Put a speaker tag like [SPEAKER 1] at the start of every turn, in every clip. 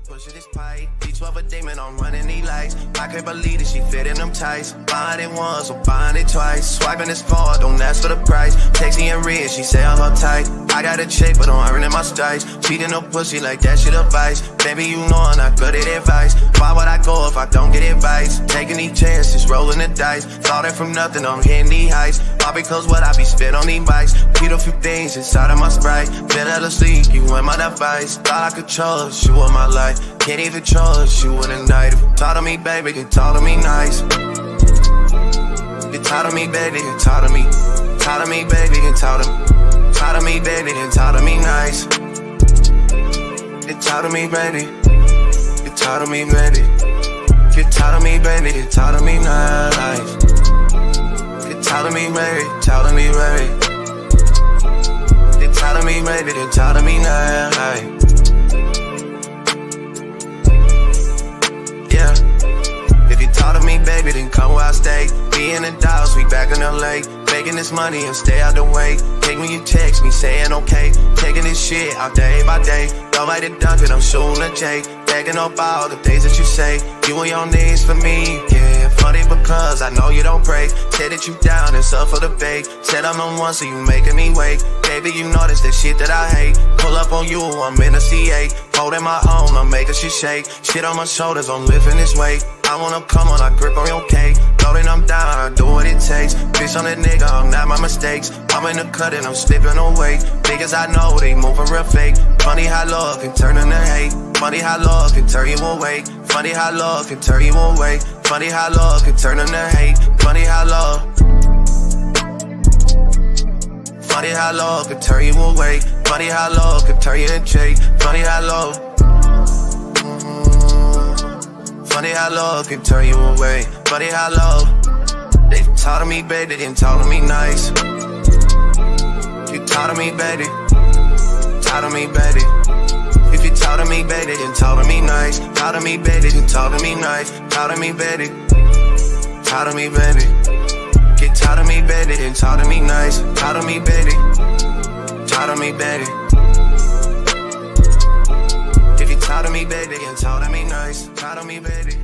[SPEAKER 1] Pushing this pipe, D12 a demon, I'm running these lights. I can't believe that she fit in them tights. Buying it once, so buying it twice. Swiping this card, don't ask for the price. Texting and read, she say I'm uptight. I got a check, but I'm earning my stripes. Cheating no pussy like that shit advice. Baby, you know I'm not good at advice. Why would I go if I don't get advice? Taking these chances, rolling the dice. Thought it from nothing, I'm hitting these heights. All because what I be spit on these bikes. Beat a few things inside of my Sprite. Been hella sleep, you in my device. Thought I could trust you with my life. Can't even trust you in the night. If you talk to me, baby, you talk to me nice. You talk to me, baby, you talk to me. Talk to me, baby, you talk to me. Talk to me, baby, you talk to me nice. You talk to me, baby. You talk to me, baby. You talk to me, baby, you talk to me nice. You talk to me, baby, talk to me, baby. You talk to me, baby, you talk to me nice. If you talk to me, baby, then come where I stay. Be in the Dallas, we back in LA. Making this money and stay out the way. Take when you text me, saying okay. Taking this shit out day by day. Don't like to dunk it, I'm shooting a J. Backing up all the things that you say. You on your knees for me, yeah. Funny because I know you don't pray. Said that you down, it's up for the bait. Said I'm on one, so you making me wait. Baby, you know that's the shit that I hate. Pull up on you, I'm in a C8. Holding my own, I'm making shit shake. Shit on my shoulders, I'm lifting this weight. I wanna come on, I grip on your cake. Loading, I'm down, I do what it takes. Bitch on that nigga, I'm not my mistakes. I'm in the cut and I'm slipping away. Niggas I know, they moving real fake. Funny how love can turn into hate. Funny how love can turn you away. Funny how love can turn you away. Funny how love can turn into hate. Funny how love. Funny how love can turn you away. Funny how love can turn you into hate. Funny how love. Funny how love can turn you away. Funny how love. They talk to me, baby, they didn't talk to me nice. You talk to me, baby. Talk to me, baby. If you talk to me, baby, then talk to me nice. Talk to me, baby, then talk to me nice. Talk to me, baby. Talk to me, baby. Get tired of me, baby, then talk to me nice. Talk to me, baby. Talk to me, baby. If you talk to me, baby, then talk to me nice. Talk to me, baby.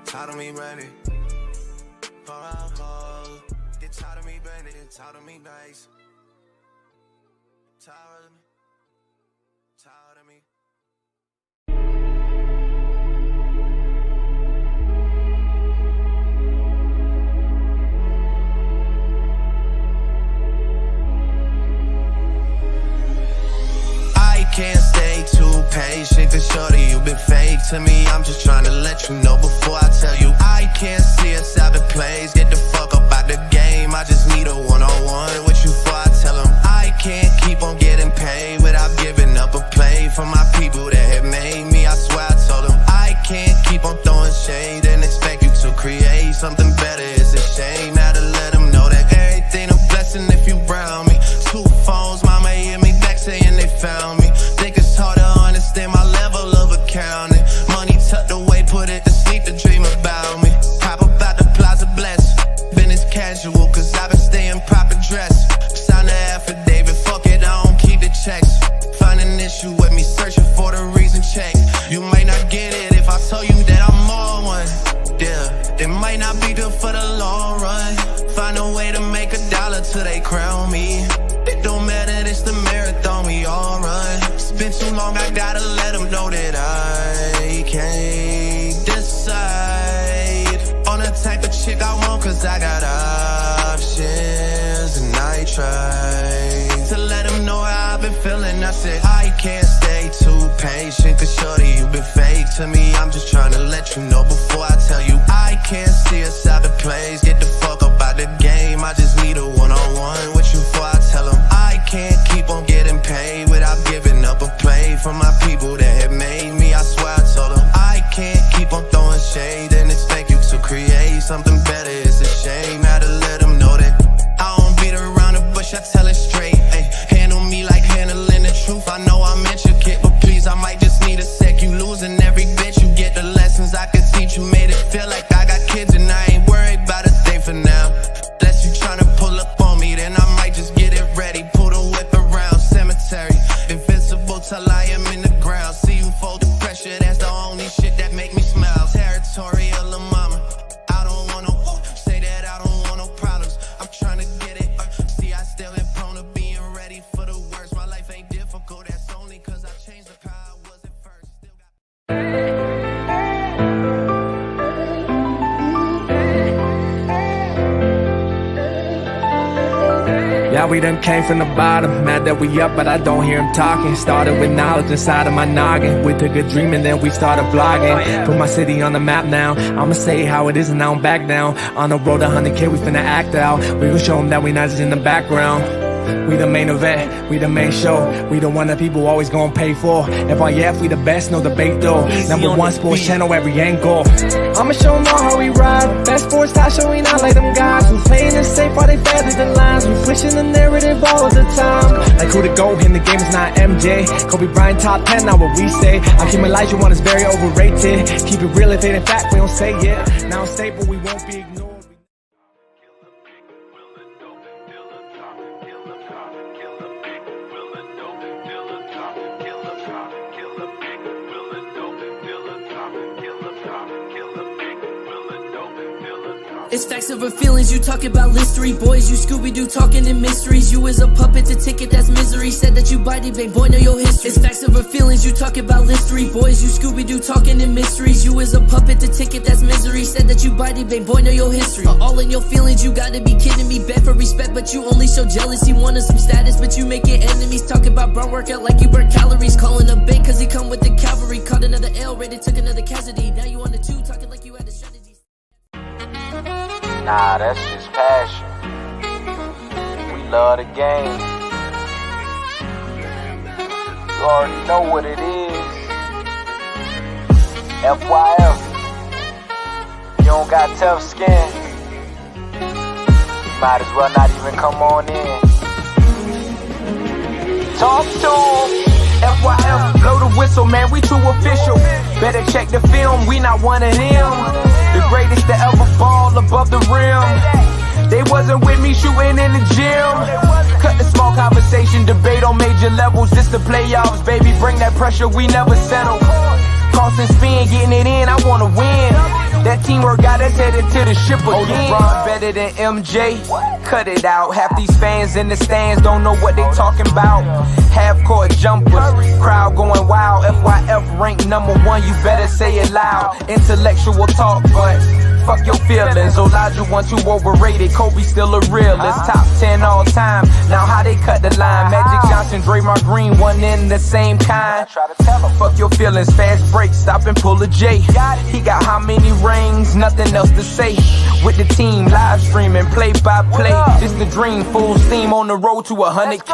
[SPEAKER 1] Talk to me, baby. Get tired of me, baby, then talk to me nice. Tired of me. Tired of me. I can't stay too patient, cause shorty, you been fake to me. I'm just trying to let you know before I tell you. I can't see us out the plays, get the fuck up out the game. I just need a one-on-one with you before I tell them. I can't keep on getting paid without giving up a play for my people that have made me. I swear I told them I can't keep on throwing shade and expect you to create something better. It's a shame now to let them know that everything a blessing if you brown me. 2 phones, mama hit me back saying they found me. Think it's hard to understand my level of accounting. Money tucked away, put it to sleep to dream about me. Pop about the Plaza Bless. Business casual, cause I've been staying proper dressed. Sign the affidavit, fuck it, I don't keep the checks. Find an issue with me, searching for the reason check. You might not get it if I tell you that I'm more one. Yeah, it might not be good for the long run. Find a way to make $1 till they crown me. It don't matter, it's the marathon we all run. It's been too long, I gotta let them know that I can't decide on the type of chick I want, cause I got options. And I tried to let them know how I've been feeling. I said I can't stay too patient, cause shorty, you been fake to me. I'm just trying to let you know before I tell you. I can't see us out the plays, get the fuck up out the game. I just need a one-on-one with you before I tell them. I can't keep on getting paid without giving up a play for my people that have made me. I swear I told them I can't keep on throwing shade and expect you to create something better. It's a shame now to let them know that I don't beat around the bush, I tell it straight. Ay, handle me like handling the truth. I know I'm intricate, but please, I might just need a sec. You losing every bit, you get the lessons I could teach. You made it feel like I got kids and I ain't worried about a thing for now. Unless you tryna pull up on me, then I might just get it ready. Pull the whip around cemetery, invincible till I am in the ground. See you for me shit that make me smile. Territorial, la mama. I don't want no, say that I don't want no problems. I'm trying to get it. See, I still am prone to being ready for the worst. My life ain't difficult, that's only cause I changed the power I was at first. Still got...
[SPEAKER 2] Yeah, we done came from the bottom, mad that we up, but I don't hear him talking. Started with knowledge inside of my noggin. We took a dream and then we started vlogging. Put my city on the map now. I'ma say how it is and I don't back down. On the road to 100K, we finna act out. We gon' show them that we not just in the background. We the main event, we the main show. We the one that people always gon' pay for. FYF, we the best, no debate though. Number one sports channel, every angle. I'ma show them all how we ride. Best sports talk show, we not like them guys. We playing it safe while they feather the lines. We switching the narrative all the time. Like who to go in the game is not MJ. Kobe Bryant top 10, not what we say. Hakeem Olajuwon is very overrated. Keep it real if it ain't fact, we don't say it. Now it's stable, we won't be ignored.
[SPEAKER 3] It's facts over feelings, you talk about listery. Boys, you Scooby-Doo talking in mysteries. You is a puppet, the ticket, that's misery. Said that you body bang, boy, know your history. It's facts over feelings, you talk about listery. Boys, you Scooby-Doo talking in mysteries. You is a puppet, the ticket, that's misery. Said that you body bang, boy, know your history. All in your feelings, you gotta be kidding me. Beg for respect, but you only show jealousy. Wanted some status, but you making enemies. Talk about bro workout like you burn calories. Calling a bait cause he come with the cavalry. Caught another L, rated, took another casualty. Now you on the 2, talking like you had a strategy.
[SPEAKER 4] Nah, that's just passion. We love the game. You already know what it is. FYF. You don't got tough skin. Might as well not even come on in. Talk to 'em. FYF, blow the whistle, man, we too official. Better check the film, we not one of them. The greatest to ever fall above the rim. They wasn't with me shooting in the gym. Cut the small conversation, debate on major levels. This the playoffs, baby, bring that pressure, we never settle. Cross and spin, getting it in, I wanna win. That teamwork got us headed to the ship again. LeBron better than MJ, cut it out. Half these fans in the stands don't know what they talking about. Half-court jumpers, crowd going wild. FYF ranked #1, you better say it loud. Intellectual talk, but fuck your feelings. Olajuwon too overrated, Kobe still a realist. Top 10 all time, now how they cut the line. Magic Johnson, Draymond Green, one in the same kind. Fuck your feelings, fast break, stop and pull a J. He got how many rings, nothing else to say. With the team, live streaming, play by play. This the dream, full steam on the road to 100K.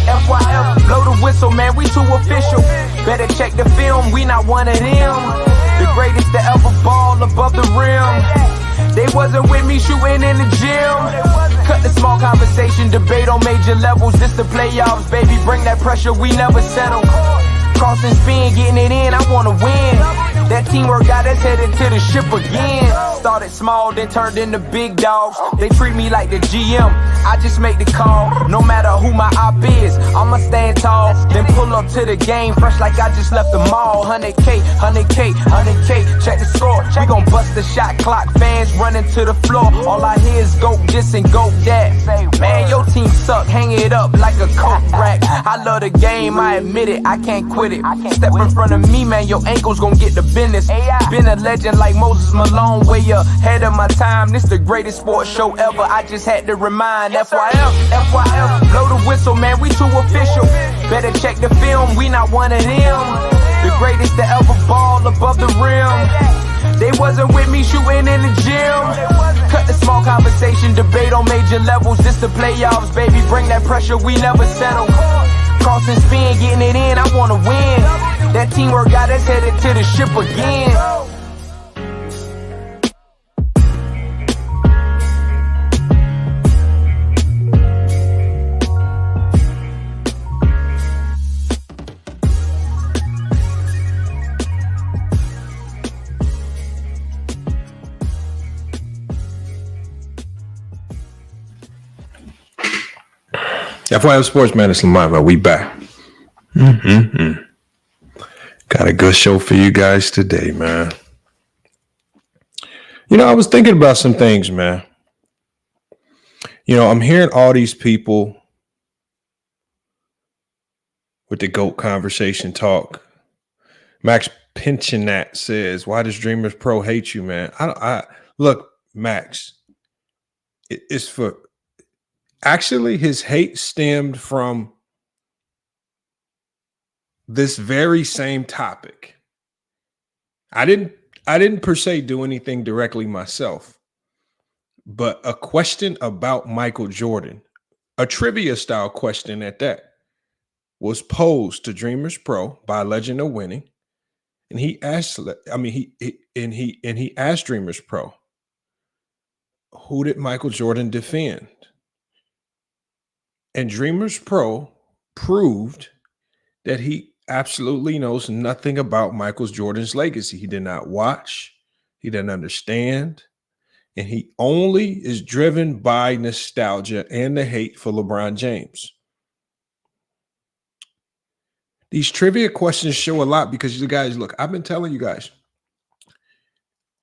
[SPEAKER 4] FYF, blow the whistle, man, we too official. Better check the film, we not one of them. The greatest to ever ball above the rim. They wasn't with me shooting in the gym. Cut the small conversation, debate on major levels. This the playoffs, baby, bring that pressure, we never settle. Cross and spin, getting it in, I wanna win. That teamwork got us headed to the ship again. Started small, then turned into big dogs. They treat me like the GM, I just make the call. No matter who my op is, I'ma stand tall. Then pull up to the game, fresh like I just left the mall. 100K, 100K, 100K, check the score. We gon' bust the shot clock, fans running to the floor. All I hear is go this and go that. Man, your team suck, hang it up like a coke rack. I love the game, I admit it, I can't quit it. Step in front of me, man, your ankles gon' get the business. Been a legend like Moses Malone, way ahead of my time. This the greatest sports show ever, I just had to remind. FYF, FYF, blow the whistle, man, we too official. Better check the film, we not one of them. The greatest to ever ball above the rim. They wasn't with me shooting in the gym. Cut the small conversation, debate on major levels. This the playoffs, baby, bring that pressure, we never settle. Cross and spin, getting it in, I wanna win. That teamwork got us headed to the ship again.
[SPEAKER 5] FYF Sports, man, it's Lamar, we back. Got a good show for you guys today, man. I was thinking about some things, man. I'm hearing all these people with the GOAT conversation talk. Max Pinchinat says, "Why does DreamerPro hate you, man?" I look, Max. It's for actually his hate stemmed from this very same topic. I didn't per se do anything directly myself, but a question about Michael Jordan, a trivia style question at that, was posed to DreamerPro by Legend of Winning, and he asked, he asked DreamerPro, who did Michael Jordan defend? And DreamerPro proved that he absolutely knows nothing about Michael Jordan's legacy. He did not watch, he didn't understand, and he only is driven by nostalgia and the hate for LeBron James. These trivia questions show a lot because you guys, look, I've been telling you guys,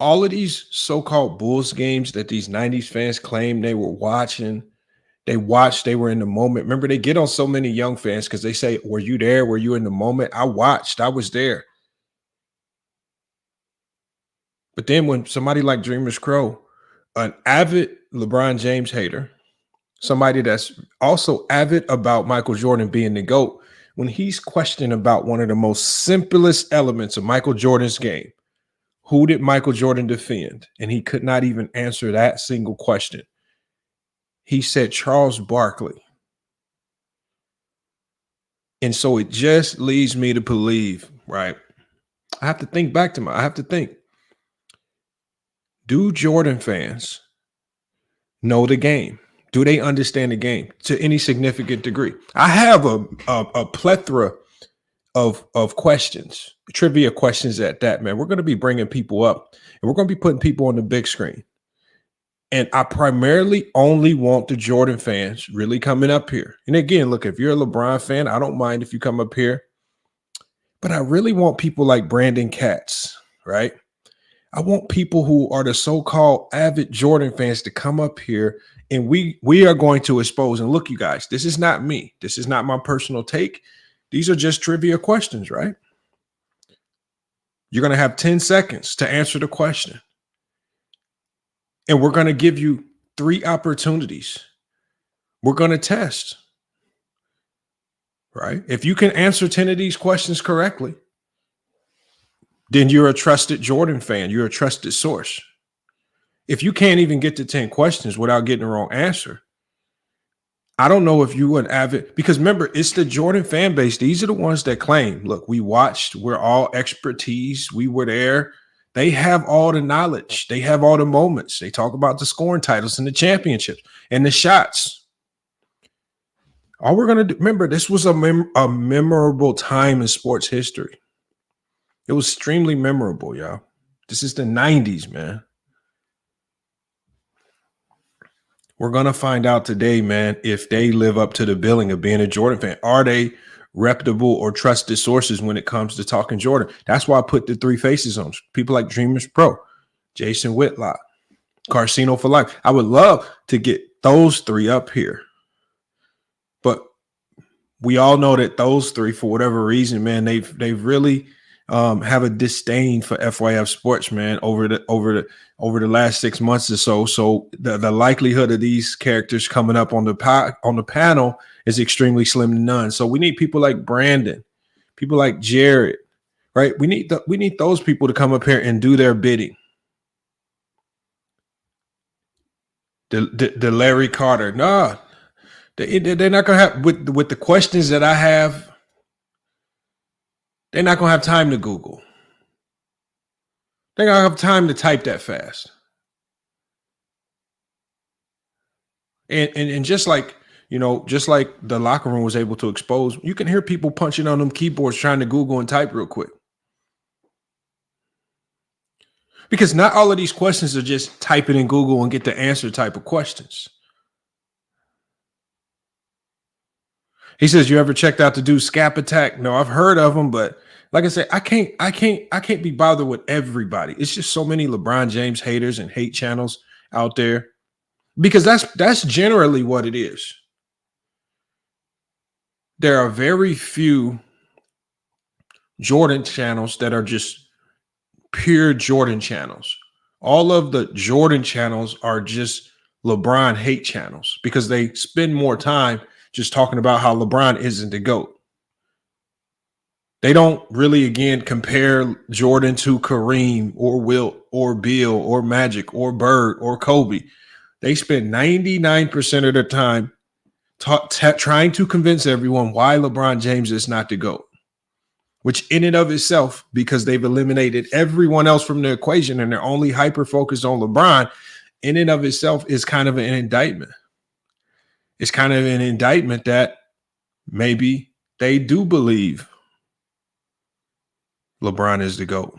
[SPEAKER 5] all of these so-called Bulls games that these 90s fans claim they were watching, they were in the moment. Remember, they get on so many young fans because they say, were you there? Were you in the moment? I watched. I was there. But then when somebody like DreamerPro, an avid LeBron James hater, somebody that's also avid about Michael Jordan being the GOAT, when he's questioned about one of the most simplest elements of Michael Jordan's game, who did Michael Jordan defend? And he could not even answer that single question. He said Charles Barkley. And so it just leads me to believe, right? I have to think back to I have to think. Do Jordan fans know the game? Do they understand the game to any significant degree? I have a plethora of questions, trivia questions at that, man. We're going to be bringing people up and we're going to be putting people on the big screen. And I primarily only want the Jordan fans really coming up here. And again, look, if you're a LeBron fan, I don't mind if you come up here. But I really want people like Brandon Katz, right? I want people who are the so-called avid Jordan fans to come up here, and we are going to expose. And look, you guys, this is not me. This is not my personal take. These are just trivia questions, right? You're going to have 10 seconds to answer the question. And we're going to give you 3 opportunities. We're going to test, right? If you can answer 10 of these questions correctly, then you're a trusted Jordan fan. You're a trusted source. If you can't even get to 10 questions without getting the wrong answer, I don't know if you an avid, because remember, it's the Jordan fan base. These are the ones that claim, look, we watched, we're all expertise. We were there. They have all the knowledge. They have all the moments. They talk about the scoring titles and the championships and the shots. All we're going to do, remember, this was a memorable time in sports history. It was extremely memorable, y'all. This is the 90s, man. We're going to find out today, man, if they live up to the billing of being a Jordan fan. Are they reputable or trusted sources when it comes to talking Jordan? That's why I put the 3 faces on. People like DreamerPro, Jason Whitlock, Carcino for life. I would love to get those 3 up here. But we all know that those 3, for whatever reason, man, they've really have a disdain for FYF Sports, man, over the last 6 months or so. So the likelihood of these characters coming up on the panel is extremely slim to none. So we need people like Brandon, people like Jared, right? We need those people to come up here and do their bidding. The Larry Carter, no, they're not gonna have with the questions that I have. They're not going to have time to Google. They're going to have time to type that fast. And just like, just like the locker room was able to expose, you can hear people punching on them keyboards trying to Google and type real quick. Because not all of these questions are just type it in Google and get the answer type of questions. He says, you ever checked out the dude Scap Attack? No, I've heard of him, but like I said, I can't be bothered with everybody. It's just so many LeBron James haters and hate channels out there, because that's generally what it is. There are very few Jordan channels that are just pure Jordan channels. All of the Jordan channels are just LeBron hate channels because they spend more time just talking about how LeBron isn't the GOAT. They don't really, again, compare Jordan to Kareem or Wilt or Bill or Magic or Bird or Kobe. They spend 99% of their time trying to convince everyone why LeBron James is not the GOAT, which in and of itself, because they've eliminated everyone else from the equation and they're only hyper-focused on LeBron, in and of itself is kind of an indictment. It's kind of an indictment that maybe they do believe LeBron is the GOAT.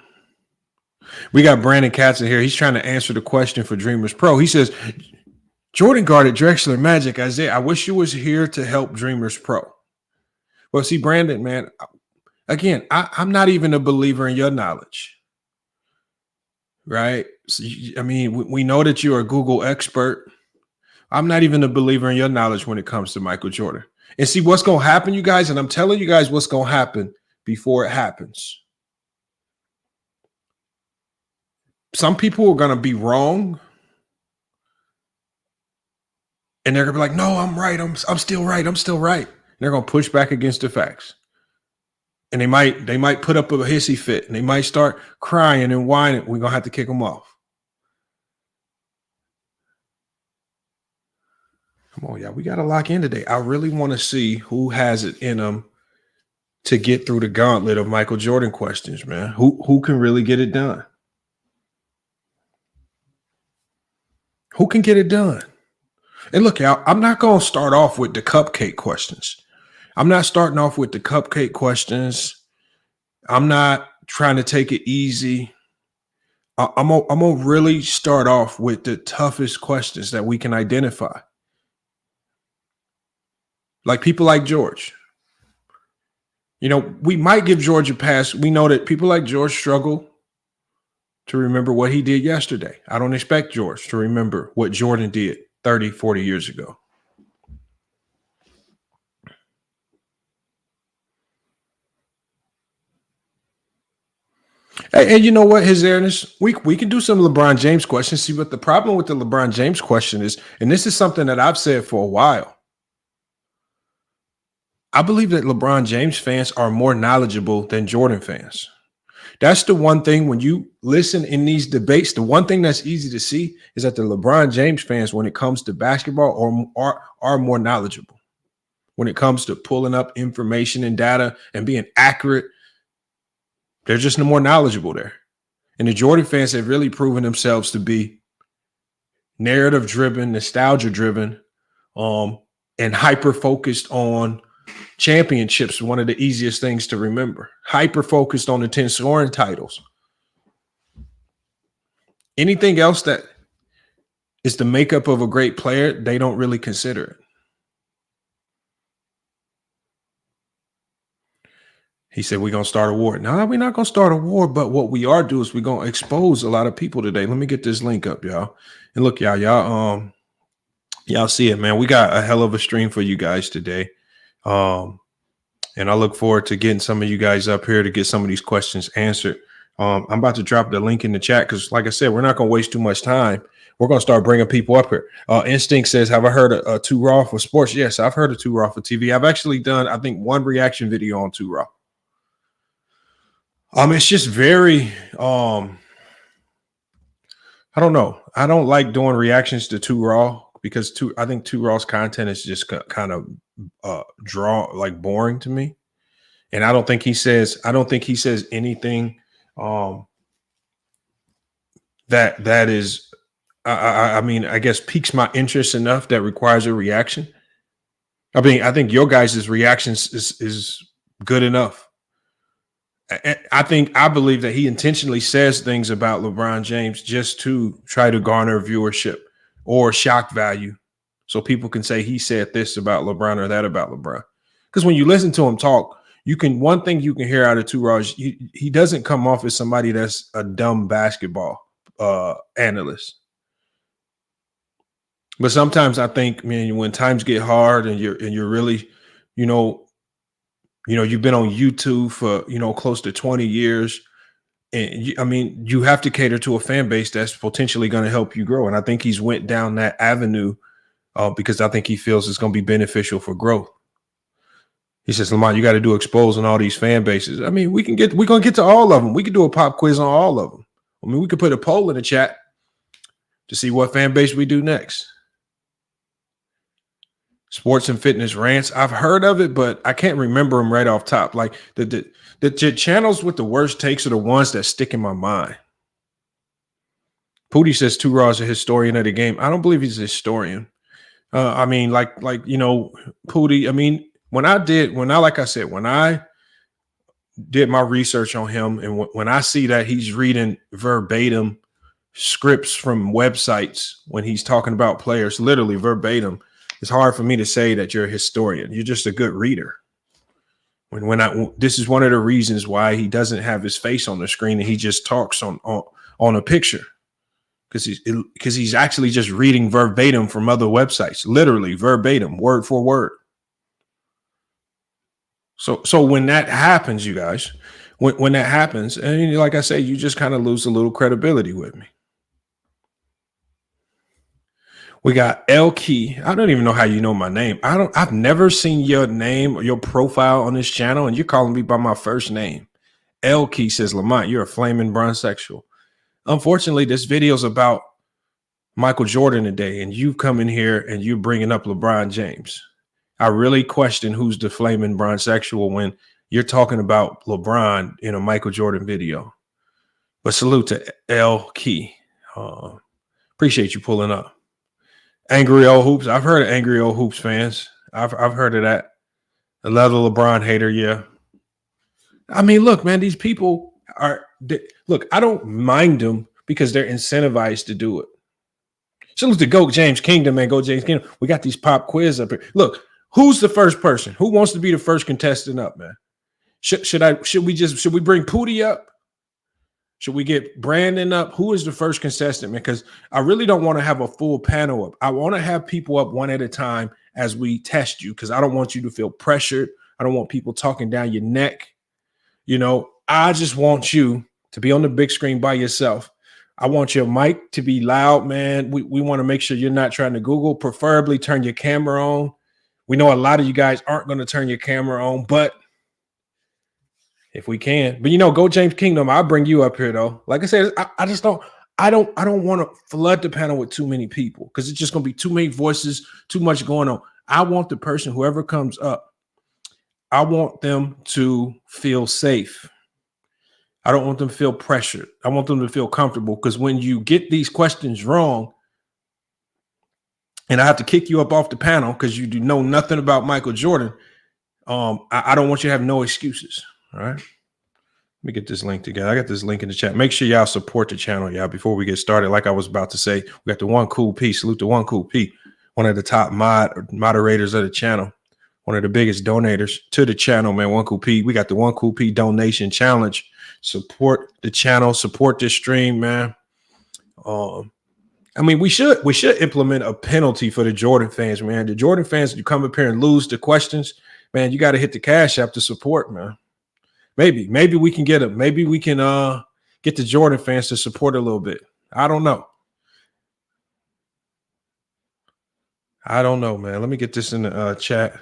[SPEAKER 5] We got Brandon Katz in here. He's trying to answer the question for Dreamers Pro. He says, Jordan guarded Drexler, Magic, Isaiah. I wish you was here to help Dreamers Pro. Well, see, Brandon, man, again, I'm not even a believer in your knowledge, right? So, I mean, we know that you're a Google expert. I'm not even a believer in your knowledge when it comes to Michael Jordan. And see what's going to happen, you guys, and I'm telling you guys what's going to happen before it happens. Some people are going to be wrong, and they're going to be like, no, I'm right. I'm still right. I'm still right. And they're going to push back against the facts. And they might put up a hissy fit, and they might start crying and whining. We're going to have to kick them off. Come on, y'all. We got to lock in today. I really want to see who has it in them to get through the gauntlet of Michael Jordan questions, man. Who can really get it done? Who can get it done? And look, y'all, I'm not going to start off with the cupcake questions. I'm not starting off with the cupcake questions. I'm not trying to take it easy. I'm gonna really start off with the toughest questions that we can identify. Like people like George. You know, we might give George a pass. We know that people like George struggle to remember what he did yesterday. I don't expect George to remember what Jordan did 30, 40 years ago. Hey, and you know what, His Airness? We can do some LeBron James questions. See, what the problem with the LeBron James question is, and this is something that I've said for a while, I believe that LeBron James fans are more knowledgeable than Jordan fans. That's the one thing when you listen in these debates, the one thing that's easy to see is that the LeBron James fans, when it comes to basketball, are more knowledgeable. When it comes to pulling up information and data and being accurate, they're just more knowledgeable there. And the Jordan fans have really proven themselves to be narrative-driven, nostalgia-driven, and hyper-focused on championships, one of the easiest things to remember. Hyper-focused on the 10 scoring titles. Anything else that is the makeup of a great player, they don't really consider it. He said, we're going to start a war. No, we're not going to start a war, but what we are doing is we're going to expose a lot of people today. Let me get this link up, y'all. And look, y'all see it, man. We got a hell of a stream for you guys today. And I look forward to getting some of you guys up here to get some of these questions answered. I'm about to drop the link in the chat because, like I said, we're not going to waste too much time. We're going to start bringing people up here. Instinct says, have I heard of Too Raw for Sports? Yes, I've heard of Too Raw for TV. I've actually done, I think, one reaction video on Too Raw. It's just very, I don't know. I don't like doing reactions to Too Raw because I think Too Raw's content is just kind of boring to me. And I don't think he says anything that is, I mean, I guess piques my interest enough that requires a reaction. I mean, I think your guys' reactions is good enough. I believe that he intentionally says things about LeBron James just to try to garner viewership or shock value. So people can say he said this about LeBron or that about LeBron. Because when you listen to him talk, one thing you can hear out of Two Raws, he doesn't come off as somebody that's a dumb basketball analyst. But sometimes I think, man, when times get hard and you're really, you've been on YouTube for, close to 20 years. And you have to cater to a fan base that's potentially going to help you grow. And I think he's went down that avenue because I think he feels it's going to be beneficial for growth. He says, Lamont, you got to do exposing all these fan bases. I mean, we're going to get to all of them. We could do a pop quiz on all of them. I mean, we could put a poll in the chat to see what fan base we do next. Sports and fitness rants. I've heard of it, but I can't remember them right off top. Like the channels with the worst takes are the ones that stick in my mind. Pootie says Two Raw is a historian of the game. I don't believe he's a historian. Pootie, when I did my research on him, and when I see that he's reading verbatim scripts from websites when he's talking about players, literally verbatim, it's hard for me to say that you're a historian. You're just a good reader. This is one of the reasons why he doesn't have his face on the screen and he just talks on a picture, because he's actually just reading verbatim from other websites, literally verbatim, word for word. So when that happens, you guys, when that happens, and like I say, you just kind of lose a little credibility with me. We got L Key. I don't even know how you know my name. I've never seen your name or your profile on this channel, and you're calling me by my first name. L Key says, Lamont, you're a flaming bronsexual. Unfortunately, this video is about Michael Jordan today, and you come in here and you're bringing up LeBron James. I really question who's the flaming bronsexual when you're talking about LeBron in a Michael Jordan video. But salute to L Key. Appreciate you pulling up. Angry Old Hoops. I've heard of Angry Old Hoops fans. I've heard of that. Another LeBron hater, yeah. I mean, look, man, these people look, I don't mind them because they're incentivized to do it. Salute to Go James Kingdom, man. Go James Kingdom. We got these pop quiz up here. Look, who's the first person? Who wants to be the first contestant up, man? Should we bring Pootie up? Should we get Brandon up? Who is the first contestant, man? Because I really don't want to have a full panel up. I want to have people up one at a time as we test you, because I don't want you to feel pressured. I don't want people talking down your neck. I just want you to be on the big screen by yourself. I want your mic to be loud, man. We want to make sure you're not trying to Google. Preferably turn your camera on. We know a lot of you guys aren't going to turn your camera on, but if we can. But Go James Kingdom, I'll bring you up here though. Like I said, I don't want to flood the panel with too many people, because it's just going to be too many voices, too much going on. I want the person, whoever comes up, I want them to feel safe. I don't want them to feel pressured. I want them to feel comfortable, because when you get these questions wrong, and I have to kick you up off the panel because you do know nothing about Michael Jordan, I don't want you to have no excuses. All right. Let me get this link together. I got this link in the chat. Make sure y'all support the channel, y'all, before we get started. Like I was about to say, we got the One Cool P. Salute to One Cool P, one of the top moderators of the channel, one of the biggest donators to the channel, man. One Cool P. We got the One Cool P donation challenge. Support the channel, support this stream, man. We should implement a penalty for the Jordan fans, man. The Jordan fans, you come up here and lose the questions, man, you got to hit the Cash App to support, man. Maybe we can get them. Maybe we can get the Jordan fans to support a little bit. I don't know, man. Let me get this in the chat.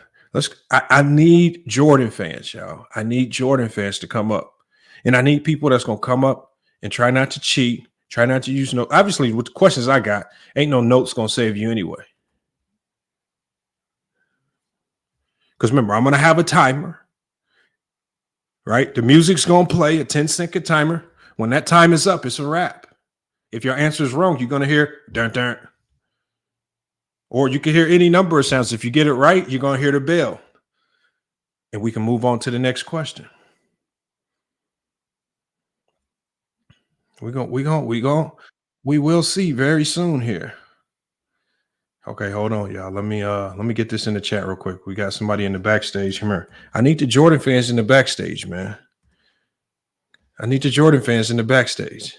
[SPEAKER 5] I need Jordan fans, y'all. I need Jordan fans to come up, and I need people that's gonna come up and try not to cheat, try not to use notes. Obviously, with the questions I got, ain't no notes gonna save you anyway. Because remember, I'm gonna have a timer. Right? The music's going to play a 10-second timer. When that time is up, it's a wrap. If your answer is wrong, you're going to hear dun dun. Or you can hear any number of sounds. If you get it right, you're going to hear the bell. And we can move on to the next question. We will see very soon here. Okay, hold on, y'all. Let me get this in the chat real quick. We got somebody in the backstage. Come here. I need the Jordan fans in the backstage, man. I need the Jordan fans in the backstage.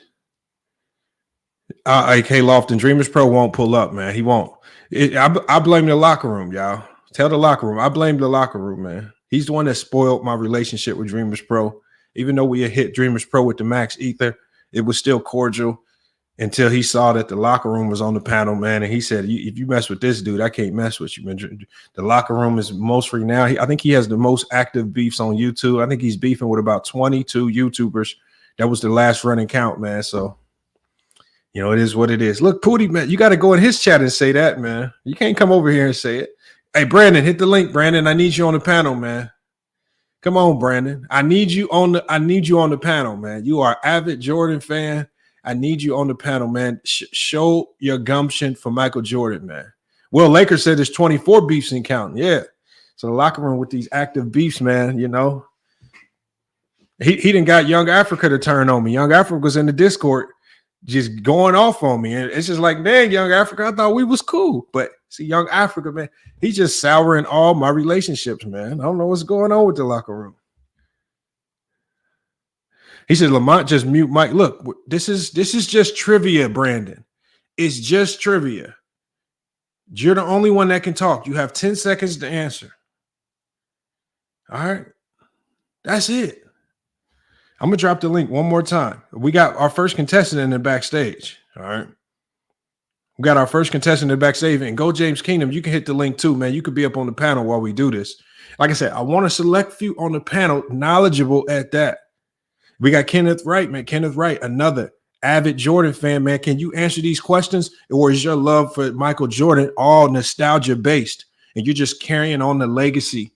[SPEAKER 5] AK Lofton, Dreamers Pro won't pull up, man. He won't. I blame the locker room, y'all. Tell the locker room. I blame the locker room, man. He's the one that spoiled my relationship with Dreamers Pro. Even though we had hit Dreamers Pro with the max ether, it was still cordial until he saw that the locker room was on the panel, man. And he said, if you mess with this dude, I can't mess with you, man. The locker room is mostly now. I think he has the most active beefs on YouTube. I think he's beefing with about 22 YouTubers. That was the last running count, man. So, you know, it is what it is. Look, Pootie, man, you got to go in his chat and say that, man. You can't come over here and say it. Hey, Brandon, hit the link, Brandon. I need you on the panel, man. Come on, Brandon. I need you on the panel, man. You are an avid Jordan fan. I need you on the panel, man. Show your gumption for Michael Jordan, man. Will Lakers said there's 24 beefs in counting. Yeah. So the locker room with these active beefs, man, you know. He didn't got Young Africa to turn on me. Young Africa was in the Discord just going off on me. And it's just like, dang, Young Africa, I thought we was cool. But see, Young Africa, man, he's just souring all my relationships, man. I don't know what's going on with the locker room. He said, Lamont, just mute Mike. Look, this is just trivia, Brandon. It's just trivia. You're the only one that can talk. You have 10 seconds to answer. All right. That's it. I'm going to drop the link one more time. We got our first contestant in the backstage. All right. We got our first contestant in the backstage. And Go James Kingdom, you can hit the link too, man. You could be up on the panel while we do this. Like I said, I want to select few on the panel knowledgeable at that. We got Kenneth Wright, man. Kenneth Wright, another avid Jordan fan, man. Can you answer these questions? Or is your love for Michael Jordan all nostalgia based? And you're just carrying on the legacy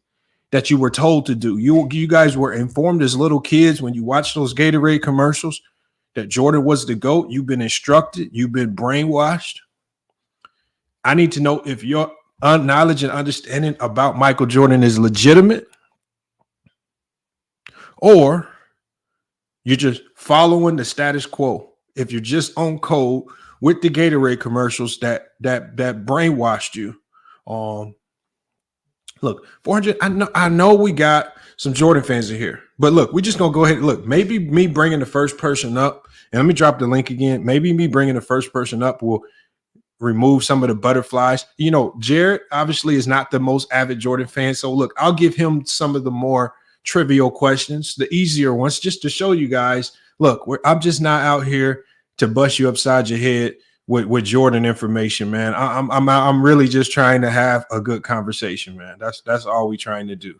[SPEAKER 5] that you were told to do. You guys were informed as little kids when you watched those Gatorade commercials that Jordan was the GOAT. You've been instructed. You've been brainwashed. I need to know if your knowledge and understanding about Michael Jordan is legitimate or you're just following the status quo. If you're just on code with the Gatorade commercials that brainwashed you. Look, 400. I know we got some Jordan fans in here, but look, we're just gonna go ahead. Look, maybe me bringing the first person up, and let me drop the link again. Maybe me bringing the first person up will remove some of the butterflies. You know, Jared obviously is not the most avid Jordan fan, so look, I'll give him some of the more trivial questions, the easier ones, just to show you guys. Look, I'm just not out here to bust you upside your head with Jordan information, man. I'm really just trying to have a good conversation, man. That's all we trying to do.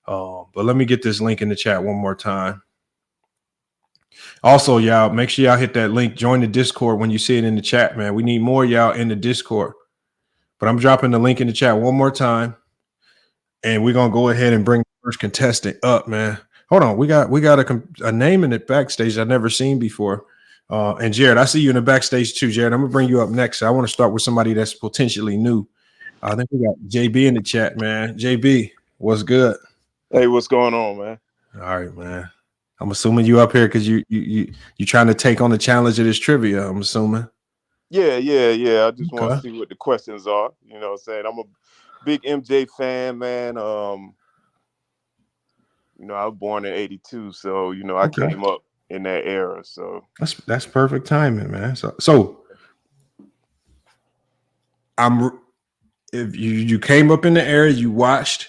[SPEAKER 5] But let me get this link in the chat one more time. Also, y'all, make sure y'all hit that link. Join the Discord when you see it in the chat, man. We need more y'all in the Discord. But I'm dropping the link in the chat one more time, and we're gonna go ahead and bring the first contestant up, man. Hold on, we got a name in the backstage I've never seen before. And Jared, I see you in the backstage too, Jared. I'm gonna bring you up next. I want to start with somebody that's potentially new. I think we got JB in the chat, man. JB, what's good?
[SPEAKER 6] Hey, what's going on, man?
[SPEAKER 5] All right, man. I'm assuming you up here because you trying to take on the challenge of this trivia. I'm assuming.
[SPEAKER 6] Yeah. I just want to see what the questions are. You know what I'm saying? I'm a big MJ fan, man. You know, I was born in ¡82, so you know I came up in that era. So
[SPEAKER 5] that's perfect timing, man. So if you came up in the era, you watched.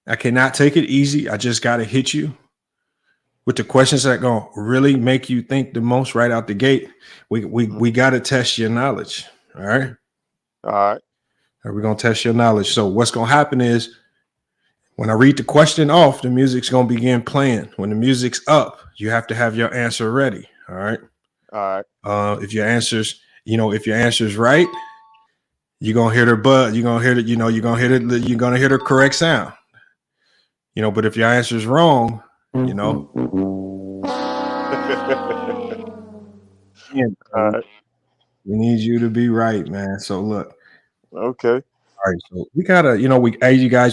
[SPEAKER 5] I cannot take it easy. I just gotta hit you with the questions that gonna really make you think the most right out the gate. We gotta test your knowledge. All right.
[SPEAKER 6] All right.
[SPEAKER 5] We're gonna test your knowledge. So what's gonna happen is when I read the question off, the music's gonna begin playing. When the music's up, you have to have your answer ready. All right.
[SPEAKER 6] All
[SPEAKER 5] right. If your answer's right, you're gonna hear the buzz. You're gonna hear the, you're gonna hear the correct sound. But if your answer's wrong, we need you to be right, man. So look.
[SPEAKER 6] Okay.
[SPEAKER 5] All right. So we got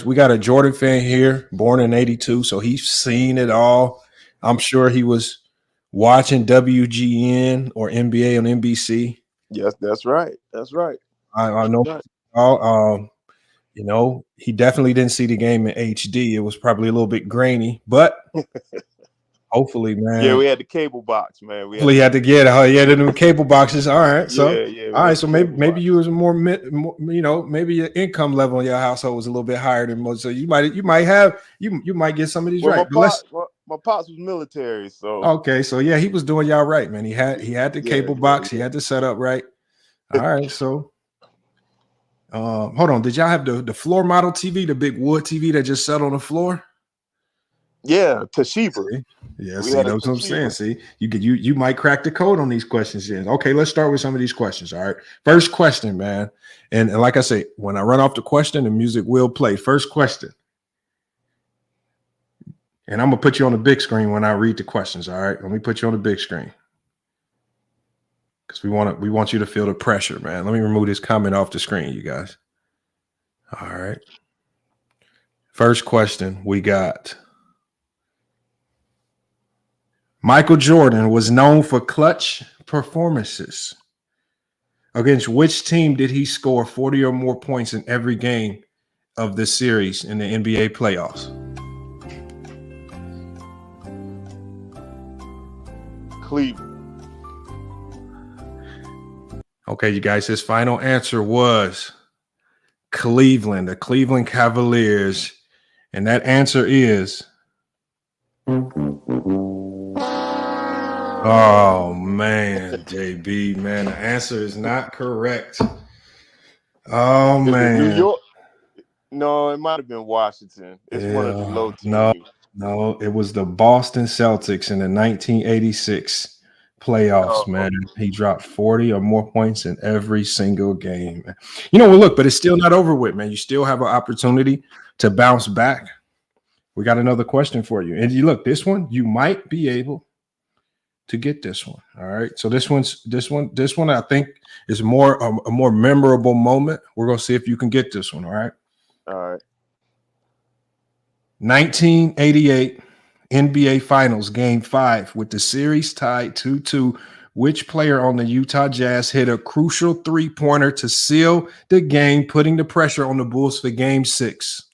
[SPEAKER 5] we got a Jordan fan here, born in '82. So he's seen it all. I'm sure he was watching WGN or NBA on NBC.
[SPEAKER 6] Yes, that's right. That's right.
[SPEAKER 5] I know. You know, he definitely didn't see the game in HD. It was probably a little bit grainy, but hopefully, man.
[SPEAKER 6] Yeah, we had the cable box, man.
[SPEAKER 5] Hopefully, he had to get the new cable boxes. All right, so
[SPEAKER 6] yeah.
[SPEAKER 5] all right, so maybe you was more, you know, maybe your income level in your household was a little bit higher than most. So you might get some of these right.
[SPEAKER 6] My pops was military, so
[SPEAKER 5] okay, so yeah, he was doing y'all right, man. He had the cable box. He had the setup right. All right, so hold on. Did y'all have the floor model TV, the big wood TV that just sat on the floor?
[SPEAKER 6] Yeah, Toshiba.
[SPEAKER 5] See? Yeah, see, that's what I'm saying. See, you might crack the code on these questions. Then. Okay, let's start with some of these questions. All right, first question, man. And like I say, when I run off the question, the music will play. First question. And I'm gonna put you on the big screen when I read the questions. All right, let me put you on the big screen because we want you to feel the pressure, man. Let me remove this comment off the screen, you guys. All right. First question we got. Michael Jordan was known for clutch performances. Against which team did he score 40 or more points in every game of this series in the NBA playoffs?
[SPEAKER 6] Cleveland.
[SPEAKER 5] Okay, you guys, his final answer was Cleveland, the Cleveland Cavaliers. And that answer is oh man, JB, man, the answer is not correct. Oh man,
[SPEAKER 6] New York. No, it might have been Washington. It's one of the low teams.
[SPEAKER 5] No, it was the Boston Celtics in the 1986 playoffs, man. He dropped 40 or more points in every single game. You know, well, look, but it's still not over with, man. You still have an opportunity to bounce back. We got another question for you. And you look, this one, you might be able to get this one. All right. So this one I think is a more memorable moment. We're gonna see if you can get this one. All right.
[SPEAKER 6] All right.
[SPEAKER 5] 1988 NBA Finals Game 5 with the series tied 2-2. Which player on the Utah Jazz hit a crucial three-pointer to seal the game, putting the pressure on the Bulls for Game 6?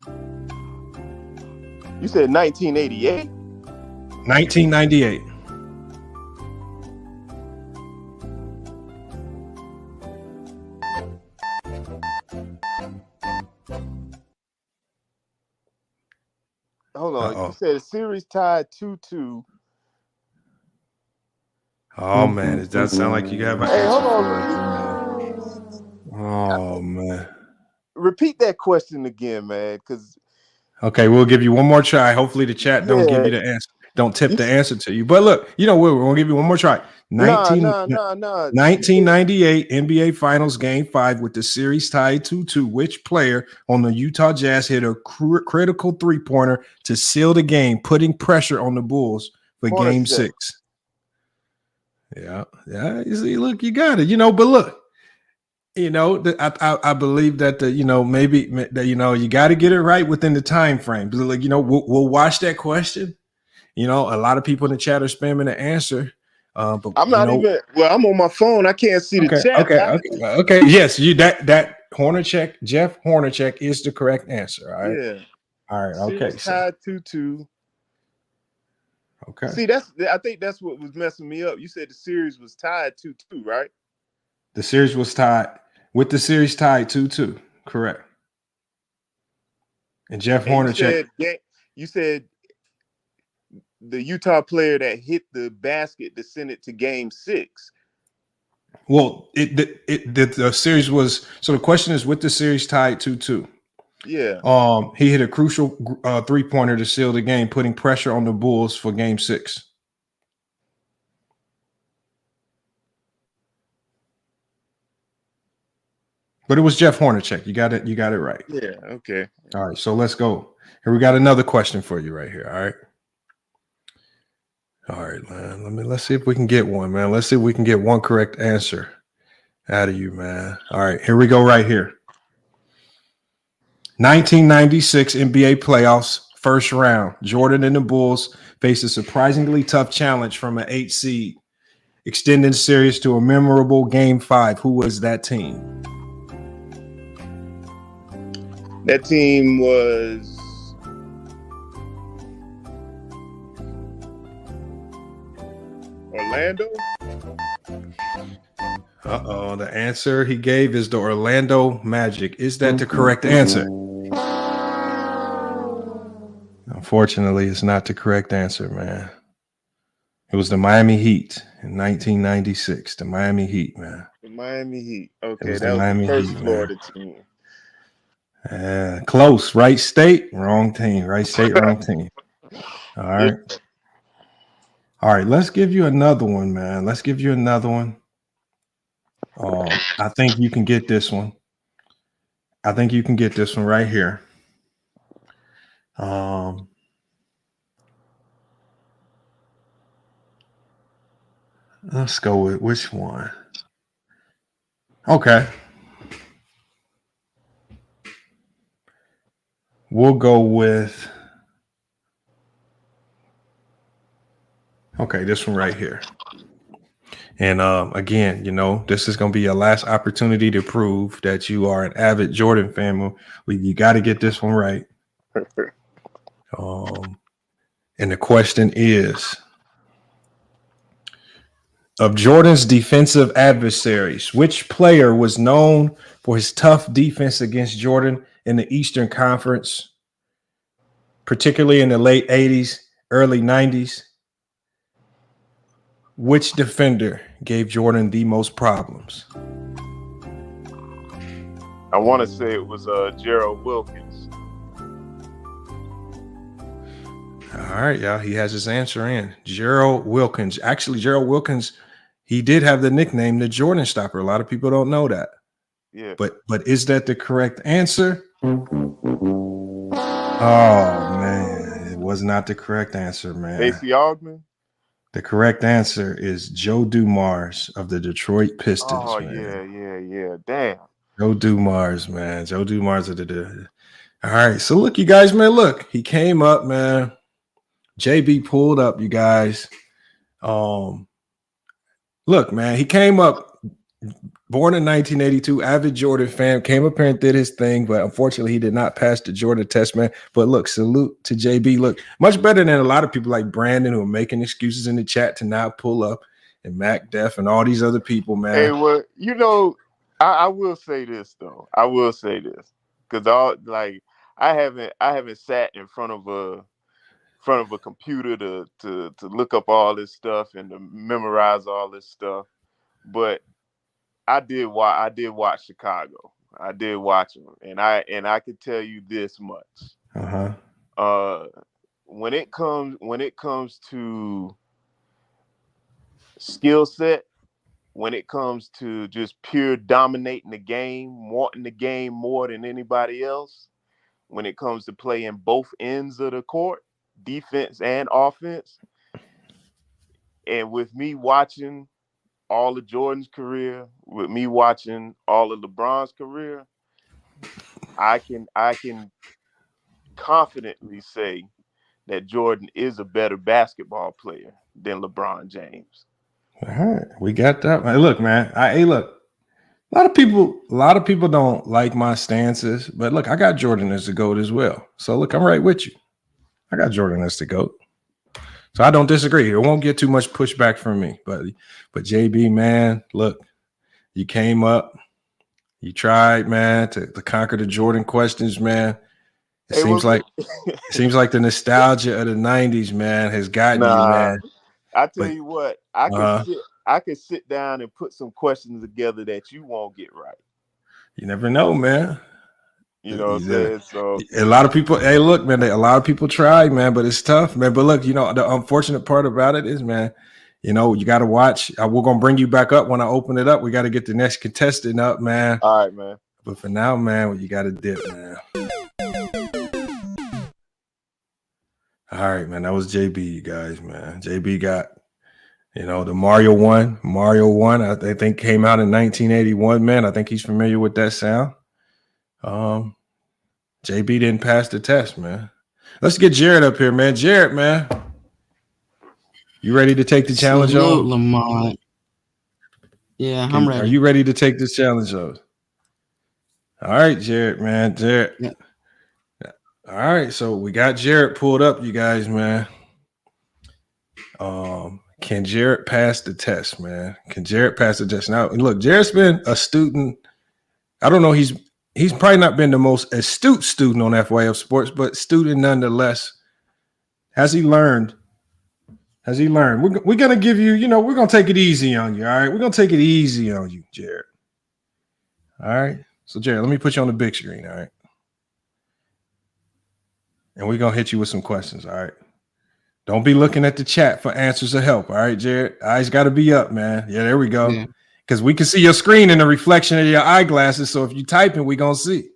[SPEAKER 6] You said 1988?
[SPEAKER 5] 1998.
[SPEAKER 6] Hold on. You said a series tied 2-2.
[SPEAKER 5] Oh man, it does sound like you have an answer for it. Oh man.
[SPEAKER 6] Repeat that question again, man.
[SPEAKER 5] Okay, we'll give you one more try. Hopefully the chat don't give you the answer. Don't tip the answer to you. But look, you know, we're gonna give you one more try. 1998 NBA Finals Game 5 with the series tied 2-2. Which player on the Utah Jazz hit a critical three-pointer to seal the game, putting pressure on the Bulls for Game 6? Yeah. You see, look, you got it. You know, but look, you know, I believe that maybe that you got to get it right within the time frame. But like, we'll watch that question. You know, a lot of people in the chat are spamming the answer. But
[SPEAKER 6] I'm not even. Well, I'm on my phone. I can't see the chat.
[SPEAKER 5] Okay. Yes, that Jeff Hornacek is the correct answer. All right.
[SPEAKER 6] Yeah.
[SPEAKER 5] All right. Okay.
[SPEAKER 6] Tied 2-2.
[SPEAKER 5] Okay.
[SPEAKER 6] See, I think that's what was messing me up. You said the series was tied 2-2, right?
[SPEAKER 5] The series was tied 2-2. Correct. And Jeff Hornacek.
[SPEAKER 6] You said the Utah player that hit the basket to send it to Game 6.
[SPEAKER 5] Well, the series was, so the question is, with the series tied 2-2.
[SPEAKER 6] Yeah.
[SPEAKER 5] He hit a crucial three-pointer to seal the game, putting pressure on the Bulls for Game 6. But it was Jeff Hornacek. You got it right.
[SPEAKER 6] Yeah. Okay.
[SPEAKER 5] All right. So let's go. Here we got another question for you right here. All right, man. Let's see if we can get one, man. Let's see if we can get one correct answer out of you, man. All right, here we go right here. 1996 NBA playoffs, first round. Jordan and the Bulls faced a surprisingly tough challenge from an 8 seed. extending the series to a memorable Game 5. Who was that team?
[SPEAKER 6] That team was Orlando.
[SPEAKER 5] Uh-oh, the answer he gave is the Orlando Magic. Is that the correct answer? Unfortunately, it's not the correct answer, man. It was the Miami Heat in 1996. The Miami Heat, man.
[SPEAKER 6] The Miami Heat. Okay,
[SPEAKER 5] was
[SPEAKER 6] that
[SPEAKER 5] the
[SPEAKER 6] was
[SPEAKER 5] Miami
[SPEAKER 6] the first
[SPEAKER 5] Heat,
[SPEAKER 6] Florida team.
[SPEAKER 5] Close. Right state, wrong team. Right state, wrong team. All right.
[SPEAKER 6] Yeah.
[SPEAKER 5] All right, let's give you another one, man. Let's give you another one. I think you can get this one. I think you can get this one right here. Let's go with which one? Okay. We'll go with this one right here. And again, this is going to be your last opportunity to prove that you are an avid Jordan fan. You got to get this one right. And the question is, of Jordan's defensive adversaries, which player was known for his tough defense against Jordan in the Eastern Conference, particularly in the late 80s, early 90s? Which defender gave Jordan the most problems?
[SPEAKER 6] I want to say it was Gerald Wilkins.
[SPEAKER 5] All right, y'all. He has his answer in. Gerald Wilkins. Actually, Gerald Wilkins, he did have the nickname the Jordan Stopper. A lot of people don't know that.
[SPEAKER 6] Yeah.
[SPEAKER 5] But is that the correct answer? Oh, man. It was not the correct answer, man.
[SPEAKER 6] Stacey Augmon?
[SPEAKER 5] The correct answer is Joe Dumars of the Detroit Pistons.
[SPEAKER 6] Oh,
[SPEAKER 5] man.
[SPEAKER 6] yeah. Damn.
[SPEAKER 5] Joe Dumars, man. Joe Dumars of the. All right. So look, you guys, man. Look, he came up, man. JB pulled up, you guys. Look, man, he came up, born in 1982, avid Jordan fan, came up here and did his thing, but unfortunately he did not pass the Jordan test, man. But look, salute to JB. Look, much better than a lot of people like Brandon who are making excuses in the chat to not pull up, and Mac Def and all these other people, man.
[SPEAKER 6] Hey, well, I will say this though. I will say this because I haven't sat in front of a computer to look up all this stuff and to memorize all this stuff, but I did watch Chicago. I did watch them, and I could tell you this much. When it comes to skill set, when it comes to just pure dominating the game, wanting the game more than anybody else, when it comes to playing both ends of the court, defense and offense, and with me watching all of Jordan's career, with me watching all of LeBron's career, I can confidently say that Jordan is a better basketball player than LeBron James.
[SPEAKER 5] All right, we got that. Hey, look, man. Look. A lot of people don't like my stances, but look, I got Jordan as the GOAT as well. So look, I'm right with you. I got Jordan as the GOAT. So I don't disagree. It won't get too much pushback from me. But JB, man, look, you came up, you tried, man, to conquer the Jordan questions, man. It seems like the nostalgia of the 90s, man, has gotten you, man.
[SPEAKER 6] I tell you what, I could sit down and put some questions together that you won't get right.
[SPEAKER 5] You never know, man.
[SPEAKER 6] You know what I'm saying? So
[SPEAKER 5] a lot of people, hey, look, man, a lot of people try, man, but it's tough, man. But look, the unfortunate part about it is, man, you got to watch. We're going to bring you back up when I open it up. We got to get the next contestant up, man.
[SPEAKER 6] All right, man.
[SPEAKER 5] But for now, man, you got to dip, man. All right, man. That was JB, you guys, man. JB got, the Mario 1. Mario 1, I think came out in 1981, man. I think he's familiar with that sound. JB didn't pass the test, man. Let's get Jared up here, man. Jared, man. You ready to take the challenge on?
[SPEAKER 7] Lamont. Yeah, I'm ready.
[SPEAKER 5] Are you ready to take this challenge, though? All right, Jared, man. Jared.
[SPEAKER 7] Yeah.
[SPEAKER 5] All right, so we got Jared pulled up, you guys, man. Can Jared pass the test, man? Can Jared pass the test? Now, look, Jared's been a student. I don't know. He's probably not been the most astute student on FYF Sports, but student nonetheless. Has he learned? We're going to give you, we're going to take it easy on you, all right? We're going to take it easy on you, Jared. All right? So, Jared, let me put you on the big screen, all right? And we're going to hit you with some questions, all right? Don't be looking at the chat for answers or help, all right, Jared? Eyes got to be up, man. Yeah, there we go. Because we can see your screen in the reflection of your eyeglasses, so if you typing, we're going to see.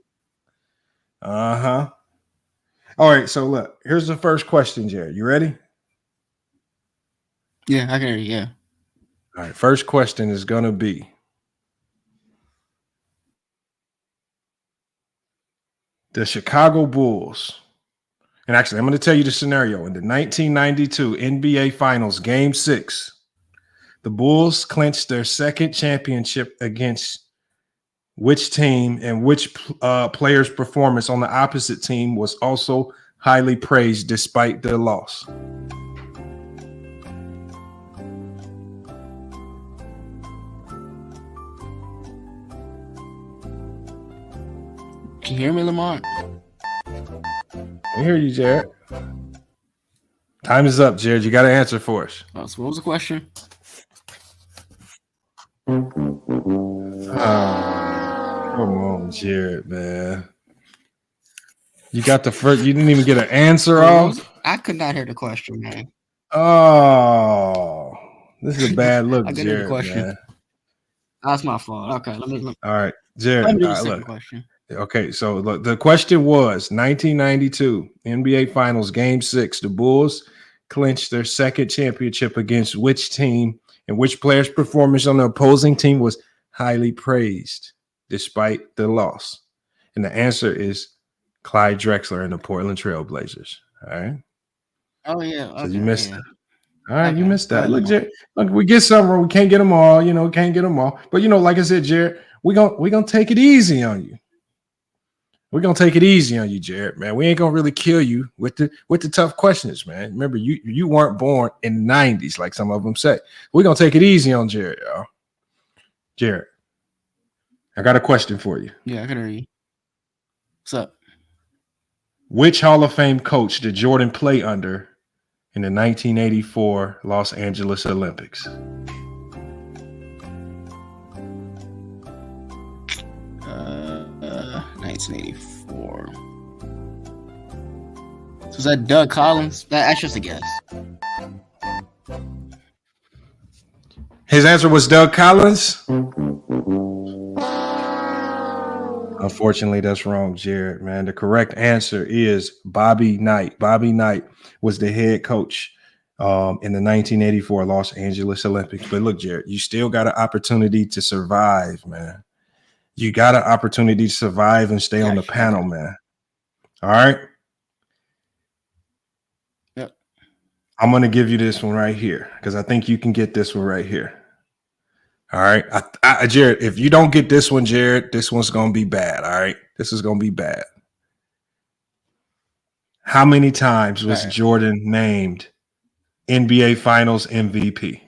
[SPEAKER 5] Uh-huh. All right, so look, here's the first question, Jared. You ready?
[SPEAKER 7] Yeah, I can hear you, yeah.
[SPEAKER 5] All right, first question is going to be, the Chicago Bulls, and actually, I'm going to tell you the scenario. In the 1992 NBA Finals, Game 6, the Bulls clinched their second championship against which team, and which player's performance on the opposite team was also highly praised despite their loss?
[SPEAKER 7] Can you hear me, Lamar?
[SPEAKER 5] I hear you, Jared. Time is up, Jared. You got to answer for us.
[SPEAKER 7] Oh, so what was the question?
[SPEAKER 5] Come on, Jared, man. You got the first. You didn't even get an answer off.
[SPEAKER 7] I could not hear the question, man.
[SPEAKER 5] Oh, this is a bad look,
[SPEAKER 7] I couldn't
[SPEAKER 5] Jared.
[SPEAKER 7] hear the question.
[SPEAKER 5] Man.
[SPEAKER 7] That's my fault. Okay, let me
[SPEAKER 5] All right, Jared.
[SPEAKER 7] let me do the
[SPEAKER 5] All right,
[SPEAKER 7] second
[SPEAKER 5] look.
[SPEAKER 7] question.
[SPEAKER 5] Okay, so look, the question was 1992 NBA Finals Game 6. The Bulls clinched their second championship against which team, and which player's performance on the opposing team was highly praised despite the loss? And the answer is Clyde Drexler and the Portland Trail Blazers. All right.
[SPEAKER 7] Oh yeah. Okay,
[SPEAKER 5] So you missed
[SPEAKER 7] yeah.
[SPEAKER 5] that. All right,
[SPEAKER 7] Okay.
[SPEAKER 5] you missed that.
[SPEAKER 7] Go ahead,
[SPEAKER 5] Look, Jared, look, we get some where we can't get them all. Can't get them all. But like I said, Jared, we're gonna take it easy on you. We're gonna take it easy on you, Jared, man. We ain't gonna really kill you with the tough questions, man. Remember, you weren't born in the 90s, like some of them say. We're gonna take it easy on Jared, y'all. Jared, I got a question for you.
[SPEAKER 7] Yeah, I can hear you. What's up?
[SPEAKER 5] Which Hall of Fame coach did Jordan play under in the 1984 Los Angeles Olympics?
[SPEAKER 7] 1984. So is that Doug Collins? That's just a guess.
[SPEAKER 5] His answer was Doug Collins. Unfortunately, that's wrong, Jared, man. The correct answer is Bobby Knight. Bobby Knight was the head coach in the 1984 Los Angeles Olympics. But look, Jared, you still got an opportunity to survive, man. You got an opportunity to survive and stay on the panel, man. All right?
[SPEAKER 7] Yep.
[SPEAKER 5] I'm going to give you this one right here because I think you can get this one right here. All right? Jared, if you don't get this one, Jared, this one's going to be bad, all right? This is going to be bad. How many times was Jordan named NBA Finals MVP?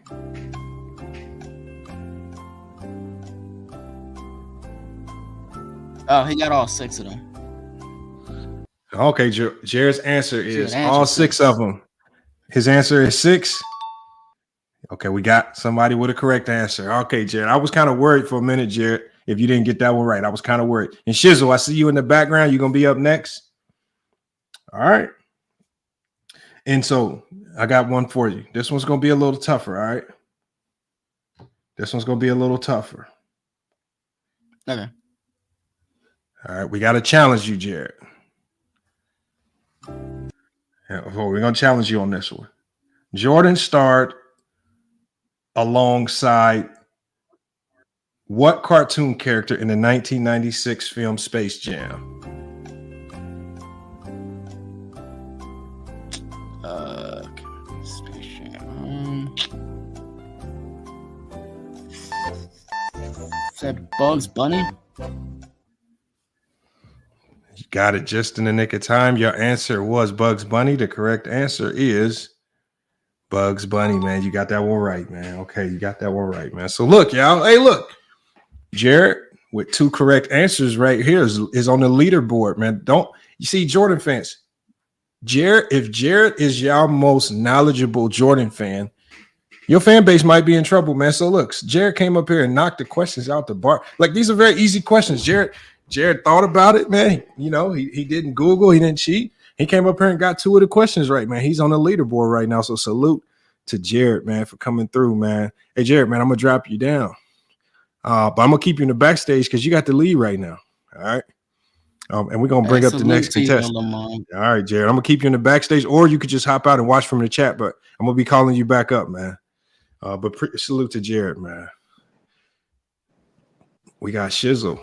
[SPEAKER 7] Oh, he got all 6 of them.
[SPEAKER 5] Okay, Jared's answer is all 6 of them. His answer is 6. Okay, we got somebody with a correct answer. Okay, Jared, I was kind of worried for a minute, Jared, if you didn't get that one right. I was kind of worried. And Shizzle, I see you in the background. You're going to be up next. All right. And so I got one for you. This one's going to be a little tougher, all right? This one's going to be a little tougher.
[SPEAKER 7] Okay.
[SPEAKER 5] All right, we got to challenge you, Jared. Yeah, we're going to challenge you on this one. Jordan starred alongside what cartoon character in the 1996 film Space Jam?
[SPEAKER 7] Space Jam. Is that Bugs Bunny?
[SPEAKER 5] You got it just in the nick of time. Your answer was Bugs Bunny. The correct answer is Bugs Bunny, man. You got that one right, man. Okay, you got that one right, man. So look, y'all. Hey, look. Jared with 2 correct answers right here is on the leaderboard, man. Don't you see, Jordan fans? If Jared is y'all most knowledgeable Jordan fan, your fan base might be in trouble, man. So look, Jared came up here and knocked the questions out the bar. Like, these are very easy questions. Jared thought about it, man. You know, he didn't Google, he didn't cheat. He came up here and got 2 of the questions right, man. He's on the leaderboard right now. So salute to Jared, man, for coming through, man. Hey, Jared, man, I'm gonna drop you down. But I'm gonna keep you in the backstage because you got the lead right now. All right. And we're gonna bring up the next contestant. All right, Jared. I'm gonna keep you in the backstage, or you could just hop out and watch from the chat, but I'm gonna be calling you back up, man. But salute to Jared, man. We got Shizzle.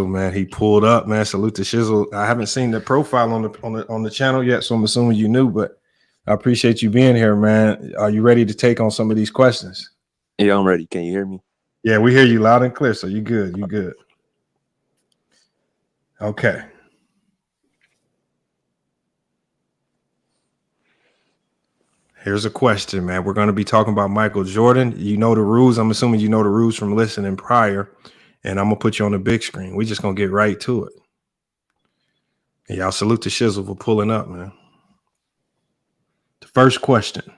[SPEAKER 5] Man. He pulled up, man. Salute to Shizzle. I haven't seen the profile on the channel yet, so I'm assuming you knew, but I appreciate you being here, man. Are you ready to take on some of these questions?
[SPEAKER 8] Yeah, I'm ready. Can you hear me?
[SPEAKER 5] Yeah, we hear you loud and clear, so you good. You good. Okay. Here's a question, man. We're going to be talking about Michael Jordan. You know the rules. I'm assuming you know the rules from listening prior, and I'm going to put you on the big screen. We're just going to get right to it. And y'all salute to Shizzle for pulling up, man. The first question.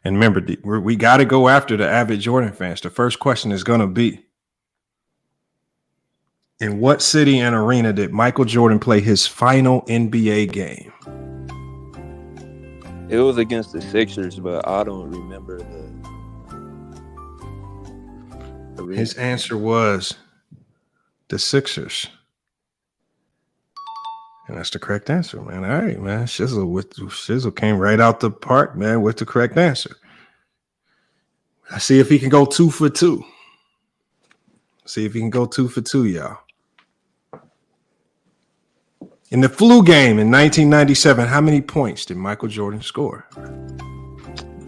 [SPEAKER 5] And remember, we got to go after the avid Jordan fans. The first question is going to be, in what city and arena did Michael Jordan play his final NBA game?
[SPEAKER 8] It was against the Sixers, but I don't remember the arena.
[SPEAKER 5] His answer was the Sixers. And that's the correct answer, man. All right, man. Shizzle came right out the park, man, with the correct answer. I see if he can go 2 for 2. See if he can go 2 for 2, y'all. In the flu game in 1997, how many points did Michael Jordan score?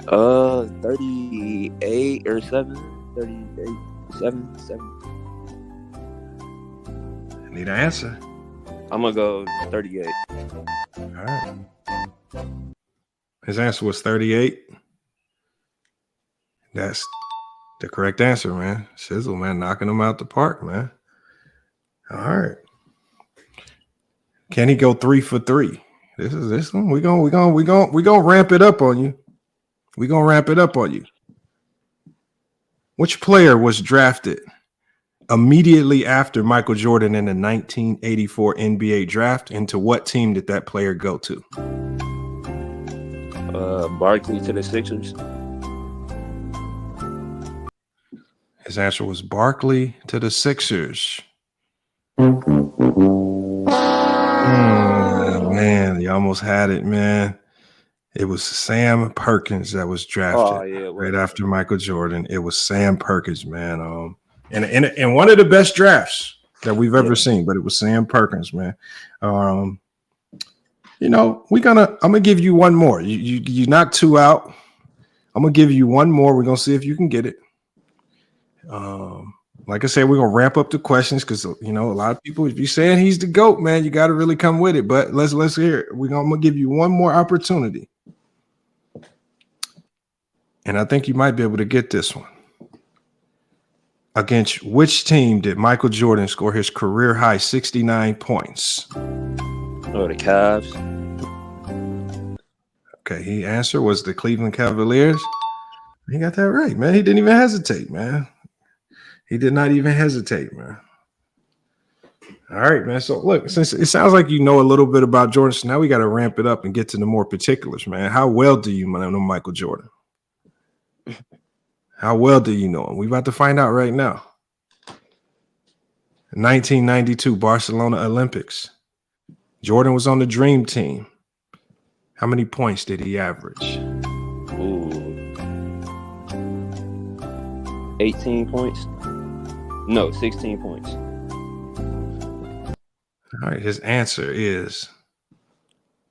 [SPEAKER 8] 38 or 7. 38, 7.
[SPEAKER 5] I need an answer.
[SPEAKER 8] I'm going to go 38.
[SPEAKER 5] All right. His answer was 38. That's the correct answer, man. Shizzle, man, knocking him out the park, man. All right. Can he go 3 for 3? This one. We're gonna ramp it up on you. We're gonna ramp it up on you. Which player was drafted immediately after Michael Jordan in the 1984 NBA draft? Into what team did that player go to?
[SPEAKER 8] Barkley to the Sixers.
[SPEAKER 5] His answer was Barkley to the Sixers. Man, you almost had it, man. It was Sam Perkins that was drafted right after Michael Jordan. It was Sam Perkins, man. And one of the best drafts that we've ever seen, but it was Sam Perkins, man. You know, I'm gonna give you one more. You knocked 2 out. I'm gonna give you one more. We're gonna see if you can get it. Like I said, we're gonna ramp up the questions because you know a lot of people. If you're saying he's the GOAT, man, you got to really come with it. But let's hear it. I'm gonna give you one more opportunity, and I think you might be able to get this one. Against which team did Michael Jordan score his career high 69 points?
[SPEAKER 8] Oh, the Cavs.
[SPEAKER 5] Okay, his answer was the Cleveland Cavaliers. He got that right, man. He didn't even hesitate, man. He did not even hesitate, man. All right, man. So look, since it sounds like you know a little bit about Jordan, so now we got to ramp it up and get to the more particulars, man. How well do you know Michael Jordan? How well do you know him? We about to find out right now. 1992 Barcelona Olympics. Jordan was on the Dream Team. How many points did he average?
[SPEAKER 8] 18 points. No, 16 points.
[SPEAKER 5] All right, his answer is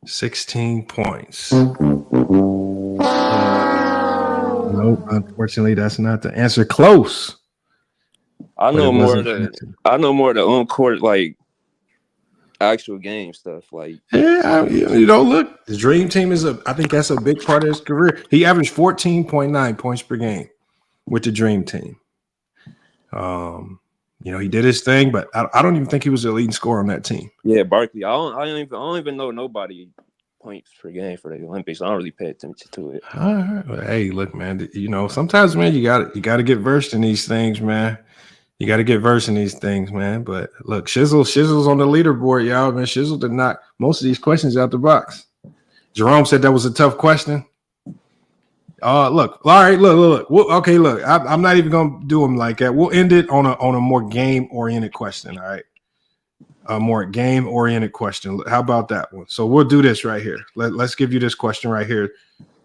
[SPEAKER 5] 16 points. Nope, unfortunately, that's not the answer. Close.
[SPEAKER 8] I
[SPEAKER 5] But
[SPEAKER 8] know
[SPEAKER 5] it
[SPEAKER 8] more
[SPEAKER 5] wasn't
[SPEAKER 8] of the
[SPEAKER 5] fancy.
[SPEAKER 8] on court like actual game stuff. Like
[SPEAKER 5] Yeah, look, the dream team I think that's a big part of his career. He averaged 14.9 points per game with the dream team. He did his thing, but I don't even think he was the leading scorer on that team.
[SPEAKER 8] yeah, Barkley. I don't even know nobody points per game for the Olympics. I don't really pay attention to it.
[SPEAKER 5] All right. Well, hey, look, man. Sometimes, man, you got to get versed in these things, man. You got to get versed in these things, man. But look, Shizzle's on the leaderboard, y'all. Man, Shizzle did knock most of these questions out the box. Jerome said that was a tough question. Look. All right. Look. Okay. Look. I'm not even gonna do them like that. We'll end it on a more game oriented question. All right. A more game oriented question. How about that one? So we'll do this right here. Let's give you this question right here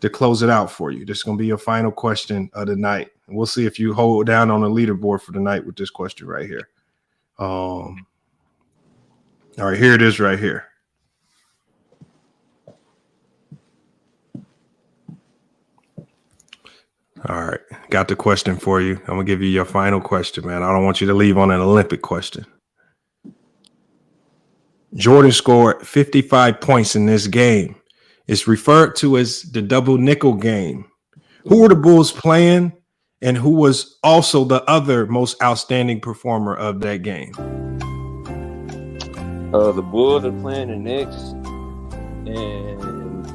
[SPEAKER 5] to close it out for you. This is gonna be your final question of the night. And we'll see if you hold down on the leaderboard for the night with this question right here. All right. Here it is right here. All right. Got the question for you. I'm going to give you your final question, man. I don't want you to leave on an Olympic question. Jordan scored 55 points in this game. It's referred to as the double nickel game. Who were the Bulls playing, and who was also the other most outstanding performer of that game?
[SPEAKER 8] The Bulls are playing the Knicks, and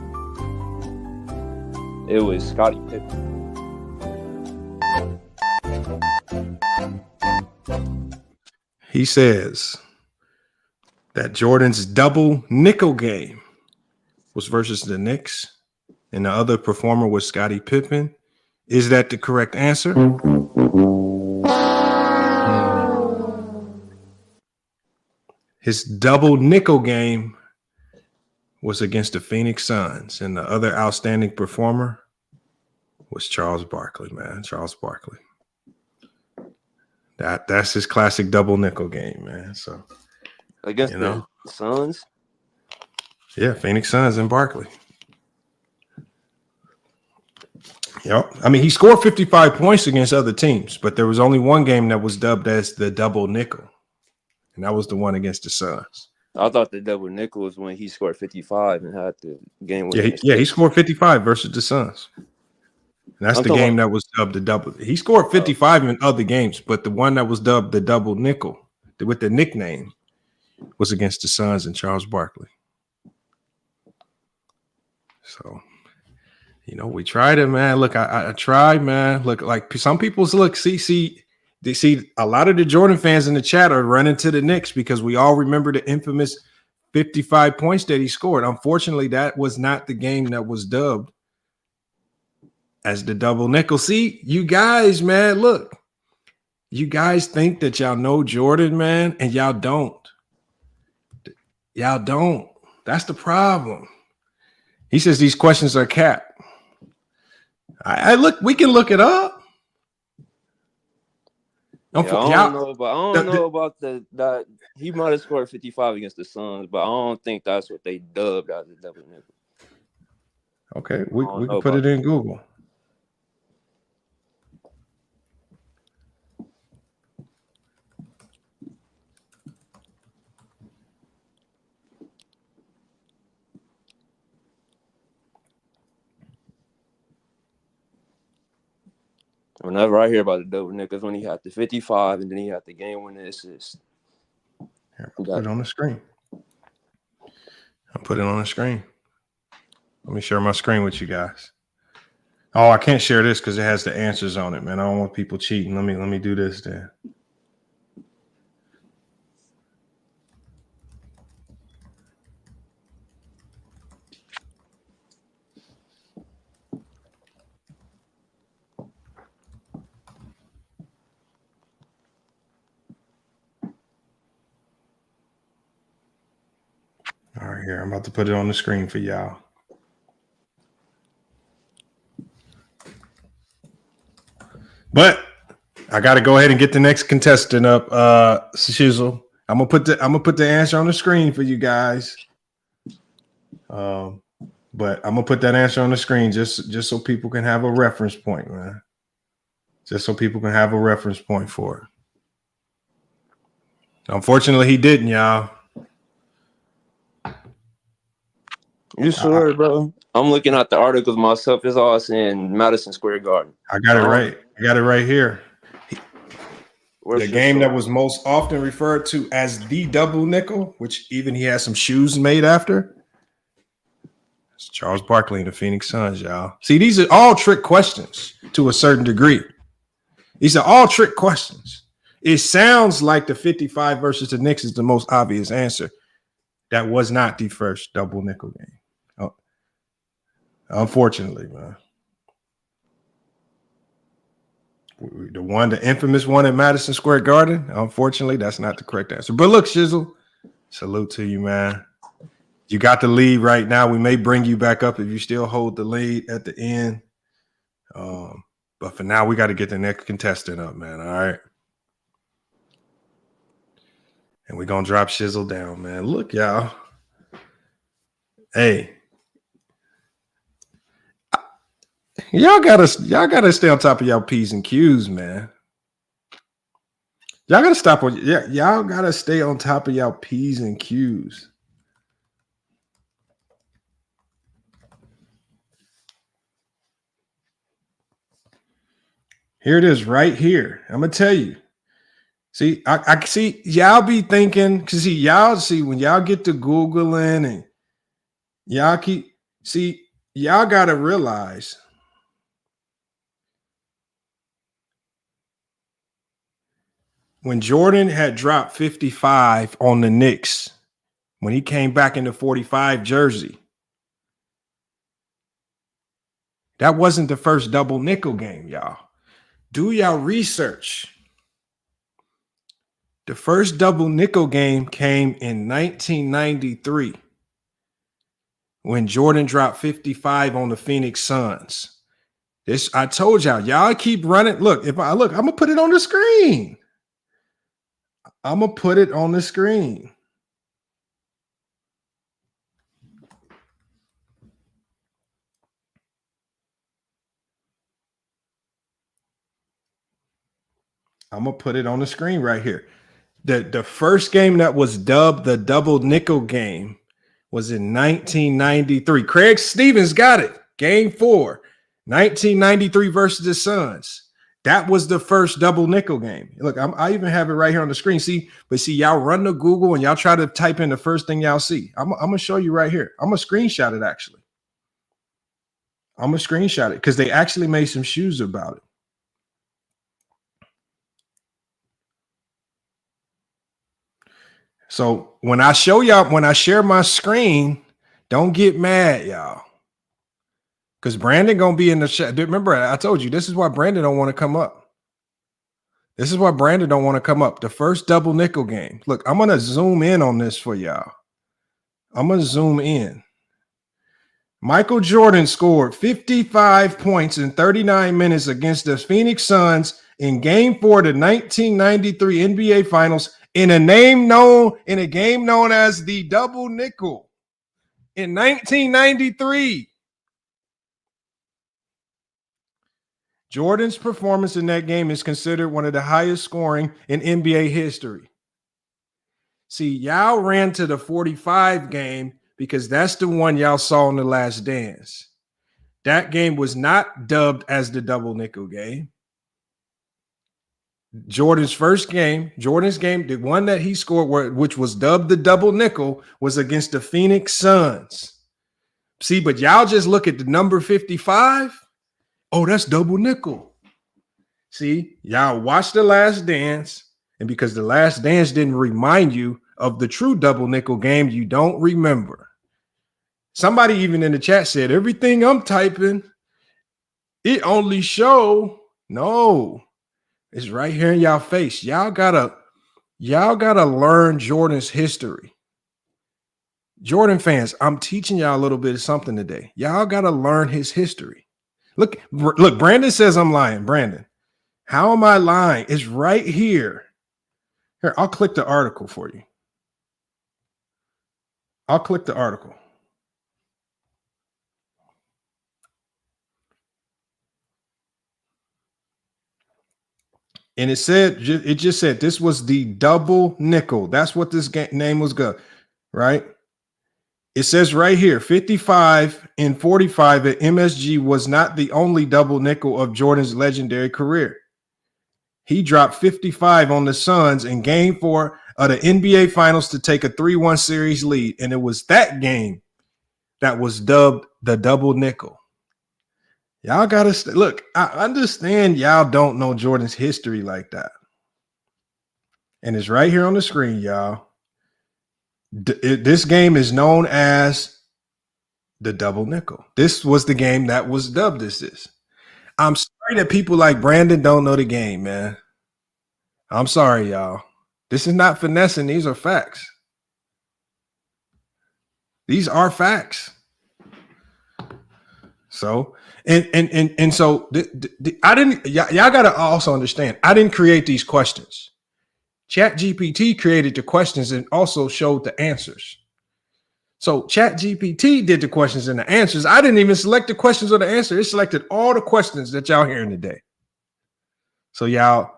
[SPEAKER 8] it was Scottie Pippen.
[SPEAKER 5] He says that Jordan's double nickel game was versus the Knicks, and the other performer was Scottie Pippen. Is that the correct answer? His double nickel game was against the Phoenix Suns, and the other outstanding performer was Charles Barkley, man. Charles Barkley. That's his classic double nickel game, man. So
[SPEAKER 8] Against the Suns?
[SPEAKER 5] Yeah, Phoenix Suns and Barkley. Yep. I mean, he scored 55 points against other teams, but there was only one game that was dubbed as the double nickel, and that was the one against the Suns.
[SPEAKER 8] I thought the double nickel was when he scored 55 and had the game.
[SPEAKER 5] He scored 55 versus the Suns. And that's the game that was dubbed the double. He scored 55 in other games, but the one that was dubbed the double nickel with the nickname was against the Suns and Charles Barkley. So, we tried it, man. Look, I tried, man. Look, like some people's they see a lot of the Jordan fans in the chat are running to the Knicks because we all remember the infamous 55 points that he scored. Unfortunately, that was not the game that was dubbed as the double nickel. See, you guys, man, look. You guys think that y'all know Jordan, man, and y'all don't. Y'all don't. That's the problem. He says these questions are capped. I look, we can look it up.
[SPEAKER 8] I don't know about that. He might have scored 55 against the Suns, but I don't think that's what they dubbed as the double nickel.
[SPEAKER 5] Okay, we can put it in Google.
[SPEAKER 8] Whenever I hear about the double nickel, when he had the 55 and then he had the game-winning assist.
[SPEAKER 5] Here, put it on the screen. I'll put it on the screen. Let me share my screen with you guys. Oh, I can't share this because it has the answers on it, man. I don't want people cheating. Let me do this then. All right, here. I'm about to put it on the screen for y'all. But I got to go ahead and get the next contestant up, Shizzle. I'm gonna put the answer on the screen for you guys. But But I'm gonna put that answer on the screen just so people can have a reference point, man. Just so people can have a reference point for it. Unfortunately, he didn't, y'all.
[SPEAKER 8] You sure, bro? I'm looking at the articles myself. It's all saying Madison Square Garden.
[SPEAKER 5] I got it right. I got it right here.
[SPEAKER 8] Where's
[SPEAKER 5] The
[SPEAKER 8] your
[SPEAKER 5] game that
[SPEAKER 8] source?
[SPEAKER 5] was most often referred to as the double nickel, which even he has some shoes made after. It's Charles Barkley and the Phoenix Suns, y'all. See, these are all trick questions to a certain degree. These are all trick questions. It sounds like the 55 versus the Knicks is the most obvious answer. That was not the first double nickel game. Oh, unfortunately, man. The infamous one at Madison Square Garden. Unfortunately, that's not the correct answer. But look, Shizzle, salute to you, man. You got the lead right now. We may bring you back up if you still hold the lead at the end. But for now, we got to get the next contestant up, man. All right. And we're going to drop Shizzle down, man. Look, y'all. Hey. Y'all gotta stay on top of y'all P's and Q's, man. Y'all gotta stop on y'all gotta stay on top of y'all P's and Q's. Here it is right here. I'm gonna tell you. See, I see y'all be thinking, because see, when y'all get to Googling and y'all gotta realize when Jordan had dropped 55 on the Knicks, when he came back in the 45 jersey, that wasn't the first double nickel game, y'all. Do y'all research. The first double nickel game came in 1993 when Jordan dropped 55 on the Phoenix Suns. I told y'all keep running. Look, I'm gonna put it on the screen. I'm going to put it on the screen. I'm going to put it on the screen right here. The first game that was dubbed the double nickel game was in 1993. Craig Stevens got it. Game 4, 1993 versus the Suns. That was the first double nickel game. Look, I even have it right here on the screen. See, y'all run to Google and y'all try to type in the first thing y'all see. I'm going to show you right here. I'm going to screenshot it, actually. I'm going to screenshot it because they actually made some shoes about it. So when I show y'all, when I share my screen, don't get mad, y'all. Because Brandon going to be in the chat. Remember, I told you, this is why Brandon don't want to come up. This is why Brandon don't want to come up. The first double nickel game. Look, I'm going to zoom in on this for y'all. I'm going to zoom in. Michael Jordan scored 55 points in 39 minutes against the Phoenix Suns in Game 4 of the 1993 NBA Finals in a game known as the double nickel in 1993. Jordan's performance in that game is considered one of the highest scoring in NBA history. See, y'all ran to the 45 game because that's the one y'all saw in The Last Dance. That game was not dubbed as the double nickel game. Jordan's game, the one that he scored, which was dubbed the double nickel, was against the Phoenix Suns. See, but y'all just look at the number 55. Oh, that's double nickel. See, y'all watch The Last Dance, and because The Last Dance didn't remind you of the true double nickel game, you don't remember. Somebody even in the chat said, everything I'm typing, it only show. No, it's right here in y'all face. Y'all gotta learn Jordan's history. Jordan fans, I'm teaching y'all a little bit of something today. Y'all gotta learn his history. Look, Brandon says I'm lying. Brandon, how am I lying? It's right here. Here, I'll click the article for you. I'll click the article. And it just said this was the double nickel. That's what this name was good, right? It says right here, 55 and 45 at MSG was not the only double nickel of Jordan's legendary career. He dropped 55 on the Suns in game 4 of the NBA Finals to take a 3-1 series lead. And it was that game that was dubbed the double nickel. Y'all got to look, I understand y'all don't know Jordan's history like that. And it's right here on the screen, y'all. This game is known as the double nickel. This was the game that was dubbed as this. I'm sorry that people like Brandon don't know the game, man. I'm sorry, y'all. This is not finessing. These are facts. These are facts. So, and so I didn't, y'all got to also understand, I didn't create these questions. ChatGPT created the questions and also showed the answers. So ChatGPT did the questions and the answers. I didn't even select the questions or the answer. It selected all the questions that y'all hearing today. So y'all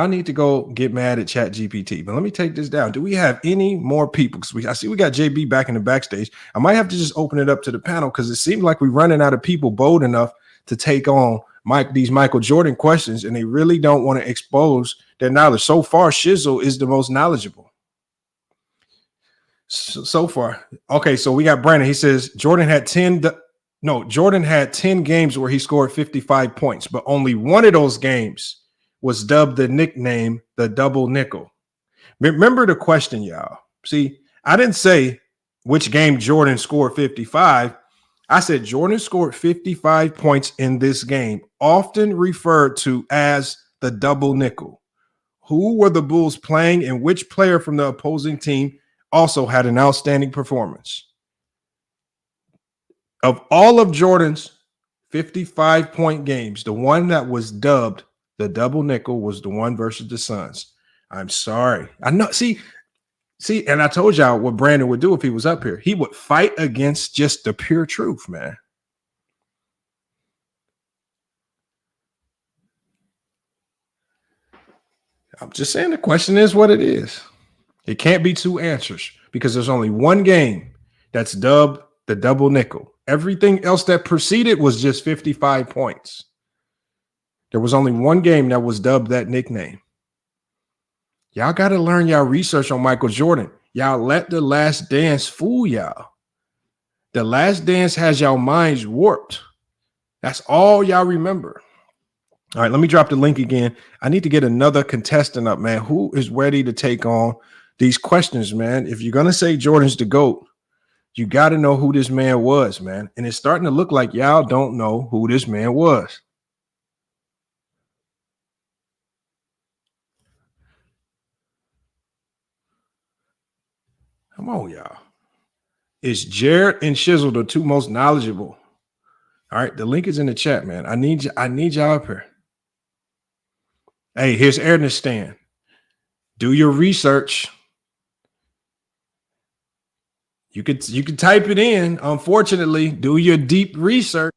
[SPEAKER 5] need to go get mad at ChatGPT. But let me take this down. Do we have any more people? Because I see we got JB back in the backstage. I might have to just open it up to the panel because it seems like we're running out of people bold enough to take on these Michael Jordan questions, and they really don't want to expose their knowledge. So far, Shizzle is the most knowledgeable. So far. Okay, so we got Brandon. He says Jordan had 10 games where he scored 55 points, but only one of those games was dubbed the nickname the double nickel. Remember the question, y'all. See, I didn't say which game Jordan scored 55. I said Jordan scored 55 points in this game, often referred to as the double nickel. Who were the Bulls playing, and which player from the opposing team also had an outstanding performance? Of all of Jordan's 55-point games, the one that was dubbed the double nickel was the one versus the Suns. I'm sorry. I know. See, and I told y'all what Brandon would do if he was up here. He would fight against just the pure truth, man. I'm just saying the question is what it is. It can't be two answers because there's only one game that's dubbed the double nickel. Everything else that preceded was just 55 points. There was only one game that was dubbed that nickname. Y'all got to learn y'all research on Michael Jordan. Y'all let The Last Dance fool y'all. The Last Dance has y'all minds warped. That's all y'all remember. All right, let me drop the link again. I need to get another contestant up, man. Who is ready to take on these questions, man? If you're going to say Jordan's the GOAT, you got to know who this man was, man. And it's starting to look like y'all don't know who this man was. Come on, y'all. It's Jared and Shizzle, the two most knowledgeable. All right, the link is in the chat, man. I need y'all up here. Hey, here's Ernest Stan. Do your research. You could type it in. Unfortunately, do your deep research.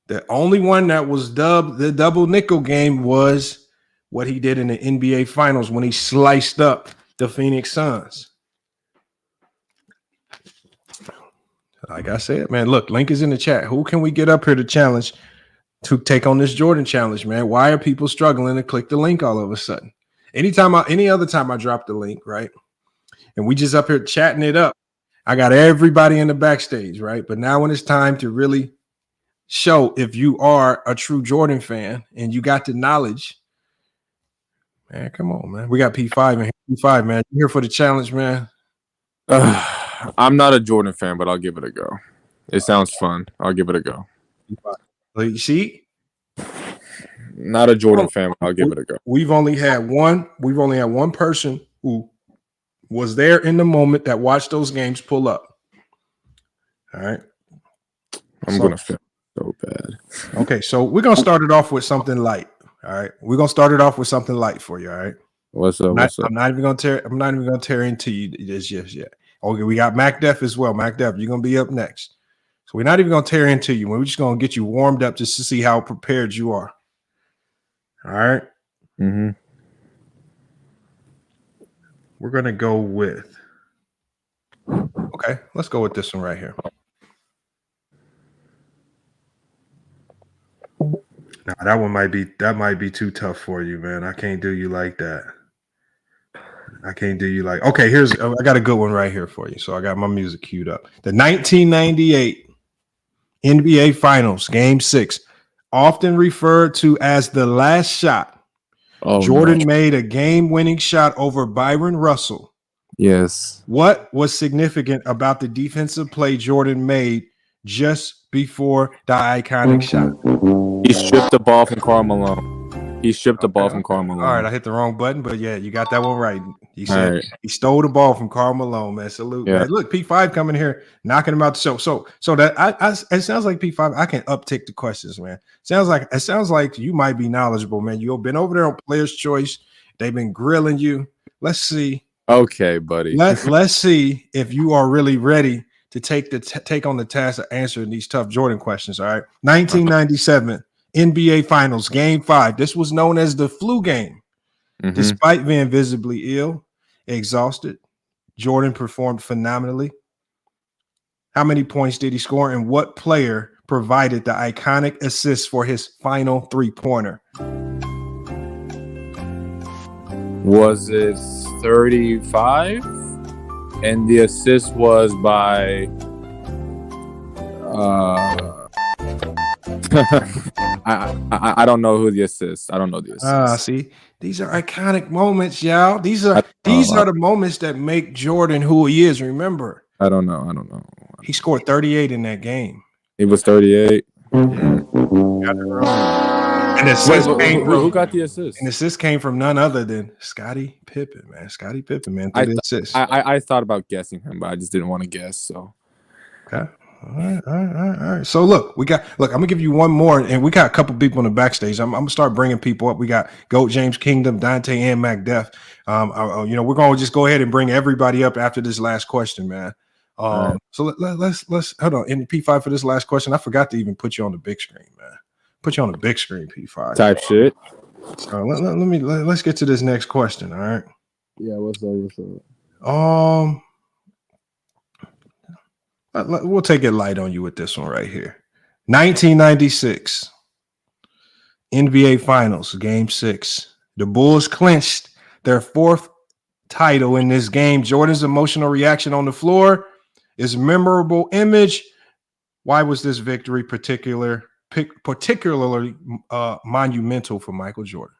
[SPEAKER 5] The only one that was dubbed the double nickel game was what he did in the NBA Finals when he sliced up the Phoenix Suns. Like I said, man, look, link is in the chat. Who can we get up here to challenge to take on this Jordan challenge, man? Why are people struggling to click the link all of a sudden? Any other time I drop the link, right? And we just up here chatting it up. I got everybody in the backstage, right? But now when it's time to really show if you are a true Jordan fan and you got the knowledge, man, come on, man. We got P5 in here. P5, man. You here for the challenge, man?
[SPEAKER 9] I'm not a Jordan fan, but I'll give it a go. It sounds fun. I'll give it a go.
[SPEAKER 5] You see?
[SPEAKER 9] Not a Jordan fan, but I'll give it a go.
[SPEAKER 5] We've only had one person who was there in the moment that watched those games pull up. All right.
[SPEAKER 9] I'm going to feel so bad.
[SPEAKER 5] Okay, so we're going to start it off with something light. All right. We're going to start it off with something light for you, all right?
[SPEAKER 9] What's up?
[SPEAKER 5] I'm not even going to tear into you this just yet. Okay, we got Mac Def as well. Mac Def, you're going to be up next. So we're not even going to tear into you. We're just going to get you warmed up just to see how prepared you are. All right.
[SPEAKER 9] Mm-hmm.
[SPEAKER 5] We're gonna go with. Okay, let's go with this one right here. Nah, that might be too tough for you, man. I can't do you like that. Okay, I got a good one right here for you. So I got my music queued up. The 1998 NBA Finals, Game 6, often referred to as the last shot. Jordan made a game-winning shot over Byron Russell.
[SPEAKER 9] Yes.
[SPEAKER 5] What was significant about the defensive play Jordan made just before the iconic shot?
[SPEAKER 9] He stripped the ball from Karl Malone.
[SPEAKER 5] All right, I hit the wrong button, but yeah, you got that one right. He said he stole the ball from Karl Malone, man. Salute, man. Look, P5 coming here, knocking him out the show. So that it sounds like P5. I can uptick the questions, man. It sounds like you might be knowledgeable, man. You've been over there on Player's Choice. They've been grilling you. Let's see.
[SPEAKER 9] Okay, buddy.
[SPEAKER 5] Let's see if you are really ready to take on the task of answering these tough Jordan questions. All right, 1997. NBA Finals, Game 5. This was known as the flu game. Mm-hmm. Despite being visibly ill, exhausted, Jordan performed phenomenally. How many points did he score, and what player provided the iconic assist for his final three-pointer?
[SPEAKER 9] Was it 35? And the assist was by I don't know who the assist. I don't know the assist.
[SPEAKER 5] See, these are iconic moments, y'all. These are the moments that make Jordan who he is. Remember,
[SPEAKER 9] I don't know.
[SPEAKER 5] He scored 38 in that game.
[SPEAKER 9] It was 38.
[SPEAKER 5] Yeah. And the assist
[SPEAKER 9] who got the assist?
[SPEAKER 5] And the assist came from none other than Scottie Pippen, man. Scottie Pippen, man.
[SPEAKER 9] I thought about guessing him, but I just didn't want to guess. So,
[SPEAKER 5] okay. All right. So look, I'm gonna give you one more, and we got a couple people in the backstage. I'm gonna start bringing people up. We got Goat James Kingdom, Dante, and MacDef. We're gonna just go ahead and bring everybody up after this last question, man. So let's hold on. In P5 for this last question, I forgot to even put you on the big screen, man. Put you on the big screen, P5.
[SPEAKER 9] Type shit.
[SPEAKER 5] Let's get to this next question. All right.
[SPEAKER 9] Yeah. What's up?
[SPEAKER 5] We'll take it light on you with this one right here. 1996 NBA Finals, Game 6. The Bulls clinched their fourth title in this game. Jordan's emotional reaction on the floor is a memorable image. Why was this victory particularly monumental for Michael Jordan?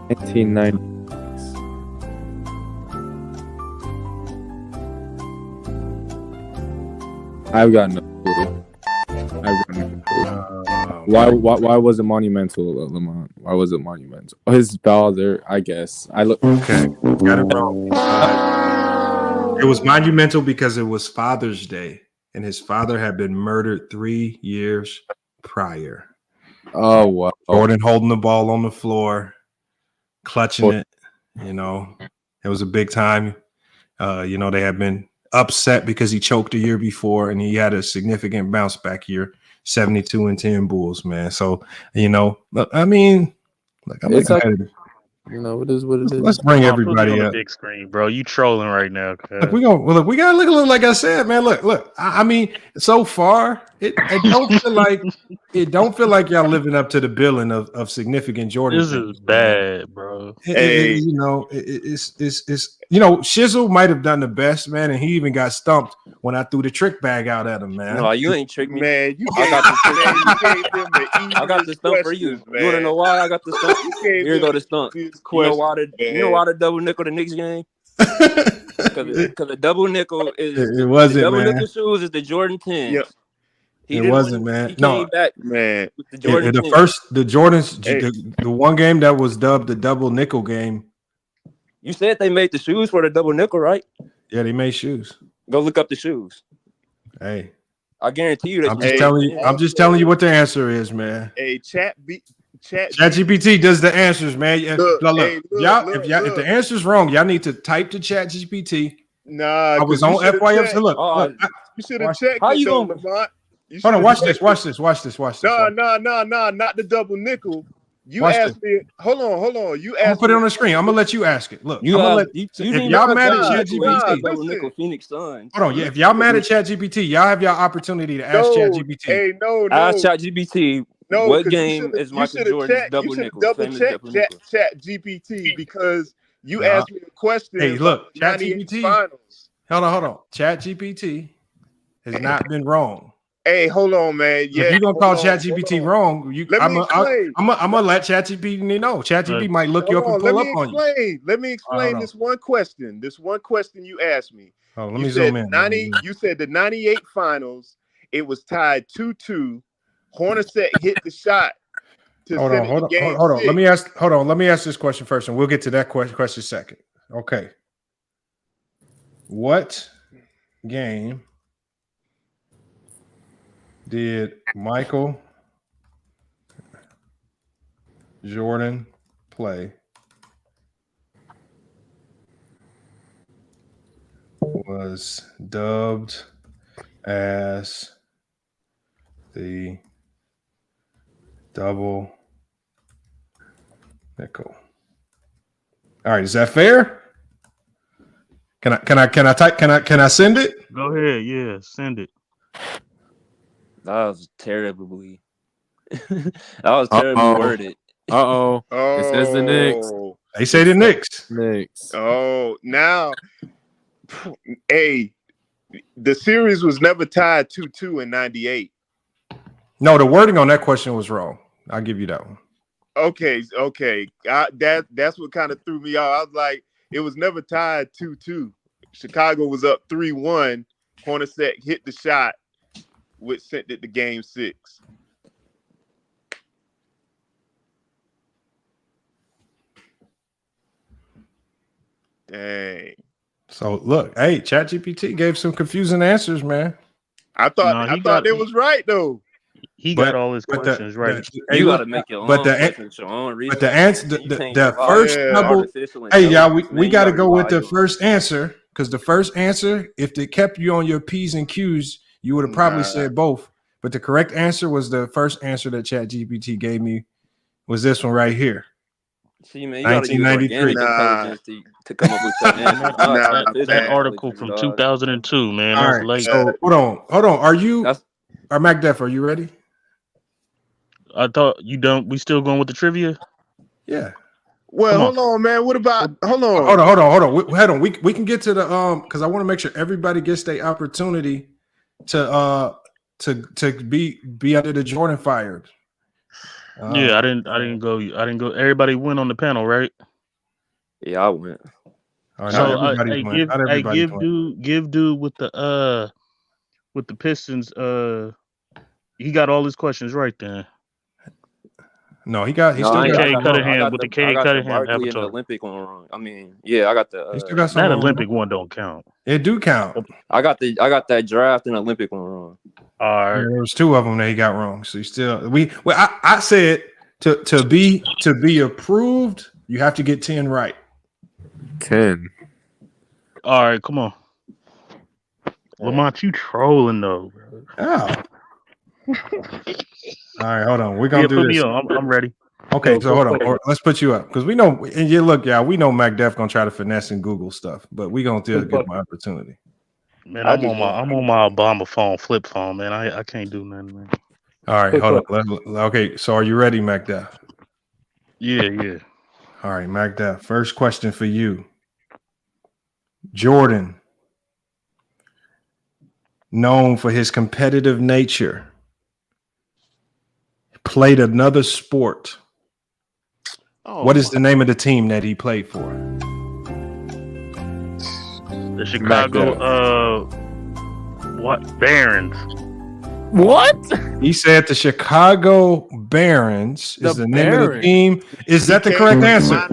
[SPEAKER 9] 1990. I've got no clue. Why was it monumental, Lamont? Why was it monumental? His father, I guess.
[SPEAKER 5] Okay, got it wrong. It was monumental because it was Father's Day, and his father had been murdered 3 years prior.
[SPEAKER 9] Oh, wow.
[SPEAKER 5] Jordan holding the ball on the floor, clutching it. It was a big time. They had been upset because he choked a year before, and he had a significant bounce back year, 72-10 Bulls, man. So, I'm excited.
[SPEAKER 9] It is what it is.
[SPEAKER 5] Let's bring everybody up.
[SPEAKER 10] Big screen, bro. You trolling right now.
[SPEAKER 5] Look, we gotta look a little, like I said, man. Look. So far, it don't feel like y'all living up to the billing of significant Jordan.
[SPEAKER 10] This is bad, bro.
[SPEAKER 5] It's Shizzle might have done the best, man, and he even got stumped when I threw the trick bag out at him, man.
[SPEAKER 8] No, you ain't tricked me,
[SPEAKER 6] man.
[SPEAKER 8] I got the stump for you. Man. You want to know why I got the stump? Here go the stump. You know why the double nickel the Knicks game? Because the double nickel is
[SPEAKER 5] it wasn't,
[SPEAKER 8] the double
[SPEAKER 5] man.
[SPEAKER 8] nickel shoes is the Jordan 10s.
[SPEAKER 6] Yep.
[SPEAKER 5] It wasn't, man.
[SPEAKER 8] He came back,
[SPEAKER 6] man.
[SPEAKER 8] With the Jordan
[SPEAKER 5] the
[SPEAKER 8] 10s.
[SPEAKER 5] the Jordans, the one game that was dubbed the double nickel game.
[SPEAKER 8] You said they made the shoes for the double nickel, right?
[SPEAKER 5] Yeah, they made shoes.
[SPEAKER 8] Go look up the shoes.
[SPEAKER 5] Hey,
[SPEAKER 8] I guarantee you that.
[SPEAKER 5] I'm just telling you what the answer is, man.
[SPEAKER 6] Hey,
[SPEAKER 5] ChatGPT does the answers, man. Look, if the answer's wrong, y'all need to type to ChatGPT.
[SPEAKER 6] Nah,
[SPEAKER 5] I was on FYF.
[SPEAKER 6] You should have checked.
[SPEAKER 8] How you
[SPEAKER 6] going,
[SPEAKER 8] gonna?
[SPEAKER 5] Hold on, watch this.
[SPEAKER 6] No, not the double nickel. You
[SPEAKER 5] Watch
[SPEAKER 6] asked me. Hold on. You asked.
[SPEAKER 5] I'm gonna put it on the screen. I'm gonna let you ask it. Look,
[SPEAKER 8] You
[SPEAKER 5] I'm
[SPEAKER 8] have,
[SPEAKER 5] gonna
[SPEAKER 8] you
[SPEAKER 5] if
[SPEAKER 8] didn't
[SPEAKER 5] y'all
[SPEAKER 8] even
[SPEAKER 5] mad at
[SPEAKER 8] touch
[SPEAKER 5] ChatGPT,
[SPEAKER 8] double nickel Phoenix Suns.
[SPEAKER 5] hold on. Yeah, if y'all mad at ChatGPT, y'all have your opportunity to ask ChatGPT.
[SPEAKER 6] Hey, no.
[SPEAKER 8] Ask ChatGPT.
[SPEAKER 6] No,
[SPEAKER 8] What game is Michael Jordan's double nickel?
[SPEAKER 6] Double check Chat GPT because you asked me a question.
[SPEAKER 5] Hey, look,
[SPEAKER 6] about the 98
[SPEAKER 5] ChatGPT.
[SPEAKER 6] finals.
[SPEAKER 5] Hold on. ChatGPT has not been wrong.
[SPEAKER 6] Hey, hold on, man. Yeah,
[SPEAKER 5] if you're gonna call ChatGPT wrong, I'm gonna let ChatGPT know. ChatGPT might look you up and pull up on you.
[SPEAKER 6] Let me explain this one question. This one question you asked me.
[SPEAKER 5] Oh, let me zoom in.
[SPEAKER 6] You said the 98 finals, it was tied 2-2. Hornacek hit the shot to
[SPEAKER 5] Hold
[SPEAKER 6] send
[SPEAKER 5] on.
[SPEAKER 6] it to game
[SPEAKER 5] Hold on.
[SPEAKER 6] 6.
[SPEAKER 5] Let me ask this question first, and we'll get to that question second. Okay. What game did Michael Jordan play was dubbed as the double nickel? All right, is that fair? Can I send it?
[SPEAKER 10] Go ahead, yeah, send it.
[SPEAKER 8] That was terribly worded.
[SPEAKER 9] It says the Knicks.
[SPEAKER 5] They say the Knicks.
[SPEAKER 6] Oh, now, hey, the series was never tied 2-2 in 98.
[SPEAKER 5] No, the wording on that question was wrong. I'll give you that one.
[SPEAKER 6] Okay. That's what kind of threw me off. I was like, it was never tied 2-2. Chicago was up 3-1. Hornacek hit the shot, which sent it to game 6. Dang.
[SPEAKER 5] So look, hey, ChatGPT gave some confusing answers, man.
[SPEAKER 6] I thought it was right though.
[SPEAKER 10] He got all his questions right.
[SPEAKER 8] You got to make your own questions, your own research.
[SPEAKER 5] But the answer, the first double. Hey, y'all, we got to go with the first answer because the first answer, if it kept you on your P's and Q's, you would have probably said both. But the correct answer was the first answer that ChatGPT gave me was this one right here.
[SPEAKER 8] See, man, you 1993 to come up with
[SPEAKER 10] that article from 2002, man.
[SPEAKER 5] All
[SPEAKER 10] That's
[SPEAKER 5] right,
[SPEAKER 10] late.
[SPEAKER 5] so hold on. Are Mac Def, are you ready?
[SPEAKER 10] I thought you don't. We still going with the trivia?
[SPEAKER 5] Yeah.
[SPEAKER 6] Well, hold on, man. What about? Hold on. We can get to the because I want to make sure everybody gets their opportunity to be under the Jordan fire.
[SPEAKER 10] Yeah, I didn't go. Everybody went on the panel, right?
[SPEAKER 8] Yeah, I went.
[SPEAKER 5] All right,
[SPEAKER 10] so give dude with the Pistons. He got all his questions right then.
[SPEAKER 5] No, he got. He's still
[SPEAKER 10] K Cunningham with the K Cunningham
[SPEAKER 8] the Olympic one wrong. I mean, yeah, I got the.
[SPEAKER 5] He still got
[SPEAKER 10] that Olympic one don't count.
[SPEAKER 5] It do count.
[SPEAKER 8] I got that draft and Olympic one wrong.
[SPEAKER 10] All right,
[SPEAKER 5] there was 2 of them that he got wrong. So you still I said to be approved, you have to get 10 right.
[SPEAKER 9] 10.
[SPEAKER 10] All right, come on. Lamont, you trolling though, bro.
[SPEAKER 5] Oh. All right, hold on. We're gonna do
[SPEAKER 10] put
[SPEAKER 5] this.
[SPEAKER 10] Me on. I'm ready.
[SPEAKER 5] Okay, so hold on. Let's put you up because we know. And you look, y'all. We know Mac Def gonna try to finesse and Google stuff, but we gonna still get my opportunity.
[SPEAKER 10] Man, I'm on my Obama phone, flip phone, man. I can't do nothing, man.
[SPEAKER 5] All right, hold on. Okay, so are you ready, Mac Def?
[SPEAKER 10] Yeah.
[SPEAKER 5] All right, Mac Def. First question for you. Jordan, known for his competitive nature, played another sport. What is the name of the team that he played for?
[SPEAKER 10] The Chicago Barons.
[SPEAKER 9] What?
[SPEAKER 5] He said the Chicago Barons is the name of the team. Is that the correct answer?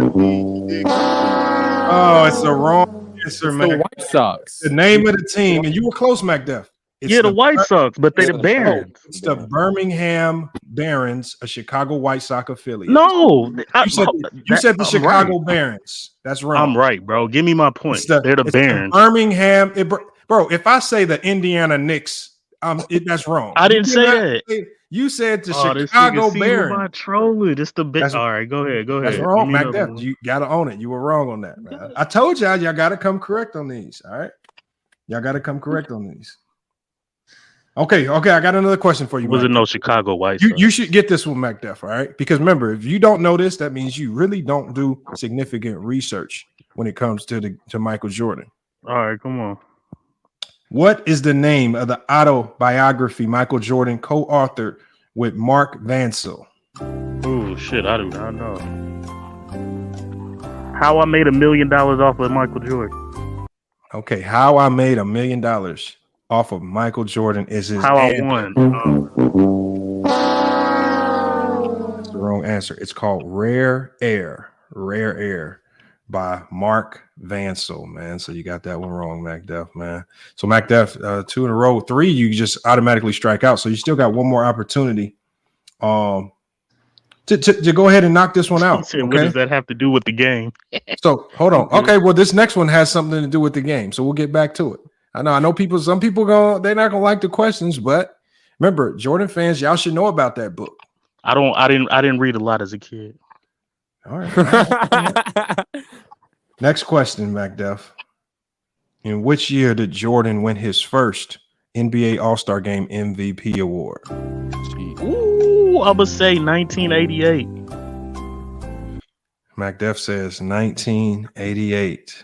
[SPEAKER 5] Oh, it's the wrong answer, man.
[SPEAKER 9] The White Sox.
[SPEAKER 5] The name of the team, and you were close, Mac Def.
[SPEAKER 10] Yeah, the White Sox, but they're the Barons.
[SPEAKER 5] It's the Birmingham Barons, a Chicago White Sox affiliate.
[SPEAKER 10] No,
[SPEAKER 5] you said the Chicago Barons. That's wrong.
[SPEAKER 10] I'm right, bro. Give me my point. They're the Barons.
[SPEAKER 5] Birmingham, bro. If I say the Indiana Knicks, That's wrong.
[SPEAKER 10] I didn't say that.
[SPEAKER 5] You said the
[SPEAKER 10] Chicago Barons. Trolling. This the bit. All right, go ahead.
[SPEAKER 5] That's wrong, Mac Def. You gotta own it. You were wrong on that, man. I told y'all gotta come correct on these. All right, y'all gotta come correct on these. Okay. I got another question for you.
[SPEAKER 10] Wasn't no Chicago White.
[SPEAKER 5] You should get this one, Mac Def. All right, because remember, if you don't know this, that means you really don't do significant research when it comes to Michael Jordan.
[SPEAKER 10] All right, come on.
[SPEAKER 5] What is the name of the autobiography Michael Jordan co-authored with Mark Vansell?
[SPEAKER 10] Oh shit, I do not know. How I Made $1 Million Off of Michael Jordan.
[SPEAKER 5] Okay, How I Made $1 Million Off of Michael Jordan is his
[SPEAKER 10] How
[SPEAKER 5] answer.
[SPEAKER 10] I Won.
[SPEAKER 5] That's the wrong answer. It's called Rare Air by Mark Vansell, man. So you got that one wrong, Mac Def, man. So Mac Def, 2 in a row. 3, you just automatically strike out. So you still got one more opportunity to go ahead and knock this one out.
[SPEAKER 10] Okay? What does that have to do with the game?
[SPEAKER 5] So hold on. Okay, well, this next one has something to do with the game. So we'll get back to it. I know some people they're not gonna like the questions, but remember, Jordan fans, y'all should know about that book.
[SPEAKER 10] I didn't read a lot as a kid.
[SPEAKER 5] All right. Next question, Mac Def. In which year did Jordan win his first NBA All-Star Game MVP award?
[SPEAKER 10] Ooh, I'm gonna say 1988.
[SPEAKER 5] Mac Def says 1988.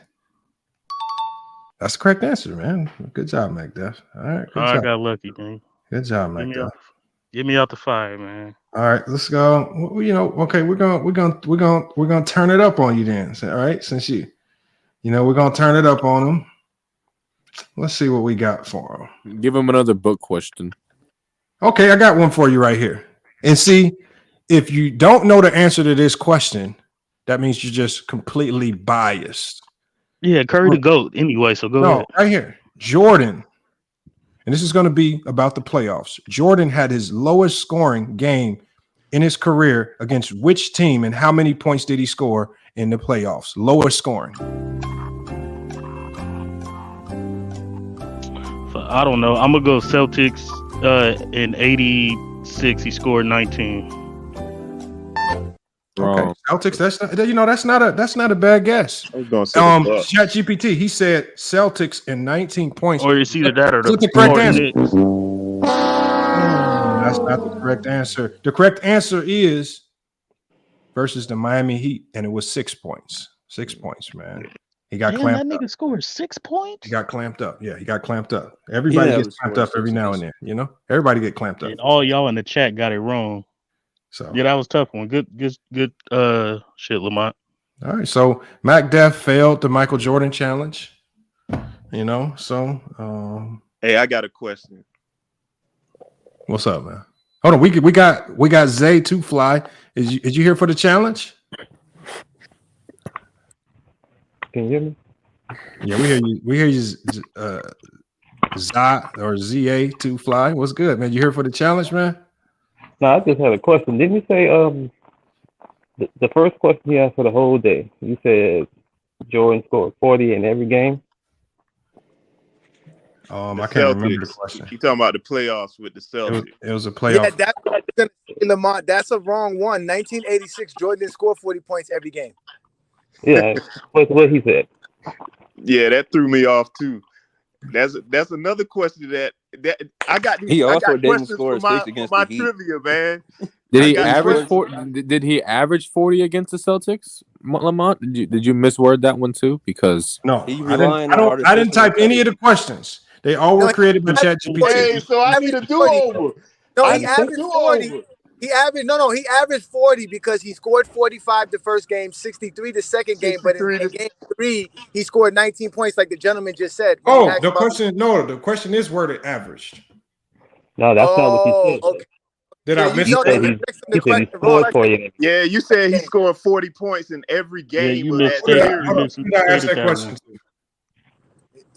[SPEAKER 5] That's the correct answer, man. Good job, Mac Def. All right.
[SPEAKER 10] I got lucky, man.
[SPEAKER 5] Good job, Mac Def.
[SPEAKER 10] Get me out the fire, man.
[SPEAKER 5] All right, let's go. Okay, we're gonna turn it up on you then. All right, since we're gonna turn it up on them. Let's see what we got for them.
[SPEAKER 9] Give him another book question.
[SPEAKER 5] Okay, I got one for you right here. And see, if you don't know the answer to this question, that means you're just completely biased.
[SPEAKER 10] Yeah, Curry the GOAT anyway, so go ahead.
[SPEAKER 5] Right here. Jordan, and this is going to be about the playoffs. Jordan had his lowest scoring game in his career against which team, and how many points did he score in the playoffs? Lowest scoring.
[SPEAKER 10] I don't know. I'm gonna go Celtics in 86. He scored 19.
[SPEAKER 5] Okay, Celtics. That's not a bad guess.
[SPEAKER 6] I was gonna say
[SPEAKER 5] ChatGPT. He said Celtics in 19 points.
[SPEAKER 10] Or it's either that or
[SPEAKER 5] the correct answer. That's not the correct answer. The correct answer is versus the Miami Heat, and it was 6 points. 6 points, man. He got clamped
[SPEAKER 10] that nigga
[SPEAKER 5] up.
[SPEAKER 10] scored 6 points.
[SPEAKER 5] He got clamped up. Yeah, he got clamped up. Everybody gets clamped up every now and then. Everybody get clamped up.
[SPEAKER 10] And all y'all in the chat got it wrong.
[SPEAKER 5] So
[SPEAKER 10] yeah, that was a tough one. Good shit, Lamont.
[SPEAKER 5] All right, so Mac Def failed the Michael Jordan challenge. Hey,
[SPEAKER 6] I got a question.
[SPEAKER 5] What's up, man? Hold on, we got Zay to fly. Is you here for the challenge?
[SPEAKER 11] Can you hear me?
[SPEAKER 5] Yeah, we hear you. We hear you, Za or ZA to fly. What's good, man? You here for the challenge, man?
[SPEAKER 11] No, I just had a question. Didn't you say the first question you asked for the whole day? You said Jordan scored 40 in every game.
[SPEAKER 5] I can't remember the question.
[SPEAKER 6] You talking about the playoffs with the Celtics?
[SPEAKER 5] It was a playoff.
[SPEAKER 12] Yeah, that's what I was gonna say, Lamont. That's a wrong one. 1986, Jordan didn't score 40 points every game.
[SPEAKER 11] Yeah, what he said.
[SPEAKER 6] Yeah, that threw me off too. That's another question that I got.
[SPEAKER 8] He also didn't
[SPEAKER 6] questions
[SPEAKER 8] score
[SPEAKER 6] for
[SPEAKER 8] against
[SPEAKER 6] my
[SPEAKER 8] the Heat.
[SPEAKER 6] trivia, man.
[SPEAKER 9] Did he average 40? Did he average 40 against the Celtics, Lamont? Did you misword that one too? Because
[SPEAKER 5] no, I didn't type any of the questions. They all were created by ChatGPT.
[SPEAKER 6] Hey, so I need a do-over.
[SPEAKER 12] No, he averaged 40. He averaged 40 because he scored 45 the first game, 63 the second game, but in game 3 he scored 19 points, like the gentleman just said.
[SPEAKER 5] The question is where it averaged.
[SPEAKER 11] No, that's not what he said.
[SPEAKER 12] Okay.
[SPEAKER 5] Did I miss
[SPEAKER 11] it?
[SPEAKER 6] Yeah, you said he scored 40 points in every game.
[SPEAKER 10] Yeah, you missed that.
[SPEAKER 5] I asked that question too.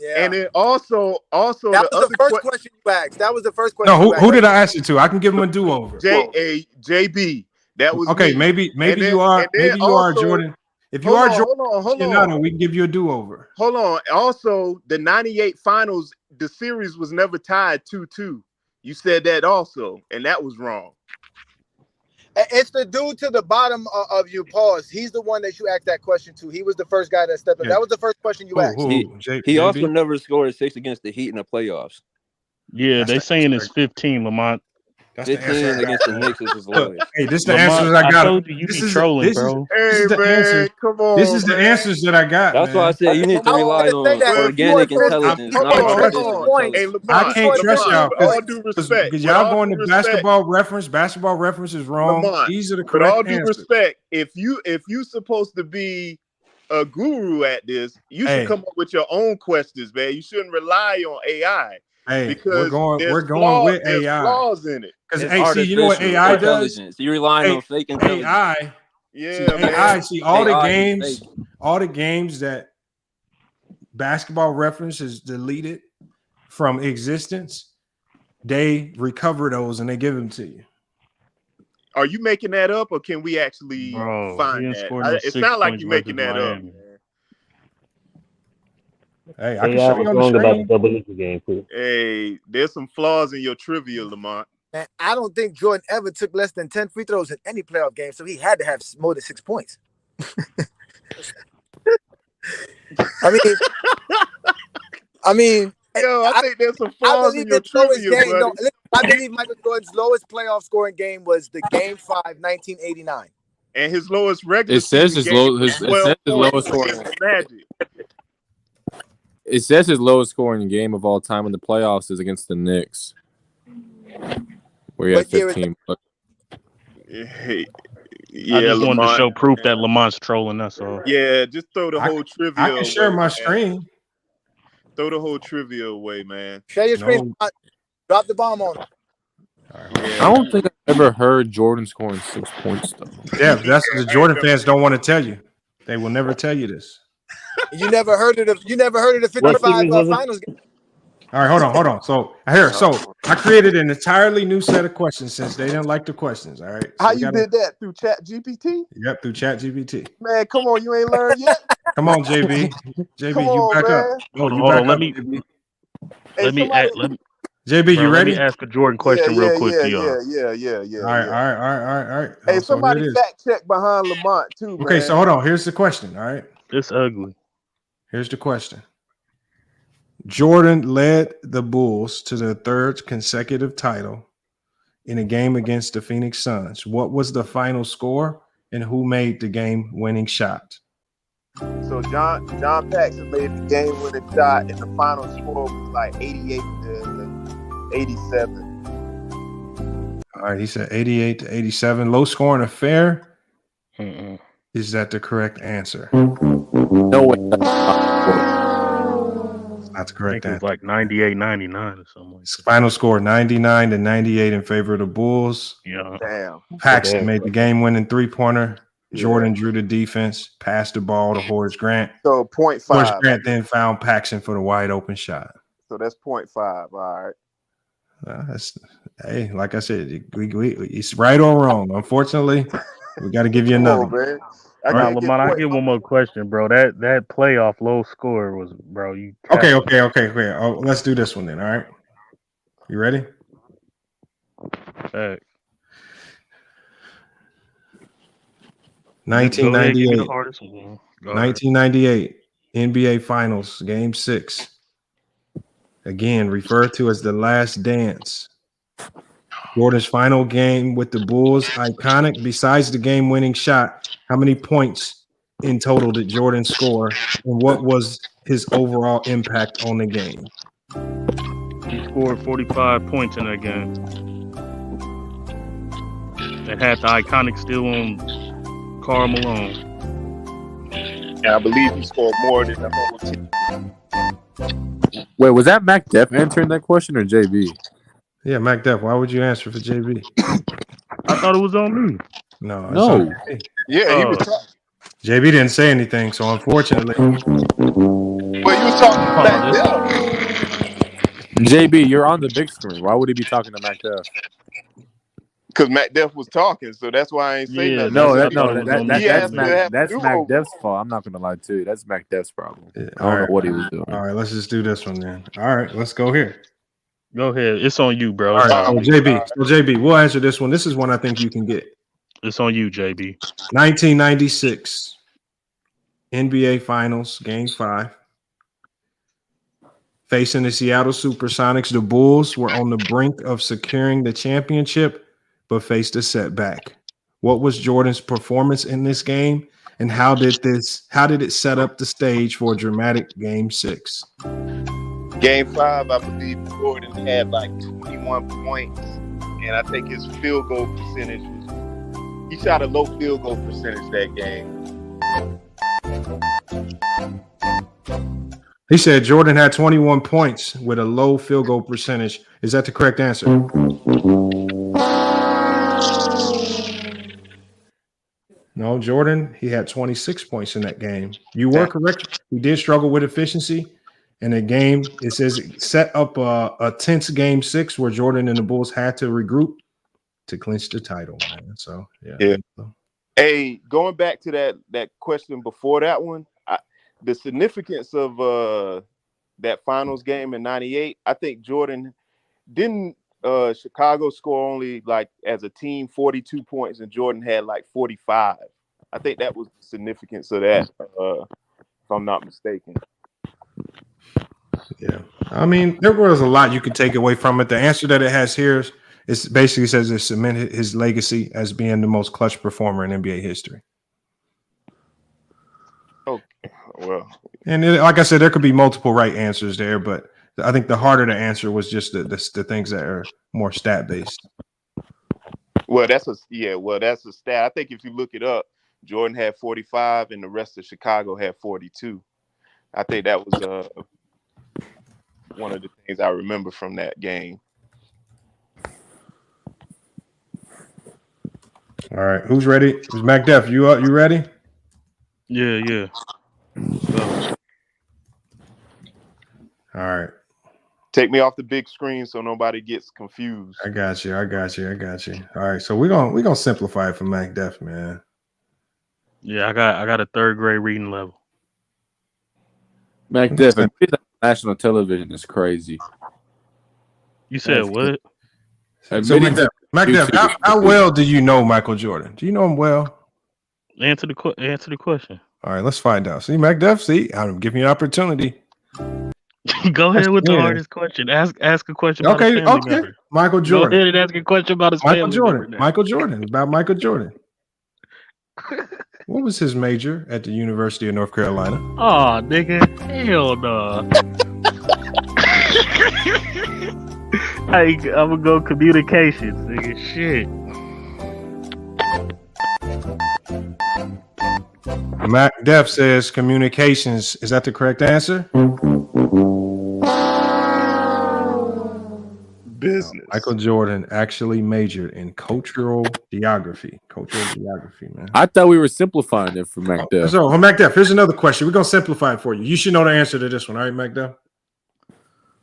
[SPEAKER 12] Yeah.
[SPEAKER 6] And then also
[SPEAKER 12] that was the first question you asked. That was the first question.
[SPEAKER 5] No, who did I ask it to? I can give him a do-over.
[SPEAKER 6] JB. That was
[SPEAKER 5] okay.
[SPEAKER 6] Me.
[SPEAKER 5] Maybe you are Jordan. If you are Jordan, we can give you a do-over.
[SPEAKER 6] Hold on. Also, the 98 finals, the series was never tied 2-2. You said that also, and that was wrong.
[SPEAKER 12] It's the dude to the bottom of you. Pause. He's the one that you asked that question to. He was the first guy that stepped up.
[SPEAKER 5] Yeah.
[SPEAKER 12] That was the first question you asked.
[SPEAKER 8] He also never scored 6 against the Heat in the playoffs.
[SPEAKER 10] Yeah, they saying it's 15, Lamont.
[SPEAKER 5] That's the
[SPEAKER 8] 15
[SPEAKER 5] answer.
[SPEAKER 8] against the Knicks is his lowest.
[SPEAKER 5] Hey, this is the
[SPEAKER 10] Lamont,
[SPEAKER 5] answers I got.
[SPEAKER 10] told you
[SPEAKER 5] This
[SPEAKER 10] be
[SPEAKER 5] is
[SPEAKER 10] trolling,
[SPEAKER 5] this is-
[SPEAKER 10] bro.
[SPEAKER 5] this is the
[SPEAKER 6] man,
[SPEAKER 5] answers.
[SPEAKER 6] come on.
[SPEAKER 5] This is the
[SPEAKER 6] man.
[SPEAKER 5] answers that I got.
[SPEAKER 8] That's why I said you need to rely on organic intelligence, not artificial intelligence.
[SPEAKER 6] Hey, Lamont,
[SPEAKER 5] I can't trust y'all
[SPEAKER 6] with all due respect.
[SPEAKER 5] because y'all going to basketball reference. Basketball reference is wrong.
[SPEAKER 6] Lamont,
[SPEAKER 5] These are the
[SPEAKER 6] with
[SPEAKER 5] correct
[SPEAKER 6] all due
[SPEAKER 5] answers.
[SPEAKER 6] respect, if you supposed to be a guru at this, you should come up with your own questions, man. You shouldn't rely on AI.
[SPEAKER 5] Hey,
[SPEAKER 6] because
[SPEAKER 5] we're going with
[SPEAKER 6] there's
[SPEAKER 5] AI.
[SPEAKER 6] flaws in it.
[SPEAKER 5] Because see, you know what AI does?
[SPEAKER 8] You're relying on fake intelligence.
[SPEAKER 5] AI.
[SPEAKER 6] Yeah,
[SPEAKER 5] see,
[SPEAKER 6] man.
[SPEAKER 5] AI. See all
[SPEAKER 8] AI
[SPEAKER 5] the games that Basketball Reference has deleted from existence. They recover those and they give them to you.
[SPEAKER 6] Are you making that up, or can we actually find that? It sounds like you're making that up.
[SPEAKER 5] Hey, I can show you on the
[SPEAKER 11] about the
[SPEAKER 5] screen.
[SPEAKER 11] double nickel game too.
[SPEAKER 6] Hey, there's some flaws in your trivia, Lamont.
[SPEAKER 12] Man, I don't think Jordan ever took less than 10 free throws in any playoff game, so he had to have more than 6 points. I mean,
[SPEAKER 6] yo, I think there's some flaws in your trivia, buddy.
[SPEAKER 12] No, I believe Michael Jordan's lowest playoff scoring game was the Game 5, 1989.
[SPEAKER 6] And his lowest regular.
[SPEAKER 9] It says his lowest scoring.
[SPEAKER 6] Magic.
[SPEAKER 9] It says his lowest scoring game of all time in the playoffs is against the Knicks, where he had 15.
[SPEAKER 6] Hey,
[SPEAKER 10] I just wanted to show proof that Lamont's trolling. That's all.
[SPEAKER 6] Yeah, just throw the whole trivia.
[SPEAKER 5] I can share
[SPEAKER 6] away,
[SPEAKER 5] my
[SPEAKER 6] man.
[SPEAKER 5] screen.
[SPEAKER 6] Throw the whole trivia away, man.
[SPEAKER 12] Share your screen. Drop the bomb on him.
[SPEAKER 9] I don't think I've ever heard Jordan scoring 6 points though.
[SPEAKER 5] Yeah, that's what the Jordan fans don't want to tell you. They will never tell you this.
[SPEAKER 12] You never heard of the 55 finals game.
[SPEAKER 5] All right, hold on. So I created an entirely new set of questions since they didn't like the questions. All right. So
[SPEAKER 6] How you did that through Chat GPT?
[SPEAKER 5] Yep, through Chat GPT.
[SPEAKER 6] Man, come on, you ain't learned yet.
[SPEAKER 5] Come on, JB. JB,
[SPEAKER 6] Come
[SPEAKER 5] you
[SPEAKER 6] on,
[SPEAKER 5] back
[SPEAKER 6] man.
[SPEAKER 5] up. Oh, you
[SPEAKER 10] Hold
[SPEAKER 5] back
[SPEAKER 10] on, let
[SPEAKER 5] up,
[SPEAKER 10] me
[SPEAKER 5] JB.
[SPEAKER 6] Hey,
[SPEAKER 5] JB, you ready?
[SPEAKER 10] Let me ask a Jordan question real quick to y'all.
[SPEAKER 6] Yeah.
[SPEAKER 5] All right.
[SPEAKER 6] Hey,
[SPEAKER 5] So
[SPEAKER 6] somebody
[SPEAKER 5] here it is.
[SPEAKER 6] fact check behind Lamont too, man.
[SPEAKER 5] Okay, so hold on. Here's the question. All right.
[SPEAKER 10] It's ugly.
[SPEAKER 5] Here's the question. Jordan led the Bulls to their third consecutive title in a game against the Phoenix Suns. What was the final score and who made the game-winning shot?
[SPEAKER 6] So John Paxson made the game-winning shot, and the final score was like 88 to 87.
[SPEAKER 5] All right, he said 88 to 87. Low scoring affair. Is that the correct answer?
[SPEAKER 9] No way.
[SPEAKER 5] That's the correct
[SPEAKER 10] answer. It was like 98-99 or something like that.
[SPEAKER 5] Final score 99 to 98 in favor of the Bulls.
[SPEAKER 10] Yeah.
[SPEAKER 6] Damn.
[SPEAKER 5] Paxson made the game-winning three-pointer. Jordan drew the defense, passed the ball to Horace Grant.
[SPEAKER 6] So 0.5.
[SPEAKER 5] Horace Grant then found Paxson for the wide open shot.
[SPEAKER 6] So that's 0.5. All right.
[SPEAKER 5] Hey, like I said, it's right or wrong. Unfortunately, we got to give you another one.
[SPEAKER 10] Now, Lamont, I get one more question, bro. That playoff low score was, bro. You
[SPEAKER 5] Okay. Oh, let's do this one then. All right. You ready? 1998 NBA Finals, Game 6. Again, referred to as the last dance. Jordan's final game with the Bulls, iconic. Besides the game-winning shot, how many points in total did Jordan score, and what was his overall impact on the game?
[SPEAKER 10] He scored 45 points in that game. That had the iconic still on Karl Malone.
[SPEAKER 6] And I believe he scored more than the whole team.
[SPEAKER 9] Wait, was that Mac Def answering that question or JB?
[SPEAKER 5] Yeah, Mac Def. Why would you answer for JB?
[SPEAKER 10] I thought it was on me.
[SPEAKER 5] No.
[SPEAKER 6] Yeah, he was talking.
[SPEAKER 5] JB didn't say anything, so unfortunately.
[SPEAKER 6] But you was talking to Mac Def.
[SPEAKER 9] JB, you're on the big screen. Why would he be talking to Mac Def?
[SPEAKER 6] Because Mac Def was talking, so that's why I ain't saying nothing.
[SPEAKER 9] That's Mac Def's fault. I'm not gonna lie to you. That's Mac Def's problem. I don't know what he was doing.
[SPEAKER 5] All right, let's just do this one then. All right, let's go here.
[SPEAKER 10] Go ahead. It's on you, bro.
[SPEAKER 5] All right, so JB, we'll answer this one. This is one I think you can get.
[SPEAKER 10] It's on you, JB.
[SPEAKER 5] 1996 NBA Finals, Game 5. Facing the Seattle Supersonics, the Bulls were on the brink of securing the championship, but faced a setback. What was Jordan's performance in this game, and how did it set up the stage for a dramatic Game 6?
[SPEAKER 6] Game 5, I believe Jordan had like 21 points, and I think his field goal percentage he shot a low field goal percentage that game.
[SPEAKER 5] He said Jordan had 21 points with a low field goal percentage. Is that the correct answer? No, Jordan, he had 26 points in that game. You were correct. He did struggle with efficiency. In the game, it says it set up a tense Game 6 where Jordan and the Bulls had to regroup to clinch the title, man. So, yeah.
[SPEAKER 6] Hey, going back to that question before that one, the significance of that finals game in 98, I think Jordan didn't Chicago score only like as a team 42 points and Jordan had like 45. I think that was the significance of that, if I'm not mistaken.
[SPEAKER 5] Yeah. I mean, there was a lot you could take away from it. The answer that it has here is basically says it cemented his legacy as being the most clutch performer in NBA history.
[SPEAKER 6] Okay. Well,
[SPEAKER 5] and like I said, there could be multiple right answers there, but I think the harder to answer was just the things that are more stat based.
[SPEAKER 6] Well, that's a stat. I think if you look it up, Jordan had 45 and the rest of Chicago had 42. I think that was one of the things I remember from that game.
[SPEAKER 5] All right, who's ready? Is MacDef, you up? You ready?
[SPEAKER 10] Yeah.
[SPEAKER 5] All right.
[SPEAKER 6] Take me off the big screen so nobody gets confused.
[SPEAKER 5] I got you. All right, so we're gonna simplify it for MacDef, man.
[SPEAKER 10] Yeah, I got a third grade reading level.
[SPEAKER 9] MacDef, national television is crazy.
[SPEAKER 10] You said what?
[SPEAKER 5] So MacDef, how well do you know Michael Jordan? Do you know him well?
[SPEAKER 10] Answer the question.
[SPEAKER 5] All right, let's find out. See, MacDef, I'm giving you an opportunity.
[SPEAKER 10] Go ahead with the hardest question. Ask a question about his family member.
[SPEAKER 5] Michael Jordan.
[SPEAKER 10] Go ahead and ask a question about his family member.
[SPEAKER 5] Michael Jordan. About Michael Jordan. What was his major at the University of North Carolina?
[SPEAKER 10] Oh, nigga. Hell no. I'm gonna go communications, nigga. Shit.
[SPEAKER 5] MacDef says communications. Is that the correct answer?
[SPEAKER 6] Business.
[SPEAKER 5] Michael Jordan actually majored in cultural geography. Man.
[SPEAKER 9] I thought we were simplifying it for MacDef.
[SPEAKER 5] So, MacDef, here's another question. We're gonna simplify it for you. You should know the answer to this one, all right, MacDef?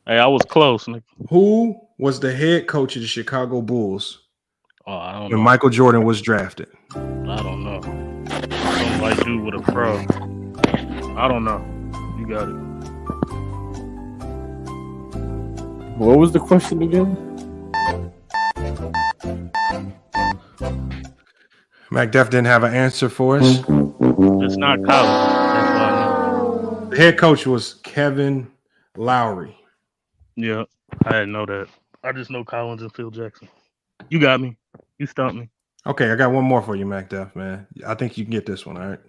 [SPEAKER 10] Hey, I was close, nigga.
[SPEAKER 5] Who was the head coach of the Chicago Bulls
[SPEAKER 10] I don't
[SPEAKER 5] when
[SPEAKER 10] know.
[SPEAKER 5] Michael Jordan was drafted?
[SPEAKER 10] I don't know. Something like you with a pro. I don't know. You got it.
[SPEAKER 9] What was the question again?
[SPEAKER 5] MacDef didn't have an answer for us.
[SPEAKER 10] It's not college. That's what I know.
[SPEAKER 5] The head coach was Kevin Lowry.
[SPEAKER 10] Yeah, I didn't know that. I just know Collins and Phil Jackson. You got me. You stumped me.
[SPEAKER 5] Okay, I got one more for you, MacDef, man. I think you can get this one, all right?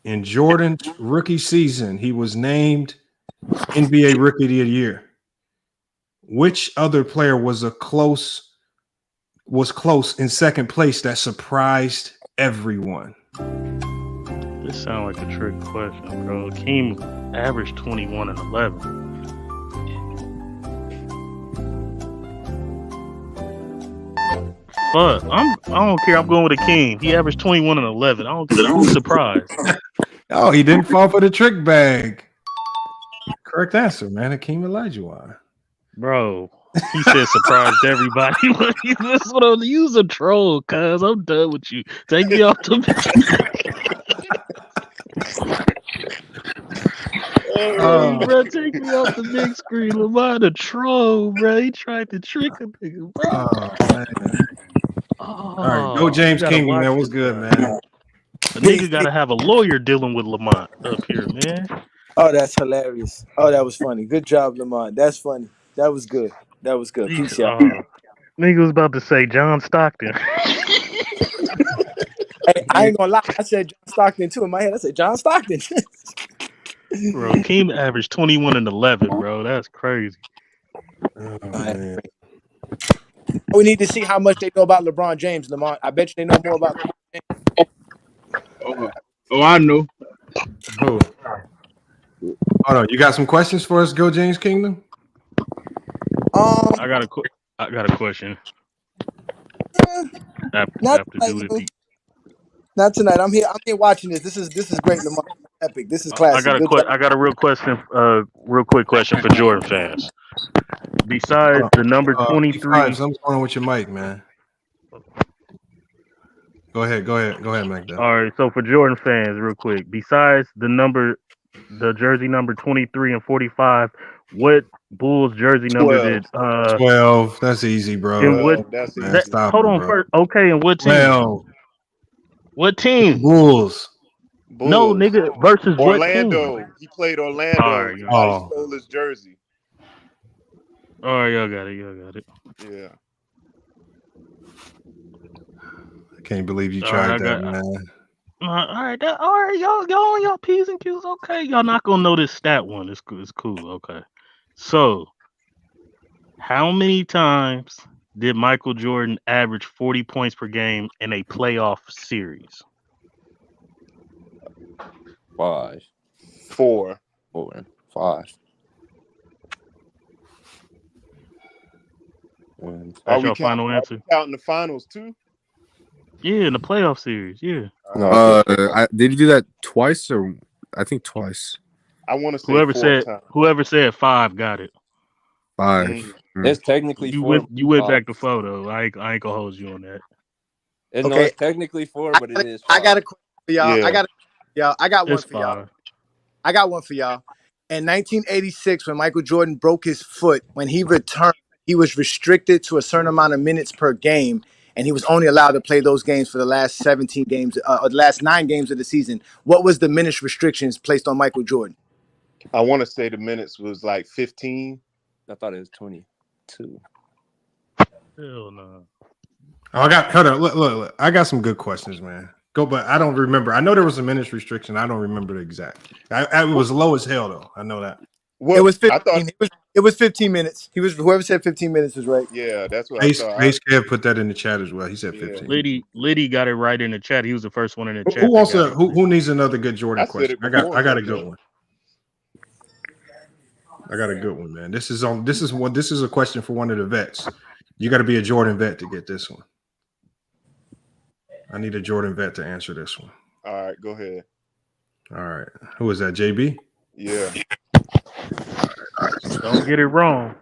[SPEAKER 5] In Jordan's rookie season, he was named NBA Rookie of the Year. Which other player was close in second place that surprised everyone?
[SPEAKER 10] This sounds like a trick question, bro. Keem averaged 21 and 11. But I don't care. I'm going with Akeem. He averaged 21 and 11. I don't care. I'm surprised.
[SPEAKER 5] Oh, he didn't fall for the trick bag. Correct answer, man. Akeem Olajuwon.
[SPEAKER 10] Bro, he said surprised everybody. That's what I'm use a troll, cuz I'm done with you. Take me off the Hey, bro, take me off the big screen. Lamar the troll, bro. He tried to trick a nigga, bro.
[SPEAKER 5] Oh, man. All right, go James King, man. What's good, man?
[SPEAKER 10] The nigga gotta have a lawyer dealing with Lamont up here, man.
[SPEAKER 13] Oh, that's hilarious. Oh, that was funny. Good job, Lamont. That's funny. That was good. That was good. Peace, y'all.
[SPEAKER 10] Nigga was about to say John Stockton.
[SPEAKER 13] Hey, I ain't gonna lie. I said John Stockton too in my head. I said John Stockton.
[SPEAKER 10] Bro, Keem averaged 21 and 11, bro. That's crazy.
[SPEAKER 5] Oh, man.
[SPEAKER 13] We need to see how much they know about LeBron James, Lamont. I bet you they know more about LeBron James.
[SPEAKER 14] Oh, I know.
[SPEAKER 5] Hold on, you got some questions for us, Go James Kingdom?
[SPEAKER 10] I got a question.
[SPEAKER 13] Not tonight. I'm here watching this. This is great, Lamont. Epic. This is classic.
[SPEAKER 10] I got a real quick question for Jordan fans. Besides the number 23,
[SPEAKER 5] something's going on with your mic, man. Go ahead, Mac.
[SPEAKER 10] All right, so for Jordan fans, real quick, besides the jersey number 23 and 45, what Bulls jersey number
[SPEAKER 5] 12.
[SPEAKER 10] did
[SPEAKER 5] 12? That's easy, bro.
[SPEAKER 10] And what? Hold on, first. Okay, and what team?
[SPEAKER 5] 12.
[SPEAKER 10] What team?
[SPEAKER 5] Bulls.
[SPEAKER 10] No, nigga, versus
[SPEAKER 6] Orlando.
[SPEAKER 10] what team?
[SPEAKER 6] He played Orlando.
[SPEAKER 10] All right,
[SPEAKER 6] He stole his jersey.
[SPEAKER 10] All right, y'all got it.
[SPEAKER 6] Yeah.
[SPEAKER 5] I can't believe you tried that, man.
[SPEAKER 10] All right, y'all on y'all P's and Q's. Okay, y'all not gonna know this stat one. It's cool. Okay, so how many times did Michael Jordan average 40 points per game in a playoff series?
[SPEAKER 9] 5.
[SPEAKER 6] 4.
[SPEAKER 9] 5.
[SPEAKER 10] That's your final answer.
[SPEAKER 6] Counting the finals too?
[SPEAKER 10] Yeah, in the playoff series. Yeah.
[SPEAKER 9] No, did you do that twice or I think twice?
[SPEAKER 6] I want to say
[SPEAKER 10] whoever said 5 got it.
[SPEAKER 9] 5.
[SPEAKER 8] It's technically
[SPEAKER 10] you
[SPEAKER 8] 4.
[SPEAKER 10] You went back to photo. I ain't gonna hold you on that.
[SPEAKER 8] No, it's technically 4, but it is 5.
[SPEAKER 12] I got a question for y'all.
[SPEAKER 6] Yeah.
[SPEAKER 12] I got one
[SPEAKER 10] It's
[SPEAKER 12] for y'all.
[SPEAKER 10] 5.
[SPEAKER 12] I got one for y'all. In 1986, when Michael Jordan broke his foot, when he returned, he was restricted to a certain amount of minutes per game, and he was only allowed to play those games for the last 17 games, or the last 9 games of the season. What was the minutes restrictions placed on Michael Jordan?
[SPEAKER 6] I want to say the minutes was like 15.
[SPEAKER 8] I thought it was 22.
[SPEAKER 10] Hell no.
[SPEAKER 5] Hold on. Look. I got some good questions, man. But I don't remember. I know there was a minutes restriction. I don't remember the exact. It was low as hell, though. I know that.
[SPEAKER 12] Well, it was 15. It was 15 minutes. Whoever said 15 minutes was right.
[SPEAKER 6] Yeah, that's what
[SPEAKER 5] Base
[SPEAKER 6] I thought.
[SPEAKER 5] Kev put that in the chat as well. He said 15.
[SPEAKER 10] Liddy got it right in the chat. He was the first one in the chat.
[SPEAKER 5] Who wants who needs another good Jordan question? I got a good one. I got a good one, man. This is a question for one of the vets. You got to be a Jordan vet to get this one. I need a Jordan vet to answer this one.
[SPEAKER 6] All right, go ahead.
[SPEAKER 5] All right. Who is that, JB?
[SPEAKER 6] Yeah.
[SPEAKER 10] Don't get it wrong.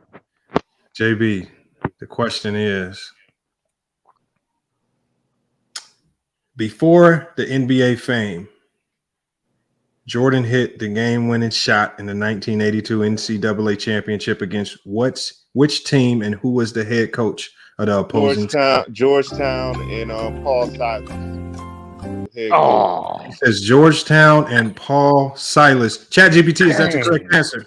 [SPEAKER 5] JB, the question is, before the NBA fame, Jordan hit the game-winning shot in the 1982 NCAA championship against which team, and who was the head coach of the opposing team?
[SPEAKER 6] Georgetown and Paul Silas.
[SPEAKER 5] It says Georgetown and Paul Silas. ChatGPT, is that the correct answer?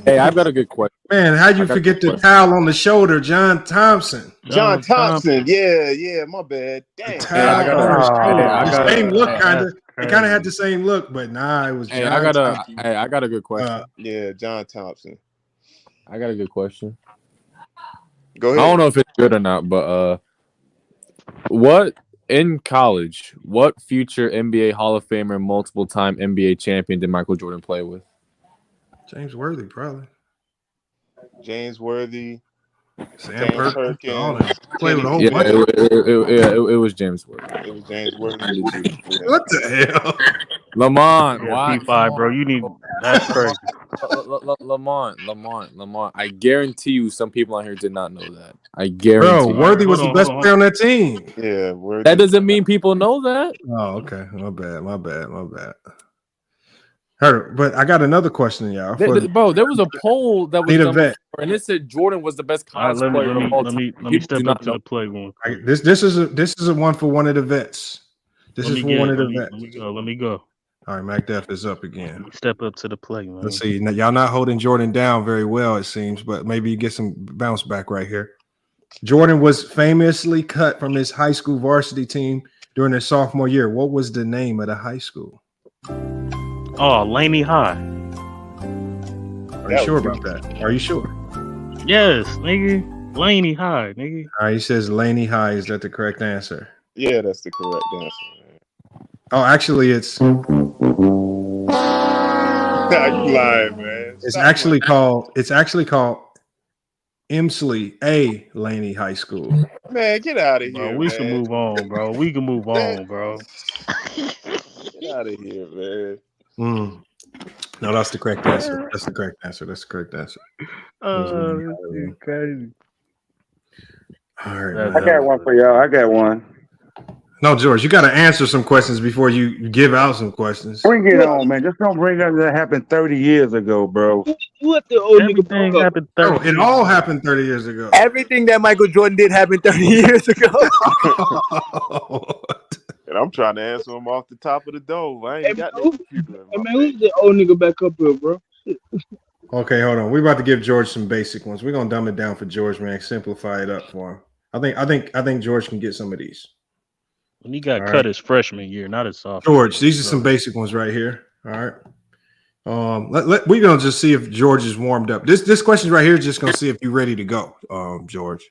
[SPEAKER 9] Hey, I've got a good question.
[SPEAKER 5] Man, how'd you forget the towel on the shoulder, John Thompson?
[SPEAKER 6] John Thompson. Yeah, my bad. Damn.
[SPEAKER 5] Same look, kind of. It kind of had the same look, but nah, it was John Thompson.
[SPEAKER 9] I got a good question.
[SPEAKER 6] Yeah, John Thompson.
[SPEAKER 9] I got a good question.
[SPEAKER 6] Go ahead.
[SPEAKER 9] I don't know if it's good or not, but what future NBA Hall of Famer and multiple-time NBA champion did Michael Jordan play with?
[SPEAKER 5] James Worthy, probably.
[SPEAKER 6] James Worthy.
[SPEAKER 5] Sam Perkins.
[SPEAKER 9] Play with a whole bunch. It was James Worthy.
[SPEAKER 6] It was James Worthy.
[SPEAKER 5] What the hell?
[SPEAKER 9] Lamont,
[SPEAKER 10] Yeah,
[SPEAKER 9] why?
[SPEAKER 10] P5, bro. You need. That's crazy.
[SPEAKER 9] Lamont. I guarantee you, some people out here did not know that. I guarantee.
[SPEAKER 5] Bro, Worthy was the best player on that team.
[SPEAKER 6] Yeah,
[SPEAKER 9] That doesn't mean people know that.
[SPEAKER 5] Oh, okay. My bad. Heard, but I got another question, y'all.
[SPEAKER 9] Bro, there was a poll that was
[SPEAKER 5] Need a
[SPEAKER 9] done
[SPEAKER 5] vet.
[SPEAKER 9] before, and it said Jordan was the best college
[SPEAKER 10] Let
[SPEAKER 9] player of all
[SPEAKER 10] me
[SPEAKER 9] time.
[SPEAKER 10] step
[SPEAKER 9] do not
[SPEAKER 10] up to
[SPEAKER 9] know.
[SPEAKER 10] the plate one.
[SPEAKER 5] This is a one for one of the vets. This is for one of the vets.
[SPEAKER 10] Let me go.
[SPEAKER 5] All right, MacDuff is up again.
[SPEAKER 10] Step up to the plate, man.
[SPEAKER 5] Let's see. Now, y'all not holding Jordan down very well, it seems, but maybe you get some bounce back right here. Jordan was famously cut from his high school varsity team during his sophomore year. What was the name of the high school?
[SPEAKER 10] Oh, Laney High.
[SPEAKER 5] Are you sure about that? Are you sure?
[SPEAKER 10] Yes, nigga. Laney High, nigga.
[SPEAKER 5] All right, he says Laney High. Is that the correct answer?
[SPEAKER 6] Yeah, that's the correct answer.
[SPEAKER 5] Oh, actually, it's
[SPEAKER 6] You lying, man.
[SPEAKER 5] it's actually called Emsley A. Laney High School.
[SPEAKER 6] Man, get out of
[SPEAKER 10] Bro,
[SPEAKER 6] here.
[SPEAKER 10] we
[SPEAKER 6] man.
[SPEAKER 10] can move on, bro. We can move on, bro.
[SPEAKER 6] Get out of here, man.
[SPEAKER 5] No, that's the correct answer. That's the correct answer.
[SPEAKER 10] Oh, this is crazy.
[SPEAKER 5] All right.
[SPEAKER 15] I got one for y'all. I got one.
[SPEAKER 5] No, George, you got to answer some questions before you give out some questions.
[SPEAKER 15] Bring it on, man. Just don't bring up that happened 30 years ago, bro.
[SPEAKER 13] What the old nigga
[SPEAKER 10] Everything happened 30
[SPEAKER 5] Bro, it all happened 30 years ago.
[SPEAKER 13] Everything that Michael Jordan did happened 30 years ago.
[SPEAKER 6] And I'm trying to answer him off the top of the dome. I ain't got no computer.
[SPEAKER 13] Hey, man, who's the old nigga back up here, bro?
[SPEAKER 5] Okay, hold on. We're about to give George some basic ones. We're gonna dumb it down for George, man. Simplify it up for him. I think George can get some of these.
[SPEAKER 10] When he got
[SPEAKER 5] All
[SPEAKER 10] cut
[SPEAKER 5] right.
[SPEAKER 10] his freshman year, not his sophomore.
[SPEAKER 5] George, these are some basic ones right here. All right. We're gonna just see if George is warmed up. This question right here is just gonna see if you're ready to go, George.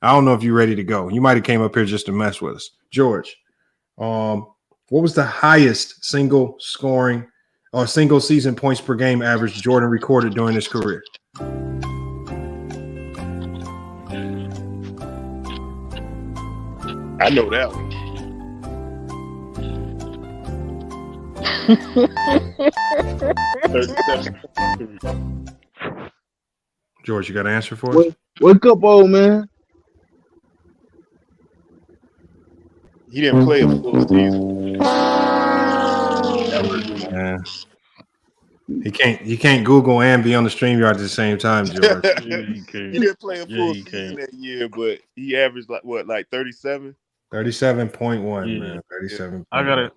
[SPEAKER 5] I don't know if you're ready to go. You might have came up here just to mess with us, George. What was the highest single scoring or single season points per game average Jordan recorded during his career?
[SPEAKER 6] I know that one.
[SPEAKER 5] George, you got an answer for us?
[SPEAKER 13] Wake up, old man.
[SPEAKER 6] He didn't play a full season.
[SPEAKER 5] Yeah. He can't Google and be on the StreamYard at the same time, George.
[SPEAKER 6] He didn't play a full season that year, but he averaged like 37?
[SPEAKER 5] 37.1, man. 37.
[SPEAKER 10] I got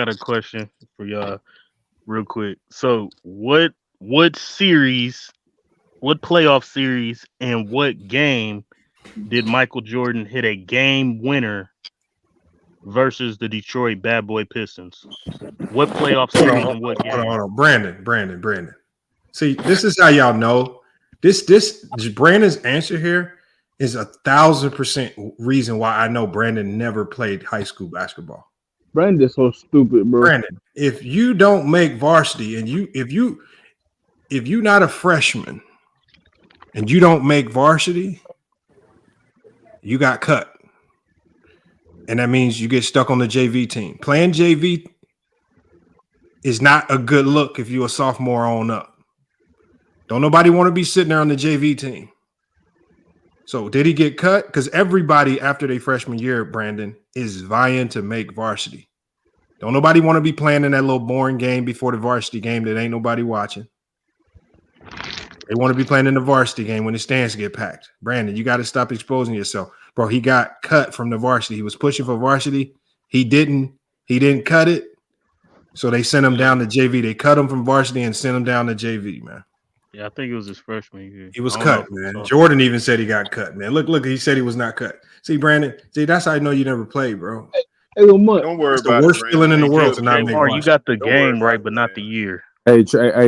[SPEAKER 10] a question for y'all real quick. So what playoff series and what game did Michael Jordan hit a game winner versus the Detroit Bad Boy Pistons? What playoff series and what game?
[SPEAKER 5] Hold on. Brandon. See, this is how y'all know. This Brandon's answer here is 1,000% reason why I know Brandon never played high school basketball.
[SPEAKER 13] Brandon's so stupid, bro.
[SPEAKER 5] Brandon, if you don't make varsity and if you're not a freshman and you don't make varsity, you got cut. And that means you get stuck on the JV team. Playing JV is not a good look if you're a sophomore on up. Don't nobody want to be sitting there on the JV team. So did he get cut? Because everybody after their freshman year, Brandon, is vying to make varsity. Don't nobody want to be playing in that little boring game before the varsity game that ain't nobody watching. They want to be playing in the varsity game when the stands get packed. Brandon, you got to stop exposing yourself. Bro, he got cut from the varsity. He was pushing for varsity. He didn't cut it. So they sent him down to JV. They cut him from varsity and sent him down to JV, man.
[SPEAKER 10] Yeah, I think it was his freshman year.
[SPEAKER 5] He was cut, man. Jordan even said he got cut, man. Look, he said he was not cut. See, Brandon, that's how I know you never played, bro.
[SPEAKER 13] Hey, Lamont.
[SPEAKER 6] Don't worry
[SPEAKER 5] It's the
[SPEAKER 6] about
[SPEAKER 5] worst
[SPEAKER 6] it.
[SPEAKER 5] feeling in the world to not make
[SPEAKER 10] You got the game right, but not the year.
[SPEAKER 9] Hey,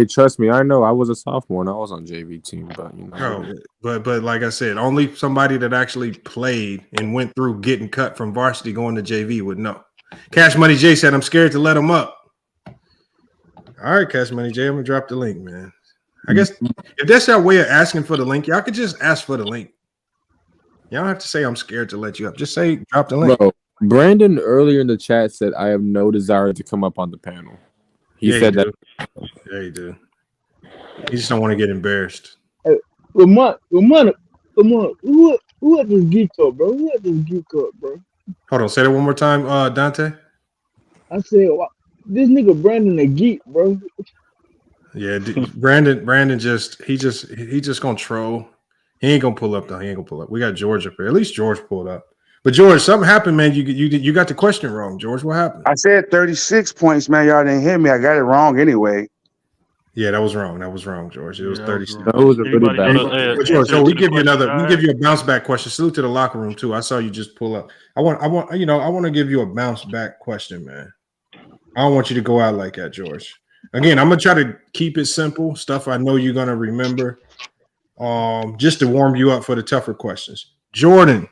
[SPEAKER 9] trust me. I know I was a sophomore and I was on JV team, but you know.
[SPEAKER 5] Bro, but like I said, only somebody that actually played and went through getting cut from varsity going to JV would know. Cash Money J said, I'm scared to let him up. All right, Cash Money J, I'm gonna drop the link, man. I guess if that's your way of asking for the link, y'all could just ask for the link. Y'all don't have to say I'm scared to let you up. Just say drop the link.
[SPEAKER 9] Bro, Brandon earlier in the chat said, "I have no desire to come up on the panel." He said that.
[SPEAKER 5] Yeah, he did. He just don't want to get embarrassed.
[SPEAKER 14] Hey, Lamont, who at this geek up, bro? Who at this geek up, bro?
[SPEAKER 5] Hold on, say that one more time, Dante.
[SPEAKER 14] I said, this nigga Brandon a geek, bro.
[SPEAKER 5] Yeah, Brandon just gonna troll. He ain't gonna pull up though. He ain't gonna pull up. We got George up here. At least George pulled up. But George, something happened, man. You got the question wrong, George. What happened?
[SPEAKER 15] I said 36 points, man. Y'all didn't hear me. I got it wrong anyway.
[SPEAKER 5] Yeah, that was wrong. That was wrong, George. It was 36.
[SPEAKER 9] That was a really bad.
[SPEAKER 5] George, so we give you a bounce back question. Salute to the locker room too. I saw you just pull up. I want to give you a bounce back question, man. I don't want you to go out like that, George. Again, I'm gonna try to keep it simple, stuff I know you're gonna remember. Just to warm you up for the tougher questions. Jordan,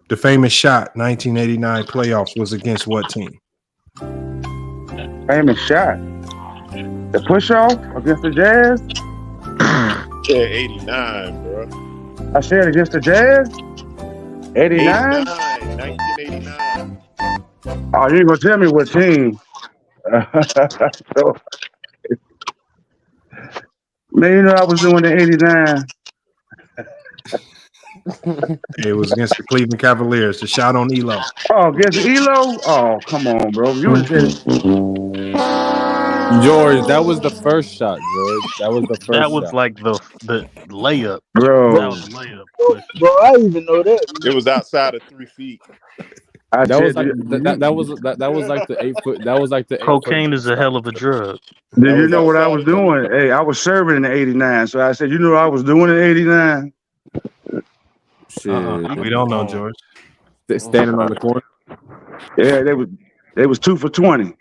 [SPEAKER 5] the famous shot, 1989 playoffs was against what team?
[SPEAKER 15] Famous shot. The push off against the Jazz?
[SPEAKER 6] Yeah, 89, bro.
[SPEAKER 15] I said against the Jazz? 89?
[SPEAKER 6] 1989.
[SPEAKER 15] Oh, you ain't gonna tell me what team. So, man, you know I was doing the 89.
[SPEAKER 5] It was against the Cleveland Cavaliers. The shot on Elo.
[SPEAKER 15] Oh, against Elo? Oh, come on, bro. You
[SPEAKER 9] George, that was the first shot, George. That was the first
[SPEAKER 10] That was
[SPEAKER 9] shot.
[SPEAKER 10] like the layup.
[SPEAKER 15] Bro.
[SPEAKER 10] That was a layup.
[SPEAKER 14] Bro, I didn't even know that.
[SPEAKER 6] It was outside of 3 feet.
[SPEAKER 9] That was like the 8 foot. That was like the
[SPEAKER 10] cocaine is a hell of a drug.
[SPEAKER 15] Did you know what I was doing? Hey, I was serving in the 89. So I said, you know what I was doing in 89?
[SPEAKER 9] Shit.
[SPEAKER 5] We don't know, George.
[SPEAKER 9] Standing on the corner.
[SPEAKER 15] Yeah, they was 2 for 20.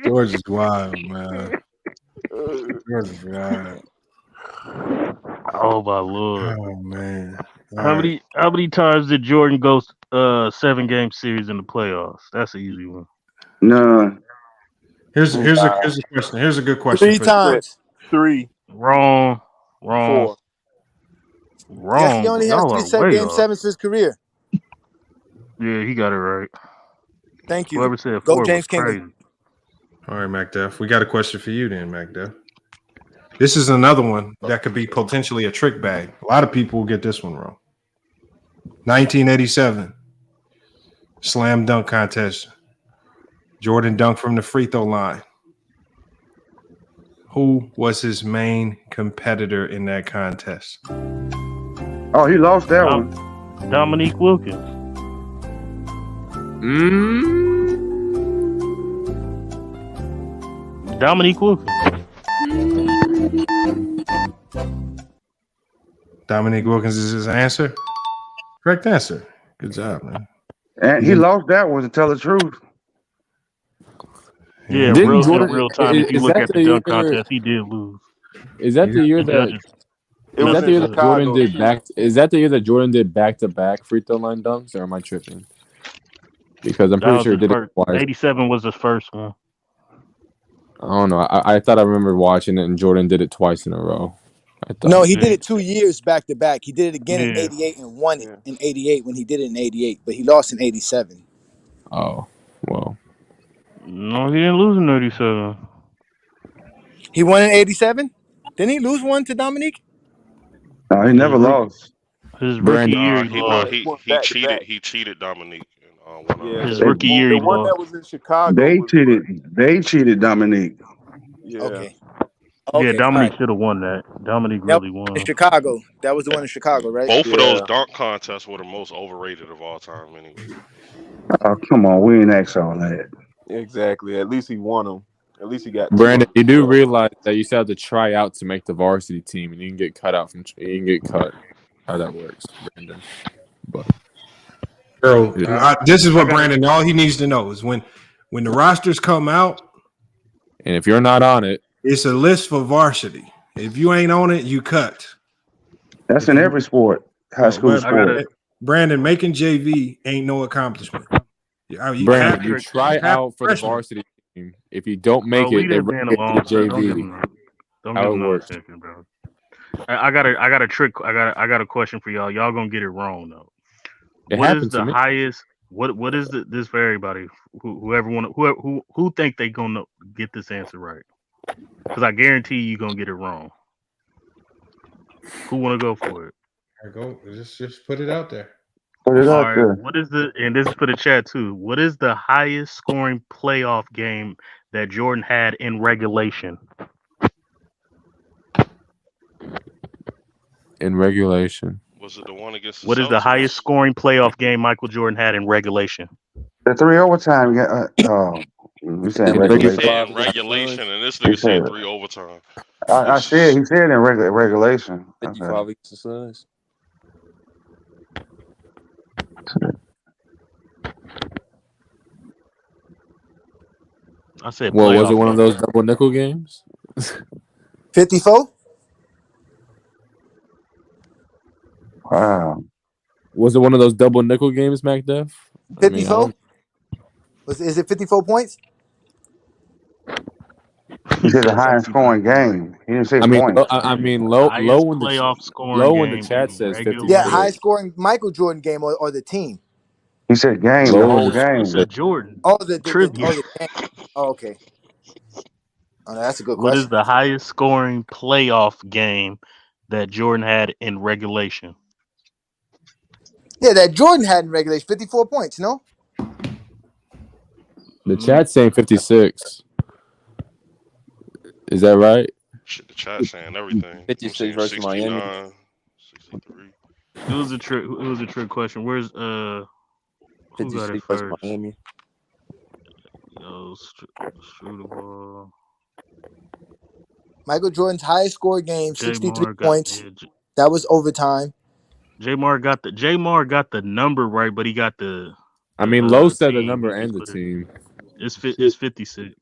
[SPEAKER 5] George is wild, man. George is wild.
[SPEAKER 10] Oh my lord!
[SPEAKER 5] Oh man!
[SPEAKER 10] How many times did Jordan go 7-game series in the playoffs? That's an easy one.
[SPEAKER 15] No.
[SPEAKER 5] Here's a question. Here's a good question.
[SPEAKER 12] 3 times.
[SPEAKER 6] 3.
[SPEAKER 10] Wrong.
[SPEAKER 6] 4.
[SPEAKER 10] Wrong.
[SPEAKER 12] Yes, he only has
[SPEAKER 10] Y'all
[SPEAKER 12] 3
[SPEAKER 10] are way
[SPEAKER 12] game
[SPEAKER 10] off.
[SPEAKER 12] 7s for his career.
[SPEAKER 10] Yeah, he got it right.
[SPEAKER 12] Thank you.
[SPEAKER 10] Whoever said
[SPEAKER 12] Go
[SPEAKER 10] 4
[SPEAKER 12] James
[SPEAKER 10] was crazy.
[SPEAKER 12] Kingdom.
[SPEAKER 5] All right, MacDuff. We got a question for you then, MacDuff. This is another one that could be potentially a trick bag. A lot of people will get this one wrong. 1987 slam dunk contest. Jordan dunked from the free throw line. Who was his main competitor in that contest?
[SPEAKER 15] Oh, he lost that one.
[SPEAKER 10] Dominique Wilkins. Dominique Wilkins.
[SPEAKER 5] Dominique Wilkins is his answer. Correct answer. Good job, man.
[SPEAKER 15] And he lost that one, to tell the truth.
[SPEAKER 10] Yeah,
[SPEAKER 9] Didn't
[SPEAKER 10] real
[SPEAKER 9] Jordan-
[SPEAKER 10] real time. If you
[SPEAKER 9] is
[SPEAKER 10] look
[SPEAKER 9] that
[SPEAKER 10] at the
[SPEAKER 9] the
[SPEAKER 10] dunk
[SPEAKER 9] year-
[SPEAKER 10] contest, he did lose.
[SPEAKER 9] Is that the year that? Is that the year that Jordan did back? Is that the year that Jordan did back-to-back free throw line dunks, or am I tripping? Because I'm pretty sure he did it twice.
[SPEAKER 10] 87 was his first one.
[SPEAKER 9] I don't know. I thought I remember watching it, and Jordan did it twice in a row.
[SPEAKER 12] No, he did it 2 years back to back. He did it again in
[SPEAKER 10] Yeah.
[SPEAKER 12] 88 and won it in 88 when he did it in 88, but he lost in 87.
[SPEAKER 9] Oh, well.
[SPEAKER 10] No, he didn't lose in 87.
[SPEAKER 12] He won in 87? Didn't he lose one to Dominique?
[SPEAKER 15] No, he never lost.
[SPEAKER 10] His rookie year,
[SPEAKER 16] He cheated. He cheated Dominique.
[SPEAKER 10] His rookie year, he
[SPEAKER 6] The one
[SPEAKER 10] lost.
[SPEAKER 6] that was in Chicago.
[SPEAKER 15] They cheated Dominique.
[SPEAKER 6] Yeah.
[SPEAKER 12] Okay.
[SPEAKER 10] Yeah, Dominique should have won that. Dominique really won.
[SPEAKER 12] In Chicago. That was the one in Chicago, right?
[SPEAKER 16] Both of those dunk contests were the most overrated of all time, anyway.
[SPEAKER 15] Oh, come on. We ain't asked all that.
[SPEAKER 6] Exactly. At least he won them. At least he got.
[SPEAKER 9] Brandon, you do realize that you still have to try out to make the varsity team, and you can get cut out from. You can get cut. How that works, Brandon. But
[SPEAKER 5] Bro, this is what Brandon. All he needs to know is when the rosters come out,
[SPEAKER 9] and if you're not on it,
[SPEAKER 5] it's a list for varsity. If you ain't on it, you cut.
[SPEAKER 15] That's in every sport, high school sport.
[SPEAKER 5] Brandon, making JV ain't no accomplishment.
[SPEAKER 9] Brandon, you try out for the varsity team. If you don't make it, they run it to the JV.
[SPEAKER 10] Don't
[SPEAKER 9] How
[SPEAKER 10] give
[SPEAKER 9] it
[SPEAKER 10] him
[SPEAKER 9] works.
[SPEAKER 10] a second, bro. I got a trick. I got a question for y'all. Y'all gonna get it wrong though.
[SPEAKER 9] It
[SPEAKER 10] What is
[SPEAKER 9] happened to
[SPEAKER 10] the
[SPEAKER 9] me.
[SPEAKER 10] highest? What is this for everybody? Who think they gonna get this answer right? Because I guarantee you gonna get it wrong. Who want to go for it?
[SPEAKER 5] All right, go. Just put it out there.
[SPEAKER 15] Put it
[SPEAKER 10] All
[SPEAKER 15] out
[SPEAKER 10] right.
[SPEAKER 15] there.
[SPEAKER 10] What is the? And this is for the chat too. What is the highest scoring playoff game that Jordan had in regulation?
[SPEAKER 9] In regulation.
[SPEAKER 16] Was it the one against the
[SPEAKER 10] What is the
[SPEAKER 16] Celtics?
[SPEAKER 10] highest scoring playoff game Michael Jordan had in regulation?
[SPEAKER 15] The 3 overtime. We saying
[SPEAKER 16] He
[SPEAKER 15] regulation.
[SPEAKER 16] said in regulation, and this nigga said 3 overtime.
[SPEAKER 15] I said he said in regulation.
[SPEAKER 8] 55 against the Suns.
[SPEAKER 10] I said
[SPEAKER 9] Well, was it
[SPEAKER 10] playoff
[SPEAKER 9] one of
[SPEAKER 10] game.
[SPEAKER 9] those double nickel games?
[SPEAKER 12] 54?
[SPEAKER 15] Wow.
[SPEAKER 9] Was it one of those double nickel games, MacDuff?
[SPEAKER 12] 54? Is it 54 points?
[SPEAKER 15] He said the highest scoring game. He didn't say points.
[SPEAKER 9] Low
[SPEAKER 10] Highest
[SPEAKER 9] when
[SPEAKER 10] playoff scoring
[SPEAKER 9] low in the
[SPEAKER 10] game
[SPEAKER 9] chat
[SPEAKER 10] in
[SPEAKER 9] says 56.
[SPEAKER 12] Yeah,
[SPEAKER 10] regulation.
[SPEAKER 12] high scoring Michael Jordan game or the team.
[SPEAKER 15] He said game, the
[SPEAKER 9] Low
[SPEAKER 15] whole
[SPEAKER 9] in the
[SPEAKER 10] It
[SPEAKER 15] game.
[SPEAKER 10] said Jordan.
[SPEAKER 12] Oh, the
[SPEAKER 10] Trivia.
[SPEAKER 12] game. Oh, okay. Oh, no, that's a good
[SPEAKER 10] What is
[SPEAKER 12] question.
[SPEAKER 10] the highest scoring playoff game that Jordan had in regulation?
[SPEAKER 12] Yeah, that Jordan had in regulation 54 points. No.
[SPEAKER 9] The chat's saying 56. Is that right?
[SPEAKER 16] Shit, the chat saying everything.
[SPEAKER 8] 56 versus Miami.
[SPEAKER 16] 69, 63.
[SPEAKER 10] It was a trick. It was a trick question. Where's who got it
[SPEAKER 8] 56 versus
[SPEAKER 10] first?
[SPEAKER 8] Miami.
[SPEAKER 10] Yo, shoot the ball.
[SPEAKER 12] Michael Jordan's highest score game,
[SPEAKER 10] J
[SPEAKER 12] 63
[SPEAKER 10] Mar
[SPEAKER 12] points. That was overtime.
[SPEAKER 10] J Mar got the number right, but he got the.
[SPEAKER 9] Low said the
[SPEAKER 10] team.
[SPEAKER 9] number
[SPEAKER 10] He
[SPEAKER 9] and the
[SPEAKER 10] put it-
[SPEAKER 9] team.
[SPEAKER 10] It's 56.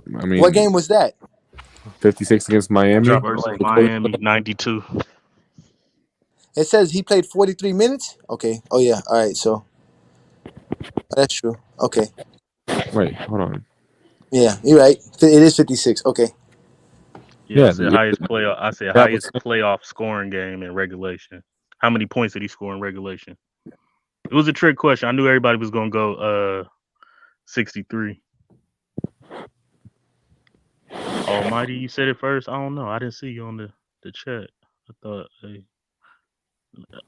[SPEAKER 12] What game was that?
[SPEAKER 9] 56 against Miami.
[SPEAKER 10] Versus Miami, 92.
[SPEAKER 12] It says he played 43 minutes. Okay. Oh yeah. All right. So that's true. Okay.
[SPEAKER 9] Wait, hold on.
[SPEAKER 12] Yeah, you're right. It is 56. Okay.
[SPEAKER 10] Yeah, I said highest playoff. I said
[SPEAKER 9] that
[SPEAKER 10] highest playoff scoring game in regulation. How many points did he score in regulation? It was a trick question. I knew everybody was gonna go 63. Almighty, you said it first. I don't know. I didn't see you on the chat. I thought, hey.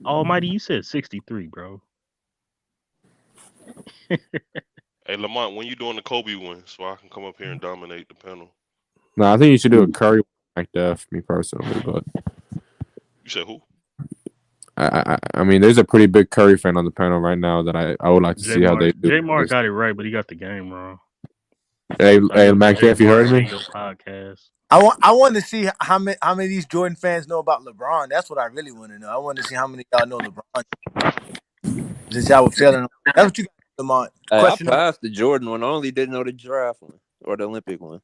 [SPEAKER 10] Almighty, you said 63, bro.
[SPEAKER 16] Hey, Lamont, when you doing the Kobe one, so I can come up here and dominate the panel?
[SPEAKER 9] No, I think you should do a Curry like that, me personally. But
[SPEAKER 16] You said who?
[SPEAKER 9] I mean, there's a pretty big Curry fan on the panel right now that I would like to see how they do.
[SPEAKER 10] J-Mar got it right, but he got the game wrong.
[SPEAKER 9] Hey, Mac, if you heard me,
[SPEAKER 10] podcast.
[SPEAKER 12] I want to see how many of these Jordan fans know about LeBron. That's what I really want to know. I want to see how many of y'all know LeBron. Since y'all were failing, that's what you got, Lamont.
[SPEAKER 8] Hey,
[SPEAKER 12] Question
[SPEAKER 8] I passed the Jordan one. I only didn't know the draft one or the Olympic one.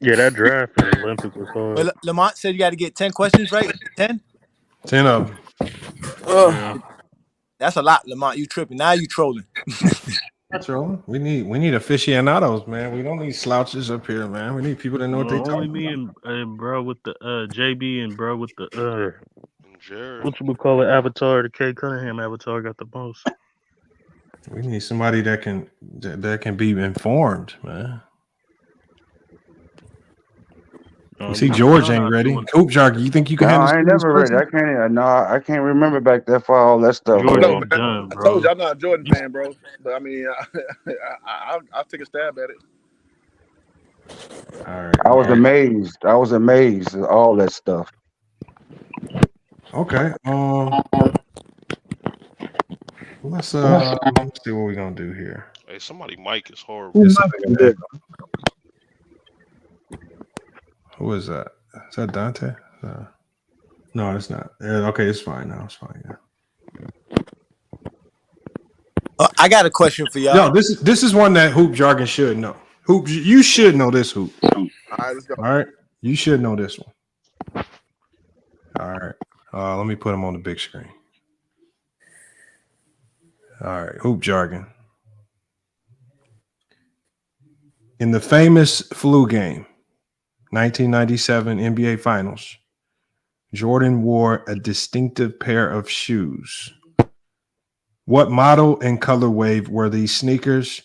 [SPEAKER 10] Yeah, that draft and Olympic was hard.
[SPEAKER 12] Well, Lamont said you got to get 10 questions right. 10.
[SPEAKER 5] 10 of them.
[SPEAKER 10] Yeah.
[SPEAKER 12] That's a lot, Lamont. You tripping? Now you trolling.
[SPEAKER 5] That's trolling. We need aficionados, man. We don't need slouches up here, man. We need people that know what they
[SPEAKER 10] Only
[SPEAKER 5] talking
[SPEAKER 10] me and bro with the JB and bro with the
[SPEAKER 16] Jared.
[SPEAKER 10] what you would call it, Avatar, the K Cunningham Avatar got the most.
[SPEAKER 5] We need somebody that can be informed, man. You see, George ain't ready. Coop Jockey, you think you can handle?
[SPEAKER 15] I ain't never ready. I can't remember back that far. All that stuff.
[SPEAKER 10] Jordan,
[SPEAKER 17] I told you I'm not a Jordan fan, bro. But I mean, I'll take a stab at it.
[SPEAKER 5] All right.
[SPEAKER 15] I was amazed. I was amazed at all that stuff.
[SPEAKER 5] Okay. Let's see what we're gonna do here.
[SPEAKER 16] Hey, somebody mic is horrible.
[SPEAKER 5] Who is that? Is that Dante? No, it's not. Okay, it's fine now. It's fine. Yeah.
[SPEAKER 12] I got a question for y'all.
[SPEAKER 5] No, this is one that Hoop Jargon should know. Hoop, you should know this, Hoop.
[SPEAKER 17] All right, let's go.
[SPEAKER 5] All right, you should know this one. All right, let me put him on the big screen. All right, Hoop Jargon. In the famous flu game, 1997 NBA Finals, Jordan wore a distinctive pair of shoes. What model and colorway were these sneakers,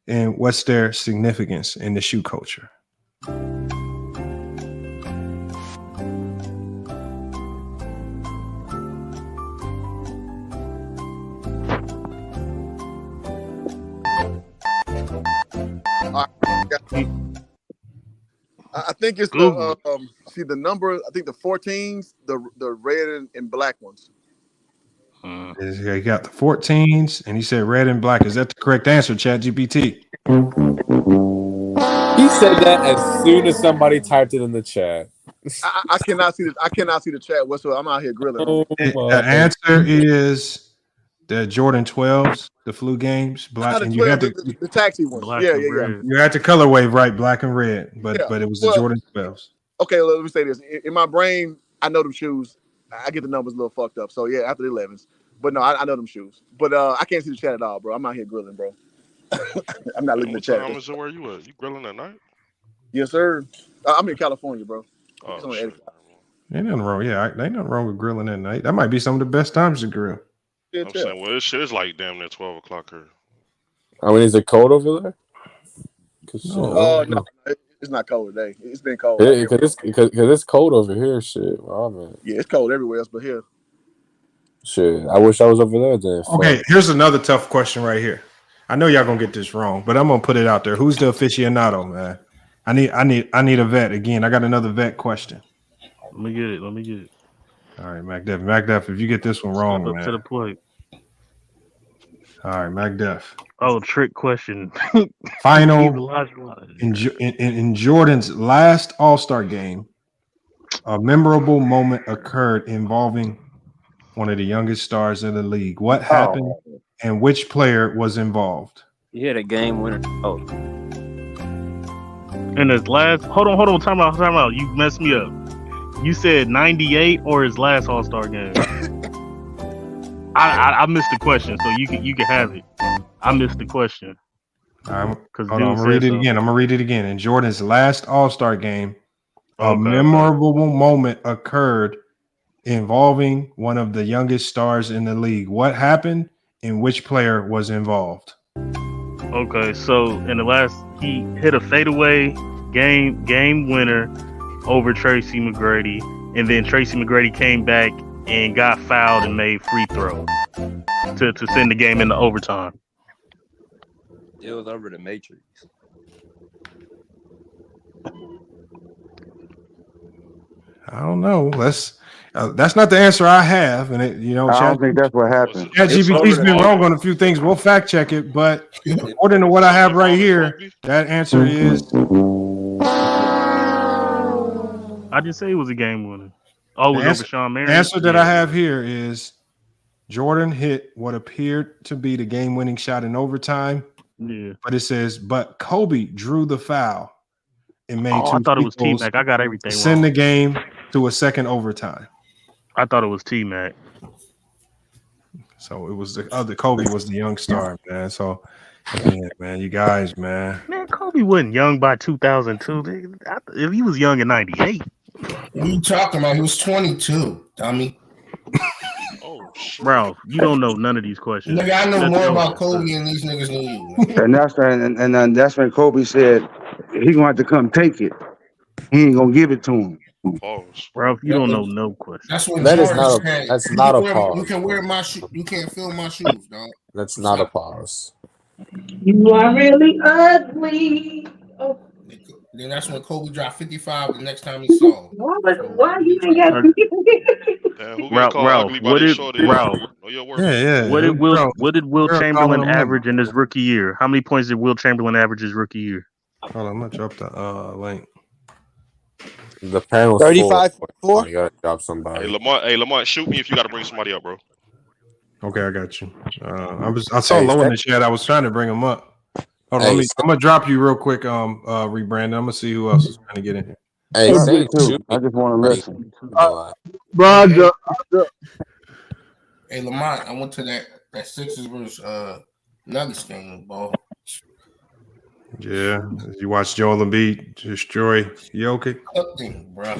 [SPEAKER 5] and what's their significance in the shoe culture?
[SPEAKER 17] I think it's the see the number. I think the 14s, the red and black ones.
[SPEAKER 5] He got the 14s, and he said red and black. Is that the correct answer, ChatGPT?
[SPEAKER 9] He said that as soon as somebody typed it in the chat.
[SPEAKER 17] I cannot see the chat whatsoever. I'm out here grilling.
[SPEAKER 5] The answer is the Jordan 12s, the flu games, black, and you had
[SPEAKER 17] the taxi ones. Yeah.
[SPEAKER 5] You had the colorway right, black and red, but it was the Jordan 12s.
[SPEAKER 17] Okay, let me say this. In my brain, I know them shoes. I get the numbers a little fucked up. So yeah, after the 11s. But no, I know them shoes. But I can't see the chat at all, bro. I'm out here grilling, bro. I'm not looking at the chat.
[SPEAKER 16] What time is it where you at? You grilling at night?
[SPEAKER 17] Yes, sir. I'm in California, bro.
[SPEAKER 16] Oh, shit.
[SPEAKER 5] Ain't nothing wrong. Yeah, ain't nothing wrong with grilling at night. That might be some of the best times to grill.
[SPEAKER 16] I'm saying, well, this shit is like damn near 12 o'clock here.
[SPEAKER 9] I mean, is it cold over there?
[SPEAKER 17] No, it's not cold today. It's been cold.
[SPEAKER 9] Because it's cold over here. Shit, wow, man.
[SPEAKER 17] Yeah, it's cold everywhere else but here.
[SPEAKER 9] Shit, I wish I was over there then.
[SPEAKER 5] Okay, here's another tough question right here. I know y'all gonna get this wrong, but I'm gonna put it out there. Who's the aficionado, man? I need a vet again. I got another vet question.
[SPEAKER 10] Let me get it.
[SPEAKER 5] All right, MacDef, if you get this one wrong,
[SPEAKER 10] Step up
[SPEAKER 5] man.
[SPEAKER 10] to the plate.
[SPEAKER 5] All right, MacDef.
[SPEAKER 10] Oh, trick question.
[SPEAKER 5] Final in Jordan's last All-Star game, a memorable moment occurred involving one of the youngest stars in the league. What happened and which player was involved?
[SPEAKER 8] He had a game winner. Oh.
[SPEAKER 10] In his last, hold on, time out. You messed me up. You said 98 or his last All-Star game. I missed the question, so you can have it. I missed the question.
[SPEAKER 5] I'm gonna read it again. I'm gonna read it again. In Jordan's last All-Star game, a memorable moment occurred involving one of the youngest stars in the league. What happened and which player was involved?
[SPEAKER 10] Okay, so in the last, he hit a fadeaway game winner over Tracy McGrady, and then Tracy McGrady came back and got fouled and made free throw to send the game into overtime.
[SPEAKER 8] It was over the Matrix.
[SPEAKER 5] I don't know. That's not the answer I have, and
[SPEAKER 15] I don't think that's what happened.
[SPEAKER 5] ChatGPT's been wrong on a few things. We'll fact check it, but according to what I have right here, that answer is.
[SPEAKER 10] I didn't say it was a game winner. Oh, it was over Sean Marion.
[SPEAKER 5] The answer that I have here is Jordan hit what appeared to be the game-winning shot in overtime.
[SPEAKER 10] Yeah,
[SPEAKER 5] but it says, but Kobe drew the foul and made two.
[SPEAKER 10] I thought it was T-Mac. I got everything wrong.
[SPEAKER 5] Send the game to a second overtime.
[SPEAKER 10] I thought it was T-Mac.
[SPEAKER 5] So it was the other Kobe was the young star, man. So man, you guys, man.
[SPEAKER 10] Man, Kobe wasn't young by 2002. If he was young in 98.
[SPEAKER 18] What are you talking about? He was 22, dummy.
[SPEAKER 10] Bro, you don't know none of these questions.
[SPEAKER 18] Nigga, I know more about Kobe and these niggas know you.
[SPEAKER 15] And that's when Kobe said he gonna have to come take it. He ain't gonna give it to him.
[SPEAKER 10] Bro, you don't know no question.
[SPEAKER 18] That's what
[SPEAKER 9] That's not a pause.
[SPEAKER 18] You can wear my shoe. You can't fill my shoes, dog.
[SPEAKER 9] That's not a pause.
[SPEAKER 19] You are really ugly. Oh.
[SPEAKER 18] Then that's when Kobe dropped 55 the next time he saw him.
[SPEAKER 19] Why you ain't got
[SPEAKER 10] What did Will Chamberlain average in his rookie year? How many points did Will Chamberlain average his rookie year?
[SPEAKER 5] Hold on, I'm gonna drop the link.
[SPEAKER 9] The panel
[SPEAKER 12] 35-4.
[SPEAKER 9] You gotta drop somebody.
[SPEAKER 16] Hey, Lamont, shoot me if you gotta bring somebody up, bro.
[SPEAKER 5] Okay, I got you. I saw low in the chat. I was trying to bring him up. Hold on, I'm gonna drop you real quick. Rebrand. I'm gonna see who else is trying to get in here.
[SPEAKER 15] Hey, I just want to listen.
[SPEAKER 14] Roger.
[SPEAKER 18] Hey, Lamont, I went to that Sixers versus Nuggets game, bro.
[SPEAKER 5] Yeah, you watch Joel Embiid destroy Jokic.
[SPEAKER 18] Nothing, bro.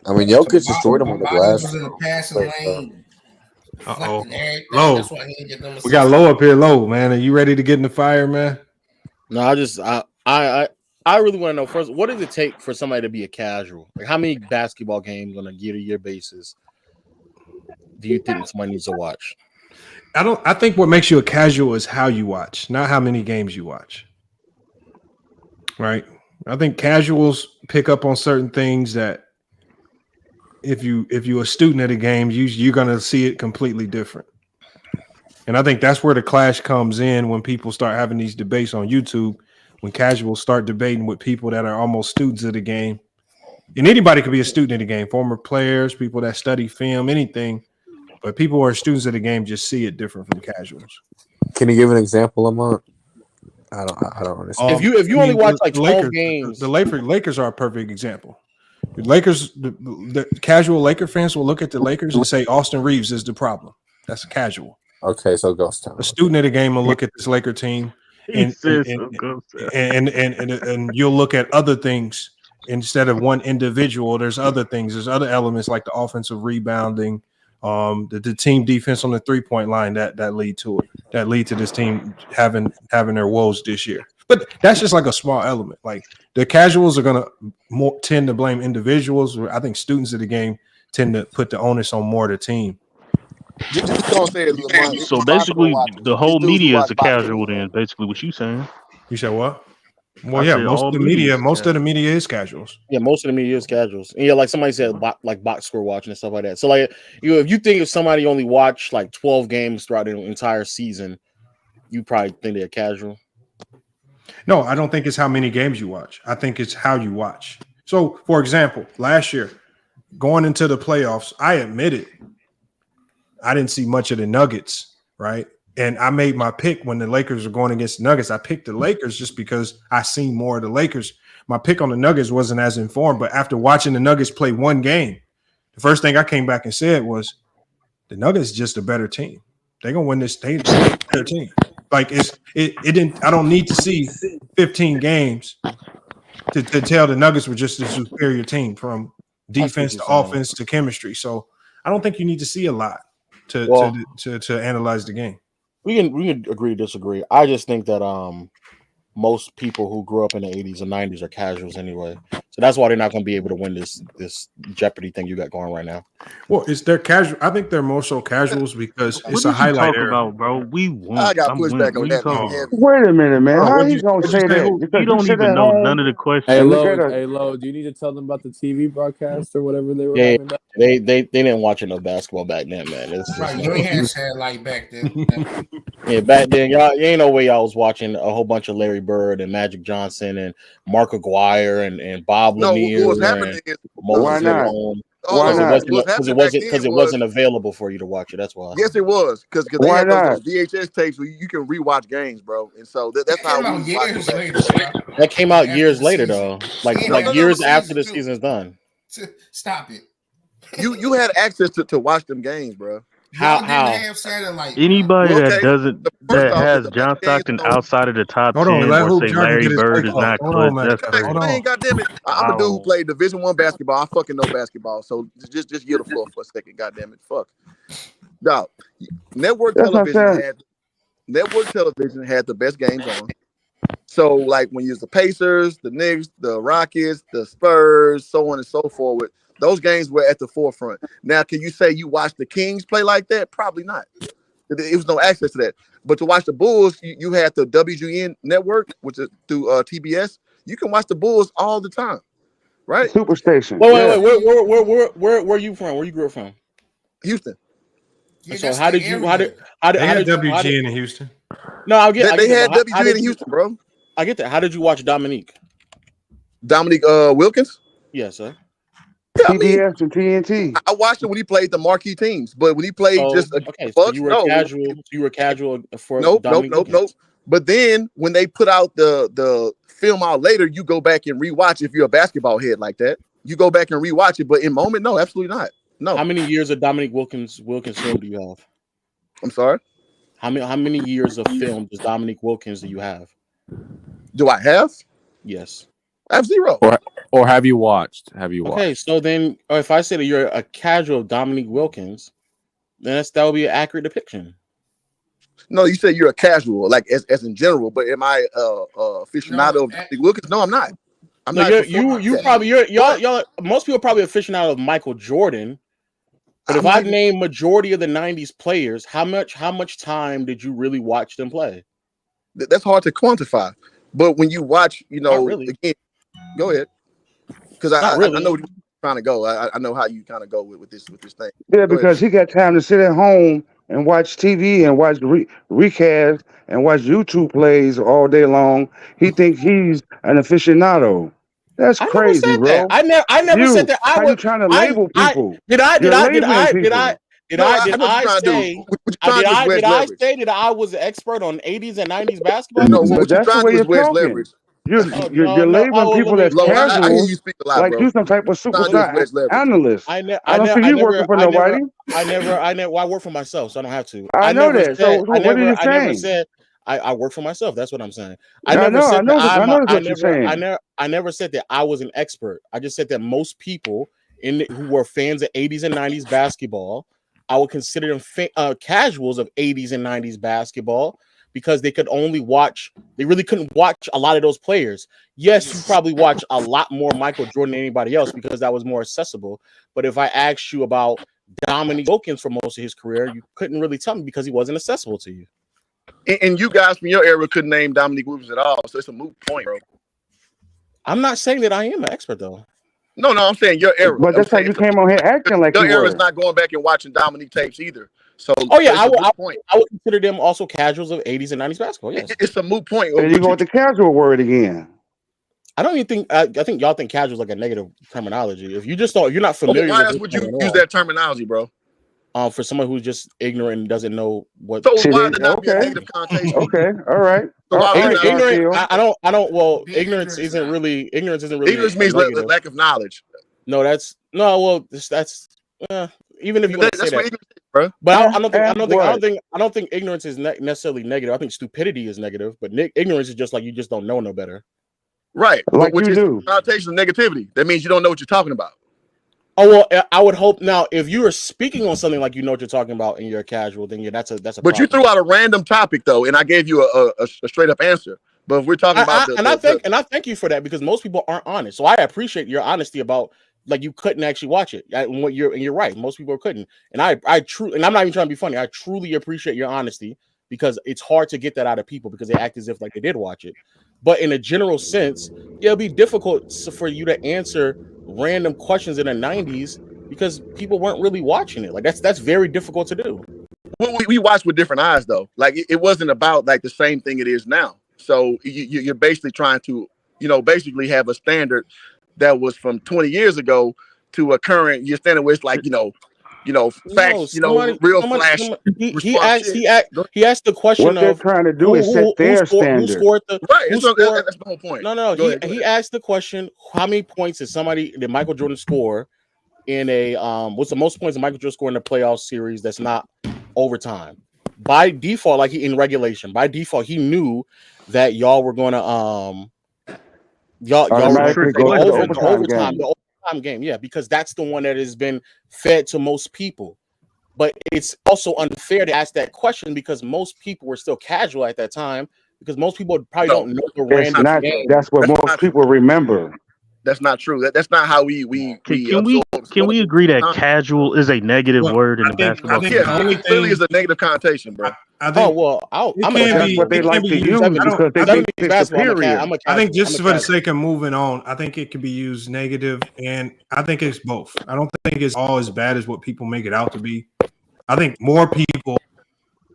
[SPEAKER 9] I mean,
[SPEAKER 18] So
[SPEAKER 9] Jokic destroyed him on the
[SPEAKER 18] Bobby was
[SPEAKER 9] glass.
[SPEAKER 18] in the passing lane,
[SPEAKER 5] Uh-oh.
[SPEAKER 18] deflecting everything.
[SPEAKER 5] Low.
[SPEAKER 18] That's why he didn't get them assists.
[SPEAKER 5] We got Low up here, Low, man. Are you ready to get in the fire, man?
[SPEAKER 20] No, I really want to know first, what does it take for somebody to be a casual? Like, how many basketball games on a year-to-year basis do you think somebody needs to watch?
[SPEAKER 5] I think what makes you a casual is how you watch, not how many games you watch. Right? I think casuals pick up on certain things that if you're a student of the game, you're gonna see it completely different. And I think that's where the clash comes in when people start having these debates on YouTube, when casuals start debating with people that are almost students of the game. And anybody could be a student of the game, former players, people that study film, anything. But people who are students of the game just see it different from casuals.
[SPEAKER 9] Can you give an example, Lamont? I don't understand.
[SPEAKER 20] If you only watch like 12 games,
[SPEAKER 5] the Lakers are a perfect example. The Lakers, the casual Laker fans will look at the Lakers and say Austin Reeves is the problem. That's a casual.
[SPEAKER 9] Okay, so Ghost Town.
[SPEAKER 5] A student of the game will look at this Laker team and you'll look at other things instead of one individual. There's other things. There's other elements like the offensive rebounding, the team defense on the 3-point line that lead to it, that lead to this team having their woes this year. But that's just like a small element. Like the casuals are gonna tend to blame individuals. I think students of the game tend to put the onus on more of the team.
[SPEAKER 17] Just don't say it, Lamont.
[SPEAKER 10] So basically, the whole media is a casual. Then basically, what you saying?
[SPEAKER 5] You said what? Well, yeah, most of the media is casuals.
[SPEAKER 20] Yeah, most of the media is casuals. And yeah, like somebody said, like box score watching and stuff like that. So like, if you think if somebody only watched like 12 games throughout the entire season, you probably think they're casual.
[SPEAKER 5] No, I don't think it's how many games you watch. I think it's how you watch. So, for example, last year, going into the playoffs, I admitted I didn't see much of the Nuggets, right? And I made my pick when the Lakers were going against the Nuggets. I picked the Lakers just because I seen more of the Lakers. My pick on the Nuggets wasn't as informed, but after watching the Nuggets play one game, the first thing I came back and said was, the Nuggets just a better team. They're gonna win this. They're a better team. Like it didn't. I don't need to see 15 games to tell the Nuggets were just a superior team from defense to offense to chemistry. So I don't think you need to see a lot to analyze the game.
[SPEAKER 20] We can agree to disagree. I just think that most people who grew up in the 80s and 90s are casuals anyway. So that's why they're not going to be able to win this Jeopardy thing you got going right now.
[SPEAKER 5] Well, they're casual. I think they're more so casuals because it's a highlight
[SPEAKER 10] talk about, bro? We won.
[SPEAKER 17] I got pushed back on that.
[SPEAKER 15] Wait a minute, man. How you gonna say that?
[SPEAKER 10] You don't even know none of the questions.
[SPEAKER 9] Hey, Lo, do you need to tell them about the TV broadcast or whatever they were having?
[SPEAKER 20] They didn't watch enough basketball back then, man.
[SPEAKER 18] Right, you ain't had satellite back then.
[SPEAKER 20] Yeah, back then, y'all ain't no way y'all was watching a whole bunch of Larry Bird and Magic Johnson and Mark Aguirre and Bob Lanier.
[SPEAKER 17] What was happening is,
[SPEAKER 15] why not?
[SPEAKER 20] Because it wasn't available for you to watch it. That's why.
[SPEAKER 17] Yes, it was because they had those VHS tapes where you can rewatch games, bro. And so that's how we watched it.
[SPEAKER 20] That came out years later, though. Like years after the season's done.
[SPEAKER 18] Stop it.
[SPEAKER 17] You had access to watch them games, bro.
[SPEAKER 20] How?
[SPEAKER 10] Anybody that has John Stockton outside of the top 10 or say Larry Bird is not good, that's crazy.
[SPEAKER 17] Man, goddamn it. I'm a dude who played Division I basketball. I fucking know basketball. So just yield the floor for a second, goddamn it. Fuck. Dog. Network television had the best games on. So like when you use the Pacers, the Knicks, the Rockets, the Spurs, so on and so forth, those games were at the forefront. Now, can you say you watched the Kings play like that? Probably not. It was no access to that. But to watch the Bulls, you had the WGN network, which is through TBS. You can watch the Bulls all the time, right?
[SPEAKER 15] Superstation.
[SPEAKER 20] Wait. Where you from? Where you grew up from?
[SPEAKER 17] Houston.
[SPEAKER 20] Yeah, so how did
[SPEAKER 5] WGN in Houston?
[SPEAKER 20] No,
[SPEAKER 17] they had WGN in Houston, bro.
[SPEAKER 20] I get that. How did you watch Dominique
[SPEAKER 17] Wilkins?
[SPEAKER 20] Yes, sir.
[SPEAKER 17] Yeah,
[SPEAKER 15] TBS and TNT.
[SPEAKER 17] I watched it when he played the marquee teams, but when he played
[SPEAKER 20] so you were casual. You were casual for
[SPEAKER 17] nope. But then when they put out the film out later, you go back and rewatch. If you're a basketball head like that, you go back and rewatch it. But in moment, no, absolutely not. No.
[SPEAKER 20] How many years of Dominique Wilkins film do you have?
[SPEAKER 17] I'm sorry.
[SPEAKER 20] How many years of film does Dominique Wilkins do you have?
[SPEAKER 17] Do I have?
[SPEAKER 20] Yes.
[SPEAKER 17] I have 0.
[SPEAKER 9] Or have you watched? Have you watched?
[SPEAKER 20] Okay, so then if I say that you're a casual of Dominique Wilkins, then that would be an accurate depiction.
[SPEAKER 17] No, you said you're a casual, like as in general. But am I aficionado of Dominique Wilkins? No, I'm not. I'm not.
[SPEAKER 20] Y'all. Most people are probably aficionado of Michael Jordan. But if I name majority of the '90s players, how much time did you really watch them play?
[SPEAKER 17] That's hard to quantify. But when you watch,
[SPEAKER 20] really.
[SPEAKER 17] Again, go ahead. Because I know where you're trying to go. I know how you kind of go with this thing.
[SPEAKER 15] Yeah, because he got time to sit at home and watch TV and watch recast and watch YouTube plays all day long. He thinks he's an aficionado. That's crazy, bro.
[SPEAKER 20] I never said that.
[SPEAKER 15] How you trying to label people?
[SPEAKER 20] Did I say that I was an expert on 80s and 90s basketball?
[SPEAKER 17] No, what you're trying to do is wedge leverage.
[SPEAKER 15] You're labeling people as casual.
[SPEAKER 17] I hear you speak a lot,
[SPEAKER 15] like
[SPEAKER 17] bro.
[SPEAKER 15] you some type of superstar analyst. I don't see you working for nobody.
[SPEAKER 20] I work for myself, so I don't have to.
[SPEAKER 15] I know that. So what are you saying?
[SPEAKER 20] I never said I work for myself. That's what I'm saying.
[SPEAKER 15] I know what you're saying.
[SPEAKER 20] I never said that I was an expert. I just said that most people who were fans of 80s and 90s basketball, I would consider them casuals of 80s and 90s basketball because they could only watch. They really couldn't watch a lot of those players. Yes, you probably watch a lot more Michael Jordan than anybody else because that was more accessible. But if I asked you about Dominique Wilkins for most of his career, you couldn't really tell me because he wasn't accessible to you.
[SPEAKER 17] And you guys from your era couldn't name Dominique Wilkins at all, so it's a moot point, bro.
[SPEAKER 20] I'm not saying that I am an expert, though.
[SPEAKER 17] No, I'm saying your era.
[SPEAKER 15] But that's how you came on here acting like
[SPEAKER 17] your
[SPEAKER 15] you
[SPEAKER 17] era
[SPEAKER 15] were.
[SPEAKER 17] is not going back and watching Dominique tapes either. So,
[SPEAKER 20] I would consider them also casuals of 80s and 90s basketball. Yes,
[SPEAKER 17] it's a moot point.
[SPEAKER 15] There you go with the casual word again.
[SPEAKER 20] I don't even think. I think y'all think casual is like a negative terminology. If you just don't, you're not familiar.
[SPEAKER 17] Why else would you use that terminology, bro?
[SPEAKER 20] For someone who's just ignorant and doesn't know what.
[SPEAKER 17] So why did not be a negative connotation?
[SPEAKER 15] Okay, all right.
[SPEAKER 20] Ignorant. I don't. Well, ignorance isn't really. Ignorance
[SPEAKER 17] means lack of knowledge.
[SPEAKER 20] No, that's even if you want to say that,
[SPEAKER 17] bro.
[SPEAKER 20] But I don't think ignorance is necessarily negative. I think stupidity is negative, but ignorance is just like you just don't know no better.
[SPEAKER 17] Right,
[SPEAKER 15] like
[SPEAKER 17] which is
[SPEAKER 15] do.
[SPEAKER 17] connotation of negativity. That means you don't know what you're talking about.
[SPEAKER 20] Oh well, I would hope now if you are speaking on something like you know what you're talking about and you're casual, then that's a. But
[SPEAKER 17] problem. You threw out a random topic though, and I gave you a straight up answer. But if we're talking about
[SPEAKER 20] I thank you for that because most people aren't honest. So I appreciate your honesty about like you couldn't actually watch it. And you're right, most people couldn't. And I'm not even trying to be funny. I truly appreciate your honesty because it's hard to get that out of people because they act as if like they did watch it. But in a general sense, it'll be difficult for you to answer random questions in the 90s because people weren't really watching it. Like that's very difficult to do.
[SPEAKER 17] Well, we watched with different eyes though. Like it wasn't about like the same thing it is now. So you're basically trying to, basically have a standard that was from 20 years ago to a current year standard where it's like, facts, real flash.
[SPEAKER 20] He asked the question
[SPEAKER 15] what they're trying to do is set their standard.
[SPEAKER 17] That's the whole point.
[SPEAKER 20] No. He asked the question: how many points did Michael Jordan score in a what's the most points that Michael Jordan scored in a playoff series that's not overtime? By default, like in regulation, by default, he knew that y'all were going to y'all were going the overtime game, yeah, because that's the one that has been fed to most people. But it's also unfair to ask that question because most people were still casual at that time because most people probably don't know the random game.
[SPEAKER 15] That's what most people remember.
[SPEAKER 17] That's not true. That's not how we
[SPEAKER 10] can we agree that casual is a negative word in the basketball?
[SPEAKER 17] Clearly is a negative connotation, bro.
[SPEAKER 5] I think
[SPEAKER 15] that's what they like to use because they think it's superior.
[SPEAKER 5] I think just for the sake of moving on, I think it can be used negative, and I think it's both. I don't think it's all as bad as what people make it out to be. I think more people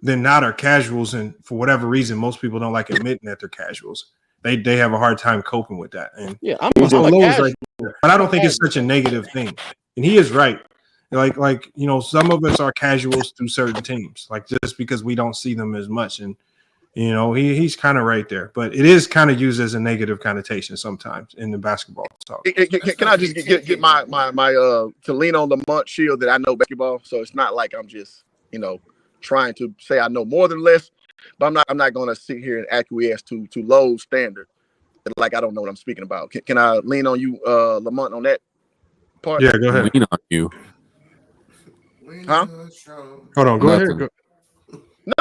[SPEAKER 5] than not are casuals, and for whatever reason, most people don't like admitting that they're casuals. They have a hard time coping with that. And
[SPEAKER 20] yeah,
[SPEAKER 5] right there. But I don't think it's such a negative thing. And he is right. Like some of us are casuals through certain teams, like just because we don't see them as much. And he's kind of right there. But it is kind of used as a negative connotation sometimes in the basketball talk.
[SPEAKER 17] Can I just get my to lean on the Lamont shield that I know basketball? So it's not like I'm just trying to say I know more than less. But I'm not going to sit here and acquiesce to low standard. like I don't know what I'm speaking about. Can I lean on you, Lamont, on that part?
[SPEAKER 5] Yeah, go ahead.
[SPEAKER 9] Lean on you.
[SPEAKER 17] Huh?
[SPEAKER 5] Hold on, go
[SPEAKER 9] Nothing.
[SPEAKER 5] ahead. Go.
[SPEAKER 17] No,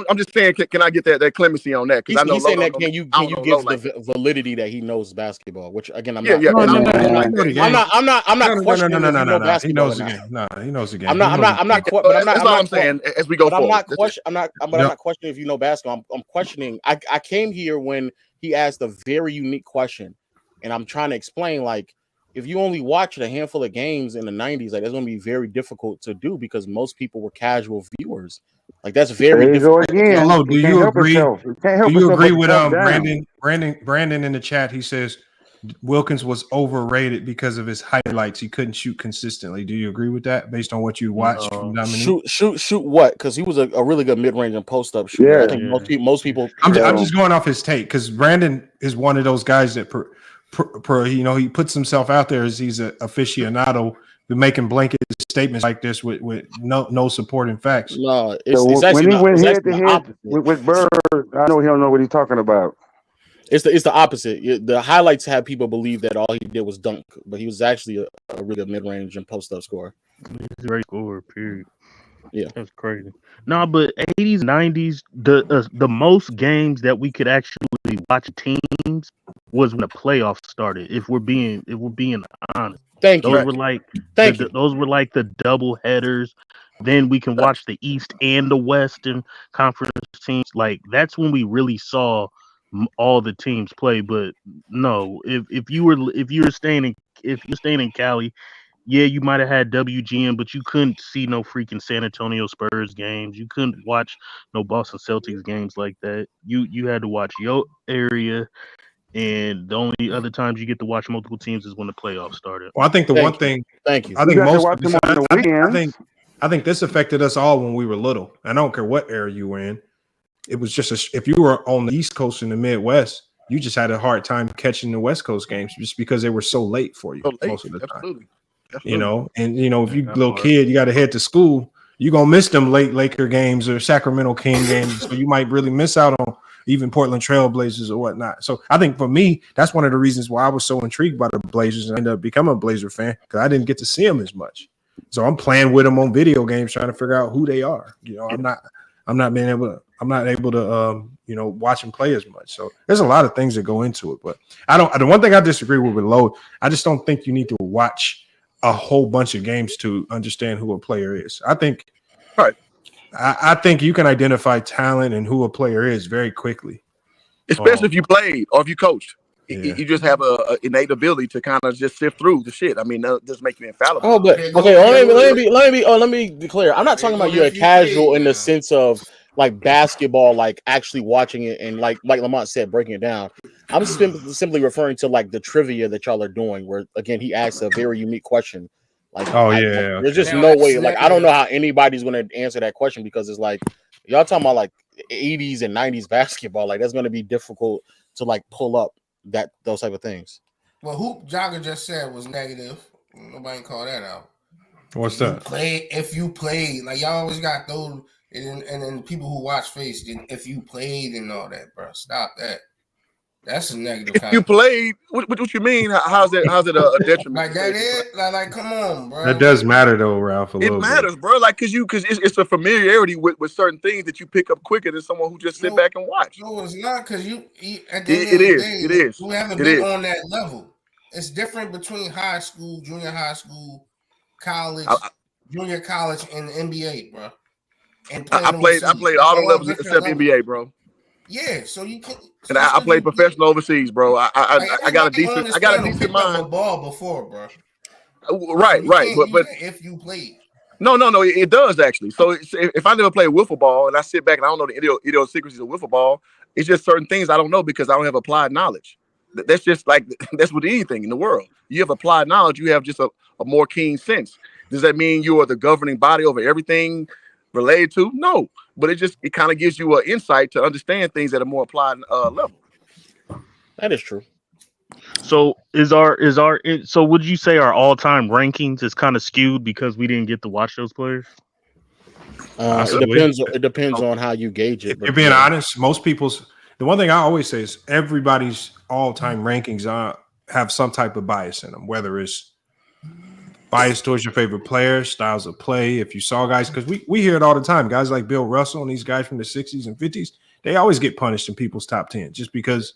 [SPEAKER 17] I'm just saying. Can I get that clemency on that? Because I know
[SPEAKER 20] He's saying
[SPEAKER 17] Low
[SPEAKER 20] that
[SPEAKER 17] don't
[SPEAKER 20] can
[SPEAKER 17] know-
[SPEAKER 20] you
[SPEAKER 17] I
[SPEAKER 20] can
[SPEAKER 17] don't
[SPEAKER 20] you
[SPEAKER 17] know
[SPEAKER 20] give
[SPEAKER 17] Low like
[SPEAKER 20] the
[SPEAKER 17] that.
[SPEAKER 20] validity that he knows basketball? Which again, I'm
[SPEAKER 17] Yeah,
[SPEAKER 20] not.
[SPEAKER 17] yeah.
[SPEAKER 20] I'm
[SPEAKER 17] No,
[SPEAKER 20] not
[SPEAKER 5] No,
[SPEAKER 20] questioning if you know
[SPEAKER 5] He
[SPEAKER 20] basketball
[SPEAKER 5] knows
[SPEAKER 20] or
[SPEAKER 5] the
[SPEAKER 20] not.
[SPEAKER 5] game. No, he knows the game.
[SPEAKER 20] I'm not. But I'm not.
[SPEAKER 17] That's all I'm saying as we go
[SPEAKER 20] But I'm
[SPEAKER 17] forward.
[SPEAKER 20] not question. I'm not. But I'm not questioning if you know basketball. I'm questioning. I came here when he asked a very unique question, and I'm trying to explain like. If you only watched a handful of games in the 90s, like that's going to be very difficult to do because most people were casual viewers. Like that's very
[SPEAKER 15] There you go
[SPEAKER 20] difficult.
[SPEAKER 15] again.
[SPEAKER 5] Hello,
[SPEAKER 15] He can't help himself. He can't help
[SPEAKER 5] do you
[SPEAKER 15] himself
[SPEAKER 5] agree
[SPEAKER 15] but to
[SPEAKER 5] with
[SPEAKER 15] talk down.
[SPEAKER 5] Brandon in the chat? He says Wilkins was overrated because of his highlights. He couldn't shoot consistently. Do you agree with that based on what you watched from Dominique?
[SPEAKER 20] Shoot what? Because he was a really good mid-range and post-up shooter.
[SPEAKER 15] Yeah.
[SPEAKER 20] I think most people.
[SPEAKER 5] I'm just going off his take because Brandon is one of those guys that he puts himself out there as he's an aficionado, making blanket statements like this with no supporting facts.
[SPEAKER 20] No,
[SPEAKER 15] So when he went head to head with Bird, I know he don't know what he's talking about.
[SPEAKER 20] It's the opposite. The highlights have people believe that all he did was dunk, but he was actually a really good mid-range and post-up scorer.
[SPEAKER 10] He's a great scorer, period.
[SPEAKER 20] Yeah,
[SPEAKER 10] that's crazy. No, but 80s, 90s, the most games that we could actually watch teams was when the playoffs started. If we're being honest,
[SPEAKER 20] those
[SPEAKER 10] were like those were like the double headers. Then we can watch the East and the Western Conference teams. Like that's when we really saw all the teams play. But no, if you're staying in Cali. Yeah, you might have had WGN, but you couldn't see no freaking San Antonio Spurs games. You couldn't watch no Boston Celtics games like that. You had to watch your area, and the only other times you get to watch multiple teams is when the playoffs started.
[SPEAKER 5] Well, I think the one thing.
[SPEAKER 20] Thank you.
[SPEAKER 5] I think most.
[SPEAKER 15] I
[SPEAKER 5] think this affected us all when we were little. I don't care what era you were in. It was just if you were on the East Coast and the Midwest, you just had a hard time catching the West Coast games just because they were so late for you most of the time.
[SPEAKER 17] Absolutely.
[SPEAKER 5] If you little kid, you got to head to school. You're gonna miss them late Laker games or Sacramento King games, so you might really miss out on even Portland Trailblazers or whatnot. So I think for me, that's one of the reasons why I was so intrigued by the Blazers and ended up becoming a Blazer fan because I didn't get to see them as much. So I'm playing with them on video games, trying to figure out who they are. I'm not able to watch them play as much. So there's a lot of things that go into it. But the one thing I disagree with Lowe, I just don't think you need to watch a whole bunch of games to understand who a player is. I think I think you can identify talent and who a player is very quickly.
[SPEAKER 17] Especially if you played or if you coached. You just have a innate ability to kind of just sift through the shit. I mean, that just make you infallible.
[SPEAKER 20] Oh, but okay. Let me be clear. I'm not talking about you're a casual in the sense of like basketball, like actually watching it and like Lamont said, breaking it down. I'm simply referring to like the trivia that y'all are doing, where again he asked a very unique question. Like, there's just no way. Like, I don't know how anybody's going to answer that question because it's like y'all talking about like 80s and 90s basketball. Like, that's going to be difficult to like pull up those type of things.
[SPEAKER 18] Well, Hoop Jogger just said was negative. Nobody called that out.
[SPEAKER 5] What's that?
[SPEAKER 18] If you played, like y'all always got those, and then people who watch face, if you played and all that, bro, stop that. That's a negative.
[SPEAKER 17] If you played, what you mean? How's it a detriment?
[SPEAKER 18] Like that is like come on, bro.
[SPEAKER 5] That does matter though, Ralph.
[SPEAKER 17] It matters, bro. Like because it's a familiarity with certain things that you pick up quicker than someone who just sit back and watch.
[SPEAKER 18] No, it's not because you at
[SPEAKER 17] the end of the day, it is.
[SPEAKER 18] You haven't been on that level. It's different between high school, junior high school, college, junior college, and the NBA, bro. And
[SPEAKER 17] I played all the levels except NBA, bro.
[SPEAKER 18] Yeah, so you can.
[SPEAKER 17] And I played professional overseas, bro. I got a decent mind.
[SPEAKER 18] A ball before, bro.
[SPEAKER 17] Right. But
[SPEAKER 18] if you played.
[SPEAKER 17] No, it does actually. So if I never played wiffle ball and I sit back and I don't know the idiosyncrasies of wiffle ball, it's just certain things I don't know because I don't have applied knowledge. That's just like that's with anything in the world. You have applied knowledge, you have just a more keen sense. Does that mean you are the governing body over everything related to? No, but it kind of gives you an insight to understand things at a more applied level.
[SPEAKER 20] That is true.
[SPEAKER 10] So so would you say our all-time rankings is kind of skewed because we didn't get to watch those players?
[SPEAKER 20] It depends on how you gauge it.
[SPEAKER 5] If you're being honest, most people's the one thing I always say is everybody's all-time rankings have some type of bias in them, whether it's bias towards your favorite players, styles of play. If you saw guys, because we hear it all the time, guys like Bill Russell and these guys from the 60s and 50s, they always get punished in people's top 10 just because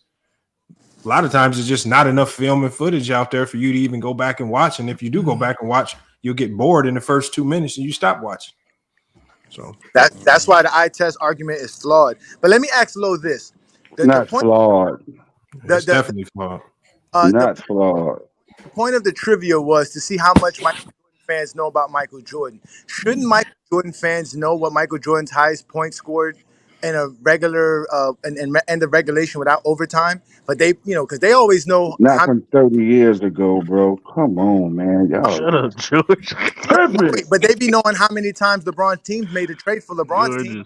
[SPEAKER 5] a lot of times there's just not enough film and footage out there for you to even go back and watch. And if you do go back and watch, you'll get bored in the first 2 minutes and you stop watching. So
[SPEAKER 12] that's why the eye test argument is flawed. But let me ask Lo this.
[SPEAKER 15] Not flawed.
[SPEAKER 5] It's definitely flawed.
[SPEAKER 15] Not flawed.
[SPEAKER 12] The point of the trivia was to see how much Michael Jordan fans know about Michael Jordan. Shouldn't Michael Jordan fans know what Michael Jordan's highest point scored in a regular and the regulation without overtime? But they, because they always know.
[SPEAKER 15] Not from 30 years ago, bro. Come on, man. Y'all.
[SPEAKER 10] Shut up, George.
[SPEAKER 12] But they be knowing how many times LeBron teams made a trade for LeBron's team.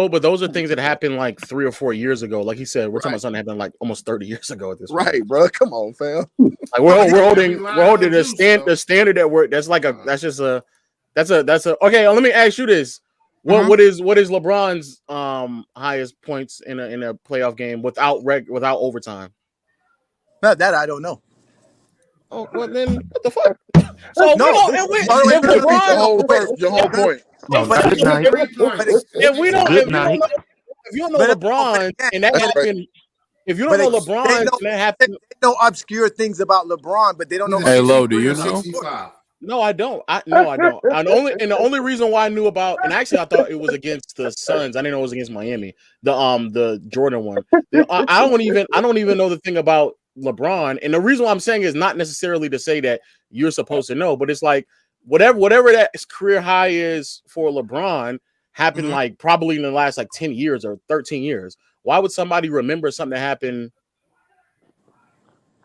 [SPEAKER 20] But those are things that happened like 3 or 4 years ago. Like he said, we're talking about something that happened like almost 30 years ago at this point.
[SPEAKER 17] Right, bro. Come on, fam.
[SPEAKER 20] Like we're holding the standard that that's a okay. Let me ask you this: what is LeBron's highest points in a playoff game without overtime?
[SPEAKER 12] That I don't know.
[SPEAKER 20] Oh, well then what the fuck? So
[SPEAKER 17] your whole point.
[SPEAKER 20] If you don't know LeBron and that happened, if you don't know LeBron and that happened,
[SPEAKER 12] they know obscure things about LeBron, but they don't know.
[SPEAKER 9] Hey, Lo, do you know?
[SPEAKER 20] No, I don't. The only reason why I knew about, and actually I thought it was against the Suns. I didn't know it was against Miami. The Jordan one. I don't even know the thing about LeBron. And the reason why I'm saying is not necessarily to say that you're supposed to know, but it's like whatever that career high is for LeBron happened like probably in the last like 10 years or 13 years. Why would somebody remember something that happened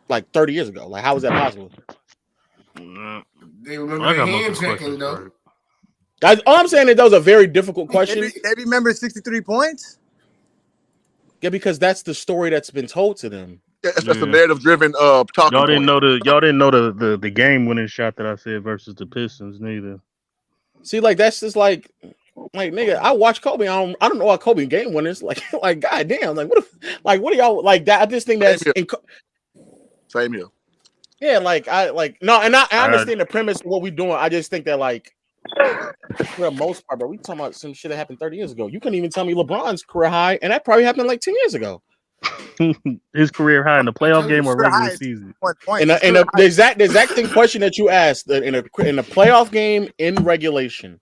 [SPEAKER 20] like 30 years ago? Like, how is that possible?
[SPEAKER 18] They remember the hand checking though.
[SPEAKER 20] Guys, all I'm saying is that was a very difficult question.
[SPEAKER 12] They remember 63 points?
[SPEAKER 20] Yeah, because that's the story that's been told to them.
[SPEAKER 17] That's the narrative-driven talking.
[SPEAKER 10] Y'all didn't know the game-winning shot that I said versus the Pistons neither.
[SPEAKER 20] See, like that's just like nigga, I watch Kobe. I don't know what Kobe game winners like goddamn, what are y'all like that? I just think that's
[SPEAKER 17] same here.
[SPEAKER 20] Yeah, I understand the premise of what we're doing. I just think that like for the most part, but we talking about some shit that happened 30 years ago. You couldn't even tell me LeBron's career high, and that probably happened like 10 years ago.
[SPEAKER 10] His career high in the playoff game or regular season.
[SPEAKER 20] And the exact thing question that you asked in a playoff game in regulation.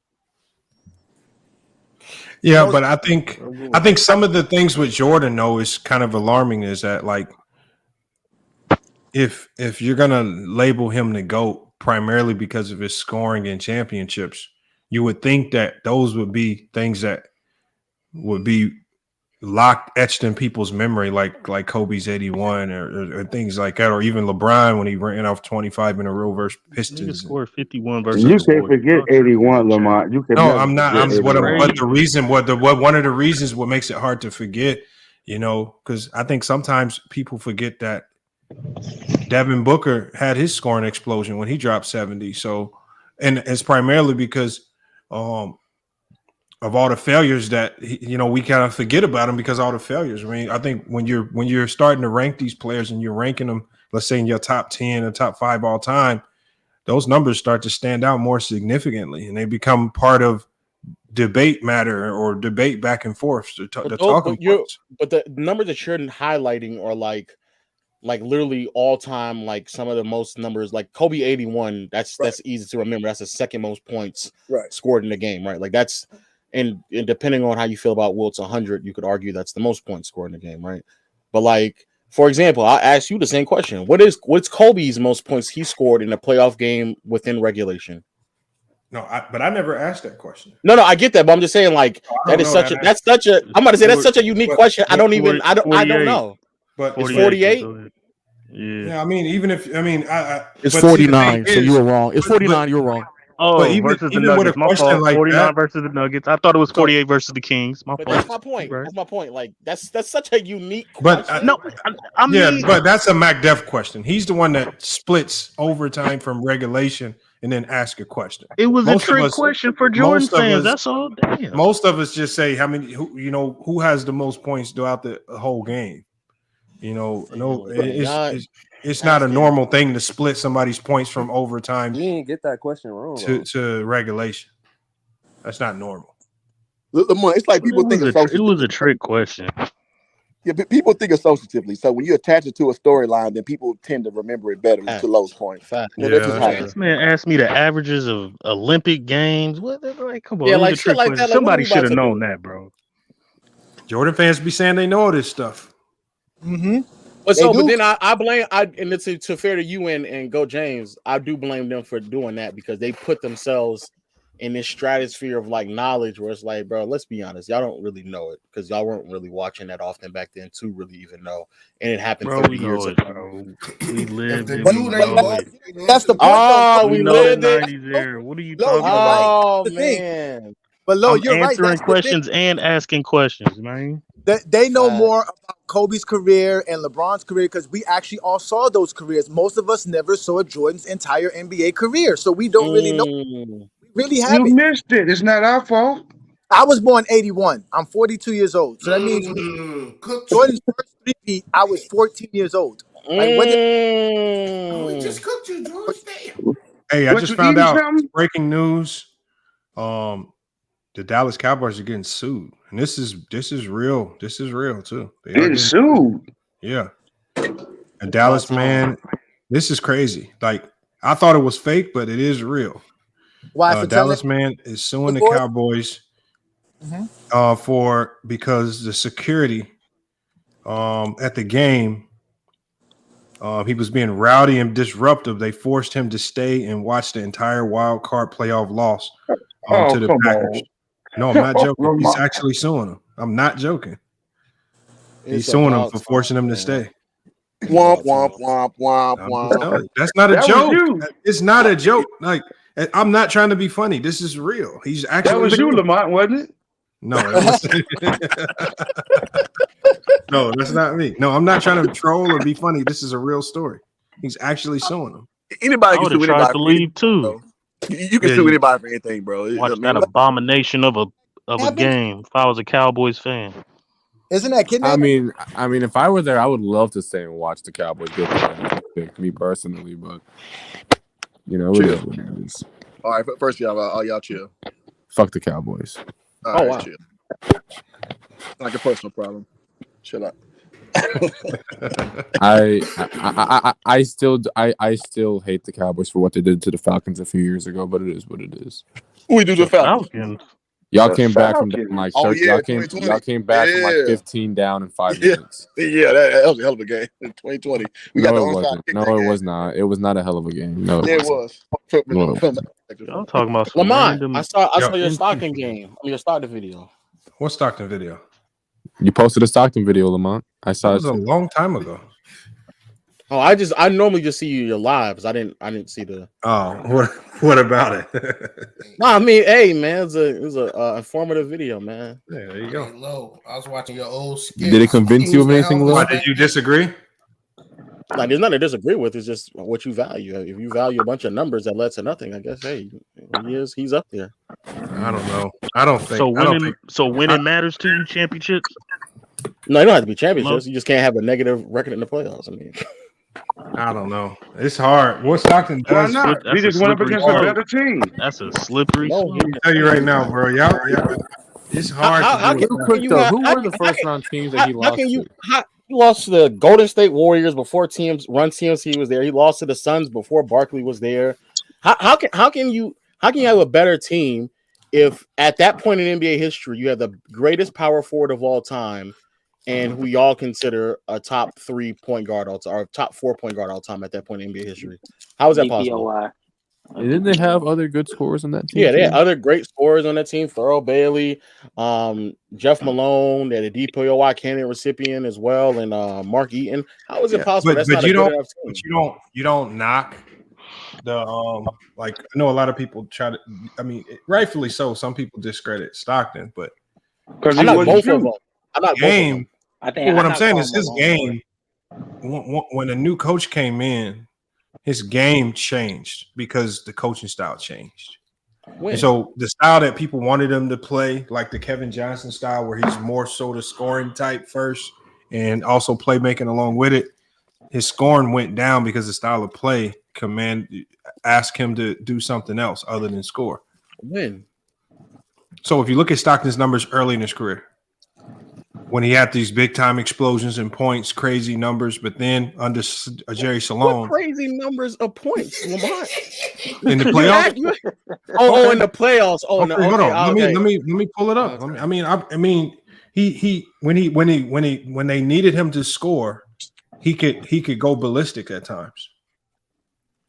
[SPEAKER 5] Yeah, but I think some of the things with Jordan though is kind of alarming. Is that like if you're gonna label him the GOAT primarily because of his scoring in championships, you would think that those would be things that would be etched in people's memory, like Kobe's 81 or things like that, or even LeBron when he ran off 25 in a row versus Pistons.
[SPEAKER 10] He scored 51 versus.
[SPEAKER 15] You can't forget 81, Lamont. You can.
[SPEAKER 5] No, I'm not. One of the reasons what makes it hard to forget, because I think sometimes people forget that Devin Booker had his scoring explosion when he dropped 70. So, and it's primarily because of all the failures that we kind of forget about him because of all the failures. I mean, I think when you're starting to rank these players and you're ranking them, let's say in your top 10 or top 5 all time, those numbers start to stand out more significantly, and they become part of debate matter or debate back and forth. But
[SPEAKER 20] the numbers that you're highlighting are like literally all time, like some of the most numbers, like Kobe 81. That's easy to remember. That's the second most points scored in the game, right? Like that's. And depending on how you feel about Wilt's 100, you could argue that's the most points scored in the game, right? But like, for example, I'll ask you the same question. What's Kobe's most points he scored in a playoff game within regulation?
[SPEAKER 5] No, but I never asked that question.
[SPEAKER 20] No, I get that, but I'm just saying like that's such a unique question. I don't know.
[SPEAKER 5] But
[SPEAKER 20] it's 48.
[SPEAKER 5] Yeah, I mean,
[SPEAKER 20] it's 49. So you were wrong. It's 49. You were wrong.
[SPEAKER 10] Oh, versus the Nuggets. My fault. 49 versus the Nuggets. I thought it was 48 versus the Kings. My fault.
[SPEAKER 20] That's my point. Right. That's my point. Like that's such a unique
[SPEAKER 5] question. But that's a MacDeff question. He's the one that splits overtime from regulation and then ask a question.
[SPEAKER 10] It was a trick question for Jordan fans. That's all. Damn.
[SPEAKER 5] Most of us just say how many. Who has the most points throughout the whole game. It's not a normal thing to split somebody's points from overtime.
[SPEAKER 8] You didn't get that question wrong.
[SPEAKER 5] To regulation. That's not normal.
[SPEAKER 17] It's like people think
[SPEAKER 10] it was a trick question.
[SPEAKER 17] Yeah, but people think associatively. So when you attach it to a storyline, then people tend to remember it better. To Lowe's point,
[SPEAKER 10] This man asked me the averages of Olympic games. What? Like, come on,
[SPEAKER 20] Yeah,
[SPEAKER 10] it was
[SPEAKER 20] like
[SPEAKER 10] a trick
[SPEAKER 20] shit like
[SPEAKER 10] question.
[SPEAKER 20] that, like,
[SPEAKER 10] Somebody
[SPEAKER 20] what are we
[SPEAKER 10] should have
[SPEAKER 20] about to
[SPEAKER 10] known
[SPEAKER 20] do?
[SPEAKER 10] that, bro.
[SPEAKER 5] Jordan fans be saying they know all this stuff.
[SPEAKER 12] Mm-hmm.
[SPEAKER 20] But then I blame and it's to fair to you and Go James, I do blame them for doing that because they put themselves in this stratosphere of like knowledge where it's like, bro, let's be honest, y'all don't really know it because y'all weren't really watching that often back then to really even know, and it happened 30 years ago.
[SPEAKER 10] We lived
[SPEAKER 18] If
[SPEAKER 10] it.
[SPEAKER 18] the
[SPEAKER 10] We
[SPEAKER 18] dude
[SPEAKER 10] know
[SPEAKER 18] ain't
[SPEAKER 10] it.
[SPEAKER 12] That's the point.
[SPEAKER 20] Oh,
[SPEAKER 10] We
[SPEAKER 20] we
[SPEAKER 10] know the
[SPEAKER 20] lived it.
[SPEAKER 10] 90s era. What are you
[SPEAKER 12] Lo,
[SPEAKER 10] talking
[SPEAKER 12] you're
[SPEAKER 10] about?
[SPEAKER 12] right.
[SPEAKER 20] Oh
[SPEAKER 12] That's the thing.
[SPEAKER 20] man.
[SPEAKER 12] But Lo,
[SPEAKER 10] I'm
[SPEAKER 12] you're right.
[SPEAKER 10] answering
[SPEAKER 12] That's the thing.
[SPEAKER 10] questions and asking questions, man.
[SPEAKER 12] They know more about Kobe's career and LeBron's career because we actually all saw those careers. Most of us never saw Jordan's entire NBA career, so we don't really know. We really
[SPEAKER 15] You
[SPEAKER 12] haven't.
[SPEAKER 15] missed it. It's not our fault.
[SPEAKER 12] I was born 81. I'm 42 years old. So that means Jordan's first repeat, I was 14 years old. Like when
[SPEAKER 18] we just cooked you, George. Damn.
[SPEAKER 5] Hey, I
[SPEAKER 15] What,
[SPEAKER 5] just
[SPEAKER 15] you
[SPEAKER 5] found
[SPEAKER 15] eating
[SPEAKER 5] out
[SPEAKER 15] something?
[SPEAKER 5] breaking news. The Dallas Cowboys are getting sued, and this is real. This is real too. They are
[SPEAKER 15] Getting sued.
[SPEAKER 5] Yeah, a Dallas man. This is crazy. Like I thought it was fake, but it is real.
[SPEAKER 12] Why for
[SPEAKER 5] Dallas
[SPEAKER 12] telling
[SPEAKER 5] man is suing the
[SPEAKER 12] boy?
[SPEAKER 5] Cowboys because the security at the game. He was being rowdy and disruptive. They forced him to stay and watch the entire wild card playoff loss to the Packers. No, I'm not joking. He's actually suing him. I'm not joking. He's suing him for forcing him to stay.
[SPEAKER 17] Womp womp womp womp womp.
[SPEAKER 5] That's not a joke. It's not a joke. Like I'm not trying to be funny. This is real. He's actually.
[SPEAKER 15] That was you, Lamont, wasn't it?
[SPEAKER 5] No, it wasn't. No, that's not me. No, I'm not trying to troll or be funny. This is a real story. He's actually suing him.
[SPEAKER 17] Anybody
[SPEAKER 10] I
[SPEAKER 17] can
[SPEAKER 10] would
[SPEAKER 17] sue
[SPEAKER 10] have tried
[SPEAKER 17] anybody.
[SPEAKER 10] to leave too.
[SPEAKER 17] Bro. You can sue anybody for anything, bro.
[SPEAKER 10] Watch that abomination of a game. If I was a Cowboys fan,
[SPEAKER 12] isn't that kidnapping?
[SPEAKER 9] I mean, if I were there, I would love to stay and watch the Cowboys get me personally, but it is what it is.
[SPEAKER 17] All right, first y'all chill.
[SPEAKER 9] Fuck the Cowboys.
[SPEAKER 17] All right, chill. Like a personal problem. Chill out.
[SPEAKER 9] I still hate the Cowboys for what they did to the Falcons a few years ago, but it is what it is.
[SPEAKER 17] We do the Falcons.
[SPEAKER 9] Y'all came back from like y'all came back from like 15 down in 5 minutes.
[SPEAKER 17] Yeah, that was a hell of a game in 2020.
[SPEAKER 9] No, it wasn't. No, it was not. It was not a hell of a game. No,
[SPEAKER 17] it was.
[SPEAKER 10] Y'all talking about some
[SPEAKER 20] Lamont,
[SPEAKER 10] random...
[SPEAKER 20] I saw your Stockton game. Your Stockton video.
[SPEAKER 5] What Stockton video?
[SPEAKER 9] You posted a Stockton video, Lamont. I saw
[SPEAKER 5] it was a long time ago.
[SPEAKER 20] Oh, I normally just see your lives. I didn't see the.
[SPEAKER 5] Oh, what about it?
[SPEAKER 20] No, I mean, hey man, it was a informative video, man.
[SPEAKER 5] Yeah, there you go.
[SPEAKER 18] Hey, Lo, I was watching your old skit.
[SPEAKER 9] Did it convince you of anything, Lo?
[SPEAKER 5] Why did you disagree?
[SPEAKER 20] Like, there's nothing to disagree with. It's just what you value. If you value a bunch of numbers that led to nothing, I guess, hey, he's up there.
[SPEAKER 5] I don't know. I don't think
[SPEAKER 10] so. Winning matters to you, championships.
[SPEAKER 20] No, you don't have to be championships. You just can't have a negative record in the playoffs. I mean,
[SPEAKER 5] I don't know. It's hard. What Stockton does?
[SPEAKER 15] Why not? He just went up against a better team.
[SPEAKER 10] That's a slippery.
[SPEAKER 5] Let me tell you right now, bro. Y'all it's hard.
[SPEAKER 9] Real quick though, who were the first round teams that he lost to?
[SPEAKER 20] He lost to the Golden State Warriors before Run TMC was there. He lost to the Suns before Barkley was there. How can you have a better team if at that point in NBA history you have the greatest power forward of all time and who y'all consider a top 3 point guard all time or top 4 point guard all time at that point in NBA history? How is that possible?
[SPEAKER 9] Didn't they have other good scorers on that team?
[SPEAKER 20] Yeah, they had other great scorers on that team. Thurl Bailey, Jeff Malone, they had a DPOY candidate recipient as well, and Mark Eaton. How is it possible?
[SPEAKER 5] But you don't knock the like. I know a lot of people try to. I mean, rightfully so. Some people discredit Stockton, but
[SPEAKER 20] I'm not both of them. I'm not
[SPEAKER 5] game.
[SPEAKER 20] I think
[SPEAKER 5] what I'm saying is his game. When a new coach came in. his game changed because the coaching style changed.
[SPEAKER 20] When?
[SPEAKER 5] And so the style that people wanted him to play, like the Kevin Johnson style, where he's more so the scoring type first and also playmaking along with it, his scoring went down because the style of play asked him to do something else other than score.
[SPEAKER 20] When?
[SPEAKER 5] So if you look at Stockton's numbers early in his career, when he had these big time explosions in points, crazy numbers, but then under Jerry Salone,
[SPEAKER 20] what crazy numbers of points, Lamont?
[SPEAKER 5] In the playoffs?
[SPEAKER 20] In the playoffs.
[SPEAKER 5] Hold on. Let me pull it up. He when they needed him to score, he could go ballistic at times.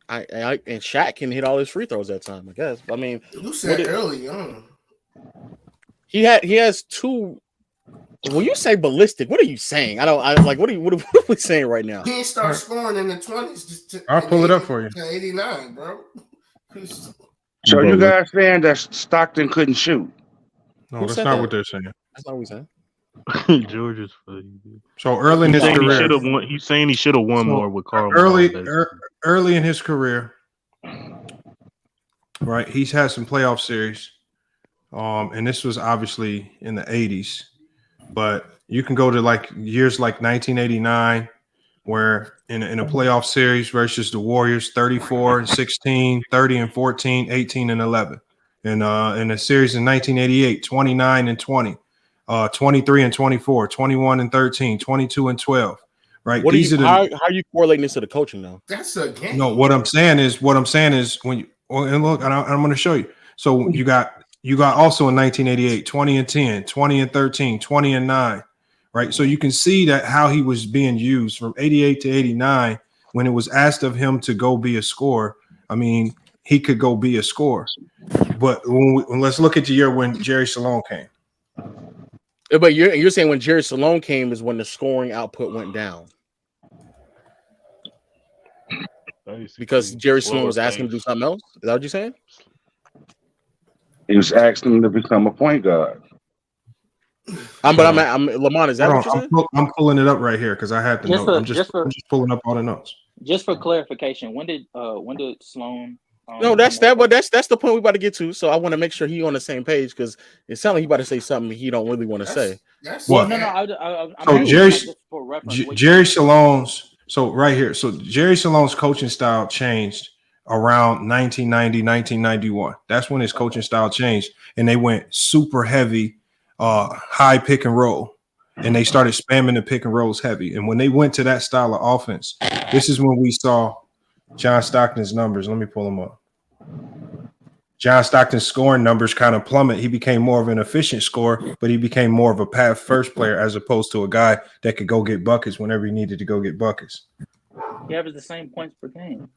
[SPEAKER 20] And Shaq can hit all his free throws that time, I guess. I mean,
[SPEAKER 18] you said early on.
[SPEAKER 20] He has two. When you say ballistic, what are you saying? What are we saying right now?
[SPEAKER 18] He didn't start scoring in the 20s.
[SPEAKER 5] I'll pull it up for you.
[SPEAKER 18] To 89, bro.
[SPEAKER 15] So you guys saying that Stockton couldn't shoot?
[SPEAKER 5] No, that's not what they're saying.
[SPEAKER 20] That's not what we're saying.
[SPEAKER 10] George is funny.
[SPEAKER 5] So early in his career,
[SPEAKER 10] he's saying he should have won more with Karl.
[SPEAKER 5] Early in his career, right? He's had some playoff series, and this was obviously in the 80s. But you can go to like years like 1989, where in a playoff series versus the Warriors, 34-16, 30-14, 18-11. And in a series in 1988, 29-20, 23-24, 21-13, 22-12. Right?
[SPEAKER 20] How are you correlating this to the coaching though?
[SPEAKER 18] That's a game.
[SPEAKER 5] No, what I'm saying is when you and look, I'm going to show you. So you got also in 1988, 20-10, 20-13, 20-9, right? So you can see that how he was being used from 88 to 89 when it was asked of him to go be a scorer. I mean, he could go be a scorer. But let's look at the year when Jerry Salone came.
[SPEAKER 20] But you're saying when Jerry Salone came is when the scoring output went down. Because Jerry Salone was asking him to do something else? Is that what you're saying?
[SPEAKER 15] He was asking him to become a point guard.
[SPEAKER 20] Lamont, is that what you're saying?
[SPEAKER 5] I'm pulling it up right here because I had the note. I'm just pulling up all the notes.
[SPEAKER 21] Just for clarification, when did Sloan?
[SPEAKER 20] No, that's the point we about to get to. So I want to make sure he on the same page because it sounds like he about to say something he don't really want to say.
[SPEAKER 5] What?
[SPEAKER 21] I'm
[SPEAKER 5] Jerry Salone's. So right here. So Jerry Salone's coaching style changed around 1990, 1991. That's when his coaching style changed, and they went super heavy, high pick and roll, and they started spamming the pick and rolls heavy. And when they went to that style of offense, this is when we saw John Stockton's numbers. Let me pull them up. John Stockton's scoring numbers kind of plummet. He became more of an efficient scorer, but he became more of a pass first player as opposed to a guy that could go get buckets whenever he needed to go get buckets.
[SPEAKER 21] He averaged the same points per game.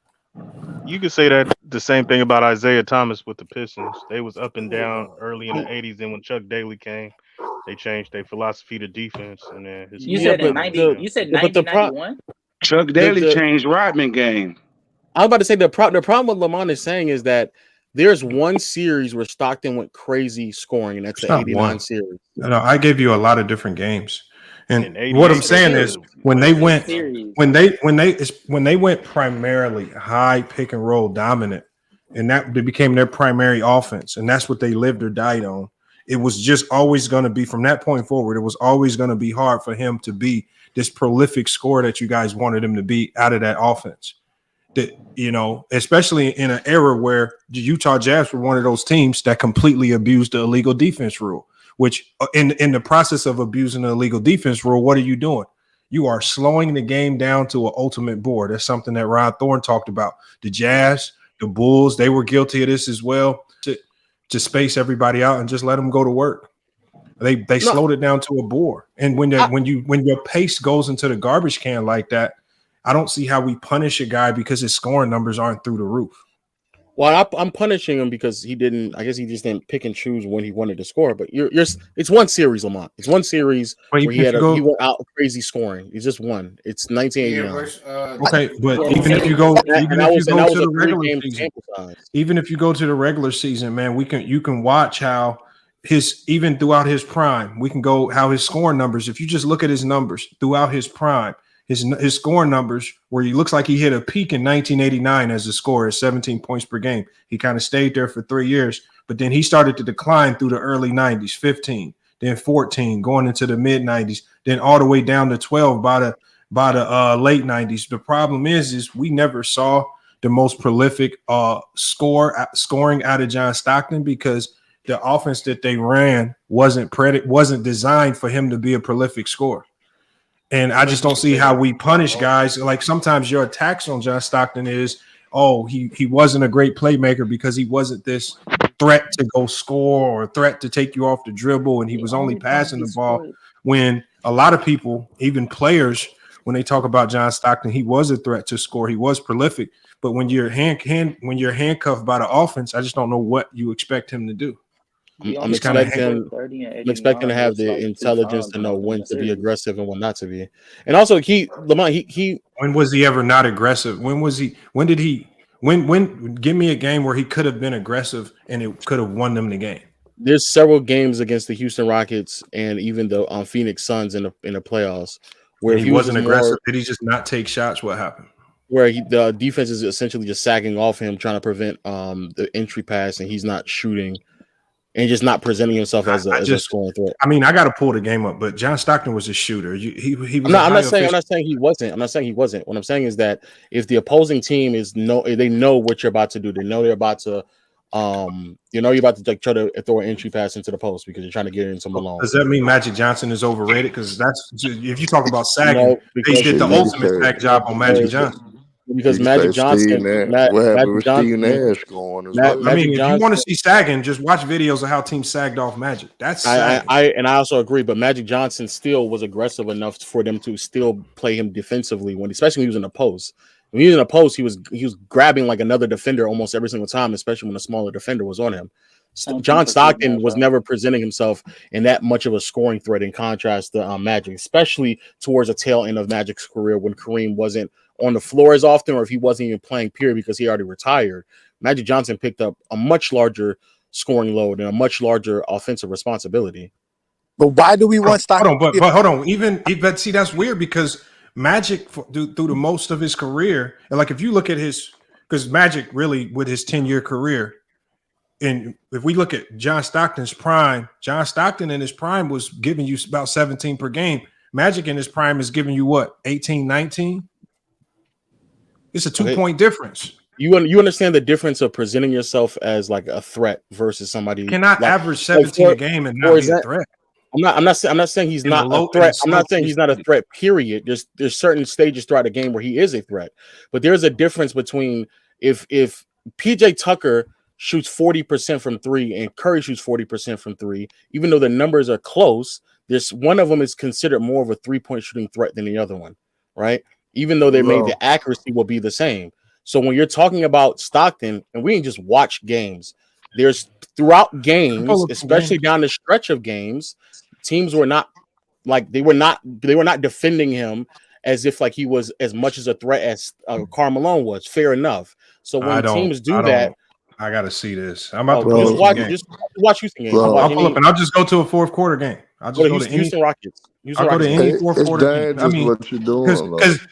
[SPEAKER 10] You could say that the same thing about Isaiah Thomas with the Pistons. They was up and down early in the 80s, and when Chuck Daly came, they changed their philosophy to defense. And then
[SPEAKER 21] you said 91.
[SPEAKER 15] Chuck Daly changed Rodman game.
[SPEAKER 20] I was about to say the problem with Lamont is saying is that there's one series where Stockton went crazy scoring, and that's the 89 series.
[SPEAKER 5] No, I gave you a lot of different games. And what I'm saying is when they went primarily high pick and roll dominant, and that became their primary offense, and that's what they lived or died on. It was just always going to be from that point forward. It was always going to be hard for him to be this prolific scorer that you guys wanted him to be out of that offense. That, you know, especially in an era where the Utah Jazz were one of those teams that completely abused the illegal defense rule, which in the process of abusing the illegal defense rule, what are you doing? You are slowing the game down to an ultimate board. That's something that Rod Thorne talked about. The Jazz, the Bulls, they were guilty of this as well, to space everybody out and just let them go to work. They slowed it down to a bore. And when your pace goes into the garbage can like that, I don't see how we punish a guy because his scoring numbers aren't through the roof.
[SPEAKER 20] Well, I'm punishing him because he didn't. I guess he just didn't pick and choose when he wanted to score. But it's one series, Lamont. It's one series where he went out crazy scoring. He's just one. It's 1989.
[SPEAKER 5] Okay, but even if you go to the regular season, even if you go to the regular season, man, you can watch how even throughout his prime, we can go how his scoring numbers. If you just look at his numbers throughout his prime. his scoring numbers, where he looks like he hit a peak in 1989 as a scorer, 17 points per game. He kind of stayed there for 3 years, but then he started to decline through the early 90s, 15, then 14, going into the mid 90s, then all the way down to 12 by the late 90s. The problem is we never saw the most prolific scoring out of John Stockton because the offense that they ran wasn't designed for him to be a prolific scorer. And I just don't see how we punish guys. Like sometimes your attacks on John Stockton is, oh, he wasn't a great playmaker because he wasn't this threat to go score or threat to take you off the dribble, and he was only passing the ball. When a lot of people, even players, when they talk about John Stockton, he was a threat to score. He was prolific. But when you're handcuffed by the offense, I just don't know what you expect him to do.
[SPEAKER 20] I'm expecting to have the intelligence to know when to be aggressive and when not to be. And also, Lamont,
[SPEAKER 5] when was he ever not aggressive? When did he give me a game where he could have been aggressive and it could have won them the game?
[SPEAKER 20] There's several games against the Houston Rockets and even the Phoenix Suns in the playoffs where
[SPEAKER 5] he wasn't aggressive. Did he just not take shots? What happened?
[SPEAKER 20] Where the defense is essentially just sagging off him, trying to prevent the entry pass, and he's not shooting. And just not presenting himself as a scoring threat.
[SPEAKER 5] I mean, I got to pull the game up, but John Stockton was a shooter. He was.
[SPEAKER 20] I'm not saying he wasn't. I'm not saying he wasn't. What I'm saying is that if the opposing team they know what you're about to do. They know they're about to, you're about to try to throw an entry pass into the post because you're trying to get it into Malone.
[SPEAKER 5] Does that mean Magic Johnson is overrated? Because that's if you talk about sagging, they did the ultimate sack job on Magic Johnson.
[SPEAKER 20] Because Magic Johnson,
[SPEAKER 1] what happened with Steve Nash going?
[SPEAKER 5] I mean, if you want to see sagging, just watch videos of how teams sagged off Magic. That's sagging.
[SPEAKER 20] I also agree, but Magic Johnson still was aggressive enough for them to still play him defensively especially when he was in the post. When he was in the post, he was grabbing like another defender almost every single time, especially when a smaller defender was on him. John Stockton was never presenting himself in that much of a scoring threat in contrast to Magic, especially towards the tail end of Magic's career when Kareem wasn't on the floor as often, or if he wasn't even playing period because he already retired. Magic Johnson picked up a much larger scoring load and a much larger offensive responsibility.
[SPEAKER 12] But why do we want Stockton?
[SPEAKER 5] Hold on, but hold on. But see, that's weird because Magic through the most of his career, and like if you look at because Magic really with his 10-year career, and if we look at John Stockton's prime, John Stockton in his prime was giving you about 17 per game. Magic in his prime is giving you what, 18, 19? It's a 2-point difference.
[SPEAKER 20] You understand the difference of presenting yourself as like a threat versus somebody
[SPEAKER 5] cannot average 17 a game and not be a threat.
[SPEAKER 20] I'm not saying he's not a threat. I'm not saying he's not a threat. Period. There's certain stages throughout a game where he is a threat, but there's a difference between if PJ Tucker shoots 40% from 3 and Curry shoots 40% from 3, even though the numbers are close. There's one of them is considered more of a 3-point shooting threat than the other one, right? Even though the accuracy will be the same. So when you're talking about Stockton, and we didn't just watch games, there's throughout games, especially down the stretch of games, teams were not like they were not defending him as if like he was as much as a threat as Karl Malone was. Fair enough. So when teams do that,
[SPEAKER 5] I gotta see this. I'm about to
[SPEAKER 20] just watch Houston game.
[SPEAKER 5] I'll pull up and I'll just go to a fourth quarter game. I'll just go to
[SPEAKER 20] Houston Rockets.
[SPEAKER 5] I'll go to any fourth quarter game. I mean,
[SPEAKER 1] what you're doing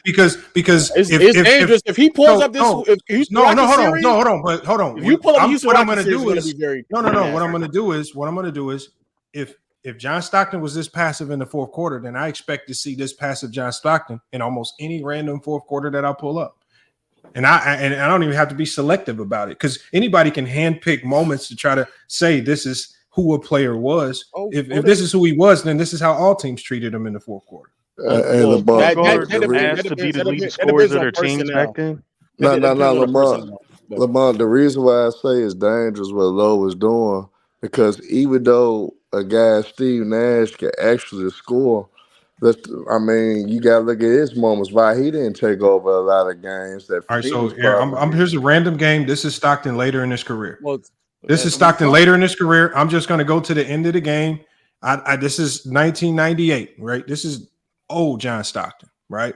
[SPEAKER 5] because
[SPEAKER 20] it's dangerous if he pulls up this. Hold on.
[SPEAKER 5] But hold on.
[SPEAKER 20] If you pull up Houston,
[SPEAKER 5] what I'm going to do is What I'm going to do is if John Stockton was this passive in the fourth quarter, then I expect to see this passive John Stockton in almost any random fourth quarter that I pull up. And I don't even have to be selective about it because anybody can handpick moments to try to say this is who a player was. If this is who he was, then this is how all teams treated him in the fourth quarter.
[SPEAKER 10] Asked to be the leading scorers of their teams back then.
[SPEAKER 1] No, Lamont. The reason why I say it's dangerous what Lowe was doing because even though a guy Steve Nash can actually score. You gotta look at his moments. Why he didn't take over a lot of games. All
[SPEAKER 5] right, so here's a random game. This is Stockton later in his career. This is Stockton later in his career. I'm just going to go to the end of the game. This is 1998, right? This is old John Stockton, right?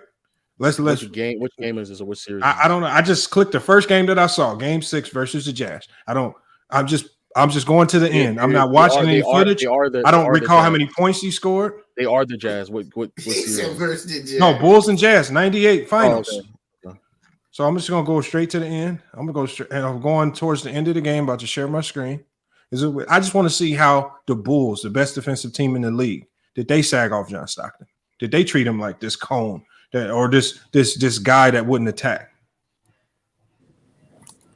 [SPEAKER 5] Which
[SPEAKER 20] game is this or which series?
[SPEAKER 5] I don't know. I just clicked the first game that I saw, Game 6 versus the Jazz. I'm I'm just going to the end. I'm not watching any footage. I don't recall how many points he scored.
[SPEAKER 20] They are the Jazz. What
[SPEAKER 5] No, Bulls and Jazz, 98 finals.
[SPEAKER 20] Oh, okay.
[SPEAKER 5] So I'm just gonna go straight to the end. I'm gonna go straight, and I'm going towards the end of the game. About to share my screen. I just want to see how the Bulls, the best defensive team in the league, did they sag off John Stockton? Did they treat him like this cone or this guy that wouldn't attack?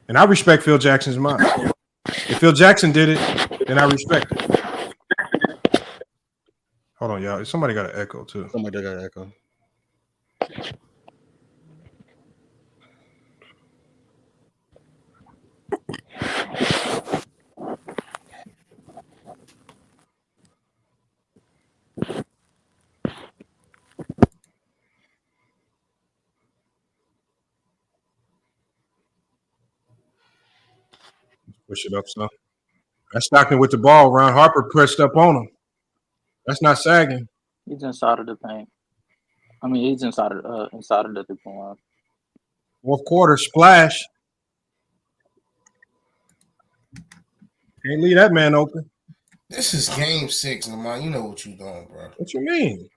[SPEAKER 5] And I respect Phil Jackson's mind. If Phil Jackson did it, then I respect it. Hold on, y'all. Somebody got an echo too.
[SPEAKER 20] Somebody got an echo.
[SPEAKER 5] Push it up, son. That's Stockton with the ball. Ron Harper pressed up on him. That's not sagging.
[SPEAKER 21] He's inside of the paint. I mean, he's inside of the 3-point line.
[SPEAKER 5] Fourth quarter splash. Can't leave that man open.
[SPEAKER 18] This is game 6, Lamar. You know what you're doing, bro.
[SPEAKER 5] What you mean?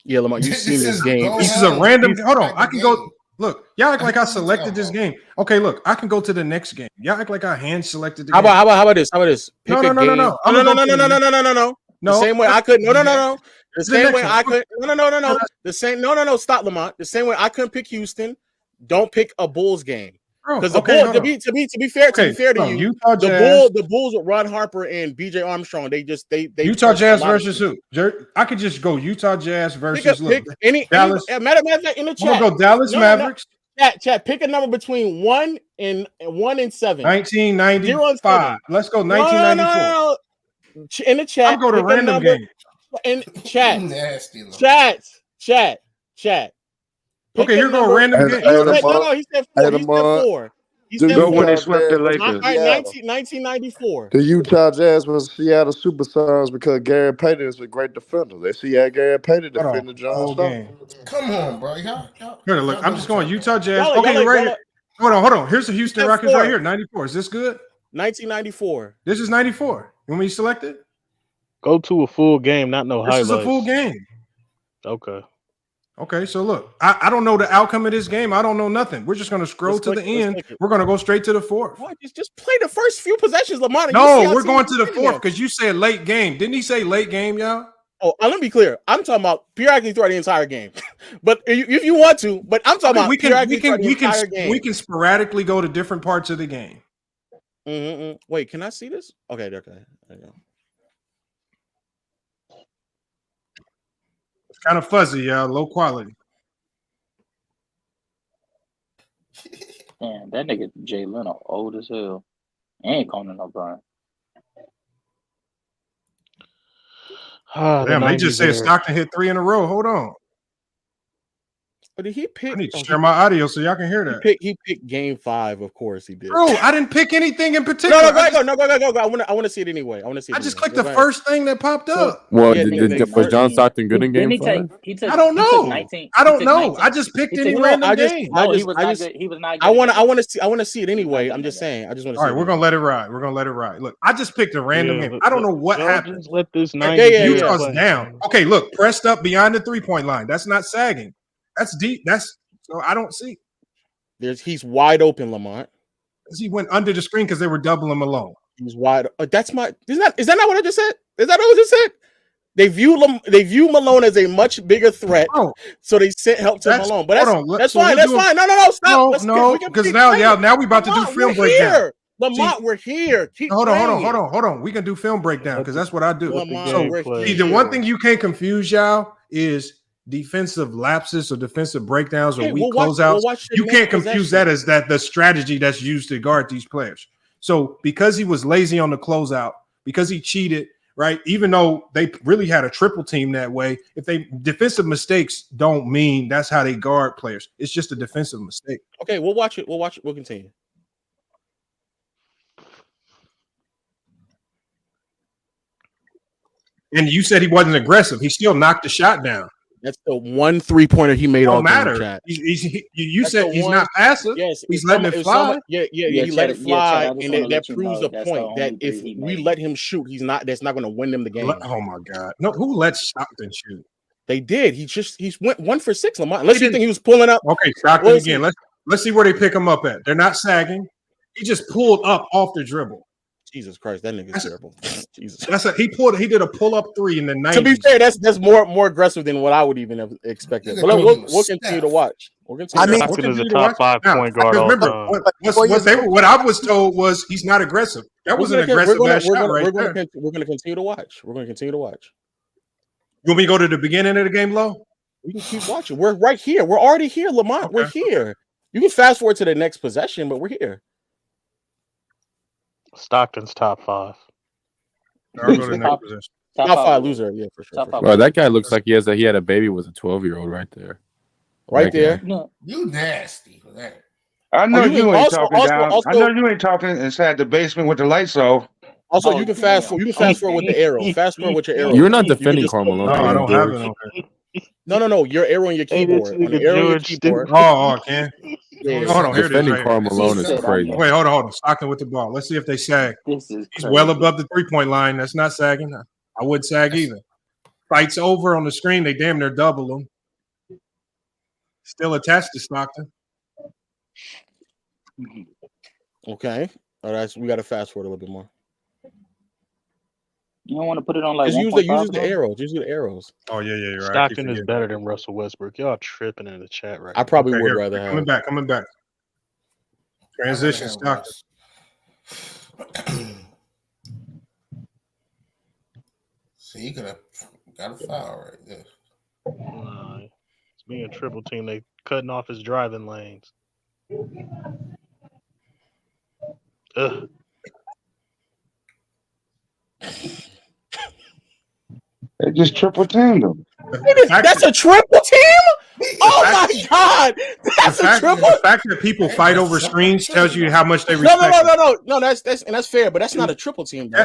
[SPEAKER 20] Yeah, Lamar, you've seen this game.
[SPEAKER 5] This is a random. Hold on, I can go. Look, y'all act like I selected this game. Okay, look, I can go to the next game. Y'all act like I hand selected the game.
[SPEAKER 20] How about this? Pick
[SPEAKER 5] No.
[SPEAKER 20] No. The same way I couldn't. No. The same way I could. No. The same. No. Stop, Lamont. The same way I couldn't pick Houston. Don't pick a Bulls game. Because the Bulls, to be fair to you, the Bulls with Ron Harper and BJ Armstrong, they
[SPEAKER 5] Utah Jazz versus who? I could just go Utah Jazz versus
[SPEAKER 20] Dallas. Matter of fact, in the chat,
[SPEAKER 5] I'm gonna go Dallas Mavericks.
[SPEAKER 20] Chat, pick a number between 1 and 7.
[SPEAKER 5] 1995. Let's go 1994.
[SPEAKER 20] In the chat,
[SPEAKER 5] I'm going to random game.
[SPEAKER 20] In chat, chat.
[SPEAKER 5] Okay, here go a random game.
[SPEAKER 20] No, he said 4. He said 4.
[SPEAKER 15] When they swept the Lakers.
[SPEAKER 20] 1994.
[SPEAKER 1] The Utah Jazz was Seattle Superstars because Gary Payton is a great defender. They see how Gary Payton defended John Stockton.
[SPEAKER 18] Come on, bro.
[SPEAKER 5] Here, look, I'm just going Utah Jazz. Okay, right here. Hold on. Here's the Houston Rockets right here. 94. Is this good?
[SPEAKER 20] 1994.
[SPEAKER 5] This is 94. You want me to select it?
[SPEAKER 10] Go to a full game, not no highlights.
[SPEAKER 5] This is a full game.
[SPEAKER 10] Okay,
[SPEAKER 5] so look, I don't know the outcome of this game. I don't know nothing. We're just going to scroll to the end. We're going to go straight to the fourth.
[SPEAKER 20] What? Just play the first few possessions, Lamar.
[SPEAKER 5] No, we're going to the fourth because you said late game. Didn't he say late game, y'all?
[SPEAKER 20] Oh, let me be clear. I'm talking about periodically throughout the entire game. But if you want to, but I'm talking about
[SPEAKER 5] we can sporadically go to different parts of the game.
[SPEAKER 20] Wait, can I see this? Okay. There you go.
[SPEAKER 5] It's kind of fuzzy, y'all. Low quality.
[SPEAKER 21] Damn, that nigga Jay Leno old as hell. Ain't Conan O'Brien.
[SPEAKER 5] Damn, they just said Stockton hit 3 in a row. Hold on.
[SPEAKER 20] But did he pick?
[SPEAKER 5] I need to share my audio so y'all can hear that.
[SPEAKER 20] He picked game 5, of course he did.
[SPEAKER 5] Bro, I didn't pick anything in particular.
[SPEAKER 20] No, go. I want to see it anyway.
[SPEAKER 5] I just clicked the first thing that popped up.
[SPEAKER 9] Well, was John Stockton good in game 5?
[SPEAKER 5] I don't know. I don't know. I just picked any random game.
[SPEAKER 21] He was not good.
[SPEAKER 20] I want to see it anyway. I'm just saying. I just want to see it.
[SPEAKER 5] All right, we're going to let it ride. Look, I just picked a random game. I don't know what happened.
[SPEAKER 10] Just let this
[SPEAKER 5] Utah's down. Okay, look, pressed up beyond the 3-point line. That's not sagging. That's deep. So I don't see.
[SPEAKER 20] He's wide open, Lamont.
[SPEAKER 5] He went under the screen because they were doubling him alone.
[SPEAKER 20] He's wide. Is that not what I just said? Is that what I just said? They view Malone as a much bigger threat, so they sent help to Malone. But that's fine. That's fine. No, stop.
[SPEAKER 5] No, because now we about to do film breakdown.
[SPEAKER 20] Lamont, we're here.
[SPEAKER 5] Hold on. We can do film breakdown because that's what I do. The one thing you can't confuse, y'all, is defensive lapses or defensive breakdowns or weak closeouts. You can't confuse that as the strategy that's used to guard these players. So because he was lazy on the closeout, because he cheated, right? Even though they really had a triple team that way, defensive mistakes don't mean that's how they guard players. It's just a defensive mistake.
[SPEAKER 20] Okay, we'll watch it. We'll continue.
[SPEAKER 5] And you said he wasn't aggressive. He still knocked the shot down.
[SPEAKER 20] That's the one 3-pointer he made all
[SPEAKER 5] matter.
[SPEAKER 20] game, chat.
[SPEAKER 5] You said he's not passive.
[SPEAKER 20] Yes,
[SPEAKER 5] he's letting it fly.
[SPEAKER 20] He let it fly, and that proves the
[SPEAKER 21] that's
[SPEAKER 20] point
[SPEAKER 21] the
[SPEAKER 20] that
[SPEAKER 21] only
[SPEAKER 20] if
[SPEAKER 21] three he
[SPEAKER 20] we
[SPEAKER 21] made.
[SPEAKER 20] let him shoot, that's not going to win them the game.
[SPEAKER 5] Oh my God! No, who lets Stockton shoot?
[SPEAKER 20] They did. He went 1 for 6, Lamont. Unless you think he was pulling up.
[SPEAKER 5] Okay, Stockton again. Let's see where they pick him up at. They're not sagging. He just pulled up off the dribble.
[SPEAKER 20] Jesus Christ, that nigga's terrible. Jesus.
[SPEAKER 5] He did a pull-up 3 in the 90s.
[SPEAKER 20] To be fair, that's more aggressive than what I would even have expected. But we'll continue to watch.
[SPEAKER 10] Stockton is a top 5 point guard all
[SPEAKER 5] remember,
[SPEAKER 10] time.
[SPEAKER 5] what I was told was he's not aggressive. That was an aggressive shot right there.
[SPEAKER 20] We're going to continue to watch.
[SPEAKER 5] You want me to go to the beginning of the game, Lo?
[SPEAKER 20] We can keep watching. We're right here. We're already here, Lamont. Okay. We're here. You can fast forward to the next possession, but we're here.
[SPEAKER 10] Stockton's top 5.
[SPEAKER 5] I'll go to the next possession.
[SPEAKER 20] Top 5 loser, yeah, for sure.
[SPEAKER 9] Well, that guy looks like he had a baby with a 12-year-old right there.
[SPEAKER 20] Right there.
[SPEAKER 18] No. You nasty for that.
[SPEAKER 15] I know you ain't talking down. I know you ain't talking inside the basement with the lights off.
[SPEAKER 20] Also, you can fast forward. You can fast forward with the arrow. Fast forward with your arrow.
[SPEAKER 9] You're not defending Carmelo.
[SPEAKER 5] No, I don't have it on here.
[SPEAKER 20] No. Your arrow on your keyboard. On the arrow on your keyboard.
[SPEAKER 5] Oh, okay.
[SPEAKER 20] Yeah.
[SPEAKER 5] Hold on. Here it is.
[SPEAKER 9] Defending Carmelo is crazy.
[SPEAKER 5] Wait, hold on. Stockton with the ball. Let's see if they sag. He's well above the 3-point line. That's not sagging. I would sag either. Fights over on the screen. They damn near double him. Still attached to Stockton.
[SPEAKER 20] Okay. All right. So we got to fast forward a little bit more.
[SPEAKER 21] You don't want to put it on like
[SPEAKER 20] just use the arrows. Just use the arrows.
[SPEAKER 5] Oh yeah, you're right.
[SPEAKER 10] Stockton is better than Russell Westbrook. Y'all tripping in the chat right now.
[SPEAKER 20] I probably would rather have
[SPEAKER 5] coming back. Transition Stockton.
[SPEAKER 18] See, you could have got a foul right there.
[SPEAKER 10] It's being a triple team. They cutting off his driving lanes. Ugh.
[SPEAKER 15] They just triple teamed him.
[SPEAKER 20] That's a triple team? Oh my God! That's a triple.
[SPEAKER 5] The fact that people fight over screens tells you how much they respect.
[SPEAKER 20] No. That's fair, but that's not a triple team. Bro.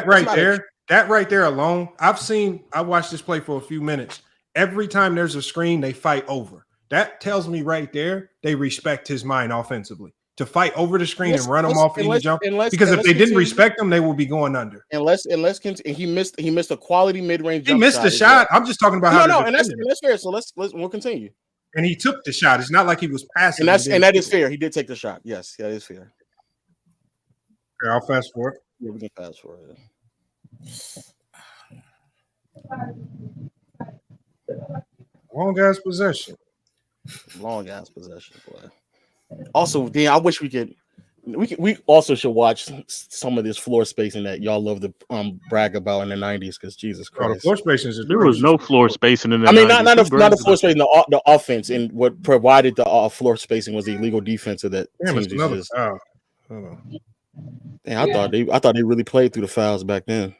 [SPEAKER 5] That right there alone. I watched this play for a few minutes. Every time there's a screen, they fight over. That tells me right there they respect his mind offensively. To fight over the screen and run them off and jump. Because if they didn't respect them, they would be going under.
[SPEAKER 20] Unless he missed a quality mid-range.
[SPEAKER 5] He missed the shot. I'm just talking about how.
[SPEAKER 20] And that's fair. So we'll continue.
[SPEAKER 5] And he took the shot. It's not like he was passing.
[SPEAKER 20] And that is fair. He did take the shot. Yes, that is fair.
[SPEAKER 5] Okay, I'll fast forward.
[SPEAKER 20] Yeah, we can fast forward.
[SPEAKER 5] Long ass possession,
[SPEAKER 20] boy. Also, Dan, I wish we also should watch some of this floor spacing that y'all love to brag about in the 90s, because Jesus Christ.
[SPEAKER 5] The floor spacing
[SPEAKER 10] there was no floor spacing in the 90s.
[SPEAKER 20] I mean, not the floor spacing, the offense, and what provided the floor spacing was the illegal defense of that team. I thought they really played through the fouls back then.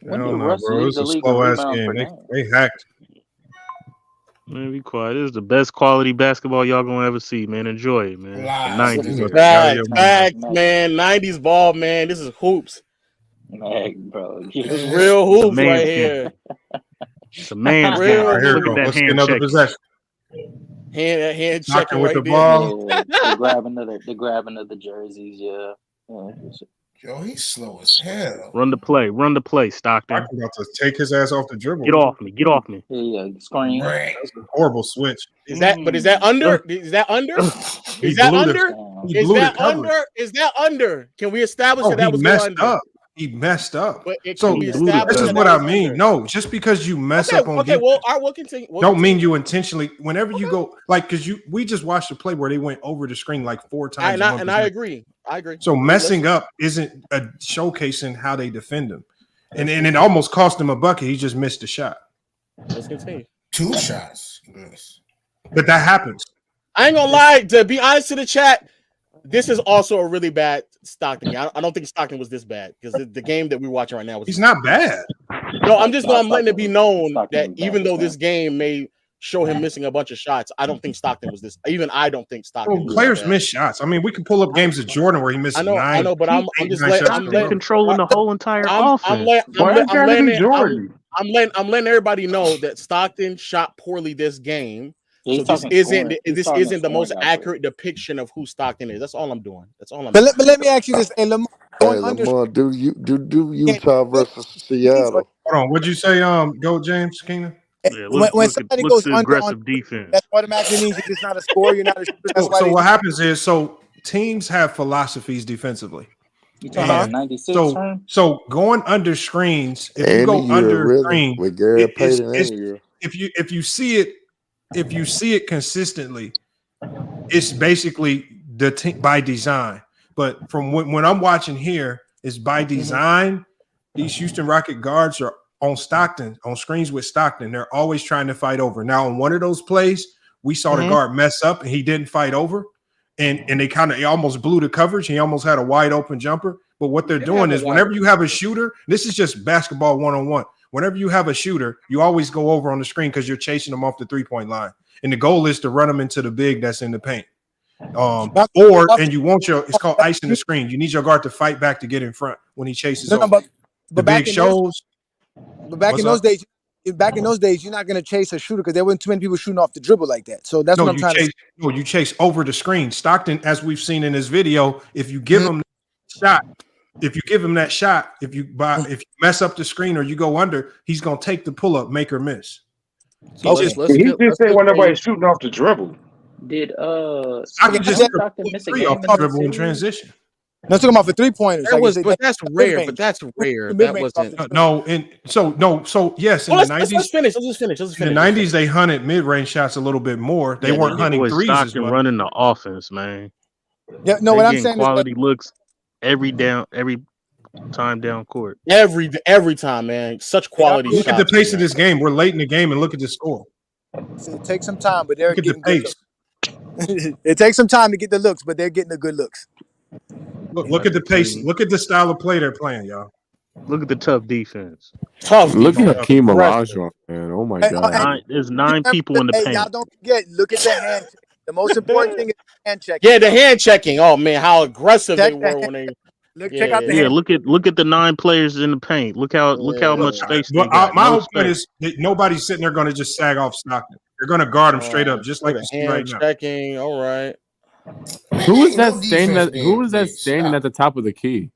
[SPEAKER 5] I don't know, bro. It was a slow ass game. They hacked.
[SPEAKER 10] Man, be quiet. This is the best quality basketball y'all gonna ever see, man. Enjoy it, man.
[SPEAKER 20] Wow. 90s. Facts, man. 90s ball, man. This is hoops.
[SPEAKER 21] Man, bro.
[SPEAKER 20] This is real hoops right here.
[SPEAKER 10] It's a man's
[SPEAKER 5] game. Right, here
[SPEAKER 10] Look at that
[SPEAKER 5] Let's get another possession.
[SPEAKER 20] Hand checking
[SPEAKER 5] with
[SPEAKER 20] right
[SPEAKER 5] the ball.
[SPEAKER 21] Yeah, they're grabbing of the jerseys, yeah.
[SPEAKER 18] Yo, he's slow as hell.
[SPEAKER 10] Run the play, Stockton.
[SPEAKER 5] I'm about to take his ass off the dribble.
[SPEAKER 10] Get off me.
[SPEAKER 21] Yeah, screen.
[SPEAKER 5] That's a horrible switch.
[SPEAKER 20] Is that under? Is that under? Is that under? Can we establish that was
[SPEAKER 5] messed up? He messed up.
[SPEAKER 20] So
[SPEAKER 5] this is what I mean. Under. No, just because you mess up on defense,
[SPEAKER 20] we'll continue.
[SPEAKER 5] Don't mean you intentionally. Whenever you go, because we just watched a play where they went over the screen like 4 times.
[SPEAKER 20] And I agree.
[SPEAKER 5] So messing up isn't showcasing how they defend him, and it almost cost him a bucket. He just missed a shot.
[SPEAKER 20] Let's continue.
[SPEAKER 18] 2 shots. Yes.
[SPEAKER 5] But that happens.
[SPEAKER 20] I ain't gonna lie. To be honest to the chat, this is also a really bad Stockton. I don't think Stockton was this bad, because the game that we're watching right now was.
[SPEAKER 5] He's not bad.
[SPEAKER 20] No, I'm letting it be known that even though this game may show him missing a bunch of shots, I don't think Stockton was this. Even I don't think Stockton.
[SPEAKER 5] Well, players miss shots. I mean, we can pull up games of Jordan where he missed 9.
[SPEAKER 20] I know, but I'm just letting
[SPEAKER 10] controlling the whole entire offense.
[SPEAKER 20] I'm letting everybody know that Stockton shot poorly this game.
[SPEAKER 21] Yeah,
[SPEAKER 20] so this isn't the most accurate depiction of who Stockton is. That's all I'm doing. That's all I'm doing.
[SPEAKER 12] But let me ask you this. Hey, Lamar, going under.
[SPEAKER 1] Lamar, do Utah versus Seattle?
[SPEAKER 5] Hold on. What'd you say? Go James Keenan.
[SPEAKER 10] Yeah,
[SPEAKER 12] When somebody goes
[SPEAKER 10] the
[SPEAKER 12] under on
[SPEAKER 10] aggressive defense,
[SPEAKER 12] that automatically means you're just not a scorer. You're not a shooter. That's why
[SPEAKER 5] So what happens is, teams have philosophies defensively.
[SPEAKER 21] You talking about 96?
[SPEAKER 5] So going under screens, if you go under screen,
[SPEAKER 1] with Gary Payton
[SPEAKER 5] if you see it consistently, it's basically by design. But from when I'm watching here, it's by design. These Houston Rocket guards are on screens with Stockton. They're always trying to fight over. Now, on one of those plays, we saw the guard mess up and he didn't fight over. And they almost blew the coverage. He almost had a wide open jumper. But what they're doing is whenever you have a shooter, this is just basketball 1-on-1. Whenever you have a shooter, you always go over on the screen because you're chasing them off the 3-point line. And the goal is to run them into the big that's in the paint. It's called icing the screen. You need your guard to fight back to get in front when he chases over.
[SPEAKER 12] But
[SPEAKER 5] the big shows.
[SPEAKER 12] But back in those days, you're not going to chase a shooter because there weren't too many people shooting off the dribble like that. So that's what I'm trying to say.
[SPEAKER 5] No, you chase over the screen. Stockton, as we've seen in this video, if you give him that shot, if you mess up the screen or you go under, he's going to take the pull up, make or miss.
[SPEAKER 15] So he just say when nobody's shooting off the dribble.
[SPEAKER 21] Did
[SPEAKER 5] Stockton miss a game off the dribble in transition?
[SPEAKER 12] No, talking about for 3-pointers.
[SPEAKER 20] But that's rare. That wasn't.
[SPEAKER 5] So yes. In the 90s,
[SPEAKER 20] let's finish. In
[SPEAKER 5] the 90s, they hunted mid-range shots a little bit more. They weren't hunting threes as much.
[SPEAKER 10] Running the offense, man.
[SPEAKER 12] Yeah, no. What I'm saying
[SPEAKER 10] quality looks every time down court.
[SPEAKER 20] Every time, man. Such quality.
[SPEAKER 5] Look at the pace of this game. We're late in the game, and look at the score.
[SPEAKER 12] It takes some time, but they're
[SPEAKER 5] getting the pace.
[SPEAKER 12] It takes some time to get the looks, but they're getting the good looks.
[SPEAKER 5] Look at the pace. Look at the style of play they're playing, y'all.
[SPEAKER 10] Look at the tough defense.
[SPEAKER 9] Look at Hakeem Olajuwon, man. Oh my god.
[SPEAKER 10] There's 9 people in the paint.
[SPEAKER 12] Y'all don't forget. Look at the hand check. The most important thing is the hand checking.
[SPEAKER 20] Yeah, the hand checking. Oh man, how aggressive they were when they.
[SPEAKER 12] Check out the hand.
[SPEAKER 10] Look at the 9 players in the paint. Look how much space.
[SPEAKER 5] But my whole point is that nobody's sitting there going to just sag off Stockton. They're going to guard him straight up, just like you see right now.
[SPEAKER 20] Checking. All right.
[SPEAKER 9] Who is that standing at the top of the key?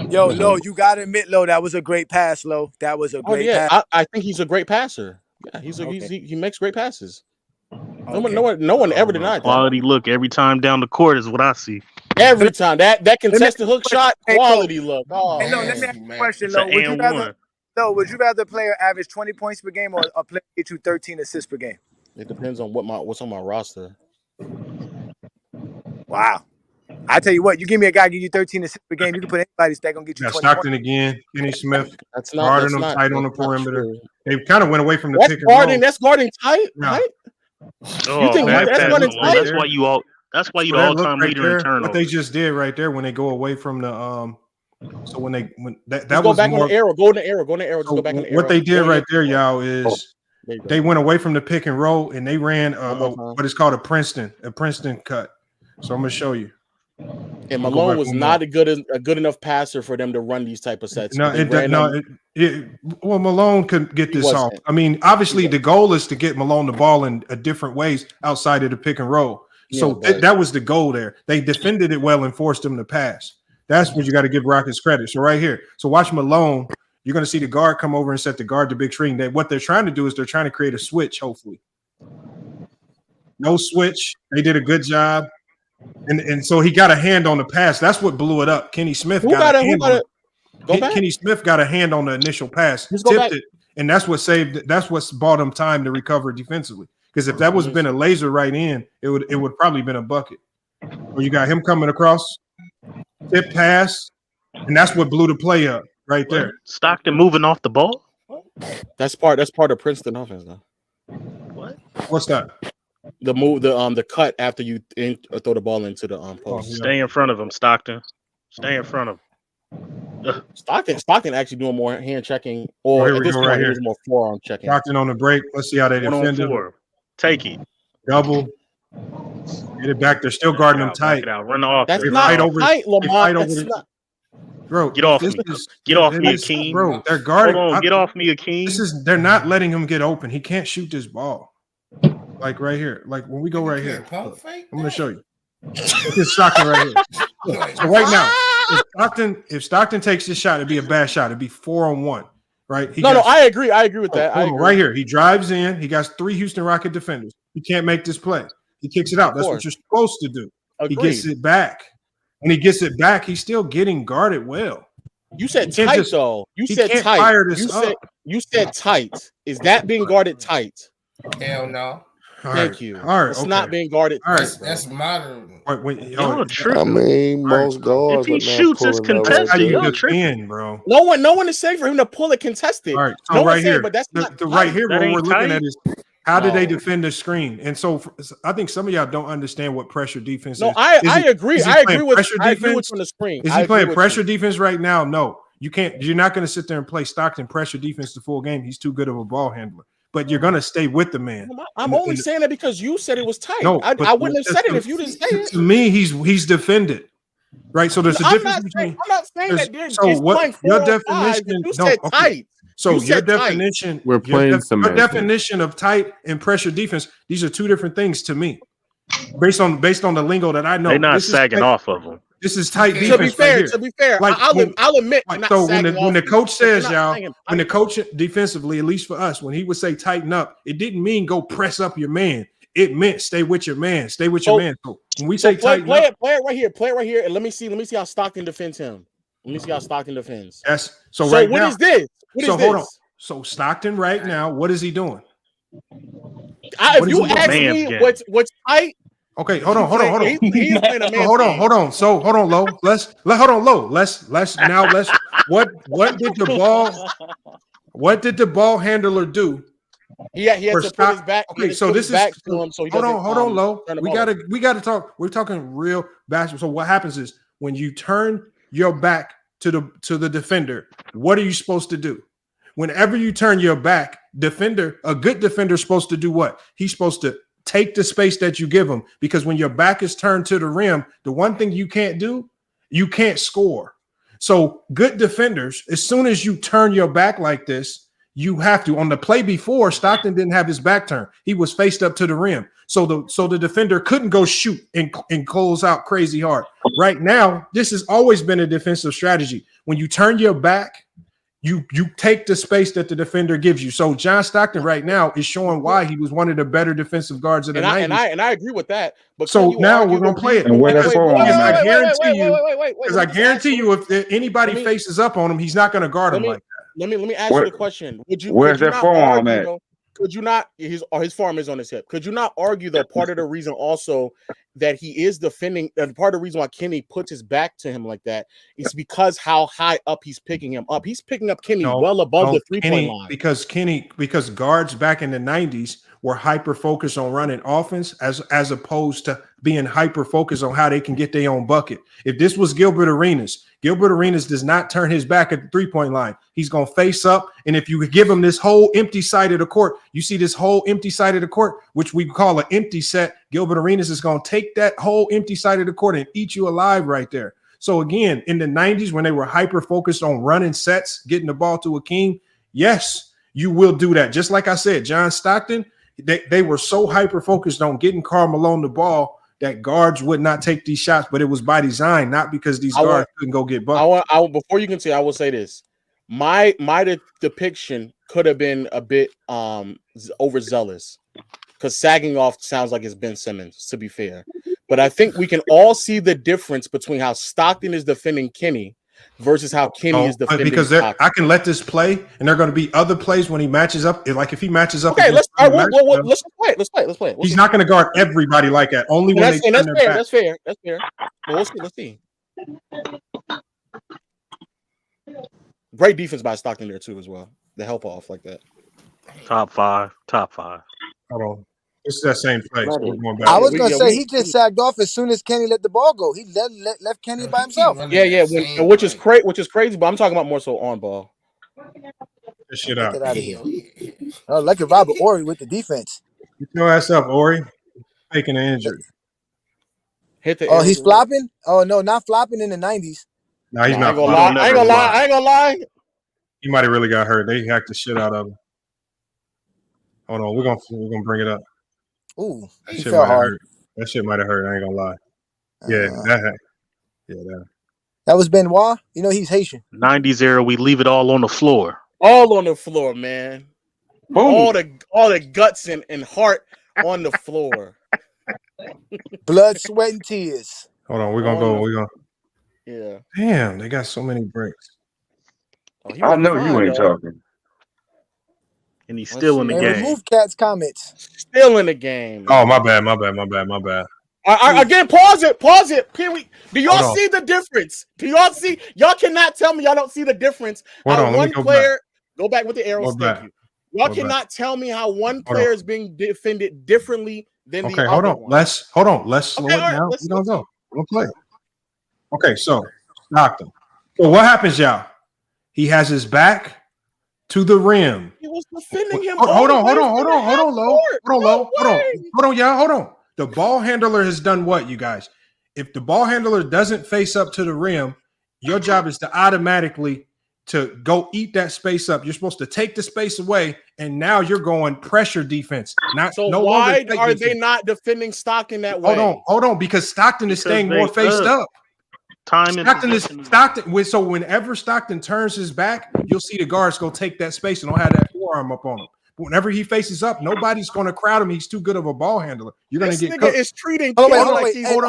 [SPEAKER 12] Yo, Lo, you gotta admit, Lo, that was a great pass, Lo. That was a great pass.
[SPEAKER 20] I think he's a great passer. Yeah, he makes great passes. No one ever denied that.
[SPEAKER 10] Quality look every time down the court is what I see.
[SPEAKER 20] Every time that contested hook shot, quality look. Oh,
[SPEAKER 12] hey, Lo, let me ask you a question, Lo. Would you rather a player average 20 points per game or a player get you 13 assists per game?
[SPEAKER 20] It depends on what's on my roster.
[SPEAKER 12] Wow. I tell you what, you give me a guy give you 13 assists per game, you can put anybody that's gonna get you 20
[SPEAKER 5] Stockton
[SPEAKER 12] points.
[SPEAKER 5] again, Kenny Smith.
[SPEAKER 20] That's not
[SPEAKER 5] guarding them tight on the perimeter. They kind of went away from the pick and roll.
[SPEAKER 20] That's guarding tight, right?
[SPEAKER 10] You think that's guarding tight? That's why you the all-time leader in turnovers.
[SPEAKER 5] What they just did right there when they go away from the so when that
[SPEAKER 20] go
[SPEAKER 5] was
[SPEAKER 20] back
[SPEAKER 5] more,
[SPEAKER 20] on the arrow, go in the arrow, just go back on the arrow.
[SPEAKER 5] What they did right there, y'all, is they went away from the pick and roll and they ran what is called a Princeton cut. So I'm gonna show you.
[SPEAKER 20] And Malone was not a good enough passer for them to run these type of sets.
[SPEAKER 5] Well, Malone could get this off. I mean, obviously the goal is to get Malone the ball in different ways outside of the pick and roll. So that was the goal there. They defended it well and forced him to pass. That's what you got to give Rockets credit. So right here, so watch Malone. You're going to see the guard come over and set the guard to big screen. What they're trying to do is they're trying to create a switch, hopefully. No switch. They did a good job. And so he got a hand on the pass. That's what blew it up. Kenny Smith Kenny Smith got a hand on the initial pass, tipped it, and that's what's bought him time to recover defensively. Because if that was been a laser right in, it would probably been a bucket. Or you got him coming across, tip pass, and that's what blew the play up right there.
[SPEAKER 10] Stockton moving off the ball.
[SPEAKER 20] That's part of Princeton offense, though.
[SPEAKER 10] What?
[SPEAKER 5] What's that?
[SPEAKER 20] The move, the cut after you throw the ball into the post.
[SPEAKER 10] Stay in front of him, Stockton. Stay in front of him.
[SPEAKER 20] Stockton actually doing more hand checking, or at this point, he's more forearm checking.
[SPEAKER 5] Stockton on the break. Let's see how they defended.
[SPEAKER 10] Take it.
[SPEAKER 5] Double. Get it back. They're still guarding them tight.
[SPEAKER 10] Run off.
[SPEAKER 20] That's not tight, Lamar.
[SPEAKER 5] Bro,
[SPEAKER 10] Get off me. Get off me, Akeem.
[SPEAKER 5] Bro, they're guarding.
[SPEAKER 10] Hold on, get off me, Akeem.
[SPEAKER 5] They're not letting him get open. He can't shoot this ball. Like right here. Like when we go right here. I'm gonna show you. It's Stockton right here. So right now, if Stockton takes this shot, it'd be a bad shot. It'd be 4-on-1. Right?
[SPEAKER 20] I agree. I agree with that. I agree.
[SPEAKER 5] Right here. He drives in. He got 3 Houston Rocket defenders. He can't make this play. He kicks it out. That's what you're supposed to do. Agreed. He gets it back. When he gets it back, he's still getting guarded well.
[SPEAKER 20] You said tight, though. You said tight. You said tight. Is that being guarded tight?
[SPEAKER 18] Hell no.
[SPEAKER 20] Thank you. All right, it's not being guarded.
[SPEAKER 18] All right, that's modern.
[SPEAKER 1] I mean, most guards.
[SPEAKER 10] If he shoots, it's contested. You're tripping,
[SPEAKER 5] bro.
[SPEAKER 20] No one is saying for him to pull it contested.
[SPEAKER 5] All right, so
[SPEAKER 20] no
[SPEAKER 5] right here,
[SPEAKER 20] saying, but that's not
[SPEAKER 5] the right here. What we're looking at is how did they
[SPEAKER 20] No.
[SPEAKER 5] defend the screen? And so I think some of y'all don't understand what pressure defense
[SPEAKER 20] No,
[SPEAKER 5] is.
[SPEAKER 20] I agree. I agree with
[SPEAKER 5] pressure
[SPEAKER 20] I
[SPEAKER 5] defense.
[SPEAKER 20] agree with you on the screen.
[SPEAKER 5] Is he playing pressure defense right now? No, you can't. You're not going to sit there and play Stockton pressure defense the full game. He's too good of a ball handler. But you're going to stay with the man.
[SPEAKER 20] I'm only saying that because you said it was tight.
[SPEAKER 5] No,
[SPEAKER 20] I wouldn't have said it if you didn't say it.
[SPEAKER 5] To me, he's defended, right? So there's a difference between.
[SPEAKER 20] I'm not saying that.
[SPEAKER 5] So what your definition?
[SPEAKER 20] You said tight.
[SPEAKER 5] So your definition,
[SPEAKER 9] we're playing
[SPEAKER 5] your definition of tight and pressure defense. These are two different things to me, based on the lingo that I know.
[SPEAKER 10] They're not sagging off of them.
[SPEAKER 5] This is tight defense.
[SPEAKER 20] To be fair,
[SPEAKER 5] like,
[SPEAKER 20] I'll admit.
[SPEAKER 5] Like, so when the coach says, when the coach defensively, at least for us, when he would say tighten up, it didn't mean go press up your man. It meant stay with your man. Stay with your man. So when we say
[SPEAKER 20] play
[SPEAKER 5] tighten up,
[SPEAKER 20] play it right here. Play it right here, and let me see how Stockton defends him. Let me see how Stockton defends.
[SPEAKER 5] Yes. So right
[SPEAKER 20] what
[SPEAKER 5] now,
[SPEAKER 20] is this? What is
[SPEAKER 5] hold
[SPEAKER 20] this?
[SPEAKER 5] on. So Stockton right now, what is he doing?
[SPEAKER 20] If you ask me what's tight.
[SPEAKER 5] Okay, hold on.
[SPEAKER 20] He's playing a man.
[SPEAKER 5] Hold on. So hold on, Low. Let's what did the ball handler do?
[SPEAKER 20] He had to put his back.
[SPEAKER 5] Okay, so this is
[SPEAKER 20] back to him. So he
[SPEAKER 5] hold on, Low. We gotta
[SPEAKER 20] over.
[SPEAKER 5] talk. We're talking real basketball. So what happens is when you turn your back to the defender, what are you supposed to do? Whenever you turn your back, a good defender is supposed to do what? He's supposed to take the space that you give him, because when your back is turned to the rim, the one thing you can't do, you can't score. So good defenders, as soon as you turn your back like this, you have to. On the play before, Stockton didn't have his back turned. He was faced up to the rim. So the defender couldn't go shoot and close out crazy hard. Right now, this has always been a defensive strategy. When you turn your back, you take the space that the defender gives you. So John Stockton right now is showing why he was one of the better defensive guards of the 90s.
[SPEAKER 20] And I agree with that. But
[SPEAKER 5] so now we're gonna play it.
[SPEAKER 15] And where that's for?
[SPEAKER 5] I guarantee you, if anybody faces up on him, he's not going to guard him like that.
[SPEAKER 20] Let me ask you the question.
[SPEAKER 15] Where's that forearm at?
[SPEAKER 20] Could you not? His forearm is on his hip. Could you not argue that part of the reason also that he is defending, and part of the reason why Kenny puts his back to him like that is because how high up he's picking him up. He's picking up Kenny well above the 3-point line.
[SPEAKER 5] Because guards back in the 90s were hyper focused on running offense as opposed to being hyper focused on how they can get their own bucket. If this was Gilbert Arenas does not turn his back at the 3-point line. He's going to face up. And if you give him this whole empty side of the court, you see this whole empty side of the court, which we call an empty set. Gilbert Arenas is going to take that whole empty side of the court and eat you alive right there. So again, in the 90s, when they were hyper focused on running sets, getting the ball to Akeem, yes, you will do that. Just like I said, John Stockton, they were so hyper focused on getting Karl Malone the ball that guards would not take these shots, but it was by design, not because these guards couldn't go get buckets.
[SPEAKER 20] Before you can say, I will say this: my depiction could have been a bit overzealous, because sagging off sounds like it's Ben Simmons, to be fair. But I think we can all see the difference between how Stockton is defending Kenny versus how Kenny is defending.
[SPEAKER 5] Because I can let this play, and there are going to be other plays when he matches up. Like if he matches up.
[SPEAKER 20] Okay, let's play it.
[SPEAKER 5] He's not going to guard everybody like that. Only when they turn their back.
[SPEAKER 20] That's fair. Well, let's see. Great defense by Stockton there too, as well. The help off like that.
[SPEAKER 10] Top five.
[SPEAKER 5] Hold on. It's that same play. So
[SPEAKER 12] I was gonna say he just sagged off as soon as Kenny let the ball go. He left Kenny by himself.
[SPEAKER 20] Yeah. Which is crazy. But I'm talking about more so on ball.
[SPEAKER 5] Get shit out.
[SPEAKER 12] Get out of here. Oh, look at Robert Horry with the defense.
[SPEAKER 5] Get your ass up, Horry. Faking an injury.
[SPEAKER 12] He's flopping. Oh no, not flopping in the 90s.
[SPEAKER 5] No, he's not.
[SPEAKER 20] I ain't gonna lie.
[SPEAKER 5] He might have really got hurt. They hacked the shit out of him. Hold on, we're gonna bring it up.
[SPEAKER 12] Ooh,
[SPEAKER 5] that
[SPEAKER 12] he
[SPEAKER 5] shit
[SPEAKER 12] fell
[SPEAKER 5] might have
[SPEAKER 12] hard.
[SPEAKER 5] hurt. That shit might have hurt. I ain't gonna lie.
[SPEAKER 12] That was Benoit. You know he's Haitian.
[SPEAKER 10] 90s era, we leave it all on the floor.
[SPEAKER 20] All on the floor, man.
[SPEAKER 10] Boom.
[SPEAKER 20] All the guts and heart on the floor.
[SPEAKER 12] Blood, sweat, and tears.
[SPEAKER 5] Hold on, we're gonna go. We're gonna.
[SPEAKER 20] Yeah.
[SPEAKER 5] Damn, they got so many breaks.
[SPEAKER 15] I know you ain't talking.
[SPEAKER 10] And he's still in the game.
[SPEAKER 12] Remove Cat's comments.
[SPEAKER 20] Still in the game.
[SPEAKER 5] Oh, my bad.
[SPEAKER 20] Again, pause it. Do y'all see the difference? Do y'all see? Y'all cannot tell me y'all don't see the difference.
[SPEAKER 5] Hold
[SPEAKER 20] how
[SPEAKER 5] on, let
[SPEAKER 20] one
[SPEAKER 5] me go
[SPEAKER 20] player
[SPEAKER 5] back.
[SPEAKER 20] go back with the arrows.
[SPEAKER 5] Go
[SPEAKER 20] Thank
[SPEAKER 5] back.
[SPEAKER 20] you. Y'all
[SPEAKER 5] Go
[SPEAKER 20] cannot
[SPEAKER 5] back.
[SPEAKER 20] tell me how one
[SPEAKER 5] Hold
[SPEAKER 20] player
[SPEAKER 5] on.
[SPEAKER 20] is being defended differently than the
[SPEAKER 5] Okay,
[SPEAKER 20] other
[SPEAKER 5] hold on.
[SPEAKER 20] one.
[SPEAKER 5] Let's slow it down. We're gonna go. We're gonna play. Okay, so Stockton. So what happens, y'all? He has his back to the rim.
[SPEAKER 20] He was defending him.
[SPEAKER 5] Hold on, y'all. Hold on. The ball handler has done what, you guys? If the ball handler doesn't face up to the rim, your job is to automatically to go eat that space up. You're supposed to take the space away, and now you're going pressure defense.
[SPEAKER 20] Why are they not defending Stockton that way?
[SPEAKER 5] Hold on, because Stockton is staying more faced up. Stockton. So whenever Stockton turns his back, you'll see the guards go take that space and don't have that forearm up on him. But whenever he faces up, nobody's going to crowd him. He's too good of a ball handler. You're going to get cooked.
[SPEAKER 20] Is treating.
[SPEAKER 12] Hold on, wait. Are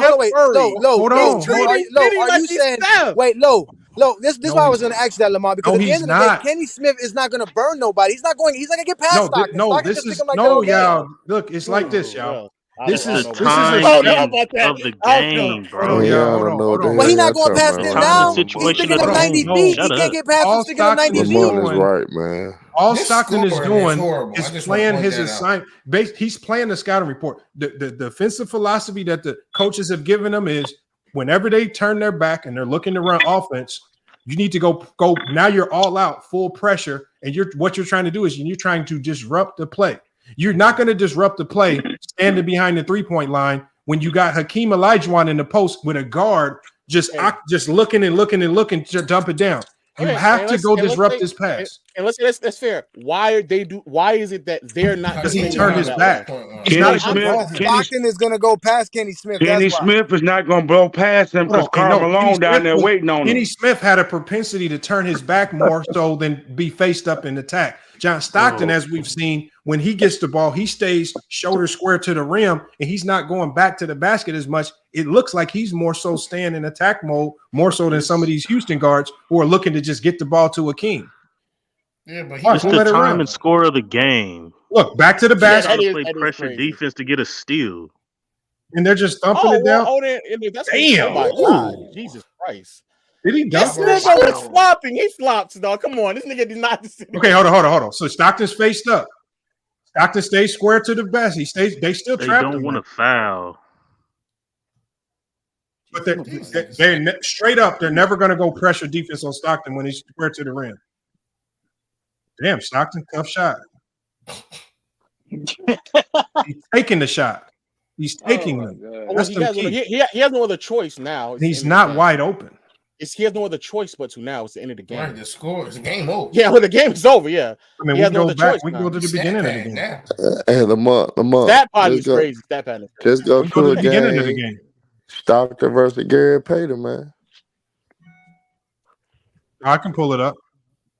[SPEAKER 12] you saying? Wait, low. This is why I was going to ask you that, Lamar, because at the end of the day, Kenny Smith is not going to burn nobody. He's not going to get past Stockton. Stockton just pick him like that all game.
[SPEAKER 5] Y'all. Look, it's like this, y'all.
[SPEAKER 10] This is the time of the game, bro.
[SPEAKER 12] Well, he's not going past him now. He's sticking him 90 feet. He can't get past him sticking him 90 feet.
[SPEAKER 1] Lamont is right, man.
[SPEAKER 5] All Stockton is doing is playing his assignment. He's playing the scouting report. The defensive philosophy that the coaches have given him is whenever they turn their back and they're looking to run offense, you need to go. Now you're all out, full pressure, and what you're trying to do is you're trying to disrupt the play. You're not going to disrupt the play standing behind the three-point line when you got Hakeem Olajuwon in the post with a guard just looking to dump it down. You have to go disrupt this pass.
[SPEAKER 20] And let's say that's fair. Why is it that they're not?
[SPEAKER 5] Because he turned his back.
[SPEAKER 12] Stockton is going to go past Kenny Smith.
[SPEAKER 15] Kenny Smith is not going to blow past him because Karl Malone down there waiting on him.
[SPEAKER 5] Kenny Smith had a propensity to turn his back more so than be faced up in attack. John Stockton, as we've seen, when he gets the ball, he stays shoulder square to the rim, and he's not going back to the basket as much. It looks like he's more so staying in attack mode, more so than some of these Houston guards who are looking to just get the ball to Hakeem.
[SPEAKER 18] Yeah, but
[SPEAKER 10] it's the time and score of the game.
[SPEAKER 5] Look, back to the basket.
[SPEAKER 10] Play pressure defense to get a steal.
[SPEAKER 5] And they're just thumping it down.
[SPEAKER 20] Damn. Oh my God. Jesus Christ.
[SPEAKER 5] Did he dump it?
[SPEAKER 20] This nigga was flopping. He flops, dog. Come on. This nigga did not.
[SPEAKER 5] Okay, hold on. So Stockton's faced up. Stockton stays square to the basket. They still trapped him.
[SPEAKER 10] They don't want to foul.
[SPEAKER 5] But they're straight up. They're never going to go pressure defense on Stockton when he's square to the rim. Damn, Stockton, tough shot. He's taking the shot. He's taking them. That's
[SPEAKER 20] he has no other choice now.
[SPEAKER 5] He's not wide open.
[SPEAKER 20] He has no other choice but to now. It's the end of the game.
[SPEAKER 18] Right, the score is the game over.
[SPEAKER 20] Yeah, well, the game is over. Yeah.
[SPEAKER 5] I mean, we can go back. We can go to the beginning of the game.
[SPEAKER 1] Hey, Lamont.
[SPEAKER 20] That part is crazy. That part is crazy.
[SPEAKER 1] Just go to
[SPEAKER 5] the beginning of the game.
[SPEAKER 1] Stockton versus Gary Payton, man.
[SPEAKER 5] I can pull it up.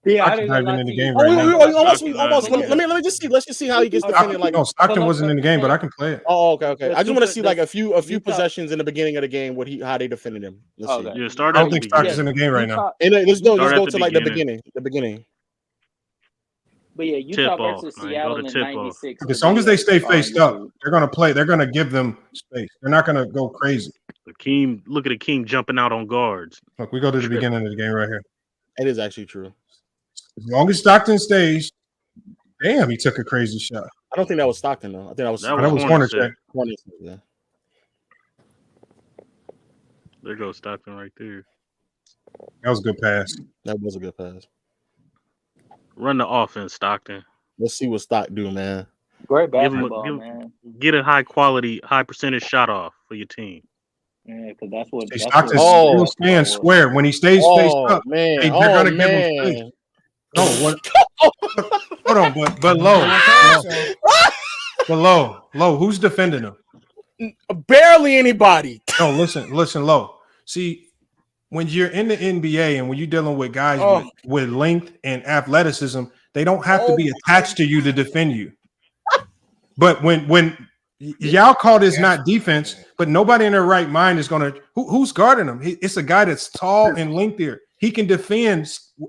[SPEAKER 2] Yeah,
[SPEAKER 5] I can dive in the game
[SPEAKER 20] almost. Let me just see. Let's just see how he gets defended. Like,
[SPEAKER 5] no, Stockton wasn't in the game, but I can play it.
[SPEAKER 20] Oh, okay. I just want to see like a few possessions in the beginning of the game. How they defended him. Let's see.
[SPEAKER 10] Yeah,
[SPEAKER 5] I don't think Stockton's in the game right now.
[SPEAKER 20] And let's go to like the beginning.
[SPEAKER 2] But yeah, Utah versus Seattle in '96.
[SPEAKER 5] As long as they stay faced up, they're going to play. They're going to give them space. They're not going to go crazy.
[SPEAKER 10] Look at Hakeem jumping out on guards.
[SPEAKER 5] Look, we go to the beginning of the game right here.
[SPEAKER 20] It is actually true.
[SPEAKER 5] As long as Stockton stays, damn, he took a crazy shot.
[SPEAKER 20] I don't think that was Stockton though. I think that was
[SPEAKER 5] Hornacek.
[SPEAKER 20] Yeah.
[SPEAKER 10] There goes Stockton right there.
[SPEAKER 5] That was a good pass.
[SPEAKER 20] That was a good pass.
[SPEAKER 10] Run the offense, Stockton.
[SPEAKER 20] Let's see what Stock do, man.
[SPEAKER 2] Great basketball, man.
[SPEAKER 10] Get a high quality, high percentage shot off for your team.
[SPEAKER 21] Yeah, because that's what.
[SPEAKER 5] Stockton still stands square when he stays face up.
[SPEAKER 20] Man.
[SPEAKER 5] They're gonna give him space. No, what? Hold on, but low. Who's defending him?
[SPEAKER 20] Barely anybody.
[SPEAKER 5] No, listen, low. See, when you're in the NBA and when you're dealing with guys with length and athleticism, they don't have to be attached to you to defend you. But when y'all call this not defense, but nobody in their right mind is gonna who's guarding him? It's a guy that's tall and lengthier. He can defend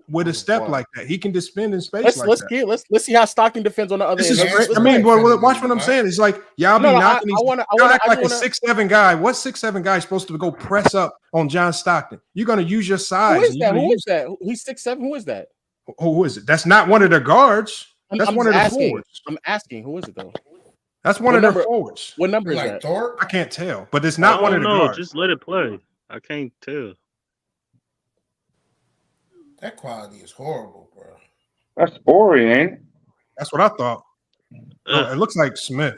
[SPEAKER 5] with a step like that. He can defend in space
[SPEAKER 20] Let's see how Stockton defends on the other end.
[SPEAKER 5] Watch what I'm saying. It's like y'all be knocking these. Y'all act like a 6'7" guy. What 6'7" guy is supposed to go press up on John Stockton? You're gonna use your size.
[SPEAKER 20] Who is that? He's 6'7". Who is that?
[SPEAKER 5] Who is it? That's not one of their guards. That's one of the forwards.
[SPEAKER 20] I'm asking. Who is it though?
[SPEAKER 5] That's one of their forwards.
[SPEAKER 20] What number is that?
[SPEAKER 18] Thor?
[SPEAKER 5] I can't tell, but it's not one of the guards.
[SPEAKER 10] Just let it play. I can't tell.
[SPEAKER 18] That quality is horrible, bro.
[SPEAKER 15] That's Ori, ain't it?
[SPEAKER 5] That's what I thought. It looks like Smith.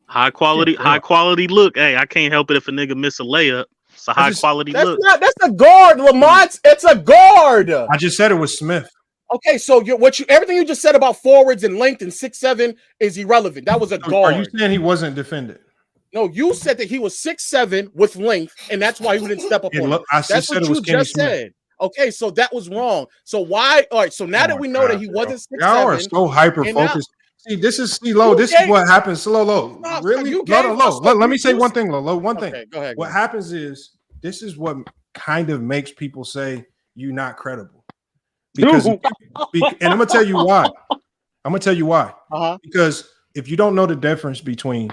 [SPEAKER 10] High quality look. Hey, I can't help it if a nigga miss a layup. It's a high quality look.
[SPEAKER 20] That's a guard, Lamont. It's a guard.
[SPEAKER 5] I just said it was Smith.
[SPEAKER 20] Okay, so everything you just said about forwards and length and 6'7" is irrelevant. That was a guard.
[SPEAKER 5] Are you saying he wasn't defended?
[SPEAKER 20] No, you said that he was 6'7" with length, and that's why you didn't step up on him. That's what you just said. Okay, so that was wrong. So why? All right. So now that we know that he wasn't 6'7",
[SPEAKER 5] y'all are so hyper focused. This is low. This is what happens. Low. Really? Low. Let me say one thing, low. One thing.
[SPEAKER 20] Go ahead.
[SPEAKER 5] What happens is this is what kind of makes people say you're not credible. Because and I'm gonna tell you why. Because if you don't know the difference between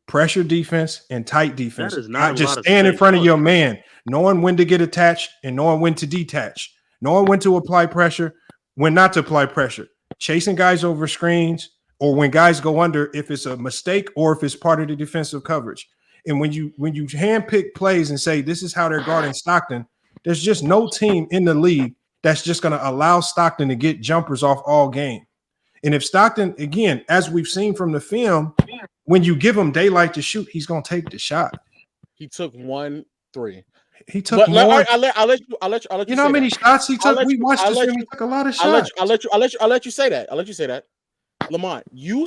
[SPEAKER 5] pressure defense and tight defense, not just stand in front of your man, knowing when to get attached and knowing when to detach, knowing when to apply pressure, when not to apply pressure, chasing guys over screens, or when guys go under if it's a mistake or if it's part of the defensive coverage. And when you handpick plays and say this is how they're guarding Stockton, there's just no team in the league that's just going to allow Stockton to get jumpers off all game. And if Stockton, again, as we've seen from the film, when you give him daylight to shoot, he's going to take the shot.
[SPEAKER 20] He took 1 3.
[SPEAKER 5] He took more.
[SPEAKER 20] I'll let you.
[SPEAKER 5] You know how many shots he took? We watched this film. He took a lot of shots.
[SPEAKER 20] I'll let you say that. Lamont, you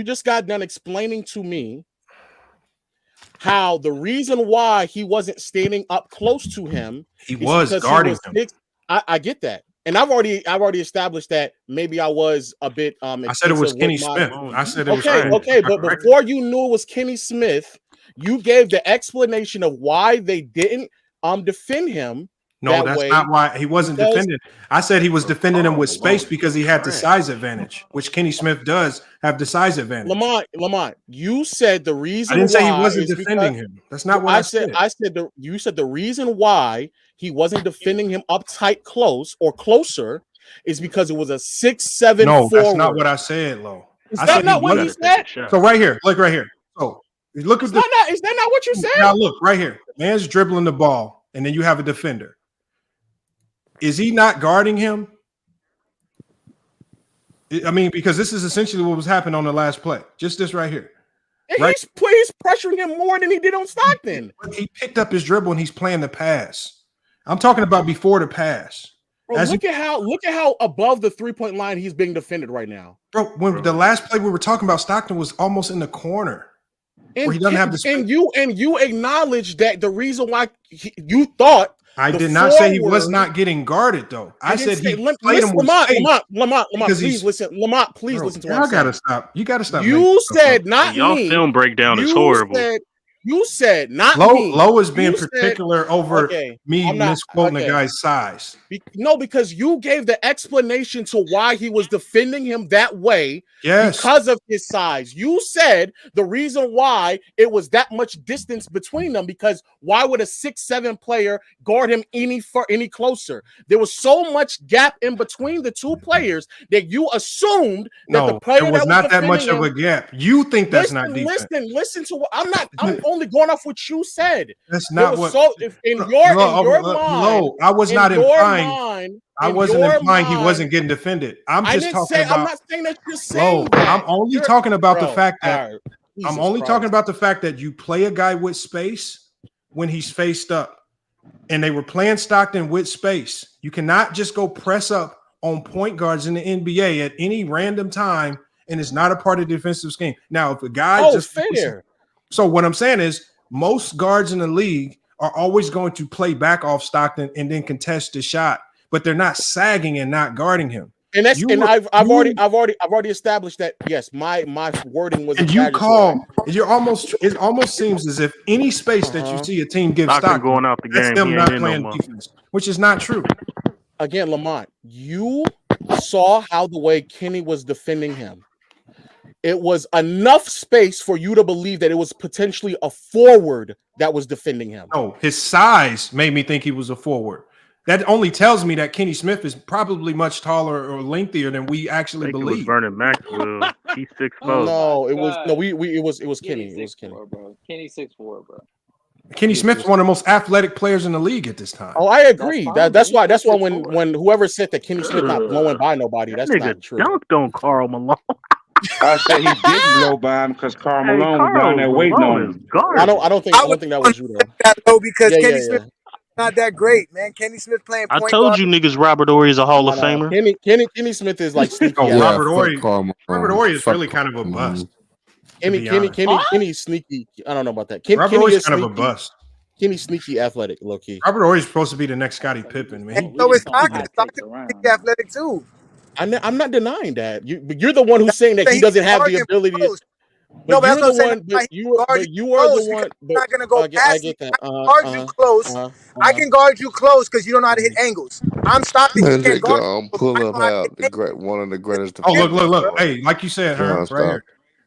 [SPEAKER 20] just got done explaining to me how the reason why he wasn't standing up close to him.
[SPEAKER 5] He was guarding him.
[SPEAKER 20] I get that. And I've already established that maybe I was a bit
[SPEAKER 5] I said it was Kenny Smith. I said it was
[SPEAKER 20] okay, but before you knew it was Kenny Smith, you gave the explanation of why they didn't defend him.
[SPEAKER 5] No, that's not why he wasn't defending. I said he was defending him with space because he had the size advantage, which Kenny Smith does have the size advantage.
[SPEAKER 20] Lamont, you said the reason
[SPEAKER 5] I didn't say he wasn't defending him. That's not what I said.
[SPEAKER 20] You said the reason why he wasn't defending him up tight close or closer is because it was a 6'7"
[SPEAKER 5] No,
[SPEAKER 20] forward.
[SPEAKER 5] that's not what I said, Lo.
[SPEAKER 20] Is that not what you said?
[SPEAKER 5] So right here, look right here. So look at
[SPEAKER 20] is that not what you said?
[SPEAKER 5] Now look right here. Man's dribbling the ball, and then you have a defender. Is he not guarding him? I mean, because this is essentially what was happening on the last play. Just this right here.
[SPEAKER 20] Right? He's pressuring him more than he did on Stockton.
[SPEAKER 5] He picked up his dribble and he's playing the pass. I'm talking about before the pass.
[SPEAKER 20] Bro, look at how above the 3-point line he's being defended right now.
[SPEAKER 5] Bro, when the last play we were talking about, Stockton was almost in the corner.
[SPEAKER 20] And, where he doesn't have the space. And you acknowledge that the reason why you thought
[SPEAKER 5] I did not say he was not getting guarded, though. I said he played him with
[SPEAKER 20] Lamont, please listen. Lamont, please listen to what I'm saying.
[SPEAKER 5] Gotta stop. You gotta stop.
[SPEAKER 20] You said not me.
[SPEAKER 10] Y'all film breakdown is horrible.
[SPEAKER 20] You said not me.
[SPEAKER 5] Low is being particular over me misquoting the guy's size.
[SPEAKER 20] No, because you gave the explanation to why he was defending him that way.
[SPEAKER 5] Yes.
[SPEAKER 20] Because of his size. You said the reason why it was that much distance between them, because why would a 6'7" player guard him any closer? There was so much gap in between the two players that you assumed that the player
[SPEAKER 5] there was not that much of a gap. You think that's not defense.
[SPEAKER 20] Listen to what I'm only going off what you said.
[SPEAKER 5] That's not what.
[SPEAKER 20] In your mind,
[SPEAKER 5] I was not implying. I wasn't implying he wasn't getting defended. I'm not saying that you're saying that.
[SPEAKER 20] I'm only
[SPEAKER 5] talking about the fact that I'm only talking about the fact that you play a guy with space when he's faced up. And they were playing Stockton with space. You cannot just go press up on point guards in the NBA at any random time, and it's not a part of the defensive scheme. Now, if a guy
[SPEAKER 20] fair.
[SPEAKER 5] So what I'm saying is most guards in the league are always going to play back off Stockton and then contest the shot, but they're not sagging and not guarding him.
[SPEAKER 20] And that's I've already established that. Yes, my wording was.
[SPEAKER 5] And it almost seems as if any space that you see a team give Stockton
[SPEAKER 10] going out the game,
[SPEAKER 5] that's them not playing defense, which is not true.
[SPEAKER 20] Again, Lamont, you saw how the way Kenny was defending him. It was enough space for you to believe that it was potentially a forward that was defending him.
[SPEAKER 5] No, his size made me think he was a forward. That only tells me that Kenny Smith is probably much taller or lengthier than we actually believe.
[SPEAKER 10] It was Vernon Maxwell. He's 6'4".
[SPEAKER 20] No, it was Kenny. It was Kenny.
[SPEAKER 2] Bro. Kenny 6'4", bro.
[SPEAKER 5] Kenny Smith's one of the most athletic players in the league at this time.
[SPEAKER 20] Oh, I agree. That's why when whoever said that Kenny Smith not blowing by nobody, that's not true.
[SPEAKER 10] Dunked on Karl Malone.
[SPEAKER 15] I said he didn't blow by him because Karl Malone was down there waiting on him.
[SPEAKER 20] I don't think that was you
[SPEAKER 12] though. Because Kenny Smith not that great, man. Kenny Smith playing point
[SPEAKER 10] I told you niggas Robert Horry is a Hall of Famer.
[SPEAKER 20] Kenny Smith is like sneaky.
[SPEAKER 5] Robert Horry is really kind of a bust.
[SPEAKER 20] Kenny's sneaky. I don't know about that.
[SPEAKER 5] Robert Horry's kind of a bust.
[SPEAKER 20] Kenny's sneaky athletic, low key.
[SPEAKER 5] Robert Horry's supposed to be the next Scottie Pippen, man.
[SPEAKER 12] So is Stockton. Stockton's athletic too.
[SPEAKER 20] I'm not denying that. You're the one who's saying that he doesn't have the ability.
[SPEAKER 12] No, but that's what I'm saying.
[SPEAKER 20] You are the one.
[SPEAKER 12] You're not gonna go past me. I can guard you close. I can guard you close because you don't know how to hit angles. I'm Stockton. You can't guard.
[SPEAKER 1] I'm pulling up out one of the greatest.
[SPEAKER 5] Oh, look! Hey, like you said, Herm,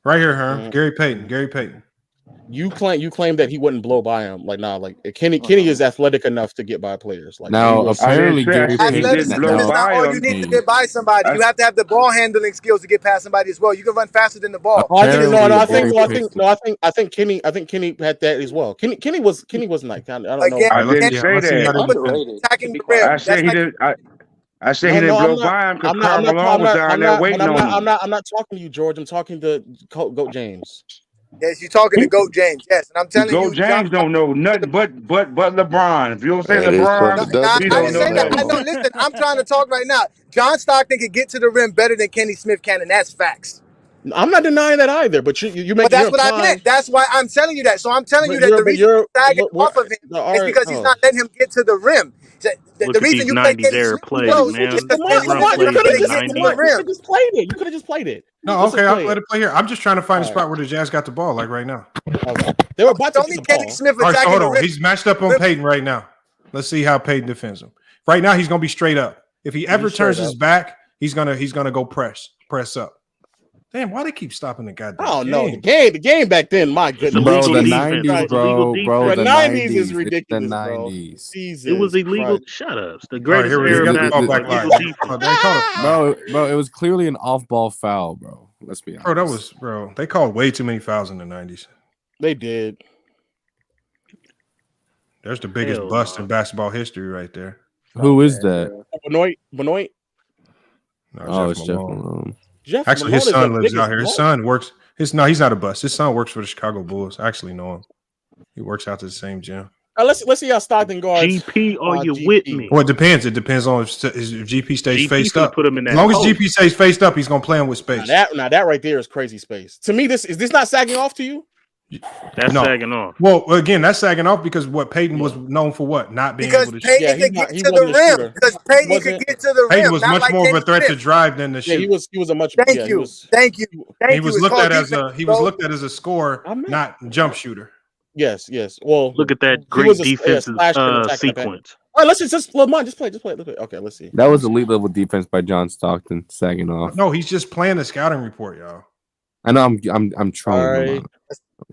[SPEAKER 5] right here, Herm. Gary Payton.
[SPEAKER 20] You claim that he wouldn't blow by him. Kenny is athletic enough to get by players.
[SPEAKER 15] Now apparently Gary Payton
[SPEAKER 12] is not all you need to get by somebody. You have to have the ball handling skills to get past somebody as well. You can run faster than the ball.
[SPEAKER 20] I think Kenny had that as well. Kenny was like, I don't know.
[SPEAKER 15] I didn't say that.
[SPEAKER 12] Attacking the rim.
[SPEAKER 15] I said he didn't blow by him because Karl Malone was down there waiting on him.
[SPEAKER 20] I'm not talking to you, George. I'm talking to Goat James.
[SPEAKER 12] Yes, you're talking to Goat James. Yes, and I'm telling you,
[SPEAKER 15] Goat James don't know nothing but LeBron. If you don't say LeBron,
[SPEAKER 12] I didn't say that. No, listen, I'm trying to talk right now. John Stockton can get to the rim better than Kenny Smith can, and that's facts.
[SPEAKER 20] I'm not denying that either, but you make.
[SPEAKER 12] But that's what I meant. That's why I'm telling you that. So I'm telling you that the reason you're sagging off of him is because he's not letting him get to the rim. The reason you play Kenny Smith close is because
[SPEAKER 20] you could have just played it.
[SPEAKER 5] No, okay, I'll let it play here. I'm just trying to find a spot where the Jazz got the ball, like right now.
[SPEAKER 20] Okay. They were about to
[SPEAKER 12] only Kenny Smith
[SPEAKER 5] attacking
[SPEAKER 12] attacking
[SPEAKER 5] hold
[SPEAKER 12] the
[SPEAKER 5] on.
[SPEAKER 12] rim.
[SPEAKER 5] He's matched up on Peyton right now. Let's see how Peyton defends him. Right now, he's gonna be straight up. If he ever turns his back, he's gonna go press up. Damn, why they keep stopping the goddamn
[SPEAKER 20] I don't know. The game back then, my goodness.
[SPEAKER 9] Bro, the 90s, bro.
[SPEAKER 20] The 90s is ridiculous,
[SPEAKER 9] the
[SPEAKER 20] 90s.
[SPEAKER 10] It was illegal. Shut up. The greatest
[SPEAKER 9] Bro, it was clearly an off-ball foul, bro. Let's be honest.
[SPEAKER 5] They called way too many fouls in the 90s.
[SPEAKER 20] They did.
[SPEAKER 5] There's the biggest bust in basketball history right there.
[SPEAKER 9] Who is that?
[SPEAKER 20] Benoit?
[SPEAKER 5] No,
[SPEAKER 9] it's Jeff Malone.
[SPEAKER 5] Actually, his son lives out here. His son works. He's not a bust. His son works for the Chicago Bulls. I actually know him. He works out to the same gym.
[SPEAKER 20] Let's see how Stockton guards.
[SPEAKER 10] GP, are you with me?
[SPEAKER 5] Well, it depends. It depends on if GP stays faced up.
[SPEAKER 10] Put him in that
[SPEAKER 5] as long as GP stays faced up, he's gonna play him with space.
[SPEAKER 20] Now that right there is crazy space. To me, is this not sagging off to you?
[SPEAKER 10] That's sagging off.
[SPEAKER 5] Well, again, that's sagging off because what Peyton was known for what? Not being able to shoot.
[SPEAKER 12] Peyton could get to the rim. Because Peyton could get to the rim.
[SPEAKER 5] Peyton was much more of a threat to drive than to shoot.
[SPEAKER 20] He was a much.
[SPEAKER 12] Thank you.
[SPEAKER 5] He was looked at as a scorer, not jump shooter.
[SPEAKER 20] Yes. Well,
[SPEAKER 10] look at that great defensive sequence.
[SPEAKER 20] All right, let's just Lamont, just play. Okay, let's see.
[SPEAKER 9] That was elite level defense by John Stockton, sagging off.
[SPEAKER 5] No, he's just playing the scouting report, y'all.
[SPEAKER 9] I know. I'm trying.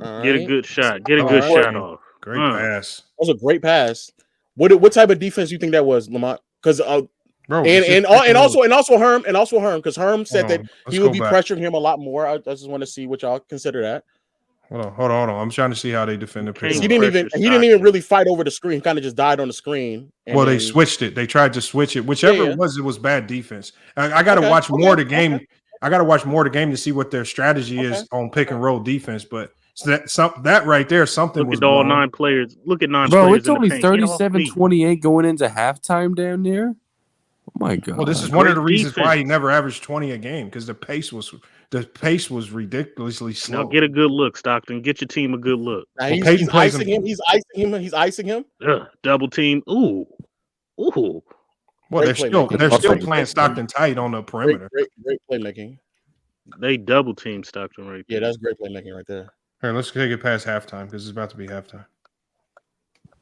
[SPEAKER 10] Get a good shot. Get a good shot off.
[SPEAKER 5] Great pass.
[SPEAKER 20] That was a great pass. What type of defense do you think that was, Lamont? Because also Herm because Herm said that he would be pressuring him a lot more. I just want to see what y'all consider that.
[SPEAKER 5] Hold on. I'm trying to see how they defend the pick.
[SPEAKER 20] He didn't even really fight over the screen. Kind of just died on the screen.
[SPEAKER 5] They switched it. They tried to switch it. Whichever it was bad defense. I got to watch more of the game. I got to watch more of the game to see what their strategy is on pick and roll defense. But that right there, something
[SPEAKER 10] Look
[SPEAKER 5] was
[SPEAKER 10] at all
[SPEAKER 5] blown.
[SPEAKER 10] 9 players. Look at 9
[SPEAKER 9] Bro,
[SPEAKER 10] players.
[SPEAKER 9] it's only 37-28 going into halftime down there. Oh my god!
[SPEAKER 5] Well, this is one of the reasons why he never averaged 20 a game, because the pace was ridiculously slow.
[SPEAKER 10] Now get a good look, Stockton. Get your team a good look.
[SPEAKER 20] Now he's icing him. He's icing him.
[SPEAKER 10] Double team. Ooh.
[SPEAKER 5] Well, they're still playing Stockton tight on the perimeter.
[SPEAKER 20] Great playmaking.
[SPEAKER 10] They double team Stockton right there.
[SPEAKER 20] Yeah, that's great playmaking right there.
[SPEAKER 5] Here, let's take it past halftime because it's about to be halftime.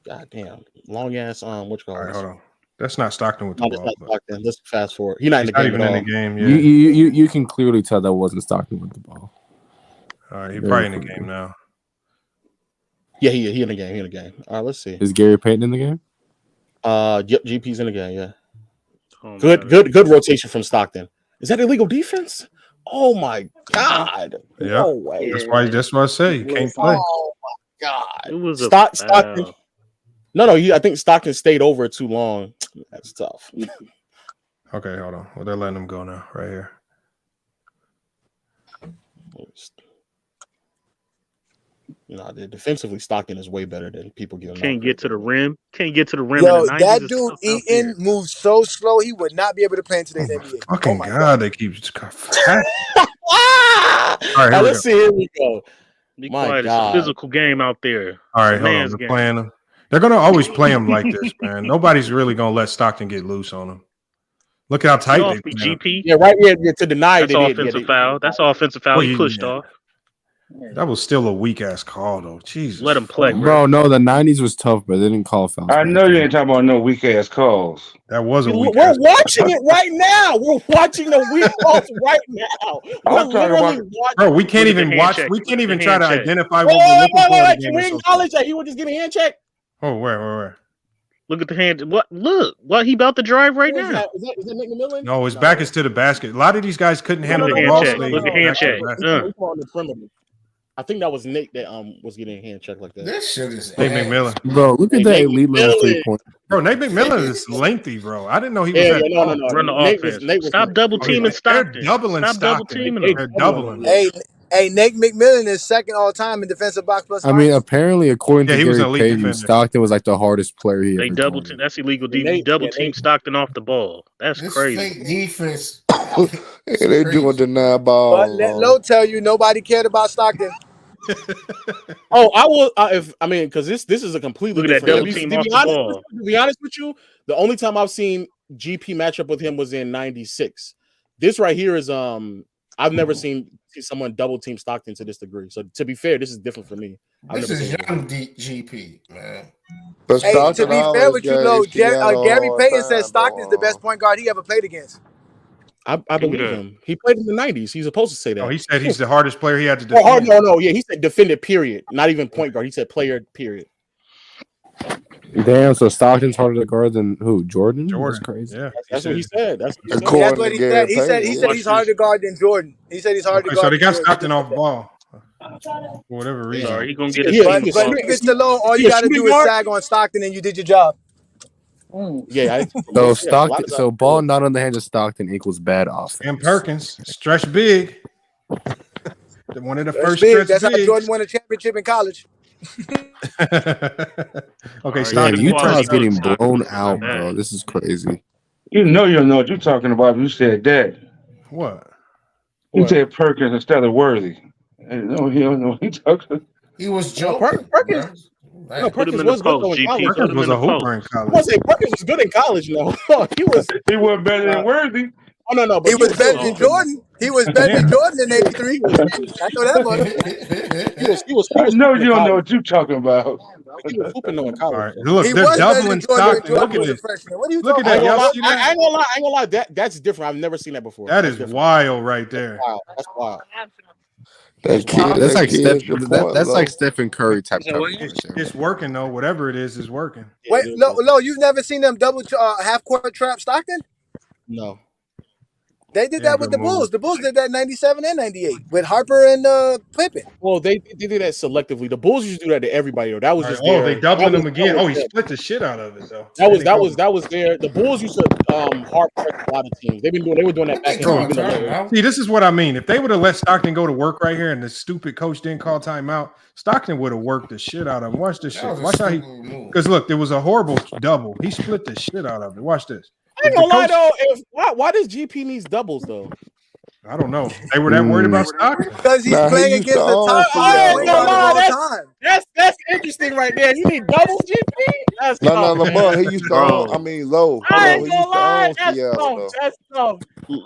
[SPEAKER 20] God damn, long ass which call?
[SPEAKER 5] All right, hold on. That's not Stockton with the ball.
[SPEAKER 20] Not Stockton. Let's fast forward. He's not in the game.
[SPEAKER 5] Even in the game. Yeah.
[SPEAKER 9] You can clearly tell that wasn't Stockton with the ball.
[SPEAKER 5] All right, he's probably in the game now.
[SPEAKER 20] Yeah, he in the game. He in the game. All right, let's see.
[SPEAKER 9] Is Gary Payton in the game?
[SPEAKER 20] Yep, GP's in the game. Yeah. Oh, good rotation from Stockton. Is that illegal defense? Oh my god!
[SPEAKER 5] Yeah,
[SPEAKER 20] no way.
[SPEAKER 5] That's why I say you can't play.
[SPEAKER 20] Oh my god!
[SPEAKER 10] It was
[SPEAKER 20] Stockton. No. I think Stockton stayed over too long. That's tough.
[SPEAKER 5] Okay, hold on. Well, they're letting him go now, right here.
[SPEAKER 20] No, defensively, Stockton is way better than people give him.
[SPEAKER 10] Can't get to the rim.
[SPEAKER 12] Yo, that dude Eaton moves so slow, he would not be able to play in today's NBA.
[SPEAKER 5] Fucking God, they keep.
[SPEAKER 20] All right, let's see. Here we go.
[SPEAKER 10] Be quiet. It's a physical game out there.
[SPEAKER 5] All right, hold on. They're playing them. They're gonna always play him like this, man. Nobody's really gonna let Stockton get loose on him. Look how tight they play.
[SPEAKER 10] GP.
[SPEAKER 20] Yeah, right. Yeah, to deny
[SPEAKER 10] that's offensive foul. That's offensive foul. He pushed off.
[SPEAKER 5] That was still a weak ass call, though. Jesus,
[SPEAKER 10] let him play,
[SPEAKER 9] bro. No, the '90s was tough, but they didn't call fouls.
[SPEAKER 15] I know you ain't talking about no weak ass calls.
[SPEAKER 5] That was a weak.
[SPEAKER 20] We're watching it right now. We're watching the weak calls right now. We're literally watching.
[SPEAKER 5] Bro, we can't even watch. We can't even try to identify what we're looking for.
[SPEAKER 20] Can we acknowledge that he was just getting a hand check?
[SPEAKER 5] Oh, where?
[SPEAKER 10] Look at the hand. What? Look, what he about to drive right now?
[SPEAKER 20] Is that Nick McMillan?
[SPEAKER 5] No, his back is to the basket. A lot of these guys couldn't handle the ball.
[SPEAKER 10] Look at hand check.
[SPEAKER 20] I think that was Nate that was getting a hand check like that.
[SPEAKER 18] This shit is
[SPEAKER 5] Nate McMillan.
[SPEAKER 9] Bro, look at that elite level 3-point.
[SPEAKER 5] Bro, Nate McMillan is lengthy, bro. I didn't know he was that
[SPEAKER 20] no.
[SPEAKER 10] Run the offense. Stop double teaming Stockton.
[SPEAKER 5] They're doubling
[SPEAKER 10] Stop double
[SPEAKER 5] Stockton.
[SPEAKER 10] teaming.
[SPEAKER 5] They're doubling.
[SPEAKER 12] Hey, Nate McMillan is second all time in defensive box plus.
[SPEAKER 9] I mean, apparently, according to
[SPEAKER 5] he was
[SPEAKER 9] Gary Payton, Stockton was like the hardest player he ever.
[SPEAKER 10] They double team. That's illegal. Double team Stockton off the ball. That's crazy.
[SPEAKER 18] Fake defense.
[SPEAKER 1] They doing deny ball.
[SPEAKER 12] But let Low tell you, nobody cared about Stockton.
[SPEAKER 20] I will. Because this is a completely different. To be honest with you, the only time I've seen GP match up with him was in '96. This right here is I've never seen someone double team Stockton to this degree. So to be fair, this is different for me.
[SPEAKER 18] This is young GP, man.
[SPEAKER 12] But to be fair with you, Low, Gary Payton said Stockton's the best point guard he ever played against.
[SPEAKER 20] I believe him. He played in the '90s. He's supposed to say that.
[SPEAKER 5] Oh, he said he's the hardest player he had to defend.
[SPEAKER 20] No. Yeah, he said defended. Period. Not even point guard. He said player. Period.
[SPEAKER 9] Damn. So Stockton's harder to guard than who? Jordan. That's crazy.
[SPEAKER 5] Yeah,
[SPEAKER 20] that's what he said. That's
[SPEAKER 12] what he said. He said he's harder to guard than Jordan. He said he's harder to guard.
[SPEAKER 5] So they got Stockton off the ball for whatever reason.
[SPEAKER 10] Sorry, he gonna get
[SPEAKER 12] it. But if it's the low, all you got to do is sag on Stockton, and you did your job.
[SPEAKER 20] Yeah.
[SPEAKER 9] So Stockton. So ball not on the hands of Stockton equals bad offense.
[SPEAKER 5] And Perkins stretch big. One of the first
[SPEAKER 12] big. That's how Jordan won a championship in college.
[SPEAKER 5] Okay,
[SPEAKER 9] Stockton. Utah's getting blown out, bro. This is crazy.
[SPEAKER 15] You know what you're talking about. You said that.
[SPEAKER 5] What?
[SPEAKER 15] You said Perkins instead of Worthy. No, he don't know what he's talking.
[SPEAKER 18] He was joking.
[SPEAKER 20] Perkins.
[SPEAKER 10] No, Perkins was good in college.
[SPEAKER 5] Perkins was a hooper in college.
[SPEAKER 20] I say Perkins was good in college. No, he
[SPEAKER 15] wasn't better than Worthy.
[SPEAKER 20] Oh no,
[SPEAKER 12] he was better than Jordan. He was better than Jordan in '83. I know that much.
[SPEAKER 20] He was.
[SPEAKER 15] I know you don't know what you're talking about.
[SPEAKER 20] He was hooping though in college.
[SPEAKER 5] All right. Look, they're doubling Stockton. Look at this.
[SPEAKER 12] Look
[SPEAKER 5] at that. Y'all see that?
[SPEAKER 20] I ain't gonna lie. That's different. I've never seen that before.
[SPEAKER 5] That is wild right there.
[SPEAKER 20] That's wild.
[SPEAKER 9] That's like Stephen Curry type.
[SPEAKER 5] It's working though. Whatever it is working.
[SPEAKER 12] Wait, Lo, you've never seen them double half court trap Stockton?
[SPEAKER 20] No.
[SPEAKER 12] They did that with the Bulls. The Bulls did that in 97 and 98 with Harper and Pippen.
[SPEAKER 20] Well, they do that selectively. The Bulls used to do that to everybody. Though. That was just
[SPEAKER 5] they doubling him again. Oh, he split the shit out of it though.
[SPEAKER 20] That was there. The Bulls used to hard press a lot of teams. They were doing that back in.
[SPEAKER 5] See, this is what I mean. If they would have let Stockton go to work right here, and the stupid coach didn't call timeout, Stockton would have worked the shit out of him. Watch this shit. Watch how he. Because look, there was a horrible double. He split the shit out of it. Watch this.
[SPEAKER 20] I ain't gonna lie though. Why does GP needs doubles though?
[SPEAKER 5] I don't know. They were that worried about Stockton
[SPEAKER 12] because he's playing against the top.
[SPEAKER 20] That's interesting right there. You need doubles, GP. That's
[SPEAKER 1] no, Lamar. He used to own. I mean, low.
[SPEAKER 20] I ain't gonna lie. That's tough.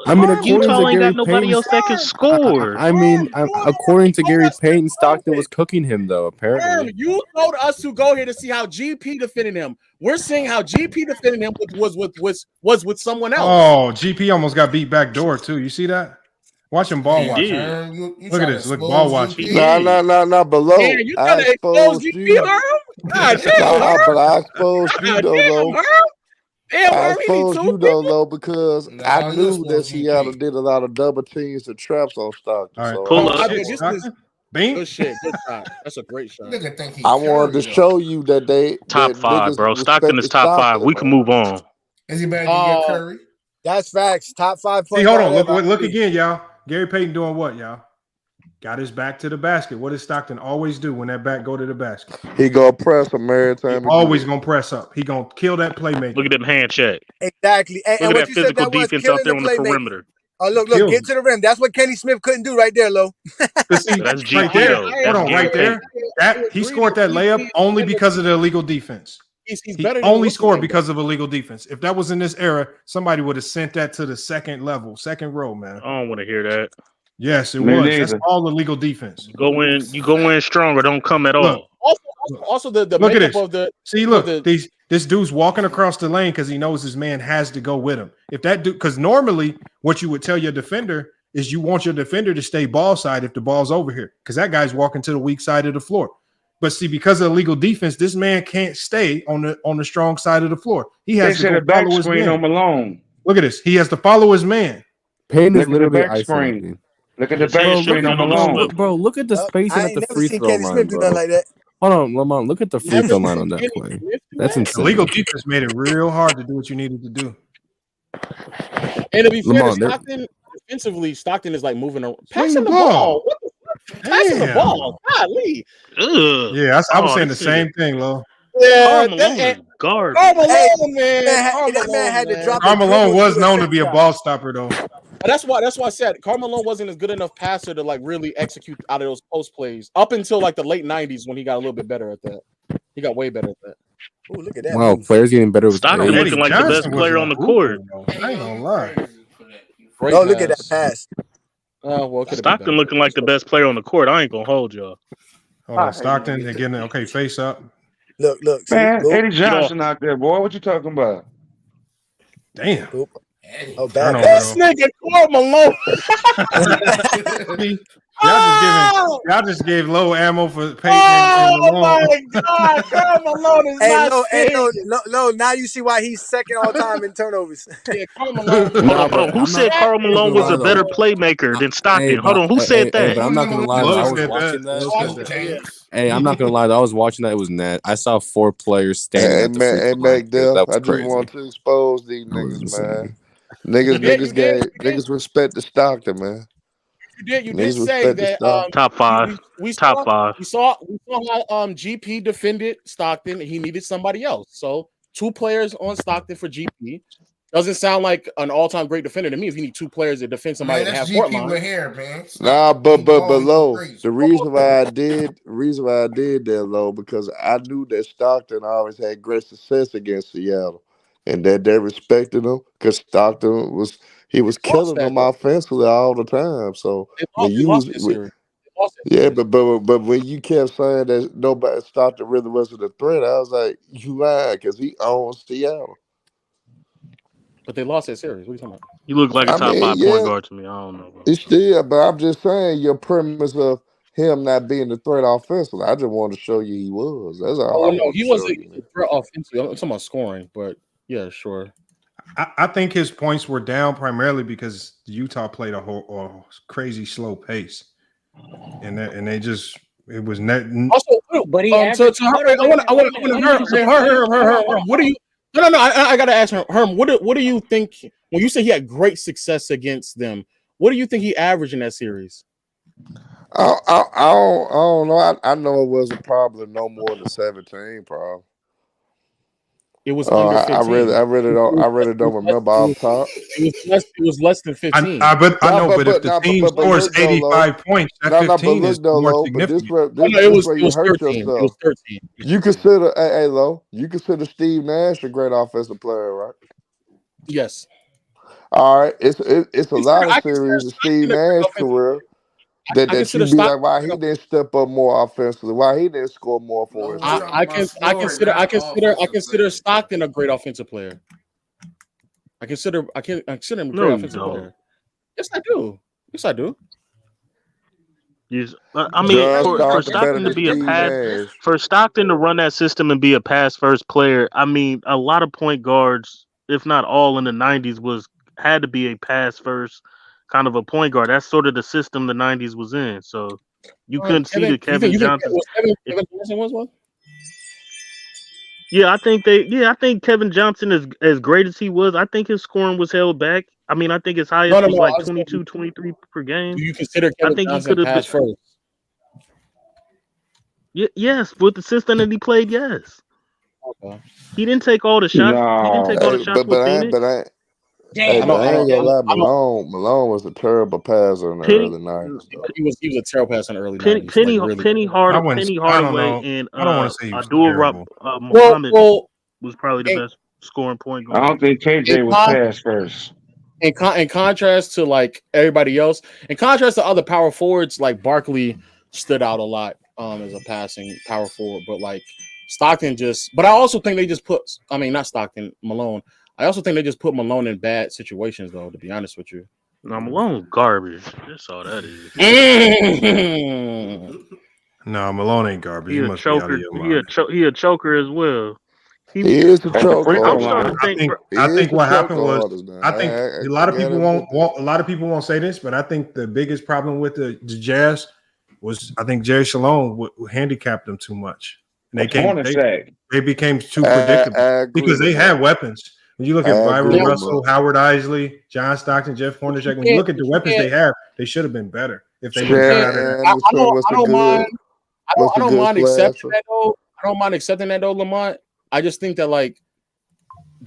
[SPEAKER 9] I mean, according
[SPEAKER 21] Utah
[SPEAKER 9] to
[SPEAKER 21] ain't
[SPEAKER 9] Gary
[SPEAKER 21] got nobody
[SPEAKER 9] Payton,
[SPEAKER 21] else that can score.
[SPEAKER 9] I mean, according to Gary Payton, Stockton was cooking him though. Apparently,
[SPEAKER 20] you told us to go here to see how GP defended him. We're seeing how GP defended him was with someone else.
[SPEAKER 5] Oh, GP almost got beat back door too. You see that? Watch him ball watch. Look at this. Look, ball watch.
[SPEAKER 1] Nah, below.
[SPEAKER 20] Man, you trying to expose GP, God damn,
[SPEAKER 1] but I exposed you though. I exposed you though, because I knew that Seattle did a lot of double teams and traps on Stockton.
[SPEAKER 5] All right,
[SPEAKER 1] so
[SPEAKER 5] pull up.
[SPEAKER 20] Good shit. Good shot. That's a great shot.
[SPEAKER 1] I wanted to show you that they
[SPEAKER 10] top five, bro. Stockton is top five. We can move on.
[SPEAKER 18] Is he better than Curry?
[SPEAKER 12] That's facts. Top 5
[SPEAKER 5] See, hold on. Look again, y'all. Gary Payton doing what, y'all? Got his back to the basket. What does Stockton always do when that back go to the basket?
[SPEAKER 1] He gonna press him every time.
[SPEAKER 5] He always gonna press up. He gonna kill that playmaker.
[SPEAKER 10] Look at them hand check.
[SPEAKER 12] Exactly.
[SPEAKER 10] Look at that physical defense out there on the perimeter.
[SPEAKER 12] Oh, look, get to the rim. That's what Kenny Smith couldn't do right there, Lo.
[SPEAKER 10] That's
[SPEAKER 5] right there. Hold on, right there. He scored that layup only because of the illegal defense.
[SPEAKER 20] He
[SPEAKER 5] only scored because of illegal defense. If that was in this era, somebody would have sent that to the second row, man.
[SPEAKER 10] I don't want to hear that.
[SPEAKER 5] Yes, it was. That's all illegal defense.
[SPEAKER 10] You go in strong or don't come at all.
[SPEAKER 20] Also, the
[SPEAKER 5] look at
[SPEAKER 20] makeup
[SPEAKER 5] this.
[SPEAKER 20] of the
[SPEAKER 5] this dude's walking across the lane because he knows his man has to go with him. If that dude, because normally what you would tell your defender is you want your defender to stay ball side if the ball's over here, because that guy's walking to the weak side of the floor. But see, because of illegal defense, this man can't stay on the strong side of the floor. He has to go follow his man.
[SPEAKER 15] On Malone.
[SPEAKER 5] Look at this. He has to follow his man.
[SPEAKER 9] Payne is literally isolating.
[SPEAKER 15] Look at the back screen on Malone.
[SPEAKER 9] Bro, look at the spacing at the free throw line, bro.
[SPEAKER 12] Like that.
[SPEAKER 9] Hold on, Lamont. Look at the free throw line on that play. That's insane.
[SPEAKER 5] Illegal defense made it real hard to do what you needed to do.
[SPEAKER 20] And to be fair, Stockton defensively, Stockton is like moving around, passing the ball. What the fuck? Passing the ball. Golly.
[SPEAKER 5] Yeah, I was saying the same thing, Lo.
[SPEAKER 20] Yeah,
[SPEAKER 10] guard.
[SPEAKER 20] Carmelo, man.
[SPEAKER 12] That man had to drop.
[SPEAKER 5] Carmelo was known to be a ball stopper, though.
[SPEAKER 20] That's why I said Carmelo wasn't as good enough passer to like really execute out of those post plays up until like the late 90s when he got a little bit better at that. He got way better at that.
[SPEAKER 12] Ooh, look at that.
[SPEAKER 9] Wow, players getting better with
[SPEAKER 10] Stockton looking like the best player on the court.
[SPEAKER 5] I ain't gonna lie.
[SPEAKER 12] Oh, look at that pass.
[SPEAKER 20] Oh, well,
[SPEAKER 10] Stockton looking like the best player on the court. I ain't gonna hold y'all.
[SPEAKER 5] Hold on, Stockton, they're getting okay, face up.
[SPEAKER 12] Look.
[SPEAKER 15] Man, Eddie Johnson out there, boy. What you talking about?
[SPEAKER 5] Damn.
[SPEAKER 12] Oh, bad.
[SPEAKER 20] This nigga Carmelo.
[SPEAKER 5] Y'all just gave low ammo for Peyton.
[SPEAKER 20] Oh my God, Carmelo is
[SPEAKER 12] Lo, now you see why he's second all time in turnovers.
[SPEAKER 20] Yeah, Carmelo.
[SPEAKER 10] Hold on. Who said Karl Malone was a better playmaker than Stockton? Hold on. Who said that?
[SPEAKER 9] But I'm not gonna lie. I was watching that. Hey, I'm not gonna lie. I was watching that. It was net. I saw 4 players standing at the free throw line. That was
[SPEAKER 1] I
[SPEAKER 9] crazy.
[SPEAKER 1] just want to expose these niggas, man. Niggas respect the Stockton, man.
[SPEAKER 20] You did say that
[SPEAKER 10] top 5. Top 5.
[SPEAKER 20] We saw how GP defended Stockton. He needed somebody else. So 2 players on Stockton for GP. Doesn't sound like an all-time great defender to me if you need 2 players to defend somebody in half court line.
[SPEAKER 1] Nah, but Lo, the reason why I did that, Lo, because I knew that Stockton always had great success against Seattle, and that they respected him because Stockton was killing them offensively all the time. So when you was but when you kept saying that nobody Stockton really wasn't a threat, I was like, you lied because he owns Seattle.
[SPEAKER 20] But they lost that series. What are you talking about?
[SPEAKER 10] You look like a top 5 point guard to me. I don't know.
[SPEAKER 1] It's still, but I'm just saying your premise of him not being the threat offensively. I just wanted to show you he was. That's all.
[SPEAKER 20] Oh no, he wasn't a threat offensively. I'm talking about scoring, but yeah, sure.
[SPEAKER 5] I think his points were down primarily because Utah played a crazy slow pace, and they just it was net.
[SPEAKER 20] Also,
[SPEAKER 2] but he
[SPEAKER 20] I want Herm. What do you? No. I gotta ask Herm. What do you think when you say he had great success against them? What do you think he averaged in that series?
[SPEAKER 1] I don't know. I know it wasn't probably no more than 17, probably.
[SPEAKER 20] It was under 15.
[SPEAKER 1] I really don't remember off top.
[SPEAKER 20] It was less than 15.
[SPEAKER 5] But if the team scores 85 points, that 15 is more significant.
[SPEAKER 1] This is where you hurt
[SPEAKER 20] 13.
[SPEAKER 1] yourself.
[SPEAKER 20] It was 13.
[SPEAKER 1] You consider, hey, Lo, you consider Steve Nash a great offensive player, right?
[SPEAKER 20] Yes.
[SPEAKER 1] All right. It's a lot of series of Steve Nash's career that you be like, why he didn't step up more offensively? Why he didn't score more for his team?
[SPEAKER 20] I consider Stockton a great offensive player. I consider him a great offensive player. Yes, I do.
[SPEAKER 10] Yes, I mean, for Stockton to be a pass, for Stockton to run that system and be a pass first player, I mean, a lot of point guards, if not all in the 90s, had to be a pass first kind of a point guard. That's sort of the system the 90s was in. So you couldn't see the Kevin Johnson.
[SPEAKER 20] Kevin Johnson was one?
[SPEAKER 10] Yeah, I think Kevin Johnson is as great as he was. I think his scoring was held back. I mean, I think his highest was like 22, 23 per game.
[SPEAKER 20] Do you consider Kevin Johnson pass first?
[SPEAKER 10] Yes, with the system that he played, yes. Okay. He didn't take all the shots.
[SPEAKER 1] No.
[SPEAKER 10] He didn't take all the shots with Phoenix.
[SPEAKER 1] I ain't gonna lie, Malone was a terrible passer in the early 90s.
[SPEAKER 20] He was a terrible passer in the early 90s.
[SPEAKER 10] Penny Hardaway and
[SPEAKER 5] I don't want to say he was
[SPEAKER 10] Abdul Muhammad was probably the best scoring point guard.
[SPEAKER 15] I don't think KJ was pass first.
[SPEAKER 20] In contrast to like everybody else, in contrast to other power forwards, like Barkley stood out a lot as a passing power forward, but like Stockton but I also think they just not Stockton, Malone. I also think they just put Malone in bad situations, though, to be honest with you.
[SPEAKER 10] No, Malone garbage. That's all that is.
[SPEAKER 5] No, Malone ain't garbage.
[SPEAKER 10] He a choker. He a choker as well.
[SPEAKER 1] He is a choker.
[SPEAKER 5] I think what happened was I think a lot of people won't say this, but I think the biggest problem with the Jazz was I think Jerry Shalom handicapped them too much. And they became too predictable because they had weapons. When you look at Byron Russell, Howard Isley, John Stockton, Jeff Hornacek, when you look at the weapons they have, they should have been better if they would have better.
[SPEAKER 20] I don't mind accepting that though. I don't mind accepting that though, Lamont. I just think that like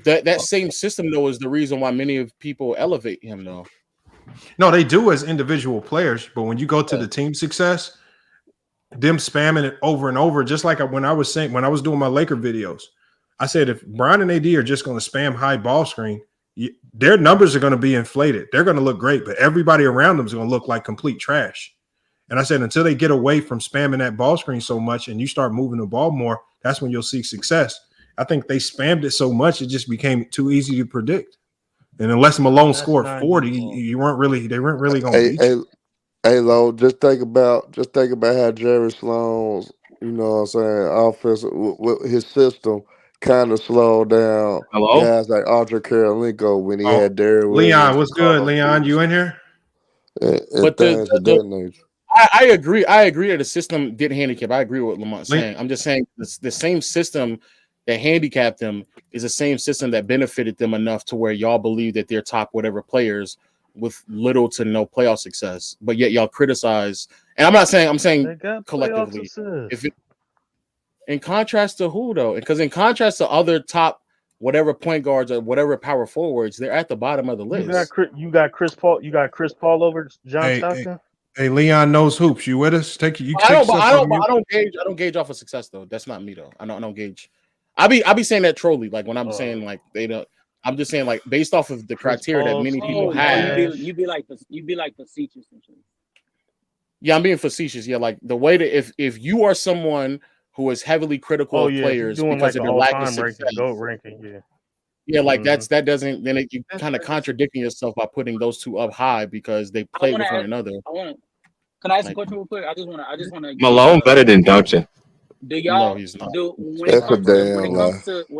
[SPEAKER 20] that same system though is the reason why many of people elevate him though.
[SPEAKER 5] No, they do as individual players, but when you go to the team success, them spamming it over and over, just like when I was doing my Laker videos. I said, if Bron and AD are just going to spam high ball screen, their numbers are going to be inflated. They're going to look great, but everybody around them is going to look like complete trash. And I said, until they get away from spamming that ball screen so much and you start moving the ball more, that's when you'll see success. I think they spammed it so much, it just became too easy to predict. And unless Malone scored 40, they weren't really going to beat you.
[SPEAKER 1] Hey, Lo, just think about how Jerry Sloan's, you know what I'm saying, offensive with his system kind of slowed down guys like Archer Karolinko when he had Derrick Williams.
[SPEAKER 5] Leon, what's good? Leon, you in here?
[SPEAKER 20] But I agree. I agree that the system did handicap. I agree with what Lamont's saying. I'm just saying the same system that handicapped them is the same system that benefited them enough to where y'all believe that they're top whatever players with little to no playoff success. But yet y'all criticize. And I'm saying collectively. In contrast to who though? Because in contrast to other top whatever point guards or whatever power forwards, they're at the bottom of the list.
[SPEAKER 10] You got Chris Paul. You got Chris Paul over John Stockton.
[SPEAKER 5] Hey, Leon knows hoops. You with us? I
[SPEAKER 20] don't gauge off of success though. That's not me though. I don't gauge. I be saying that trolly. Like when I'm saying like they don't. I'm just saying like based off of the criteria that many people have.
[SPEAKER 2] You be like facetious and shit.
[SPEAKER 20] Yeah, I'm being facetious. Yeah, like the way that if you are someone who is heavily critical of players because of your lack of success. Yeah, like that doesn't then you kind of contradicting yourself by putting those two up high because they play with one another.
[SPEAKER 2] Can I ask a question real quick? I just want to.
[SPEAKER 9] Malone better than Duncan.
[SPEAKER 21] Do y'all?
[SPEAKER 20] No, he's not.
[SPEAKER 21] When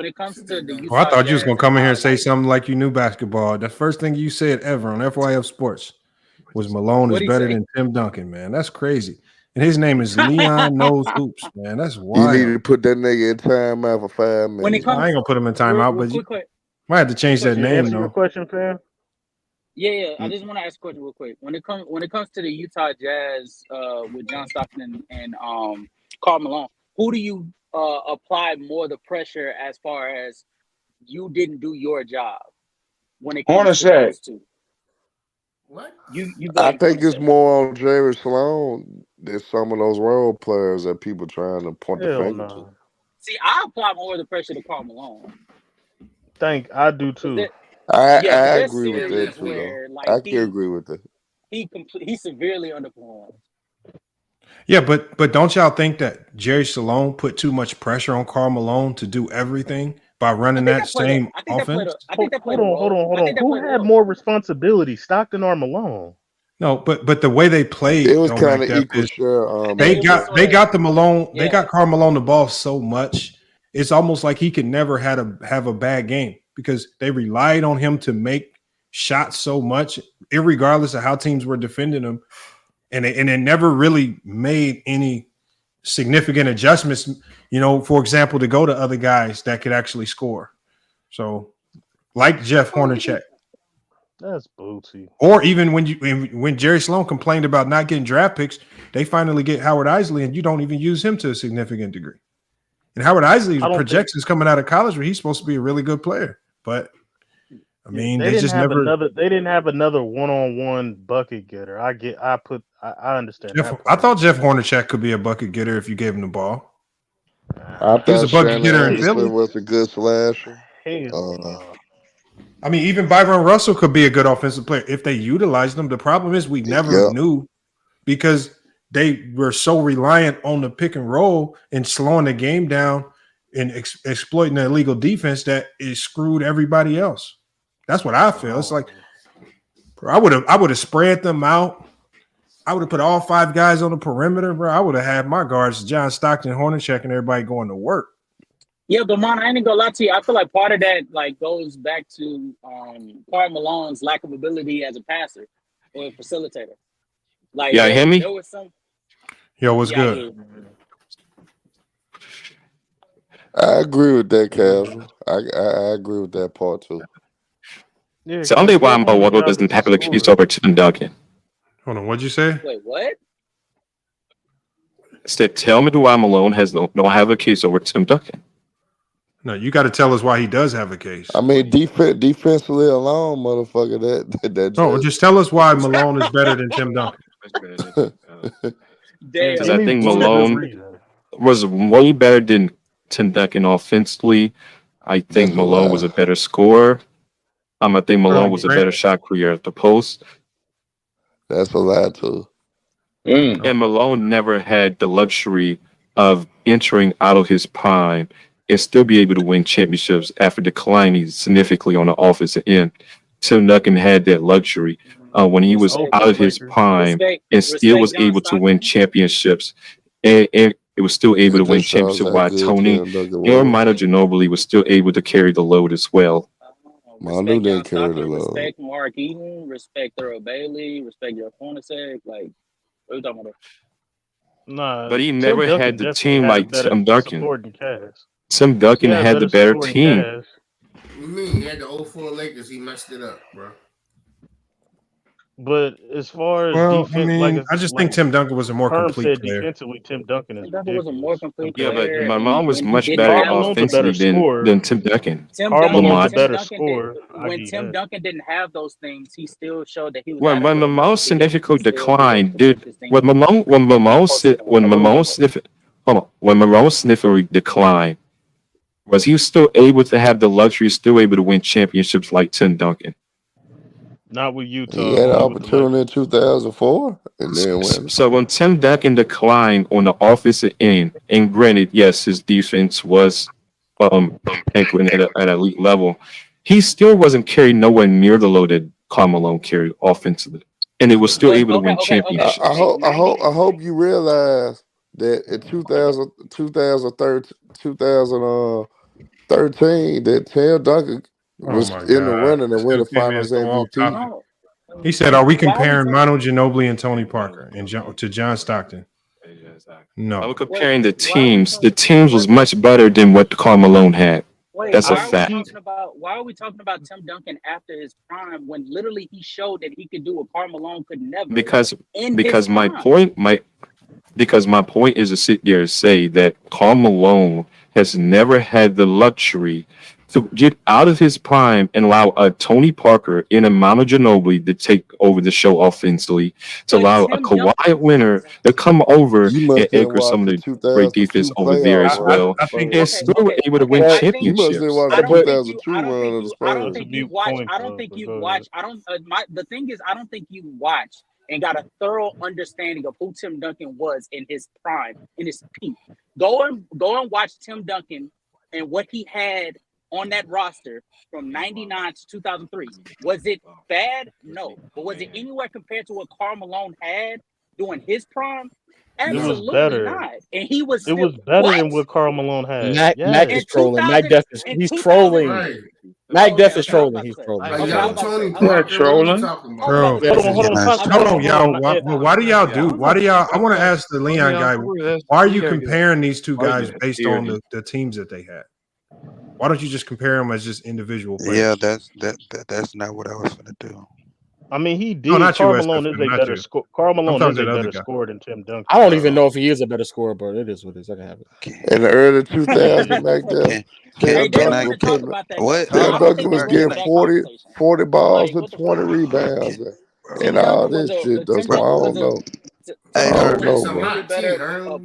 [SPEAKER 21] it comes to the Utah
[SPEAKER 5] I thought you was
[SPEAKER 21] Jazz
[SPEAKER 5] gonna come in here and say
[SPEAKER 21] like,
[SPEAKER 5] something like you knew basketball. The first thing you said ever on FYF Sports was Malone is better than Tim Duncan, man. That's crazy. And his name is Leon Knows Hoops, man. That's wild.
[SPEAKER 1] You need to put that nigga in timeout for 5 minutes.
[SPEAKER 5] I ain't gonna put him in timeout, but you might have to change that name
[SPEAKER 11] Answer
[SPEAKER 5] though.
[SPEAKER 11] your question, fam.
[SPEAKER 21] Yeah. I just want to ask a question real quick. When it comes to the Utah Jazz with John Stockton and Karl Malone, who do you apply more the pressure as far as you didn't do your job when it comes to those two?
[SPEAKER 18] What?
[SPEAKER 1] I think it's more on Jerry Sloan than some of those role players that people trying to point the finger to.
[SPEAKER 21] See, I apply more of the pressure to Karl Malone.
[SPEAKER 11] I do too.
[SPEAKER 1] I agree with that too, though. I can agree with that.
[SPEAKER 21] He severely underperformed.
[SPEAKER 5] Yeah, but don't y'all think that Jerry Sloan put too much pressure on Karl Malone to do everything by running that same offense?
[SPEAKER 11] Hold on. Who had more responsibility, Stockton or Malone?
[SPEAKER 5] No, but the way they played,
[SPEAKER 1] it was kind of equal share.
[SPEAKER 5] They got the Malone. They got Karl Malone the ball so much. It's almost like he could never have a bad game because they relied on him to make shots so much, irregardless of how teams were defending him, and they never really made any significant adjustments. You know, for example, to go to other guys that could actually score. So, like Jeff Hornacek.
[SPEAKER 11] That's booty.
[SPEAKER 5] Or even when Jerry Sloan complained about not getting draft picks, they finally get Howard Isley, and you don't even use him to a significant degree. And Howard Isley's projections coming out of college where he's supposed to be a really good player, but I mean, they just never.
[SPEAKER 11] They didn't have another one-on-one bucket getter. I understand.
[SPEAKER 5] I thought Jeff Hornacek could be a bucket getter if you gave him the ball.
[SPEAKER 1] I thought
[SPEAKER 5] he was a bucket getter in Philly.
[SPEAKER 1] Was a good slasher.
[SPEAKER 5] I mean, even Byron Russell could be a good offensive player if they utilized him. The problem is we never knew because they were so reliant on the pick and roll and slowing the game down and exploiting the illegal defense that it screwed everybody else. That's what I feel. It's like I would have spread them out. I would have put all 5 guys on the perimeter, bro. I would have had my guards, John Stockton, Hornacek, and everybody going to work.
[SPEAKER 21] Yeah, but man, I ain't gonna lie to you. I feel like part of that goes back to Karl Malone's lack of ability as a passer or a facilitator.
[SPEAKER 3] Hear me?
[SPEAKER 21] There was some.
[SPEAKER 5] Yo, what's good?
[SPEAKER 1] I agree with that, Casual. I agree with that part too.
[SPEAKER 3] Yeah, so only why Milwaukee doesn't have the keys over Tim Duncan.
[SPEAKER 5] Hold on, what'd you say?
[SPEAKER 21] Wait, what?
[SPEAKER 3] Said, tell me why Malone don't have a case over Tim Duncan.
[SPEAKER 5] No, you got to tell us why he does have a case.
[SPEAKER 1] I mean, defensively alone, motherfucker.
[SPEAKER 5] No, just tell us why Malone is better than Tim Duncan.
[SPEAKER 3] Because I think Malone was way better than Tim Duncan offensively. I think Malone was a better scorer. I think Malone was a better shot creator at the post.
[SPEAKER 1] That's a lie too.
[SPEAKER 3] And Malone never had the luxury of entering out of his prime and still be able to win championships after declining significantly on the offensive end. Tim Duncan had that luxury when he was out of his prime and still was able to win championships. And it was still able to win championships while Tony and Manu Ginobili was still able to carry the load as well.
[SPEAKER 1] Manu didn't carry the load.
[SPEAKER 21] Respect Mark Eaton, respect Thurl Bailey, respect your Hornacek. What are you talking about?
[SPEAKER 11] Nah,
[SPEAKER 3] but he never had the team like Tim Duncan.
[SPEAKER 11] Cast.
[SPEAKER 3] Tim Duncan had the better team.
[SPEAKER 18] What do you mean? He had the 04 Lakers. He messed it up, bro.
[SPEAKER 11] But as far as defense,
[SPEAKER 5] I just think Tim Duncan was a more complete player.
[SPEAKER 11] Defensively, Tim Duncan is ridiculous.
[SPEAKER 21] Was a more complete player.
[SPEAKER 3] Yeah, but my mom was much better offensively than Tim Duncan.
[SPEAKER 21] When Tim Duncan didn't have those things, he still showed that he was.
[SPEAKER 3] When Malone significantly declined, dude. When Malone significantly declined, was he still able to have the luxury, still able to win championships like Tim Duncan?
[SPEAKER 11] Not with Utah.
[SPEAKER 1] He had an opportunity in 2004 and then went.
[SPEAKER 3] So when Tim Duncan declined on the offensive end, and granted, yes, his defense was anchoring at an elite level, he still wasn't carrying nowhere near the load that Karl Malone carried offensively, and it was still able to win championships.
[SPEAKER 1] I hope you realize that in 2013 that Tim Duncan was
[SPEAKER 5] my
[SPEAKER 1] in the
[SPEAKER 5] God.
[SPEAKER 1] running and win the Finals MVP.
[SPEAKER 21] No.
[SPEAKER 5] He said, "Are we
[SPEAKER 21] Why are we
[SPEAKER 5] comparing
[SPEAKER 21] talking?
[SPEAKER 5] Manu Ginobili and Tony Parker and to John Stockton?" No.
[SPEAKER 3] I'm comparing the teams. The teams was much better than what Karl Malone had.
[SPEAKER 21] Wait,
[SPEAKER 3] That's a
[SPEAKER 21] why are we
[SPEAKER 3] fact.
[SPEAKER 21] talking about? Why are we talking about Tim Duncan after his prime when literally he showed that he could do what Karl Malone could never?
[SPEAKER 3] Because
[SPEAKER 21] in
[SPEAKER 3] because
[SPEAKER 21] his
[SPEAKER 3] my
[SPEAKER 21] prime.
[SPEAKER 3] point is to sit there and say that Karl Malone has never had the luxury to get out of his prime and allow a Tony Parker and a Manu Ginobili to take over the show offensively, to allow a Kawhi Leonard to come over
[SPEAKER 1] You
[SPEAKER 3] and
[SPEAKER 1] must have
[SPEAKER 3] anchor some of
[SPEAKER 1] watched
[SPEAKER 3] the
[SPEAKER 1] the
[SPEAKER 3] great defense
[SPEAKER 1] 2002
[SPEAKER 3] over there
[SPEAKER 1] playoff
[SPEAKER 3] as
[SPEAKER 1] run
[SPEAKER 3] well,
[SPEAKER 1] of the
[SPEAKER 5] I think
[SPEAKER 3] and
[SPEAKER 1] Spurs.
[SPEAKER 3] still were able to win
[SPEAKER 21] I think
[SPEAKER 1] You must have
[SPEAKER 3] championships.
[SPEAKER 1] watched
[SPEAKER 21] I
[SPEAKER 1] the
[SPEAKER 21] don't think you.
[SPEAKER 1] 2002
[SPEAKER 21] I don't
[SPEAKER 1] run
[SPEAKER 21] think
[SPEAKER 1] of the
[SPEAKER 21] you. I don't
[SPEAKER 1] Spurs.
[SPEAKER 21] think you watch. I don't think you watch. I don't. The thing is, I don't think you watched and got a thorough understanding of who Tim Duncan was in his prime, in his peak. Go and watch Tim Duncan and what he had on that roster from 99 to 2003. Was it bad? No. But was it anywhere compared to what Karl Malone had during his prime? Absolutely
[SPEAKER 10] better.
[SPEAKER 21] not. And he was
[SPEAKER 10] It
[SPEAKER 21] still
[SPEAKER 10] was better than what Karl Malone had.
[SPEAKER 20] Mac is trolling. Mac Def is he's trolling. Mac Def is trolling. He's trolling.
[SPEAKER 18] Like young Tony
[SPEAKER 15] We're
[SPEAKER 18] Parker, what are you
[SPEAKER 15] trolling.
[SPEAKER 18] talking about?
[SPEAKER 5] Bro, hold on, y'all. Why do y'all do? Why do y'all? I want to ask the Leon guy. Why are you comparing these two guys based on the teams that they had? Why don't you just compare them as just individual players?
[SPEAKER 4] Yeah, that's not what I was gonna do.
[SPEAKER 10] I mean, he did.
[SPEAKER 5] No, not
[SPEAKER 10] Karl
[SPEAKER 5] you,
[SPEAKER 10] Malone is
[SPEAKER 5] SFM,
[SPEAKER 10] a
[SPEAKER 5] not
[SPEAKER 10] better
[SPEAKER 5] you.
[SPEAKER 10] scorer. Karl Malone
[SPEAKER 5] I'm
[SPEAKER 10] is
[SPEAKER 5] talking
[SPEAKER 10] a
[SPEAKER 5] to the other
[SPEAKER 10] better
[SPEAKER 5] guy.
[SPEAKER 10] scorer than Tim Duncan.
[SPEAKER 20] I don't even know if he is a better scorer, but it is what it is. I can have it.
[SPEAKER 1] In the early 2000s, back then, Tim Duncan was putting. Tim Duncan was getting 40 balls and 20 rebounds and all this shit. Though, so I don't know. I don't know,
[SPEAKER 21] was a
[SPEAKER 1] bro.
[SPEAKER 21] really better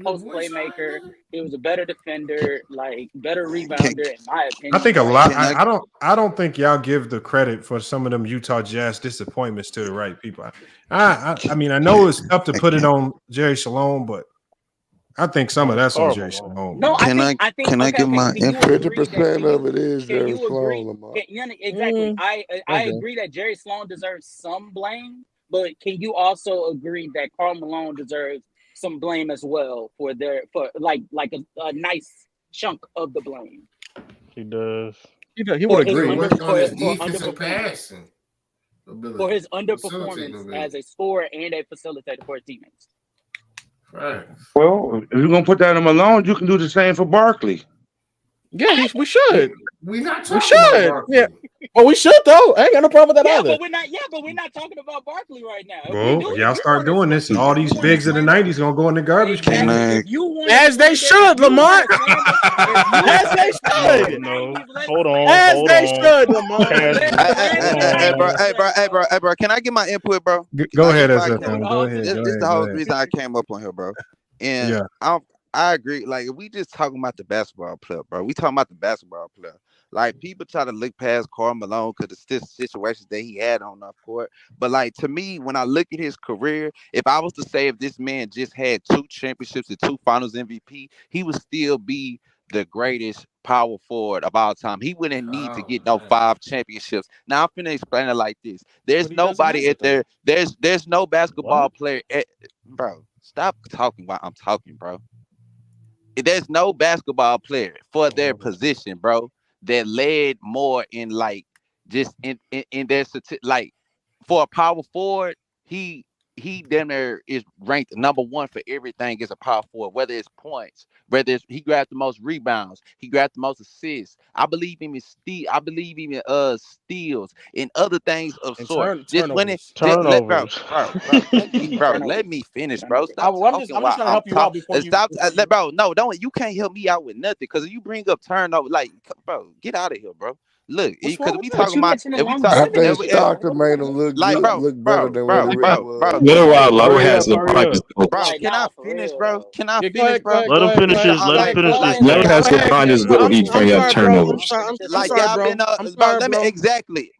[SPEAKER 21] post playmaker. He was a better defender, like better rebounder, in my opinion.
[SPEAKER 5] I think a lot. I don't think y'all give the credit for some of them Utah Jazz disappointments to the right people. I mean, I know it's tough to put it on Jerry Shalom, but I think some of that's on Jerry Shalom.
[SPEAKER 21] No,
[SPEAKER 4] Can I get my input?
[SPEAKER 1] 50% of it is
[SPEAKER 21] Can
[SPEAKER 1] Jerry
[SPEAKER 21] you agree?
[SPEAKER 1] Sloan, Lamar.
[SPEAKER 21] Exactly. I agree that Jerry Sloan deserves some blame, but can you also agree that Karl Malone deserves some blame as well for a nice chunk of the blame?
[SPEAKER 10] He does.
[SPEAKER 20] He would agree.
[SPEAKER 18] On his defensive passing.
[SPEAKER 21] For his underperformance as a scorer and a facilitator for his teammates.
[SPEAKER 18] Right.
[SPEAKER 15] Well, if you're gonna put that on Malone, you can do the same for Barkley.
[SPEAKER 20] Yeah, we should.
[SPEAKER 18] We not
[SPEAKER 20] We
[SPEAKER 18] talking about
[SPEAKER 20] should.
[SPEAKER 18] Barkley.
[SPEAKER 20] Yeah. Well, we should though. I ain't got no problem with that either.
[SPEAKER 21] But we're not talking about Barkley right now.
[SPEAKER 5] Well, y'all start doing this, and all these bigs of the '90s gonna go in the garbage can.
[SPEAKER 20] As they should, Lamont. As they should.
[SPEAKER 10] Hold on.
[SPEAKER 20] As they should, Lamont.
[SPEAKER 4] Hey, bro. Can I get my input, bro?
[SPEAKER 5] Go ahead, SFM. Go ahead.
[SPEAKER 4] This is the whole reason I came up on here, bro. And I agree. Like, if we just talking about the basketball player, bro, we talking about the basketball player. Like, people try to look past Karl Malone because of the situations that he had on the court. But, like, to me, when I look at his career, if I was to say if this man just had 2 championships and 2 finals MVP, he would still be the greatest power forward of all time. He wouldn't need to get no 5 championships. Now, I'm finna explain it like this. There's nobody at there. There's no basketball player. Bro, stop talking while I'm talking, bro. There's no basketball player for their position, bro, that led more in like just in their like for a power forward, he damn near is ranked #1 for everything as a power forward, whether it's points, whether it's he grabbed the most rebounds, he grabbed the most assists. I believe even steals and other things of sort. Just when it
[SPEAKER 10] turnovers.
[SPEAKER 4] Let me finish, bro. Stop
[SPEAKER 20] I'm just trying to help you out before you
[SPEAKER 4] bro. No, don't you can't help me out with nothing because if you bring up turnover, like, bro, get out of here, bro. Look, because we talking about
[SPEAKER 1] I think Stockton made him look
[SPEAKER 4] like,
[SPEAKER 1] look better than what he really was.
[SPEAKER 3] Little Rod Lowe has the brightest.
[SPEAKER 4] Bro, can I finish, bro? Can I finish, bro?
[SPEAKER 10] Let him finish his. Let him finish this.
[SPEAKER 3] Lowe has the brightest goal. He can have turnovers.
[SPEAKER 4] Like, y'all been bro. Let me exactly.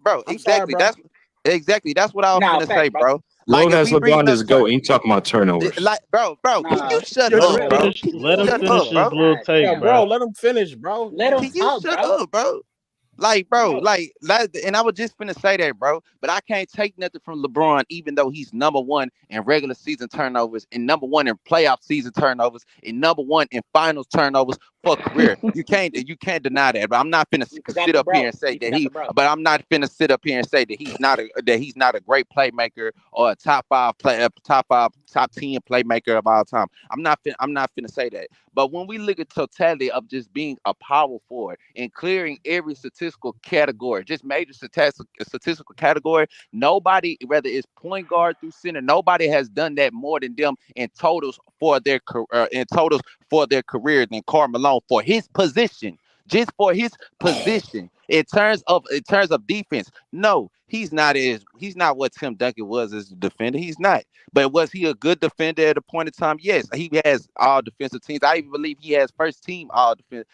[SPEAKER 4] That's what I was gonna say, bro.
[SPEAKER 3] Lowe has LeBron his goal. Ain't talking about turnovers.
[SPEAKER 4] Like, bro, can you shut up, bro?
[SPEAKER 10] Let him finish his little take,
[SPEAKER 20] bro. Let him finish, bro.
[SPEAKER 21] Let him
[SPEAKER 4] Can you shut up, bro? Like, bro, and I was just finna say that, bro. But I can't take nothing from LeBron, even though he's number one in regular season turnovers, and number one in playoff season turnovers, and number one in finals turnovers for career. You can't deny that. But I'm not finna sit up here and say that But I'm not finna sit up here and say that he's not a great playmaker or a top 10 playmaker of all time. I'm not finna say that. But when we look at totality of just being a power forward and clearing every statistical category, just major statistical category, nobody, whether it's point guard through center, nobody has done that more than them in totals for their career than Karl Malone for his position. Just for his position, in terms of defense, no, he's not what Tim Duncan was as a defender. He's not. But was he a good defender at a point in time? Yes, he has all defensive teams. I even believe he has first team all defensive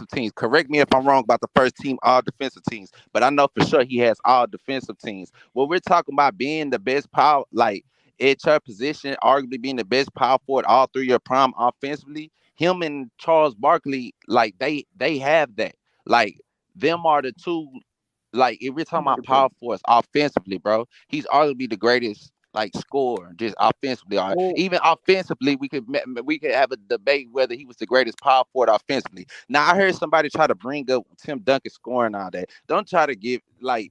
[SPEAKER 4] teams. Correct me if I'm wrong about the first team all defensive teams, but I know for sure he has all defensive teams. When we're talking about being the best power, like at your position, arguably being the best power forward all through your prime offensively, him and Charles Barkley, like they have that. Like them are the two. Like if we're talking about power force offensively, bro, he's arguably the greatest like scorer just offensively. Even offensively, we could have a debate whether he was the greatest power forward offensively. Now I heard somebody try to bring up Tim Duncan scoring all that. Don't try to give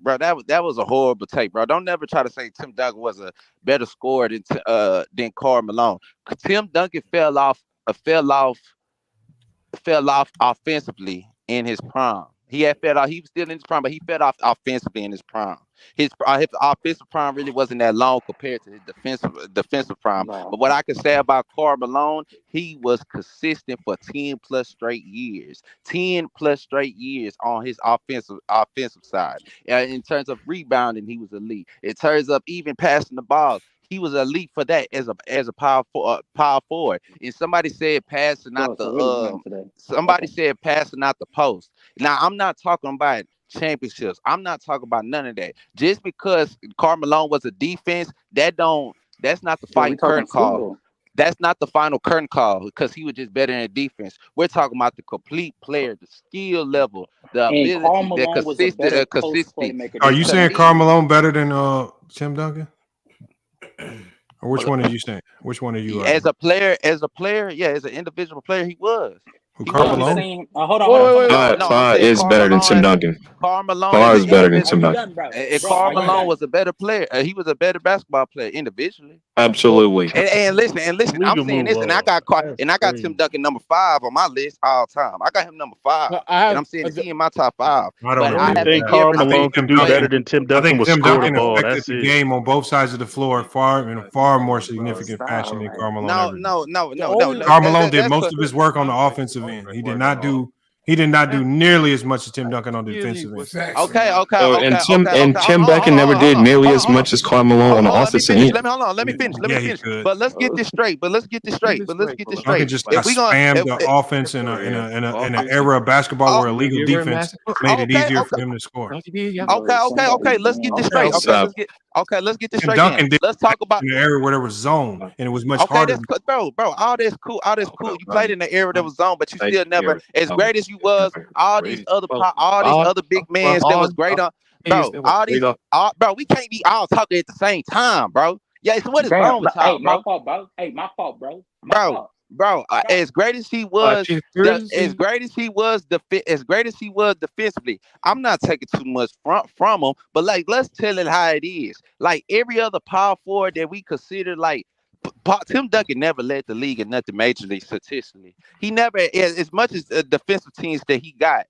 [SPEAKER 4] bro, that was a horrible take, bro. Don't never try to say Tim Duncan was a better scorer than Karl Malone. Tim Duncan fell off offensively in his prime. He had fell off. He was still in his prime, but he fell off offensively in his prime. His offensive prime really wasn't that long compared to his defensive prime.
[SPEAKER 21] No.
[SPEAKER 4] But what I can say about Karl Malone, he was consistent for 10 plus straight years. 10 plus straight years on his offensive side. In terms of rebounding, he was elite. In terms of even passing the ball, he was elite for that as a power forward. And somebody said passing out the post. Now I'm not talking about championships. I'm not talking about none of that. Just because Karl Malone was a defense, that's not the fight curtain call. That's not the final curtain call because he was just better in defense. We're talking about the complete player, the skill level, the ability, the consistency.
[SPEAKER 5] Are you saying Karl Malone better than Tim Duncan? Or which one are you saying? Which one are you?
[SPEAKER 4] As a player, yeah, as an individual player, he was.
[SPEAKER 5] Karl Malone?
[SPEAKER 21] Hold on.
[SPEAKER 3] Clyde is better than Tim Duncan.
[SPEAKER 4] Karl Malone
[SPEAKER 3] Clyde is better than Tim Duncan.
[SPEAKER 4] Karl Malone was a better player. He was a better basketball player individually.
[SPEAKER 3] Absolutely.
[SPEAKER 4] And listen. I'm saying this, and I got Tim Duncan number 5 on my list all time. I got him number 5, and I'm saying he in my top 5.
[SPEAKER 10] I think Karl Malone can do better than Tim Duncan.
[SPEAKER 5] I think Tim Duncan affected the game on both sides of the floor in a far more significant fashion than Karl Malone.
[SPEAKER 4] No.
[SPEAKER 5] Karl Malone did most of his work on the offensive end. He did not do nearly as much as Tim Duncan on the defensive end.
[SPEAKER 4] Okay.
[SPEAKER 3] Tim Duncan never did nearly as much as Karl Malone on the offensive end.
[SPEAKER 4] Let me finish. But let's get this straight.
[SPEAKER 5] Duncan just got spammed the offense in an era of basketball where illegal defense made it easier for him to score.
[SPEAKER 4] Okay. Let's get this straight. Let's get this straight.
[SPEAKER 5] Duncan did
[SPEAKER 4] let's talk about
[SPEAKER 5] in the area where there was zone, and it was much harder.
[SPEAKER 4] Bro, all that's cool. You played in the era that was zone, but you still never, as great as you was. All these other big men that was great on, bro. We can't be all talking at the same time, bro. Yeah, so what is wrong with y'all, bro?
[SPEAKER 21] My fault, bro.
[SPEAKER 4] Bro, as great as he was, defensively, I'm not taking too much from him. But let's tell it how it is. Like every other power forward that we consider, Tim Duncan never led the league in nothing majorly statistically. He never, as much as defensive teams that he got,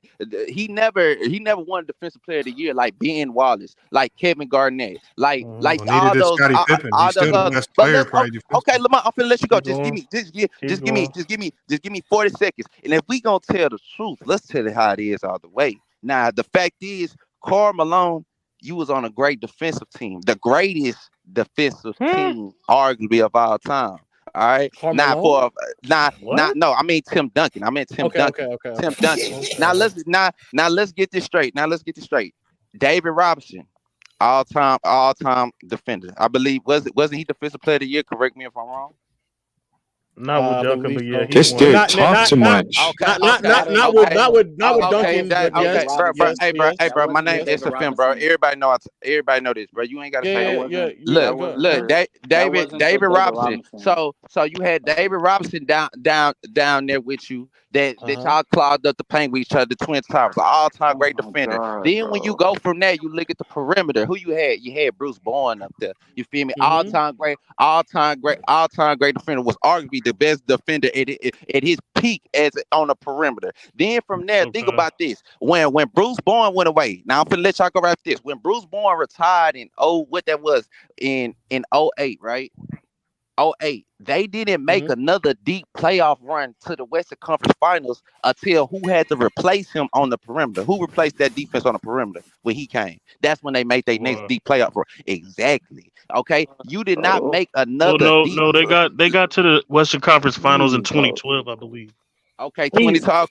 [SPEAKER 4] he never won Defensive Player of the Year like Ben Wallace, like Kevin Garnett, like all those. Okay, Lamont, I'm finna let you go. Just give me 40 seconds. And if we gonna tell the truth, let's tell it how it is all the way. Now, the fact is, Karl Malone, you was on a great defensive team, the greatest defensive team, arguably of all time. All right. I mean Tim Duncan. Tim Duncan. Now let's get this straight. David Robinson, all time defender. I believe wasn't he Defensive Player of the Year? Correct me if I'm wrong.
[SPEAKER 10] Not with Duncan, but yeah,
[SPEAKER 3] This dude talks too much.
[SPEAKER 4] Not
[SPEAKER 20] with Duncan.
[SPEAKER 4] Hey, bro. My name is Finn, bro. Everybody know this, bro. You ain't gotta say. Look, David Robinson. So you had David Robinson down there with you. That y'all clogged up the paint with each other. The Twin Towers, all-time great defender. Then when you go from there, you look at the perimeter. Who you had? You had Bruce Bowen up there. You feel me? All-time great defender. Was arguably the best defender at his peak as on the perimeter. Then from there, think about this. When Bruce Bowen went away. Now I'm finna let y'all go right this. When Bruce Bowen retired in in 08, right? 08. They didn't make another deep playoff run to the Western Conference Finals until who had to replace him on the perimeter? Who replaced that defense on the perimeter when he came? That's when they made their next deep playoff run. Exactly. Okay. You did not make another.
[SPEAKER 10] No, they got to the Western Conference Finals in 2012, I believe.
[SPEAKER 4] Okay, 2012.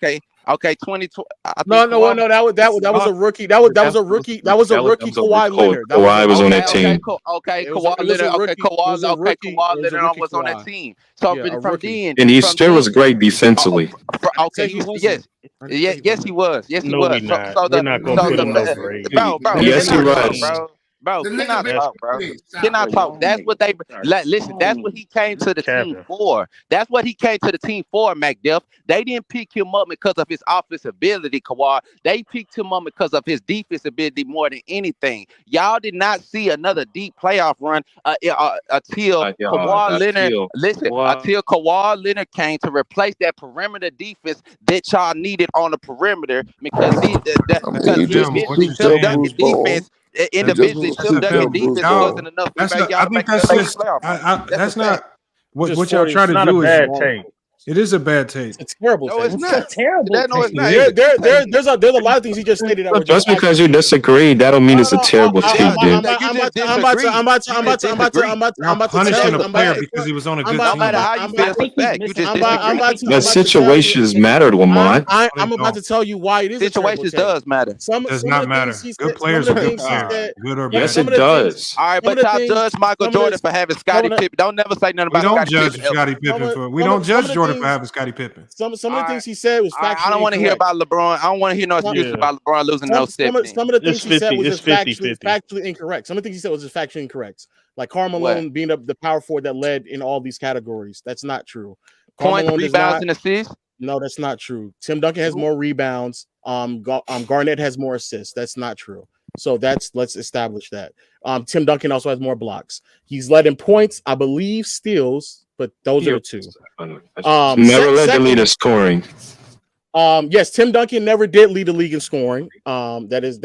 [SPEAKER 4] Okay, 2012.
[SPEAKER 20] No. That was a rookie. That was a rookie. Kawhi Leonard.
[SPEAKER 3] Kawhi was on that team.
[SPEAKER 4] Kawhi Leonard. Kawhi Leonard was on that team. So from then,
[SPEAKER 3] and he still was great defensively.
[SPEAKER 4] Okay, yes, he was. Yes, he was.
[SPEAKER 10] We're not going to put him no grade.
[SPEAKER 4] Bro,
[SPEAKER 3] yes, he was.
[SPEAKER 4] Bro, cannot talk. That's what they listen. That's what he came to the team for. That's what he came to the team for, McDuff. They didn't pick him up because of his offensive ability, Kawhi. They picked him up because of his defensive ability more than anything. Y'all did not see another deep playoff run until Kawhi Leonard. Until Kawhi Leonard came to replace that perimeter defense that y'all needed on the perimeter because defense. Individually, Tim Duncan defense wasn't enough to make y'all make the playoff.
[SPEAKER 5] That's not what y'all try to do. It is a bad take.
[SPEAKER 20] It's terrible.
[SPEAKER 4] No, it's not
[SPEAKER 21] terrible.
[SPEAKER 4] No, it's not.
[SPEAKER 20] There's a lot of things he just stated that were
[SPEAKER 3] just because you disagree, that don't mean it's a terrible take, dude.
[SPEAKER 20] I'm about to
[SPEAKER 5] punishing a player because he was on a good team.
[SPEAKER 4] No matter how you feel, it's a fact. You just
[SPEAKER 3] The situations matter, Lamont.
[SPEAKER 20] I'm about to tell you why it is.
[SPEAKER 4] Situations does matter.
[SPEAKER 5] Does not matter. Good players are good players. Good or bad.
[SPEAKER 3] Yes, it does.
[SPEAKER 4] All right, but y'all judge Michael Jordan for having Scottie Pippen. Don't never say nothing about
[SPEAKER 5] Scottie Pippen. We don't judge Jordan for having Scottie Pippen.
[SPEAKER 20] Some of the things he said was factually
[SPEAKER 4] I don't want to hear about LeBron. I don't want to hear no excuses about LeBron losing no step.
[SPEAKER 20] Some of the things he said was just factually incorrect. Some of the things he said was just factually incorrect. Like Karl Malone being the power forward that led in all these categories. That's not true.
[SPEAKER 4] Points, rebounds, and assists.
[SPEAKER 20] No, that's not true. Tim Duncan has more rebounds. Garnett has more assists. That's not true. So let's establish that. Tim Duncan also has more blocks. He's led in points, I believe, steals. But those are the two.
[SPEAKER 3] Never led the lead in scoring.
[SPEAKER 20] Yes, Tim Duncan never did lead the league in scoring. That is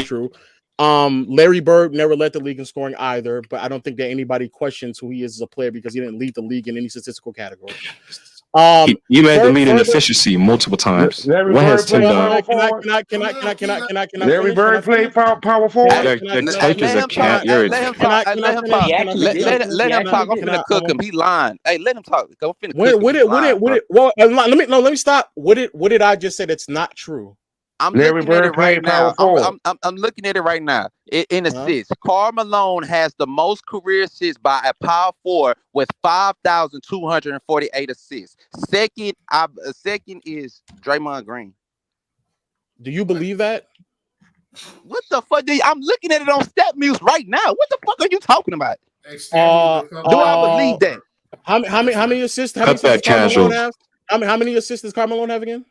[SPEAKER 20] true. Larry Bird never led the league in scoring either. But I don't think that anybody questions who he is as a player because he didn't lead the league in any statistical category.
[SPEAKER 3] You made the lead in efficiency multiple times. What has Tim done?
[SPEAKER 15] Larry Bird played power forward.
[SPEAKER 3] The take is a cat.
[SPEAKER 4] Let him talk. Let him talk. I'm finna cook him. He lying. Hey, let him talk. I'm finna cook him.
[SPEAKER 20] Well, let me stop. What did I just say that's not true?
[SPEAKER 4] I'm looking at it right now. I'm looking at it right now. In assists, Karl Malone has the most career assists by a power forward with 5,248 assists. Second is Draymond Green.
[SPEAKER 20] Do you believe that?
[SPEAKER 4] What the fuck? I'm looking at it on StatMuse right now. What the fuck are you talking about? Do I believe that?
[SPEAKER 20] How many assists? How many assists does Karl Malone have again?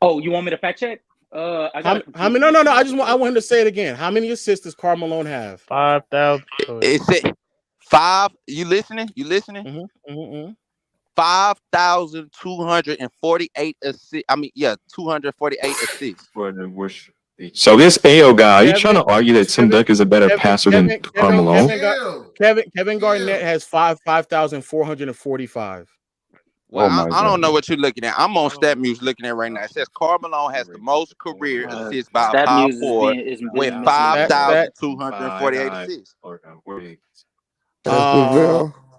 [SPEAKER 21] Oh, you want me to fact check?
[SPEAKER 20] No. I want him to say it again. How many assists does Karl Malone have?
[SPEAKER 10] 5,000.
[SPEAKER 4] It said 5. You listening? 5,248 assists. 248 assists.
[SPEAKER 3] So this AO guy, are you trying to argue that Tim Duncan is a better passer than Karl Malone?
[SPEAKER 20] Kevin Garnett has 5,445.
[SPEAKER 4] Well, I don't know what you're looking at. I'm on StatMuse looking at right now. It says Karl Malone has the most career assists by a power forward with 5,248 assists.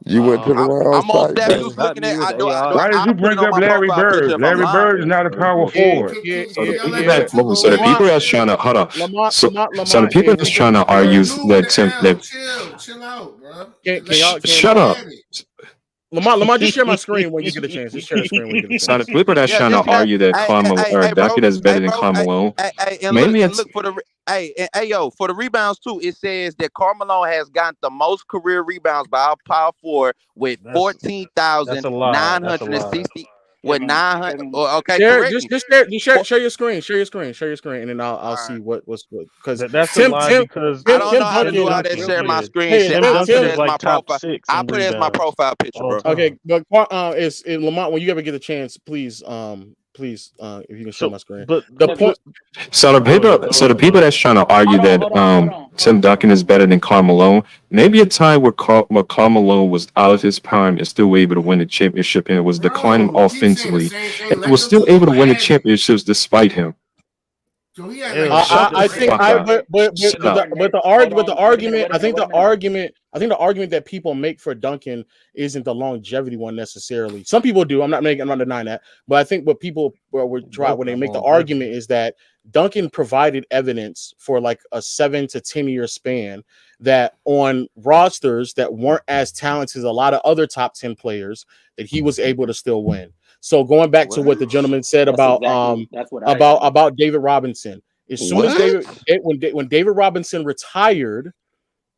[SPEAKER 1] You went to the wrong
[SPEAKER 4] I'm on StatMuse looking at.
[SPEAKER 15] Why did you bring up Larry Bird? Larry Bird is not a power forward.
[SPEAKER 3] So the people that's trying to hold on. So the people that's trying to argue that Tim,
[SPEAKER 18] chill out, bro.
[SPEAKER 3] Shut up.
[SPEAKER 20] Lamont, just share my screen when you get a chance. Just share the screen when you get a chance.
[SPEAKER 3] So the people that's trying to argue that Duncan is better than Karl Malone,
[SPEAKER 4] maybe it's look for the for the rebounds too. It says that Karl Malone has gotten the most career rebounds by our power forward with 14,960. With 900, okay,
[SPEAKER 20] share your screen, and then I'll see what's good. Because
[SPEAKER 10] that's a lie because
[SPEAKER 4] I don't know how to do all that. Share my screen. Shit, I put it as my profile. I put it as my profile picture, bro.
[SPEAKER 20] Okay, but is Lamont, when you ever get a chance, please, if you can share my screen.
[SPEAKER 3] But the point. So the people that's trying to argue that Tim Duncan is better than Karl Malone, maybe a time where Karl Malone was out of his prime and still able to win the championship and was declining offensively, and was still able to win the championships despite him.
[SPEAKER 20] I think the argument that people make for Duncan isn't the longevity one necessarily. Some people do. I'm not denying that. But I think what people would try when they make the argument is that Duncan provided evidence for like a 7 to 10 year span that on rosters that weren't as talented as a lot of other top 10 players, that he was able to still win. So going back to what the gentleman said about David Robinson, as soon as when David Robinson retired,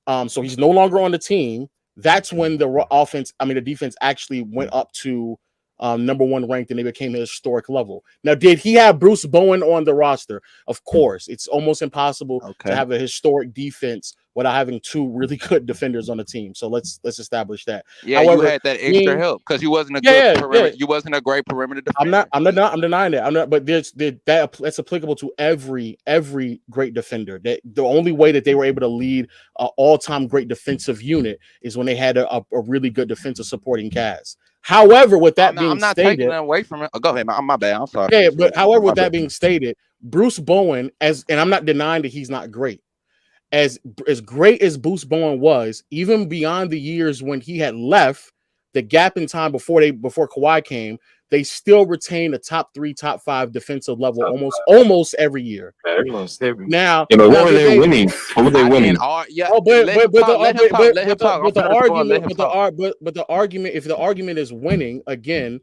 [SPEAKER 20] so he's no longer on the team. That's when the defense actually went up to number one ranked, and they became a historic level. Now, did he have Bruce Bowen on the roster? Of course. It's almost impossible to have a historic defense without having two really good defenders on the team. So let's establish that.
[SPEAKER 4] Yeah, however, you had that extra help because you wasn't a good perimeter. You wasn't a great perimeter defender.
[SPEAKER 20] I'm denying that. But that's applicable to every great defender. That the only way that they were able to lead an all-time great defensive unit is when they had a really good defensive supporting cast. However, with that being
[SPEAKER 4] I'm not
[SPEAKER 20] stated,
[SPEAKER 4] taking that away from it. Go ahead, my bad. I'm sorry.
[SPEAKER 20] Yeah, but however, with that being stated, Bruce Bowen, and I'm not denying that he's not great. As great as Bruce Bowen was, even beyond the years when he had left, the gap in time before Kawhi came, they still retained a top 3, top 5 defensive level almost every year. Now,
[SPEAKER 3] what were they winning? What were they winning?
[SPEAKER 20] But the argument, if the argument is winning, again,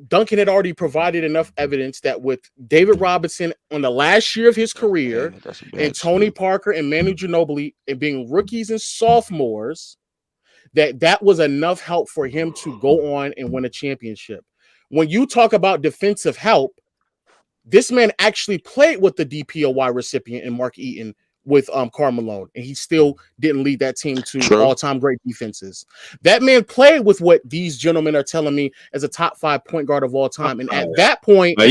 [SPEAKER 20] Duncan had already provided enough evidence that with David Robinson on the last year of his career, and Tony Parker and Manu Ginobili and being rookies and sophomores, that was enough help for him to go on and win a championship. When you talk about defensive help, this man actually played with the DPOY recipient and Mark Eaton with Karl Malone, and he still didn't lead that team to all-time great defenses. That man played with what these gentlemen are telling me as a top 5 point guard of all time. And at that point,
[SPEAKER 3] Mark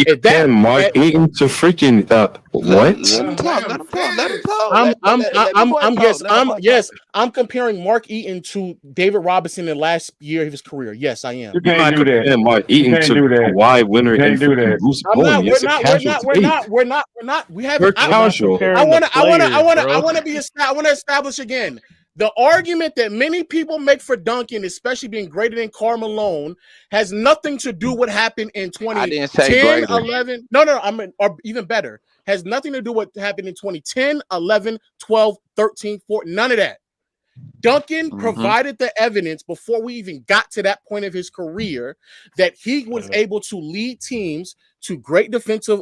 [SPEAKER 3] Eaton to freaking what?
[SPEAKER 20] I'm comparing Mark Eaton to David Robinson in the last year of his career. Yes, I am.
[SPEAKER 3] You can't do that. Mark Eaton to Kawhi winner and Bruce Bowen.
[SPEAKER 20] We're not. We haven't.
[SPEAKER 3] We're casual.
[SPEAKER 20] I want to establish again the argument that many people make for Duncan, especially being greater than Karl Malone, has nothing to do with what happened in 2010, 11. Or even better, has nothing to do with what happened in 2010, 11, 12, 13, 14. None of that. Duncan provided the evidence before we even got to that point of his career that he was able to lead teams to great defensive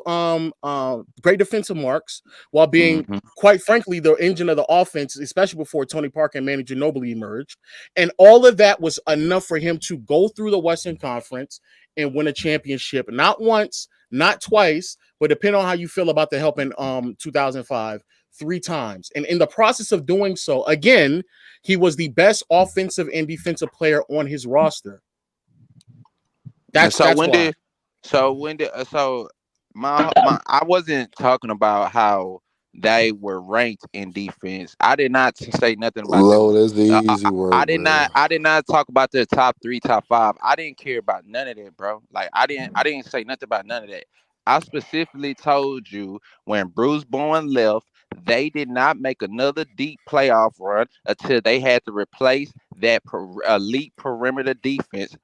[SPEAKER 20] marks while being, quite frankly, the engine of the offense, especially before Tony Parker and Manu Ginobili emerged. And all of that was enough for him to go through the Western Conference and win a championship, not once, not twice, but depending on how you feel about the help in 2005, 3 times. And in the process of doing so, again, he was the best offensive and defensive player on his roster.
[SPEAKER 4] I wasn't talking about how they were ranked in defense. I did not say nothing about
[SPEAKER 1] that's the easy word.
[SPEAKER 4] I did not talk about the top 3, top 5. I didn't care about none of that, bro. Like I didn't say nothing about none of that. I specifically told you when Bruce Bowen left, they did not make another deep playoff run until they had to replace that elite perimeter defense.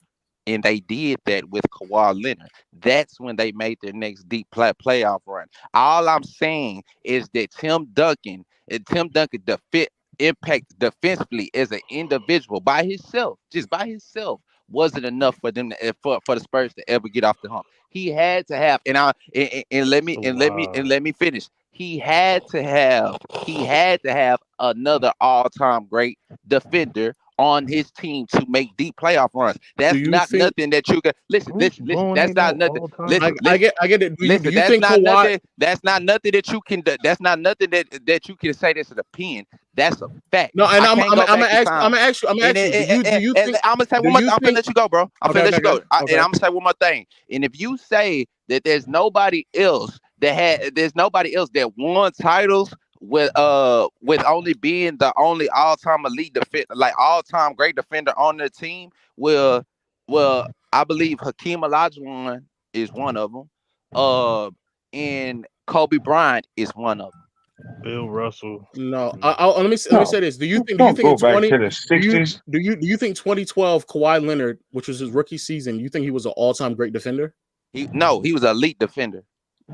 [SPEAKER 4] And they did that with Kawhi Leonard. That's when they made their next deep playoff run. All I'm saying is that Tim Duncan impact defensively as an individual by himself, just by himself, wasn't enough for them to, for the Spurs to ever get off the hump. He had to have, let me finish. He had to have another all-time great defender on his team to make deep playoff runs. That's not nothing that you can listen. That's not nothing.
[SPEAKER 20] I get it.
[SPEAKER 4] Listen, that's not nothing. That's not nothing that you can. That's not nothing that you can say. This is a opinion. That's a fact.
[SPEAKER 20] No, and I'm gonna ask you.
[SPEAKER 4] I'm gonna say one more. I'm gonna let you go, bro. I'm gonna let you go. And I'm gonna say one more thing. And if you say that there's nobody else that won titles with only being the only all-time elite defender, like all-time great defender on the team, well, I believe Hakeem Olajuwon is one of them. And Kobe Bryant is one of them.
[SPEAKER 10] Bill Russell.
[SPEAKER 20] No, let me say this. Do you think in 20? Do you think 2012 Kawhi Leonard, which was his rookie season, you think he was an all-time great defender?
[SPEAKER 4] No, he was an elite defender.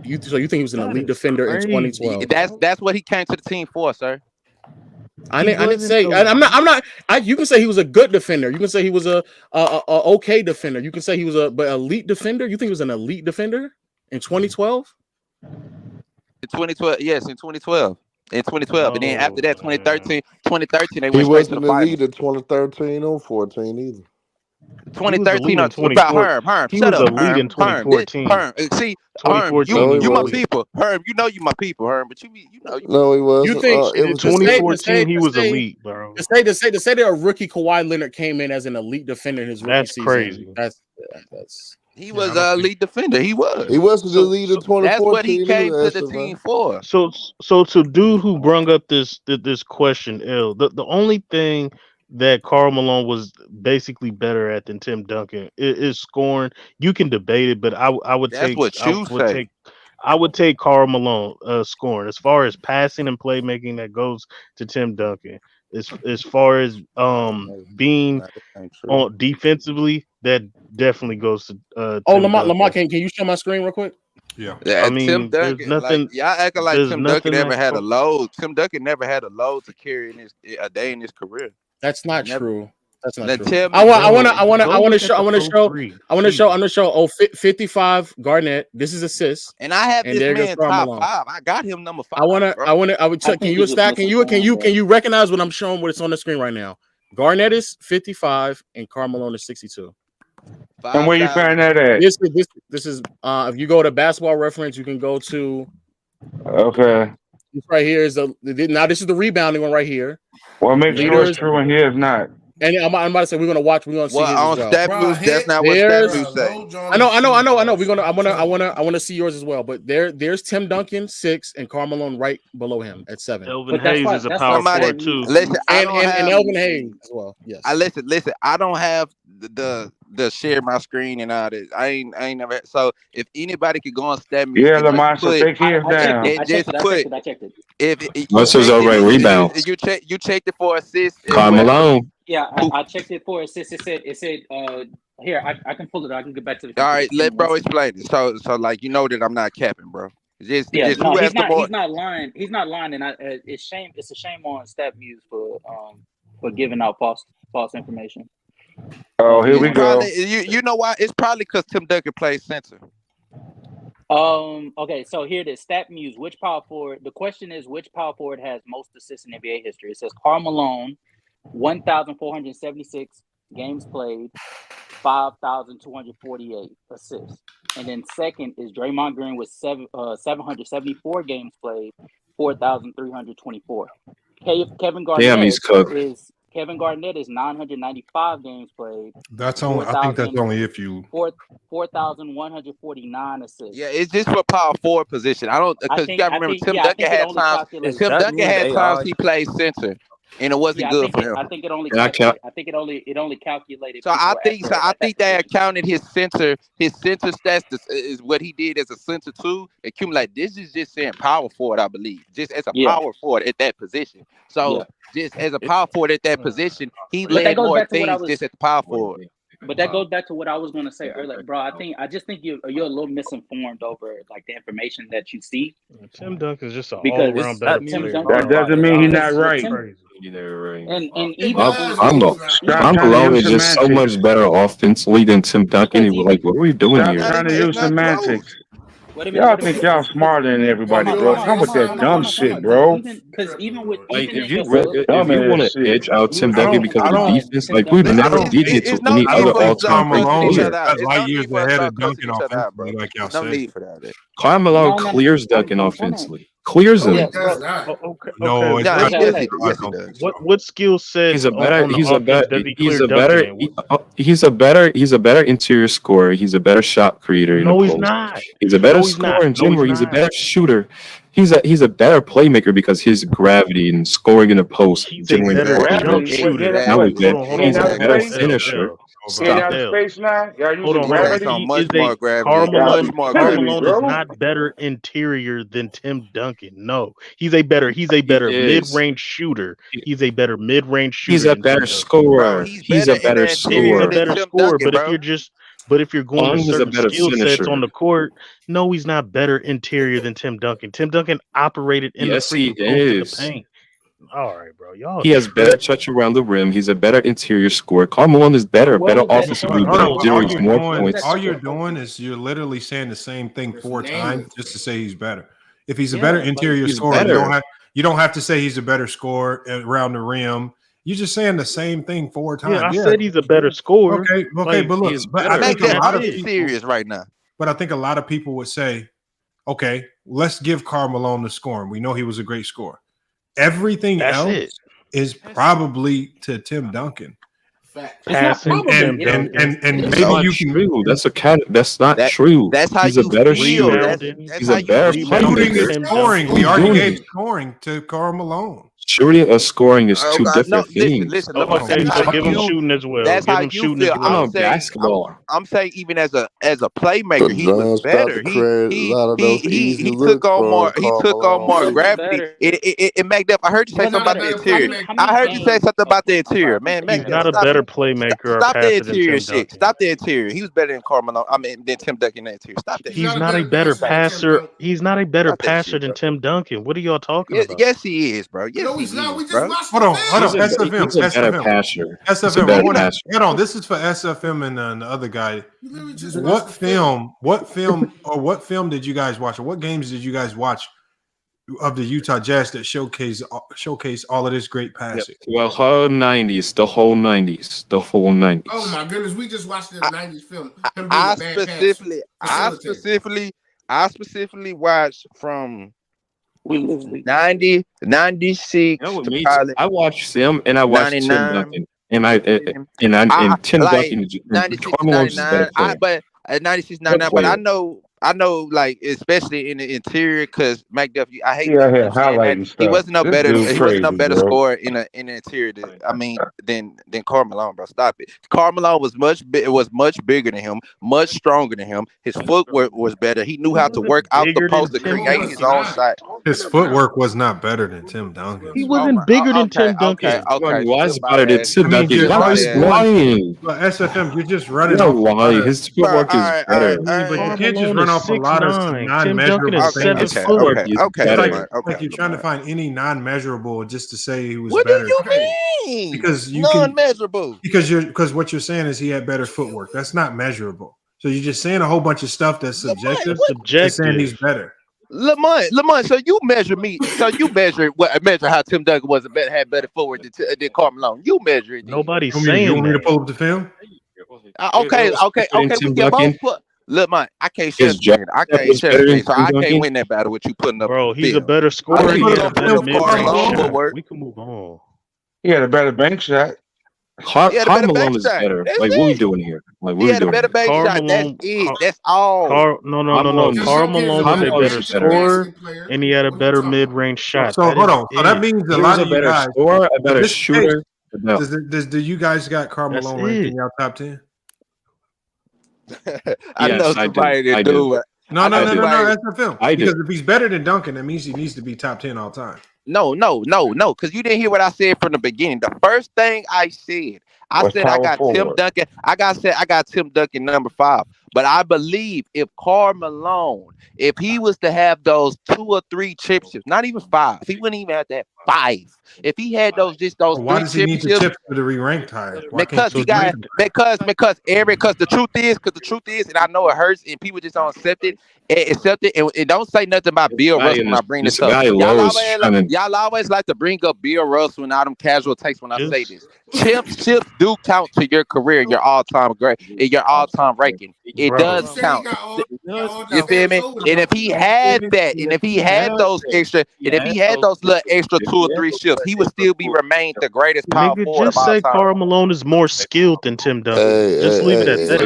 [SPEAKER 20] So you think he was an elite defender in 2012?
[SPEAKER 4] That's what he came to the team for, sir.
[SPEAKER 20] I didn't say. I'm not. You can say he was a good defender. You can say he was a okay defender. You can say he was but elite defender. You think he was an elite defender in 2012?
[SPEAKER 4] In 2012, yes, in 2012. And then after that, 2013, they went
[SPEAKER 1] he
[SPEAKER 4] straight to the
[SPEAKER 1] wasn't
[SPEAKER 4] finals.
[SPEAKER 1] elite in 2013 or 14 either.
[SPEAKER 4] 2013 about Herm.
[SPEAKER 10] He
[SPEAKER 4] Shut
[SPEAKER 10] was
[SPEAKER 4] up,
[SPEAKER 10] elite
[SPEAKER 4] Herm.
[SPEAKER 10] in 2014.
[SPEAKER 4] Herm. See, Herm, you my people. Herm, you know you my people, Herm. But you know.
[SPEAKER 1] No, he wasn't.
[SPEAKER 20] You think
[SPEAKER 10] in 2014 he was elite, bro?
[SPEAKER 20] To say that a rookie Kawhi Leonard came in as an elite defender in his rookie season.
[SPEAKER 10] Crazy.
[SPEAKER 20] That's.
[SPEAKER 4] He was an elite defender. He was.
[SPEAKER 1] He wasn't the lead in 2014.
[SPEAKER 4] That's what he came to the team for.
[SPEAKER 10] So to dude who brung up this question, the only thing that Karl Malone was basically better at than Tim Duncan is scoring. You can debate it, but I would take Karl Malone scoring. As far as passing and playmaking, that goes to Tim Duncan. As far as being on defensively, that definitely goes to
[SPEAKER 20] Lamont, can you show my screen real quick?
[SPEAKER 4] Yeah,
[SPEAKER 10] I mean,
[SPEAKER 4] Tim Duncan.
[SPEAKER 10] Nothing.
[SPEAKER 4] Y'all acting like Tim Duncan never had a load. Tim Duncan never had a load to carry a day in his career.
[SPEAKER 20] That's not true. That's not true. I want to show 55 Garnett. This is assists.
[SPEAKER 4] And I have this man top 5. I got him number 5.
[SPEAKER 20] I would check. Can you stack? Can you recognize what I'm showing? What it's on the screen right now? Garnett is 55 and Karl Malone is 62.
[SPEAKER 15] And where you find that at?
[SPEAKER 20] This is if you go to Basketball Reference, you can go to.
[SPEAKER 15] Okay.
[SPEAKER 20] This right here is now. This is the rebounding one right here.
[SPEAKER 15] Well, make sure it's true and here is not.
[SPEAKER 20] And I'm about to say we're gonna see his as well.
[SPEAKER 4] Stat moves, that's not what stat moves say.
[SPEAKER 20] I know. I want to see yours as well. But there's Tim Duncan 6 and Karl Malone right below him at 7.
[SPEAKER 10] Elvin Hayes is a power forward too.
[SPEAKER 4] Listen,
[SPEAKER 20] and Elvin Hayes as well. Yes.
[SPEAKER 4] Listen. I don't have the share my screen and all this. I ain't never. So if anybody could go on stat moves,
[SPEAKER 15] Lamont, so take his down.
[SPEAKER 21] I checked it.
[SPEAKER 4] If
[SPEAKER 3] Russell's already rebound.
[SPEAKER 4] You checked it for assists.
[SPEAKER 3] Karl Malone.
[SPEAKER 21] Yeah, I checked it for assists. It said here I can pull it. I can get back to the.
[SPEAKER 4] All right, let bro explain it. So like you know that I'm not capping, bro.
[SPEAKER 21] He's not lying. He's not lying, and it's a shame on StatMuse for giving out false information.
[SPEAKER 15] Oh, here we go.
[SPEAKER 4] You know why? It's probably because Tim Duncan plays center.
[SPEAKER 21] Okay, so here it is. StatMuse. Which power forward? The question is, which power forward has most assists in NBA history? It says Karl Malone, 1,476 games played, 5,248 assists. And then second is Draymond Green with 774 games played, 4,324. Kevin Garnett.
[SPEAKER 3] Damn, he's cooked.
[SPEAKER 21] Kevin Garnett is 995 games played.
[SPEAKER 5] That's only. I think that's only if you
[SPEAKER 21] 4,149 assists.
[SPEAKER 4] Yeah, it's just for power forward position. I don't because you got to remember Tim Duncan had times. Tim Duncan had times he played center, and it wasn't good for him.
[SPEAKER 21] I think it only. It only calculated.
[SPEAKER 4] So I think they accounted his center stats is what he did as a center too. Accumulate. This is just saying power forward, I believe, just as a power forward at that position. So. Just as a power forward at that position, he led more things just at the power forward.
[SPEAKER 21] But that goes back to what I was going to say earlier, bro. I just think you're a little misinformed over like the information that you see.
[SPEAKER 10] Tim Duncan's just an all-around better player.
[SPEAKER 15] That doesn't mean he's not right.
[SPEAKER 21] And even
[SPEAKER 15] Stop trying to
[SPEAKER 3] Malone
[SPEAKER 15] use
[SPEAKER 3] is just so
[SPEAKER 15] semantics.
[SPEAKER 3] much better offensively than Tim Duncan. Like, what are we doing
[SPEAKER 15] Stop
[SPEAKER 3] here?
[SPEAKER 15] trying to use semantics.
[SPEAKER 21] Wait a minute.
[SPEAKER 15] Y'all think y'all smarter than everybody, bro. Stop with that dumb shit, bro.
[SPEAKER 21] Even with
[SPEAKER 3] Like, if you
[SPEAKER 15] Dumb
[SPEAKER 3] want
[SPEAKER 15] ass
[SPEAKER 3] to
[SPEAKER 15] shit.
[SPEAKER 3] edge out Tim Duncan because
[SPEAKER 5] I
[SPEAKER 3] of the
[SPEAKER 5] don't.
[SPEAKER 3] defense, like we've never did it to any
[SPEAKER 5] I
[SPEAKER 3] other
[SPEAKER 5] don't think
[SPEAKER 3] all-time great
[SPEAKER 5] Malone is
[SPEAKER 3] player.
[SPEAKER 5] light years ahead of
[SPEAKER 4] cussing
[SPEAKER 5] Duncan
[SPEAKER 4] each other out, bro.
[SPEAKER 5] offensively, like y'all
[SPEAKER 4] There's no
[SPEAKER 5] say.
[SPEAKER 4] need for that.
[SPEAKER 3] Karl Malone clears Duncan offensively. Clears him.
[SPEAKER 10] Okay.
[SPEAKER 5] No, it's
[SPEAKER 4] Yeah,
[SPEAKER 5] not.
[SPEAKER 4] yes, he
[SPEAKER 5] I
[SPEAKER 4] does.
[SPEAKER 5] don't think
[SPEAKER 10] What
[SPEAKER 5] so.
[SPEAKER 10] what skill sets
[SPEAKER 3] He's a
[SPEAKER 10] on
[SPEAKER 3] better.
[SPEAKER 10] the
[SPEAKER 3] He's a
[SPEAKER 10] offense
[SPEAKER 3] better.
[SPEAKER 10] does he
[SPEAKER 3] He's
[SPEAKER 10] clear
[SPEAKER 3] a better.
[SPEAKER 10] Duncan in?
[SPEAKER 3] He's a better interior scorer. He's a better shot creator in the
[SPEAKER 10] No, he's
[SPEAKER 3] post.
[SPEAKER 10] not.
[SPEAKER 3] He's a better
[SPEAKER 10] No, he's not.
[SPEAKER 3] scorer in
[SPEAKER 10] No,
[SPEAKER 3] general.
[SPEAKER 10] he's
[SPEAKER 3] He's a
[SPEAKER 10] not.
[SPEAKER 3] better shooter. He's a better playmaker because his gravity and scoring in the post
[SPEAKER 10] He's a
[SPEAKER 3] generates
[SPEAKER 10] better
[SPEAKER 3] more
[SPEAKER 10] jump
[SPEAKER 3] rebounds.
[SPEAKER 10] shooter.
[SPEAKER 3] Not only that,
[SPEAKER 10] Hold
[SPEAKER 3] he's a
[SPEAKER 10] on.
[SPEAKER 3] better
[SPEAKER 10] L,
[SPEAKER 3] finisher.
[SPEAKER 15] Get
[SPEAKER 3] Stop
[SPEAKER 15] out of
[SPEAKER 3] it.
[SPEAKER 15] space now. Y'all
[SPEAKER 10] Hold
[SPEAKER 15] using
[SPEAKER 10] on.
[SPEAKER 15] gravity.
[SPEAKER 4] So much
[SPEAKER 10] Is
[SPEAKER 4] more
[SPEAKER 10] a
[SPEAKER 4] gravity.
[SPEAKER 15] Y'all
[SPEAKER 4] Much more
[SPEAKER 10] Karl
[SPEAKER 15] killing me,
[SPEAKER 10] Malone
[SPEAKER 4] gravity.
[SPEAKER 10] is
[SPEAKER 15] bro.
[SPEAKER 10] not better interior than Tim Duncan. No, he's a better
[SPEAKER 3] He is.
[SPEAKER 10] mid-range shooter. He's a better mid-range
[SPEAKER 3] He's
[SPEAKER 10] shooter
[SPEAKER 3] a
[SPEAKER 10] than Tim
[SPEAKER 3] better
[SPEAKER 10] Duncan.
[SPEAKER 3] scorer. He's a better
[SPEAKER 10] He's a
[SPEAKER 3] scorer.
[SPEAKER 10] better scorer. But if you're going to
[SPEAKER 3] He's a
[SPEAKER 10] certain
[SPEAKER 3] better
[SPEAKER 10] skill sets
[SPEAKER 3] finisher.
[SPEAKER 10] on the court, no, he's not better interior than Tim Duncan. Tim Duncan operated in
[SPEAKER 3] Yes,
[SPEAKER 10] the
[SPEAKER 3] he
[SPEAKER 10] freaking post in the
[SPEAKER 3] is.
[SPEAKER 10] paint. All right, bro. Y'all
[SPEAKER 3] He has better touch around the rim. He's a better interior scorer. Karl Malone is better offensively,
[SPEAKER 5] Hold
[SPEAKER 3] but
[SPEAKER 5] on,
[SPEAKER 3] he generates more points.
[SPEAKER 5] all you're doing is you're literally saying the same thing 4 times just to say he's better. If he's a better interior
[SPEAKER 3] he's
[SPEAKER 5] scorer,
[SPEAKER 3] better.
[SPEAKER 5] you don't have to say he's a better scorer around the rim. You're just saying the same thing 4 times.
[SPEAKER 10] Yeah, I said he's a better scorer.
[SPEAKER 5] Okay,
[SPEAKER 10] Like,
[SPEAKER 5] but look,
[SPEAKER 3] he's
[SPEAKER 5] but
[SPEAKER 3] better.
[SPEAKER 5] I think a lot of
[SPEAKER 4] I'm
[SPEAKER 5] people
[SPEAKER 4] serious right now.
[SPEAKER 5] But I think a lot of people would say, okay, let's give Karl Malone the scoring. We know he was a great scorer. Everything else is probably to Tim Duncan.
[SPEAKER 10] Passing
[SPEAKER 5] and maybe you can
[SPEAKER 3] true. That's not true.
[SPEAKER 4] That's how
[SPEAKER 3] he's
[SPEAKER 4] you
[SPEAKER 3] a better
[SPEAKER 4] feel.
[SPEAKER 3] shooter.
[SPEAKER 4] That's
[SPEAKER 3] He's
[SPEAKER 4] how
[SPEAKER 3] a
[SPEAKER 4] you
[SPEAKER 3] better
[SPEAKER 4] feel.
[SPEAKER 5] shooting
[SPEAKER 3] playmaker.
[SPEAKER 5] and scoring. We already gave scoring to Karl Malone.
[SPEAKER 3] Shooting or scoring is two different things.
[SPEAKER 4] Listen.
[SPEAKER 10] Okay, so give him shooting as well.
[SPEAKER 4] That's
[SPEAKER 10] Give
[SPEAKER 4] how
[SPEAKER 10] him
[SPEAKER 4] you
[SPEAKER 10] shooting
[SPEAKER 4] feel.
[SPEAKER 10] as well.
[SPEAKER 3] Basketball.
[SPEAKER 4] I'm saying even as a playmaker,
[SPEAKER 1] So
[SPEAKER 4] he was
[SPEAKER 1] John
[SPEAKER 4] better.
[SPEAKER 1] started to create a lot of those easy
[SPEAKER 4] He
[SPEAKER 1] looks
[SPEAKER 4] took on
[SPEAKER 1] for
[SPEAKER 4] more. He
[SPEAKER 1] Karl
[SPEAKER 4] took on
[SPEAKER 1] Malone.
[SPEAKER 4] more
[SPEAKER 1] Too.
[SPEAKER 4] gravity. It made up. I heard you say something about the interior. I heard you say something about the interior. Man,
[SPEAKER 10] He's not a better playmaker or
[SPEAKER 4] Stop the
[SPEAKER 10] passer than
[SPEAKER 4] interior
[SPEAKER 10] Tim
[SPEAKER 4] shit.
[SPEAKER 10] Duncan.
[SPEAKER 4] Stop the interior. He was better than Karl Malone. I mean, than Tim Duncan in the interior. Stop that.
[SPEAKER 10] He's not a better passer. He's not a better passer than Tim Duncan. What are y'all talking about?
[SPEAKER 4] Yes, he is, bro. Yes,
[SPEAKER 18] No,
[SPEAKER 4] he
[SPEAKER 18] he's not. We
[SPEAKER 4] is,
[SPEAKER 18] just
[SPEAKER 4] bro.
[SPEAKER 18] watched
[SPEAKER 5] Hold on.
[SPEAKER 3] He's a better passer.
[SPEAKER 5] SFM.
[SPEAKER 3] better passer.
[SPEAKER 5] Hold on. This is for SFM and the other guy. What film did you guys watch, or what games did you guys watch of the Utah Jazz that showcase all of this great passing?
[SPEAKER 3] Well, the whole 90s.
[SPEAKER 18] Oh my goodness, we just watched the '90s film. Him being
[SPEAKER 4] I
[SPEAKER 18] a bad pass.
[SPEAKER 4] specifically watched from 90, 96 to probably
[SPEAKER 3] I watched Sim and I watched Tim
[SPEAKER 4] 99.
[SPEAKER 3] Duncan, and Tim
[SPEAKER 4] like
[SPEAKER 3] Duncan.
[SPEAKER 4] 96,
[SPEAKER 3] Karl Malone's just a better
[SPEAKER 4] 99.
[SPEAKER 3] player.
[SPEAKER 4] But at 96, 99. But I know, like especially in the interior, because McDuff, I hate
[SPEAKER 15] Yeah,
[SPEAKER 4] that
[SPEAKER 15] highlighting stuff.
[SPEAKER 4] he wasn't no
[SPEAKER 15] This
[SPEAKER 4] better.
[SPEAKER 15] dude
[SPEAKER 4] He wasn't no
[SPEAKER 15] crazy,
[SPEAKER 4] better
[SPEAKER 15] bro.
[SPEAKER 4] scorer in the interior. Than Karl Malone, bro. Stop it. Karl Malone was much bigger than him, much stronger than him. His footwork was better. He knew how to work out the post to create his own shot.
[SPEAKER 5] His footwork was not better than Tim Duncan.
[SPEAKER 10] He wasn't bigger than Tim Duncan.
[SPEAKER 4] Okay.
[SPEAKER 3] Why is better than Tim Duncan? Y'all is lying.
[SPEAKER 5] But SFM, you're just running
[SPEAKER 3] You're
[SPEAKER 5] off.
[SPEAKER 3] lying. His footwork is better.
[SPEAKER 5] But you can't just run off a lot of non-measurable things.
[SPEAKER 3] His footwork is better.
[SPEAKER 5] Like you're trying to find any non-measurable just to say he was
[SPEAKER 4] What
[SPEAKER 5] better.
[SPEAKER 4] do you mean?
[SPEAKER 5] Because you
[SPEAKER 4] non-measurable.
[SPEAKER 5] Because what you're saying is he had better footwork. That's not measurable. So you're just saying a whole bunch of stuff that's subjective. Saying he's better.
[SPEAKER 4] Lamont, so you measure me. So you measure how Tim Duncan had better footwork than Karl Malone. You measure it.
[SPEAKER 10] Nobody's
[SPEAKER 5] saying. You want me to pull up the film?
[SPEAKER 4] Okay. We can both put. Look, man, I can't share the screen. I can't share the screen, so I can't win that battle with you putting up.
[SPEAKER 10] Bro, he's a better scorer. We can move on.
[SPEAKER 15] He had a better bank shot.
[SPEAKER 3] Karl Malone is better. Like, what are we doing here? Like, what
[SPEAKER 4] He
[SPEAKER 3] are we
[SPEAKER 4] had a
[SPEAKER 3] doing?
[SPEAKER 4] better bank shot. That's it. That's all.
[SPEAKER 10] No. Karl Malone was a better scorer, and he had a better mid-range shot.
[SPEAKER 5] So hold on. So that means a lot of you guys,
[SPEAKER 3] scorer, a better shooter.
[SPEAKER 5] Do you guys got Karl Malone ranked in your top 10?
[SPEAKER 4] I know somebody that do.
[SPEAKER 5] No. That's the film.
[SPEAKER 3] I do.
[SPEAKER 5] Because if he's better than Duncan, that means he needs to be top 10 all time.
[SPEAKER 4] No. Because you didn't hear what I said from the beginning. The first thing I said, I said I got Tim
[SPEAKER 9] forward.
[SPEAKER 4] Duncan. I got Tim Duncan number 5. But I believe if Karl Malone, if he was to have those 2 or 3 championships, not even 5, he wouldn't even have to have 5. If he had those 3
[SPEAKER 5] Why does he need to
[SPEAKER 4] championships,
[SPEAKER 5] chip to be ranked higher?
[SPEAKER 4] because the truth is, and I know it hurts, and people just don't accept it. And don't say nothing about Bill Russell when I bring this up. Y'all always like to bring up Bill Russell and all them casual takes when I say this. Championships do count to your career, your all-time great, in your all-time ranking. It does count. You feel me? And if he had that, and if he had those little extra 2 or 3 shifts, he would still remain the greatest power forward of
[SPEAKER 10] Just
[SPEAKER 4] all
[SPEAKER 10] say
[SPEAKER 4] time.
[SPEAKER 10] Karl Malone is more skilled than Tim Duncan. Just leave it at that.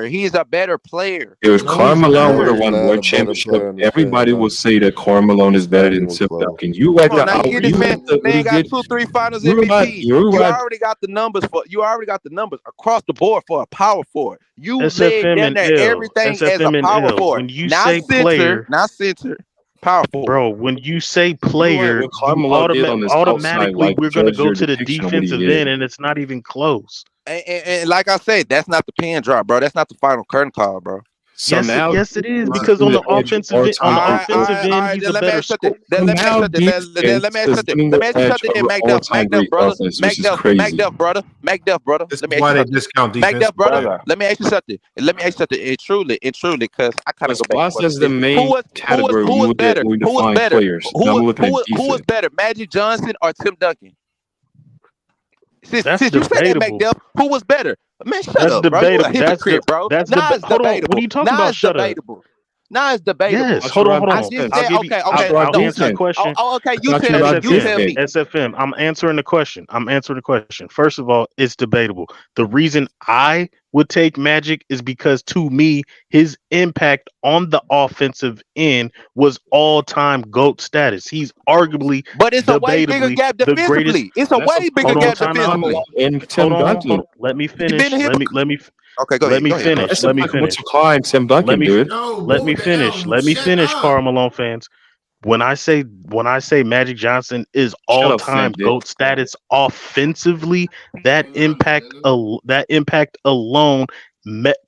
[SPEAKER 4] He's a better player.
[SPEAKER 3] If Karl Malone would have won one championship, everybody would say that Karl Malone is better than Tim Duncan. You at the
[SPEAKER 4] man got 2 or 3 finals MVP. You already got the numbers across the board for a power forward. You laid down there everything as a power forward. Not center. Powerful,
[SPEAKER 10] bro. When you say player, automatically we're going to go to the defensive end, and it's not even close.
[SPEAKER 4] And like I said, that's not the pin drop, bro. That's not the final curtain call, bro.
[SPEAKER 10] So yes, it is, because on the offensive end, he's a better scorer.
[SPEAKER 4] Let me ask you something. Macduff, brother. Let me ask you something. And truly, because I kind of go back. Who was better, Magic Johnson or Tim Duncan? Since you said that, Macduff, who was better? Man, shut up, bro. You're a hypocrite, bro.
[SPEAKER 10] That's debatable. Hold on. What are you talking about? Shut up.
[SPEAKER 4] Now it's debatable.
[SPEAKER 10] Yes, hold on.
[SPEAKER 4] Okay.
[SPEAKER 10] I'll answer the question.
[SPEAKER 4] Okay, you tell me.
[SPEAKER 10] SFM, I'm answering the question. First of all, it's debatable. The reason I would take Magic is because, to me, his impact on the offensive end was all-time GOAT status. He's arguably,
[SPEAKER 4] but it's a way bigger gap defensively. It's a way bigger gap defensively.
[SPEAKER 10] Let me finish.
[SPEAKER 4] Okay, go ahead.
[SPEAKER 10] Let me finish. Let me finish, Karl Malone fans. When I say Magic Johnson is all-time GOAT status offensively, that impact alone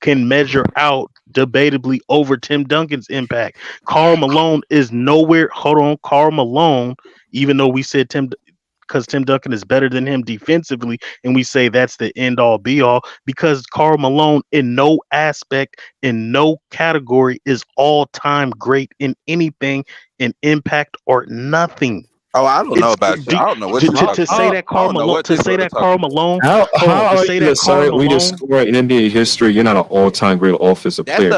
[SPEAKER 10] can measure out debatably over Tim Duncan's impact. Karl Malone is nowhere. Karl Malone, even though we said because Tim Duncan is better than him defensively, and we say that's the end-all be-all, because Karl Malone in no aspect, in no category is all-time great in anything, in impact or nothing.
[SPEAKER 4] Oh, I don't know about you. I don't know what you're talking about.
[SPEAKER 10] To say that Karl Malone,
[SPEAKER 3] how are you the third leading scorer in NBA history? You're not an all-time great offensive player.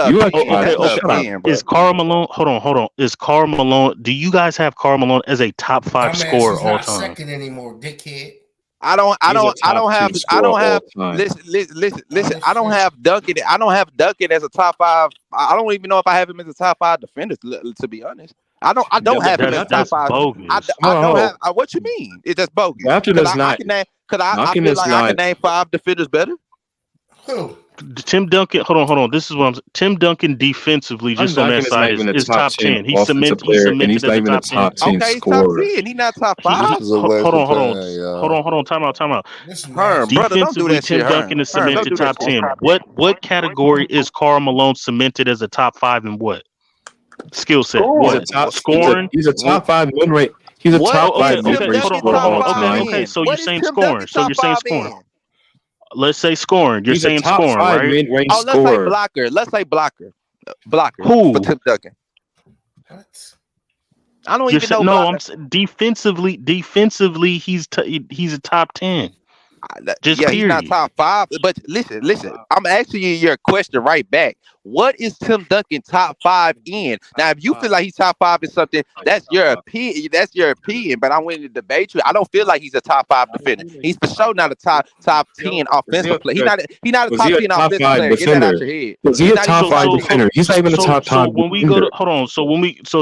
[SPEAKER 10] Is Karl Malone? Hold on. Is Karl Malone? Do you guys have Karl Malone as a top 5 scorer all time?
[SPEAKER 18] Second anymore, dickhead.
[SPEAKER 4] I don't have. Listen. I don't have Duncan. I don't have Duncan as a top 5. I don't even know if I have him as a top 5 defender. To be honest. I don't have him as top 5. I don't have. What you mean? It's just bogus. I can name 5 defenders better.
[SPEAKER 18] Who?
[SPEAKER 10] Tim Duncan. Hold on. This is what I'm saying. Tim Duncan defensively, just on that side, is top 10. He's cemented as a top 10.
[SPEAKER 4] Okay, he's top 10. He's not top 5.
[SPEAKER 10] Hold on. Time out. Defensively, Tim Duncan is cemented top 10. What category is Karl Malone cemented as a top 5 and what? Skill set. Scoring.
[SPEAKER 3] He's a top 5 win rate. He's a top 5 win rate scorer of all time.
[SPEAKER 10] Okay. So you're saying scoring. Let's say scoring. You're saying scoring, right?
[SPEAKER 4] Let's say blocker.
[SPEAKER 10] Who?
[SPEAKER 4] For Tim Duncan.
[SPEAKER 18] What?
[SPEAKER 4] I don't even know.
[SPEAKER 10] No, I'm defensively. He's a top 10. He's
[SPEAKER 4] not top 5. But listen. I'm asking you your question right back. What is Tim Duncan top 5 in? Now, if you feel like he's top 5 in something, that's your opinion. But I'm willing to debate you. I don't feel like he's a top 5 defender. He's for sure not a top 10 offensive player. He's not a top 10 offensive player. Get that out your head.
[SPEAKER 3] Was he a top 5 defender? He's not even a top 5.
[SPEAKER 10] When we go to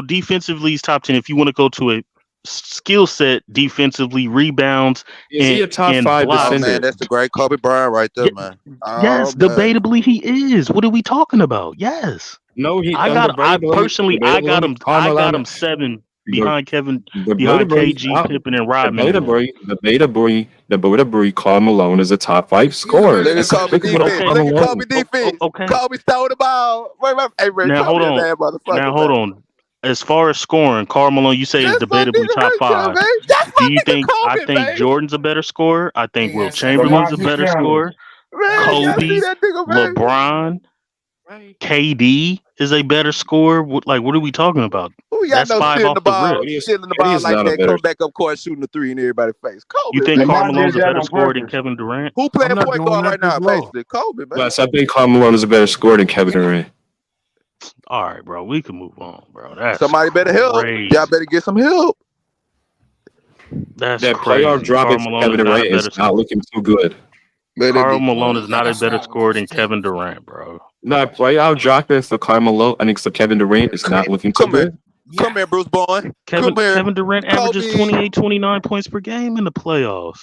[SPEAKER 10] defensively, he's top 10. If you want to go to a skill set defensively, rebounds,
[SPEAKER 3] is he a top 5 defender?
[SPEAKER 4] Man, that's the great Kobe Bryant right there, man.
[SPEAKER 10] Yes, debatably he is. What are we talking about? Yes.
[SPEAKER 3] No,
[SPEAKER 10] I got him 7. behind KG, Pippen, and Rodman.
[SPEAKER 3] Debatably, Karl Malone is a top 5 scorer.
[SPEAKER 4] Look at Kobe defense. Look at Kobe defense.
[SPEAKER 10] Okay.
[SPEAKER 4] Kobe stole the ball. Hey, Ray,
[SPEAKER 10] Now hold on. As far as scoring, Karl Malone, you say is debatably top 5. Do you think? I think Jordan's a better scorer. I think Will Chamberlain's a better scorer. Kobe, LeBron, KD is a better scorer. Like, what are we talking about?
[SPEAKER 4] Who y'all
[SPEAKER 10] That's
[SPEAKER 4] know
[SPEAKER 10] 5
[SPEAKER 4] stealing
[SPEAKER 10] off
[SPEAKER 4] the ball, stealing the ball like that, come back up court shooting the 3 in everybody's face? Kobe.
[SPEAKER 10] You think Karl Malone's a better scorer than Kevin Durant?
[SPEAKER 4] Who playing point guard right now? Basically, Kobe, man.
[SPEAKER 3] Yes, I think Karl Malone is a better scorer than Kevin Durant.
[SPEAKER 10] All right, bro. We can move on, bro. That's
[SPEAKER 4] somebody better help.
[SPEAKER 10] Crazy.
[SPEAKER 4] Y'all better get some help.
[SPEAKER 10] That's
[SPEAKER 3] that
[SPEAKER 10] crazy.
[SPEAKER 3] playoff drop in Kevin Durant is not looking too good.
[SPEAKER 10] Karl Malone is not a better scorer than Kevin Durant, bro.
[SPEAKER 3] No, playoff drop in for Karl Malone. I think so. Kevin Durant is not looking too good.
[SPEAKER 4] Come here, Bruce Bowen.
[SPEAKER 10] Kevin Durant averages 28, 29 points per game in the playoffs.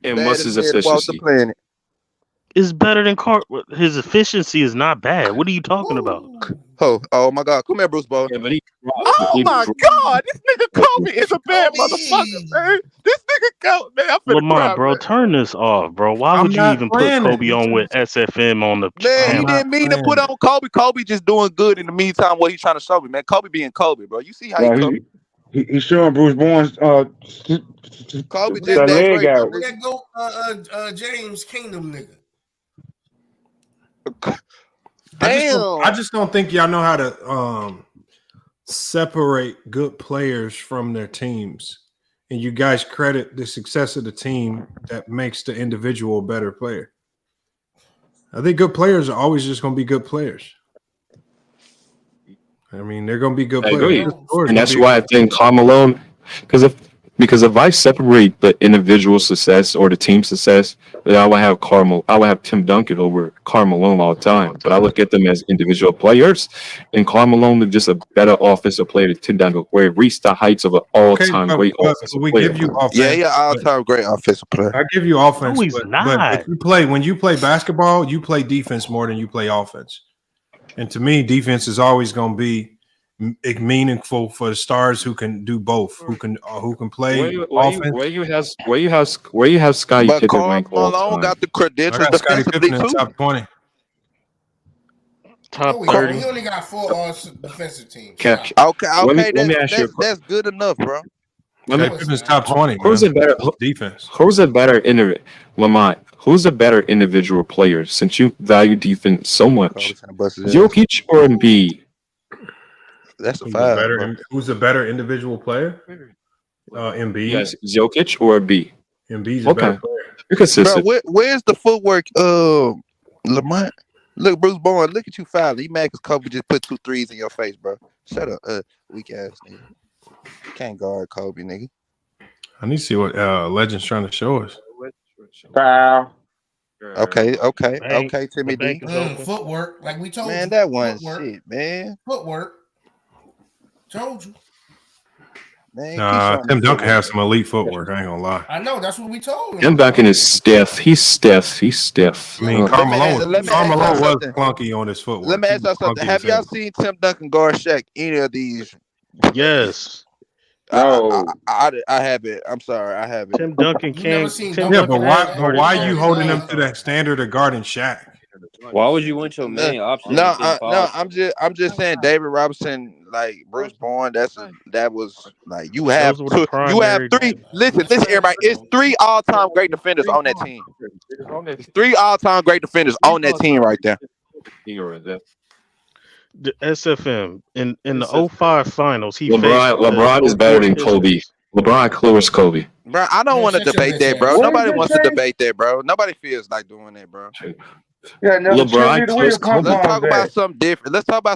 [SPEAKER 3] And what's his efficiency?
[SPEAKER 10] Is better than his efficiency is not bad. What are you talking about?
[SPEAKER 4] Oh my God! Come here, Bruce Bowen.
[SPEAKER 3] Yeah,
[SPEAKER 4] oh my God! This nigga Kobe is a bad motherfucker, man. This nigga Kobe, man.
[SPEAKER 10] Lamont, bro, turn this off, bro. Why would you even put Kobe on with SFM on the?
[SPEAKER 4] Man, he didn't mean to put on Kobe. Kobe just doing good in the meantime. What he's trying to show me, man. Kobe being Kobe, bro. You see how
[SPEAKER 15] he's showing Bruce Bowen's
[SPEAKER 4] Kobe just that great.
[SPEAKER 18] That go James Kingdom nigga.
[SPEAKER 5] I just don't think y'all know how to separate good players from their teams, and you guys credit the success of the team that makes the individual a better player. I think good players are always just going to be good players. I mean, they're going to be good players.
[SPEAKER 3] And that's why I think Karl Malone, because if I separate the individual success or the team success, then I would have Tim Duncan over Karl Malone all the time. But I look at them as individual players, and Karl Malone is just a better offensive player than Tim Duncan, where he reached the heights of an all-time great offensive player.
[SPEAKER 4] Give you offense. Yeah, all-time great offensive player.
[SPEAKER 5] I give you offense.
[SPEAKER 10] No, he's not.
[SPEAKER 5] But when you play basketball, you play defense more than you play offense. And to me, defense is always going to be meaningful for the stars who can do both, who can play offense.
[SPEAKER 3] Where you have Scottie
[SPEAKER 4] But
[SPEAKER 3] Pippen
[SPEAKER 4] Karl
[SPEAKER 3] ranked all
[SPEAKER 4] Malone got the credentials
[SPEAKER 5] Scottie
[SPEAKER 4] defensively
[SPEAKER 5] Pippen in
[SPEAKER 4] too.
[SPEAKER 5] top 20.
[SPEAKER 10] Top
[SPEAKER 18] He
[SPEAKER 10] 30.
[SPEAKER 18] only got 4 defensive teams.
[SPEAKER 3] Okay,
[SPEAKER 4] Let me ask you that's good enough, bro.
[SPEAKER 5] Pippen's top 20.
[SPEAKER 3] Who's a better
[SPEAKER 5] defense?
[SPEAKER 3] Who's a better Lamont? Who's a better individual player? Since you value defense so much, Jokic or Embiid?
[SPEAKER 4] That's a 5.
[SPEAKER 5] Who's a better individual player? Embiid.
[SPEAKER 3] Yes, Jokic or Embiid.
[SPEAKER 5] Embiid's a better player.
[SPEAKER 3] You're consistent.
[SPEAKER 4] Bro, where's the footwork, Lamont? Look, Bruce Bowen, look at you fouling. He mad because Kobe just put 2 threes in your face, bro. Shut up, weak ass nigga. Can't guard Kobe, nigga.
[SPEAKER 5] I need to see what Legend's trying to show us.
[SPEAKER 21] Foul.
[SPEAKER 4] Okay, Timmy D.
[SPEAKER 18] Footwork, like we told you.
[SPEAKER 4] Man, that one shit, man.
[SPEAKER 18] Footwork. Told you.
[SPEAKER 4] Man,
[SPEAKER 5] Tim Duncan has some elite footwork. I ain't gonna lie.
[SPEAKER 18] I know that's what we told him.
[SPEAKER 3] Tim Duncan is stiff. He's stiff.
[SPEAKER 5] I mean, Karl Malone was clunky on his footwork.
[SPEAKER 4] Let me ask you something. Have y'all seen Tim Duncan guard Shaq any of these?
[SPEAKER 10] Yes.
[SPEAKER 4] I haven't. I'm sorry, I haven't.
[SPEAKER 10] Tim Duncan can't.
[SPEAKER 5] But why are you holding them to that standard of guarding Shaq?
[SPEAKER 8] Why would you want your main option?
[SPEAKER 4] No, I'm just saying David Robinson, like Bruce Bowen. That was like you have 3. Listen, everybody. It's 3 all-time great defenders on that team. It's 3 all-time great defenders on that team right there.
[SPEAKER 10] The SFM in the 05 finals,
[SPEAKER 3] LeBron is better than Kobe. LeBron clears Kobe.
[SPEAKER 4] Bro, I don't want to debate that, bro. Nobody wants to debate that, bro. Nobody feels like doing that, bro.
[SPEAKER 15] Yeah, no,
[SPEAKER 3] LeBron clears Kobe.
[SPEAKER 4] Let's talk about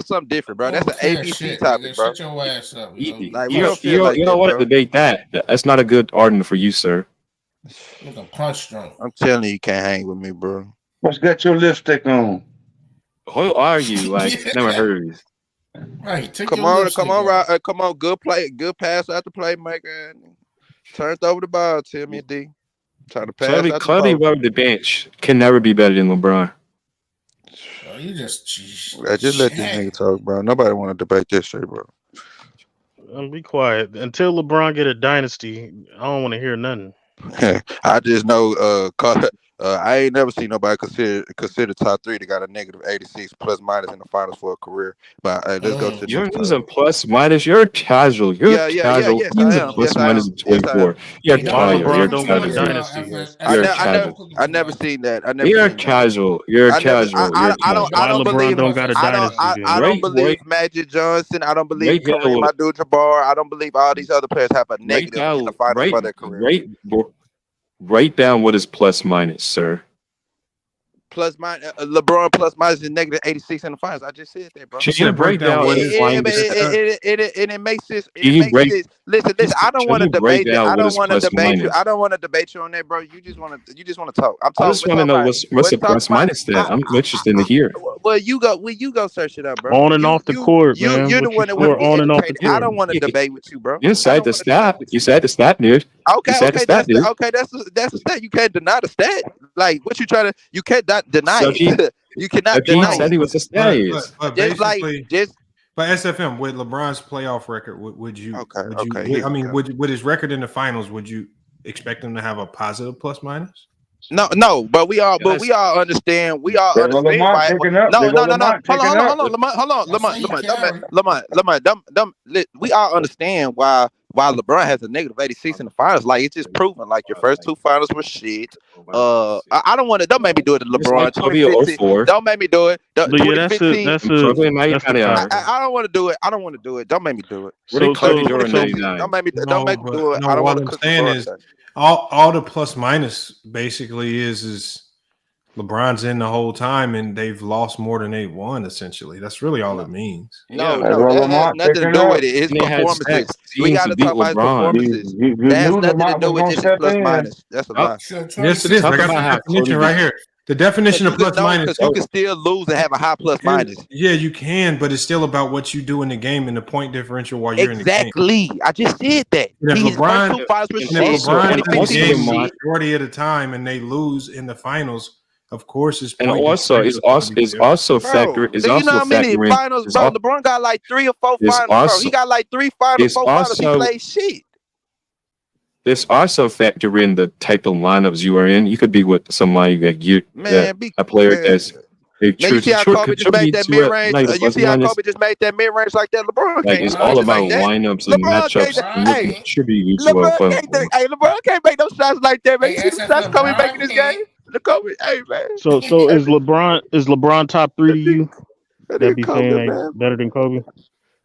[SPEAKER 4] something different. Bro. That's an ABC topic, bro.
[SPEAKER 18] Shut your ass up.
[SPEAKER 3] You don't want to debate that. That's not a good argument for you, sir.
[SPEAKER 18] Look a punch drunk.
[SPEAKER 4] I'm telling you can't hang with me, bro.
[SPEAKER 15] What's got your lipstick on?
[SPEAKER 3] Who are you? Like, never heard of you.
[SPEAKER 18] Right,
[SPEAKER 4] come on, good pass out the playmaker. Turned over the ball, Timmy D. Trying to pass out
[SPEAKER 3] Clearly, above the bench can never be better than LeBron.
[SPEAKER 18] You just
[SPEAKER 4] let this nigga talk, bro. Nobody want to debate this shit, bro.
[SPEAKER 10] Be quiet. Until LeBron get a dynasty, I don't want to hear nothing.
[SPEAKER 4] I just know I ain't never seen nobody consider top 3 that got a negative 86 plus minus in the finals for a career. But let's go to the
[SPEAKER 3] You're
[SPEAKER 4] next
[SPEAKER 3] using plus minus. You're casual. You're casual.
[SPEAKER 4] Yes,
[SPEAKER 3] You're
[SPEAKER 4] I
[SPEAKER 3] using
[SPEAKER 4] am.
[SPEAKER 3] plus
[SPEAKER 4] Yes, I
[SPEAKER 3] minus
[SPEAKER 4] am.
[SPEAKER 3] of 24. You're
[SPEAKER 10] Why
[SPEAKER 3] casual.
[SPEAKER 10] LeBron
[SPEAKER 3] You're
[SPEAKER 10] don't got a
[SPEAKER 3] casual.
[SPEAKER 10] dynasty?
[SPEAKER 3] You're casual.
[SPEAKER 4] I never seen that. I never
[SPEAKER 3] You're
[SPEAKER 4] seen that.
[SPEAKER 3] casual. You're
[SPEAKER 4] I never.
[SPEAKER 3] casual. You're casual.
[SPEAKER 4] I don't
[SPEAKER 10] LeBron
[SPEAKER 4] believe.
[SPEAKER 10] don't got a dynasty?
[SPEAKER 4] I don't believe Magic Johnson. I don't believe Kareem Abdul-Jabbar. I don't believe all these other players have a negative in the finals for their career.
[SPEAKER 3] Write down what is plus minus, sir.
[SPEAKER 4] Plus minus LeBron plus minus is negative 86 in the finals. I just said that, bro.
[SPEAKER 3] Can you break down what is minus?
[SPEAKER 4] It makes sense. It makes sense. Listen. I don't want to debate that. I don't want to debate you. I don't want to debate you on that, bro. You just want to talk.
[SPEAKER 3] I just want to know what's the plus minus that I'm interested to hear.
[SPEAKER 4] Well, you go search it up, bro.
[SPEAKER 10] On and off the court, man.
[SPEAKER 4] You're the one that wants to
[SPEAKER 10] on and off the court.
[SPEAKER 4] I don't want to debate with you, bro.
[SPEAKER 3] You said the stat. You said the stat, dude.
[SPEAKER 4] Okay, that's the stat. You can't deny the stat. Like what you try to, you can't deny it. You cannot deny
[SPEAKER 3] said
[SPEAKER 4] it.
[SPEAKER 3] he was a stat.
[SPEAKER 5] But SFM with LeBron's playoff record, would you? With his record in the finals, would you expect him to have a positive plus minus?
[SPEAKER 4] No, but we all understand. We all understand. Right? No. Lamont. We all understand why LeBron has a negative 86 in the finals. Like it's just proven. Like your first 2 finals were shit. I don't want to. Don't make me do it to LeBron. 2015. Don't make me do it. 2015. I don't want to do it. I don't want to do it. Don't make me do it. Don't make me do it. I don't want to.
[SPEAKER 5] What I'm saying is, all the plus minus basically is LeBron's in the whole time and they've lost more than they've won. Essentially, that's really all it means.
[SPEAKER 4] No, that has nothing to do with it. It's performances. We got to talk about performances. That has nothing to do with just plus minus. That's a lie.
[SPEAKER 5] Yes, it is. I got the definition right here. The definition of plus minus.
[SPEAKER 4] You can still lose and have a high plus minus.
[SPEAKER 5] Yeah, you can, but it's still about what you do in the game and the point differential while you're in the game.
[SPEAKER 4] Exactly. I just said that.
[SPEAKER 5] LeBron majority of the time and they lose in the finals, of course, it's
[SPEAKER 3] also factor. Is also
[SPEAKER 4] you know how many finals, bro? LeBron got like 3 or 4 finals, bro. He got like 3 finals, 4 finals. He played shit.
[SPEAKER 3] This also factor in the type of lineups you are in. You could be with somebody a player that's
[SPEAKER 4] you see how Kobe just made that mid range? You see how Kobe just made that mid range like that? LeBron
[SPEAKER 3] can't. It's all about lineups and matchups.
[SPEAKER 4] LeBron can't make those shots like that, man. You see the shots Kobe making this game? Kobe, hey man.
[SPEAKER 10] So is LeBron top 3 to you? That be saying better than Kobe?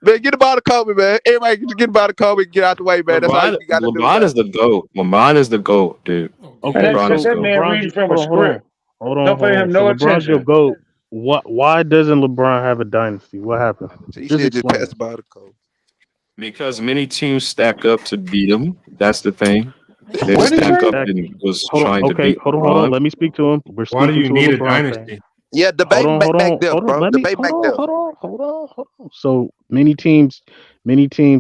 [SPEAKER 4] Man, get about of Kobe, man. Everybody get about of Kobe and get out the way, man. That's all you got to do.
[SPEAKER 3] LeBron is the GOAT. LeBron is the GOAT, dude.
[SPEAKER 10] Okay, so
[SPEAKER 15] man reading from a script.
[SPEAKER 10] Hold on.
[SPEAKER 15] Don't pay him no attention.
[SPEAKER 10] LeBron's your GOAT. Why doesn't LeBron have a dynasty? What happened?
[SPEAKER 4] He should just pass about of Kobe.
[SPEAKER 3] Because many teams stack up to beat him. That's the thing. They stack up and was trying to beat.
[SPEAKER 10] Hold on. Let me speak to him.
[SPEAKER 5] Why do you need a dynasty?
[SPEAKER 4] Yeah, debate back there, bro. Debate back there.
[SPEAKER 10] Hold on. So many teams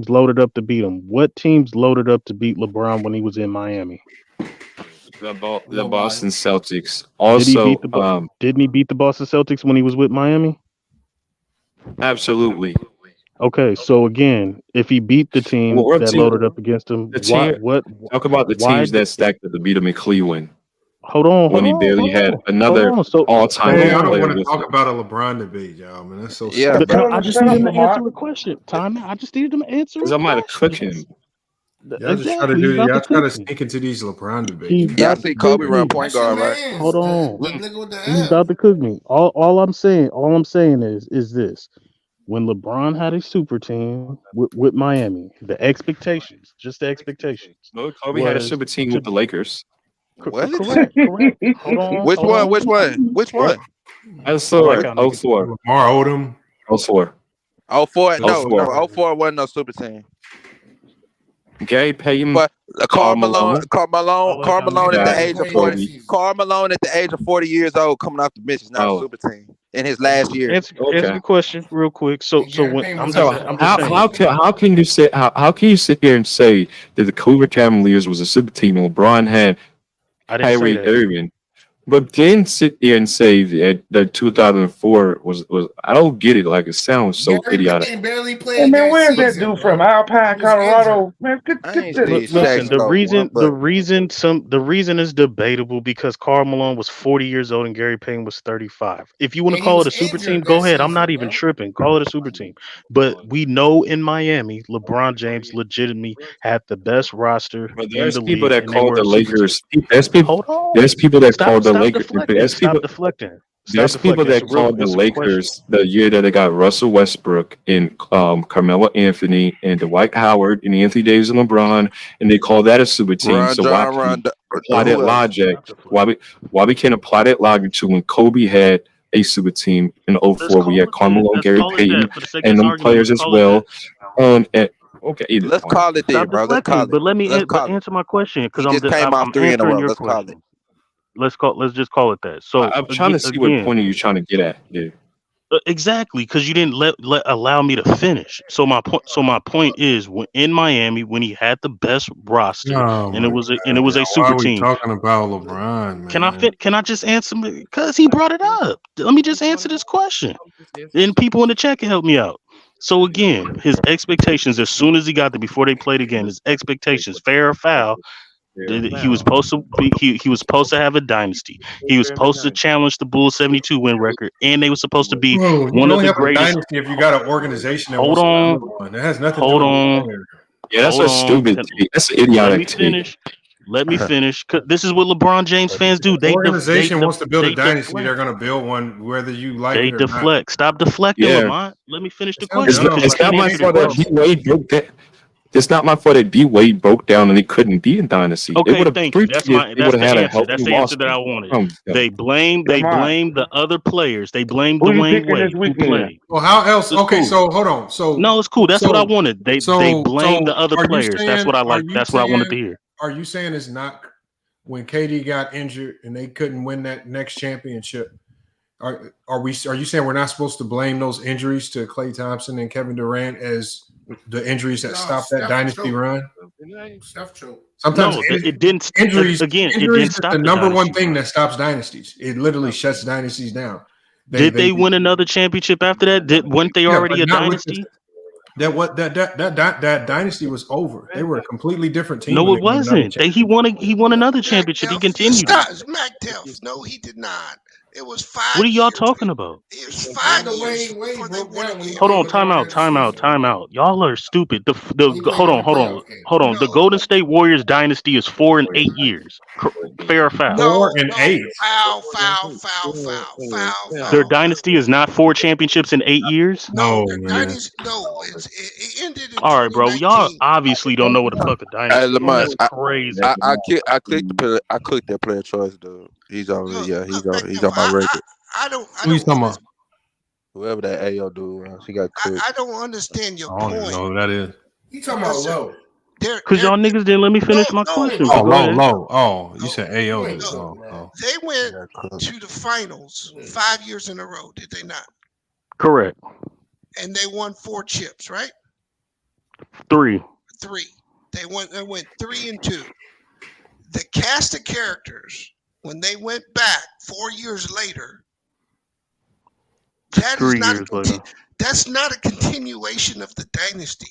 [SPEAKER 10] loaded up to beat him. What teams loaded up to beat LeBron when he was in Miami?
[SPEAKER 3] The Boston Celtics. Also,
[SPEAKER 10] didn't he beat the Boston Celtics when he was with Miami?
[SPEAKER 3] Absolutely.
[SPEAKER 10] Okay, so again, if he beat the team that loaded up against him,
[SPEAKER 3] talk about the teams that stacked up to beat him in Cleveland.
[SPEAKER 10] Hold on.
[SPEAKER 3] When he barely had another all-time.
[SPEAKER 5] I don't want to talk about a LeBron debate, y'all. Man, that's so.
[SPEAKER 4] Yeah,
[SPEAKER 10] I just need him to answer a question. I just needed him to answer.
[SPEAKER 3] Because I might have cooked him.
[SPEAKER 5] Y'all just try to do. Y'all try to sneak into these LeBron debates.
[SPEAKER 4] Yeah, I see Kobe run point guard, right?
[SPEAKER 10] Hold on. He's about to cook me. All I'm saying is this: when LeBron had a super team with Miami, the expectations.
[SPEAKER 3] No, Kobe had a super team with the Lakers.
[SPEAKER 10] Correct. Hold on.
[SPEAKER 4] Which one?
[SPEAKER 3] I saw 04.
[SPEAKER 5] Lamar Odom.
[SPEAKER 3] 04.
[SPEAKER 4] 04. No, 04 wasn't no super team.
[SPEAKER 3] Gary Payton.
[SPEAKER 4] But Karl Malone at the age of 40. Karl Malone at the age of 40 years old coming off the bench is not a super team in his last year.
[SPEAKER 10] Answer the question real quick. So when
[SPEAKER 3] how can you sit here and say that the Cleveland Cavaliers was a super team and LeBron had Kyrie Irving But then sit there and say that 2004 was I don't get it. Like it sounds so
[SPEAKER 18] Gary
[SPEAKER 3] idiotic.
[SPEAKER 18] Payton barely
[SPEAKER 15] Hey
[SPEAKER 18] played
[SPEAKER 15] man,
[SPEAKER 18] that
[SPEAKER 15] where's that
[SPEAKER 18] season,
[SPEAKER 15] dude
[SPEAKER 18] bro.
[SPEAKER 15] from? Alpine,
[SPEAKER 18] He was injured.
[SPEAKER 15] Colorado. Man,
[SPEAKER 4] I
[SPEAKER 15] get
[SPEAKER 4] ain't
[SPEAKER 15] this.
[SPEAKER 4] seen Shaq
[SPEAKER 10] Listen, the
[SPEAKER 4] score one, but
[SPEAKER 10] reason is debatable because Karl Malone was 40 years old and Gary Payton was 35. If you want to
[SPEAKER 18] And he
[SPEAKER 10] call it
[SPEAKER 18] was
[SPEAKER 10] a super team,
[SPEAKER 18] injured
[SPEAKER 10] go
[SPEAKER 18] that
[SPEAKER 10] ahead. I'm not
[SPEAKER 18] season,
[SPEAKER 10] even
[SPEAKER 18] bro.
[SPEAKER 10] tripping. Call it a super team. But we know in Miami, LeBron James legitimately had the best roster
[SPEAKER 3] But
[SPEAKER 10] in
[SPEAKER 3] there's
[SPEAKER 10] the
[SPEAKER 3] people
[SPEAKER 10] league,
[SPEAKER 3] that
[SPEAKER 10] and they
[SPEAKER 3] call
[SPEAKER 10] were
[SPEAKER 3] the
[SPEAKER 10] a super team.
[SPEAKER 3] Lakers. There's people.
[SPEAKER 10] Hold on.
[SPEAKER 3] There's people that call the
[SPEAKER 10] Stop
[SPEAKER 3] Lakers.
[SPEAKER 10] deflecting.
[SPEAKER 3] There's
[SPEAKER 10] Stop
[SPEAKER 3] people.
[SPEAKER 10] deflecting. Stop
[SPEAKER 3] There's people
[SPEAKER 10] deflecting.
[SPEAKER 3] that call the
[SPEAKER 10] It's a question.
[SPEAKER 3] Lakers the year that they got Russell Westbrook and Carmelo Anthony and Dwight Howard and Anthony Davis and LeBron, and they call that a super team.
[SPEAKER 4] Ron
[SPEAKER 3] So why
[SPEAKER 4] John,
[SPEAKER 3] can't
[SPEAKER 4] Ron.
[SPEAKER 3] we apply that
[SPEAKER 4] Who else?
[SPEAKER 3] logic? Why we can't apply that logic to when Kobe had a super team in
[SPEAKER 10] Let's
[SPEAKER 3] 04? We
[SPEAKER 10] call
[SPEAKER 3] had
[SPEAKER 10] it that.
[SPEAKER 3] Carmelo and
[SPEAKER 10] Let's
[SPEAKER 3] Gary
[SPEAKER 10] call it
[SPEAKER 3] Payton
[SPEAKER 10] that. For the sake of
[SPEAKER 3] and
[SPEAKER 10] this
[SPEAKER 3] them
[SPEAKER 10] argument,
[SPEAKER 3] players
[SPEAKER 10] let's
[SPEAKER 3] as
[SPEAKER 10] call it
[SPEAKER 3] well.
[SPEAKER 10] that.
[SPEAKER 3] Okay, either
[SPEAKER 4] Let's
[SPEAKER 3] point.
[SPEAKER 4] call it then,
[SPEAKER 10] Stop
[SPEAKER 4] bro. Let's call
[SPEAKER 10] deflecting.
[SPEAKER 4] it.
[SPEAKER 10] But let me
[SPEAKER 4] Let's call it.
[SPEAKER 10] answer my question because
[SPEAKER 4] He just came off
[SPEAKER 10] I'm
[SPEAKER 4] 3 in a
[SPEAKER 10] answering
[SPEAKER 4] row.
[SPEAKER 10] your
[SPEAKER 4] Let's call it.
[SPEAKER 10] question. Let's just call it that. So
[SPEAKER 3] I'm trying to see what point are you trying to get at, dude.
[SPEAKER 10] Exactly, because you didn't let allow me to finish. So my point is, in Miami, when he had the best roster,
[SPEAKER 5] Oh
[SPEAKER 10] and it
[SPEAKER 5] my
[SPEAKER 10] was
[SPEAKER 5] God,
[SPEAKER 10] a
[SPEAKER 5] why
[SPEAKER 10] super
[SPEAKER 5] are we
[SPEAKER 10] team.
[SPEAKER 5] talking about LeBron, man?
[SPEAKER 10] Can I just answer? Because he brought it up. Let me just answer this question. Then people in the chat can help me out. So again, his expectations as soon as he got there, before they played again, his expectations, fair or foul, he was supposed to be he was supposed to have a dynasty. He was supposed to challenge the Bulls 72 win record, and they were supposed to be
[SPEAKER 5] Bro, you
[SPEAKER 10] one of
[SPEAKER 5] only
[SPEAKER 10] the
[SPEAKER 5] have a
[SPEAKER 10] greatest.
[SPEAKER 5] dynasty if you got an organization that
[SPEAKER 10] Hold
[SPEAKER 5] wants to
[SPEAKER 10] on.
[SPEAKER 5] build one. That has nothing to do
[SPEAKER 10] Hold
[SPEAKER 5] with the
[SPEAKER 10] on.
[SPEAKER 5] player.
[SPEAKER 3] Yeah, that's a stupid take. That's an idiotic take.
[SPEAKER 10] Let me finish. 'Cause this is what LeBron James fans do.
[SPEAKER 5] The organization wants to build a dynasty.
[SPEAKER 10] Deflect.
[SPEAKER 5] They're going to build one, whether you like
[SPEAKER 10] They
[SPEAKER 5] it or not.
[SPEAKER 10] deflect. Stop deflecting,
[SPEAKER 3] Yeah.
[SPEAKER 10] Lamont. Let me finish the
[SPEAKER 5] sounds
[SPEAKER 10] question.
[SPEAKER 5] dumb.
[SPEAKER 3] It's not my fault that D Wade broke that. It's not my fault that D Wade broke down and he couldn't be in dynasty.
[SPEAKER 10] Okay, thank you. That's
[SPEAKER 3] They would have
[SPEAKER 10] the
[SPEAKER 3] had a
[SPEAKER 10] answer.
[SPEAKER 3] healthy
[SPEAKER 10] That's the answer
[SPEAKER 3] roster.
[SPEAKER 10] that I wanted.
[SPEAKER 3] Oh,
[SPEAKER 10] They blame the other players. They blame
[SPEAKER 15] Who you
[SPEAKER 10] Dwayne
[SPEAKER 15] picking
[SPEAKER 10] Wade
[SPEAKER 15] this
[SPEAKER 10] who
[SPEAKER 15] weekend?
[SPEAKER 10] played.
[SPEAKER 5] Well, how else?
[SPEAKER 10] It's
[SPEAKER 5] Okay,
[SPEAKER 10] cool.
[SPEAKER 5] so hold on. So
[SPEAKER 10] No, it's cool. That's what I wanted. They blame
[SPEAKER 5] so
[SPEAKER 10] the other
[SPEAKER 5] are you
[SPEAKER 10] players. That's
[SPEAKER 5] saying-
[SPEAKER 10] what I
[SPEAKER 5] are
[SPEAKER 10] like.
[SPEAKER 5] you
[SPEAKER 10] That's what I wanted to
[SPEAKER 5] saying-
[SPEAKER 10] hear.
[SPEAKER 5] Are you saying it's not when KD got injured and they couldn't win that next championship? Are you saying we're not supposed to blame those injuries to Klay Thompson and Kevin Durant as the injuries that stopped that dynasty run?
[SPEAKER 18] Steph choked.
[SPEAKER 5] Sometimes
[SPEAKER 10] it didn't.
[SPEAKER 5] Injuries
[SPEAKER 10] It
[SPEAKER 5] is
[SPEAKER 10] didn't stop
[SPEAKER 5] the
[SPEAKER 10] the
[SPEAKER 5] number one
[SPEAKER 10] dynasty
[SPEAKER 5] thing
[SPEAKER 10] run.
[SPEAKER 5] that stops dynasties. It literally shuts dynasties down.
[SPEAKER 10] Did they win another championship after that? Weren't they already a dynasty?
[SPEAKER 5] That dynasty was over. They were a completely different team.
[SPEAKER 10] No,
[SPEAKER 5] when
[SPEAKER 10] it
[SPEAKER 5] they won another
[SPEAKER 10] wasn't. He won another championship. He continued.
[SPEAKER 7] Mac Delph. No, he did not. It was 5
[SPEAKER 10] What are y'all
[SPEAKER 7] years.
[SPEAKER 10] talking about?
[SPEAKER 7] It was 5 years before they won again.
[SPEAKER 10] Hold on, time out. Y'all are stupid. Hold on. The Golden State Warriors dynasty is 4 and 8 years. Fair or foul?
[SPEAKER 5] 4 and 8.
[SPEAKER 7] Foul.
[SPEAKER 10] Their dynasty is not 4 championships in 8 years.
[SPEAKER 5] No,
[SPEAKER 7] Dynasty. No, it ended in.
[SPEAKER 10] All right, bro. Y'all obviously don't know what the fuck a dynasty
[SPEAKER 4] Hey,
[SPEAKER 10] is.
[SPEAKER 4] Lamont,
[SPEAKER 10] That's crazy.
[SPEAKER 4] I clicked that player choice, dude. He's on my record.
[SPEAKER 7] I don't.
[SPEAKER 5] Who you talking about?
[SPEAKER 4] Whoever that AO dude was, he got cooked.
[SPEAKER 7] I don't understand your
[SPEAKER 5] I don't even
[SPEAKER 7] point.
[SPEAKER 5] know who that is.
[SPEAKER 18] You talking about low?
[SPEAKER 10] Because y'all niggas didn't let me finish my question.
[SPEAKER 5] Oh,
[SPEAKER 10] Go ahead.
[SPEAKER 5] low. Oh, you said AO.
[SPEAKER 7] They went to the finals 5 years in a row, did they not?
[SPEAKER 10] Correct.
[SPEAKER 7] And they won 4 chips, right?
[SPEAKER 10] 3.
[SPEAKER 7] They went 3-2. The cast of characters, when they went back 4 years later, that's not a continuation of the dynasty.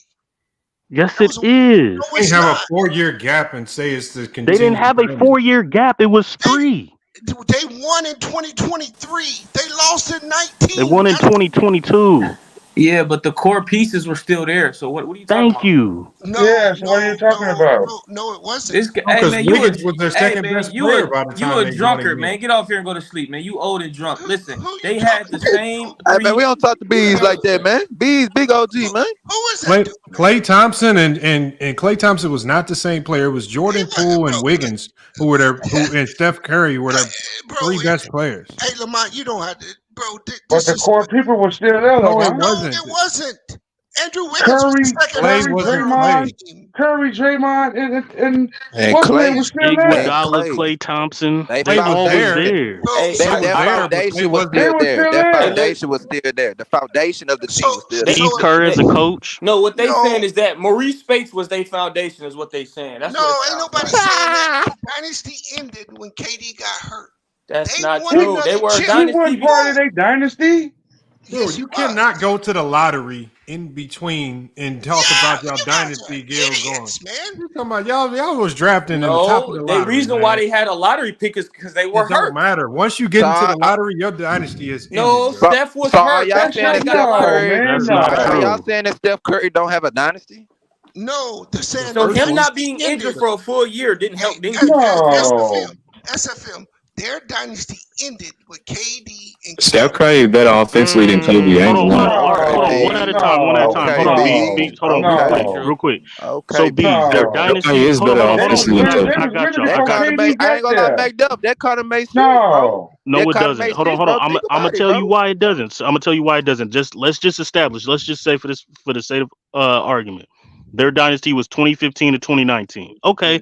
[SPEAKER 10] Yes, it is.
[SPEAKER 7] No,
[SPEAKER 5] They
[SPEAKER 7] it's
[SPEAKER 5] have
[SPEAKER 7] not.
[SPEAKER 5] a 4-year gap and say it's the.
[SPEAKER 10] They didn't have a 4-year gap. It was 3.
[SPEAKER 7] They won in 2023. They lost in 19.
[SPEAKER 10] They won in 2022.
[SPEAKER 8] Yeah, but the core pieces were still there. So what are you talking about?
[SPEAKER 10] Thank you.
[SPEAKER 15] Yes, what are you talking about?
[SPEAKER 7] No, it wasn't.
[SPEAKER 8] Hey man,
[SPEAKER 5] Wiggins was their second best player by the time
[SPEAKER 8] you a
[SPEAKER 5] they won
[SPEAKER 8] drunkard,
[SPEAKER 5] again.
[SPEAKER 8] man. Get off here and go to sleep, man. You old and drunk. Listen, they had the same.
[SPEAKER 4] Hey man, we don't talk to Bees like that, man. Bees, big OG, man.
[SPEAKER 7] Who is that?
[SPEAKER 5] Klay Thompson and Klay Thompson was not the same player. It was Jordan Poole and Wiggins who were there, and Steph Curry were their 3 best players.
[SPEAKER 7] Hey, Lamont, you don't have to, bro.
[SPEAKER 15] But the core people were still there, though.
[SPEAKER 5] No, it
[SPEAKER 15] huh?
[SPEAKER 5] wasn't.
[SPEAKER 7] It wasn't. Andrew Wiggins was the second best player on the team.
[SPEAKER 15] Curry, Draymond, and
[SPEAKER 4] And
[SPEAKER 15] what's
[SPEAKER 4] Klay
[SPEAKER 15] name was still there.
[SPEAKER 10] Iguodala, Klay Thompson. They all was there.
[SPEAKER 4] That foundation was still there. That foundation was still there. The foundation of the team was still there.
[SPEAKER 10] Steve Kerr as a coach.
[SPEAKER 8] No, what they saying is that Maurice Spates was their foundation, is what they saying. That's
[SPEAKER 7] ain't nobody saying that. The dynasty ended when KD got hurt.
[SPEAKER 20] That's
[SPEAKER 7] They
[SPEAKER 20] not
[SPEAKER 7] won
[SPEAKER 20] true. They
[SPEAKER 7] another
[SPEAKER 20] were a
[SPEAKER 7] chip.
[SPEAKER 15] He
[SPEAKER 20] dynasty.
[SPEAKER 15] wasn't part of their dynasty.
[SPEAKER 5] Dude, you cannot go to the lottery in between and talk about y'all dynasty guild going.
[SPEAKER 7] Man.
[SPEAKER 5] You talking about y'all was drafting in the top of the
[SPEAKER 20] No,
[SPEAKER 5] lottery.
[SPEAKER 20] the reason why they had a lottery pick is because they were
[SPEAKER 5] It don't
[SPEAKER 20] hurt.
[SPEAKER 5] matter. Once you get into the lottery, your dynasty is
[SPEAKER 20] No,
[SPEAKER 5] ended, bro.
[SPEAKER 20] Steph was
[SPEAKER 4] So are
[SPEAKER 20] hurt.
[SPEAKER 4] y'all
[SPEAKER 20] That's
[SPEAKER 4] saying
[SPEAKER 20] why
[SPEAKER 4] that
[SPEAKER 20] he got
[SPEAKER 4] Steph
[SPEAKER 20] a
[SPEAKER 4] Curry?
[SPEAKER 20] lottery.
[SPEAKER 10] That's not
[SPEAKER 4] Are y'all
[SPEAKER 10] true.
[SPEAKER 4] saying that Steph Curry don't have a dynasty?
[SPEAKER 7] No, they're saying
[SPEAKER 20] So
[SPEAKER 7] their
[SPEAKER 20] him not
[SPEAKER 7] dynasty
[SPEAKER 20] being
[SPEAKER 7] ended.
[SPEAKER 20] injured for a full year didn't help.
[SPEAKER 7] SFM, their dynasty ended with KD and
[SPEAKER 3] Steph Curry better offensively than Kobe. I ain't
[SPEAKER 10] Hold
[SPEAKER 3] lying.
[SPEAKER 10] on. One at a time. Hold on, Bees. Hold on, real quick. So Bees, their dynasty.
[SPEAKER 3] Curry is better
[SPEAKER 10] Hold on.
[SPEAKER 3] offensively than Kobe.
[SPEAKER 10] I got y'all.
[SPEAKER 4] That kind of make. I ain't gonna lie, make up. That kind of makes sense, bro.
[SPEAKER 10] No, it
[SPEAKER 4] kinda
[SPEAKER 10] doesn't.
[SPEAKER 4] makes
[SPEAKER 10] Hold on.
[SPEAKER 4] sense, bro.
[SPEAKER 10] I'm
[SPEAKER 4] Think
[SPEAKER 10] gonna
[SPEAKER 4] about it,
[SPEAKER 10] tell
[SPEAKER 4] bro.
[SPEAKER 10] you why it doesn't. I'm gonna tell you why it doesn't. Let's just establish. Let's just say for the sake of argument, their dynasty was 2015 to 2019. Okay.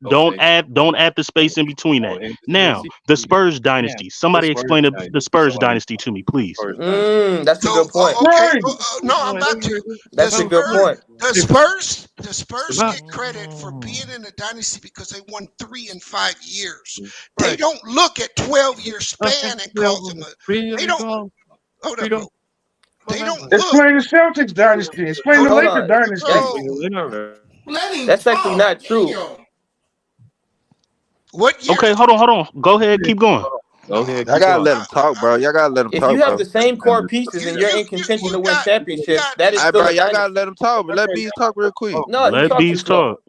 [SPEAKER 10] Don't add the space in between that. Now the Spurs dynasty. Somebody explain the Spurs dynasty to me, please.
[SPEAKER 20] That's a good point.
[SPEAKER 7] No, I'm about to.
[SPEAKER 20] That's a good point.
[SPEAKER 7] The Spurs get credit for being in the dynasty because they won 3 and 5 years. They don't look at 12-year span and call them they don't. Hold up, bro. They don't look.
[SPEAKER 15] Explain the Celtics dynasty. Explain the
[SPEAKER 20] Hold
[SPEAKER 15] Lakers
[SPEAKER 20] on.
[SPEAKER 15] dynasty.
[SPEAKER 20] That's actually not true.
[SPEAKER 7] What year?
[SPEAKER 10] Okay, hold on. Go ahead, keep going.
[SPEAKER 3] Go ahead.
[SPEAKER 4] Y'all gotta let him talk, bro. Y'all gotta let him
[SPEAKER 20] If
[SPEAKER 4] talk,
[SPEAKER 20] you
[SPEAKER 4] bro.
[SPEAKER 20] have the same core pieces and you're in contention to win championships, that is
[SPEAKER 4] All right,
[SPEAKER 20] still
[SPEAKER 4] bro.
[SPEAKER 20] a
[SPEAKER 4] Y'all
[SPEAKER 20] dynasty.
[SPEAKER 4] gotta let him talk, but let Bees talk real quick.
[SPEAKER 20] No, he
[SPEAKER 10] Let
[SPEAKER 20] talks
[SPEAKER 10] Bees
[SPEAKER 20] too slow.
[SPEAKER 10] talk.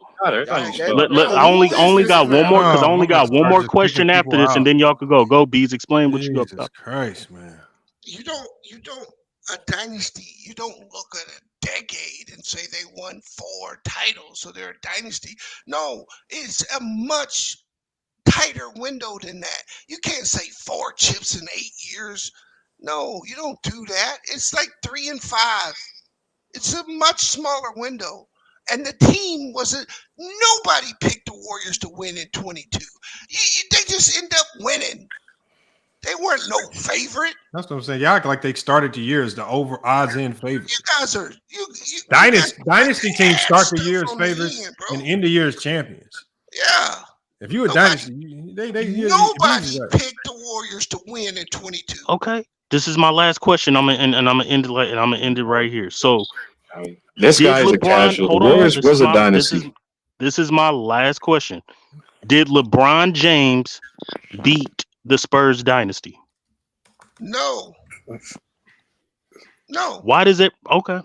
[SPEAKER 10] I only got one more because I only got one more question after this, and then y'all could go. Go Bees, explain what you got.
[SPEAKER 5] Jesus Christ, man.
[SPEAKER 7] You don't a dynasty. You don't look at a decade and say they won 4 titles, so they're a dynasty. No, it's a much tighter window than that. You can't say 4 chips in 8 years. No, you don't do that. It's like 3 and 5. It's a much smaller window. And the team nobody picked the Warriors to win in 22. They just end up winning. They weren't no favorite.
[SPEAKER 5] That's what I'm saying. Y'all act like they started the year as the over odds in favorite.
[SPEAKER 7] You guys are
[SPEAKER 5] Dynasty teams start the year as favorites and end the year as champions.
[SPEAKER 7] Yeah.
[SPEAKER 5] If you a dynasty,
[SPEAKER 7] nobody picked the Warriors to win in 22.
[SPEAKER 10] Okay, this is my last question. I'm gonna end it right here. So
[SPEAKER 3] This guy is a casual. The Warriors was a dynasty.
[SPEAKER 10] This is my last question. Did LeBron James beat the Spurs dynasty?
[SPEAKER 7] No.
[SPEAKER 10] Why does it? Okay.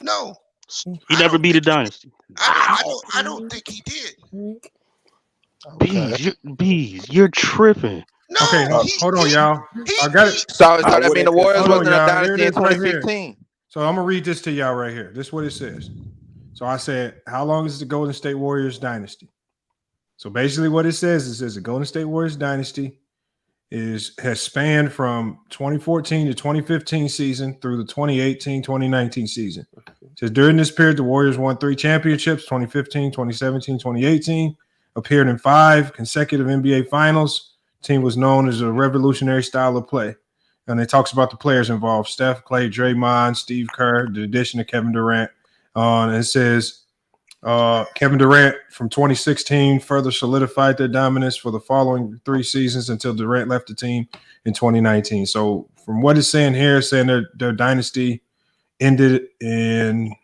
[SPEAKER 7] No.
[SPEAKER 10] He never beat a dynasty.
[SPEAKER 7] I don't think he did.
[SPEAKER 10] Bees, you're tripping.
[SPEAKER 7] No,
[SPEAKER 5] okay, hold on, y'all. I got it.
[SPEAKER 4] So that mean the Warriors wasn't a dynasty in
[SPEAKER 5] Right
[SPEAKER 4] 2015.
[SPEAKER 5] so I'm gonna read this to y'all right here. This is what it says. So I said, how long is the Golden State Warriors dynasty? So basically, what it says the Golden State Warriors dynasty has spanned from 2014 to 2015 season through the 2018-2019 season. It says during this period, the Warriors won 3 championships: 2015, 2017, 2018. Appeared in 5 consecutive NBA finals. The team was known as a revolutionary style of play. And it talks about the players involved: Steph, Clay, Draymond, Steve Kerr, the addition of Kevin Durant. And it says Kevin Durant from 2016 further solidified their dominance for the following 3 seasons until Durant left the team in 2019. So from what it's saying here, it's saying their dynasty ended in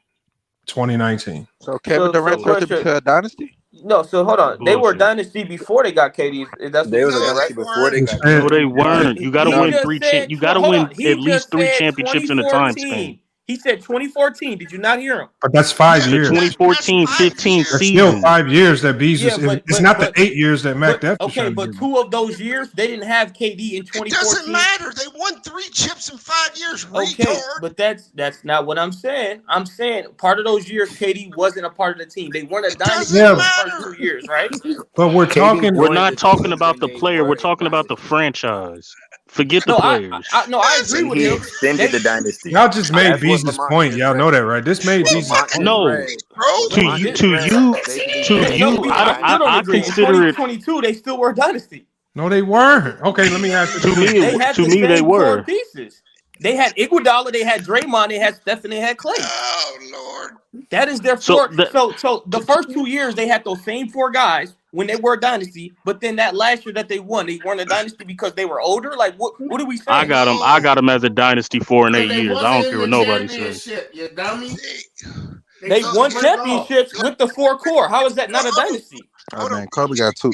[SPEAKER 5] 2019.
[SPEAKER 4] So Kevin Durant turned into a dynasty?
[SPEAKER 20] No, so hold on. They were dynasty before they got KD. That's
[SPEAKER 8] They
[SPEAKER 20] what
[SPEAKER 8] were
[SPEAKER 20] you're saying, right?
[SPEAKER 8] dynasty before they got
[SPEAKER 10] No, they weren't. You got to win 3
[SPEAKER 20] said,
[SPEAKER 10] You got to win at least 3 championships in a time
[SPEAKER 20] 2014.
[SPEAKER 10] span.
[SPEAKER 20] He said 2014. Did you not hear him?
[SPEAKER 5] But that's 5
[SPEAKER 10] The
[SPEAKER 5] years.
[SPEAKER 10] 2014-15
[SPEAKER 5] That's
[SPEAKER 10] season.
[SPEAKER 5] still 5 years that Bees is. It's not the 8 years that Mac Def was
[SPEAKER 20] Okay,
[SPEAKER 5] trying to
[SPEAKER 20] but
[SPEAKER 5] do.
[SPEAKER 20] 2 of those years they didn't have KD in 2014.
[SPEAKER 7] It doesn't matter. They won 3 chips in 5 years.
[SPEAKER 20] Okay,
[SPEAKER 7] retard.
[SPEAKER 20] but that's not what I'm saying. I'm saying part of those years KD wasn't a part of the team. They weren't a dynasty for the first 2 years, right?
[SPEAKER 5] But we're talking.
[SPEAKER 10] We're not talking about the player. We're talking about the franchise. Forget the players.
[SPEAKER 20] I agree with
[SPEAKER 8] he
[SPEAKER 20] him.
[SPEAKER 8] extended the dynasty.
[SPEAKER 5] Y'all just made
[SPEAKER 8] That's what
[SPEAKER 5] Bees'
[SPEAKER 8] Lamont
[SPEAKER 5] point.
[SPEAKER 8] just
[SPEAKER 5] Y'all
[SPEAKER 8] read.
[SPEAKER 5] know that, right? This made Bees' point.
[SPEAKER 10] No, to you, I consider it.
[SPEAKER 20] 2022, they still were a dynasty.
[SPEAKER 5] No, they weren't. Okay, let me ask you.
[SPEAKER 20] They had
[SPEAKER 10] To
[SPEAKER 20] the
[SPEAKER 10] me, they
[SPEAKER 20] same
[SPEAKER 10] were.
[SPEAKER 20] core pieces. They had Iguodala, they had Draymond, they had Steph, and they had Clay.
[SPEAKER 7] Oh Lord.
[SPEAKER 20] That is their
[SPEAKER 10] So
[SPEAKER 20] four. So the first 2 years they had those same 4 guys.
[SPEAKER 8] when they were a dynasty, but then that last year that they won, they weren't a dynasty because they were older. Like what are we saying?
[SPEAKER 10] I got them as a dynasty 4 and 8 years. I don't care what nobody says.
[SPEAKER 18] You dummy.
[SPEAKER 8] They won championships with the 4 core. How is that not a dynasty?
[SPEAKER 4] Oh man, Kobe got two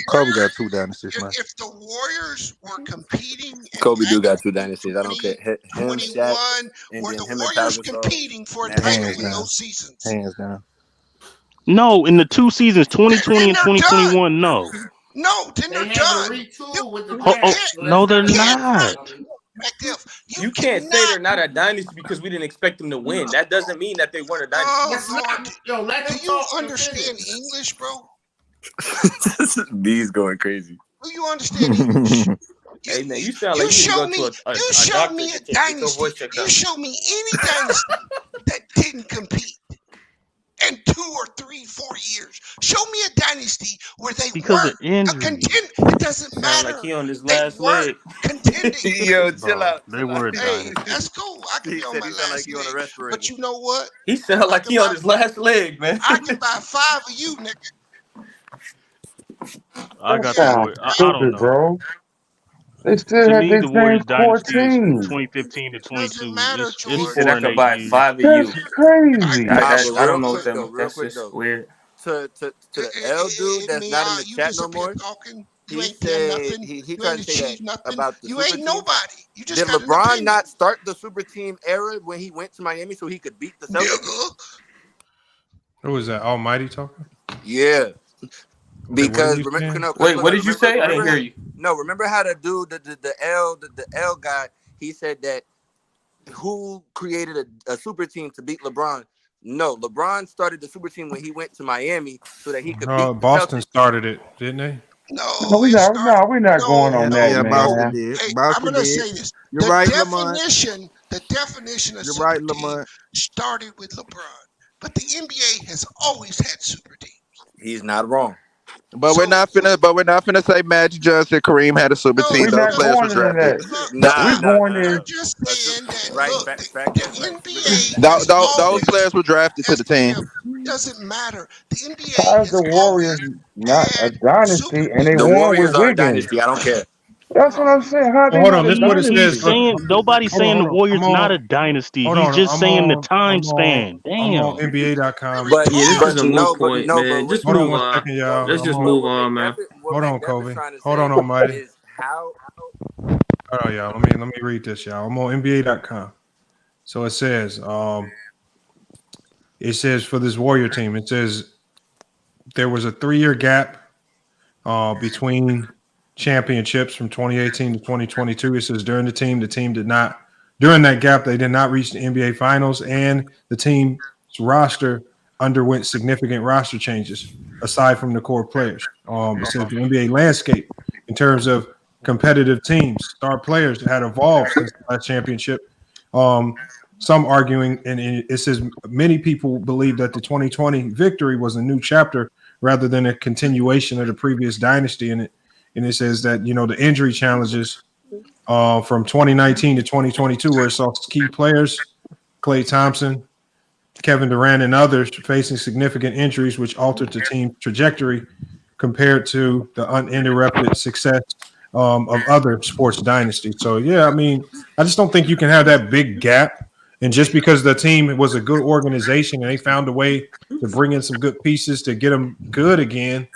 [SPEAKER 4] dynasties, man.
[SPEAKER 7] If the Warriors were competing,
[SPEAKER 13] Kobe do got 2 dynasties. I don't care. Him, Shaq,
[SPEAKER 7] were
[SPEAKER 13] and
[SPEAKER 7] the
[SPEAKER 13] him
[SPEAKER 7] Warriors
[SPEAKER 13] and Pau Gasol.
[SPEAKER 7] competing for a title in those seasons?
[SPEAKER 4] Hands down.
[SPEAKER 10] No, in the 2 seasons, 2020 and 2021, no.
[SPEAKER 7] No, then they're done.
[SPEAKER 10] No, they're not.
[SPEAKER 8] You can't say they're not a dynasty because we didn't expect them to win. That doesn't mean that they weren't a dynasty.
[SPEAKER 7] Do you understand English, bro?
[SPEAKER 13] B's going crazy.
[SPEAKER 7] Do you understand English?
[SPEAKER 8] Hey man, you sound like you show me
[SPEAKER 7] a dynasty. You show me any dynasty that didn't compete in 2 or 3, 4 years. Show me a dynasty where they weren't a contender. It doesn't matter.
[SPEAKER 8] Like he on his last leg.
[SPEAKER 7] Contending.
[SPEAKER 13] Yo, chill out.
[SPEAKER 10] They were a
[SPEAKER 7] dynasty. That's cool. I can be on my last leg. But you know what?
[SPEAKER 8] He sound like he on his last leg, man.
[SPEAKER 7] I can buy 5 of you, nigga.
[SPEAKER 10] I got I don't know.
[SPEAKER 15] Bro. They still have
[SPEAKER 10] the Warriors dynasty 2015 to 22. It's 4 and 8 years.
[SPEAKER 13] 5 of you.
[SPEAKER 15] That's crazy.
[SPEAKER 8] I don't know what that means. That's just weird.
[SPEAKER 13] To the L dude that's not in the chat no more. He said he tried to say that about the
[SPEAKER 7] you
[SPEAKER 13] super
[SPEAKER 7] ain't
[SPEAKER 13] team.
[SPEAKER 7] Nobody. You just
[SPEAKER 13] did
[SPEAKER 7] got
[SPEAKER 13] LeBron not start the super team era when he went to Miami so he could beat the Celtics?
[SPEAKER 5] Who was that? Almighty talking?
[SPEAKER 13] Yeah. Because
[SPEAKER 8] wait, what did you say? I didn't hear you.
[SPEAKER 13] No, remember how the dude, the L guy, he said that who created a super team to beat LeBron? No, LeBron started the super team when he went to Miami so that he could beat
[SPEAKER 5] Boston started it, didn't they?
[SPEAKER 7] No,
[SPEAKER 15] we're not going on that,
[SPEAKER 4] Yeah,
[SPEAKER 15] man.
[SPEAKER 4] Boston did.
[SPEAKER 7] Hey,
[SPEAKER 4] Boston
[SPEAKER 7] I'm gonna
[SPEAKER 4] did.
[SPEAKER 7] say this.
[SPEAKER 4] You're right, Lamont.
[SPEAKER 7] The definition of
[SPEAKER 4] You're
[SPEAKER 7] super
[SPEAKER 4] right,
[SPEAKER 7] team
[SPEAKER 4] Lamont.
[SPEAKER 7] started with LeBron, but the NBA has always had super teams.
[SPEAKER 13] He's not wrong.
[SPEAKER 4] But we're not finna say Magic Johnson, Kareem had a super team. Those players were drafted.
[SPEAKER 15] We're
[SPEAKER 7] just saying that.
[SPEAKER 13] Right,
[SPEAKER 7] look, the NBA.
[SPEAKER 4] Those players were drafted to the team.
[SPEAKER 7] Doesn't matter. The NBA
[SPEAKER 15] How is the Warriors not a dynasty and they
[SPEAKER 13] The
[SPEAKER 15] won
[SPEAKER 13] Warriors
[SPEAKER 15] with
[SPEAKER 13] are a
[SPEAKER 15] Wiggins?
[SPEAKER 13] dynasty. I don't care.
[SPEAKER 15] That's what I'm saying. How they
[SPEAKER 5] Hold
[SPEAKER 15] not
[SPEAKER 5] on,
[SPEAKER 15] a
[SPEAKER 5] this is what it
[SPEAKER 15] dynasty?
[SPEAKER 5] says.
[SPEAKER 10] Nobody's saying the Warriors not a dynasty. He's just saying the time span.
[SPEAKER 5] I'm
[SPEAKER 10] Damn.
[SPEAKER 5] on NBA.com.
[SPEAKER 8] But yeah, this is a moot point,
[SPEAKER 13] but
[SPEAKER 8] man. Just
[SPEAKER 5] hold on
[SPEAKER 8] move
[SPEAKER 5] one
[SPEAKER 8] on.
[SPEAKER 5] second, y'all.
[SPEAKER 8] Let's just move on, man.
[SPEAKER 5] Hold on, Kobe. Hold on, Almighty.
[SPEAKER 13] How?
[SPEAKER 5] Hold on, y'all. Let me read this, y'all. I'm on NBA.com. So it says for this Warrior team, it says there was a 3-year gap between championships from 2018 to 2022. It says during that gap, they did not reach the NBA Finals, and the team's roster underwent significant roster changes aside from the core players. It says the NBA landscape in terms of competitive teams, star players had evolved since the last championship. Some arguing, and it says many people believe that the 2020 victory was a new chapter rather than a continuation of the previous dynasty. And it says that, the injury challenges from 2019 to 2022, where it saw key players, Klay Thompson, Kevin Durant, and others facing significant injuries, which altered the team's trajectory compared to the uninterrupted success of other sports dynasties. So, yeah, I just don't think you can have that big gap. And just because the team was a good organization and they found a way to bring in some good pieces to get them good again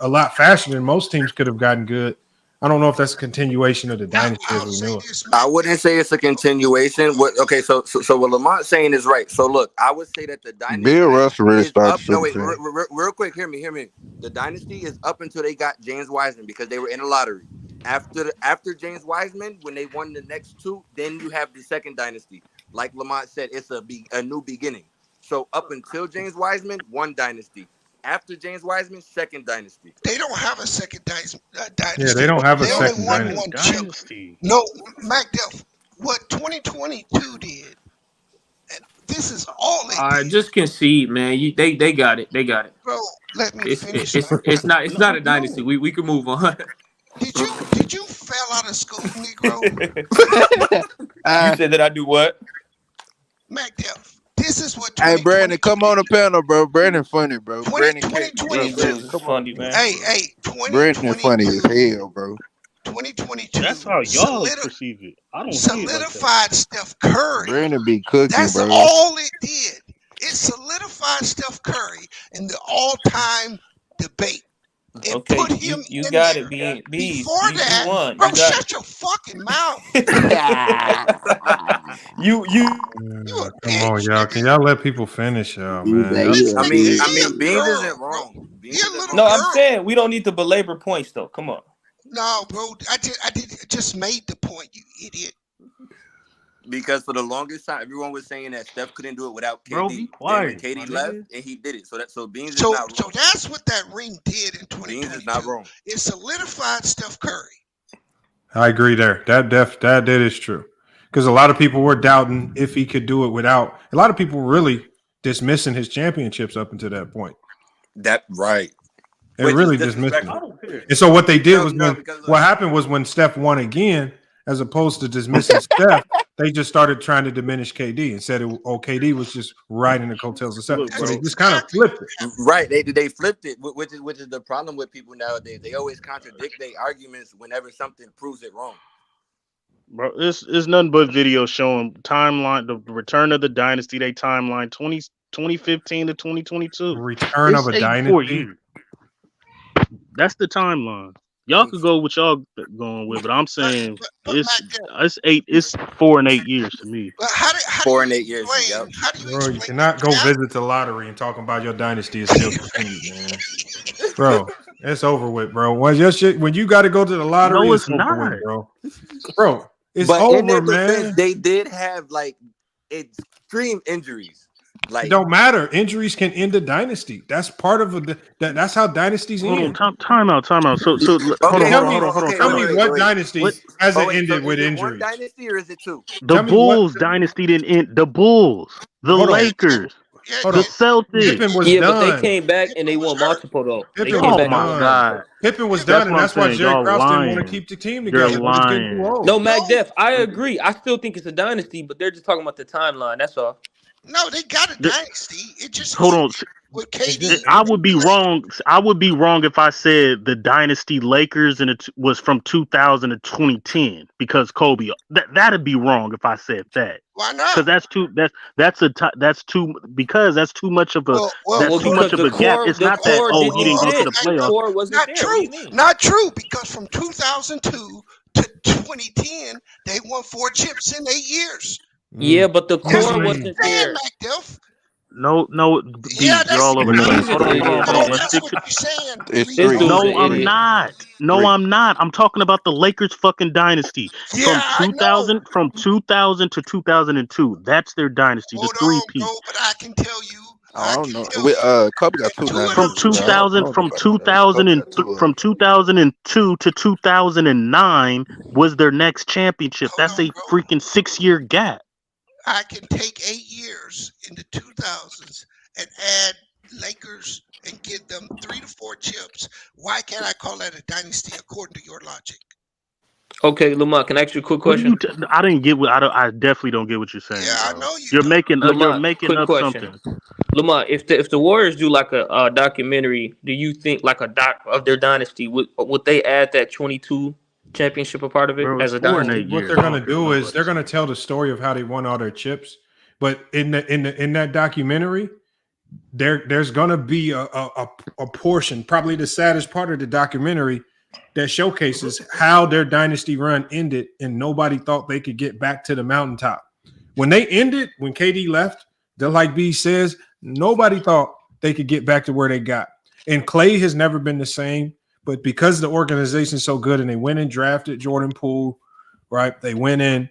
[SPEAKER 5] a lot faster than most teams could have gotten good, I don't know if that's a continuation of the dynasty as we knew it.
[SPEAKER 13] I wouldn't say it's a continuation. So what Lamont's saying is right. So look, I would say that the dynasty
[SPEAKER 4] Bill Russell really started.
[SPEAKER 13] No, wait, real quick, hear me. The dynasty is up until they got James Wiseman because they were in a lottery. After James Wiseman, when they won the next 2, then you have the second dynasty. Like Lamont said, it's a new beginning. So up until James Wiseman, 1 dynasty. After James Wiseman, 2nd dynasty.
[SPEAKER 7] They don't have a second dynasty.
[SPEAKER 5] Yeah, they don't have a second dynasty.
[SPEAKER 7] No, MacDuff, what 2022 did, and this is all they did.
[SPEAKER 8] Just concede, man. They got it. They got it.
[SPEAKER 7] Bro, let me finish.
[SPEAKER 8] It's not a dynasty. We can move on.
[SPEAKER 7] Did you fell out of school, Negro?
[SPEAKER 8] You said that I do what?
[SPEAKER 7] MacDuff, this is what.
[SPEAKER 4] Hey, Brandon, come on the panel, bro. Brandon funny, bro. Brandon,
[SPEAKER 21] come on, man.
[SPEAKER 7] Hey,
[SPEAKER 4] Brandon funny as hell, bro.
[SPEAKER 7] 2022.
[SPEAKER 10] That's how y'all perceive it. I don't see it like that.
[SPEAKER 7] Solidified Steph Curry.
[SPEAKER 4] Brandon be cooking,
[SPEAKER 7] That's
[SPEAKER 4] bro.
[SPEAKER 7] all it did. It solidified Steph Curry in the all-time debate. It
[SPEAKER 2] Okay,
[SPEAKER 7] put him
[SPEAKER 2] you
[SPEAKER 7] in
[SPEAKER 2] got
[SPEAKER 7] there.
[SPEAKER 2] it, Bees.
[SPEAKER 7] Before
[SPEAKER 2] You
[SPEAKER 7] that,
[SPEAKER 2] won.
[SPEAKER 7] bro,
[SPEAKER 2] You got
[SPEAKER 7] shut your fucking mouth.
[SPEAKER 2] you
[SPEAKER 5] Come on, y'all. Can y'all let people finish, y'all, man?
[SPEAKER 13] I mean, Beans isn't wrong.
[SPEAKER 2] No, I'm saying we don't need to belabor points, though. Come on.
[SPEAKER 7] No, bro, I just made the point, you idiot.
[SPEAKER 13] Because for the longest time, everyone was saying that Steph couldn't do it without KD.
[SPEAKER 10] Bro, be quiet,
[SPEAKER 13] Then when KD left, and he did it. So Beans is
[SPEAKER 7] So
[SPEAKER 13] not wrong.
[SPEAKER 7] so that's what that ring did in 2022.
[SPEAKER 13] Beans is not wrong.
[SPEAKER 7] It solidified Steph Curry.
[SPEAKER 5] I agree there. That is true. Because a lot of people were doubting if he could do it without. A lot of people were really dismissing his championships up until that point.
[SPEAKER 13] That right.
[SPEAKER 5] They really dismissed him. And so what they did was what happened was when Steph won again, as opposed to dismissing Steph, they just started trying to diminish KD and said, KD was just riding the coattails of Steph. So they just kind of flipped it.
[SPEAKER 13] Right. They flipped it, which is the problem with people nowadays. They always contradict their arguments whenever something proves it wrong.
[SPEAKER 10] Bro, it's nothing but video showing timeline, the return of the dynasty, they timeline 2015 to 2022.
[SPEAKER 5] Return of a dynasty.
[SPEAKER 10] That's the timeline. Y'all could go what y'all going with, but I'm saying it's 4 and 8 years to me.
[SPEAKER 13] 4 and 8 years. Yep.
[SPEAKER 5] Bro, you cannot go visit the lottery and talk about your dynasty is still continued, man. Bro, it's over with, bro. When you got to go to the lottery,
[SPEAKER 10] No, it's
[SPEAKER 5] over
[SPEAKER 10] not,
[SPEAKER 5] with, bro. Bro, it's
[SPEAKER 13] but
[SPEAKER 5] over,
[SPEAKER 13] in their
[SPEAKER 5] man.
[SPEAKER 13] defense, they did have like extreme injuries. Like,
[SPEAKER 5] it don't matter. Injuries can end a dynasty. That's part of that's how dynasties end.
[SPEAKER 10] Time out. So hold on.
[SPEAKER 5] Tell me what dynasty hasn't ended with injuries.
[SPEAKER 13] One dynasty or is it two?
[SPEAKER 10] The Bulls dynasty didn't end. The Bulls, the Lakers, the Celtics.
[SPEAKER 5] Pippen was
[SPEAKER 2] done.
[SPEAKER 5] But
[SPEAKER 2] they came back and they won multiple though.
[SPEAKER 5] Pippen was done. Pippen was done, and that's why Jerry Krause didn't want to keep the team together.
[SPEAKER 10] You're lying.
[SPEAKER 2] No, Mac Def, I agree. I still think it's a dynasty, but they're just talking about the timeline. That's all.
[SPEAKER 7] No, they got a dynasty. It just
[SPEAKER 10] hold on.
[SPEAKER 7] With KD.
[SPEAKER 10] I would be wrong. I would be wrong if I said the dynasty Lakers and it was from 2000 to 2010 because Kobe. That'd be wrong if I said that.
[SPEAKER 7] Why not?
[SPEAKER 10] Because that's too much of a a gap. It's not that he didn't go to the playoffs.
[SPEAKER 7] Not true. Because from 2002 to 2010, they won 4 chips in 8 years.
[SPEAKER 2] Yeah, but the core wasn't there.
[SPEAKER 10] No, you're all over the place. Hold on. Let's stick to. No, I'm not. I'm talking about the Lakers fucking dynasty from 2000 to 2002. That's their dynasty, the 3-peat.
[SPEAKER 7] But I can tell you.
[SPEAKER 4] I don't know. Kobe got 2
[SPEAKER 10] from 2002 to 2009 was their next championship. That's a freaking 6-year gap.
[SPEAKER 7] I can take 8 years in the 2000s and add Lakers and give them 3 to 4 chips. Why can't I call that a dynasty according to your logic?
[SPEAKER 2] Okay, Lamont, can I ask you a quick question?
[SPEAKER 10] I didn't get what I definitely don't get what you're saying. Yeah,
[SPEAKER 7] I know
[SPEAKER 10] you're making up something.
[SPEAKER 2] Lamont, if the Warriors do like a documentary, do you think like a doc of their dynasty would they add that 22 championship a part of it as a dynasty?
[SPEAKER 5] What they're going to do is they're going to tell the story of how they won all their chips, but in that documentary, there's going to be a portion, probably the saddest part of the documentary, that showcases how their dynasty run ended, and nobody thought they could get back to the mountaintop. When they ended, when KD left, like B says, nobody thought they could get back to where they got. And Clay has never been the same. But because the organization's so good and they went and drafted Jordan Poole, right? They went in,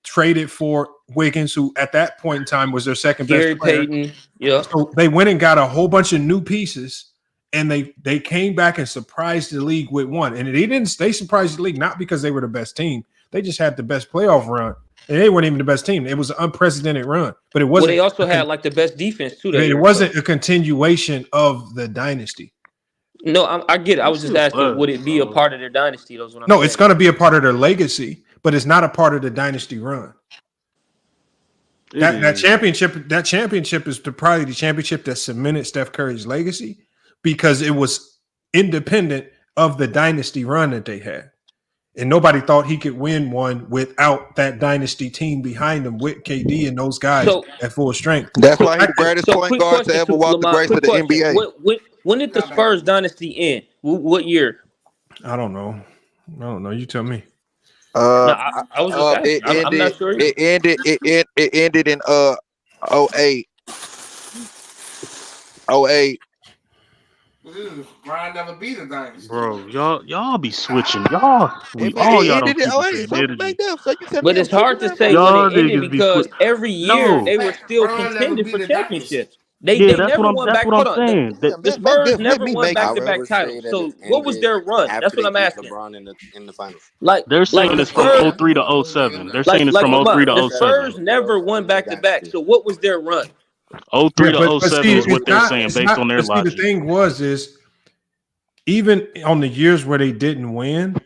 [SPEAKER 5] traded for Wiggins, who at that point in time was their second best player.
[SPEAKER 2] Payton, yeah.
[SPEAKER 5] So they went and got a whole bunch of new pieces, and they came back and surprised the league with one. And they surprised the league not because they were the best team. They just had the best playoff run. And they weren't even the best team. It was an unprecedented run. But it wasn't.
[SPEAKER 2] Well, they also had like the best defense too.
[SPEAKER 5] It wasn't a continuation of the dynasty.
[SPEAKER 2] No, I get it. I was just asking, would it be a part of their dynasty?
[SPEAKER 5] No, it's going to be a part of their legacy, but it's not a part of the dynasty run. That championship is probably the championship that cemented Steph Curry's legacy because it was independent of the dynasty run that they had. And nobody thought he could win one without that dynasty team behind him with KD and those guys at full strength.
[SPEAKER 4] That's why he's the greatest point guard to ever walk the grace of the NBA.
[SPEAKER 2] When did the Spurs dynasty end? What year?
[SPEAKER 5] I don't know. You tell me.
[SPEAKER 2] I was just asking. I'm not sure.
[SPEAKER 4] It ended in 08. 08.
[SPEAKER 18] Brian never beat a dynasty.
[SPEAKER 10] Bro, y'all be switching. Y'all don't keep the same energy.
[SPEAKER 2] But it's hard to say when it ended because every year they were still contending for championships. They never won back. Hold on. The Spurs never won back-to-back titles. So what was their run? That's what I'm asking.
[SPEAKER 13] LeBron in the finals.
[SPEAKER 10] They're saying it's from 03 to 07. They're saying it's from 03 to 07.
[SPEAKER 2] The Spurs never won back-to-back. So what was their run?
[SPEAKER 10] 03 to 07 is what they're saying based on their logic.
[SPEAKER 5] The thing is even on the years where they didn't win,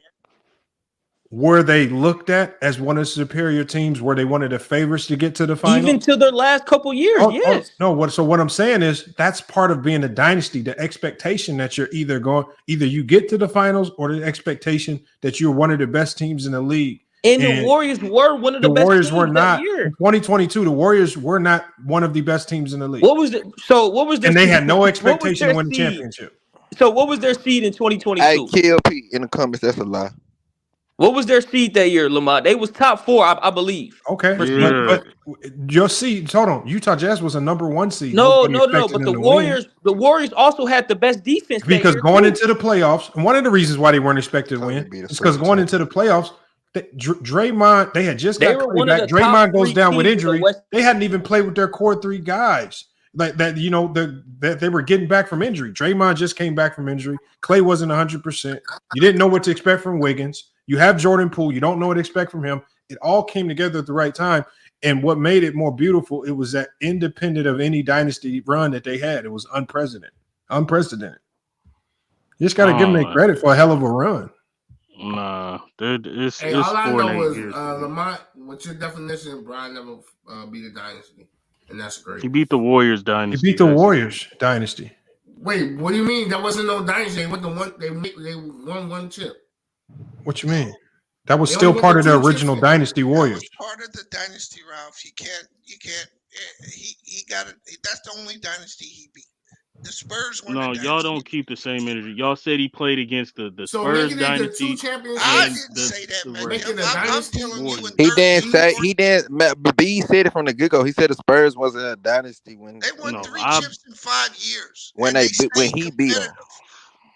[SPEAKER 5] were they looked at as one of the superior teams? Were they one of the favorites to get to the final?
[SPEAKER 2] Even to their last couple years, yes.
[SPEAKER 5] So what I'm saying is that's part of being a dynasty. The expectation that you're either you get to the finals or the expectation that you're one of the best teams in the league.
[SPEAKER 2] And the Warriors were one of the best
[SPEAKER 5] Warriors
[SPEAKER 2] teams
[SPEAKER 5] were not.
[SPEAKER 2] that year.
[SPEAKER 5] In 2022, the Warriors were not one of the best teams in the league.
[SPEAKER 2] What was their
[SPEAKER 5] and they
[SPEAKER 2] seed?
[SPEAKER 5] had no expectation to win the championship.
[SPEAKER 2] So what was their seed in 2022?
[SPEAKER 4] Hey, KLP in the comments, that's a lie.
[SPEAKER 2] What was their seed that year, Lamont? They was top 4, I believe.
[SPEAKER 5] Okay, but your seed, hold on. Utah Jazz was a number 1 seed.
[SPEAKER 2] No. But the Warriors also had the best defense
[SPEAKER 5] because going into the playoffs, and one of the reasons why they weren't expected to win is because going into the playoffs, Draymond, they had just got Clay back. Draymond goes down with injury. They hadn't even played with their core 3 guys. Like that, that they were getting back from injury. Draymond just came back from injury. Clay wasn't 100%. You didn't know what to expect from Wiggins. You have Jordan Poole. You don't know what to expect from him. It all came together at the right time. And what made it more beautiful, it was that independent of any dynasty run that they had, it was unprecedented. You just got to give them their credit for a hell of a run.
[SPEAKER 10] Nah, it's
[SPEAKER 18] all I
[SPEAKER 10] 4
[SPEAKER 18] know is
[SPEAKER 10] years.
[SPEAKER 18] Lamont. What's your definition? Brian never beat a dynasty, and that's great.
[SPEAKER 10] He beat the Warriors dynasty.
[SPEAKER 5] He beat the Warriors dynasty.
[SPEAKER 18] Wait, what do you mean? That wasn't no dynasty. They won 1 chip.
[SPEAKER 5] What you mean? That was still part of the original dynasty Warriors.
[SPEAKER 7] That was part of the dynasty, Ralph. You can't. He got it. That's the only dynasty he beat. The Spurs won.
[SPEAKER 10] No, y'all don't keep the same energy. Y'all said he played against the Spurs dynasty.
[SPEAKER 7] I didn't say that, man. I'm telling you,
[SPEAKER 4] He didn't. B said it from the get-go. He said the Spurs wasn't a dynasty when
[SPEAKER 7] they won 3 chips in 5 years.
[SPEAKER 4] When he beat them.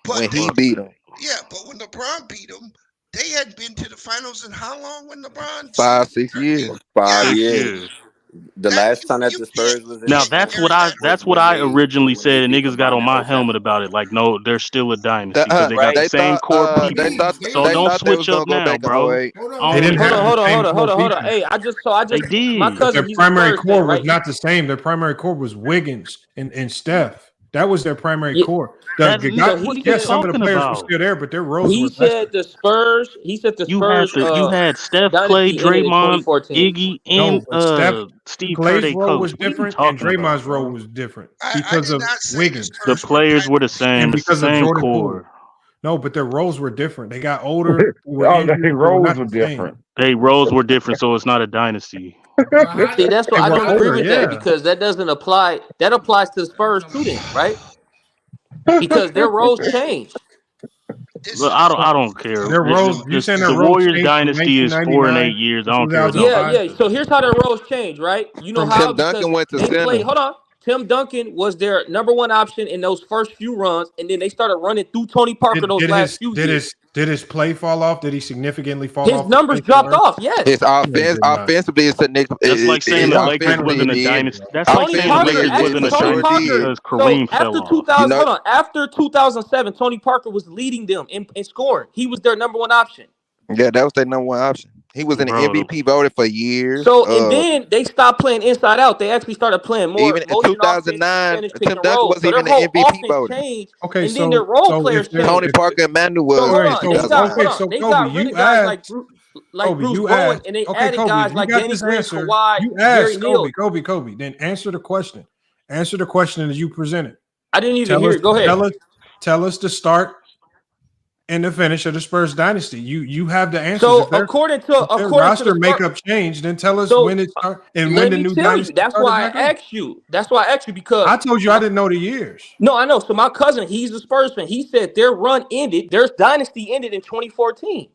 [SPEAKER 4] When he beat them.
[SPEAKER 7] Yeah, but when LeBron beat them, they hadn't been to the finals in how long? When LeBron
[SPEAKER 4] 5-6 years.
[SPEAKER 13] 5 years. The last time that the Spurs was in.
[SPEAKER 10] Now that's what I originally said, and niggas got on my helmet about it. Like, no, they're still a dynasty because they got the same core people. So don't switch up now, bro.
[SPEAKER 2] Hold on. Hey, I just
[SPEAKER 10] they did.
[SPEAKER 2] My cousin,
[SPEAKER 5] their primary core was not the same. Their primary core was Wiggins and Steph. That was their primary core. Some of the players were still there, but their roles
[SPEAKER 2] were said the Spurs. He said the Spurs.
[SPEAKER 10] You had Steph, Clay, Draymond, Iggy, and Steve Kerr.
[SPEAKER 5] Clay's role was different, and Draymond's role was different because of Wiggins.
[SPEAKER 10] The players were the same. Because of Jordan Poole.
[SPEAKER 5] No, but their roles were different. They got older.
[SPEAKER 15] Their roles were different.
[SPEAKER 10] They roles were different, so it's not a dynasty.
[SPEAKER 2] See, that's why I don't agree with that because that doesn't apply. That applies to the Spurs too, then, right? Because their roles changed.
[SPEAKER 10] Look, I don't care.
[SPEAKER 5] Their roles.
[SPEAKER 10] The Warriors dynasty is 4 and 8 years. I don't care.
[SPEAKER 2] Yeah. So here's how their roles changed, right? You know how
[SPEAKER 4] Tim Duncan went to center.
[SPEAKER 2] Hold on. Tim Duncan was their number 1 option in those first few runs, and then they started running through Tony Parker last few years.
[SPEAKER 5] Did his play fall off? Did he significantly fall off?
[SPEAKER 2] His numbers dropped off, yes.
[SPEAKER 4] His offensively, it's a Nick.
[SPEAKER 10] That's like saying the Lakers wasn't a dynasty. That's like saying the Lakers wasn't a dynasty because Kareem fell off.
[SPEAKER 2] After 2007, Tony Parker was leading them in scoring. He was their number 1 option.
[SPEAKER 4] Yeah, that was their number 1 option. He was in the MVP voted for years.
[SPEAKER 2] So and then they stopped playing inside out. They actually started playing more.
[SPEAKER 4] Even in 2009, Tim Duncan wasn't even the MVP voted.
[SPEAKER 5] Okay,
[SPEAKER 2] and then their role players changed.
[SPEAKER 4] Tony Parker and Manu was.
[SPEAKER 2] They got rid of guys like like
[SPEAKER 5] Kobe,
[SPEAKER 2] Bruce
[SPEAKER 5] you
[SPEAKER 2] Bowen,
[SPEAKER 5] asked.
[SPEAKER 2] and they
[SPEAKER 5] Okay,
[SPEAKER 2] added
[SPEAKER 5] Kobe,
[SPEAKER 2] guys
[SPEAKER 5] you
[SPEAKER 2] like
[SPEAKER 5] got
[SPEAKER 2] Danny
[SPEAKER 5] this
[SPEAKER 2] Green,
[SPEAKER 5] answer.
[SPEAKER 2] Kawhi,
[SPEAKER 5] You
[SPEAKER 2] Jerry
[SPEAKER 5] asked
[SPEAKER 2] Neal.
[SPEAKER 5] Kobe. Then answer the question. Answer the question that you presented.
[SPEAKER 2] I didn't even hear it. Go ahead.
[SPEAKER 5] Tell us the start and the finish of the Spurs dynasty. You have the answers.
[SPEAKER 2] So
[SPEAKER 5] If their roster makeup changed, then tell us when it started and when the new dynasty
[SPEAKER 2] That's
[SPEAKER 5] started
[SPEAKER 2] why
[SPEAKER 5] back
[SPEAKER 2] I
[SPEAKER 5] up.
[SPEAKER 2] asked you. That's why I asked you because
[SPEAKER 5] I told you I didn't know the years.
[SPEAKER 2] No, I know. So my cousin, he's a Spurs fan. He said their run ended, their dynasty ended in 2014.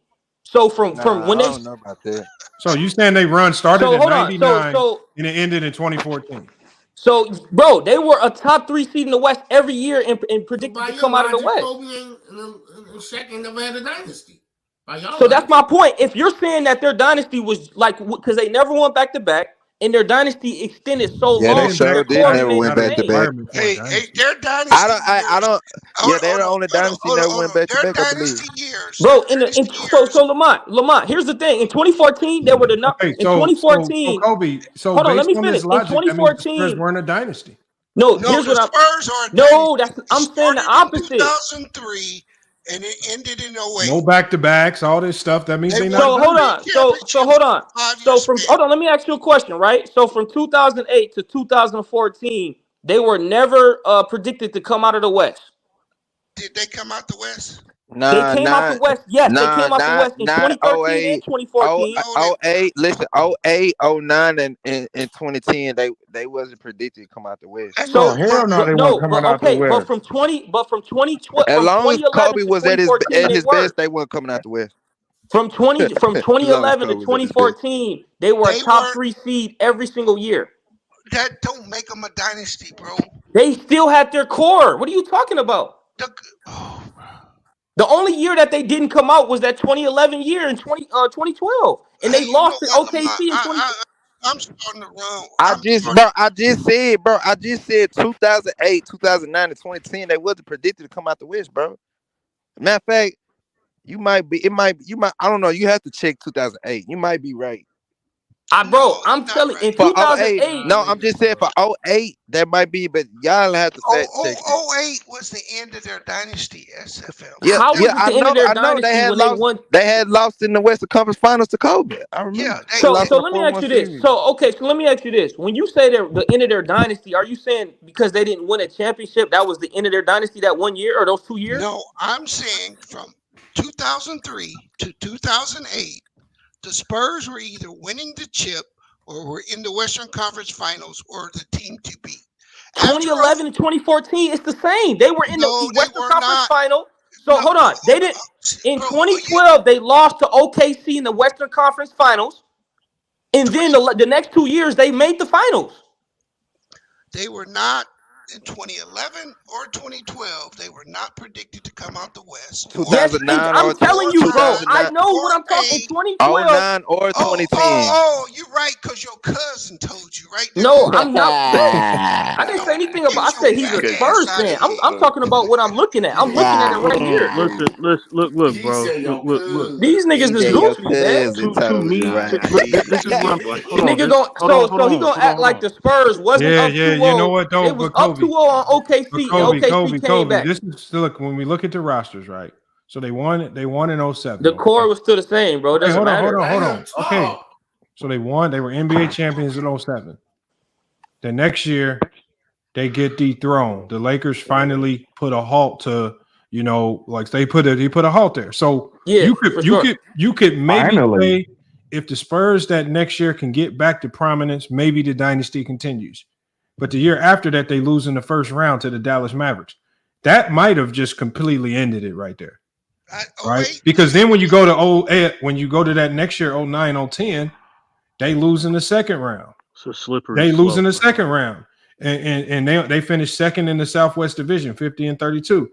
[SPEAKER 2] So from when
[SPEAKER 4] I
[SPEAKER 2] they
[SPEAKER 4] don't know about that.
[SPEAKER 5] So you saying they run started
[SPEAKER 2] So
[SPEAKER 5] in
[SPEAKER 2] hold on.
[SPEAKER 5] 99
[SPEAKER 2] So
[SPEAKER 5] and it ended in 2014.
[SPEAKER 2] So, bro, they were a top 3 seed in the West every year and predicted to come out of the West.
[SPEAKER 18] Kobe and Shaq never had a dynasty.
[SPEAKER 2] So that's my point. If you're saying that their dynasty was like, because they never won back to back, and their dynasty extended so
[SPEAKER 4] Yeah,
[SPEAKER 2] long,
[SPEAKER 4] they sure did never win back to back.
[SPEAKER 7] Hey, their dynasty.
[SPEAKER 4] I don't. Yeah, they're the only dynasty never went back to back. I believe.
[SPEAKER 2] Bro, so Lamont, here's the thing. In 2014, they were the number.
[SPEAKER 5] Okay,
[SPEAKER 2] In 2014,
[SPEAKER 5] so Kobe. So
[SPEAKER 2] hold on, let
[SPEAKER 5] based
[SPEAKER 2] me
[SPEAKER 5] on
[SPEAKER 2] finish.
[SPEAKER 5] this logic,
[SPEAKER 2] In 2014,
[SPEAKER 5] the Spurs weren't a dynasty.
[SPEAKER 2] No, here's what
[SPEAKER 7] Spurs are.
[SPEAKER 2] No, I'm saying the opposite.
[SPEAKER 7] 2003, and it ended in 08.
[SPEAKER 5] No back-to-backs, all this stuff. That means they not.
[SPEAKER 2] So hold on. So hold on. Hold on. Let me ask you a question, right? So from 2008 to 2014, they were never predicted to come out of the West.
[SPEAKER 7] Did they come out the West?
[SPEAKER 2] They came out the West. Yes, they came out the West in 2013 and 2014.
[SPEAKER 4] 08, listen, 08, 09, and 2010, they wasn't predicted to come out the West.
[SPEAKER 15] So hell no, they weren't coming out the West.
[SPEAKER 2] But from 2012,
[SPEAKER 4] as long as
[SPEAKER 2] 2011
[SPEAKER 4] Kobe
[SPEAKER 2] to
[SPEAKER 4] was at his
[SPEAKER 2] 2014,
[SPEAKER 4] best, they weren't coming out the West.
[SPEAKER 2] From 2011 to 2014, they were a top 3 seed every single year.
[SPEAKER 7] That don't make them a dynasty, bro.
[SPEAKER 2] They still had their core. What are you talking about? The only year that they didn't come out was that 2011 year in 2012, and they lost to OKC in 20.
[SPEAKER 7] I'm starting to run.
[SPEAKER 4] I just said 2008, 2009, and 2010. They wasn't predicted to come out the West, bro. Matter of fact, you might. I don't know. You have to check 2008. You might be right.
[SPEAKER 2] Bro, I'm telling you, in 2008.
[SPEAKER 4] No, I'm just saying for 08, that might be, but y'all have to fact check.
[SPEAKER 7] 08 was the end of their dynasty, SFL.
[SPEAKER 2] How was it the end of their dynasty when they won?
[SPEAKER 4] They had lost in the Western Conference Finals to Kobe. I remember.
[SPEAKER 7] Yeah,
[SPEAKER 2] so let me ask you this. So let me ask you this. When you say they're the end of their dynasty, are you saying because they didn't win a championship, that was the end of their dynasty that 1 year or those 2 years?
[SPEAKER 7] No, I'm saying from 2003 to 2008, the Spurs were either winning the chip or were in the Western Conference Finals or the team to beat.
[SPEAKER 2] 2011 and 2014, it's the same. They were in the Western Conference Final. So hold on. They didn't. In 2012, they lost to OKC in the Western Conference Finals. And then the next 2 years, they made the finals.
[SPEAKER 7] They were not in 2011 or 2012. They were not predicted to come out the West.
[SPEAKER 4] 2009
[SPEAKER 2] I'm telling you, bro. I know what I'm talking. 2012,
[SPEAKER 4] 09 or 2010.
[SPEAKER 7] Oh, you're right, because your cousin told you, right?
[SPEAKER 2] No, I'm not. I didn't say anything about. I said he's a Spurs fan. I'm talking about what I'm looking at. I'm looking at it right here.
[SPEAKER 10] Look, bro. Look.
[SPEAKER 2] These niggas is goofy, man.
[SPEAKER 10] To me, this is what I'm.
[SPEAKER 2] Nigga so he gonna act like the Spurs wasn't up 2-0.
[SPEAKER 5] Yeah, you know what though?
[SPEAKER 2] It was up 2-0 on OKC. OKC came back.
[SPEAKER 5] This is still when we look at the rosters, right? So they won in 07.
[SPEAKER 2] The core was still the same, bro. It doesn't matter.
[SPEAKER 5] Hold on. Okay. So they won. They were NBA champions in 07. The next year, they get dethroned. The Lakers finally put a halt to, they put a halt there. So you could maybe say if the Spurs that next year can get back to prominence, maybe the dynasty continues. But the year after that, they lose in the first round to the Dallas Mavericks. That might have just completely ended it right there. Right? Because then when you go to that next year, 09, 010, they lose in the second round.
[SPEAKER 10] So slippery.
[SPEAKER 5] They lose in the second round. And they finished second in the Southwest Division, 50-32.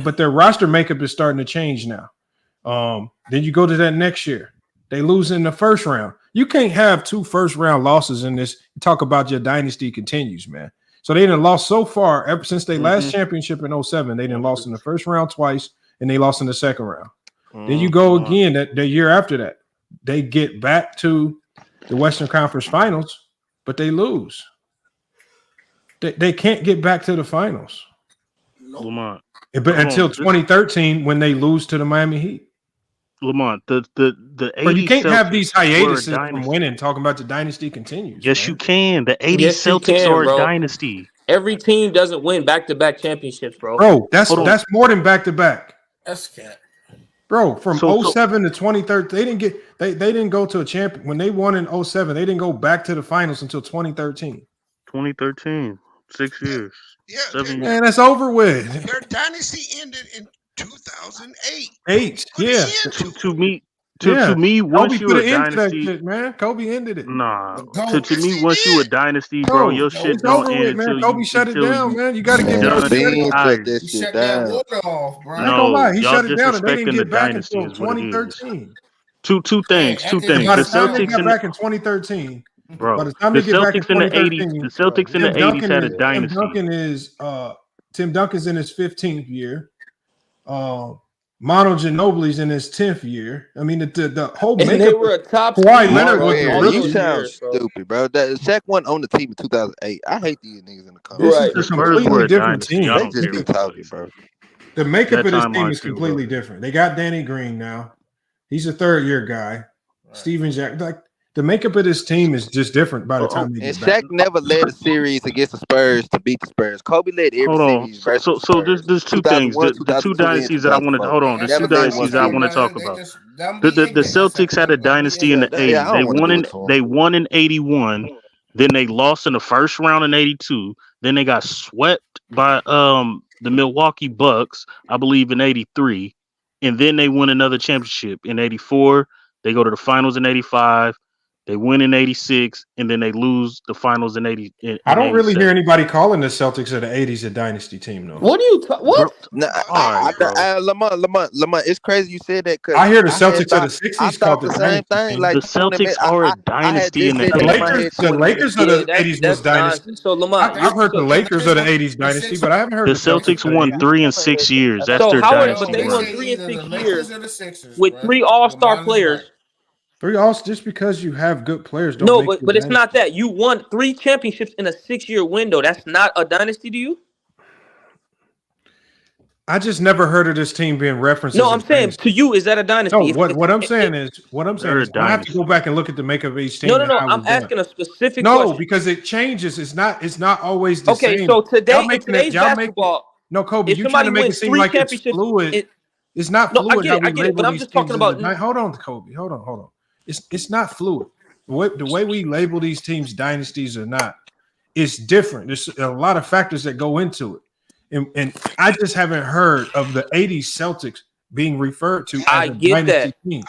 [SPEAKER 5] But their roster makeup is starting to change now. Then you go to that next year. They lose in the first round. You can't have 2 first-round losses in this. Talk about your dynasty continues, man. So they didn't lost so far ever since they last championship in 07. They didn't lost in the first round twice, and they lost in the second round. Then you go again the year after that. They get back to the Western Conference Finals, but they lose. They can't get back to the finals.
[SPEAKER 10] Lamont.
[SPEAKER 5] Until 2013 when they lose to the Miami Heat.
[SPEAKER 10] Lamont, the
[SPEAKER 5] But
[SPEAKER 10] 80
[SPEAKER 5] you can't have
[SPEAKER 10] Celtics
[SPEAKER 5] these
[SPEAKER 10] were a
[SPEAKER 5] hiatuses from
[SPEAKER 10] dynasty.
[SPEAKER 5] winning, talking about the dynasty continues.
[SPEAKER 10] Yes,
[SPEAKER 5] man.
[SPEAKER 10] you can. The 80
[SPEAKER 2] Yes, you
[SPEAKER 10] Celtics
[SPEAKER 2] can,
[SPEAKER 10] are a
[SPEAKER 2] bro.
[SPEAKER 10] dynasty.
[SPEAKER 2] Every team doesn't win back-to-back championships, bro.
[SPEAKER 5] Bro, that's more than back-to-back.
[SPEAKER 18] That's cat.
[SPEAKER 5] Bro, from
[SPEAKER 10] So-
[SPEAKER 5] 07 to 2013, they didn't go to a champion. When they won in 07, they didn't go back to the finals until 2013.
[SPEAKER 10] 2013, 6 years.
[SPEAKER 7] Yeah,
[SPEAKER 10] 7 years.
[SPEAKER 5] Man, that's over with.
[SPEAKER 7] their dynasty ended in 2008.
[SPEAKER 5] 8, yeah.
[SPEAKER 10] To me, once
[SPEAKER 5] Kobe
[SPEAKER 10] you
[SPEAKER 5] put
[SPEAKER 10] a
[SPEAKER 5] an end to that
[SPEAKER 10] dynasty,
[SPEAKER 5] shit, man. Kobe ended it.
[SPEAKER 10] nah.
[SPEAKER 18] GOAT.
[SPEAKER 10] To me, once you a dynasty, bro, your shit
[SPEAKER 5] it's
[SPEAKER 10] don't
[SPEAKER 5] over
[SPEAKER 10] end
[SPEAKER 5] with, man.
[SPEAKER 10] until
[SPEAKER 5] Kobe
[SPEAKER 10] you
[SPEAKER 5] shut it down, man. You got to give
[SPEAKER 10] done
[SPEAKER 5] him
[SPEAKER 4] Bean
[SPEAKER 5] credit.
[SPEAKER 4] shut this
[SPEAKER 18] He
[SPEAKER 4] shit
[SPEAKER 18] shut that
[SPEAKER 4] down.
[SPEAKER 18] water off, bro.
[SPEAKER 5] I ain't gonna lie, he
[SPEAKER 10] y'all
[SPEAKER 5] shut it down, and they didn't
[SPEAKER 10] disrespecting the
[SPEAKER 5] get back
[SPEAKER 10] dynasty
[SPEAKER 5] until
[SPEAKER 10] is what it is.
[SPEAKER 5] 2013.
[SPEAKER 10] Two things.
[SPEAKER 18] at the
[SPEAKER 10] The
[SPEAKER 5] By the time they
[SPEAKER 10] Celtics
[SPEAKER 5] got
[SPEAKER 10] and
[SPEAKER 5] back in 2013,
[SPEAKER 10] bro,
[SPEAKER 5] by the time
[SPEAKER 10] the
[SPEAKER 5] they get back in
[SPEAKER 10] Celtics in the 80s,
[SPEAKER 5] 2013,
[SPEAKER 10] the Celtics in the 80s had a dynasty.
[SPEAKER 5] Tim Duncan's in his 15th year. Mono Ginobili's in his 10th year. I mean, the whole
[SPEAKER 2] And
[SPEAKER 5] makeup.
[SPEAKER 2] they were a top
[SPEAKER 5] Kawhi
[SPEAKER 2] seed
[SPEAKER 5] Leonard was
[SPEAKER 2] all
[SPEAKER 5] the
[SPEAKER 2] those
[SPEAKER 4] You
[SPEAKER 5] rookie.
[SPEAKER 4] sound
[SPEAKER 2] years, bro.
[SPEAKER 4] stupid, bro. That Shaq wasn't on the team in 2008. I hate these niggas in the comments.
[SPEAKER 5] This
[SPEAKER 2] Right.
[SPEAKER 5] is a
[SPEAKER 10] The Spurs were
[SPEAKER 5] completely
[SPEAKER 10] a
[SPEAKER 5] different
[SPEAKER 10] dynasty.
[SPEAKER 5] team.
[SPEAKER 10] I
[SPEAKER 4] They
[SPEAKER 10] don't
[SPEAKER 4] just
[SPEAKER 10] care
[SPEAKER 4] be
[SPEAKER 10] what you
[SPEAKER 4] talking,
[SPEAKER 10] say.
[SPEAKER 4] bro.
[SPEAKER 5] The makeup
[SPEAKER 10] That
[SPEAKER 5] of this
[SPEAKER 10] timeline
[SPEAKER 5] team is
[SPEAKER 10] still
[SPEAKER 5] completely
[SPEAKER 10] goes.
[SPEAKER 5] different. They got Danny Green now. He's a third-year guy. Steven Jack. Like the makeup of this team is just different by the time they
[SPEAKER 4] And
[SPEAKER 5] get back.
[SPEAKER 4] Shaq never led a series against the Spurs to beat the Spurs. Kobe led every
[SPEAKER 10] Hold on.
[SPEAKER 4] series versus
[SPEAKER 10] So
[SPEAKER 4] the Spurs.
[SPEAKER 10] there's two things.
[SPEAKER 4] 2001,
[SPEAKER 10] The two
[SPEAKER 4] 2002, and
[SPEAKER 10] dynasties that I want to
[SPEAKER 4] 2004.
[SPEAKER 10] hold on. The
[SPEAKER 4] Never
[SPEAKER 10] two
[SPEAKER 4] led one
[SPEAKER 10] dynasties that I want to
[SPEAKER 4] series.
[SPEAKER 10] talk about. The Celtics had a dynasty in the 80s.
[SPEAKER 4] Yeah, I don't want to do it to them.
[SPEAKER 10] They won in 81. Then they lost in the first round in 82. Then they got swept by the Milwaukee Bucks, I believe, in 83. And then they won another championship in 84. They go to the finals in 85. They win in 86, and then they lose the finals in 80.
[SPEAKER 5] I don't really hear anybody calling the Celtics of the 80s a dynasty team, though.
[SPEAKER 2] What are you what?
[SPEAKER 4] No, Lamont, it's crazy you said that because
[SPEAKER 5] I hear the Celtics of the 60s
[SPEAKER 4] I
[SPEAKER 5] called
[SPEAKER 4] thought the
[SPEAKER 5] the
[SPEAKER 4] same
[SPEAKER 5] dynasty
[SPEAKER 4] thing. Like
[SPEAKER 10] the Celtics are a dynasty in the 80s.
[SPEAKER 5] The Lakers of the 80s was dynasty.
[SPEAKER 2] So Lamont,
[SPEAKER 5] I've heard the Lakers of the 80s dynasty, but I haven't heard
[SPEAKER 10] The Celtics won 3 in 6 years. That's
[SPEAKER 2] so
[SPEAKER 10] their
[SPEAKER 2] Howard,
[SPEAKER 10] dynasty.
[SPEAKER 2] but they won
[SPEAKER 10] run.
[SPEAKER 2] 3 in 6 years with 3 All-Star players.
[SPEAKER 5] 3 all just because you have good players don't
[SPEAKER 2] No,
[SPEAKER 5] make you
[SPEAKER 2] but it's
[SPEAKER 5] dynasty.
[SPEAKER 2] not that. You won 3 championships in a 6-year window. That's not a dynasty to you?
[SPEAKER 5] I just never heard of this team being referenced.
[SPEAKER 2] No,
[SPEAKER 5] as a
[SPEAKER 2] I'm saying
[SPEAKER 5] dynasty.
[SPEAKER 2] to you, is that a dynasty?
[SPEAKER 5] No, what I'm saying is I have to go back and look at the makeup of each team.
[SPEAKER 2] No.
[SPEAKER 5] and how it
[SPEAKER 2] I'm
[SPEAKER 5] was done.
[SPEAKER 2] asking a specific
[SPEAKER 5] No,
[SPEAKER 2] question.
[SPEAKER 5] because it changes. It's not always the same.
[SPEAKER 2] Okay, so today
[SPEAKER 5] Y'all
[SPEAKER 2] in
[SPEAKER 5] making
[SPEAKER 2] today's
[SPEAKER 5] y'all make-
[SPEAKER 2] basketball,
[SPEAKER 5] No, Kobe,
[SPEAKER 2] if
[SPEAKER 5] you're trying
[SPEAKER 2] somebody
[SPEAKER 5] to make it
[SPEAKER 2] wins
[SPEAKER 5] seem
[SPEAKER 2] 3
[SPEAKER 5] like it's
[SPEAKER 2] championships,
[SPEAKER 5] fluid. It's not
[SPEAKER 2] No,
[SPEAKER 5] fluid.
[SPEAKER 2] I get it, but I'm
[SPEAKER 5] these
[SPEAKER 2] just talking
[SPEAKER 5] teams as
[SPEAKER 2] about.
[SPEAKER 5] a hold on, Kobe. Hold on. It's not fluid. The way we label these teams dynasties or not, it's different. There's a lot of factors that go into it, and I just haven't heard of the '80s Celtics being referred to as a dynasty team.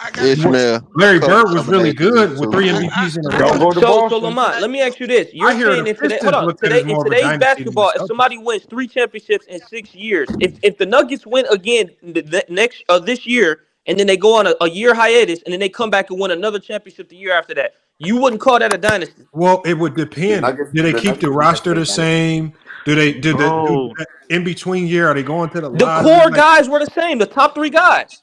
[SPEAKER 5] Larry Bird was really good with 3 MVPs in a row.
[SPEAKER 2] So Lamont, let me ask you this: You're saying in today's today's basketball, if somebody wins 3 championships in 6 years, if the Nuggets win again this year, and then they go on a year hiatus, and then they come back and win another championship the year after that, you wouldn't call that a dynasty?
[SPEAKER 5] Well, it would depend. Do they keep the roster the same? Do in between year? Are they going to the
[SPEAKER 2] core guys were the same? The top 3 guys.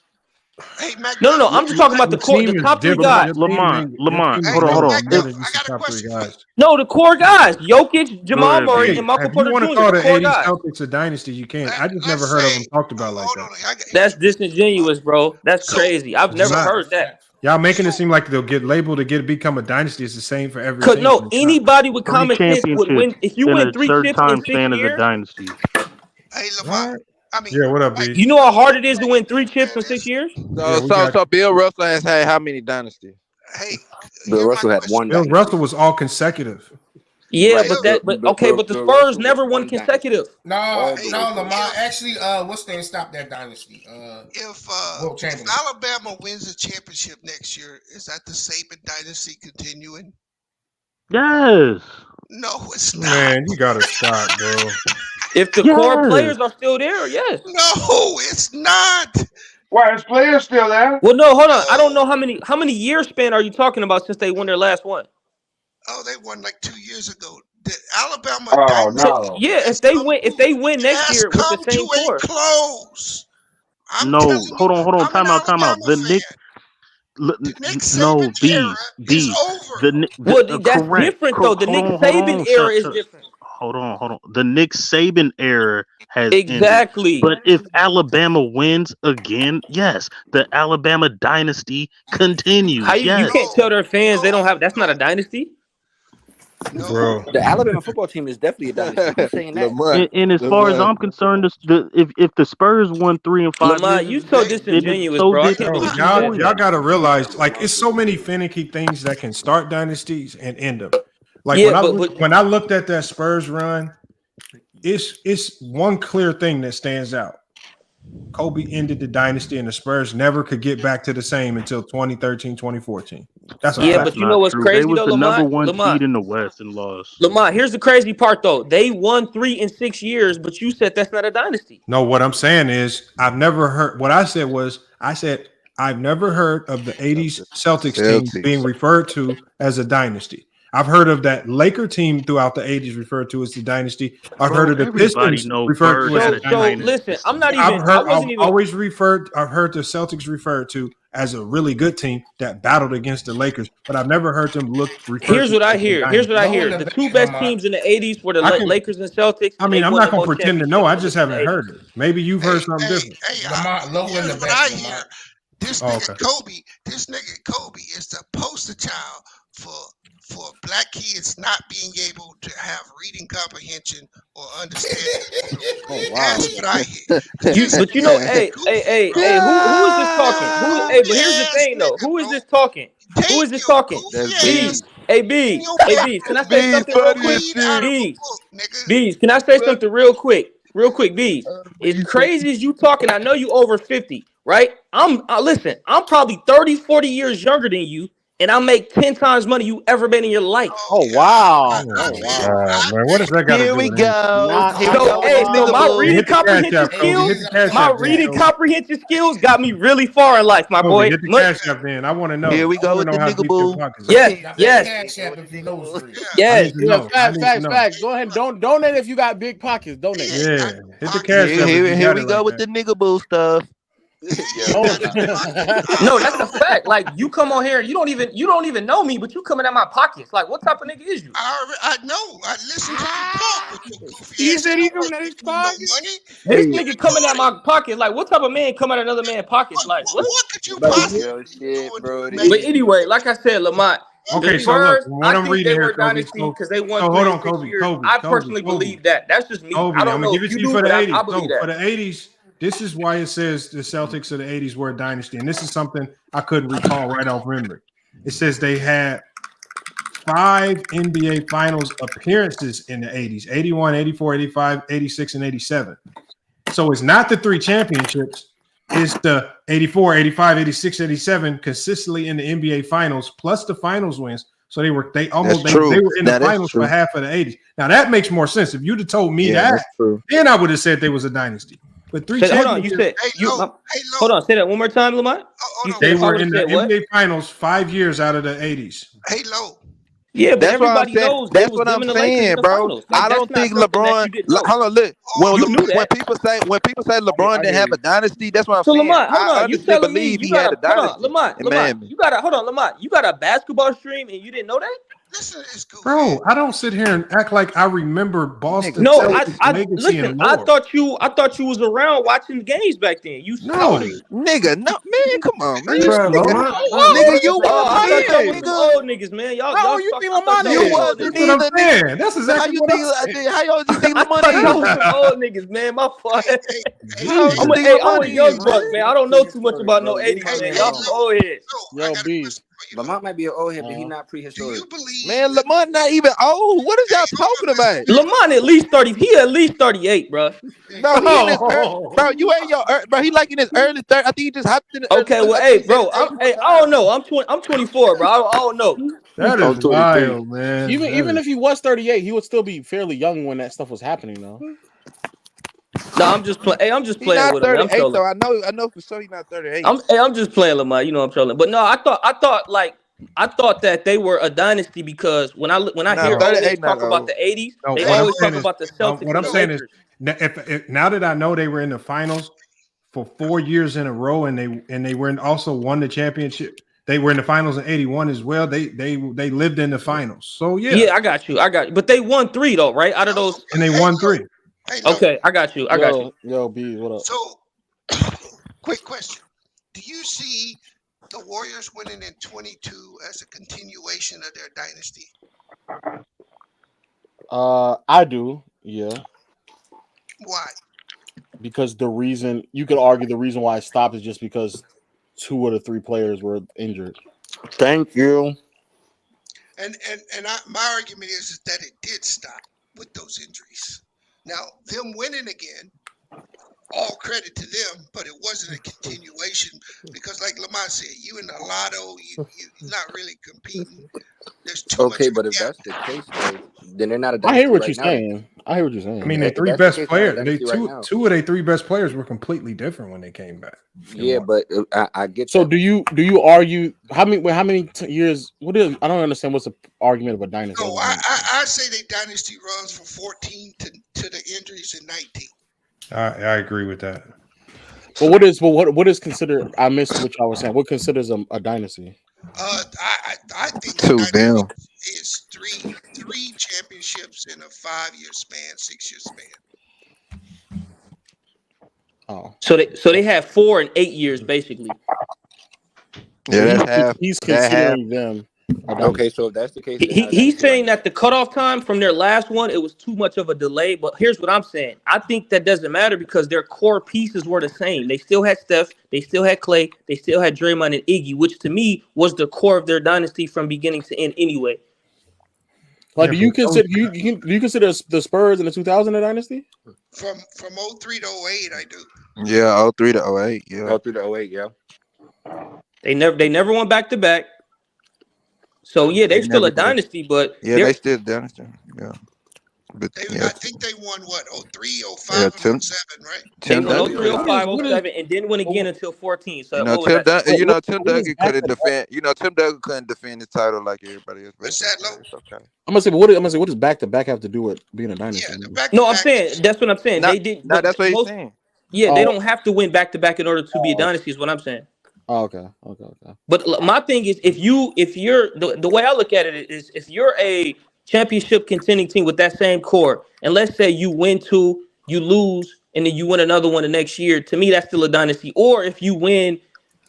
[SPEAKER 7] Hey, Mac,
[SPEAKER 2] no. I'm just talking about the core, the top 3 guys.
[SPEAKER 10] Lamont, hold on.
[SPEAKER 2] No, the core guys: Jokic, Jamal Murray, and Michael Porter Jr.
[SPEAKER 5] You want to call the
[SPEAKER 2] core
[SPEAKER 5] 80s
[SPEAKER 2] guys.
[SPEAKER 5] Celtics a dynasty? You can't. I just never heard of them talked about like that.
[SPEAKER 2] That's disingenuous, bro. That's crazy. I've never heard that.
[SPEAKER 5] Y'all making it seem like they'll get labeled to become a dynasty. It's the same for every.
[SPEAKER 2] Cause no, anybody with common sense would win. If you win 3 chips in 6 years,
[SPEAKER 10] dynasty.
[SPEAKER 7] Hey, Lamont. I mean,
[SPEAKER 5] yeah, what up, B?
[SPEAKER 2] You know how hard it is to win 3 chips in 6 years?
[SPEAKER 4] So Bill Russell has had how many dynasties?
[SPEAKER 7] Hey,
[SPEAKER 13] Bill Russell had 1.
[SPEAKER 5] Bill Russell was all consecutive.
[SPEAKER 2] Yeah, but the Spurs never won consecutive.
[SPEAKER 18] No, Lamont. Actually, what's name stopped that dynasty?
[SPEAKER 7] If Alabama wins a championship next year, is that the Saban dynasty continuing?
[SPEAKER 10] Yes.
[SPEAKER 7] No, it's not.
[SPEAKER 5] Man, you gotta stop, bro.
[SPEAKER 2] If the core players are still there, yes.
[SPEAKER 7] No, it's not.
[SPEAKER 15] Why is players still there?
[SPEAKER 2] Well, no, hold on. I don't know how many year span are you talking about since they won their last one?
[SPEAKER 7] Oh, they won like 2 years ago. The Alabama.
[SPEAKER 15] Oh no.
[SPEAKER 2] Yeah, if they win next year with the same core.
[SPEAKER 7] Close.
[SPEAKER 10] No, hold on. Time out. The Knicks. No, B.
[SPEAKER 2] Well, that's
[SPEAKER 10] correct.
[SPEAKER 2] different though. The Nick Saban era is different.
[SPEAKER 10] hold on. The Nick Saban era has
[SPEAKER 2] Exactly.
[SPEAKER 10] ended. But if Alabama wins again, yes, the Alabama dynasty continues.
[SPEAKER 2] You can't tell their fans they don't have. That's not a dynasty.
[SPEAKER 5] Bro.
[SPEAKER 13] The Alabama football team is definitely a dynasty. Who's saying that?
[SPEAKER 10] And as far as I'm concerned, if the Spurs won 3 and 5
[SPEAKER 2] Lamont,
[SPEAKER 10] years,
[SPEAKER 2] you so disingenuous, bro. I can't believe
[SPEAKER 5] y'all got to realize, like, it's so many finicky things that can start dynasties and end them. Like when I looked at that Spurs run, it's one clear thing that stands out. Kobe ended the dynasty, and the Spurs never could get back to the same until 2013, 2014. That's
[SPEAKER 2] but you know what's crazy
[SPEAKER 10] though,
[SPEAKER 2] Lamont?
[SPEAKER 10] Number one seed in the West and lost.
[SPEAKER 2] Lamont, here's the crazy part though. They won 3 in 6 years, but you said that's not a dynasty.
[SPEAKER 5] No, what I'm saying is I've never heard. What I said was I've never heard of the 80s Celtics team being referred to as a dynasty. I've heard of that Laker team throughout the 80s referred to as the dynasty. I've heard of the Pistons referred to as a dynasty.
[SPEAKER 2] So listen, I'm not even.
[SPEAKER 5] I've heard the Celtics referred to as a really good team that battled against the Lakers, but I've never heard them
[SPEAKER 2] Here's what I hear. The 2 best teams in the 80s were the Lakers and Celtics.
[SPEAKER 5] I mean, I'm not going to pretend to know. I just haven't heard it. Maybe you've heard something different.
[SPEAKER 7] Here's what I hear. This nigga Kobe is the poster child for black kids not being able to have reading comprehension or understanding. That's what I hear.
[SPEAKER 2] But you know, hey, who is this talking? But here's the thing though. Who is this talking? Bees. Hey, Bees. Can I say something real quick? Bees. Can I say something real quick? Bees. As crazy as you talking, I know you over 50, right? I'm probably 30, 40 years younger than you. And I make 10 times money you ever made in your life.
[SPEAKER 20] Oh wow!
[SPEAKER 5] Man, what does that got to do?
[SPEAKER 13] Here we go.
[SPEAKER 2] So my reading comprehension skills got me really far in life, my boy.
[SPEAKER 5] Get the cash up, then. I want to know.
[SPEAKER 13] Here we go with the nigga boo.
[SPEAKER 2] Yes.
[SPEAKER 20] Facts. Go ahead and donate if you got big pockets. Donate.
[SPEAKER 5] Yeah, hit the cash up.
[SPEAKER 13] Here we go with the nigga boo stuff.
[SPEAKER 2] No, that's a fact. Like, you come on here, you don't even know me, but you coming at my pockets. Like, what type of nigga is you?
[SPEAKER 7] I know. I listen to you talk.
[SPEAKER 20] He said he coming at his pockets.
[SPEAKER 2] This nigga coming at my pocket. Like, what type of man come at another man's pockets? Like, what
[SPEAKER 7] could you possibly
[SPEAKER 2] But anyway, like I said, Lamont.
[SPEAKER 5] Okay, so look, what I'm reading here, Kobe.
[SPEAKER 2] Because they won.
[SPEAKER 5] Hold on, Kobe.
[SPEAKER 2] I personally believe that. That's just me.
[SPEAKER 5] Kobe,
[SPEAKER 2] I don't know
[SPEAKER 5] give
[SPEAKER 2] if
[SPEAKER 5] it to
[SPEAKER 2] you
[SPEAKER 5] you
[SPEAKER 2] do,
[SPEAKER 5] for the
[SPEAKER 2] but
[SPEAKER 5] 80s.
[SPEAKER 2] I believe that.
[SPEAKER 5] For the 80s. This is why it says the Celtics of the 80s were a dynasty. And this is something I couldn't recall right off memory. It says they had 5 NBA Finals appearances in the 80s, 81, 84, 85, 86, and 87. So it's not the 3 championships. It's the 84, 85, 86, 87 consistently in the NBA Finals plus the finals wins. So they were in the finals for half of the 80s. Now that makes more sense. If you'd have told me that, then I would have said they was a dynasty. But 3
[SPEAKER 2] hold on, you said hold on, say that one more time, Lamont.
[SPEAKER 5] They were in the NBA Finals 5 years out of the 80s.
[SPEAKER 7] Hey, Lo.
[SPEAKER 2] Yeah, but
[SPEAKER 4] that's
[SPEAKER 2] everybody knows.
[SPEAKER 4] That's what I'm saying, bro. I don't think LeBron. Hold on, look. When people say LeBron didn't have a dynasty, that's what I'm saying.
[SPEAKER 2] Lamont, hold on.
[SPEAKER 4] I honestly believe he had a dynasty.
[SPEAKER 2] Lamont, you got a basketball stream and you didn't know that?
[SPEAKER 7] Listen to this goofy.
[SPEAKER 5] Bro, I don't sit here and act like I remember Boston.
[SPEAKER 2] No, I thought you was around watching the games back then.
[SPEAKER 4] Nigga, no, man, come on, man.
[SPEAKER 2] Nigga, you was old niggas, man. Y'all
[SPEAKER 20] you think Lamont is?
[SPEAKER 5] That's what I'm saying. That's exactly what I'm saying.
[SPEAKER 4] How y'all think Lamont is?
[SPEAKER 2] Old niggas, man. My fault. I'm a young buck, man. I don't know too much about no 80s, man. Y'all some old heads.
[SPEAKER 20] Yo, Bees.
[SPEAKER 13] Lamont might be an old head, but he's not prehistoric.
[SPEAKER 4] Man, Lamont not even old. What is y'all talking about?
[SPEAKER 2] Lamont at least 30. He at least 38, bro.
[SPEAKER 4] Bro, you ain't bro. He like in his early 30s. I think he just hopped in.
[SPEAKER 2] Okay, well, hey, bro. I don't know. I'm 24, bro. I don't know.
[SPEAKER 5] That is wild, man.
[SPEAKER 20] Even if he was 38, he would still be fairly young when that stuff was happening, though.
[SPEAKER 2] No, I'm just playing. Hey, I'm just playing
[SPEAKER 4] not
[SPEAKER 2] with him.
[SPEAKER 4] 38, though. I know for sure he's not 38.
[SPEAKER 2] I'm just playing, Lamar. You know I'm trolling. But no, I thought that they were a dynasty because when I hear always talk about the 80s, they always talk about the Celtics.
[SPEAKER 5] What I'm saying is, if now that I know they were in the finals for 4 years in a row and they also won the championship, They were in the finals in 81 as well. They lived in the finals. So yeah.
[SPEAKER 2] Yeah, I got you. But they won 3 though, right? Out of those.
[SPEAKER 5] And they won 3.
[SPEAKER 7] Hey,
[SPEAKER 2] okay, I got you.
[SPEAKER 20] Yo, B, what up?
[SPEAKER 7] So, quick question. Do you see the Warriors winning in 22 as a continuation of their dynasty?
[SPEAKER 20] I do, yeah.
[SPEAKER 7] Why?
[SPEAKER 20] Because the reason you could argue the reason why it stopped is just because 2 of the 3 players were injured.
[SPEAKER 4] Thank you.
[SPEAKER 7] And my argument is that it did stop with those injuries. Now, them winning again, all credit to them, but it wasn't a continuation because, like Lamont said, you in the lotto, you're not really competing. There's too much.
[SPEAKER 13] Okay, but if that's the case, though, then they're not a dynasty.
[SPEAKER 20] I hear what
[SPEAKER 13] right
[SPEAKER 20] you're
[SPEAKER 13] now.
[SPEAKER 20] saying. I hear what you're saying.
[SPEAKER 5] I mean, their 3 best players. Two of their 3 best players were completely different when they came back.
[SPEAKER 13] Yeah, but I get.
[SPEAKER 20] So
[SPEAKER 13] that.
[SPEAKER 20] do you argue how many years? What is? I don't understand what's the argument of a dynasty.
[SPEAKER 7] No, I say they dynasty runs from 14 to the injuries in 19.
[SPEAKER 5] I agree with that.
[SPEAKER 20] Well, what is considered? I missed what y'all was saying. What considers a dynasty?
[SPEAKER 7] I think
[SPEAKER 4] too damn
[SPEAKER 7] is three championships in a 5-year span, 6-year span.
[SPEAKER 20] Oh,
[SPEAKER 2] so they have 4 and 8 years basically.
[SPEAKER 4] Yeah, that's half.
[SPEAKER 20] He's considering them.
[SPEAKER 13] Okay, so if that's the case,
[SPEAKER 2] He's saying that the cutoff time from their last one, it was too much of a delay. But here's what I'm saying. I think that doesn't matter because their core pieces were the same. They still had Steph. They still had Clay. They still had Draymond and Iggy, which to me was the core of their dynasty from beginning to end anyway.
[SPEAKER 20] Like, do you consider the Spurs in the 2000 dynasty?
[SPEAKER 7] From 03 to 08, I do.
[SPEAKER 4] Yeah, 03 to 08. Yeah,
[SPEAKER 13] 03 to 08. Yeah.
[SPEAKER 2] They never went back to back. So yeah, they're still a dynasty, but
[SPEAKER 4] yeah, they still dynasty. Yeah, but
[SPEAKER 7] I think they won what 03, 05, and 07, right?
[SPEAKER 2] They won 03, 05, 07, and didn't win again until 14. So
[SPEAKER 4] Tim Duncan couldn't defend. Tim Duncan couldn't defend his title like everybody else.
[SPEAKER 7] What's that, Low?
[SPEAKER 4] Okay.
[SPEAKER 20] I'm gonna say, what does back to back have to do with being a dynasty?
[SPEAKER 2] No, I'm saying that's what I'm saying. They did.
[SPEAKER 4] No, that's what he's saying.
[SPEAKER 2] Yeah, they don't have to win back to back in order to be a dynasty. Is what I'm saying.
[SPEAKER 20] Oh, okay.
[SPEAKER 2] But my thing is, if you're the way I look at it is, if you're a championship contending team with that same core, and let's say you win 2, you lose, and then you win another one the next year, to me that's still a dynasty. Or if you win,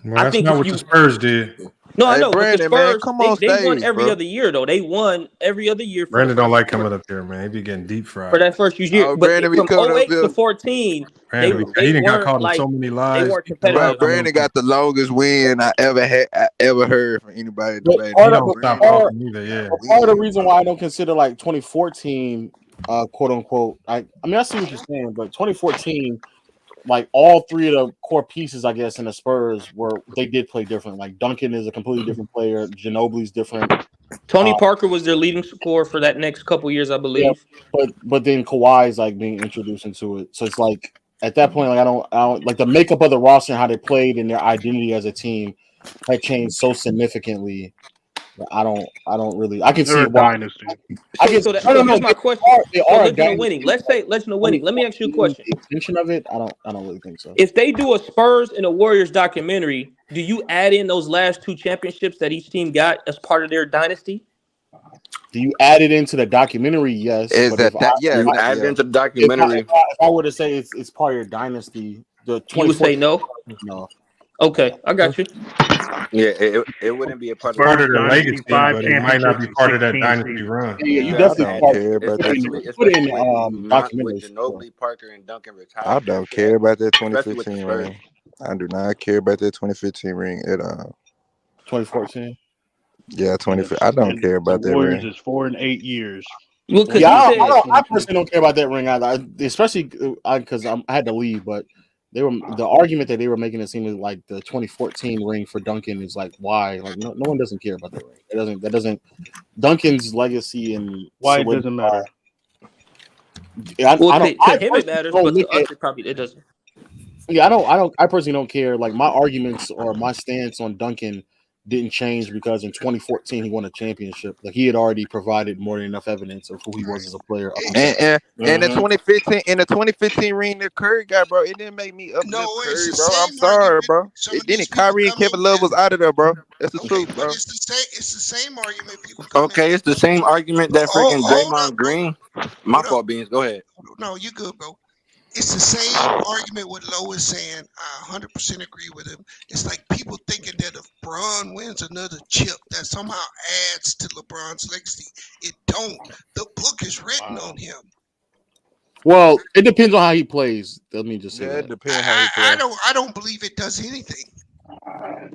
[SPEAKER 5] well, that's not what the Spurs did.
[SPEAKER 2] No, I know.
[SPEAKER 4] Brandon,
[SPEAKER 2] but the Spurs,
[SPEAKER 4] man,
[SPEAKER 2] they won every other year though. They won every other year.
[SPEAKER 5] Brandon don't like coming up here, man. He be getting deep fried
[SPEAKER 2] for that first year.
[SPEAKER 4] Oh,
[SPEAKER 2] but
[SPEAKER 4] Brandon,
[SPEAKER 2] from 08 to 14,
[SPEAKER 5] he didn't got caught in so many lies.
[SPEAKER 2] They weren't competitive.
[SPEAKER 4] Brandon got the longest win I ever heard from anybody.
[SPEAKER 20] Part of the reason why I don't consider like 2014, quote unquote. I mean, I see what you're saying, but 2014. Like all 3 of the core pieces, I guess, in the Spurs they did play different. Like Duncan is a completely different player. Ginobili's different.
[SPEAKER 2] Tony Parker was their leading scorer for that next couple years, I believe.
[SPEAKER 20] Yeah, but then Kawhi's like being introduced into it. So it's like at that point, like I don't like the makeup of the roster and how they played and their identity as a team had changed so significantly. I don't really. I can see why.
[SPEAKER 2] I guess so. Here's my question. Legend of winning. Let's say Legend of winning. Let me ask you a question.
[SPEAKER 20] The extension of it, I don't really think so.
[SPEAKER 2] If they do a Spurs and a Warriors documentary, do you add in those last 2 championships that each team got as part of their dynasty?
[SPEAKER 20] Do you add it into the documentary? Yes.
[SPEAKER 4] Is that yeah?
[SPEAKER 13] You add it into the documentary.
[SPEAKER 20] If I were to say it's part of your dynasty,
[SPEAKER 2] you would say no.
[SPEAKER 20] No.
[SPEAKER 2] Okay, I got you.
[SPEAKER 13] Yeah, it wouldn't be a part
[SPEAKER 5] of the legacy, but it might not be part of that dynasty run.
[SPEAKER 20] Yeah, you definitely
[SPEAKER 4] care about that.
[SPEAKER 20] Put in documentary.
[SPEAKER 13] With Ginobili, Parker, and Duncan retired.
[SPEAKER 4] I don't care about that 2015 ring. I do not care about that 2015 ring at all.
[SPEAKER 20] 2014.
[SPEAKER 4] Yeah, 2015. I don't care about that ring.
[SPEAKER 10] Warriors is 4 and 8 years.
[SPEAKER 2] Well,
[SPEAKER 20] I personally don't care about that ring either, especially because I had to leave, but. The argument that they were making it seem like the 2014 ring for Duncan is like why like no one doesn't care about that ring. That doesn't Duncan's legacy and
[SPEAKER 10] why it doesn't matter.
[SPEAKER 2] To him it matters, but to us it doesn't.
[SPEAKER 20] Yeah, I personally don't care. Like my arguments or my stance on Duncan didn't change because in 2014 he won a championship. Like he had already provided more than enough evidence of who he was as a player.
[SPEAKER 4] And the 2015 ring that Curry got, bro, it didn't make me uplift Curry, bro. I'm sorry, bro. It didn't. Kyrie and Kevin Love was out of there, bro. That's the truth, bro.
[SPEAKER 7] It's the same argument people.
[SPEAKER 13] Okay, it's the same argument that freaking Draymond Green. My fault, Beans. Go ahead.
[SPEAKER 7] No, you good, bro. It's the same argument what Lowe is saying. I 100% agree with him. It's like people thinking that if LeBron wins another chip, that somehow adds to LeBron's legacy. It don't. The book is written on him.
[SPEAKER 20] Well, it depends on how he plays. Let me just say that.
[SPEAKER 4] It depends how he plays.
[SPEAKER 7] I don't believe it does anything.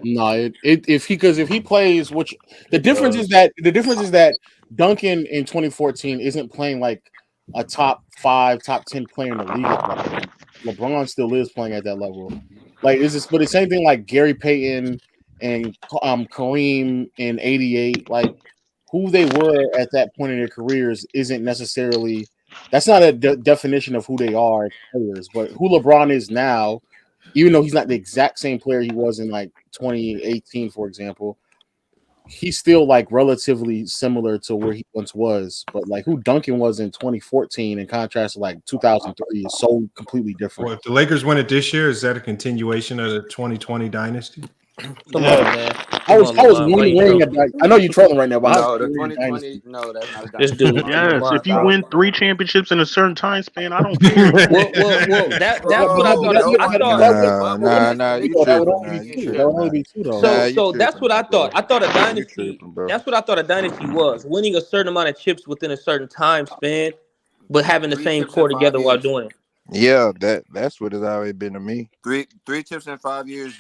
[SPEAKER 20] No, if he plays, which the difference is that Duncan in 2014 isn't playing like a top 5, top 10 player in the league. LeBron still is playing at that level. Like but the same thing like Gary Payton and Kareem in '88. Like who they were at that point in their careers isn't necessarily. That's not a definition of who they are as players, but who LeBron is now. Even though he's not the exact same player he was in like 2018, for example, he's still like relatively similar to where he once was. But like who Duncan was in 2014 in contrast to like 2003 is so completely different.
[SPEAKER 5] Well, if the Lakers win it this year, is that a continuation of the 2020 dynasty?
[SPEAKER 20] Come on, man. I was wondering about. I know you're trolling right now, but
[SPEAKER 13] no, the 2020. No, that's not a dynasty.
[SPEAKER 10] Yes, if you win 3 championships in a certain time span, I don't care.
[SPEAKER 21] well, that's what I thought.
[SPEAKER 4] Nah, you tripping.
[SPEAKER 20] That would only be 2 though.
[SPEAKER 21] So that's what I thought. I thought a dynasty. That's what I thought a dynasty was: winning a certain amount of chips within a certain time span, but having the same core together while doing it.
[SPEAKER 4] Yeah, that's what it's always been to me.
[SPEAKER 13] 3 chips in 5 years.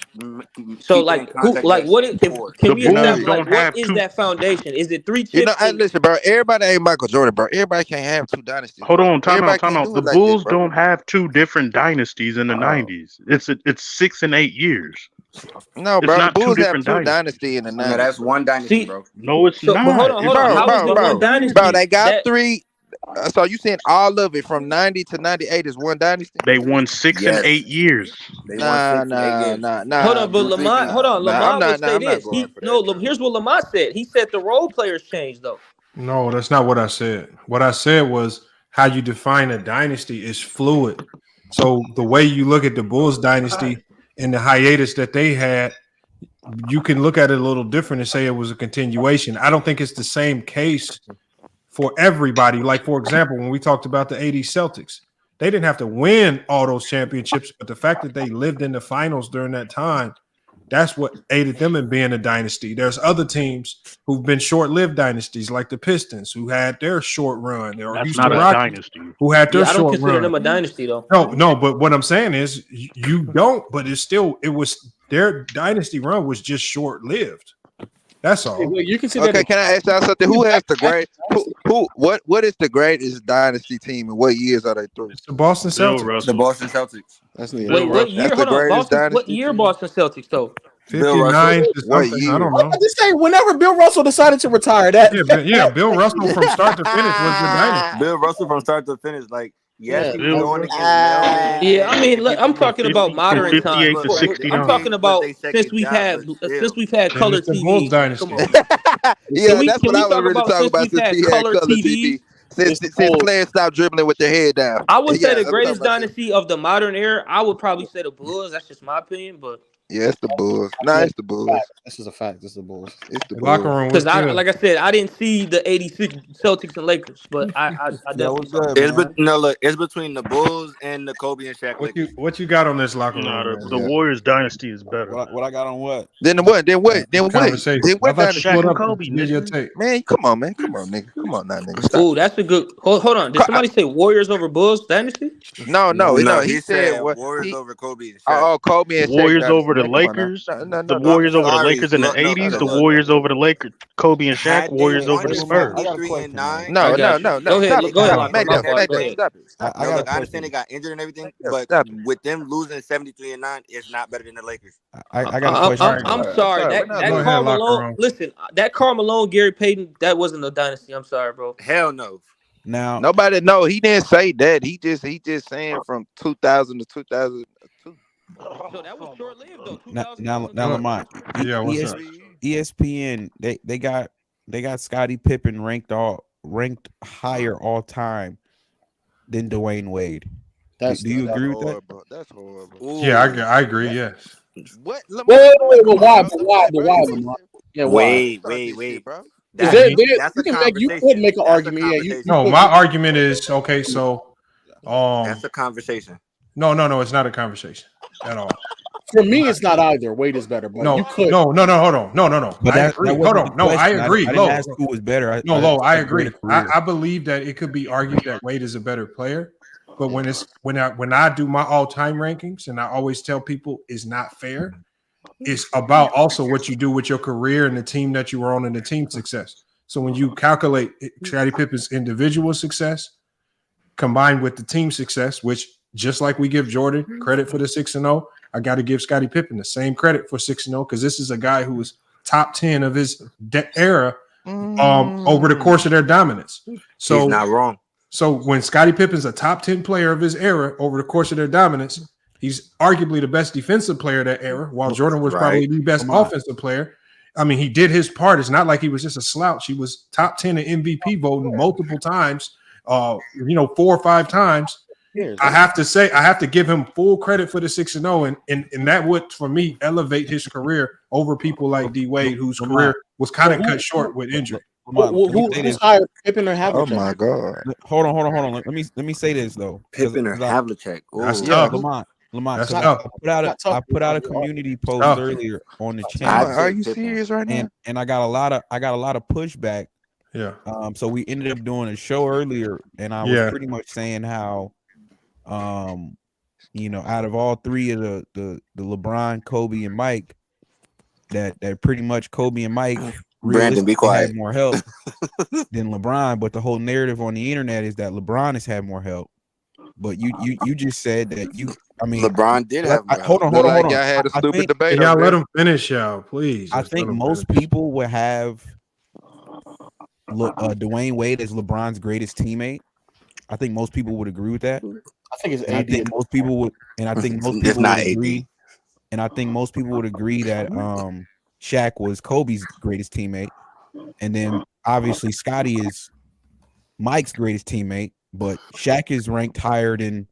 [SPEAKER 21] So like, what is? Can we establish like, what is that foundation? Is it 3 chips?
[SPEAKER 4] You know, listen, bro. Everybody ain't Michael Jordan, bro. Everybody can't have 2 dynasties.
[SPEAKER 10] Hold on, time out. The
[SPEAKER 4] like
[SPEAKER 10] Bulls
[SPEAKER 4] this,
[SPEAKER 10] don't have 2 different dynasties in the 90s. It's 6 and 8 years.
[SPEAKER 4] No, bro. The Bulls have 2 dynasties in the 90s.
[SPEAKER 13] No, that's one dynasty, bro.
[SPEAKER 10] No, it's not.
[SPEAKER 21] But hold on. How is it one dynasty?
[SPEAKER 4] Bro, they got 3. So you saying all of it from 90 to 98 is one dynasty?
[SPEAKER 10] They won 6 and 8 years.
[SPEAKER 4] Nah.
[SPEAKER 21] Hold on, but Lamont. Lamont would say this. Here's what Lamont said. He said the role players changed though.
[SPEAKER 5] No, that's not what I said. What I said was how you define a dynasty is fluid. So the way you look at the Bulls dynasty and the hiatus that they had, you can look at it a little different and say it was a continuation. I don't think it's the same case for everybody. Like, for example, when we talked about the 80 Celtics, they didn't have to win all those championships, but the fact that they lived in the finals during that time, that's what aided them in being a dynasty. There's other teams who've been short-lived dynasties, like the Pistons, who had their short run. Or
[SPEAKER 10] that's
[SPEAKER 5] Houston
[SPEAKER 10] not a
[SPEAKER 5] Rockets,
[SPEAKER 10] dynasty.
[SPEAKER 5] who had their short run.
[SPEAKER 21] I don't consider them a dynasty, though.
[SPEAKER 5] No, but what I'm saying is you don't, but it was their dynasty run was just short-lived. That's all.
[SPEAKER 20] You can see
[SPEAKER 4] okay, can I ask y'all something? Who has the great? What is the greatest dynasty team, and what years are they through?
[SPEAKER 5] It's the Boston Celtics.
[SPEAKER 13] The Boston Celtics.
[SPEAKER 4] That's
[SPEAKER 21] Wait, what year? Hold on, what year Boston Celtics though?
[SPEAKER 5] 59 to something. I don't know.
[SPEAKER 20] This say whenever Bill Russell decided to retire, that
[SPEAKER 5] Bill Russell from start to finish was the dynasty.
[SPEAKER 13] Bill Russell from start to finish, like. Yes,
[SPEAKER 21] I mean, look, I'm talking about modern times. I'm talking about since we've had color TV.
[SPEAKER 4] Yeah, that's what I was really talking about. Since we had color TV, since players stopped dribbling with their head down.
[SPEAKER 21] I would say the greatest dynasty of the modern era. I would probably say the Bulls. That's just my opinion, but.
[SPEAKER 4] Yeah, it's the Bulls. Nah, it's the Bulls.
[SPEAKER 20] This is a fact. This is the Bulls.
[SPEAKER 4] It's the
[SPEAKER 5] locker room.
[SPEAKER 21] Because like I said, I didn't see the '86 Celtics and Lakers, but I definitely saw it.
[SPEAKER 13] It's between the Bulls and the Kobe and Shaq.
[SPEAKER 5] What you got on this locker room?
[SPEAKER 10] The Warriors dynasty is better.
[SPEAKER 6] What I got on what?
[SPEAKER 4] Then what? Then what dynasty?
[SPEAKER 10] Shaq and Kobe.
[SPEAKER 4] Man, come on, nigga. Come on now, nigga. Stop.
[SPEAKER 21] Oh, that's a good. Hold on. Did somebody say Warriors over Bulls dynasty?
[SPEAKER 4] No. He said
[SPEAKER 13] Warriors over Kobe and Shaq.
[SPEAKER 4] Oh, Kobe and Shaq.
[SPEAKER 10] Warriors over the Lakers. The Warriors over the Lakers in the 80s. The Warriors over the Lakers. Kobe and Shaq. Warriors over the Spurs.
[SPEAKER 4] No.
[SPEAKER 21] Go ahead.
[SPEAKER 4] Stop it.
[SPEAKER 13] I understand they got injured and everything, but with them losing 73-9, it's not better than the Lakers.
[SPEAKER 6] I got a question.
[SPEAKER 21] I'm sorry. That Karl Malone. Listen, that Karl Malone, Gary Payton, that wasn't a dynasty. I'm sorry, bro.
[SPEAKER 13] Hell no.
[SPEAKER 6] Now
[SPEAKER 4] nobody know. He didn't say that. He just saying from 2000 to 2002.
[SPEAKER 21] So that was short-lived though.
[SPEAKER 6] Now Lamont.
[SPEAKER 5] Yeah, what's up?
[SPEAKER 6] ESPN, they got Scottie Pippen ranked higher all time than Dwayne Wade. Do you agree with that?
[SPEAKER 4] That's horrible.
[SPEAKER 5] Yeah, I agree. Yes.
[SPEAKER 4] What?
[SPEAKER 14] Wait, but why? Lamont? Yeah, why?
[SPEAKER 13] Wait.
[SPEAKER 4] bro.
[SPEAKER 13] That's a
[SPEAKER 14] you
[SPEAKER 13] conversation.
[SPEAKER 14] could make an
[SPEAKER 13] That's a
[SPEAKER 14] argument. Yeah,
[SPEAKER 13] conversation.
[SPEAKER 5] No, my argument is okay. So,
[SPEAKER 13] That's a conversation.
[SPEAKER 5] No, it's not a conversation at all.
[SPEAKER 20] For me, it's not either. Wade is better, but
[SPEAKER 5] No,
[SPEAKER 20] you could.
[SPEAKER 5] no. Hold on. No.
[SPEAKER 6] But
[SPEAKER 5] I agree. Hold on. No, I agree.
[SPEAKER 6] I didn't ask who was better.
[SPEAKER 5] I agree. I believe that it could be argued that Wade is a better player. But when I do my all-time rankings, and I always tell people it's not fair, it's about also what you do with your career and the team that you were on and the team success. So when you calculate Scottie Pippen's individual success combined with the team success, which just like we give Jordan credit for the 6-0, I got to give Scottie Pippen the same credit for 6-0 because this is a guy who was top 10 of his era over the course of their dominance. So
[SPEAKER 13] he's not wrong.
[SPEAKER 5] So when Scottie Pippen's a top 10 player of his era over the course of their dominance, he's arguably the best defensive player of that era, while Jordan was probably the best offensive player. I mean, he did his part. It's not like he was just a slouch. He was top 10 in MVP voting multiple times, 4 or 5 times. I have to give him full credit for the 6-0, and that would, for me, elevate his career over people like D Wade, whose career was kind of cut short with injury.
[SPEAKER 20] Who's higher, Pippen or Havlicek?
[SPEAKER 4] Oh my God!
[SPEAKER 6] Hold on. Let me say this though.
[SPEAKER 13] Pippen or Havlicek?
[SPEAKER 5] That's tough.
[SPEAKER 6] Lamont.
[SPEAKER 5] That's tough.
[SPEAKER 6] I put out a community post earlier on the channel.
[SPEAKER 4] Are you serious right now?
[SPEAKER 6] And I got a lot of pushback.
[SPEAKER 5] Yeah.
[SPEAKER 6] So we ended up doing a show earlier, and I was pretty much saying how, out of all three of the LeBron, Kobe, and Mike, that pretty much Kobe and Mike
[SPEAKER 13] Brandon, be quiet.
[SPEAKER 6] had more help than LeBron, but the whole narrative on the internet is that LeBron has had more help. But you just said that
[SPEAKER 13] LeBron did have more
[SPEAKER 6] help. Hold on.
[SPEAKER 4] I had a stupid debate.
[SPEAKER 5] Y'all let him finish, y'all, please.
[SPEAKER 6] I think most people would have Dwayne Wade as LeBron's greatest teamate. I think most people would agree with that.
[SPEAKER 20] I think it's AD.
[SPEAKER 6] I think most people would, and I think most people would agree. And I think most people would agree that Shaq was Kobe's greatest teammate, and then obviously Scottie is Mike's greatest teammate, but Shaq is ranked higher than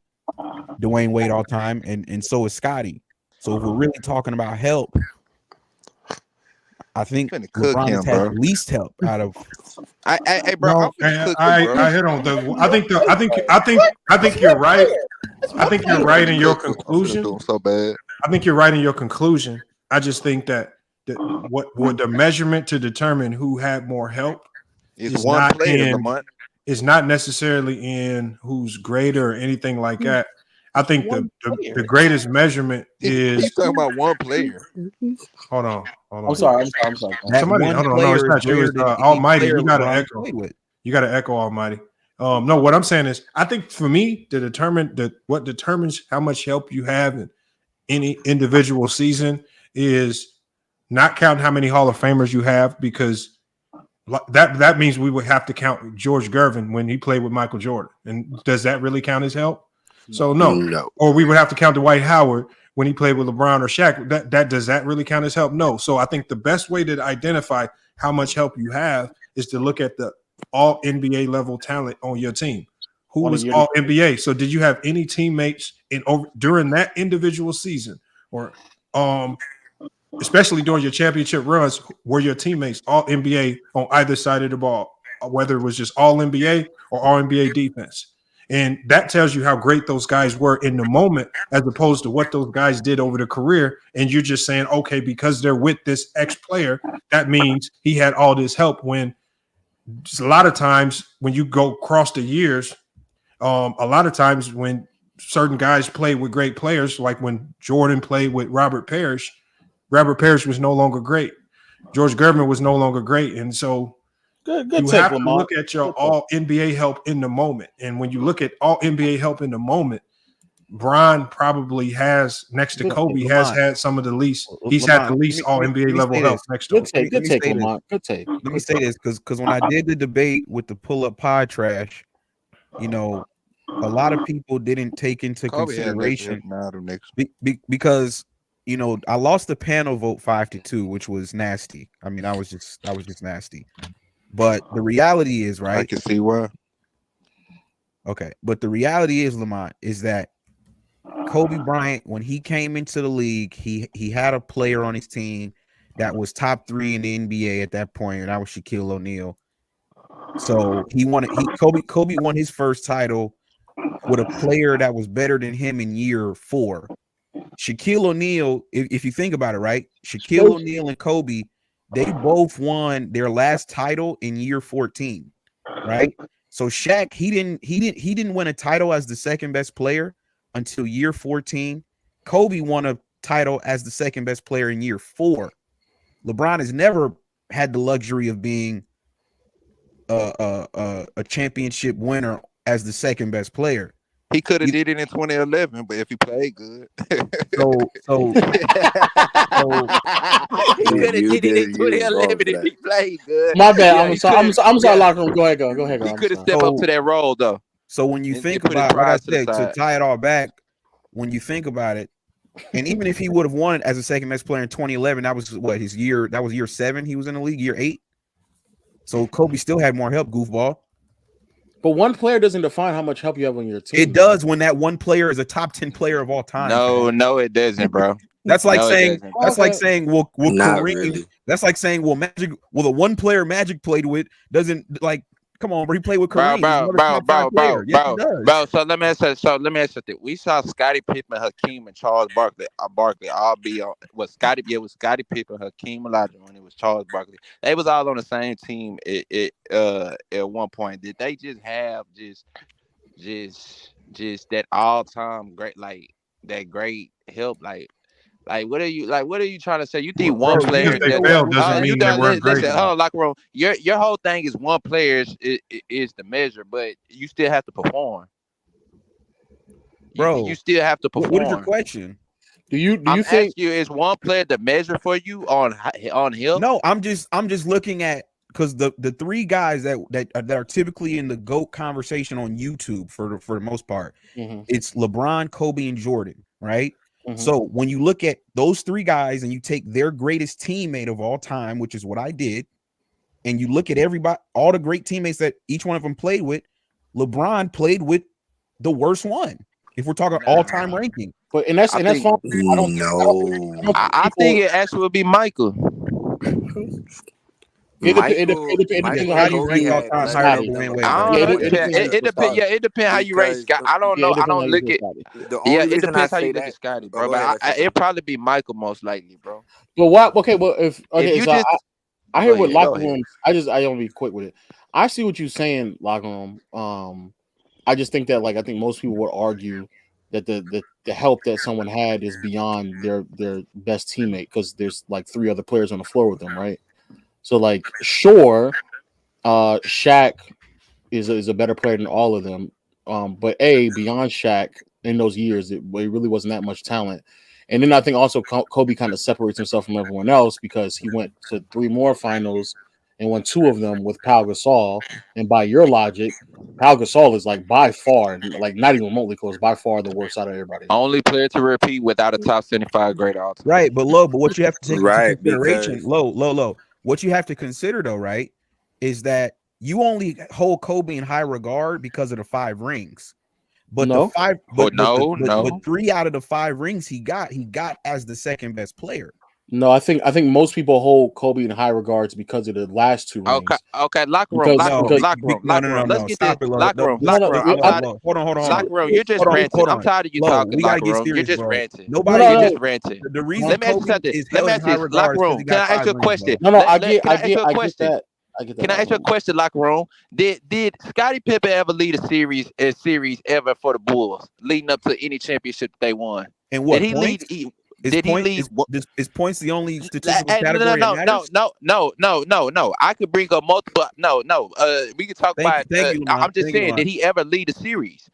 [SPEAKER 6] Dwayne Wade all time, and so is Scottie. So if we're really talking about help, I think LeBron has had least help out of.
[SPEAKER 4] Hey, bro.
[SPEAKER 5] I hit on the. I think you're right. I think you're right in your conclusion.
[SPEAKER 4] Doing so bad.
[SPEAKER 5] I think you're right in your conclusion. I just think that what the measurement to determine who had more help
[SPEAKER 4] is one player.
[SPEAKER 5] Is not necessarily in who's greater or anything like that. I think the greatest measurement is.
[SPEAKER 4] He's talking about one player.
[SPEAKER 5] Hold on.
[SPEAKER 20] I'm sorry.
[SPEAKER 5] Somebody, hold on. No, it's not you. It's Almighty. You got to echo. You got to echo Almighty. No, what I'm saying is, I think for me, what determines how much help you have in any individual season is not counting how many Hall of Famers you have, because that means we would have to count George Gervin when he played with Michael Jordan. And does that really count as help? So no. Or we would have to count Dwight Howard when he played with LeBron or Shaq. That does that really count as help? No. So I think the best way to identify how much help you have is to look at the all NBA level talent on your team. Who was all NBA? So did you have any teammates during that individual season, or especially during your championship runs, were your teammates all NBA on either side of the ball, whether it was just all NBA or all NBA defense? And that tells you how great those guys were in the moment, as opposed to what those guys did over the career. And you're just saying, okay, because they're with this X player, that means he had all this help. When just a lot of times when you go across the years, a lot of times when certain guys play with great players, like when Jordan played with Robert Parrish was no longer great. George Gervin was no longer great. And so you have to look at your all NBA help in the moment. And when you look at all NBA help in the moment, Bron probably has, next to Kobe, has had some of the least. He's had the least all NBA level help next to him.
[SPEAKER 6] Good take. Let me say this, because when I did the debate with the pull-up pie trash, a lot of people didn't take into consideration because you know, I lost the panel vote 5-2, which was nasty. I mean, I was just nasty. But the reality is, right?
[SPEAKER 4] I can see why.
[SPEAKER 6] Okay, but the reality is, Lamont, is that Kobe Bryant, when he came into the league, he had a player on his team that was top 3 in the NBA at that point, and that was Shaquille O'Neal. So Kobe won his first title with a player that was better than him in year 4. Shaquille O'Neal, if you think about it, right? Shaquille O'Neal and Kobe, they both won their last title in year 14, right? So Shaq, he didn't win a title as the second best player until year 14. Kobe won a title as the second best player in year 4. LeBron has never had the luxury of being a championship winner as the second best player.
[SPEAKER 4] He could have did it in 2011, but if he played good.
[SPEAKER 6] So
[SPEAKER 4] he could have did it in 2011 if he played good.
[SPEAKER 20] My bad. I'm sorry, Locker Room. Go ahead.
[SPEAKER 4] He could have stepped up to that role, though.
[SPEAKER 6] So when you think about, like I said, to tie it all back, when you think about it, and even if he would have won as a second best player in 2011, that was what his year. That was year 7. He was in the league, year 8. So Kobe still had more help, goofball.
[SPEAKER 20] But one player doesn't define how much help you have on your team.
[SPEAKER 6] It does when that one player is a top 10 player of all time.
[SPEAKER 4] No, it doesn't, bro.
[SPEAKER 6] That's like saying well, Kareem. Really. That's like saying, well, Magic. Well, the one player Magic played with doesn't like. Come on, bro. He played with Kareem.
[SPEAKER 4] Bro. So let me ask you something. We saw Scottie Pippen, Hakeem, and Charles Barkley all be on. Was Scottie Pippen, Hakeem Olajuwon when it was Charles Barkley. They was all on the same team at one point. Did they just have just that all time great that great help what are you trying to say? You think one player
[SPEAKER 5] doesn't mean they weren't great.
[SPEAKER 4] Listen, hold on, Locker Room. Your whole thing is one player is the measure, but you still have to perform.
[SPEAKER 6] Bro,
[SPEAKER 4] you still have to perform.
[SPEAKER 6] What is your question?
[SPEAKER 20] Do you
[SPEAKER 4] think is one player the measure for you on Hill?
[SPEAKER 6] No, I'm just looking at, because the 3 guys that are typically in the GOAT conversation on YouTube for the most part, it's LeBron, Kobe, and Jordan, right? So when you look at those 3 guys and you take their greatest teammate of all time, which is what I did, and you look at all the great teammates that each one of them played with, LeBron played with the worst one. If we're talking all-time ranking,
[SPEAKER 20] but that's fine. I
[SPEAKER 4] think it actually would be Michael.
[SPEAKER 20] It depends on how you rank all-time.
[SPEAKER 4] It depends how you rate Scott. I don't know. I don't look at. It depends how you look at Scotty, bro. But it'd probably be Michael most likely, bro.
[SPEAKER 20] But what? Okay, well, I hear what Locker Room. I don't be quick with it. I see what you're saying, Locker Room. I just think that I think most people would argue that the help that someone had is beyond their best teammate, because there's 3 other players on the floor with them, right? So sure, Shaq is a better player than all of them. But beyond Shaq in those years, it really wasn't that much talent. And then I think also Kobe kind of separates himself from everyone else because he went to 3 more finals and won 2 of them with Pau Gasol. And by your logic, Pau Gasol is by far, not even remotely close, by far the worst out of everybody.
[SPEAKER 4] Only player to repeat without a top 75 grade all time.
[SPEAKER 6] Right, but what you have to take into consideration, low. What you have to consider, though, right, is that you only hold Kobe in high regard because of the 5 rings. But
[SPEAKER 20] no.
[SPEAKER 6] But 3 out of the 5 rings he got as the second best player.
[SPEAKER 20] No, I think most people hold Kobe in high regards because of the last 2 rings.
[SPEAKER 4] Okay, Locker Room.
[SPEAKER 6] No.
[SPEAKER 4] Let's get this. Locker Room.
[SPEAKER 6] Hold on.
[SPEAKER 4] Locker Room, you're just ranting. I'm tired of you talking, Locker Room. You're just ranting. You're just ranting.
[SPEAKER 6] The reason
[SPEAKER 4] let me ask you something. Let me ask you, Locker Room. Can I ask you a question?
[SPEAKER 20] I get that.
[SPEAKER 4] Can I ask you a question, Locker Room? Did Scottie Pippen ever lead a series ever for the Bulls, leading up to any championship that they won?
[SPEAKER 6] And what
[SPEAKER 4] did he
[SPEAKER 6] points?
[SPEAKER 4] lead?
[SPEAKER 6] Is points the only statistical category?
[SPEAKER 4] No. I could bring up multiple. No. We could talk about. I'm just saying, did he ever lead a series?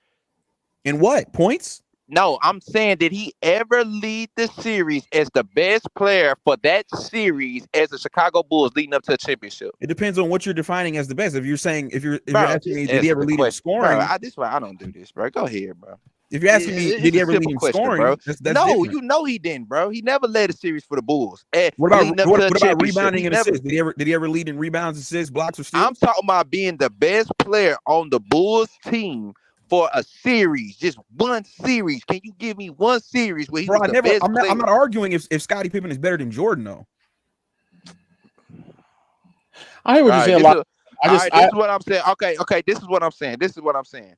[SPEAKER 6] In what points?
[SPEAKER 4] No, I'm saying, did he ever lead the series as the best player for that series as the Chicago Bulls leading up to a championship?
[SPEAKER 6] It depends on what you're defining as the best. If you're asking me, did he ever lead in scoring?
[SPEAKER 4] This is why I don't do this, bro. Go ahead, bro.
[SPEAKER 6] If you're asking me, did he ever lead in scoring?
[SPEAKER 4] Bro.
[SPEAKER 6] That's
[SPEAKER 4] no,
[SPEAKER 6] different.
[SPEAKER 4] you know he didn't, bro. He never led a series for the Bulls.
[SPEAKER 6] What about rebounding and assists? Did he ever lead in rebounds, assists, blocks, or steals?
[SPEAKER 4] I'm talking about being the best player on the Bulls team for a series, just one series. Can you give me one series where he was the best player?
[SPEAKER 6] I'm not arguing if Scottie Pippen is better than Jordan, though.
[SPEAKER 20] I hear what you're saying.
[SPEAKER 4] This is what I'm saying. Okay. This is what I'm saying.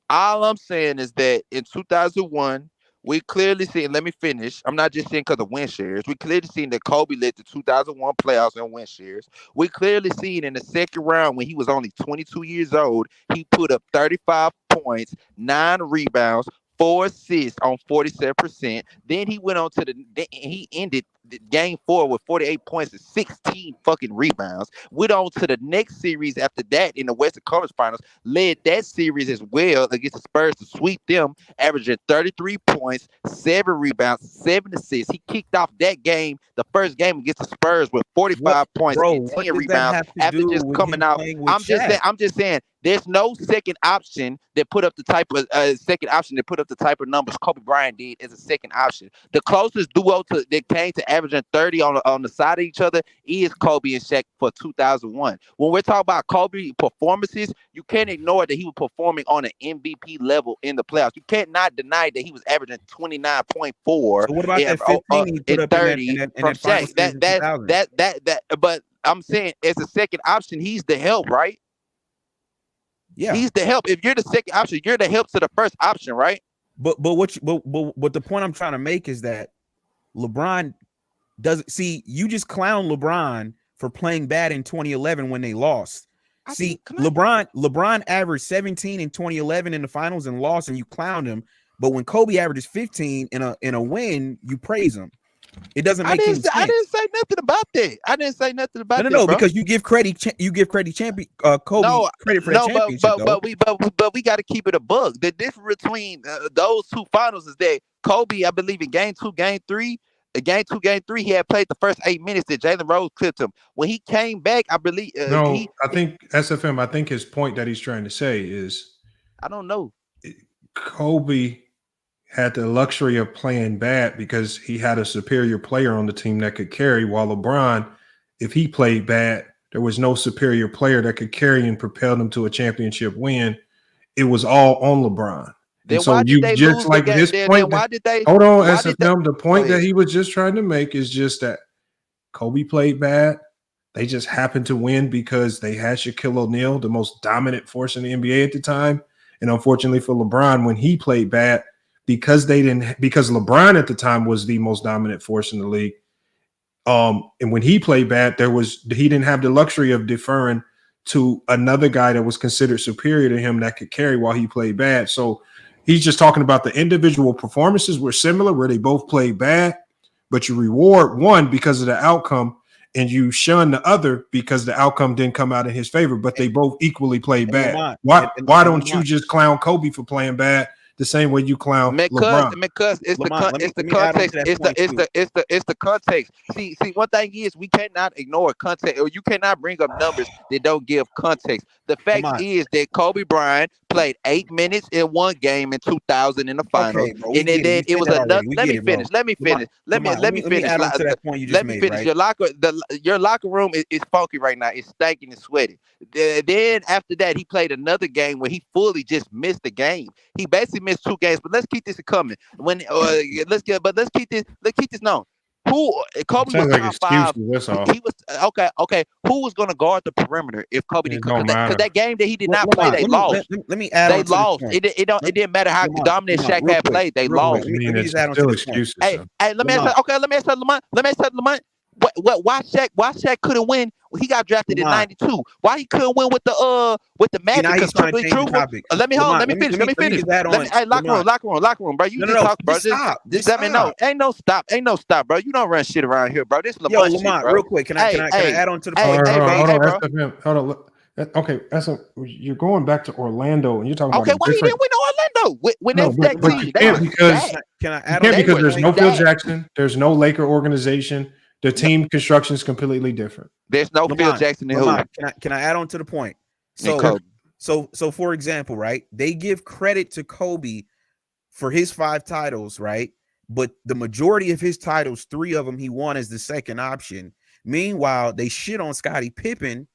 [SPEAKER 4] All I'm saying is that in 2001, we clearly seen. Let me finish. I'm not just saying because of win shares. We clearly seen that Kobe led the 2001 playoffs in win shares. We clearly seen in the second round when he was only 22 years old, he put up 35 points, 9 rebounds, 4 assists on 47%. Then he went on to he ended game 4 with 48 points and 16 fucking rebounds. Went on to the next series after that in the Western Conference Finals, led that series as well against the Spurs to sweep them, averaging 33 points, 7 rebounds, 7 assists. He kicked off that game, the first game against the Spurs, with 45 points and 10 rebounds after just coming out. I'm just saying there's no second option that put up the type of numbers Kobe Bryant did as a second option. The closest duo that came to averaging 30 on the side of each other is Kobe and Shaq for 2001. When we're talking about Kobe performances, you can't ignore that he was performing on an MVP level in the playoffs. You can't not deny that he was averaging 29.4.
[SPEAKER 6] So what about that 15 he put up 30
[SPEAKER 4] from Shaq? But I'm saying as a second option, he's the help, right?
[SPEAKER 6] Yeah,
[SPEAKER 4] he's the help. If you're the second option, you're the help to the first option, right?
[SPEAKER 6] But the point I'm trying to make is that LeBron doesn't see. You just clown LeBron for playing bad in 2011 when they lost. LeBron averaged 17 in 2011 in the finals and lost, and you clowned him. But when Kobe averages 15 in a win, you praise him. It doesn't make any sense.
[SPEAKER 4] I didn't say nothing about that.
[SPEAKER 6] No, because you give credit. Champion Kobe credit for the championship.
[SPEAKER 4] But we got to keep it a bug. The difference between those two finals is that Kobe, I believe, in game 2, game 3, he had played the first 8 minutes that Jalen Rose clipped him. When he came back, I believe.
[SPEAKER 5] I think SFM. I think his point that he's trying to say is,
[SPEAKER 4] I don't know.
[SPEAKER 5] Kobe had the luxury of playing bad because he had a superior player on the team that could carry, while LeBron, if he played bad, there was no superior player that could carry and propel them to a championship win. It was all on LeBron.
[SPEAKER 4] Then
[SPEAKER 5] and so you just like this point. Hold on, SFM. The point that he was just trying to make is just that Kobe played bad. They just happened to win because they had Shaquille O'Neal, the most dominant force in the NBA at the time. And unfortunately for LeBron, when he played bad, because LeBron at the time was the most dominant force in the league. And when he played bad, he didn't have the luxury of deferring to another guy that was considered superior to him that could carry while he played bad. So he's just talking about the individual performances were similar, where they both played bad, but you reward one because of the outcome and you shun the other because the outcome didn't come out in his favor, but they both equally played bad. Why don't you just clown Kobe for playing bad the same way you clown LeBron?
[SPEAKER 4] Because it's the context. It's the context. See, one thing is we cannot ignore context, or you cannot bring up numbers that don't give context. The fact is that Kobe Bryant played 8 minutes in one game in 2000 in the finals, and then it was another. Let me finish. Let me finish. Your locker room is funky right now. It's stinking and sweaty. Then after that, he played another game where he fully just missed the game. He basically missed 2 games, but let's keep this coming. Let's keep this known. Who Kobe
[SPEAKER 5] Sounds
[SPEAKER 4] was
[SPEAKER 5] like
[SPEAKER 4] top 5.
[SPEAKER 5] That's all.
[SPEAKER 4] He was okay. Who was going to guard the perimeter if Kobe didn't come? Because that game that he did not play, they lost.
[SPEAKER 6] Let me add.
[SPEAKER 4] They lost. It didn't matter how dominant Shaq had played. They lost.
[SPEAKER 5] Let me just add on to excuses.
[SPEAKER 4] Hey, let me ask. Okay, let me ask Lamont. Why Shaq couldn't win? He got drafted in '92. Why he couldn't win with the Magic? Let me finish. Hey, locker room, bro. You just talk, bro. Just let me know. Ain't no stop, bro. You don't run shit around here, bro. This Lamont shit, bro.
[SPEAKER 6] Real quick, can I add on to the point?
[SPEAKER 5] Hold on. Okay, you're going back to Orlando, and you're talking about.
[SPEAKER 4] Okay, why he didn't win Orlando? When that team,
[SPEAKER 5] you can't because there's no Phil Jackson. There's no Laker organization. The team construction is completely different.
[SPEAKER 4] There's no Phil Jackson in who.
[SPEAKER 6] Can I add on to the point? So for example, right? They give credit to Kobe for his 5 titles, right? But the majority of his titles, 3 of them he won as the second option. Meanwhile, they shit on Scottie Pippen,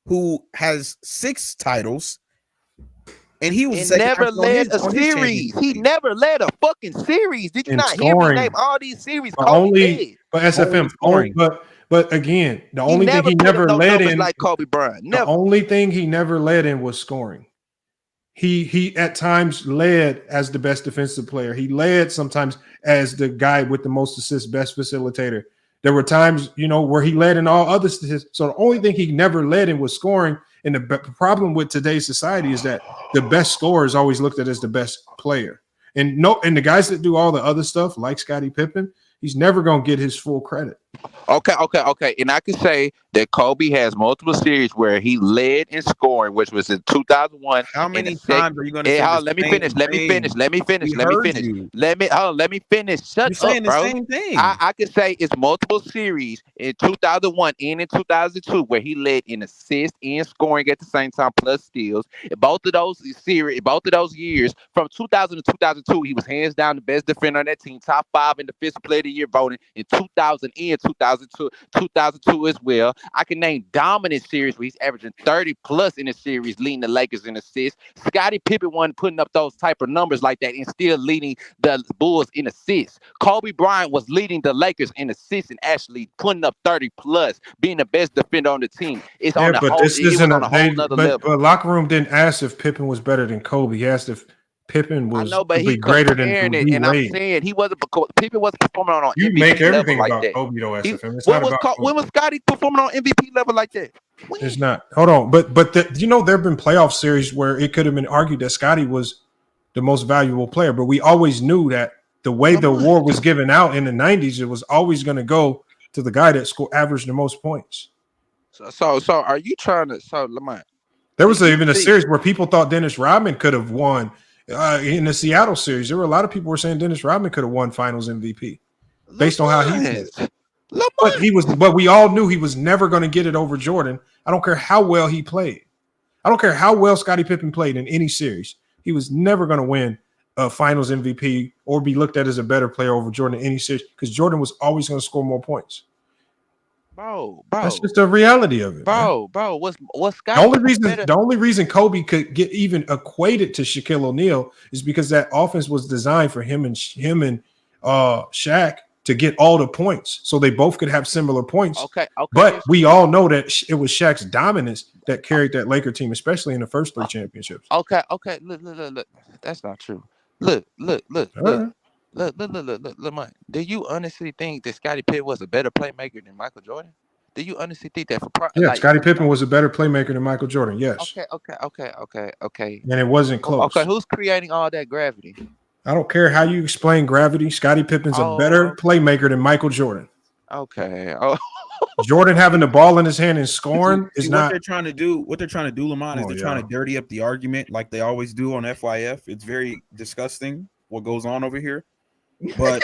[SPEAKER 6] who has 6 titles, and he was
[SPEAKER 4] and never led a series. He never led a fucking series. Did you not hear me name all these series?
[SPEAKER 5] Only, but SFM, only, but again, the only thing he never led in,
[SPEAKER 4] like Kobe Bryant. Never.
[SPEAKER 5] The only thing he never led in was scoring. He at times led as the best defensive player. He led sometimes as the guy with the most assists, best facilitator. There were times, where he led in all other statistics. So the only thing he never led in was scoring. And the problem with today's society is that the best scorer is always looked at as the best player. And the guys that do all the other stuff, like Scottie Pippen, he's never going to get his full credit.
[SPEAKER 4] Okay. And I can say that Kobe has multiple series where he led in scoring, which was in 2001.
[SPEAKER 6] How many times are you going to say
[SPEAKER 4] Let me finish. Let me finish. Let me finish. Shut
[SPEAKER 6] You're saying
[SPEAKER 4] up, bro.
[SPEAKER 6] the same thing.
[SPEAKER 4] I can say it's multiple series in 2001 and in 2002 where he led in assists and scoring at the same time, plus steals. Both of those years, from 2000 to 2002, he was hands down the best defender on that team, top 5 in defensive player of the year voting in 2000 and 2002 as well. I can name dominant series where he's averaging 30 plus in a series, leading the Lakers in assists. Scottie Pippen wasn't putting up those type of numbers like that and still leading the Bulls in assists. Kobe Bryant was leading the Lakers in assists and actually putting up 30 plus, being the best defender on the team. It's on a whole nother level.
[SPEAKER 5] But locker room didn't ask if Pippen was better than Kobe. He asked if Pippen was
[SPEAKER 4] he
[SPEAKER 5] greater than
[SPEAKER 4] it, and I'm saying Pippen wasn't performing on
[SPEAKER 5] you
[SPEAKER 4] MVP
[SPEAKER 5] make everything
[SPEAKER 4] level
[SPEAKER 5] about
[SPEAKER 4] like that.
[SPEAKER 5] Kobe though, SFM. It's not about Kobe.
[SPEAKER 4] When was Scottie performing on MVP level like that?
[SPEAKER 5] It's not. Hold on, but there have been playoff series where it could have been argued that Scottie was the most valuable player, but we always knew that the way the award was given out in the 90s, it was always going to go to the guy that averaged the most points.
[SPEAKER 4] So are you trying to? So Lamont,
[SPEAKER 5] there was even a series where people thought Dennis Rodman could have won. In the Seattle series, there were a lot of people were saying Dennis Rodman could have won Finals MVP based on how he played. But we all knew he was never going to get it over Jordan. I don't care how well he played. I don't care how well Scottie Pippen played in any series. He was never going to win a Finals MVP or be looked at as a better player over Jordan in any series because Jordan was always going to score more points.
[SPEAKER 4] Bro,
[SPEAKER 5] that's just the reality of it,
[SPEAKER 4] bro. What's Scottie?
[SPEAKER 5] The only reason Kobe could get even equated to Shaquille O'Neal is because that offense was designed for him and Shaq to get all the points, so they both could have similar points.
[SPEAKER 4] Okay.
[SPEAKER 5] But we all know that it was Shaq's dominance that carried that Laker team, especially in the first 3 championships.
[SPEAKER 4] Okay. Look. That's not true. Look. Look, Mike. Do you honestly think that Scottie Pippen was a better playmaker than Michael Jordan? Do you honestly think that?
[SPEAKER 5] Scottie Pippen was a better playmaker than Michael Jordan. Yes.
[SPEAKER 4] Okay.
[SPEAKER 5] And it wasn't close.
[SPEAKER 4] Okay, who's creating all that gravity?
[SPEAKER 5] I don't care how you explain gravity. Scottie Pippen's a better playmaker than Michael Jordan.
[SPEAKER 4] Okay.
[SPEAKER 5] Jordan having the ball in his hand and scoring is not.
[SPEAKER 6] What they're trying to do, Lamont, is they're trying to dirty up the argument like they always do on FYF. It's very disgusting what goes on over here. But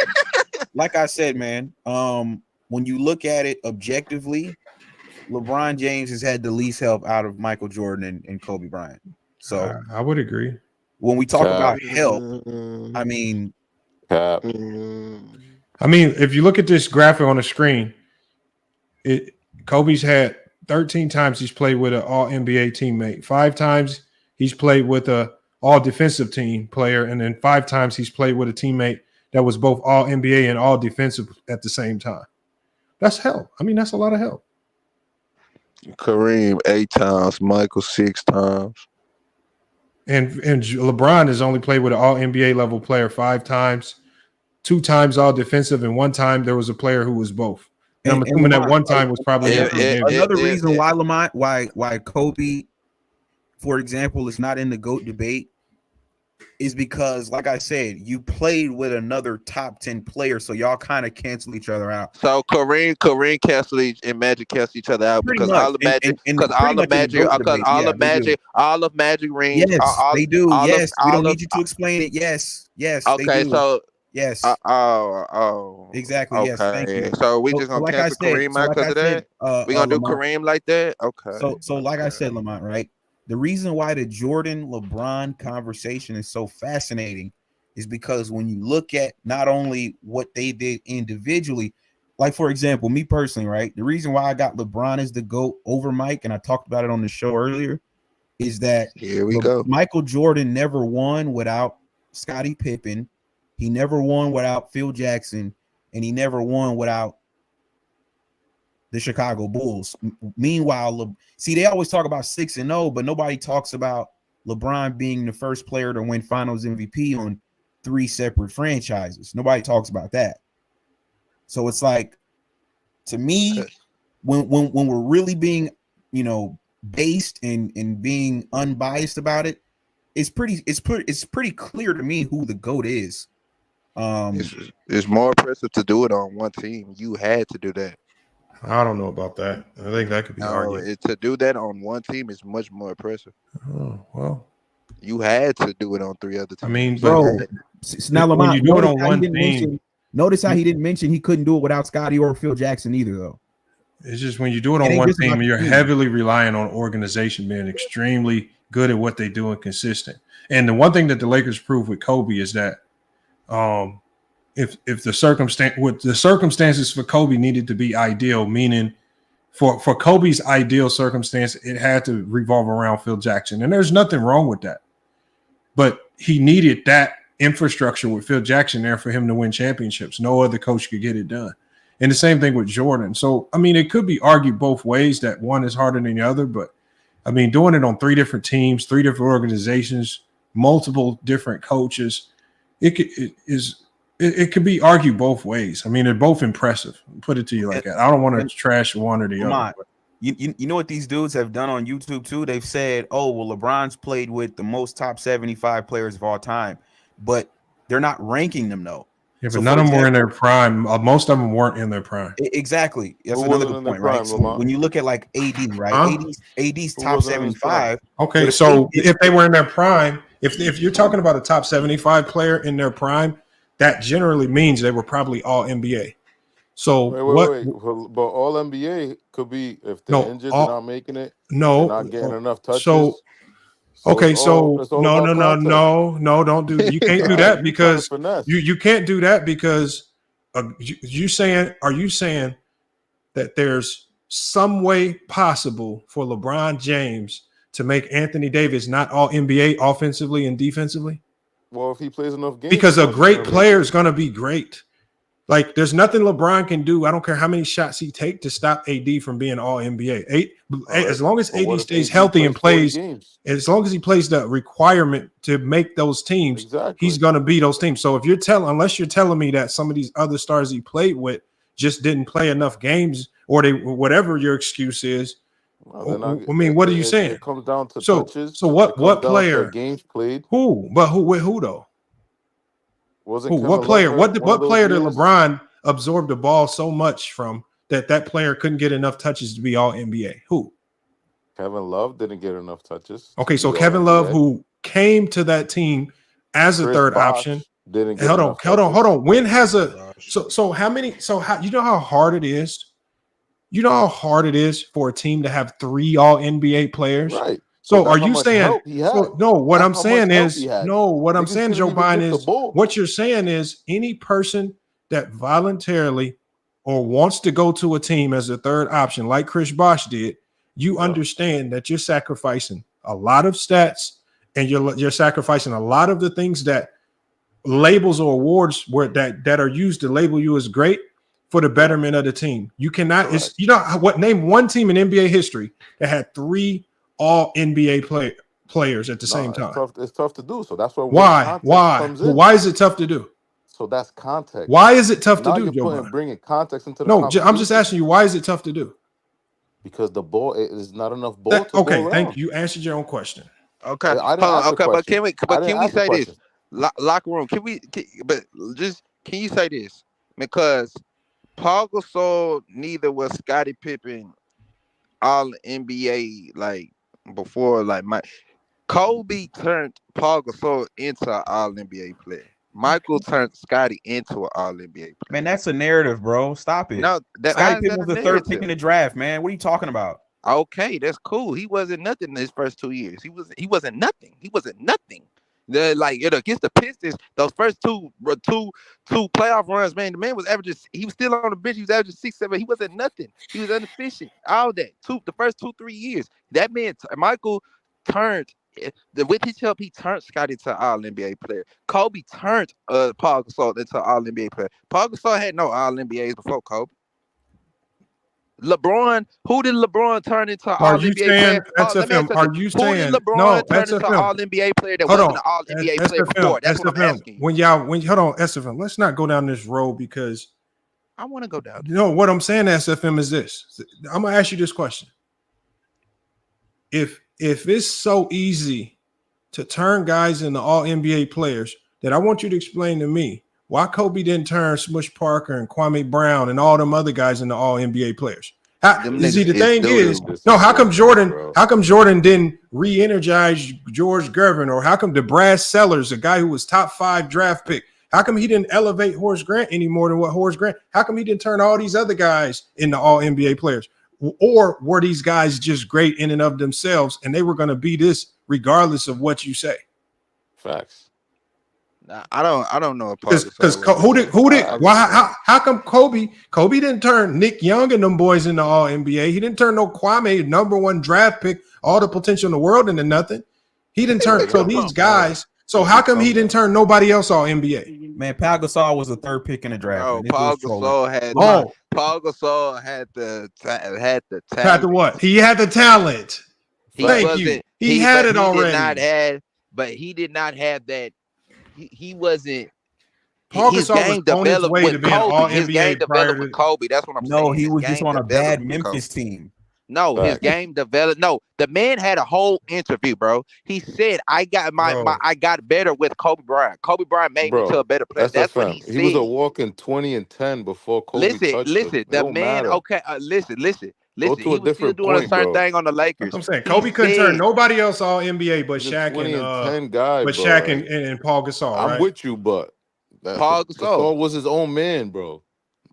[SPEAKER 6] like I said, man, when you look at it objectively, LeBron James has had the least help out of Michael Jordan and Kobe Bryant. So
[SPEAKER 5] I would agree.
[SPEAKER 6] When we talk about help, I mean,
[SPEAKER 5] if you look at this graphic on the screen, Kobe's had 13 times he's played with an All-NBA teammate, 5 times he's played with a All-Defensive team player, and then 5 times he's played with a teammate that was both All-NBA and All-Defensive at the same time. That's help. That's a lot of help.
[SPEAKER 4] Kareem 8 times, Michael 6 times.
[SPEAKER 5] And LeBron has only played with an All-NBA level player 5 times, 2 times All-Defensive, and 1 time there was a player who was both. And I'm assuming that 1 time was probably
[SPEAKER 6] another reason why Lamont, why Kobe, for example, is not in the GOAT debate is because, like I said, you played with another top 10 player, so y'all kind of cancel each other out.
[SPEAKER 4] So Kareem and Magic cancel each other out because all the Magic rings.
[SPEAKER 6] Yes, they do. Yes, we don't need you to explain it. Yes.
[SPEAKER 4] Okay, so
[SPEAKER 6] yes. Exactly.
[SPEAKER 4] Okay.
[SPEAKER 6] Yes. Thank you.
[SPEAKER 4] So we just gonna cancel Kareem out because of that. We gonna do Kareem like that. Okay.
[SPEAKER 6] So like I said, Lamont, right? The reason why the Jordan LeBron conversation is so fascinating is because when you look at not only what they did individually, like for example, me personally, right? The reason why I got LeBron as the GOAT over Mike, and I talked about it on the show earlier, is that
[SPEAKER 4] here we go.
[SPEAKER 6] Michael Jordan never won without Scottie Pippen. He never won without Phil Jackson, and he never won without the Chicago Bulls. Meanwhile, see, they always talk about 6-0, but nobody talks about LeBron being the first player to win Finals MVP on 3 separate franchises. Nobody talks about that. So it's like, to me, when we're really being, based and being unbiased about it, it's pretty clear to me who the GOAT is.
[SPEAKER 4] It's more impressive to do it on one team. You had to do that.
[SPEAKER 5] I don't know about that. I think that could be argued.
[SPEAKER 4] To do that on one team is much more impressive.
[SPEAKER 5] Oh, well.
[SPEAKER 4] You had to do it on 3 other teams.
[SPEAKER 5] I mean,
[SPEAKER 6] bro, now Lamont,
[SPEAKER 5] when you do it on one team,
[SPEAKER 6] notice how he didn't mention he couldn't do it without Scottie or Phil Jackson either, though.
[SPEAKER 5] It's just when you do it on one team, you're heavily relying on organization being extremely good at what they do and consistent. And the one thing that the Lakers proved with Kobe is that if the circumstances for Kobe needed to be ideal, meaning for Kobe's ideal circumstance, it had to revolve around Phil Jackson. And there's nothing wrong with that. But he needed that infrastructure with Phil Jackson there for him to win championships. No other coach could get it done. And the same thing with Jordan. So, I mean, it could be argued both ways that one is harder than the other. But, I mean, doing it on 3 different teams, 3 different organizations, multiple different coaches, it could be argued both ways. I mean, they're both impressive. Put it to you like that. I don't want to trash one or the other.
[SPEAKER 6] You know what these dudes have done on YouTube too? They've said, oh, well, LeBron's played with the most top 75 players of all time, but they're not ranking them though.
[SPEAKER 5] Yeah, but none of them were in their prime. Most of them weren't in their prime.
[SPEAKER 6] Exactly. That's another good point, right? So when you look at like AD, right? AD's top 75.
[SPEAKER 5] Okay, so if they were in their prime, if you're talking about a top 75 player in their prime, that generally means they were probably all NBA. So
[SPEAKER 19] wait. But all NBA could be if they're injured, they're not making it.
[SPEAKER 5] No,
[SPEAKER 19] they're not getting enough touches.
[SPEAKER 5] No, don't do that. You can't do that because you can't do that because are you saying that there's some way possible for LeBron James to make Anthony Davis not all NBA offensively and defensively?
[SPEAKER 19] Well, if he plays enough games,
[SPEAKER 5] because a great player is going to be great. Like, there's nothing LeBron can do. I don't care how many shots he take to stop AD from being all NBA. As long as AD stays healthy and plays, as long as he plays the requirement to make those teams, he's going to be those teams. So if unless you're telling me that some of these other stars he played with just didn't play enough games, or whatever your excuse is, I mean, what are you saying?
[SPEAKER 19] It comes down to touches.
[SPEAKER 5] So what player?
[SPEAKER 19] Games played.
[SPEAKER 5] Who? But who though? What player? What player did LeBron absorb the ball so much from that player couldn't get enough touches to be all NBA? Who?
[SPEAKER 19] Kevin Love didn't get enough touches.
[SPEAKER 5] Okay, so Kevin Love, who came to that team as a third option,
[SPEAKER 19] didn't get
[SPEAKER 5] hold on. When has so how many? So how you know how hard it is? You know how hard it is for a team to have 3 all NBA players,
[SPEAKER 19] right?
[SPEAKER 5] So are you saying what I'm saying, Joe Biden, is what you're saying is any person that voluntarily or wants to go to a team as a third option, like Chris Bosh did, you understand that you're sacrificing a lot of stats and you're sacrificing a lot of the things that labels or awards that are used to label you as great for the betterment of the team. You cannot, name one team in NBA history that had 3 all NBA players at the same time.
[SPEAKER 19] It's tough to do. So that's
[SPEAKER 5] why is it tough to do?
[SPEAKER 19] So that's context.
[SPEAKER 5] Why is it tough to do, Joe?
[SPEAKER 19] Bringing context into the
[SPEAKER 5] conversation. I'm just asking you, why is it tough to do?
[SPEAKER 19] Because the ball is not enough ball.
[SPEAKER 5] Thank you. You answered your own question.
[SPEAKER 4] Okay, but can we say this? Locker room. Can you say this? Because Paul Gasol neither was Scottie Pippen all NBA before Kobe turned Paul Gasol into an all NBA player. Michael turned Scottie into an all NBA player.
[SPEAKER 6] Man, that's a narrative, bro. Stop it.
[SPEAKER 4] No,
[SPEAKER 6] Scottie Pippen was the third pick in the draft, man. What are you talking about?
[SPEAKER 4] Okay, that's cool. He wasn't nothing in his first 2 years. He wasn't nothing. Against the Pistons, those first two playoff runs, man, the man was averaging. He was still on the bench. He was averaging 6, 7. He wasn't nothing. He was inefficient. All that. The first 2-3 years, that man, Michael, turned. With his help, he turned Scottie into an All-NBA player. Kobe turned Paul Gasol into an All-NBA player. Paul Gasol had no All-NBAs before Kobe. LeBron, who did LeBron turn into an All-NBA player?
[SPEAKER 5] Are you saying?
[SPEAKER 4] Who did LeBron turn into an All-NBA player that wasn't an All-NBA player before? That's what I'm asking you.
[SPEAKER 5] Hold on, SFM. Let's not go down this road because
[SPEAKER 4] I want to go down.
[SPEAKER 5] What I'm saying, SFM, is this. I'm gonna ask you this question. If it's so easy to turn guys into All-NBA players, then I want you to explain to me why Kobe didn't turn Smush Parker and Kwame Brown and all them other guys into All-NBA players. How come Jordan didn't re-energize George Gervin, or how come DeBrad Sellers, a guy who was top 5 draft pick, how come he didn't elevate Horace Grant any more than what Horace Grant? How come he didn't turn all these other guys into All-NBA players? Or were these guys just great in and of themselves, and they were going to be this regardless of what you say?
[SPEAKER 19] Facts.
[SPEAKER 4] I don't know.
[SPEAKER 5] Because how come Kobe didn't turn Nick Young and them boys into All-NBA? He didn't turn no Kwame, number 1 draft pick, all the potential in the world, into nothing. He didn't turn these guys. So how come he didn't turn nobody else All-NBA?
[SPEAKER 6] Man, Pau Gasol was the 3rd pick in the draft.
[SPEAKER 4] Oh, Paul Gasol had the talent.
[SPEAKER 5] Had the what? He had the talent. Thank you. He had it already.
[SPEAKER 4] But he did not have that. He wasn't.
[SPEAKER 5] Paul
[SPEAKER 4] his
[SPEAKER 5] Gasol
[SPEAKER 4] game developed with Kobe. His game developed with Kobe. That's what I'm saying.
[SPEAKER 6] No, he was just on a bad Memphis team.
[SPEAKER 4] No, his game developed. No, the man had a whole interview, bro. He said, "I got I got better with Kobe Bryant. Kobe Bryant made me to a better player." That's what he said.
[SPEAKER 19] He was a walking 20-10 before Kobe touched him.
[SPEAKER 4] Listen. The man.
[SPEAKER 19] Matter.
[SPEAKER 4] Okay, listen.
[SPEAKER 19] Go to
[SPEAKER 4] he was still doing a certain thing on the Lakers.
[SPEAKER 5] I'm saying Kobe couldn't turn nobody else All-NBA but Shaq and Paul Gasol.
[SPEAKER 19] I'm with you, but
[SPEAKER 4] Paul
[SPEAKER 19] Gasol was his own man, bro.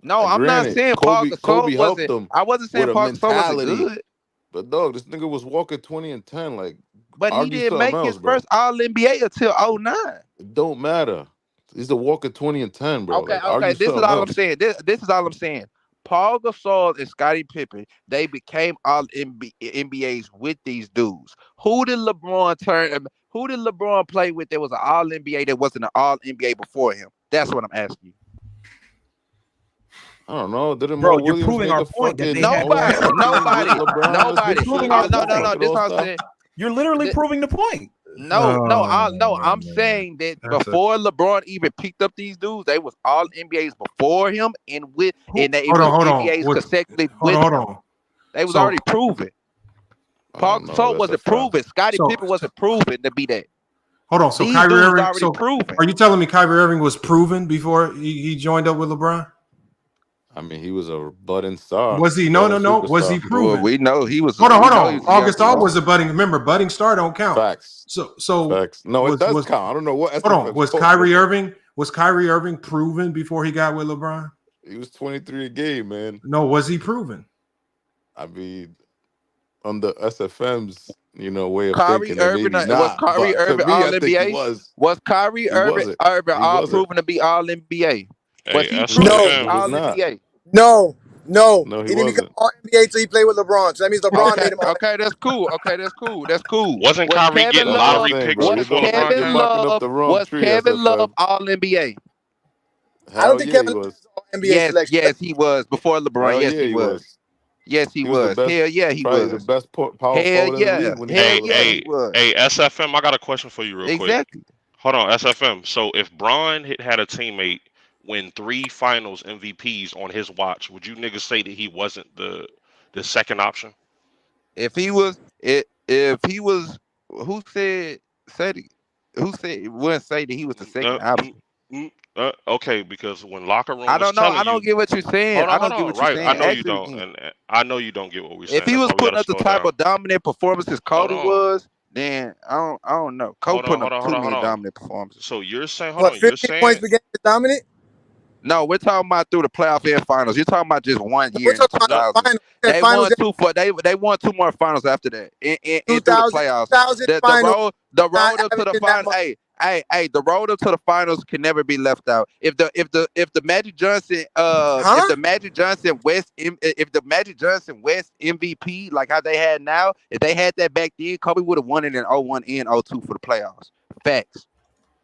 [SPEAKER 4] No, I'm not saying Paul Gasol wasn't. I wasn't saying Paul Gasol wasn't good.
[SPEAKER 19] But dog, this nigga was walking 20-10,
[SPEAKER 4] But he didn't make his first All-NBA until 2009.
[SPEAKER 19] It don't matter. He's a walking 20-10, bro.
[SPEAKER 4] Okay. This is all I'm saying. This is all I'm saying. Paul Gasol and Scottie Pippen, they became All-NBAs with these dudes. Who did LeBron play with that was an All-NBA that wasn't an All-NBA before him? That's what I'm asking you.
[SPEAKER 19] I don't know.
[SPEAKER 6] Bro, you're proving our point.
[SPEAKER 4] Nobody. This what I'm saying.
[SPEAKER 6] You're literally proving the point.
[SPEAKER 4] No. I'm saying that before LeBron even picked up these dudes, they was all NBAs before him, and they was NBAs consecutively with him. They was already proven. Paul Gasol wasn't proven. Scottie Pippen wasn't proven to be that.
[SPEAKER 5] Hold on. So these Kyrie Irving. Proven. Are you telling me Kyrie Irving was proven before he joined up with LeBron?
[SPEAKER 19] I mean, he was a budding star.
[SPEAKER 5] Was he? No. Was he proven?
[SPEAKER 4] Well, we know he was.
[SPEAKER 5] Hold on. August All was a budding. Remember, budding star don't count.
[SPEAKER 19] Facts.
[SPEAKER 5] So
[SPEAKER 19] facts. No, it does count. I don't know what.
[SPEAKER 5] Hold on. Was Kyrie Irving proven before he got with LeBron?
[SPEAKER 19] He was 23 a game, man.
[SPEAKER 5] No, was he proven?
[SPEAKER 19] I mean, on the SFM's, way of
[SPEAKER 4] Kyrie
[SPEAKER 19] thinking,
[SPEAKER 4] Irving was Kyrie Irving All NBA. Was Kyrie Irving all proven to be All NBA? Was he proven All NBA?
[SPEAKER 12] No, he didn't become All-NBA until he played with LeBron. So that means LeBron made him.
[SPEAKER 4] Okay, that's cool.
[SPEAKER 16] Wasn't Kyrie getting lottery picks before LeBron?
[SPEAKER 4] Was Kevin Love All-NBA?
[SPEAKER 12] I don't think Kevin Love was All-NBA selection.
[SPEAKER 4] Yes, he was before LeBron. Yes, he was. Yes, he was. Hell yeah, he was.
[SPEAKER 19] The best power forward in the league.
[SPEAKER 16] Hey, SFM, I got a question for you real quick.
[SPEAKER 4] Exactly.
[SPEAKER 16] Hold on, SFM. So if Bron had a teammate win 3 finals MVPs on his watch, would you niggas say that he wasn't the second option?
[SPEAKER 4] If he was, who said wouldn't say that he was the second option?
[SPEAKER 16] Okay, because when locker room,
[SPEAKER 4] I don't know. I don't get what you're saying. I don't get what you're saying.
[SPEAKER 16] I know you don't, and I know you don't get what we're saying.
[SPEAKER 4] If he was putting up the type of dominant performances Cody was, then I don't know. Cody putting up too many dominant performances.
[SPEAKER 16] So you're saying,
[SPEAKER 12] hold on, 15 points per game is dominant?
[SPEAKER 4] No, we're talking about through the playoff and finals. You're talking about just 1 year. They won 2 more finals after that. In the playoffs. The road up to the final. the road up to the finals can never be left out. If the Magic Johnson West MVP like how they had now, if they had that back then, Kobe would have won it in 01 and 02 for the playoffs. Facts.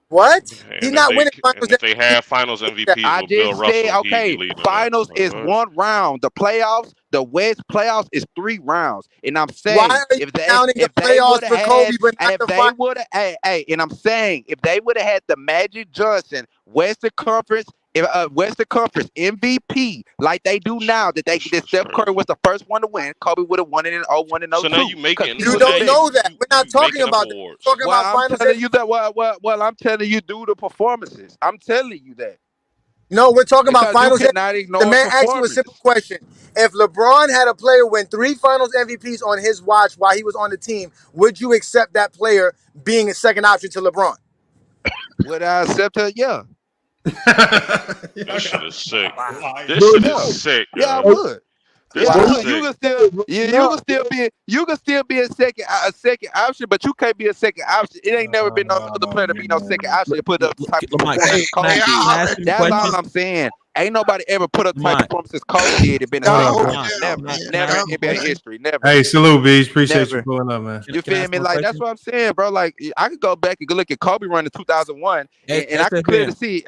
[SPEAKER 12] What?
[SPEAKER 16] He's not winning finals. And if they have finals MVPs with Bill Russell,
[SPEAKER 4] okay, finals is one round. The playoffs, the West playoffs is 3 rounds. And I'm saying if they would have had, and I'm saying if they would have had the Magic Johnson Western Conference MVP like they do now, that Steph Curry was the first one to win, Kobe would have won it in 01 and 02.
[SPEAKER 16] So now you making
[SPEAKER 12] you don't know that. We're not talking about that. We're talking about finals.
[SPEAKER 4] I'm telling you that. Well, I'm telling you due to performances. I'm telling you that.
[SPEAKER 12] No, we're talking about finals.
[SPEAKER 4] The
[SPEAKER 12] man asked you a simple question. If LeBron had a player win 3 finals MVPs on his watch while he was on the team, would you accept that player being a second option to LeBron?
[SPEAKER 4] Would I accept it? Yeah.
[SPEAKER 16] This shit is sick. This shit is sick.
[SPEAKER 4] Yeah, I would. You can still be a second option, but you can't be a second option. It ain't never been no other player to be no second option to put up the type of performance. That's all I'm saying. Ain't nobody ever put up the type of performances Kobe did and been never in NBA history. Never.
[SPEAKER 5] Hey, salute, Bees. Appreciate you pulling up, man.
[SPEAKER 4] You feel me? Like that's what I'm saying, bro. Like I could go back and look at Kobe run in 2001, and I could clearly see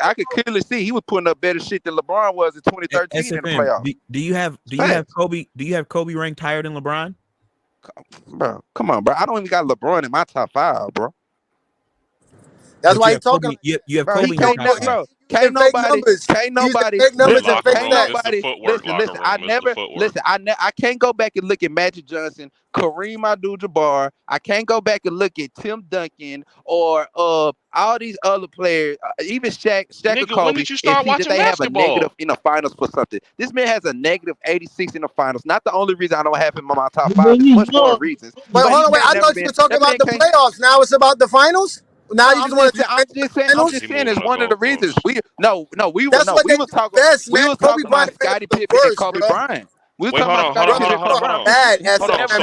[SPEAKER 4] he was putting up better shit than LeBron was in 2013 in the playoffs.
[SPEAKER 6] Do you have Kobe ranked higher than LeBron?
[SPEAKER 4] Bro, come on, bro. I don't even got LeBron in my top 5, bro.
[SPEAKER 12] That's why he's talking.
[SPEAKER 6] You have Kobe.
[SPEAKER 4] Can't nobody. Listen. I can't go back and look at Magic Johnson, Kareem Abdul-Jabbar. I can't go back and look at Tim Duncan or all these other players, even Shaq or Kobe.
[SPEAKER 16] When did you start watching
[SPEAKER 4] they
[SPEAKER 16] basketball?
[SPEAKER 4] have a negative in the finals for something. This man has a negative 86 in the finals. Not the only reason I don't have him on my top 5. There's much more reasons.
[SPEAKER 12] But hold on, wait. I thought you were talking about the playoffs. Now it's about the finals. Now you just want to.
[SPEAKER 4] I'm just saying it's one of the reasons. We was talking about Scottie Pippen and Kobe Bryant. We were talking about
[SPEAKER 12] bad.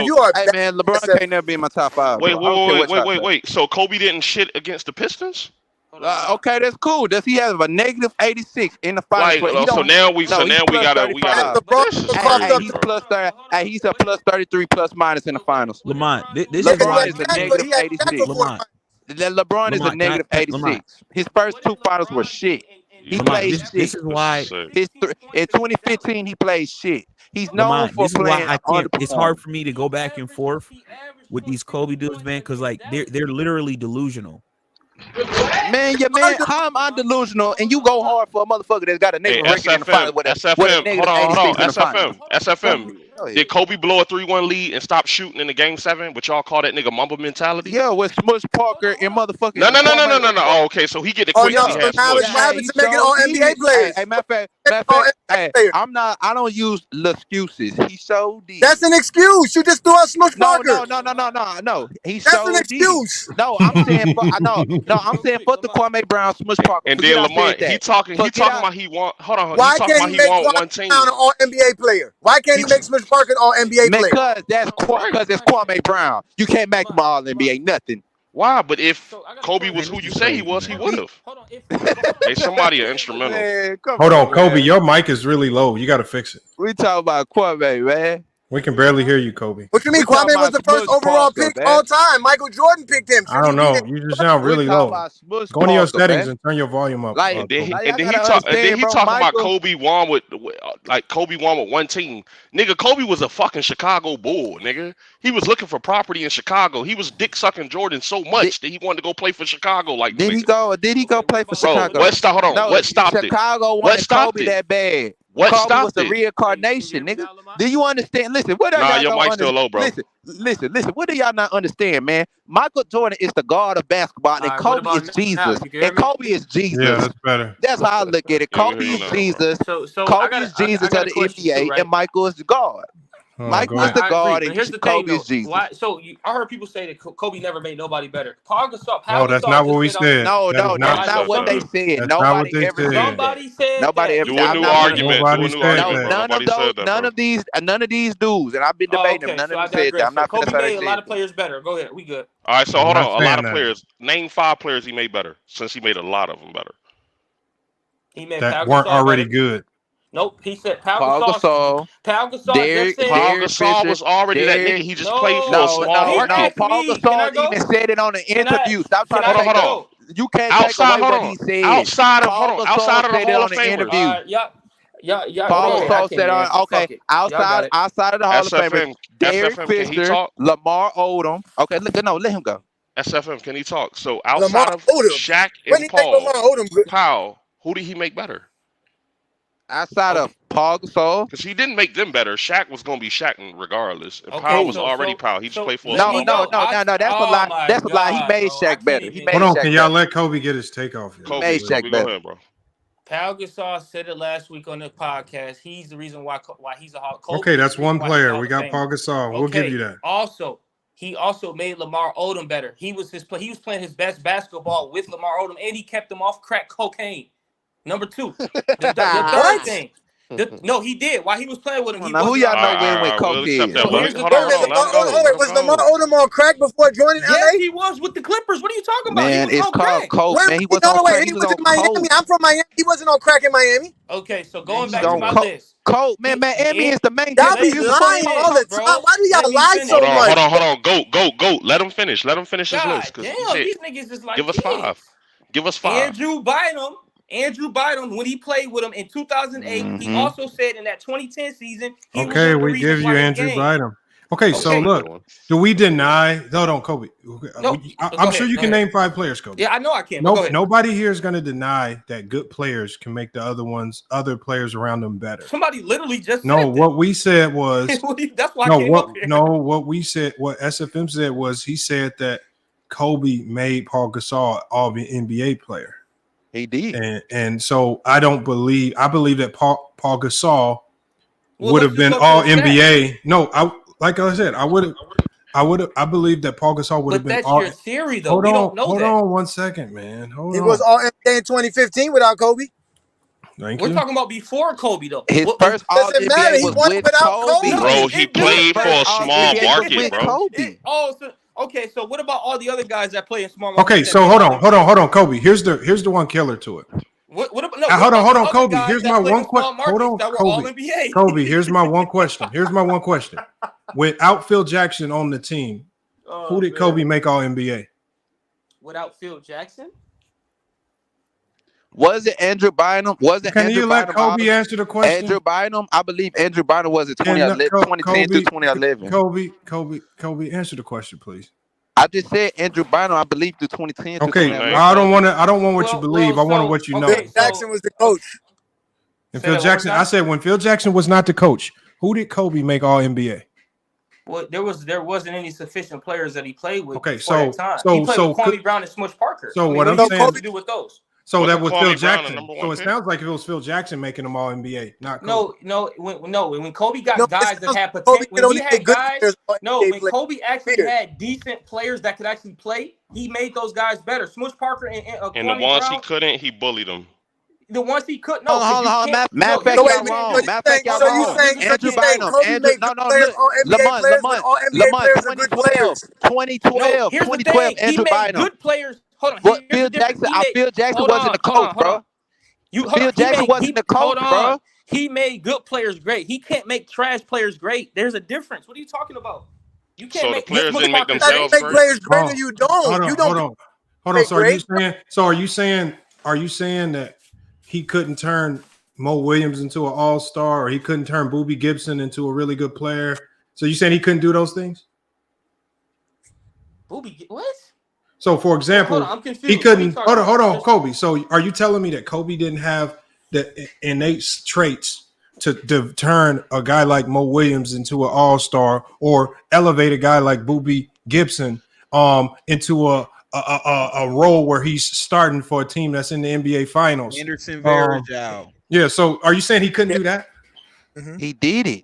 [SPEAKER 12] You are bad.
[SPEAKER 4] Hey man, LeBron can't never be in my top 5.
[SPEAKER 16] Wait. So Kobe didn't shit against the Pistons?
[SPEAKER 4] Okay, that's cool. Does he have a negative 86 in the finals?
[SPEAKER 16] So now we gotta.
[SPEAKER 4] He's plus 30. He's a plus 33 plus minus in the finals.
[SPEAKER 6] Lamont,
[SPEAKER 4] LeBron is a negative 86. LeBron is a negative 86. His first 2 finals were shit. He played shit.
[SPEAKER 6] This is why
[SPEAKER 4] in 2015 he played shit. He's known for playing.
[SPEAKER 6] It's hard for me to go back and forth with these Kobe dudes, man, because like they're literally delusional.
[SPEAKER 4] Man, how am I delusional? And you go hard for a motherfucker that's got a negative record in the finals with a negative 86 in the finals.
[SPEAKER 16] SFM. Did Kobe blow a 3-1 lead and stop shooting in the game 7? But y'all call that nigga mumble mentality?
[SPEAKER 4] Yeah, with Smush Parker and motherfucking.
[SPEAKER 16] No. Oh, okay, so he get the quick.
[SPEAKER 12] Now it's happened to making all NBA players.
[SPEAKER 4] Hey, matter of fact, I don't use excuses. He showed these.
[SPEAKER 12] That's an excuse. You just threw out Smush Parker.
[SPEAKER 4] No. He showed.
[SPEAKER 12] That's an excuse.
[SPEAKER 4] No, I'm saying fuck the Kwame Brown, Smush Parker.
[SPEAKER 16] And then Lamont, he talking about he want. Hold on.
[SPEAKER 12] Why can't he make one team? An all NBA player? Why can't he make Smush Parker all NBA player?
[SPEAKER 4] Because it's Kwame Brown. You can't make him all NBA nothing.
[SPEAKER 16] Why? But if Kobe was who you say he was, he would have. Hey, somebody an instrumental.
[SPEAKER 4] Man,
[SPEAKER 5] hold on, Kobe. Your mic is really low. You got to fix it.
[SPEAKER 4] We talking about Kwame, man.
[SPEAKER 5] We can barely hear you, Kobe.
[SPEAKER 12] What you mean? Kwame was the first overall pick all time. Michael Jordan picked him.
[SPEAKER 5] I don't know. You just sound really low. Go into your settings and turn your volume up.
[SPEAKER 16] And then he talking about Kobe won with one team. Nigga, Kobe was a fucking Chicago Bull, nigga. He was looking for property in Chicago. He was dick sucking Jordan so much that he wanted to go play for Chicago. Like,
[SPEAKER 4] did he go play for Chicago?
[SPEAKER 16] What stopped it?
[SPEAKER 4] Chicago wanted Kobe that bad.
[SPEAKER 16] What
[SPEAKER 4] Kobe
[SPEAKER 16] stopped
[SPEAKER 4] was the reincarnation, nigga. Do you understand? Listen, what are y'all
[SPEAKER 16] your mic's still low, bro.
[SPEAKER 4] Listen. What do y'all not understand, man? Michael Jordan is the god of basketball, and Kobe is Jesus. And Kobe is Jesus.
[SPEAKER 5] Yeah, that's better.
[SPEAKER 4] That's how I look at it. Kobe is Jesus. Kobe is Jesus of the NBA, and Michael is the God. Mike was the guard, and
[SPEAKER 2] here's the
[SPEAKER 4] Kobe
[SPEAKER 2] thing,
[SPEAKER 4] is Jesus.
[SPEAKER 2] Why? So I heard people say that Kobe never made nobody better. Paul Gasol.
[SPEAKER 5] No, that's not what we said.
[SPEAKER 4] No, that's not what they said.
[SPEAKER 5] That's not what
[SPEAKER 4] Nobody
[SPEAKER 5] they
[SPEAKER 4] ever
[SPEAKER 5] said.
[SPEAKER 4] said that.
[SPEAKER 2] Somebody said
[SPEAKER 4] Nobody
[SPEAKER 2] that.
[SPEAKER 4] ever
[SPEAKER 16] Do
[SPEAKER 4] said.
[SPEAKER 16] a new argument.
[SPEAKER 5] Nobody
[SPEAKER 16] Do a new
[SPEAKER 5] said
[SPEAKER 16] argument,
[SPEAKER 5] that.
[SPEAKER 16] bro. Nobody said that,
[SPEAKER 4] None of these dudes, and I've been debating them. None
[SPEAKER 2] So
[SPEAKER 4] of
[SPEAKER 2] I
[SPEAKER 4] them said that.
[SPEAKER 2] digress.
[SPEAKER 4] I'm not
[SPEAKER 2] Kobe
[SPEAKER 4] finna say
[SPEAKER 2] made
[SPEAKER 4] they
[SPEAKER 2] a lot
[SPEAKER 4] said
[SPEAKER 2] of players better. Go ahead. We good.
[SPEAKER 16] All right, so
[SPEAKER 5] I'm
[SPEAKER 16] hold
[SPEAKER 5] not
[SPEAKER 16] on. A lot
[SPEAKER 5] saying
[SPEAKER 16] of
[SPEAKER 5] that.
[SPEAKER 16] players. Name 5 players he made better, since he made a lot of them better.
[SPEAKER 2] He made
[SPEAKER 5] That
[SPEAKER 2] Pau
[SPEAKER 5] weren't
[SPEAKER 2] Gasol
[SPEAKER 5] already
[SPEAKER 2] better.
[SPEAKER 5] good.
[SPEAKER 2] Nope. He said Pau
[SPEAKER 4] Paul
[SPEAKER 2] Gasol.
[SPEAKER 4] Gasol,
[SPEAKER 2] Pau Gasol
[SPEAKER 4] Derek,
[SPEAKER 2] just said.
[SPEAKER 16] Paul
[SPEAKER 4] Derek
[SPEAKER 16] Gasol
[SPEAKER 4] Fisher,
[SPEAKER 16] was already that nigga.
[SPEAKER 4] Derek.
[SPEAKER 16] He just played for a
[SPEAKER 2] No,
[SPEAKER 16] small
[SPEAKER 2] he
[SPEAKER 16] market.
[SPEAKER 2] asked
[SPEAKER 4] Paul
[SPEAKER 2] me. Can I
[SPEAKER 4] Gasol
[SPEAKER 2] go?
[SPEAKER 4] even said it on the interview. Stop trying to take
[SPEAKER 16] Hold
[SPEAKER 4] the.
[SPEAKER 16] on.
[SPEAKER 4] You can't take
[SPEAKER 16] Outside,
[SPEAKER 4] away
[SPEAKER 16] hold
[SPEAKER 4] what
[SPEAKER 16] on.
[SPEAKER 4] he said.
[SPEAKER 16] Outside of
[SPEAKER 4] Paul Gasol
[SPEAKER 16] outside of the
[SPEAKER 4] said it
[SPEAKER 16] Hall
[SPEAKER 4] on
[SPEAKER 16] of
[SPEAKER 4] the
[SPEAKER 16] Famers.
[SPEAKER 4] interview.
[SPEAKER 2] Yeah.
[SPEAKER 4] Paul
[SPEAKER 2] Okay, I
[SPEAKER 4] Gasol
[SPEAKER 2] can't
[SPEAKER 4] said
[SPEAKER 2] answer.
[SPEAKER 4] okay.
[SPEAKER 2] Fuck it. Y'all got it.
[SPEAKER 4] Outside of the Hall of Famers,
[SPEAKER 16] SFM,
[SPEAKER 4] Derek
[SPEAKER 16] SFM, can he
[SPEAKER 4] Fisher,
[SPEAKER 16] talk?
[SPEAKER 4] Lamar Odom. Okay, let him go.
[SPEAKER 16] SFM, can he talk? So
[SPEAKER 12] Lamar
[SPEAKER 16] outside of
[SPEAKER 12] Odom.
[SPEAKER 16] Shaq
[SPEAKER 12] When
[SPEAKER 16] and
[SPEAKER 12] he make
[SPEAKER 16] Paul,
[SPEAKER 12] Lamar Odom good?
[SPEAKER 16] who did he make better?
[SPEAKER 4] Outside of Paul Gasol,
[SPEAKER 16] because he didn't make them better. Shaq was gonna be Shaq regardless, and
[SPEAKER 2] Okay,
[SPEAKER 16] Powell was already Powell. He just played for a
[SPEAKER 4] No.
[SPEAKER 16] small market.
[SPEAKER 4] That's a lie. That's a lie. He made Shaq better. He made
[SPEAKER 5] Hold on,
[SPEAKER 4] Shaq
[SPEAKER 5] can y'all
[SPEAKER 4] better.
[SPEAKER 5] let Kobe get his take off?
[SPEAKER 4] He made Shaq
[SPEAKER 16] Kobe,
[SPEAKER 4] better.
[SPEAKER 16] go ahead, bro.
[SPEAKER 2] Pau Gasol said it last week on the podcast. He's the reason why he's a Hall.
[SPEAKER 5] Okay, that's one player. We got Paul Gasol. We'll give you that.
[SPEAKER 2] Also, he also made Lamar Odom better. He was playing his best basketball with Lamar Odom, and he kept him off crack cocaine. Number 2, the third thing. No, he did. While he was playing with him,
[SPEAKER 4] Now, who y'all know win with coke is?
[SPEAKER 2] So here's the
[SPEAKER 12] Was Lamar Odom on crack before joining LA?
[SPEAKER 2] Yes, he was with the Clippers. What are you talking about?
[SPEAKER 4] Man, it's called coke.
[SPEAKER 12] When
[SPEAKER 4] Man, he
[SPEAKER 12] was
[SPEAKER 4] wasn't on crack.
[SPEAKER 12] he
[SPEAKER 4] He was
[SPEAKER 12] was
[SPEAKER 4] on
[SPEAKER 12] in Miami.
[SPEAKER 4] coke.
[SPEAKER 12] I'm from Miami. He wasn't on crack in Miami.
[SPEAKER 2] Okay, so going
[SPEAKER 4] He's
[SPEAKER 2] back to
[SPEAKER 4] on
[SPEAKER 2] my
[SPEAKER 4] coke.
[SPEAKER 2] list.
[SPEAKER 4] Coke, man. Miami is the main
[SPEAKER 12] Y'all be
[SPEAKER 4] distributor
[SPEAKER 12] lying
[SPEAKER 4] for
[SPEAKER 12] all the time. Why do y'all lie so much?
[SPEAKER 16] Hold on. Go. Let him finish. Let him finish his list.
[SPEAKER 2] Damn, these niggas is like
[SPEAKER 16] give us 5. Give us 5.
[SPEAKER 2] Andrew Bynum, when he played with him in 2008, he also said in that 2010 season, he was
[SPEAKER 5] Okay,
[SPEAKER 2] one of the
[SPEAKER 5] we give
[SPEAKER 2] reasons
[SPEAKER 5] you
[SPEAKER 2] why
[SPEAKER 5] Andrew
[SPEAKER 2] they
[SPEAKER 5] Bynum. Okay, so look, do we deny? Hold on, Kobe.
[SPEAKER 2] No,
[SPEAKER 5] I'm sure you can name 5 players, Kobe.
[SPEAKER 2] Yeah, I know I can. But go ahead.
[SPEAKER 5] Nobody here is going to deny that good players can make the other players around them better.
[SPEAKER 2] Somebody literally just
[SPEAKER 5] no.
[SPEAKER 2] said
[SPEAKER 5] What we said was
[SPEAKER 2] that's why I came up here.
[SPEAKER 5] What we said, what SFM said was he said that Kobe made Paul Gasol all the NBA player.
[SPEAKER 4] He did,
[SPEAKER 5] and so I believe that Paul Gasol would have been all NBA. No, like I said, I believe that Paul Gasol would have been all.
[SPEAKER 2] But that's your theory, though. We don't know that.
[SPEAKER 5] Hold on 1 second, man. Hold on.
[SPEAKER 12] He was all NBA in 2015 without Kobe.
[SPEAKER 5] We're
[SPEAKER 2] talking about before Kobe, though.
[SPEAKER 4] His first all NBA was with Kobe.
[SPEAKER 16] Bro, he played for a small market, bro.
[SPEAKER 2] Okay, so what about all the other guys that play in small markets?
[SPEAKER 5] Okay, so hold on, Kobe. Here's the one killer to it.
[SPEAKER 2] Hold
[SPEAKER 5] on, Kobe. Here's my one question. Hold on, Kobe. Here's my one question. Without Phil Jackson on the team, who did Kobe make all NBA?
[SPEAKER 2] Without Phil Jackson?
[SPEAKER 4] Was it Andrew Bynum?
[SPEAKER 5] Can you let Kobe answer the question?
[SPEAKER 4] Andrew Bynum, I believe Andrew Bynum was in 2010 to 2011.
[SPEAKER 5] Kobe, answer the question, please.
[SPEAKER 4] I just said Andrew Bynum, I believe, through 2010 to 2011.
[SPEAKER 5] I don't want what you believe. I want what you know.
[SPEAKER 12] Phil Jackson was the coach.
[SPEAKER 5] And Phil Jackson, I said when Phil Jackson was not the coach, who did Kobe make all NBA?
[SPEAKER 2] Well, there wasn't any sufficient players that he played with.
[SPEAKER 5] Okay,
[SPEAKER 2] he played with Kwame Brown and Smush Parker.
[SPEAKER 5] So what I'm saying,
[SPEAKER 2] Kobe do with those?
[SPEAKER 5] So that was Phil Jackson. So it sounds like if it was Phil Jackson making them all NBA, not Kobe.
[SPEAKER 2] When Kobe got guys that had potential, when Kobe actually had decent players that could actually play, he made those guys better. Smush Parker and
[SPEAKER 16] the ones he couldn't, he bullied them.
[SPEAKER 2] The ones he couldn't.
[SPEAKER 4] Hold on. Matter of fact, y'all wrong. Andrew Bynum. Lamont, 2012, Andrew Bynum.
[SPEAKER 2] Good players. Hold on.
[SPEAKER 4] Phil Jackson wasn't the coach, bro. Phil Jackson wasn't the coach, bro.
[SPEAKER 2] He made good players great. He can't make trash players great. There's a difference. What are you talking about? You can't make
[SPEAKER 16] the players didn't make themselves
[SPEAKER 12] great. Players great or you don't.
[SPEAKER 5] Hold on. So are you saying that he couldn't turn Mo Williams into an all-star, or he couldn't turn Boobie Gibson into a really good player? So you saying he couldn't do those things?
[SPEAKER 2] Boobie, what?
[SPEAKER 5] So, for example,
[SPEAKER 2] I'm confused.
[SPEAKER 5] He couldn't. Hold on, Kobe. So, are you telling me that Kobe didn't have the innate traits to turn a guy like Mo Williams into an all-star, or elevate a guy like Boobie Gibson into a role where he's starting for a team that's in the NBA Finals?
[SPEAKER 6] Anderson Varejao.
[SPEAKER 5] Yeah. So, are you saying he couldn't do that?
[SPEAKER 4] He did it.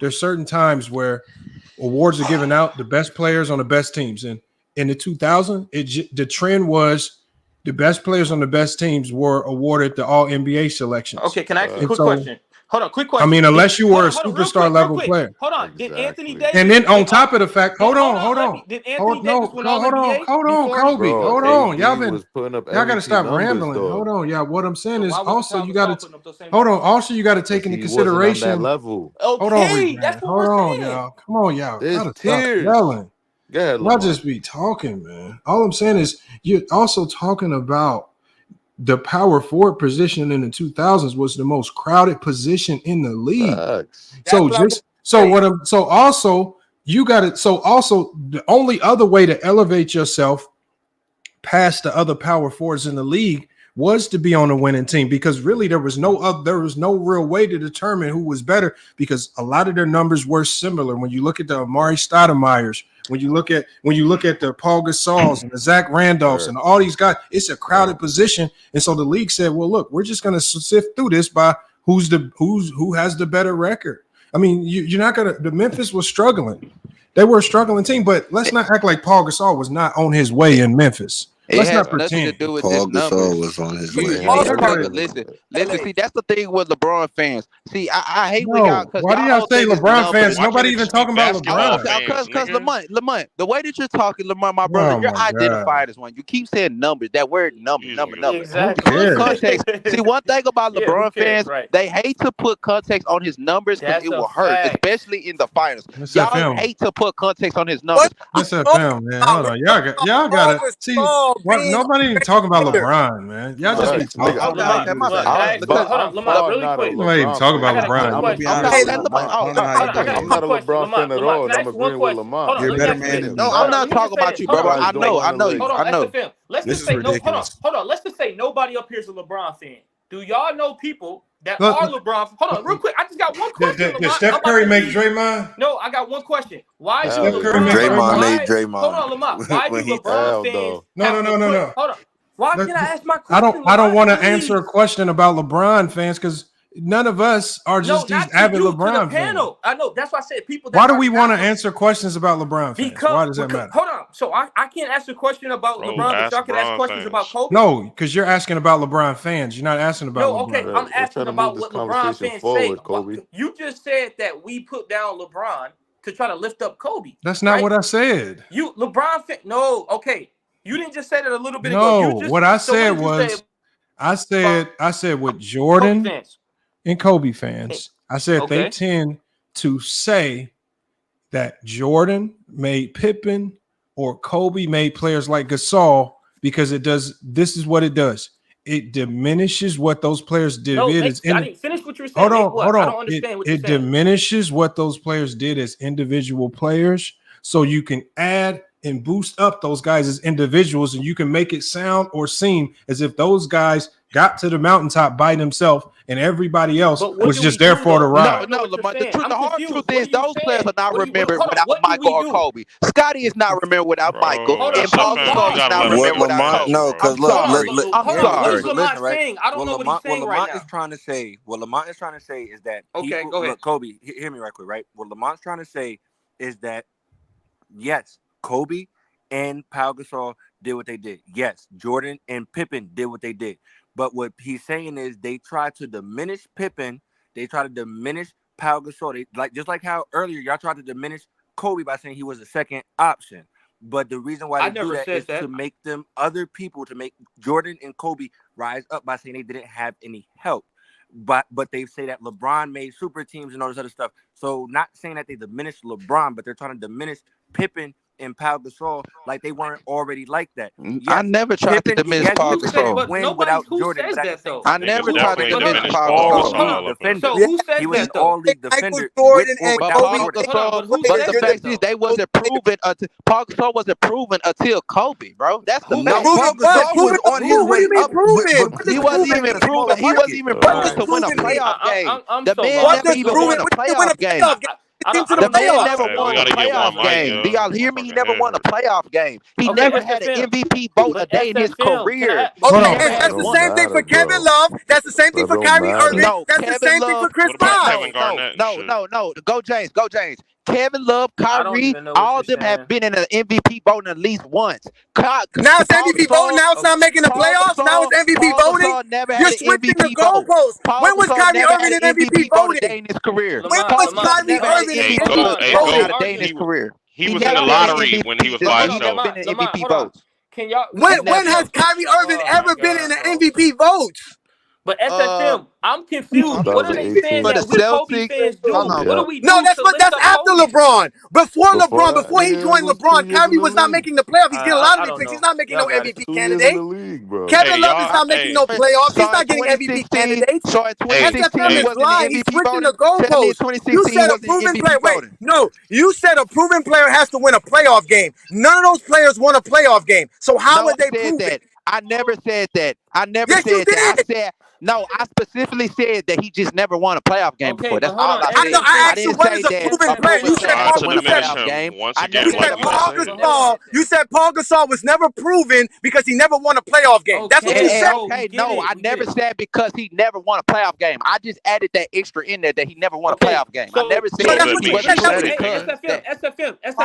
[SPEAKER 5] there's certain times where awards are given out the best players on the best teams, and in the 2000s, the trend was the best players on the best teams were awarded the All NBA selections.
[SPEAKER 2] Okay, can I ask you a quick question? Hold on, quick question.
[SPEAKER 5] I mean, unless you were a superstar level player.
[SPEAKER 2] Hold on. Did Anthony Davis?
[SPEAKER 5] And then on top of the fact, hold on.
[SPEAKER 2] Did Anthony Davis win All
[SPEAKER 5] Hold
[SPEAKER 2] NBA?
[SPEAKER 5] on, Kobe. Hold on. Y'all gotta stop
[SPEAKER 19] numbers,
[SPEAKER 5] rambling.
[SPEAKER 19] though.
[SPEAKER 5] Hold on, y'all. What I'm saying is also you gotta hold on. Also, you gotta take into consideration.
[SPEAKER 19] On that level.
[SPEAKER 5] Hold on,
[SPEAKER 2] that's what
[SPEAKER 5] hold
[SPEAKER 2] we're
[SPEAKER 5] on,
[SPEAKER 2] saying.
[SPEAKER 5] y'all. Come on, y'all.
[SPEAKER 19] There's
[SPEAKER 5] Gotta
[SPEAKER 19] tears.
[SPEAKER 5] stop yelling.
[SPEAKER 19] Go ahead,
[SPEAKER 5] Y'all just be talking, man. All I'm saying is you're also talking about the power forward position in the 2000s was the most crowded position in the league. So also the only other way to elevate yourself past the other power forwards in the league was to be on a winning team, because really there was no real way to determine who was better, because a lot of their numbers were similar. When you look at the Amari Stoudemires, when you look at the Paul Gasols and the Zach Randolphs and all these guys, it's a crowded position. And so the league said, well, look, we're just going to sift through this by who has the better record. I mean, you're not going to. The Memphis was struggling. They were a struggling team, but let's not act like Paul Gasol was not on his way in Memphis. Let's not pretend.
[SPEAKER 4] To do with
[SPEAKER 17] Paul
[SPEAKER 4] this
[SPEAKER 17] Gasol was on his way.
[SPEAKER 4] Listen. See, that's the thing with LeBron fans. See, I hate when y'all.
[SPEAKER 5] Why do y'all say LeBron fans? Nobody even talking about LeBron.
[SPEAKER 4] Because Lamont, the way that you're talking, Lamont, my brother, you're identified as one. You keep saying numbers. That word number.
[SPEAKER 2] Exactly.
[SPEAKER 4] Context. See, one thing about LeBron fans, they hate to put context on his numbers because it will hurt, especially in the finals. Y'all hate to put context on his numbers.
[SPEAKER 5] What's up, man? Hold on, y'all got to see. Nobody even talking about LeBron, man. Y'all just be talking.
[SPEAKER 2] Hold on, Lamont, really quick.
[SPEAKER 5] Nobody even talking about LeBron.
[SPEAKER 19] I'm gonna be honest. I'm not a LeBron fan at all, and I'm agreeing with Lamont.
[SPEAKER 14] You're a better man than me.
[SPEAKER 4] No, I'm not talking about you, bro. I know.
[SPEAKER 2] Let's just say hold on. Let's just say nobody up here is a LeBron fan. Do y'all know people that are LeBron? Hold on, real quick. I just got one question.
[SPEAKER 5] Did Steph Curry make Draymond?
[SPEAKER 2] No, I got one question. Why do
[SPEAKER 17] Draymond made Draymond?
[SPEAKER 2] Hold on, Lamont. Why do LeBron fans?
[SPEAKER 5] No.
[SPEAKER 2] Hold on. Why can I ask my question?
[SPEAKER 5] I don't want to answer a question about LeBron fans because none of us are just these avid LeBron fans.
[SPEAKER 2] I know. That's why I said people.
[SPEAKER 5] Why do we want to answer questions about LeBron fans? Why does that matter?
[SPEAKER 2] Hold on. So I can't ask a question about LeBron, but y'all can ask questions about Kobe.
[SPEAKER 5] No, because you're asking about LeBron fans. You're not asking about LeBron.
[SPEAKER 2] Okay. I'm asking about what LeBron fans say. Kobe. You just said that we put down LeBron to try to lift up Kobe.
[SPEAKER 5] That's not what I said.
[SPEAKER 2] LeBron fan. No. Okay. You didn't just say that a little bit
[SPEAKER 5] ago.
[SPEAKER 2] No,
[SPEAKER 5] what I said was, I said with Jordan and Kobe fans, I said they tend to say that Jordan made Pippen or Kobe made players like Gasol because this is what it does. It diminishes what those players did.
[SPEAKER 2] I didn't finish what you were saying.
[SPEAKER 5] Hold on.
[SPEAKER 2] I don't understand what you're saying.
[SPEAKER 5] It diminishes what those players did as individual players, so you can add and boost up those guys as individuals, and you can make it sound or seem as if those guys got to the mountaintop by themselves and everybody else was just there for the ride.
[SPEAKER 4] No, Lamont, the hard truth is those players are not remembered without Michael or Kobe. Scotty is not remembered without Michael. And Paul Gasol is not remembered without Kobe.
[SPEAKER 17] No, because
[SPEAKER 2] I'm sorry.
[SPEAKER 17] Listen,
[SPEAKER 2] right? I don't know what he's saying right now.
[SPEAKER 13] What Lamont is trying to say is that
[SPEAKER 2] go ahead.
[SPEAKER 13] Kobe, hear me right quick, right? What Lamont's trying to say is that yes, Kobe and Pau Gasol did what they did. Yes, Jordan and Pippen did what they did. But what he's saying is they try to diminish Pippen. They try to diminish Pau Gasol. Just like how earlier y'all tried to diminish Kobe by saying he was a second option. But the reason why they do that is to make them other people, to make Jordan and Kobe rise up by saying they didn't have any help. But they say that LeBron made super teams and all this other stuff. So not saying that they diminished LeBron, but they're trying to diminish Pippen and Pau Gasol like they weren't already like that. Yes,
[SPEAKER 4] I never tried to diminish Pau Gasol.
[SPEAKER 2] Win without Jordan.
[SPEAKER 4] I never tried to diminish Pau
[SPEAKER 2] Gasol. So who said
[SPEAKER 13] he was
[SPEAKER 2] that
[SPEAKER 13] an all-league defender.
[SPEAKER 4] Jordan and Kobe. But the fact is, they wasn't proven. Pau Gasol wasn't proven until Kobe, bro. That's the fact.
[SPEAKER 17] Pau Gasol was on his way up.
[SPEAKER 4] He wasn't even proven. He wasn't even proven to win a playoff game. The man never even won a playoff game. The man never won a playoff game. Do y'all hear me? He never won a playoff game. He never had an MVP vote a day in his career.
[SPEAKER 12] That's the same thing for Kevin Love. That's the same thing for Kyrie Irving. That's the same thing for Chris Paul.
[SPEAKER 4] No. Go James. Kevin Love, Kyrie, all of them have been in an MVP voting at least once.
[SPEAKER 12] Now it's MVP voting. Now it's not making the playoffs. Now it's MVP voting. You're switching the goalposts. When was Kyrie Irving in MVP voting?
[SPEAKER 4] In his career.
[SPEAKER 12] When was Kyrie Irving in MVP voting?
[SPEAKER 16] He was in the lottery when he was by himself.
[SPEAKER 4] MVP votes.
[SPEAKER 21] Can y'all?
[SPEAKER 12] When has Kyrie Irving ever been in the MVP votes?
[SPEAKER 2] But SFM, I'm confused. What are they saying that we Kobe fans do? What do we do?
[SPEAKER 12] No, that's after LeBron. Before he joined LeBron, Kyrie was not making the playoffs. He's getting lottery picks. He's not making no MVP candidate. Kevin Love is not making no playoffs. He's not getting MVP candidates.
[SPEAKER 4] So at 2016,
[SPEAKER 12] SFM is lying. He's switching the goalposts. You said a proven player. Wait, no. You said a proven player has to win a playoff game. None of those players won a playoff game. So how would they prove it?
[SPEAKER 4] I never said that. I said no. I specifically said that he just never won a playoff game before. That's all I said.
[SPEAKER 12] I asked you what is a proven player. You said You said Paul Gasol was never proven because he never won a playoff game. That's what you said.
[SPEAKER 4] Okay, no, I never said because he never won a playoff game. I just added that extra in there that he never won a playoff game. I never said
[SPEAKER 2] SFM.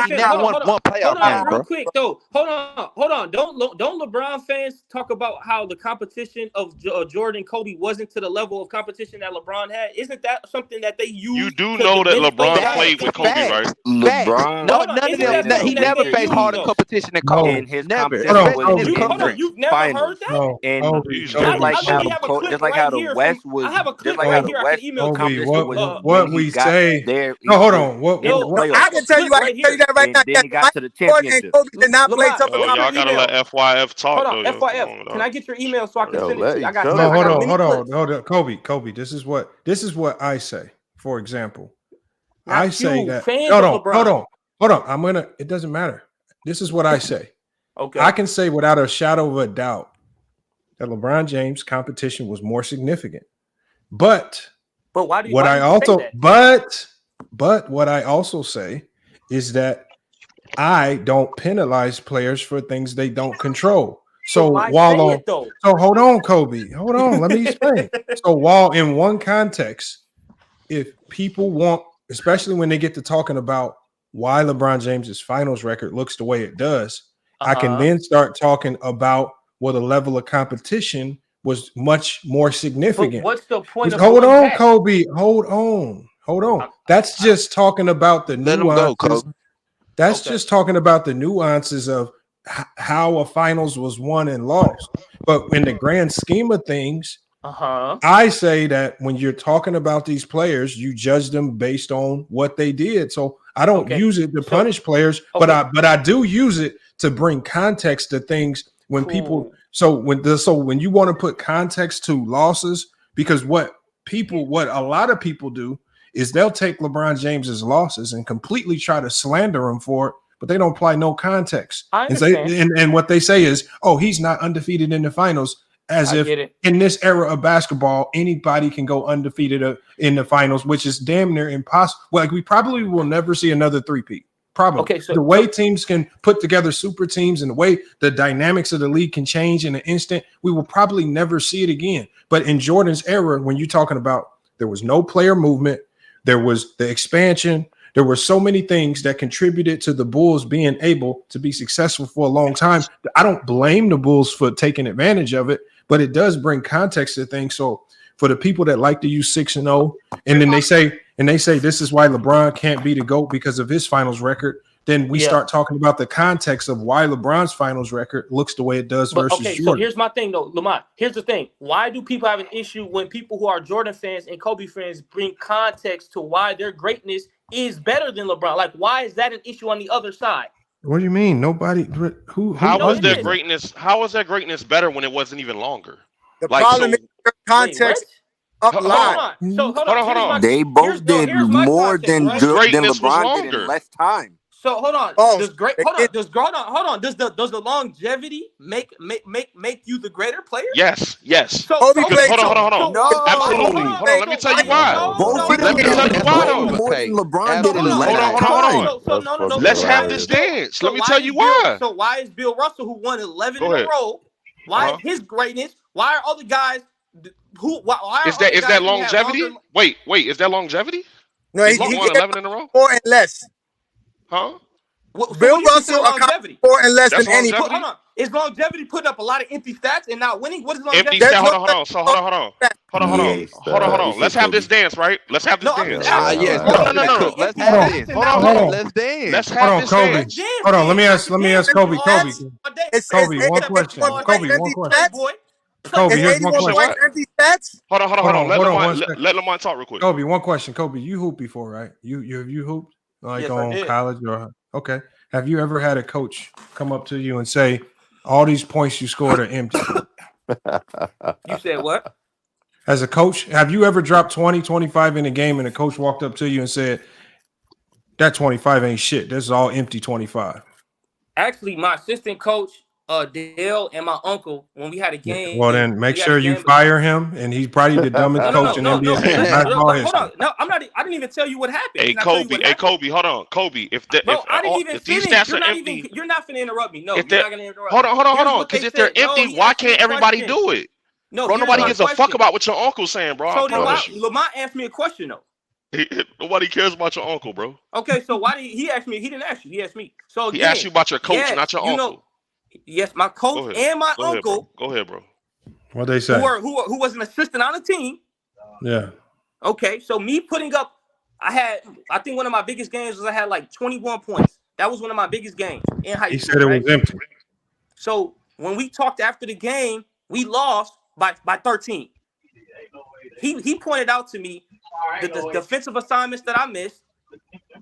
[SPEAKER 4] He never won one playoff game, bro.
[SPEAKER 2] Real quick though. Hold on. Don't LeBron fans talk about how the competition of Jordan Kobe wasn't to the level of competition that LeBron had? Isn't that something that they use?
[SPEAKER 16] You do know that LeBron played with Kobe, right?
[SPEAKER 4] LeBron. No, none of them. He never faced harder competition than Kobe.
[SPEAKER 11] And his
[SPEAKER 4] never.
[SPEAKER 2] You've never heard that?
[SPEAKER 11] And just like how the West was.
[SPEAKER 2] I have a clip right here. I can email
[SPEAKER 5] what we say. No, hold on.
[SPEAKER 12] I can tell you that right now.
[SPEAKER 11] Then he got to the championship.
[SPEAKER 12] Kobe did not play tough.
[SPEAKER 16] Y'all gotta let FYF talk.
[SPEAKER 2] Hold on, FYF. Can I get your email so I can send it to you? I got
[SPEAKER 5] hold on. Kobe. This is what I say. For example, I say that. Hold on. It doesn't matter. This is what I say.
[SPEAKER 2] Okay.
[SPEAKER 5] I can say without a shadow of a doubt that LeBron James' competition was more significant. But
[SPEAKER 2] why do you?
[SPEAKER 5] What
[SPEAKER 2] why
[SPEAKER 5] I
[SPEAKER 2] do you
[SPEAKER 5] also
[SPEAKER 2] say that?
[SPEAKER 5] but what I also say is that I don't penalize players for things they don't control. So hold on, Kobe. Hold on. Let me explain. So while in one context, if people want, especially when they get to talking about why LeBron James's finals record looks the way it does, I can then start talking about the level of competition was much more significant.
[SPEAKER 2] But what's the point of
[SPEAKER 5] hold on, Kobe? Hold on. That's just talking about the nuances. That's just talking about the nuances of how a finals was won and lost. But in the grand scheme of things, I say that when you're talking about these players, you judge them based on what they did. So I don't use it to punish players, but I do use it to bring context to things when people. So when you want to put context to losses, because what a lot of people do is they'll take LeBron James's losses and completely try to slander him for it, but they don't apply no context. And what they say is, oh, he's not undefeated in the finals, as if in this era of basketball, anybody can go undefeated in the finals, which is damn near impossible. Like, we probably will never see another three-peat. Probably. Okay, so the way teams can put together super teams and the way the dynamics of the league can change in an instant, we will probably never see it again. But in Jordan's era, when you're talking about there was no player movement, there was the expansion, there were so many things that contributed to the Bulls being able to be successful for a long time. I don't blame the Bulls for taking advantage of it, but it does bring context to things. So for the people that like to use 6-0, and then they say this is why LeBron can't be the GOAT because of his finals record, then we start talking about the context of why LeBron's finals record looks the way it does versus Jordan.
[SPEAKER 2] So here's my thing, though, Lamont. Here's the thing. Why do people have an issue when people who are Jordan fans and Kobe fans bring context to why their greatness is better than LeBron? Like, why is that an issue on the other side?
[SPEAKER 5] What do you mean? Nobody.
[SPEAKER 16] How was their greatness? How was their greatness better when it wasn't even longer?
[SPEAKER 12] The problem is context.
[SPEAKER 2] Hold on.
[SPEAKER 17] They both did more than LeBron did in less time.
[SPEAKER 2] So hold on. Does the longevity make you the greater player?
[SPEAKER 16] Yes.
[SPEAKER 2] So
[SPEAKER 16] hold on. No, absolutely. Hold on. Let me tell you why. Let me tell you why.
[SPEAKER 17] More than LeBron did in less time.
[SPEAKER 2] No.
[SPEAKER 16] Let's have this dance. Let me tell you why.
[SPEAKER 2] So why is Bill Russell, who won 11 in a row, why is his greatness? Why are other guys?
[SPEAKER 16] Is that longevity? Wait, is that longevity?
[SPEAKER 12] No,
[SPEAKER 16] He
[SPEAKER 12] he
[SPEAKER 16] won 11 in a row.
[SPEAKER 12] 4 and less.
[SPEAKER 16] Huh?
[SPEAKER 12] Bill Russell accomplished 4 and less than any.
[SPEAKER 2] Hold on. Is longevity putting up a lot of empty stats and not winning? What is longevity?
[SPEAKER 16] Empty stat. Hold on. So hold on. Let's have this dance, right? Let's have this dance.
[SPEAKER 4] Yes.
[SPEAKER 16] No.
[SPEAKER 4] Let's have this.
[SPEAKER 16] Hold on.
[SPEAKER 4] Let's dance.
[SPEAKER 16] Let's have this
[SPEAKER 5] Kobe.
[SPEAKER 16] dance.
[SPEAKER 5] Hold on. Let me ask Kobe. Kobe, one question. Kobe, one question. Kobe, here's one question.
[SPEAKER 12] Empty stats?
[SPEAKER 16] Hold on. Let Lamont talk real quick.
[SPEAKER 5] Kobe, one question. Kobe, you hooped before, right? You hooped like on college or okay? Have you ever had a coach come up to you and say, "All these points you scored are empty"?
[SPEAKER 2] You said what?
[SPEAKER 5] As a coach, have you ever dropped 20, 25 in a game and a coach walked up to you and said, "That 25 ain't shit. This is all empty 25"?
[SPEAKER 2] Actually, my assistant coach, Dale, and my uncle, when we had a game.
[SPEAKER 5] Well, then make sure you fire him, and he's probably the dumbest coach in NBA history.
[SPEAKER 2] Hold on. No, I'm not. I didn't even tell you what happened.
[SPEAKER 16] Hey, Kobe, hold on. Kobe, if these stats are empty,
[SPEAKER 2] you're not finna interrupt me. No, you're not gonna interrupt.
[SPEAKER 16] Hold on. Because if they're empty, why can't everybody do it?
[SPEAKER 2] No,
[SPEAKER 16] bro, nobody gives a fuck about what your uncle's saying, bro.
[SPEAKER 2] So then Lamont asked me a question though.
[SPEAKER 16] Nobody cares about your uncle, bro.
[SPEAKER 2] Okay, so why did he ask me? He didn't ask you. He asked me. So again,
[SPEAKER 16] he asked you about your coach, not your uncle.
[SPEAKER 2] Yes, my coach and my uncle.
[SPEAKER 16] Go ahead, bro.
[SPEAKER 5] What they say?
[SPEAKER 2] Who was an assistant on the team?
[SPEAKER 5] Yeah.
[SPEAKER 2] Okay, so me putting up, I think one of my biggest games was I had like 21 points. That was one of my biggest games in high school.
[SPEAKER 5] He said it was empty.
[SPEAKER 2] So when we talked after the game, we lost by 13. He pointed out to me the defensive assignments that I missed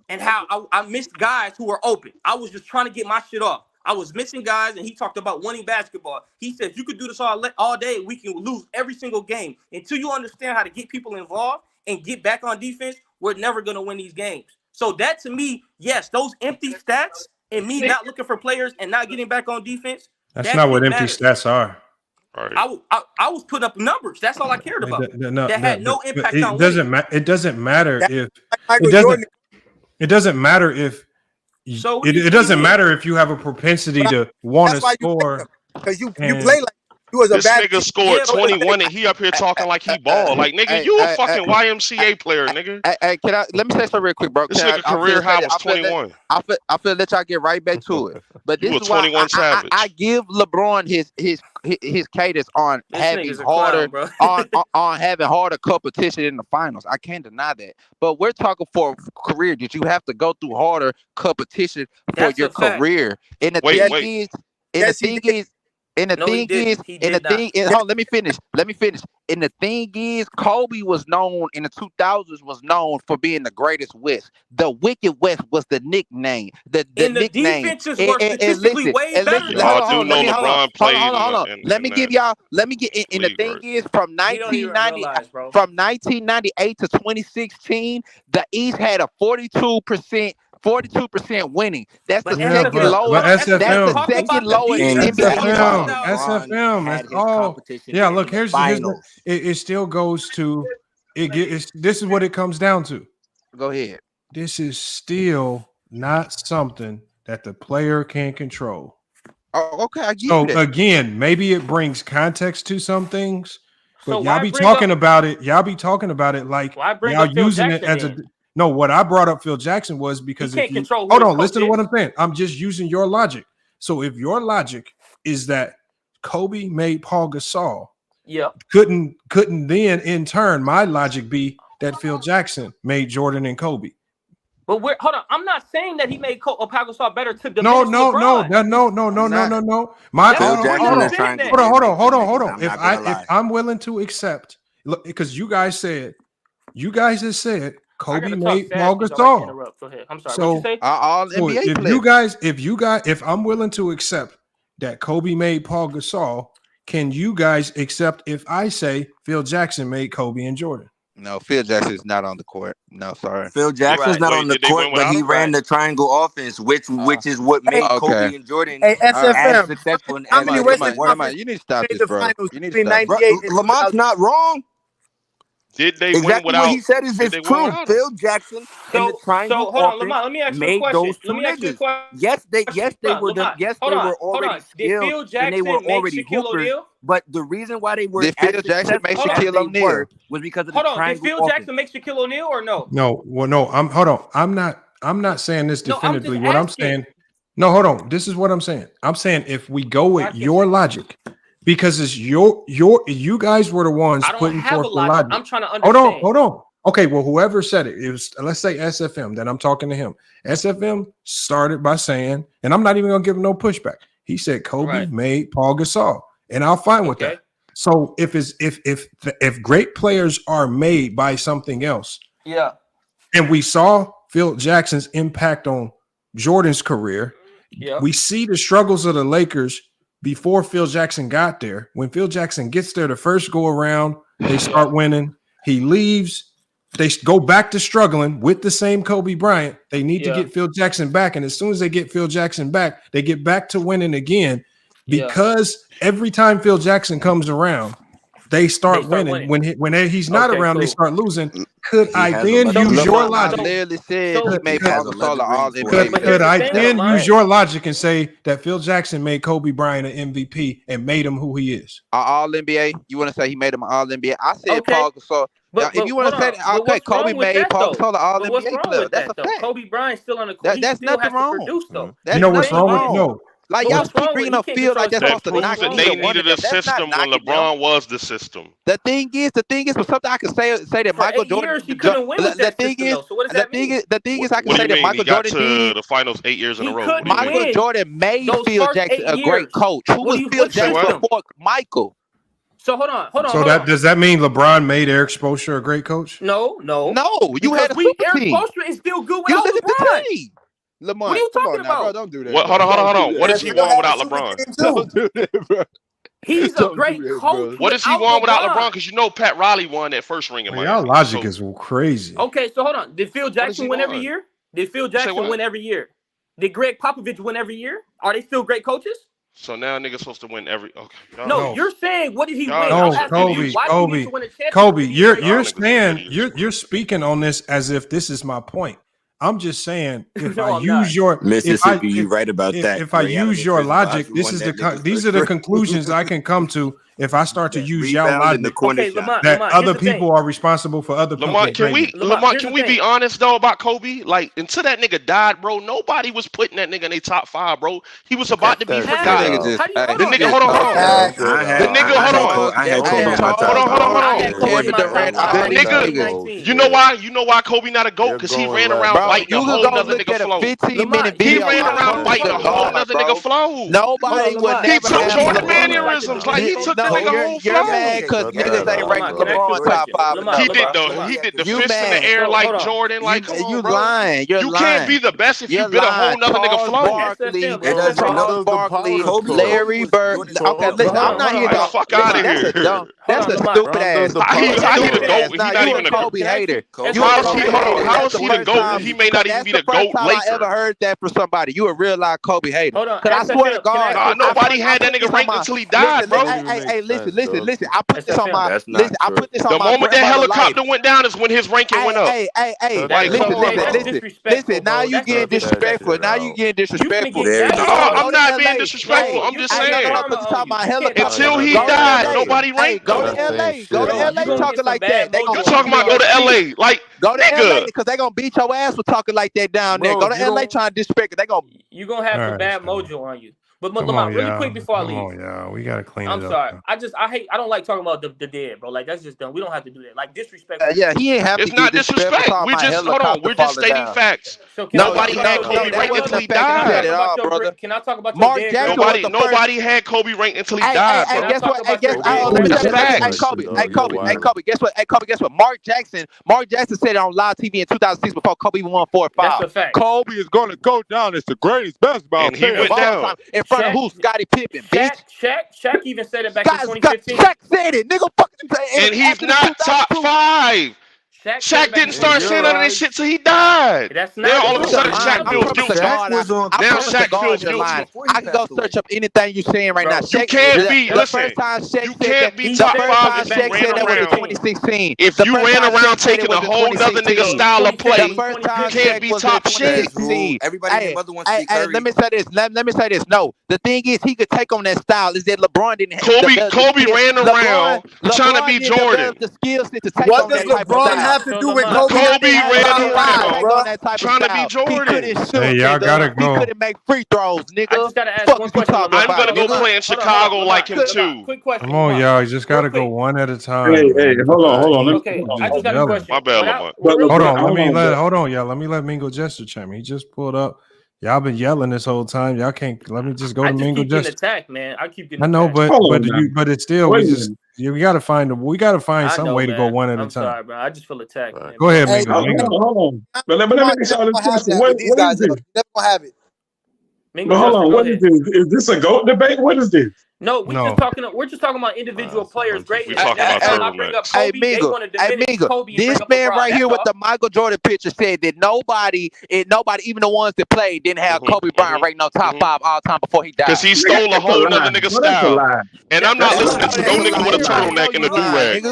[SPEAKER 2] and how I missed guys who were open. I was just trying to get my shit off. I was missing guys, and he talked about winning basketball. He said, if you could do this all day, we can lose every single game. Until you understand how to get people involved and get back on defense, we're never going to win these games. So that, to me, yes, those empty stats and me not looking for players and not getting back on defense.
[SPEAKER 5] That's not what empty stats are.
[SPEAKER 2] Right. I was putting up numbers. That's all I cared about. That had no impact on
[SPEAKER 5] winning. It doesn't matter if it doesn't matter if you have a propensity to want to score
[SPEAKER 12] because you play like you was a
[SPEAKER 16] this nigga scored 21 and he up here talking like he ball. Like nigga, you a fucking YMCA player, nigga.
[SPEAKER 4] Hey, let me say something real quick, bro.
[SPEAKER 16] This nigga career high was 21.
[SPEAKER 4] I feel let y'all get right back to it. But this is why I give LeBron his cadence on having harder on having harder competition in the finals. I can't deny that. But we're talking for a career that you have to go through harder competition for your career. And the thing is, let me finish. And the thing is, Kobe was known in the 2000s for being the greatest West. The Wicked West was the nickname. The nickname.
[SPEAKER 2] Defenses were statistically way better.
[SPEAKER 16] LeBron played.
[SPEAKER 4] Hold on. Let me get. And the thing is, from 1998 to 2016, the East had a 42% winning. That's the second lowest. That's the second lowest in
[SPEAKER 5] SFM. That's all. Yeah, look, here's it still goes to this is what it comes down to.
[SPEAKER 4] Go ahead.
[SPEAKER 5] This is still not something that the player can control.
[SPEAKER 4] Oh, okay. I get
[SPEAKER 5] so
[SPEAKER 4] it.
[SPEAKER 5] Again, maybe it brings context to some things, but y'all be talking about it. Y'all be talking about it like y'all using it as a. No, what I brought up Phil Jackson was because if you hold on, listen to what I'm saying. I'm just using your logic. So if your logic is that Kobe made Paul Gasol, couldn't then in turn my logic be that Phil Jackson made Jordan and Kobe.
[SPEAKER 2] But hold on, I'm not saying that he made Paul Gasol better to diminish
[SPEAKER 5] No. My hold on. If I'm willing to accept, look, because you guys have said Kobe made Paul Gasol.
[SPEAKER 2] Go ahead. I'm sorry. So, what you say?
[SPEAKER 4] All NBA players.
[SPEAKER 5] If I'm willing to accept that Kobe made Paul Gasol, can you guys accept if I say Phil Jackson made Kobe and Jordan?
[SPEAKER 4] No, Phil Jackson is not on the court. No, sorry.
[SPEAKER 13] Phil Jackson's not on the court, but he ran the triangle offense, which is what made Kobe and Jordan as successful.
[SPEAKER 12] How many Western
[SPEAKER 4] you need to stop this, bro. You need to stop.
[SPEAKER 13] Lamont's not wrong.
[SPEAKER 16] Did they win
[SPEAKER 13] Exactly
[SPEAKER 16] without?
[SPEAKER 13] what he said is true. Phil Jackson and the triangle
[SPEAKER 2] hold on,
[SPEAKER 13] offense
[SPEAKER 2] Lamont, let me ask you a
[SPEAKER 13] made
[SPEAKER 2] question.
[SPEAKER 13] those two
[SPEAKER 2] Let me ask you a
[SPEAKER 13] niggas.
[SPEAKER 2] question.
[SPEAKER 13] Yes, they were
[SPEAKER 2] Lamont,
[SPEAKER 13] they were already
[SPEAKER 2] Did
[SPEAKER 13] skilled
[SPEAKER 2] Phil
[SPEAKER 13] and they were
[SPEAKER 2] Jackson make
[SPEAKER 13] already
[SPEAKER 2] Shaquille
[SPEAKER 13] hoopers.
[SPEAKER 2] O'Neal?
[SPEAKER 13] But the reason why they were
[SPEAKER 4] Did
[SPEAKER 13] as
[SPEAKER 4] Phil Jackson
[SPEAKER 13] successful
[SPEAKER 4] make
[SPEAKER 13] as
[SPEAKER 4] Shaquille
[SPEAKER 13] they
[SPEAKER 4] O'Neal?
[SPEAKER 13] were was because of the triangle
[SPEAKER 2] Did Phil
[SPEAKER 13] offense.
[SPEAKER 2] Jackson make Shaquille O'Neal or no?
[SPEAKER 5] No, well, no. Hold on. I'm not saying this definitively.
[SPEAKER 2] No, I'm just asking.
[SPEAKER 5] No, hold on. This is what I'm saying. I'm saying if we go with your logic, because it's you guys were the ones putting forth the logic.
[SPEAKER 2] I'm trying to understand.
[SPEAKER 5] Hold on. Okay, well, whoever said it was, let's say SFM, then I'm talking to him. SFM started by saying, and I'm not even gonna give him no pushback. He said Kobe made Paul Gasol, and I'll fine with that. So if great players are made by something else, and we saw Phil Jackson's impact on Jordan's career, we see the struggles of the Lakers before Phil Jackson got there. When Phil Jackson gets there, the first go around, they start winning. He leaves. They go back to struggling with the same Kobe Bryant. They need to get Phil Jackson back. And as soon as they get Phil Jackson back, they get back to winning again because every time Phil Jackson comes around, they start winning. When he's not around, they start losing. Could I then use your logic?
[SPEAKER 4] Literally said he made Paul Gasol all
[SPEAKER 5] NBA. Could I then use your logic and say that Phil Jackson made Kobe Bryant an MVP and made him who he is?
[SPEAKER 4] All NBA? You want to say he made him an all NBA? I said Paul Gasol. But if you want to say that, okay, Kobe made Paul Gasol an all NBA player. That's a fact.
[SPEAKER 2] Kobe Bryant still on the
[SPEAKER 4] court. That's nothing wrong.
[SPEAKER 5] You know what's wrong with no?
[SPEAKER 4] Like y'all keep bringing up Phil like that's supposed to knock
[SPEAKER 16] that they needed a system when LeBron was the system.
[SPEAKER 4] The thing is, but something I can say that
[SPEAKER 2] For
[SPEAKER 4] Michael
[SPEAKER 2] 8
[SPEAKER 4] Jordan.
[SPEAKER 2] years, he couldn't win with that system, so what does that mean?
[SPEAKER 4] The thing is, I can say that Michael Jordan
[SPEAKER 16] did the finals 8 years in a row.
[SPEAKER 4] Michael Jordan made Phil Jackson a great coach. Who was Phil Jackson before Michael?
[SPEAKER 2] So hold on.
[SPEAKER 5] So does that mean LeBron made Eric Spoelstra a great coach?
[SPEAKER 2] No.
[SPEAKER 4] You had a super team.
[SPEAKER 2] Eric Spoelstra is still good without LeBron.
[SPEAKER 4] Lamont,
[SPEAKER 2] what are you talking about?
[SPEAKER 4] Bro, don't do that.
[SPEAKER 16] Hold on. What does he want without LeBron?
[SPEAKER 4] Don't do that, bro.
[SPEAKER 2] He's a great coach.
[SPEAKER 16] What does he want without LeBron? Because you know Pat Riley won that first ring in Miami.
[SPEAKER 5] Y'all logic is crazy.
[SPEAKER 2] Okay, so hold on. Did Phil Jackson win every year? Did Greg Popovich win every year? Are they still great coaches?
[SPEAKER 16] So now niggas supposed to win every. Okay.
[SPEAKER 2] No, you're saying what did he win?
[SPEAKER 5] No, Kobe, you're speaking on this as if this is my point. I'm just saying if I use your
[SPEAKER 17] Mississippi, you right about that.
[SPEAKER 5] If I use your logic, these are the conclusions I can come to if I start to use your logic. That other people are responsible for other people.
[SPEAKER 16] Lamont, can we be honest though about Kobe? Like until that nigga died, bro, nobody was putting that nigga in their top 5, bro. He was about to be forgotten. The nigga, hold on. The nigga, hold on. Nigga, you know why? You know why Kobe not a GOAT? Because he ran around biting a whole nother nigga flow. He ran around biting a whole nother nigga flow.
[SPEAKER 4] Nobody would.
[SPEAKER 16] He took Jordan mannerisms. Like he took the nigga whole flow.
[SPEAKER 4] You're mad because niggas ain't ranking LeBron top 5.
[SPEAKER 16] He did the fist in the air like Jordan. Like
[SPEAKER 4] you lying.
[SPEAKER 16] You can't be the best if you bit a whole nother nigga flow.
[SPEAKER 4] Charles Barkley, Larry Bird. Okay, listen, I'm not here to
[SPEAKER 16] fuck out of here.
[SPEAKER 4] That's a stupid ass.
[SPEAKER 16] How he the GOAT? He not even a
[SPEAKER 4] Kobe hater.
[SPEAKER 16] How is he the GOAT? He may not even be the GOAT later.
[SPEAKER 4] I ever heard that from somebody. You a real live Kobe hater.
[SPEAKER 2] Hold on.
[SPEAKER 4] Cause I swear to God,
[SPEAKER 16] nobody had that nigga ranked until he died, bro.
[SPEAKER 4] Hey, listen. I put this on my listen. I put this on
[SPEAKER 16] the
[SPEAKER 4] my.
[SPEAKER 16] The moment that helicopter went down is when his ranking went up.
[SPEAKER 4] Hey. Listen. Now you getting disrespectful.
[SPEAKER 16] I'm not being disrespectful. I'm just saying. Until he died, nobody ranked.
[SPEAKER 4] Go to LA. Go to LA talking like that.
[SPEAKER 16] You talking about go to LA? Like
[SPEAKER 4] go to LA because they gonna beat your ass for talking like that down there. Go to LA trying to disrespect it. They gonna.
[SPEAKER 2] You gonna have some bad mojo on you. But Lamont, really quick before I leave.
[SPEAKER 5] We gotta clean it up.
[SPEAKER 2] I'm sorry. I don't like talking about the dead, bro. Like that's just done. We don't have to do that. Like disrespect.
[SPEAKER 4] He ain't have to.
[SPEAKER 16] It's not disrespect. We just hold on. We're just stating facts. Nobody had Kobe ranked until he died.
[SPEAKER 2] Can I talk about
[SPEAKER 4] Mark Jackson?
[SPEAKER 16] Nobody had Kobe ranked until he died, bro.
[SPEAKER 4] Guess what? Kobe. Guess what? Mark Jackson said it on live TV in 2006 before Kobe won 4 or 5.
[SPEAKER 2] That's a fact.
[SPEAKER 19] Kobe is gonna go down as the greatest basketball player of all time.
[SPEAKER 4] In front of who? Scottie Pippen, bitch.
[SPEAKER 2] Shaq even said it back in 2015.
[SPEAKER 4] Shaq said it, nigga.
[SPEAKER 16] And he's not top 5. Shaq didn't start saying none of this shit till he died.
[SPEAKER 2] That's
[SPEAKER 16] Then
[SPEAKER 2] not
[SPEAKER 16] all of a sudden
[SPEAKER 4] I
[SPEAKER 16] Shaq feels
[SPEAKER 4] promise to
[SPEAKER 16] guilty.
[SPEAKER 4] God,
[SPEAKER 16] Now Shaq feels guilty.
[SPEAKER 4] I can go search up anything you're saying right now.
[SPEAKER 16] You can't be.
[SPEAKER 4] The
[SPEAKER 16] Listen,
[SPEAKER 4] first time Shaq
[SPEAKER 16] you
[SPEAKER 4] said
[SPEAKER 16] can't
[SPEAKER 4] that,
[SPEAKER 16] be
[SPEAKER 4] the
[SPEAKER 16] top
[SPEAKER 4] first
[SPEAKER 16] five
[SPEAKER 4] time
[SPEAKER 16] if you
[SPEAKER 4] Shaq
[SPEAKER 16] ran
[SPEAKER 4] said that was in
[SPEAKER 16] around.
[SPEAKER 4] 2016.
[SPEAKER 16] If you ran around taking a whole nother nigga style of play,
[SPEAKER 4] The first
[SPEAKER 16] you
[SPEAKER 4] time
[SPEAKER 16] can't
[SPEAKER 4] Shaq
[SPEAKER 16] be
[SPEAKER 4] was
[SPEAKER 16] top
[SPEAKER 4] in
[SPEAKER 16] shit.
[SPEAKER 4] 2016.
[SPEAKER 13] Everybody and their mother wants to be Curry.
[SPEAKER 4] Let me say this. Let me say this. No, the thing is, he could take on that style. Is that LeBron didn't have
[SPEAKER 16] Kobe ran around trying to be
[SPEAKER 4] didn't
[SPEAKER 16] Jordan.
[SPEAKER 4] develop the skill set to take
[SPEAKER 12] What
[SPEAKER 4] on
[SPEAKER 12] does
[SPEAKER 4] that type of
[SPEAKER 12] LeBron
[SPEAKER 4] style.
[SPEAKER 12] have to do with
[SPEAKER 16] Kobe
[SPEAKER 12] Kobe being
[SPEAKER 16] ran
[SPEAKER 12] top five,
[SPEAKER 16] around
[SPEAKER 12] bro?
[SPEAKER 16] trying to be Jordan.
[SPEAKER 4] He couldn't shoot,
[SPEAKER 5] Hey, y'all
[SPEAKER 4] nigga.
[SPEAKER 5] gotta
[SPEAKER 4] He
[SPEAKER 5] go.
[SPEAKER 4] couldn't make free throws, nigga.
[SPEAKER 2] I just gotta ask
[SPEAKER 4] Fuck
[SPEAKER 2] one
[SPEAKER 4] is you
[SPEAKER 2] question,
[SPEAKER 4] talking
[SPEAKER 2] Lamont.
[SPEAKER 16] I'm
[SPEAKER 4] about,
[SPEAKER 16] gonna go
[SPEAKER 4] nigga?
[SPEAKER 16] play in Chicago like him too.
[SPEAKER 2] Quick question,
[SPEAKER 5] Come on,
[SPEAKER 2] Lamont.
[SPEAKER 5] y'all. You just gotta go
[SPEAKER 2] quick.
[SPEAKER 5] one at a time.
[SPEAKER 19] Hey, hold on.
[SPEAKER 2] Okay, I just got a question.
[SPEAKER 16] My bad,
[SPEAKER 2] When
[SPEAKER 16] Lamont.
[SPEAKER 5] Hold on.
[SPEAKER 19] But-
[SPEAKER 5] Hold on, y'all. Let me let Mingo Jester chime in. He just pulled up. Y'all been yelling this whole time. Y'all can't. Let me just go
[SPEAKER 2] I
[SPEAKER 5] to
[SPEAKER 2] just
[SPEAKER 5] Mingo
[SPEAKER 2] keep getting
[SPEAKER 5] Jester.
[SPEAKER 2] attacked, man. I keep getting
[SPEAKER 5] I know,
[SPEAKER 2] attacked.
[SPEAKER 5] but it's still
[SPEAKER 19] Wait
[SPEAKER 5] we
[SPEAKER 19] a
[SPEAKER 5] just we gotta find some
[SPEAKER 2] know,
[SPEAKER 5] way to go
[SPEAKER 2] man.
[SPEAKER 5] one at a
[SPEAKER 2] I'm
[SPEAKER 5] time.
[SPEAKER 2] sorry, bro. I just feel attacked, man.
[SPEAKER 5] Go ahead,
[SPEAKER 12] Hey,
[SPEAKER 5] Mingo.
[SPEAKER 19] Hold on. But let me ask y'all this question.
[SPEAKER 12] with these
[SPEAKER 19] What is
[SPEAKER 12] guys,
[SPEAKER 19] this?
[SPEAKER 12] you're never gonna have it.
[SPEAKER 2] Mingo
[SPEAKER 19] But hold
[SPEAKER 2] Justin,
[SPEAKER 19] on.
[SPEAKER 2] go
[SPEAKER 19] What is
[SPEAKER 2] ahead.
[SPEAKER 19] this? Is this a GOAT debate? What is this?
[SPEAKER 2] No, we're just talking about individual players' greatness.
[SPEAKER 16] We talking about
[SPEAKER 2] I bring up
[SPEAKER 16] turtlenecks.
[SPEAKER 2] Kobe, they want to diminish Kobe and
[SPEAKER 4] This
[SPEAKER 2] bring up
[SPEAKER 4] man
[SPEAKER 2] LeBron.
[SPEAKER 4] right here
[SPEAKER 2] That's
[SPEAKER 4] with
[SPEAKER 2] all.
[SPEAKER 4] the Michael Jordan picture said that nobody, even the ones that played, didn't have Kobe Bryant ranked on top 5 all time before he died.
[SPEAKER 16] Because he stole a whole nother nigga style. And I'm not listening to no nigga with a turtleneck and a do-rag.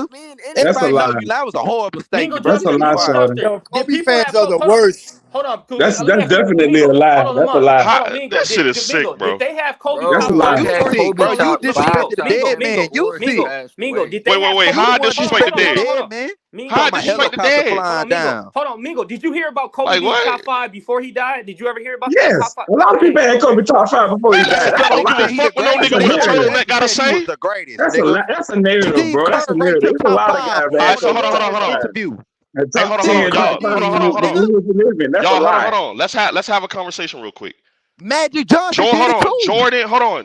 [SPEAKER 19] That's a lie.
[SPEAKER 4] That was a horrible
[SPEAKER 2] Mingo
[SPEAKER 4] statement, bro.
[SPEAKER 2] Justin, Mingo Justin.
[SPEAKER 12] Yo,
[SPEAKER 2] Did
[SPEAKER 12] Kobe
[SPEAKER 2] people
[SPEAKER 12] fans
[SPEAKER 2] have
[SPEAKER 12] are the
[SPEAKER 2] hold on.
[SPEAKER 12] worst.
[SPEAKER 2] Hold on.
[SPEAKER 19] That's
[SPEAKER 2] let me ask you,
[SPEAKER 19] definitely
[SPEAKER 2] Mingo,
[SPEAKER 19] a lie.
[SPEAKER 2] Hold on,
[SPEAKER 19] That's a
[SPEAKER 2] Lamont.
[SPEAKER 19] lie.
[SPEAKER 2] Hold on, Mingo.
[SPEAKER 16] That shit is sick, bro.
[SPEAKER 2] Did they have Kobe
[SPEAKER 19] That's a
[SPEAKER 2] top
[SPEAKER 19] lie.
[SPEAKER 2] 5 before he?
[SPEAKER 4] Bro, you disrespected the dead man. You sick.
[SPEAKER 2] Mingo, did they have
[SPEAKER 16] Wait.
[SPEAKER 2] Kobe?
[SPEAKER 16] How I
[SPEAKER 2] Hold
[SPEAKER 16] disrespect the dead?
[SPEAKER 4] Dead man.
[SPEAKER 16] How I disrespect the dead?
[SPEAKER 2] Hold on, Mingo. Did you hear about Kobe
[SPEAKER 16] Like
[SPEAKER 2] being
[SPEAKER 16] what?
[SPEAKER 2] top 5 before he died? Did you ever hear about that? Top
[SPEAKER 19] Yes.
[SPEAKER 2] 5?
[SPEAKER 19] A lot of people had Kobe top 5 before he died. That's
[SPEAKER 16] I
[SPEAKER 19] a
[SPEAKER 16] don't give a
[SPEAKER 19] lie.
[SPEAKER 16] fuck what no
[SPEAKER 19] That's
[SPEAKER 16] nigga
[SPEAKER 19] a
[SPEAKER 16] with a
[SPEAKER 19] narrative.
[SPEAKER 16] turtleneck gotta say.
[SPEAKER 4] The greatest.
[SPEAKER 19] That's a lie. That's a narrative, bro. That's a narrative. There's a lot of guys that had
[SPEAKER 16] So
[SPEAKER 19] Kobe
[SPEAKER 16] hold
[SPEAKER 19] top
[SPEAKER 16] on.
[SPEAKER 19] 5.
[SPEAKER 4] Interview.
[SPEAKER 19] And
[SPEAKER 16] Hey,
[SPEAKER 19] top
[SPEAKER 16] hold
[SPEAKER 19] 10,
[SPEAKER 16] on,
[SPEAKER 19] top 5
[SPEAKER 16] y'all.
[SPEAKER 19] the newest living. That's a
[SPEAKER 16] Y'all,
[SPEAKER 19] lie.
[SPEAKER 16] hold on. Let's have a conversation real quick.
[SPEAKER 4] Magic Johnson did it too.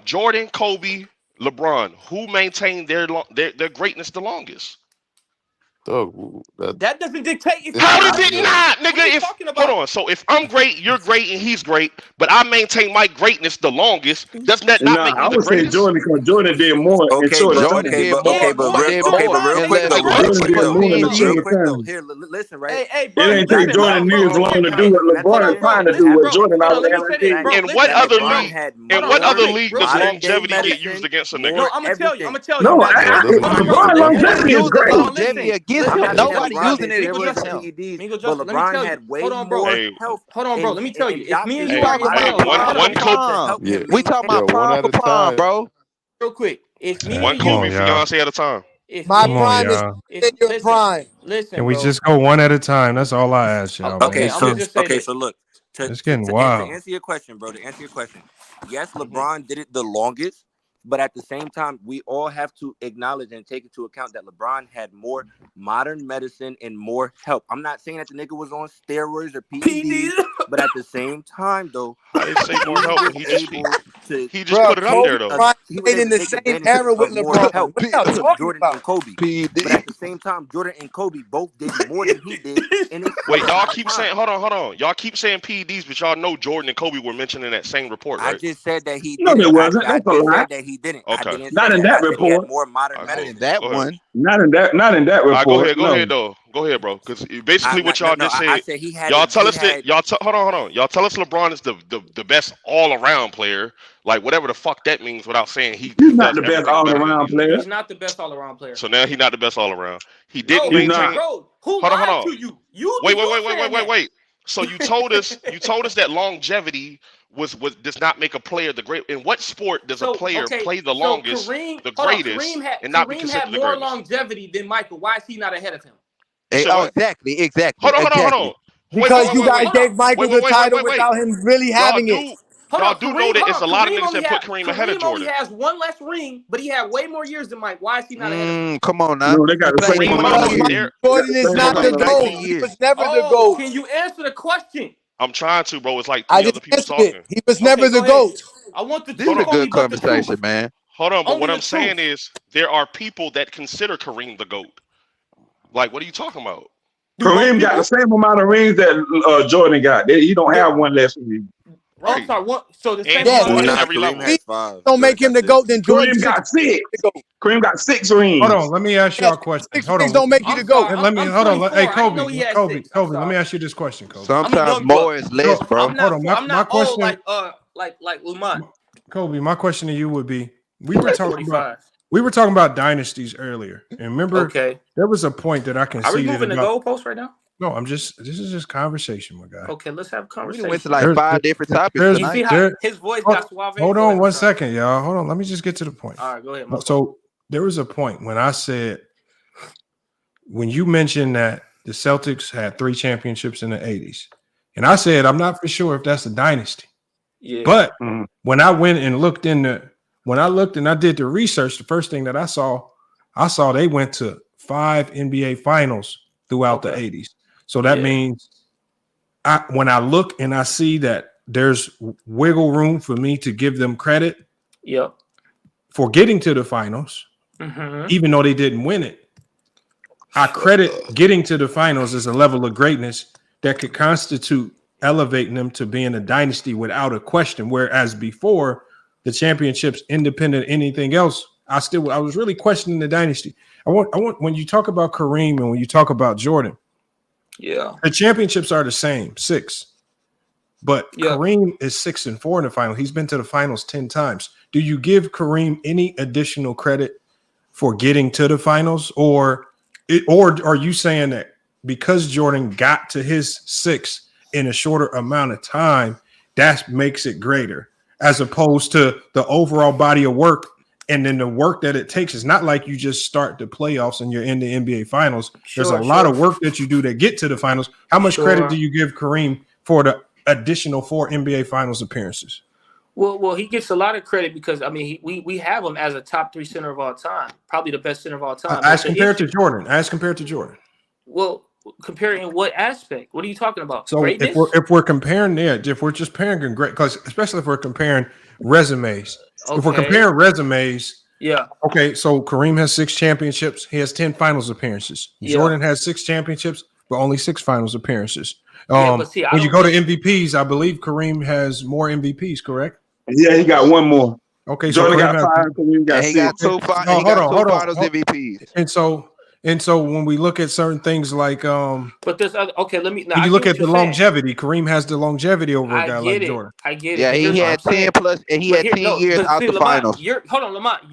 [SPEAKER 16] Jordan, Kobe, LeBron. Who maintained their greatness the longest?
[SPEAKER 2] That doesn't dictate.
[SPEAKER 16] How does it not, nigga? Hold on. So if I'm great, you're great, and he's great, but I maintain my greatness the longest, doesn't that not make me
[SPEAKER 19] I
[SPEAKER 16] the
[SPEAKER 19] would say
[SPEAKER 16] greatest?
[SPEAKER 19] Jordan, because Jordan did more in shorter time.
[SPEAKER 13] But real quick though, here, listen, right?
[SPEAKER 2] Hey,
[SPEAKER 19] bro, it ain't take Jordan years long to do what LeBron is trying to do. What Jordan already had to do.
[SPEAKER 16] In what other league does longevity get used against a nigga?
[SPEAKER 2] No, I'm gonna tell you.
[SPEAKER 19] No, LeBron longevity is great.
[SPEAKER 4] Longevity against him. Nobody using it against him.
[SPEAKER 2] Mingo Justin, let me tell you. Hold on, bro. Hold on, bro. Let me tell you. If me and you
[SPEAKER 4] talking about we talking about prime for prime, bro.
[SPEAKER 2] Real quick. If me
[SPEAKER 16] One
[SPEAKER 2] and
[SPEAKER 16] Kobe
[SPEAKER 2] you,
[SPEAKER 16] fiance at a time.
[SPEAKER 12] My prime is in your prime.
[SPEAKER 2] Listen,
[SPEAKER 5] Can we just go one at a time? That's all I ask y'all.
[SPEAKER 13] Okay, so look.
[SPEAKER 5] It's getting wild.
[SPEAKER 13] To answer your question, bro. Yes, LeBron did it the longest, but at the same time, we all have to acknowledge and take into account that LeBron had more modern medicine and more help. I'm not saying that the nigga was on steroids or PEDs, but at the same time, though,
[SPEAKER 16] I didn't say more help. He just put it up there, though.
[SPEAKER 13] He was
[SPEAKER 12] in the same era with LeBron.
[SPEAKER 13] Help
[SPEAKER 12] What y'all talking
[SPEAKER 13] Jordan
[SPEAKER 12] about?
[SPEAKER 13] and Kobe. But at the same time, Jordan and Kobe both did more than he did.
[SPEAKER 16] Wait, y'all keep saying, hold on. Y'all keep saying PEDs, but y'all know Jordan and Kobe were mentioned in that same report, right?
[SPEAKER 13] I just said that he
[SPEAKER 19] No,
[SPEAKER 13] didn't.
[SPEAKER 19] it wasn't.
[SPEAKER 13] I
[SPEAKER 19] That's a
[SPEAKER 13] just
[SPEAKER 19] lie.
[SPEAKER 13] said that he didn't.
[SPEAKER 16] Okay.
[SPEAKER 13] I didn't
[SPEAKER 19] Not
[SPEAKER 13] say
[SPEAKER 19] in
[SPEAKER 13] that.
[SPEAKER 19] that
[SPEAKER 13] I said
[SPEAKER 19] report.
[SPEAKER 13] he had more modern medicine.
[SPEAKER 4] That one.
[SPEAKER 19] Not in that report.
[SPEAKER 16] Go ahead, though. Go ahead, bro. Because basically what y'all just said.
[SPEAKER 13] I said he had.
[SPEAKER 16] Y'all tell us that. Hold on. Y'all tell us LeBron is the best all around player. Like whatever the fuck that means, without saying
[SPEAKER 19] He's not the best all around player.
[SPEAKER 2] He's not the best all around player.
[SPEAKER 16] So now he's not the best all around. He didn't
[SPEAKER 19] maintain.
[SPEAKER 16] maintain.
[SPEAKER 2] Bro, who
[SPEAKER 16] hold
[SPEAKER 2] lied
[SPEAKER 16] on.
[SPEAKER 2] to you? You
[SPEAKER 16] Wait. So you told us that longevity does not make a player the great. In what sport does a player play the longest, the greatest, and not be considered the
[SPEAKER 2] more
[SPEAKER 16] greatest?
[SPEAKER 2] longevity than Michael. Why is he not ahead of him?
[SPEAKER 4] Exactly.
[SPEAKER 16] Hold on.
[SPEAKER 12] Because you guys gave Michael the title without him really having it.
[SPEAKER 16] Y'all do know that it's a lot of niggas that put Kareem ahead of Jordan.
[SPEAKER 2] He has one less ring, but he had way more years than Mike. Why is he not ahead of him?
[SPEAKER 4] Come on now.
[SPEAKER 19] No, they got the same amount of years.
[SPEAKER 12] Jordan is not the GOAT. He was never the GOAT.
[SPEAKER 2] Can you answer the question?
[SPEAKER 16] I'm trying to, bro. It's like
[SPEAKER 12] I
[SPEAKER 16] three other people talking.
[SPEAKER 12] He was never the GOAT.
[SPEAKER 2] I want the
[SPEAKER 4] This is a good conversation, man.
[SPEAKER 16] Hold on, but what I'm saying is there are people that consider Kareem the GOAT. Like, what are you talking about?
[SPEAKER 19] Kareem got the same amount of rings that Jordan got. He don't have one less ring.
[SPEAKER 2] Right. I'm sorry. So the same
[SPEAKER 4] Kareem has 5.
[SPEAKER 12] Don't make him the GOAT, then Jordan
[SPEAKER 19] got 6.
[SPEAKER 15] Kareem got 6 rings.
[SPEAKER 5] Hold on, let me ask y'all a question.
[SPEAKER 12] 6
[SPEAKER 5] Hold
[SPEAKER 12] rings
[SPEAKER 5] on.
[SPEAKER 12] don't make you the GOAT.
[SPEAKER 5] Let me hold on. Hey, Kobe,
[SPEAKER 2] Kobe,
[SPEAKER 5] let me ask you this question, Kobe.
[SPEAKER 4] Sometimes more is less, bro.
[SPEAKER 2] I'm
[SPEAKER 5] my
[SPEAKER 2] not
[SPEAKER 5] question,
[SPEAKER 2] old like Lamont.
[SPEAKER 5] Kobe, my question to you would be: we were talking about dynasties earlier, and remember, there was a point that I can see.
[SPEAKER 2] Are we moving the goalpost right now?
[SPEAKER 5] No, this is just conversation, my guy.
[SPEAKER 2] Okay, let's have a conversation.
[SPEAKER 4] We went to like 5 different topics
[SPEAKER 2] You
[SPEAKER 4] tonight.
[SPEAKER 2] see how his voice got suave?
[SPEAKER 5] Hold on 1 second, y'all. Hold on. Let me just get to the point.
[SPEAKER 2] All right, go ahead.
[SPEAKER 5] So there was a point when I said, when you mentioned that the Celtics had 3 championships in the 80s, and I said, I'm not for sure if that's a dynasty.
[SPEAKER 2] Yeah.
[SPEAKER 5] But when I went and looked when I looked and I did the research, the first thing that I saw they went to 5 NBA finals throughout the 80s. So that means when I look and I see that there's wiggle room for me to give them credit for getting to the finals, even though they didn't win it. I credit getting to the finals as a level of greatness that could constitute elevating them to being a dynasty without a question. Whereas before, the championships, independent of anything else, I was really questioning the dynasty. I want when you talk about Kareem and when you talk about Jordan, the championships are the same, 6. But Kareem is 6-4 in the final. He's been to the finals 10 times. Do you give Kareem any additional credit for getting to the finals, or are you saying that because Jordan got to his 6 in a shorter amount of time, that makes it greater, as opposed to the overall body of work and then the work that it takes? It's not like you just start the playoffs and you're in the NBA finals. There's a lot of work that you do to get to the finals. How much credit do you give Kareem for the additional 4 NBA finals appearances?
[SPEAKER 2] Well, he gets a lot of credit because, I mean, we have him as a top 3 center of all time, probably the best center of all time.
[SPEAKER 5] As compared to Jordan.
[SPEAKER 2] Well, comparing in what aspect? What are you talking about?
[SPEAKER 5] So
[SPEAKER 2] greatness?
[SPEAKER 5] if we're comparing if we're just comparing great, because especially if we're comparing resumes, if we're comparing resumes, okay. So Kareem has 6 championships. He has 10 finals appearances. Jordan has 6 championships, but only 6 finals appearances. But see, when you go to MVPs, I believe Kareem has more MVPs, correct?
[SPEAKER 15] Yeah, he got 1 more.
[SPEAKER 5] Okay,
[SPEAKER 15] Jordan
[SPEAKER 5] so
[SPEAKER 15] got 5. Kareem got 6.
[SPEAKER 4] He got 2 finals MVPs.
[SPEAKER 5] And so when we look at certain things like
[SPEAKER 2] but there's other when you
[SPEAKER 5] look at the longevity, Kareem has the longevity over a guy like Jordan.
[SPEAKER 2] I get it.
[SPEAKER 4] Yeah, he had 10 plus, and he had 10 years out the finals.
[SPEAKER 2] Hold on, Lamont.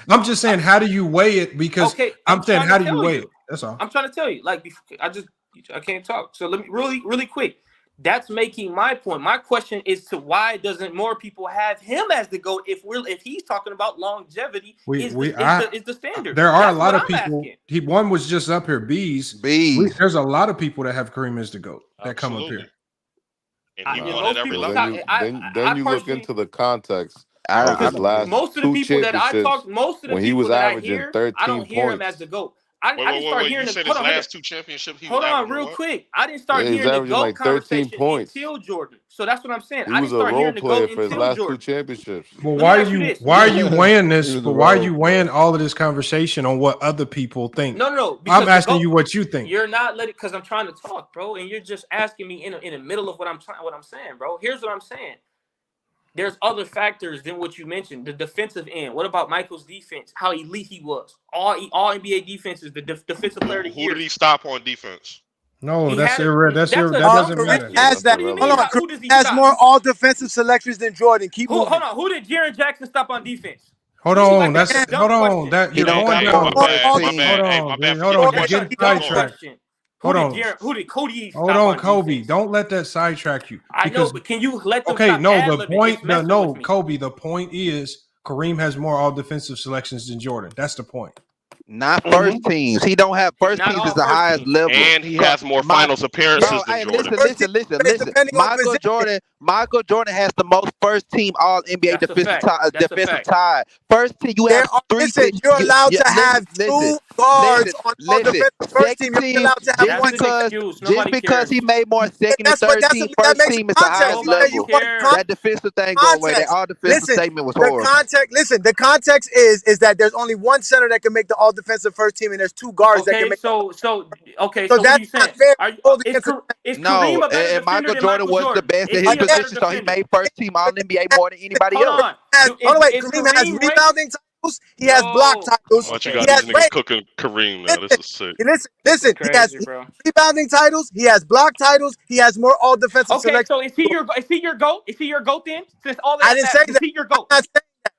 [SPEAKER 5] I'm just saying, how do you weigh it? Because I'm saying, how do you weigh it? That's all.
[SPEAKER 2] I'm trying to tell you. Like, I can't talk. So let me really quick. That's making my point. My question is to why doesn't more people have him as the GOAT if he's talking about longevity is the standard.
[SPEAKER 5] There are a lot of people. One was just up here, Bees. There's a lot of people that have Kareem as the GOAT that come up here.
[SPEAKER 16] And he won at every level.
[SPEAKER 19] Then you look into the context.
[SPEAKER 2] Most of the people that I talk,
[SPEAKER 19] when he was averaging 13
[SPEAKER 2] I don't hear
[SPEAKER 19] points.
[SPEAKER 2] him as the GOAT. I didn't start hearing
[SPEAKER 16] his last 2 championships.
[SPEAKER 2] Hold on, real quick. I didn't start hearing the GOAT conversation until Jordan. So that's what I'm saying.
[SPEAKER 19] He was a role player for his last 2 championships.
[SPEAKER 5] Well, why are you weighing this? But why are you weighing all of this conversation on what other people think?
[SPEAKER 2] No.
[SPEAKER 5] I'm asking you what you think.
[SPEAKER 2] You're not letting, because I'm trying to talk, bro, and you're just asking me in the middle of what I'm saying, bro. Here's what I'm saying. There's other factors than what you mentioned. The defensive end. What about Michael's defense? How elite he was. All NBA defenses. The defensive player of the year.
[SPEAKER 16] Who did he stop on defense?
[SPEAKER 5] No, that doesn't matter.
[SPEAKER 12] Kareem has more all defensive selections than Jordan.
[SPEAKER 2] Hold on. Who did Jaren Jackson stop on defense?
[SPEAKER 5] Hold on. You're going down. Hold on. You're getting sidetracked. Hold on.
[SPEAKER 2] Who did Cody?
[SPEAKER 5] Hold on, Kobe. Don't let that sidetrack you.
[SPEAKER 2] I know, but can you let them?
[SPEAKER 5] Okay, no. The point, no, Kobe. The point is Kareem has more all defensive selections than Jordan. That's the point.
[SPEAKER 4] Not first teams. He don't have first teams is the highest level.
[SPEAKER 16] And he has more finals appearances than Jordan.
[SPEAKER 4] Listen. Michael Jordan has the most first team all NBA defensive tie. First team, you have 3.
[SPEAKER 12] Listen, you're allowed to have 2 guards on defensive first team. You're allowed to have 1
[SPEAKER 4] just because he made more second and third team, first team is the highest level. That defensive thing go away. That all defensive statement was horrible.
[SPEAKER 12] The context is that there's only 1 center that can make the all defensive first team, and there's 2 guards that can make.
[SPEAKER 2] So
[SPEAKER 12] that's not fair.
[SPEAKER 4] No, and Michael Jordan was the best in his position, so he made first team all NBA more than anybody else.
[SPEAKER 12] Kareem has rebounding. titles. He has block titles.
[SPEAKER 16] But you got
[SPEAKER 12] He
[SPEAKER 16] these
[SPEAKER 12] has
[SPEAKER 16] niggas cooking Kareem now. This is sick.
[SPEAKER 12] Listen. He has rebounding titles. He has block titles. He has more all defensive selection.
[SPEAKER 2] So is he your GOAT? Is he your GOAT then? Since all that
[SPEAKER 12] I didn't say
[SPEAKER 2] is
[SPEAKER 12] that.
[SPEAKER 2] he your GOAT?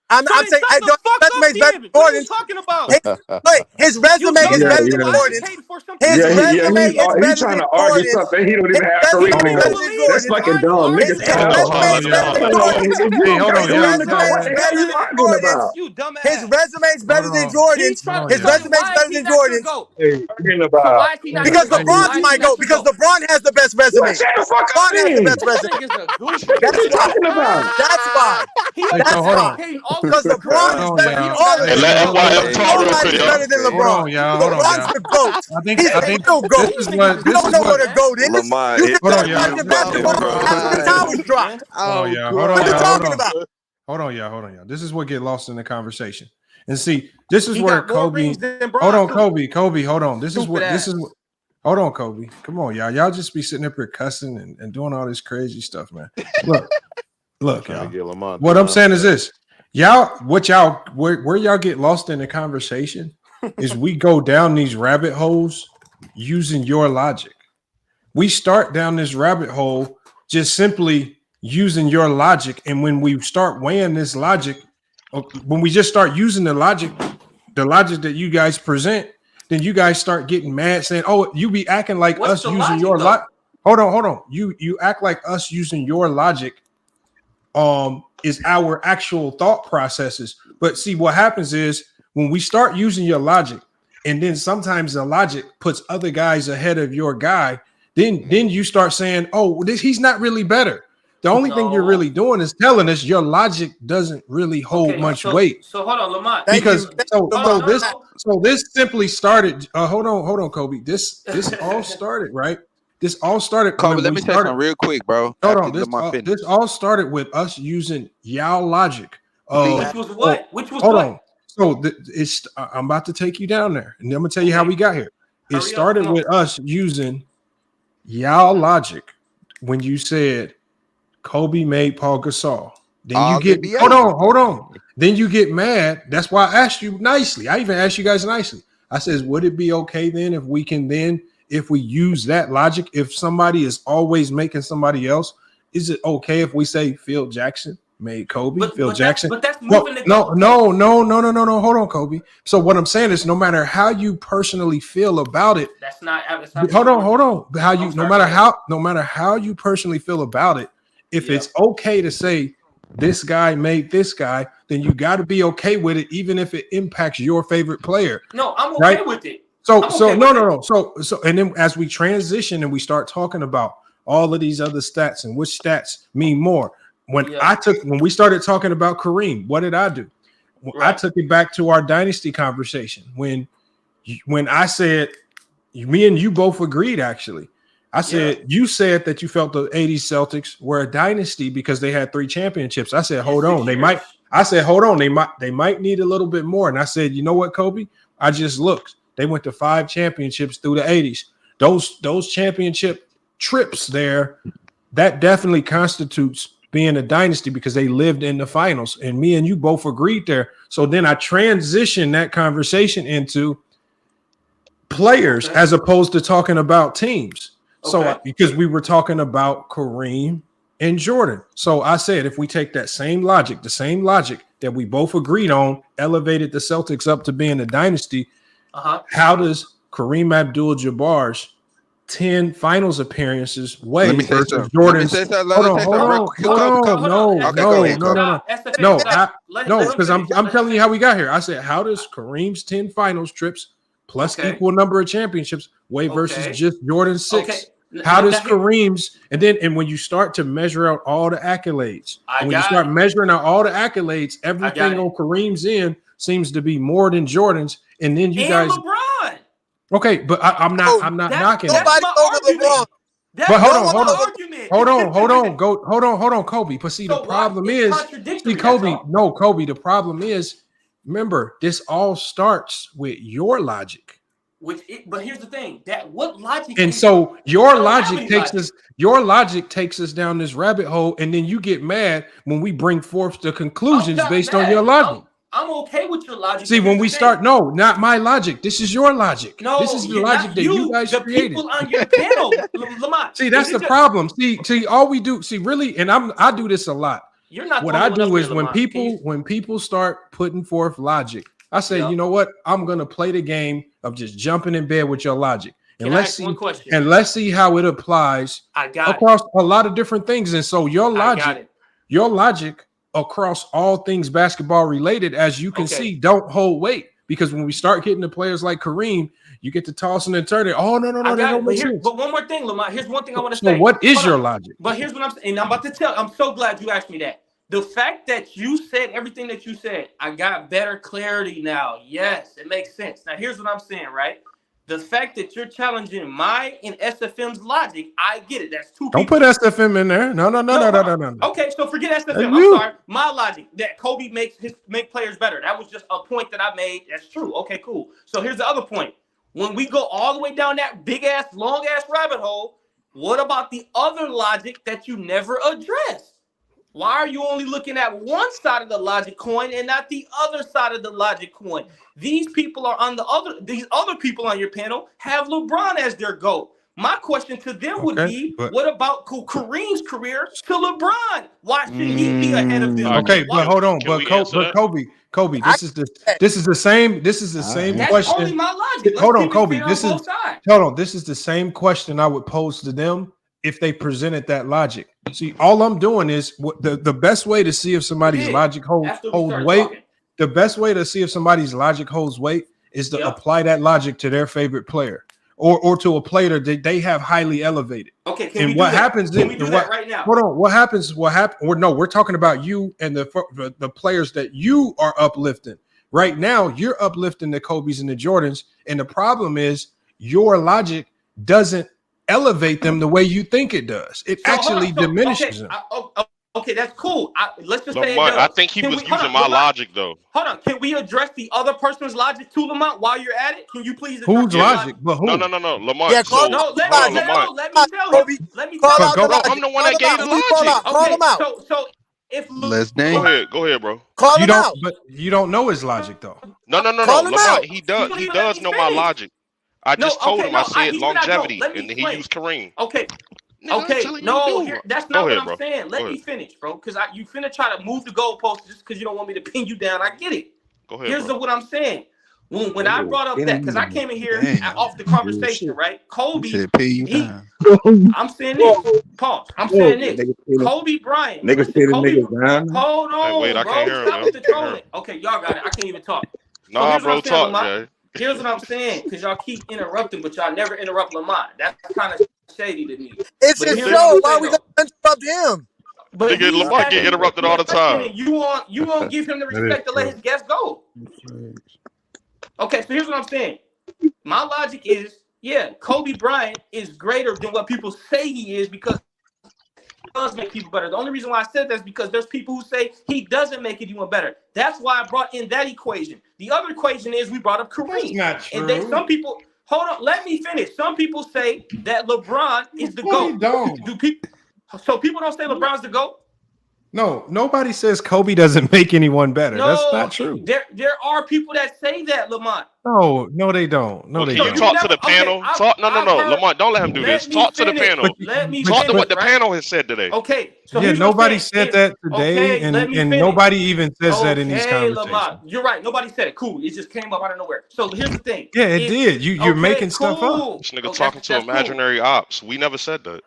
[SPEAKER 12] I'm not saying that. I'm saying
[SPEAKER 2] shut the fuck up then. What are you talking about?
[SPEAKER 12] His resume is better than Jordan's. His resume is better than Jordan's.
[SPEAKER 1] Something he don't even have Kareem. That's fucking dumb. Niggas
[SPEAKER 12] His resume is better than Jordan's. His resume is better than Jordan's. Because LeBron's my GOAT. Because LeBron has the best resume. LeBron has the best resume. That's why. Because LeBron is better than all of them. Nobody's better than LeBron. LeBron's the GOAT. He's the real GOAT. You don't know what a GOAT is. You just watch the basketball after the towels drop.
[SPEAKER 5] What are you talking about? Hold on, y'all. This is what get lost in the conversation. And see, this is where Kobe. Hold on, Kobe. Hold on. This is what. Hold on, Kobe. Come on, y'all. Y'all just be sitting up here cussing and doing all this crazy stuff, man. Look, y'all. What I'm saying is this. Where y'all get lost in the conversation is we go down these rabbit holes using your logic. We start down this rabbit hole just simply using your logic. And when we start weighing this logic, when we just start using the logic that you guys present, then you guys start getting mad saying, oh, you be acting like us using your logic. Hold on. You act like us using your logic is our actual thought processes. But see, what happens is when we start using your logic, and then sometimes the logic puts other guys ahead of your guy, then you start saying, oh, he's not really better. The only thing you're really doing is telling us your logic doesn't really hold much weight.
[SPEAKER 2] So hold on, Lamont.
[SPEAKER 5] Because this simply started. Hold on, Kobe. This all started, right? This all started.
[SPEAKER 4] Kobe, let me say something real quick, bro.
[SPEAKER 5] Hold on. This all started with us using y'all logic.
[SPEAKER 2] Which was what?
[SPEAKER 5] Hold on. So I'm about to take you down there, and I'm gonna tell you how we got here. It started with us using y'all logic when you said Kobe made Paul Gasol. Then you get hold on. Then you get mad. That's why I asked you nicely. I even asked you guys nicely. I says, would it be okay then if we use that logic, if somebody is always making somebody else, is it okay if we say Phil Jackson made Kobe? Phil Jackson.
[SPEAKER 2] But that's moving the
[SPEAKER 5] no. Hold on, Kobe. So what I'm saying is, no matter how you personally feel about it,
[SPEAKER 2] that's not.
[SPEAKER 5] Hold on. No matter how you personally feel about it, if it's okay to say this guy made this guy, then you got to be okay with it, even if it impacts your favorite player.
[SPEAKER 2] No, I'm okay with it.
[SPEAKER 5] So and then as we transition and we start talking about all of these other stats and which stats mean more, when we started talking about Kareem, what did I do? I took it back to our dynasty conversation when I said, me and you both agreed. Actually, I said you said that you felt the '80s Celtics were a dynasty because they had 3 championships. I said, hold on, they might. I said, hold on, they might need a little bit more. And I said, you know what, Kobe? I just looked. They went to 5 championships through the 80s. Those championship trips there, that definitely constitutes being a dynasty because they lived in the finals. And me and you both agreed there. So then I transitioned that conversation into players as opposed to talking about teams. So because we were talking about Kareem and Jordan. So I said, if we take that same logic, the same logic that we both agreed on, elevated the Celtics up to being a dynasty, how does Kareem Abdul-Jabbar's 10 finals appearances weigh versus Jordan's? No, because I'm telling you how we got here. I said, how does Kareem's 10 finals trips plus equal number of championships weigh versus just Jordan's 6? How does Kareem's and when you start to measure out all the accolades, measuring out all the accolades, everything on Kareem's end seems to be more than Jordan's, and then you guys.
[SPEAKER 2] LeBron.
[SPEAKER 5] Okay, but I'm not knocking that.
[SPEAKER 12] Nobody over LeBron.
[SPEAKER 5] But hold on, Kobe. But see, the problem is, Kobe. The problem is, remember, this all starts with your logic.
[SPEAKER 2] But here's the thing: what logic?
[SPEAKER 5] And so your logic takes us down this rabbit hole, and then you get mad when we bring forth the conclusions based on your logic.
[SPEAKER 2] I'm okay with your logic.
[SPEAKER 5] See, when we start, no, not my logic. This is your logic.
[SPEAKER 2] No,
[SPEAKER 5] this is the logic that you guys created.
[SPEAKER 2] People on your panel, Lamont.
[SPEAKER 5] See, that's the problem. See, all we do, really, and I do this a lot.
[SPEAKER 2] You're not.
[SPEAKER 5] What I do is when people start putting forth logic, I say, you know what? I'm gonna play the game of just jumping in bed with your logic. And let's see how it applies across a lot of different things. And so your logic across all things basketball related, as you can see, don't hold weight, because when we start getting to players like Kareem, you get to tossing and turning. Oh no, that don't make sense.
[SPEAKER 2] But one more thing, Lamont. Here's one thing I want to
[SPEAKER 5] So
[SPEAKER 2] say.
[SPEAKER 5] what is your logic?
[SPEAKER 2] But here's what I'm saying. I'm about to tell. I'm so glad you asked me that. The fact that you said everything that you said, I got better clarity now. Yes, it makes sense. Now here's what I'm saying, right? The fact that you're challenging my and SFM's logic, I get it. That's two people.
[SPEAKER 5] Don't put SFM in there. No.
[SPEAKER 2] Okay, so forget SFM. I'm sorry. My logic that Kobe make players better. That was just a point that I made. That's true. Okay, cool. So here's the other point. When we go all the way down that big ass, long ass rabbit hole, what about the other logic that you never addressed? Why are you only looking at one side of the logic coin and not the other side of the logic coin? These people are on these other people on your panel have LeBron as their GOAT. My question to them would be, what about Kareem's career to LeBron? Why should he be ahead of them?
[SPEAKER 5] Okay, but hold on. But Kobe, this is the same
[SPEAKER 2] That's
[SPEAKER 5] question.
[SPEAKER 2] only my logic.
[SPEAKER 5] Hold on, Kobe. This is the same question I would pose to them if they presented that logic. See, all I'm doing is the best way to see if somebody's logic holds weight. The best way to see if somebody's logic holds weight is to apply that logic to their favorite player, or to a player that they have highly elevated.
[SPEAKER 2] Okay,
[SPEAKER 5] and what happens? Can we do that right now? Hold on. What happens? We're talking about you and the players that you are uplifting right now. You're uplifting the Kobe's and the Jordans, and the problem is your logic doesn't elevate them the way you think it does. It actually diminishes them.
[SPEAKER 2] Okay, that's cool. Let's just say
[SPEAKER 16] I think he was using my logic though.
[SPEAKER 2] Hold on. Can we address the other person's logic too, Lamont, while you're at it? Can you please address
[SPEAKER 5] whose logic? But who?
[SPEAKER 16] No, Lamont.
[SPEAKER 2] Yeah, let me tell him. Let me tell him.
[SPEAKER 16] I'm the one that gave the logic.
[SPEAKER 2] Call him out. So if
[SPEAKER 16] Go ahead, bro.
[SPEAKER 5] Call him out. But you don't know his logic though.
[SPEAKER 16] No. Lamont, he does know my logic. I just told him. I said longevity, and he used Kareem.
[SPEAKER 2] Okay. That's not what I'm saying. Let me finish, bro. Because you finna try to move the goalpost just because you don't want me to pin you down. I get it.
[SPEAKER 16] Go ahead.
[SPEAKER 2] Here's what I'm saying. When I brought up that, because I came in here off the conversation, right? Kobe, I'm saying this. Pause. I'm saying this. Kobe Bryant. Hold on,
[SPEAKER 16] wait, I can't hear him.
[SPEAKER 2] Stop with the trolling. Okay, y'all got it. I can't even talk.
[SPEAKER 16] Nah, bro, talk, man.
[SPEAKER 2] Here's what I'm saying, because y'all keep interrupting, but y'all never interrupt Lamont. That's kind of shady to me.
[SPEAKER 12] It's his show. Why we gonna interrupt him?
[SPEAKER 2] But
[SPEAKER 16] Lamont get interrupted all the time.
[SPEAKER 2] You won't give him the respect to let his guests go. Okay, so here's what I'm saying. My logic is, Kobe Bryant is greater than what people say he is because he does make people better. The only reason why I said that is because there's people who say he doesn't make anyone better. That's why I brought in that equation. The other equation is we brought up Kareem.
[SPEAKER 5] That's not true.
[SPEAKER 2] And some people, hold on, let me finish. Some people say that LeBron is the GOAT. So people don't say LeBron's the GOAT?
[SPEAKER 5] No, nobody says Kobe doesn't make anyone better.
[SPEAKER 2] No,
[SPEAKER 5] that's not true.
[SPEAKER 2] There are people that say that, Lamont.
[SPEAKER 5] No, they don't. No, they don't.
[SPEAKER 16] Can you talk to the panel? No, Lamont, don't let him do this. Talk to the panel. Talk to what the panel has said today.
[SPEAKER 2] Okay. So
[SPEAKER 5] nobody said that today, and nobody even says that in these conversations.
[SPEAKER 2] Lamont, you're right. Nobody said it. Cool. It just came up out of nowhere. So here's the thing.
[SPEAKER 5] Yeah, it did. You're making stuff up.
[SPEAKER 16] This nigga talking to imaginary ops. We never said that.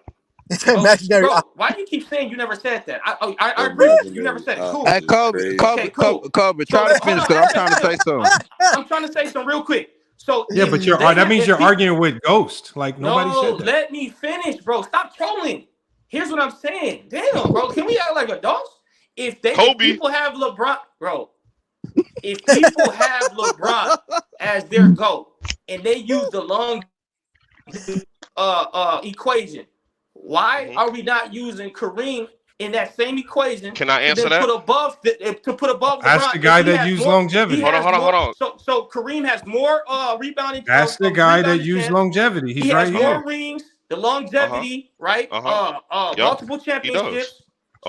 [SPEAKER 12] It's imaginary.
[SPEAKER 2] Bro, why do you keep saying you never said that? I agree with you. You never said it. Cool.
[SPEAKER 4] Hey, Kobe, try to finish because I'm trying to say something.
[SPEAKER 2] I'm trying to say something real quick. So
[SPEAKER 5] yeah, but that means you're arguing with Ghost. Like nobody said that.
[SPEAKER 2] Let me finish, bro. Stop trolling. Here's what I'm saying. Damn, bro. Can we act like adults? If people have LeBron, bro. If people have LeBron as their GOAT and they use the long equation, why are we not using Kareem in that same equation?
[SPEAKER 16] Can I answer that?
[SPEAKER 2] To put above
[SPEAKER 5] That's
[SPEAKER 2] LeBron,
[SPEAKER 5] the guy that used longevity.
[SPEAKER 16] Hold on.
[SPEAKER 2] So Kareem has more rebounding.
[SPEAKER 5] That's the guy that used longevity. He's right here.
[SPEAKER 2] He has more rings, the longevity, right? Multiple championships.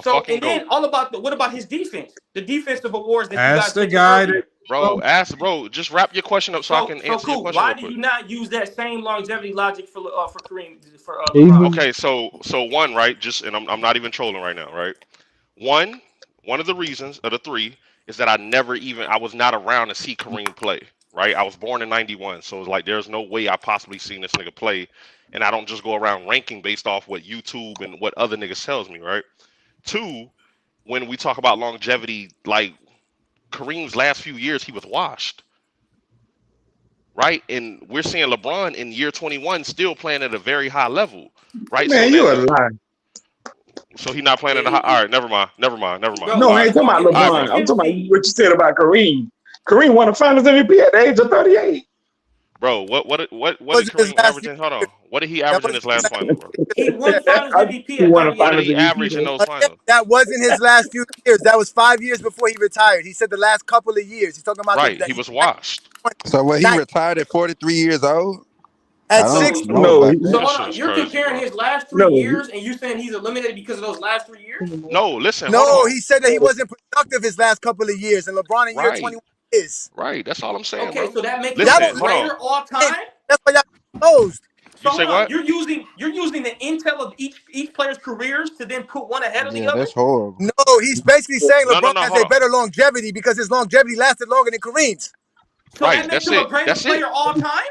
[SPEAKER 16] So
[SPEAKER 2] and then what about his defense? The defensive awards that you
[SPEAKER 5] Ask
[SPEAKER 2] guys
[SPEAKER 5] the
[SPEAKER 2] mentioned
[SPEAKER 5] guy
[SPEAKER 2] earlier.
[SPEAKER 16] Bro, just wrap your question up so I can answer your
[SPEAKER 2] Cool.
[SPEAKER 16] question
[SPEAKER 2] Why
[SPEAKER 16] real
[SPEAKER 2] do
[SPEAKER 16] quick.
[SPEAKER 2] you not use that same longevity logic for Kareem for LeBron?
[SPEAKER 16] Okay, so one, right? Just and I'm not even trolling right now, right? One of the reasons of the three is that I was not around to see Kareem play, right? I was born in '91, so it's like there's no way I possibly seen this nigga play, and I don't just go around ranking based off what YouTube and what other niggas tells me, right? Two, when we talk about longevity, like Kareem's last few years, he was washed, right? And we're seeing LeBron in year 21 still playing at a very high level, right?
[SPEAKER 1] Man, you a lie.
[SPEAKER 16] So he's not playing at a high. All right, never mind.
[SPEAKER 2] Bro,
[SPEAKER 1] No, I ain't talking about LeBron.
[SPEAKER 16] Right,
[SPEAKER 1] I'm talking about what you said about Kareem. Kareem won a Finals MVP at the age of 38.
[SPEAKER 16] bro, what did Kareem average in? Hold on. What did he average in his last final, bro?
[SPEAKER 2] He won Finals MVP
[SPEAKER 1] He
[SPEAKER 2] at
[SPEAKER 1] won a
[SPEAKER 2] 38.
[SPEAKER 16] What did
[SPEAKER 1] Finals
[SPEAKER 16] he
[SPEAKER 1] MVP.
[SPEAKER 16] average in those finals?
[SPEAKER 12] That wasn't his last few years. That was 5 years before he retired. He said the last couple of years. He's talking about
[SPEAKER 16] Right, he was washed.
[SPEAKER 4] So when he retired at 43 years old?
[SPEAKER 12] At
[SPEAKER 4] I don't
[SPEAKER 12] 6.
[SPEAKER 4] know about
[SPEAKER 2] So
[SPEAKER 4] that.
[SPEAKER 2] hold on, you're comparing his last 3 years, and you saying he's eliminated because of those last 3 years?
[SPEAKER 16] No, listen,
[SPEAKER 12] No,
[SPEAKER 16] hold on.
[SPEAKER 12] he said that he wasn't productive his last couple of years, and LeBron in year 21 is.
[SPEAKER 16] Right, that's all I'm saying,
[SPEAKER 2] Okay,
[SPEAKER 16] bro.
[SPEAKER 2] so that makes
[SPEAKER 16] Listen,
[SPEAKER 2] him
[SPEAKER 16] hold on.
[SPEAKER 2] greater all time.
[SPEAKER 12] That's why y'all closed.
[SPEAKER 2] So
[SPEAKER 16] You say
[SPEAKER 2] hold on,
[SPEAKER 16] what?
[SPEAKER 2] you're using the intel of each player's careers to then put one ahead of the
[SPEAKER 4] Yeah,
[SPEAKER 2] other.
[SPEAKER 4] that's horrible.
[SPEAKER 12] No, he's basically saying
[SPEAKER 16] No,
[SPEAKER 12] LeBron has
[SPEAKER 16] hold
[SPEAKER 12] a
[SPEAKER 16] on.
[SPEAKER 12] better longevity because his longevity lasted longer than Kareem's.
[SPEAKER 2] So
[SPEAKER 16] Right,
[SPEAKER 2] that makes
[SPEAKER 16] that's
[SPEAKER 2] him a
[SPEAKER 16] it.
[SPEAKER 2] greater
[SPEAKER 16] That's it.
[SPEAKER 2] player all time.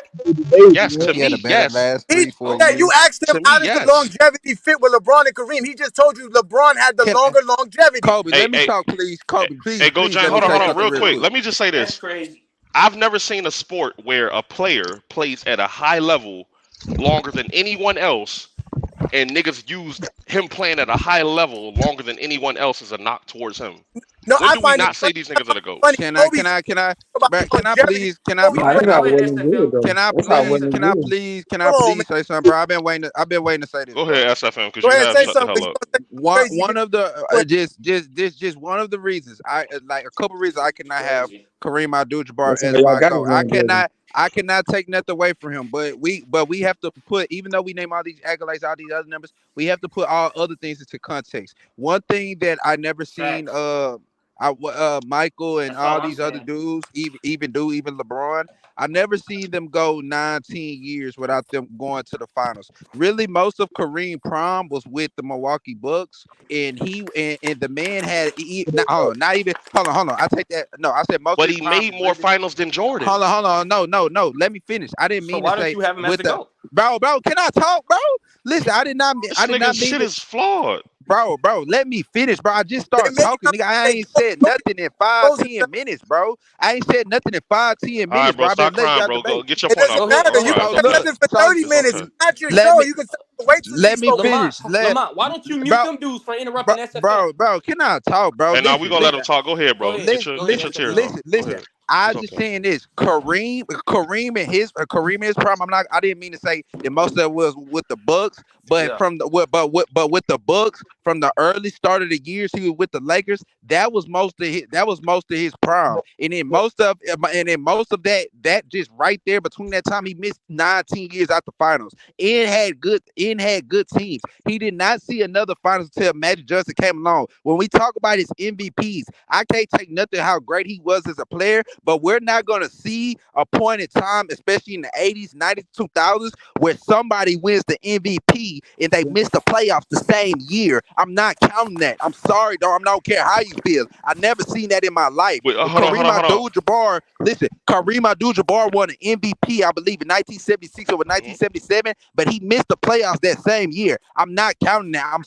[SPEAKER 16] Yes, to
[SPEAKER 4] He had a
[SPEAKER 16] me,
[SPEAKER 4] better
[SPEAKER 16] yes.
[SPEAKER 4] last
[SPEAKER 12] He,
[SPEAKER 4] 3-4
[SPEAKER 12] yeah,
[SPEAKER 4] years.
[SPEAKER 12] you asked him
[SPEAKER 16] To
[SPEAKER 12] how
[SPEAKER 16] me,
[SPEAKER 12] does the
[SPEAKER 16] yes.
[SPEAKER 12] longevity fit with LeBron and Kareem. He just told you LeBron had the longer longevity.
[SPEAKER 4] Kobe,
[SPEAKER 16] Hey,
[SPEAKER 4] let me
[SPEAKER 16] hey,
[SPEAKER 4] talk, please. Kobe, please,
[SPEAKER 16] Hey, go,
[SPEAKER 4] please,
[SPEAKER 16] Jane.
[SPEAKER 4] let me
[SPEAKER 16] Hold
[SPEAKER 4] say
[SPEAKER 16] on,
[SPEAKER 4] something
[SPEAKER 16] real quick. Let me just say
[SPEAKER 2] That's
[SPEAKER 16] this.
[SPEAKER 2] crazy.
[SPEAKER 16] I've never seen a sport where a player plays at a high level longer than anyone else, and niggas used him playing at a high level longer than anyone else as a knock towards him.
[SPEAKER 12] No,
[SPEAKER 16] When
[SPEAKER 12] I
[SPEAKER 16] do we
[SPEAKER 12] find it
[SPEAKER 16] not say these niggas are the GOAT?
[SPEAKER 12] funny.
[SPEAKER 4] Can
[SPEAKER 12] Kobe
[SPEAKER 4] I
[SPEAKER 12] longevity.
[SPEAKER 4] please
[SPEAKER 1] Nah, that's not what it is, though.
[SPEAKER 4] can I
[SPEAKER 1] That's not what
[SPEAKER 4] please
[SPEAKER 1] it is.
[SPEAKER 4] say something, bro? I've been waiting to say this.
[SPEAKER 16] Go ahead, SFM, because
[SPEAKER 12] Go
[SPEAKER 16] you
[SPEAKER 12] ahead,
[SPEAKER 16] have
[SPEAKER 12] say
[SPEAKER 16] shut the
[SPEAKER 12] something.
[SPEAKER 16] hell up.
[SPEAKER 4] One of the just one of the reasons like a couple reasons I cannot have Kareem Abdul-Jabbar
[SPEAKER 1] That's
[SPEAKER 4] as
[SPEAKER 1] why y'all
[SPEAKER 4] my
[SPEAKER 1] got
[SPEAKER 4] GOAT.
[SPEAKER 1] his longevity.
[SPEAKER 4] I cannot take nothing away from him, but we have to put, even though we name all these accolades, all these other numbers, we have to put all other things into context. One thing that I never seen Michael and
[SPEAKER 2] That's all
[SPEAKER 4] all
[SPEAKER 2] I'm
[SPEAKER 4] these other
[SPEAKER 2] saying.
[SPEAKER 4] dudes, even LeBron, I never seen them go 19 years without them going to the finals. Really, most of Kareem prime was with the Milwaukee Bucks, and the man had not even hold on. I take that. No, I said most
[SPEAKER 16] But
[SPEAKER 4] of his
[SPEAKER 16] he
[SPEAKER 4] prime
[SPEAKER 16] made
[SPEAKER 4] was
[SPEAKER 16] more
[SPEAKER 4] really.
[SPEAKER 16] finals than Jordan.
[SPEAKER 4] Hold on. No. Let me finish. I didn't
[SPEAKER 2] So
[SPEAKER 4] mean
[SPEAKER 2] why
[SPEAKER 4] to
[SPEAKER 2] don't
[SPEAKER 4] say
[SPEAKER 2] you have him as
[SPEAKER 4] with
[SPEAKER 2] the
[SPEAKER 4] the
[SPEAKER 2] GOAT?
[SPEAKER 4] bro. Can I talk, bro? Listen, I did not
[SPEAKER 16] This
[SPEAKER 4] mean
[SPEAKER 16] nigga's shit
[SPEAKER 4] to.
[SPEAKER 16] is flawed.
[SPEAKER 4] Bro, let me finish, bro. I just
[SPEAKER 12] They
[SPEAKER 4] started
[SPEAKER 12] make
[SPEAKER 4] talking, nigga. I ain't said nothing in 5-10 minutes, bro. I ain't said nothing in 5-10
[SPEAKER 16] All right,
[SPEAKER 4] minutes,
[SPEAKER 16] bro,
[SPEAKER 4] bro. I've been
[SPEAKER 16] stop
[SPEAKER 4] letting
[SPEAKER 16] crying,
[SPEAKER 4] y'all
[SPEAKER 16] bro. Go
[SPEAKER 4] debate.
[SPEAKER 16] get your
[SPEAKER 12] It
[SPEAKER 16] point
[SPEAKER 12] doesn't
[SPEAKER 16] out.
[SPEAKER 2] Go ahead.
[SPEAKER 12] matter. You can
[SPEAKER 16] All right,
[SPEAKER 12] say
[SPEAKER 16] so
[SPEAKER 12] nothing for 30 minutes.
[SPEAKER 16] okay.
[SPEAKER 12] It's not your
[SPEAKER 4] Let
[SPEAKER 12] show.
[SPEAKER 4] me
[SPEAKER 12] You can wait till
[SPEAKER 4] let
[SPEAKER 12] she's
[SPEAKER 4] me
[SPEAKER 12] spoken.
[SPEAKER 4] finish.
[SPEAKER 2] Lamont, why don't you mute them dudes for interrupting SFM?
[SPEAKER 4] Bro, can I talk, bro?
[SPEAKER 16] Hey, now we gonna let him talk. Go ahead,
[SPEAKER 2] Go
[SPEAKER 16] bro.
[SPEAKER 2] ahead.
[SPEAKER 16] Get your tears off. Go
[SPEAKER 4] Listen.
[SPEAKER 16] ahead.
[SPEAKER 4] I
[SPEAKER 16] It's
[SPEAKER 4] just
[SPEAKER 16] okay.
[SPEAKER 4] saying this. Kareem and his prime. I didn't mean to say that most of it was with the Bucks, but
[SPEAKER 2] Yeah.
[SPEAKER 4] with the Bucks from the early start of the years he was with the Lakers. That was most of his prime, and then most of that just right there between that time he missed 19 years out the finals. It had good teams. He did not see another finals until Magic Johnson came along. When we talk about his MVPs, I can't take nothing how great he was as a player, but we're not going to see a point in time, especially in the 80s, 90s, 2000s, where somebody wins the MVP and they miss the playoffs the same year. I'm not counting that. I'm sorry, dog. I don't care how you feel. I never seen that in my life.
[SPEAKER 16] Wait, hold on.
[SPEAKER 4] Kareem Abdul-Jabbar won an MVP, I believe, in 1976 or 1977, but he missed the playoffs that same year. I'm not counting that. I'm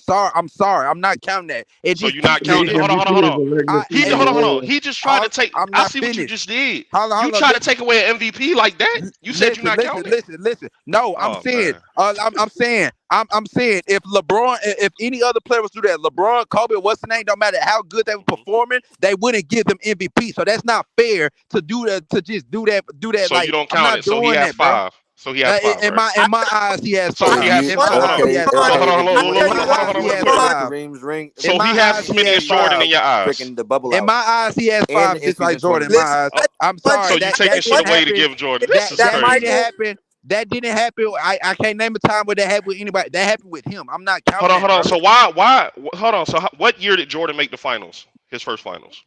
[SPEAKER 4] sorry. I'm not counting that.
[SPEAKER 16] So you're not counting. Hold on. He just tried to take. I see what you just did. You tried to take away an MVP like that. You said you're not counting.
[SPEAKER 4] Listen. No, I'm saying if LeBron, if any other player was to do that, LeBron, Kobe, what's the name? Don't matter how good they were performing, they wouldn't give them MVP. So that's not fair to do that. To just do that.
[SPEAKER 16] So
[SPEAKER 4] like,
[SPEAKER 16] you don't
[SPEAKER 4] I'm
[SPEAKER 16] count
[SPEAKER 4] not
[SPEAKER 16] it. So he
[SPEAKER 4] doing
[SPEAKER 16] has
[SPEAKER 4] that, bro.
[SPEAKER 16] 5. So he has 5.
[SPEAKER 4] In my eyes, he has 5.
[SPEAKER 16] So he has.
[SPEAKER 4] In my eyes, he has 5.
[SPEAKER 13] Kareem's ring.
[SPEAKER 16] So he has as many as Jordan in your eyes.
[SPEAKER 13] The bubble
[SPEAKER 4] in my eyes, he has 5, just like Jordan. In my eyes, I'm sorry.
[SPEAKER 16] So you taking shit away to give Jordan? This is crazy.
[SPEAKER 4] Didn't happen. That didn't happen. I can't name a time where that happened with anybody. That happened with him. I'm not counting.
[SPEAKER 16] Hold on. So why? Hold on. So what year did Jordan make the finals? His first finals.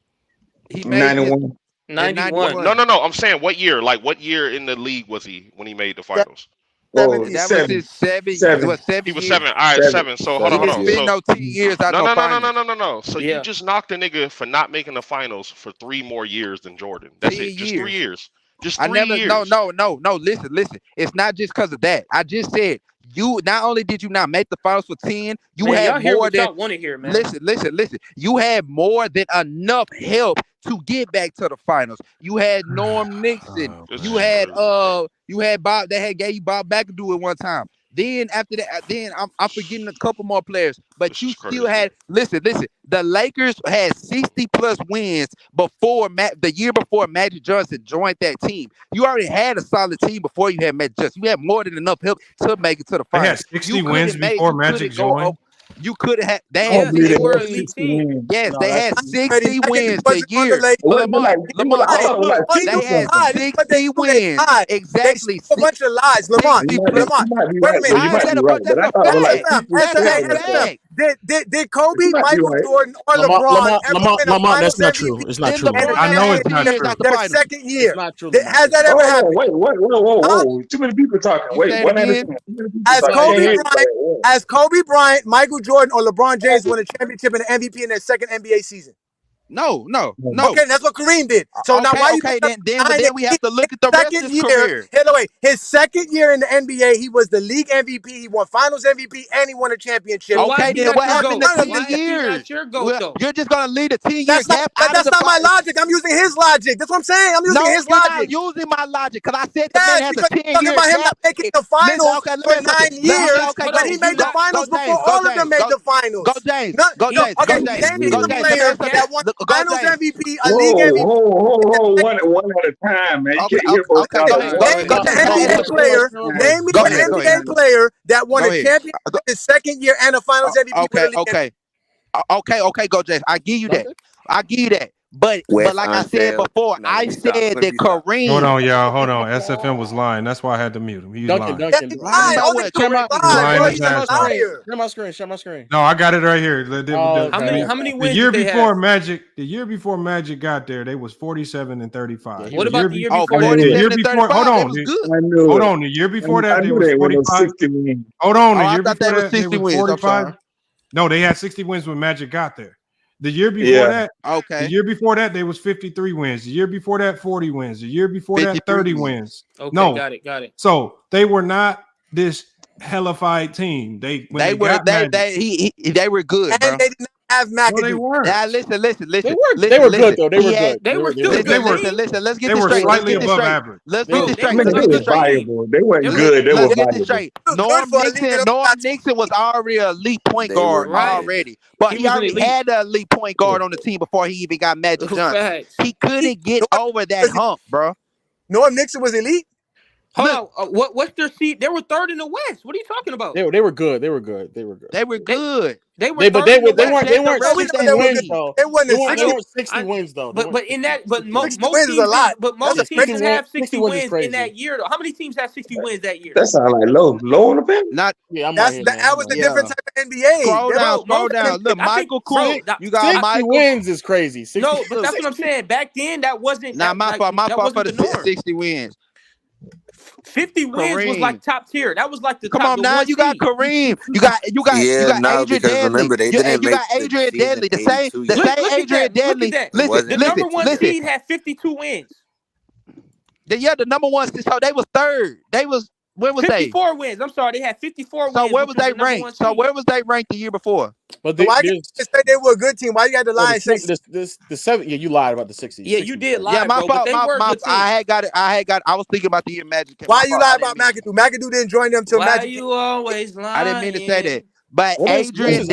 [SPEAKER 4] He made
[SPEAKER 1] 91.
[SPEAKER 2] 91.
[SPEAKER 16] No. I'm saying what year? Like what year in the league was he when he made the finals?
[SPEAKER 1] Oh,
[SPEAKER 4] that
[SPEAKER 1] seven.
[SPEAKER 4] was his 7.
[SPEAKER 1] Seven.
[SPEAKER 4] It was 7
[SPEAKER 16] He was
[SPEAKER 4] years.
[SPEAKER 16] 7. All right, 7. So hold on.
[SPEAKER 4] He spent no 10 years out
[SPEAKER 16] No.
[SPEAKER 4] finals.
[SPEAKER 16] So you just knocked a nigga for not making the finals for 3 more years than Jordan. That's it. Just 3 years. Just 3 years.
[SPEAKER 4] No. Listen. It's not just because of that. I just said you not only did you not make the finals for 10, you had more than
[SPEAKER 2] y'all want to hear, man.
[SPEAKER 4] Listen. You had more than enough help to get back to the finals. You had Norm Nixon. You had Bob. They had gave you Bob McAdoo at one time. Then after that, I'm forgetting a couple more players, but you still had listen. The Lakers had 60+ wins before the year before Magic Johnson joined that team. You already had a solid team before you had Magic Johnson. You had more than enough help to make it to the finals.
[SPEAKER 5] They had 60 wins before Magic joined.
[SPEAKER 4] You could have had. They were an elite team. Yes, they had 60 wins the year. Lamar, they had 60 wins. Exactly.
[SPEAKER 12] A bunch of lies, Lamar. Wait a minute. Did Kobe, Michael Jordan, or LeBron ever win a
[SPEAKER 20] Lamar, that's
[SPEAKER 12] Finals
[SPEAKER 20] not
[SPEAKER 12] MVP?
[SPEAKER 20] true. It's not true.
[SPEAKER 5] I know it's not true.
[SPEAKER 12] Their second year.
[SPEAKER 20] It's not true.
[SPEAKER 12] Has that ever happened?
[SPEAKER 1] Whoa. Too many people talking. Wait, one at a time.
[SPEAKER 12] As Kobe Bryant, Michael Jordan, or LeBron James won a championship and an MVP in their second NBA season?
[SPEAKER 4] No.
[SPEAKER 12] Okay, that's what Kareem did. So now why
[SPEAKER 4] then we have to look at the rest of his career.
[SPEAKER 12] His second year in the NBA, he was the league MVP. He won Finals MVP, and he won a championship.
[SPEAKER 4] Okay, then what happened to 10 years? You're just gonna lead a 10-year gap.
[SPEAKER 12] That's not my logic. I'm using his logic. That's what I'm saying. I'm using his logic.
[SPEAKER 4] You're not using my logic because I said the man has a 10-year
[SPEAKER 12] about him
[SPEAKER 4] gap.
[SPEAKER 12] not making the finals for 9 years, but he made the finals before all of them made the finals.
[SPEAKER 4] Go James.
[SPEAKER 12] That won the Finals MVP, a league MVP.
[SPEAKER 1] One at a time, man. You can't hear both
[SPEAKER 12] Name me the NBA player that won a championship his second year and a Finals MVP.
[SPEAKER 4] Okay, go James. I give you that. But like I said before, I said that Kareem.
[SPEAKER 5] Hold on, y'all. Hold on. SFM was lying. That's why I had to mute him. He's lying.
[SPEAKER 20] Share my screen.
[SPEAKER 5] No, I got it right here.
[SPEAKER 2] How many wins?
[SPEAKER 5] The year before Magic got there, they was 47 and 35.
[SPEAKER 2] What about the year before?
[SPEAKER 5] The year before, hold on. The year before that, they was 45. Hold on. The year before that, they was 45. No, they had 60 wins when Magic got there. The year before the year before that, they was 53 wins. The year before that, 40 wins. The year before that, 30 wins.
[SPEAKER 2] Okay, got it.
[SPEAKER 5] So they were not this hellified team. They were good,
[SPEAKER 12] and
[SPEAKER 4] bro.
[SPEAKER 12] They did not have McAdoo.
[SPEAKER 5] No, they weren't.
[SPEAKER 4] Now listen.
[SPEAKER 20] They were good though. They were good.
[SPEAKER 2] They were still good.
[SPEAKER 4] Listen. Let's get this straight.
[SPEAKER 5] Slightly above average.
[SPEAKER 1] They weren't good. They were valuable.
[SPEAKER 4] Norm Nixon was already an elite point guard already. But he already had an elite point guard on the team before he even got Magic Johnson. He couldn't get over that hump, bro.
[SPEAKER 12] Norm Nixon was elite?
[SPEAKER 2] Hold on. What's their seed? They were third in the West. What are you talking about?
[SPEAKER 20] They were good. They were good.
[SPEAKER 4] They weren't
[SPEAKER 20] 60 wins though.
[SPEAKER 2] But most teams have 60 wins in that year though. How many teams have 60 wins that year?
[SPEAKER 1] That sounds like low on the pen.
[SPEAKER 4] Not
[SPEAKER 12] that was the different type of NBA.
[SPEAKER 4] Scroll down. Look, Michael Cook. You got
[SPEAKER 20] 60 wins is crazy.
[SPEAKER 2] No, but that's what I'm saying. Back then, that wasn't.
[SPEAKER 4] My fault for the 60 wins.
[SPEAKER 2] 50 wins was like top tier. That was like the
[SPEAKER 4] Come on now, you got Kareem. You got Adrian Deadly.
[SPEAKER 17] Remember, they didn't
[SPEAKER 4] you got Adrian Deadly. The same Adrian Deadly.
[SPEAKER 2] The number one seed had 52 wins.
[SPEAKER 4] The number one. So they was third. They was where was
[SPEAKER 2] 54 wins. I'm sorry, they had 54 wins.
[SPEAKER 4] So where was they ranked? The year before?
[SPEAKER 12] But why you say they were a good team? Why you had to lie and say
[SPEAKER 20] the 7? Yeah, you lied about the 60s.
[SPEAKER 2] Yeah, you did lie.
[SPEAKER 4] Yeah, my fault. I was thinking about the year Magic came.
[SPEAKER 12] Why you lie about McAdoo? McAdoo didn't join them till Magic.
[SPEAKER 2] Why you always lying?
[SPEAKER 4] I didn't mean to say that. But Adrian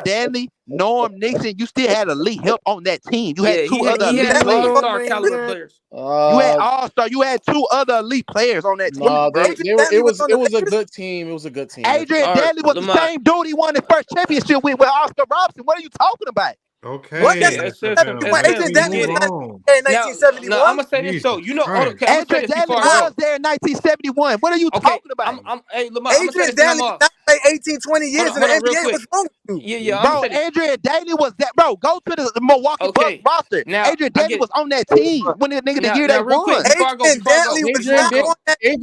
[SPEAKER 4] Deadly, Norm Nixon, you still had elite help on that team. You had two other elite players. You had all-star. You had two other elite players on that team.
[SPEAKER 20] It was a good team. It was a good team.
[SPEAKER 4] Adrian Deadly was the same dude he won his first championship with Oscar Robertson. What are you talking about?
[SPEAKER 5] Okay.
[SPEAKER 12] What? That's
[SPEAKER 2] SFM,
[SPEAKER 12] Adrian Dantley was not in 1971.
[SPEAKER 2] Now I'm gonna say this though. You know, okay, I'm gonna say
[SPEAKER 4] Adrian
[SPEAKER 2] this before
[SPEAKER 4] Dantley
[SPEAKER 2] I go.
[SPEAKER 4] was there in 1971. What are you talking about?
[SPEAKER 2] Hey, Lamar, I'm gonna say
[SPEAKER 12] Adrian
[SPEAKER 2] this and I'm
[SPEAKER 12] Dantley did
[SPEAKER 2] off.
[SPEAKER 12] not play 18, 20 years in the NBA. What's wrong with you?
[SPEAKER 2] Yeah,
[SPEAKER 4] bro, Adrian Dantley was that. Bro, go to the Milwaukee Bucks roster.
[SPEAKER 2] Now,
[SPEAKER 4] Adrian Dantley was on that team when the nigga the year they
[SPEAKER 2] real quick,
[SPEAKER 4] won.
[SPEAKER 2] before I go,
[SPEAKER 12] Dantley was not on that team,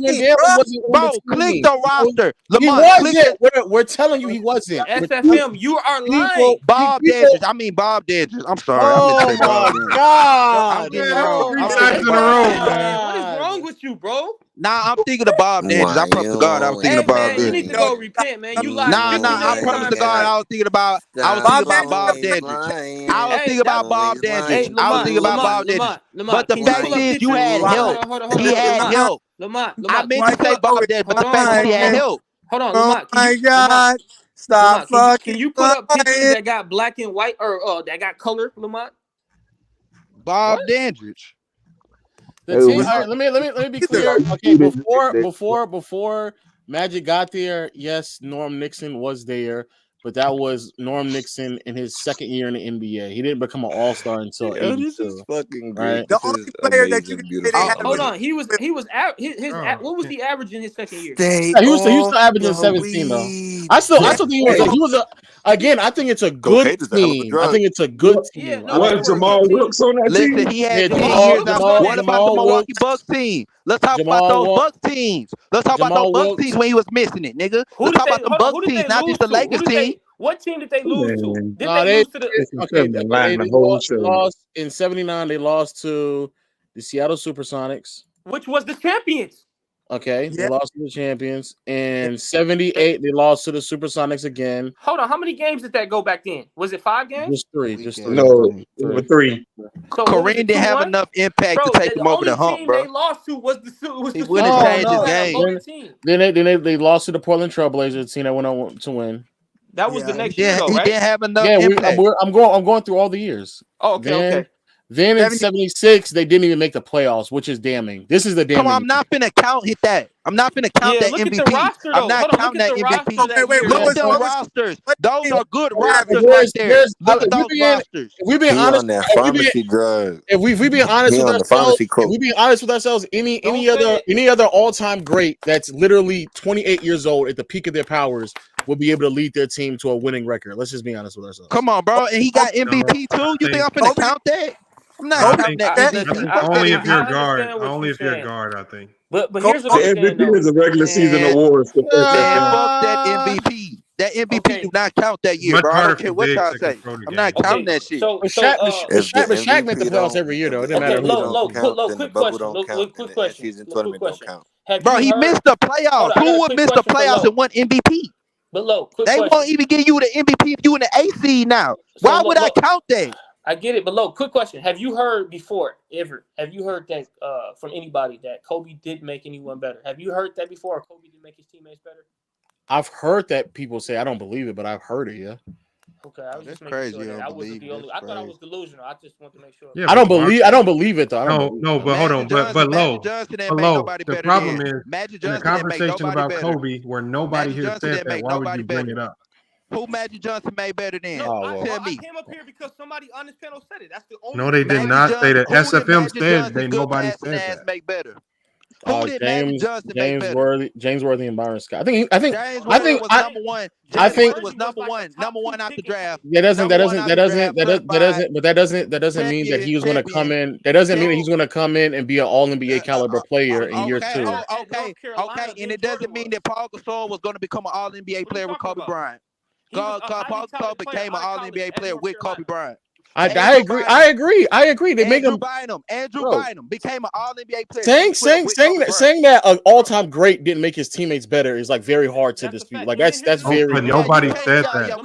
[SPEAKER 4] bro. Click the roster.
[SPEAKER 20] He
[SPEAKER 4] Lamar,
[SPEAKER 20] wasn't. We're telling you he wasn't.
[SPEAKER 2] SFM, you are lying.
[SPEAKER 4] Bob Dandridge. I mean Bob Dandridge. I'm sorry.
[SPEAKER 20] Oh
[SPEAKER 4] I meant to say Bob
[SPEAKER 20] my
[SPEAKER 4] Dandridge.
[SPEAKER 20] God!
[SPEAKER 4] I'm getting it wrong.
[SPEAKER 5] Three times in a row, man.
[SPEAKER 2] What is wrong with you, bro?
[SPEAKER 4] Nah, I'm thinking of Bob Dandridge. I promise to God, I was thinking of Bob
[SPEAKER 2] man, you need
[SPEAKER 4] Dandridge.
[SPEAKER 2] to go repent, man. You lied.
[SPEAKER 4] I promise to God, I was thinking about Bob Dandridge. I was thinking about Bob Dandridge. I was thinking about Bob Dandridge. But the fact is, you had help. He had help. I meant to say Bob Dandridge, but the fact is, he had help.
[SPEAKER 2] Hold on,
[SPEAKER 12] Oh
[SPEAKER 2] Lamont.
[SPEAKER 12] my God! Stop
[SPEAKER 2] Lamont,
[SPEAKER 12] fucking.
[SPEAKER 2] can you put up pictures that got black and white or that got color, Lamont?
[SPEAKER 4] Bob Dandridge.
[SPEAKER 20] The team, all right, let me be clear. Okay, before Magic got there, yes, Norm Nixon was there, but that was Norm Nixon in his second year in the NBA. He didn't become an all-star until 82.
[SPEAKER 17] This is fucking
[SPEAKER 20] right?
[SPEAKER 17] great. The only player that you can say they had
[SPEAKER 2] hold on, he was what was he averaging his second year?
[SPEAKER 20] He was still averaging 17 though. I still think he was a again. I think it's a good team. I think it's a good team.
[SPEAKER 1] What Jamal Wilkes on that team?
[SPEAKER 4] Listen, he had 10 years. What about the Milwaukee Bucks team? Let's talk about those Bucks teams. Let's talk about those Bucks teams when he was missing it, nigga. Let's talk about the Bucks teams, not just the Lakers team.
[SPEAKER 2] What team did they lose to? Did
[SPEAKER 20] they
[SPEAKER 2] lose to the?
[SPEAKER 20] They lost in '79. They lost to the Seattle Supersonics,
[SPEAKER 2] which was the champions.
[SPEAKER 20] Okay, they lost to the champions. In '78, they lost to the Supersonics again.
[SPEAKER 2] Hold on, how many games did that go back then? Was it 5 games?
[SPEAKER 20] Just three.
[SPEAKER 1] No, it was 3.
[SPEAKER 2] So
[SPEAKER 4] Kareem didn't have enough impact to take him over the hump, bro.
[SPEAKER 2] They lost to was the
[SPEAKER 4] he wouldn't change his game.
[SPEAKER 20] Then they lost to the Portland Trailblazers, team that went on to win.
[SPEAKER 2] That was the next year, though, right?
[SPEAKER 4] He didn't have enough impact.
[SPEAKER 20] I'm going through all the years.
[SPEAKER 2] Oh, okay.
[SPEAKER 20] Then in '76, they didn't even make the playoffs, which is damning. This is the damning.
[SPEAKER 4] Come on, I'm not finna count that. I'm not finna count that MVP. I'm not counting that MVP. Look at the rosters. Those are good rosters right there. Look at those rosters.
[SPEAKER 20] If we being honest, if we being honest with ourselves, any other all-time great that's literally 28 years old at the peak of their powers would be able to lead their team to a winning record. Let's just be honest with ourselves.
[SPEAKER 4] Come on, bro. And he got MVP too. You think I'm finna count that? I'm not counting that.
[SPEAKER 5] Only if you're a guard. Only if you're a guard, I think.
[SPEAKER 2] But here's what I'm saying,
[SPEAKER 1] MVP is a regular season award.
[SPEAKER 4] Fuck that MVP. That MVP do not count that year, bro. I don't care what y'all say. I'm not counting that shit.
[SPEAKER 20] Shaq made the playoffs every year, though. It didn't matter who.
[SPEAKER 2] Quick question.
[SPEAKER 4] Bro, he missed the playoffs. Who would miss the playoffs and won MVP?
[SPEAKER 2] But
[SPEAKER 4] they won't even give you the MVP if you in the AC now. Why would I count that?
[SPEAKER 2] I get it, but quick question. Have you heard before, have you heard that from anybody that Kobe did make anyone better? Have you heard that before, or Kobe did make his teammates better?
[SPEAKER 20] I've heard that people say. I don't believe it, but I've heard it, yeah.
[SPEAKER 2] Okay, I was just making sure that I wasn't the only. I thought I was delusional. I just want to make sure.
[SPEAKER 20] Yeah, I don't believe it though.
[SPEAKER 5] No, but hold on, but low. The problem is in the conversation about Kobe, where nobody here said that. Why would you bring it up?
[SPEAKER 4] Who Magic Johnson made better than?
[SPEAKER 2] Tell me. I came up here because somebody on this panel said it. That's the only.
[SPEAKER 5] No, they did not say that. SFM said they nobody said that.
[SPEAKER 4] Make better.
[SPEAKER 20] James Worthy, and Byron Scott. I think
[SPEAKER 4] was number one. Was number one out the draft.
[SPEAKER 20] That doesn't mean that he was going to come in. That doesn't mean that he's going to come in and be an All NBA caliber player in year 2.
[SPEAKER 4] Okay, and it doesn't mean that Paul Gasol was going to become an All NBA player with Kobe Bryant. Paul Gasol became an All NBA player with Kobe Bryant.
[SPEAKER 20] I agree. They make him.
[SPEAKER 4] Andrew Bynum became an All NBA player.
[SPEAKER 20] Saying that an all-time great didn't make his teammates better is like very hard to dispute. Like that's very.
[SPEAKER 5] But nobody said that.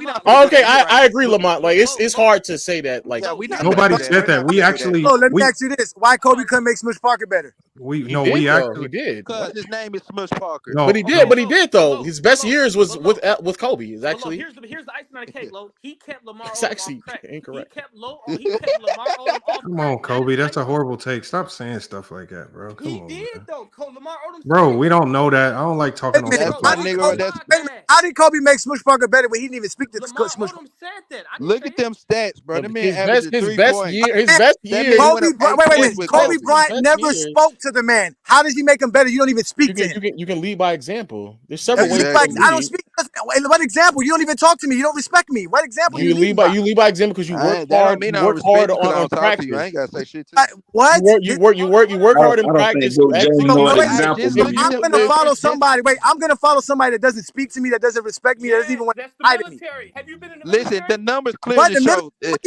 [SPEAKER 20] Okay, I agree, Lamont. Like it's hard to say that. Like
[SPEAKER 5] nobody said that. We actually.
[SPEAKER 12] Let me ask you this: why Kobe couldn't make Smush Parker better?
[SPEAKER 20] We actually
[SPEAKER 4] did because his name is Smush Parker.
[SPEAKER 20] No, but he did though. His best years was with Kobe. Is actually
[SPEAKER 2] here's the icing on the cake, Lo. He kept Lamar.
[SPEAKER 20] It's actually incorrect.
[SPEAKER 2] He kept Lamar Odom off.
[SPEAKER 5] Come on, Kobe. That's a horrible take. Stop saying stuff like that, bro. Come on,
[SPEAKER 2] Did
[SPEAKER 5] man.
[SPEAKER 2] though. Lamar Odom.
[SPEAKER 5] Bro, we don't know that. I don't like talking on stuff like that.
[SPEAKER 12] How did Kobe make Smush Parker better when he didn't even speak to Smush?
[SPEAKER 2] Said that.
[SPEAKER 4] Look at them stats, bro. The man
[SPEAKER 20] his
[SPEAKER 4] averaged
[SPEAKER 20] best
[SPEAKER 4] 3
[SPEAKER 20] best
[SPEAKER 4] points.
[SPEAKER 20] year, his best year.
[SPEAKER 12] Kobe, wait a minute. Kobe Bryant never spoke to the man. How does he make him better? You don't even speak to him.
[SPEAKER 20] You can lead by example. There's several ways.
[SPEAKER 12] I don't speak. What example? You don't even talk to me. You don't respect me. What example?
[SPEAKER 20] You lead by example because you work hard. You work hard on practice.
[SPEAKER 4] I ain't gotta say shit to you.
[SPEAKER 12] What?
[SPEAKER 20] You work hard in practice.
[SPEAKER 12] I'm gonna follow somebody. Wait, I'm gonna follow somebody that doesn't speak to me, that doesn't respect me, that doesn't even want to lie to me.
[SPEAKER 2] Have you been in the
[SPEAKER 4] Listen, the numbers clearly show.
[SPEAKER 20] The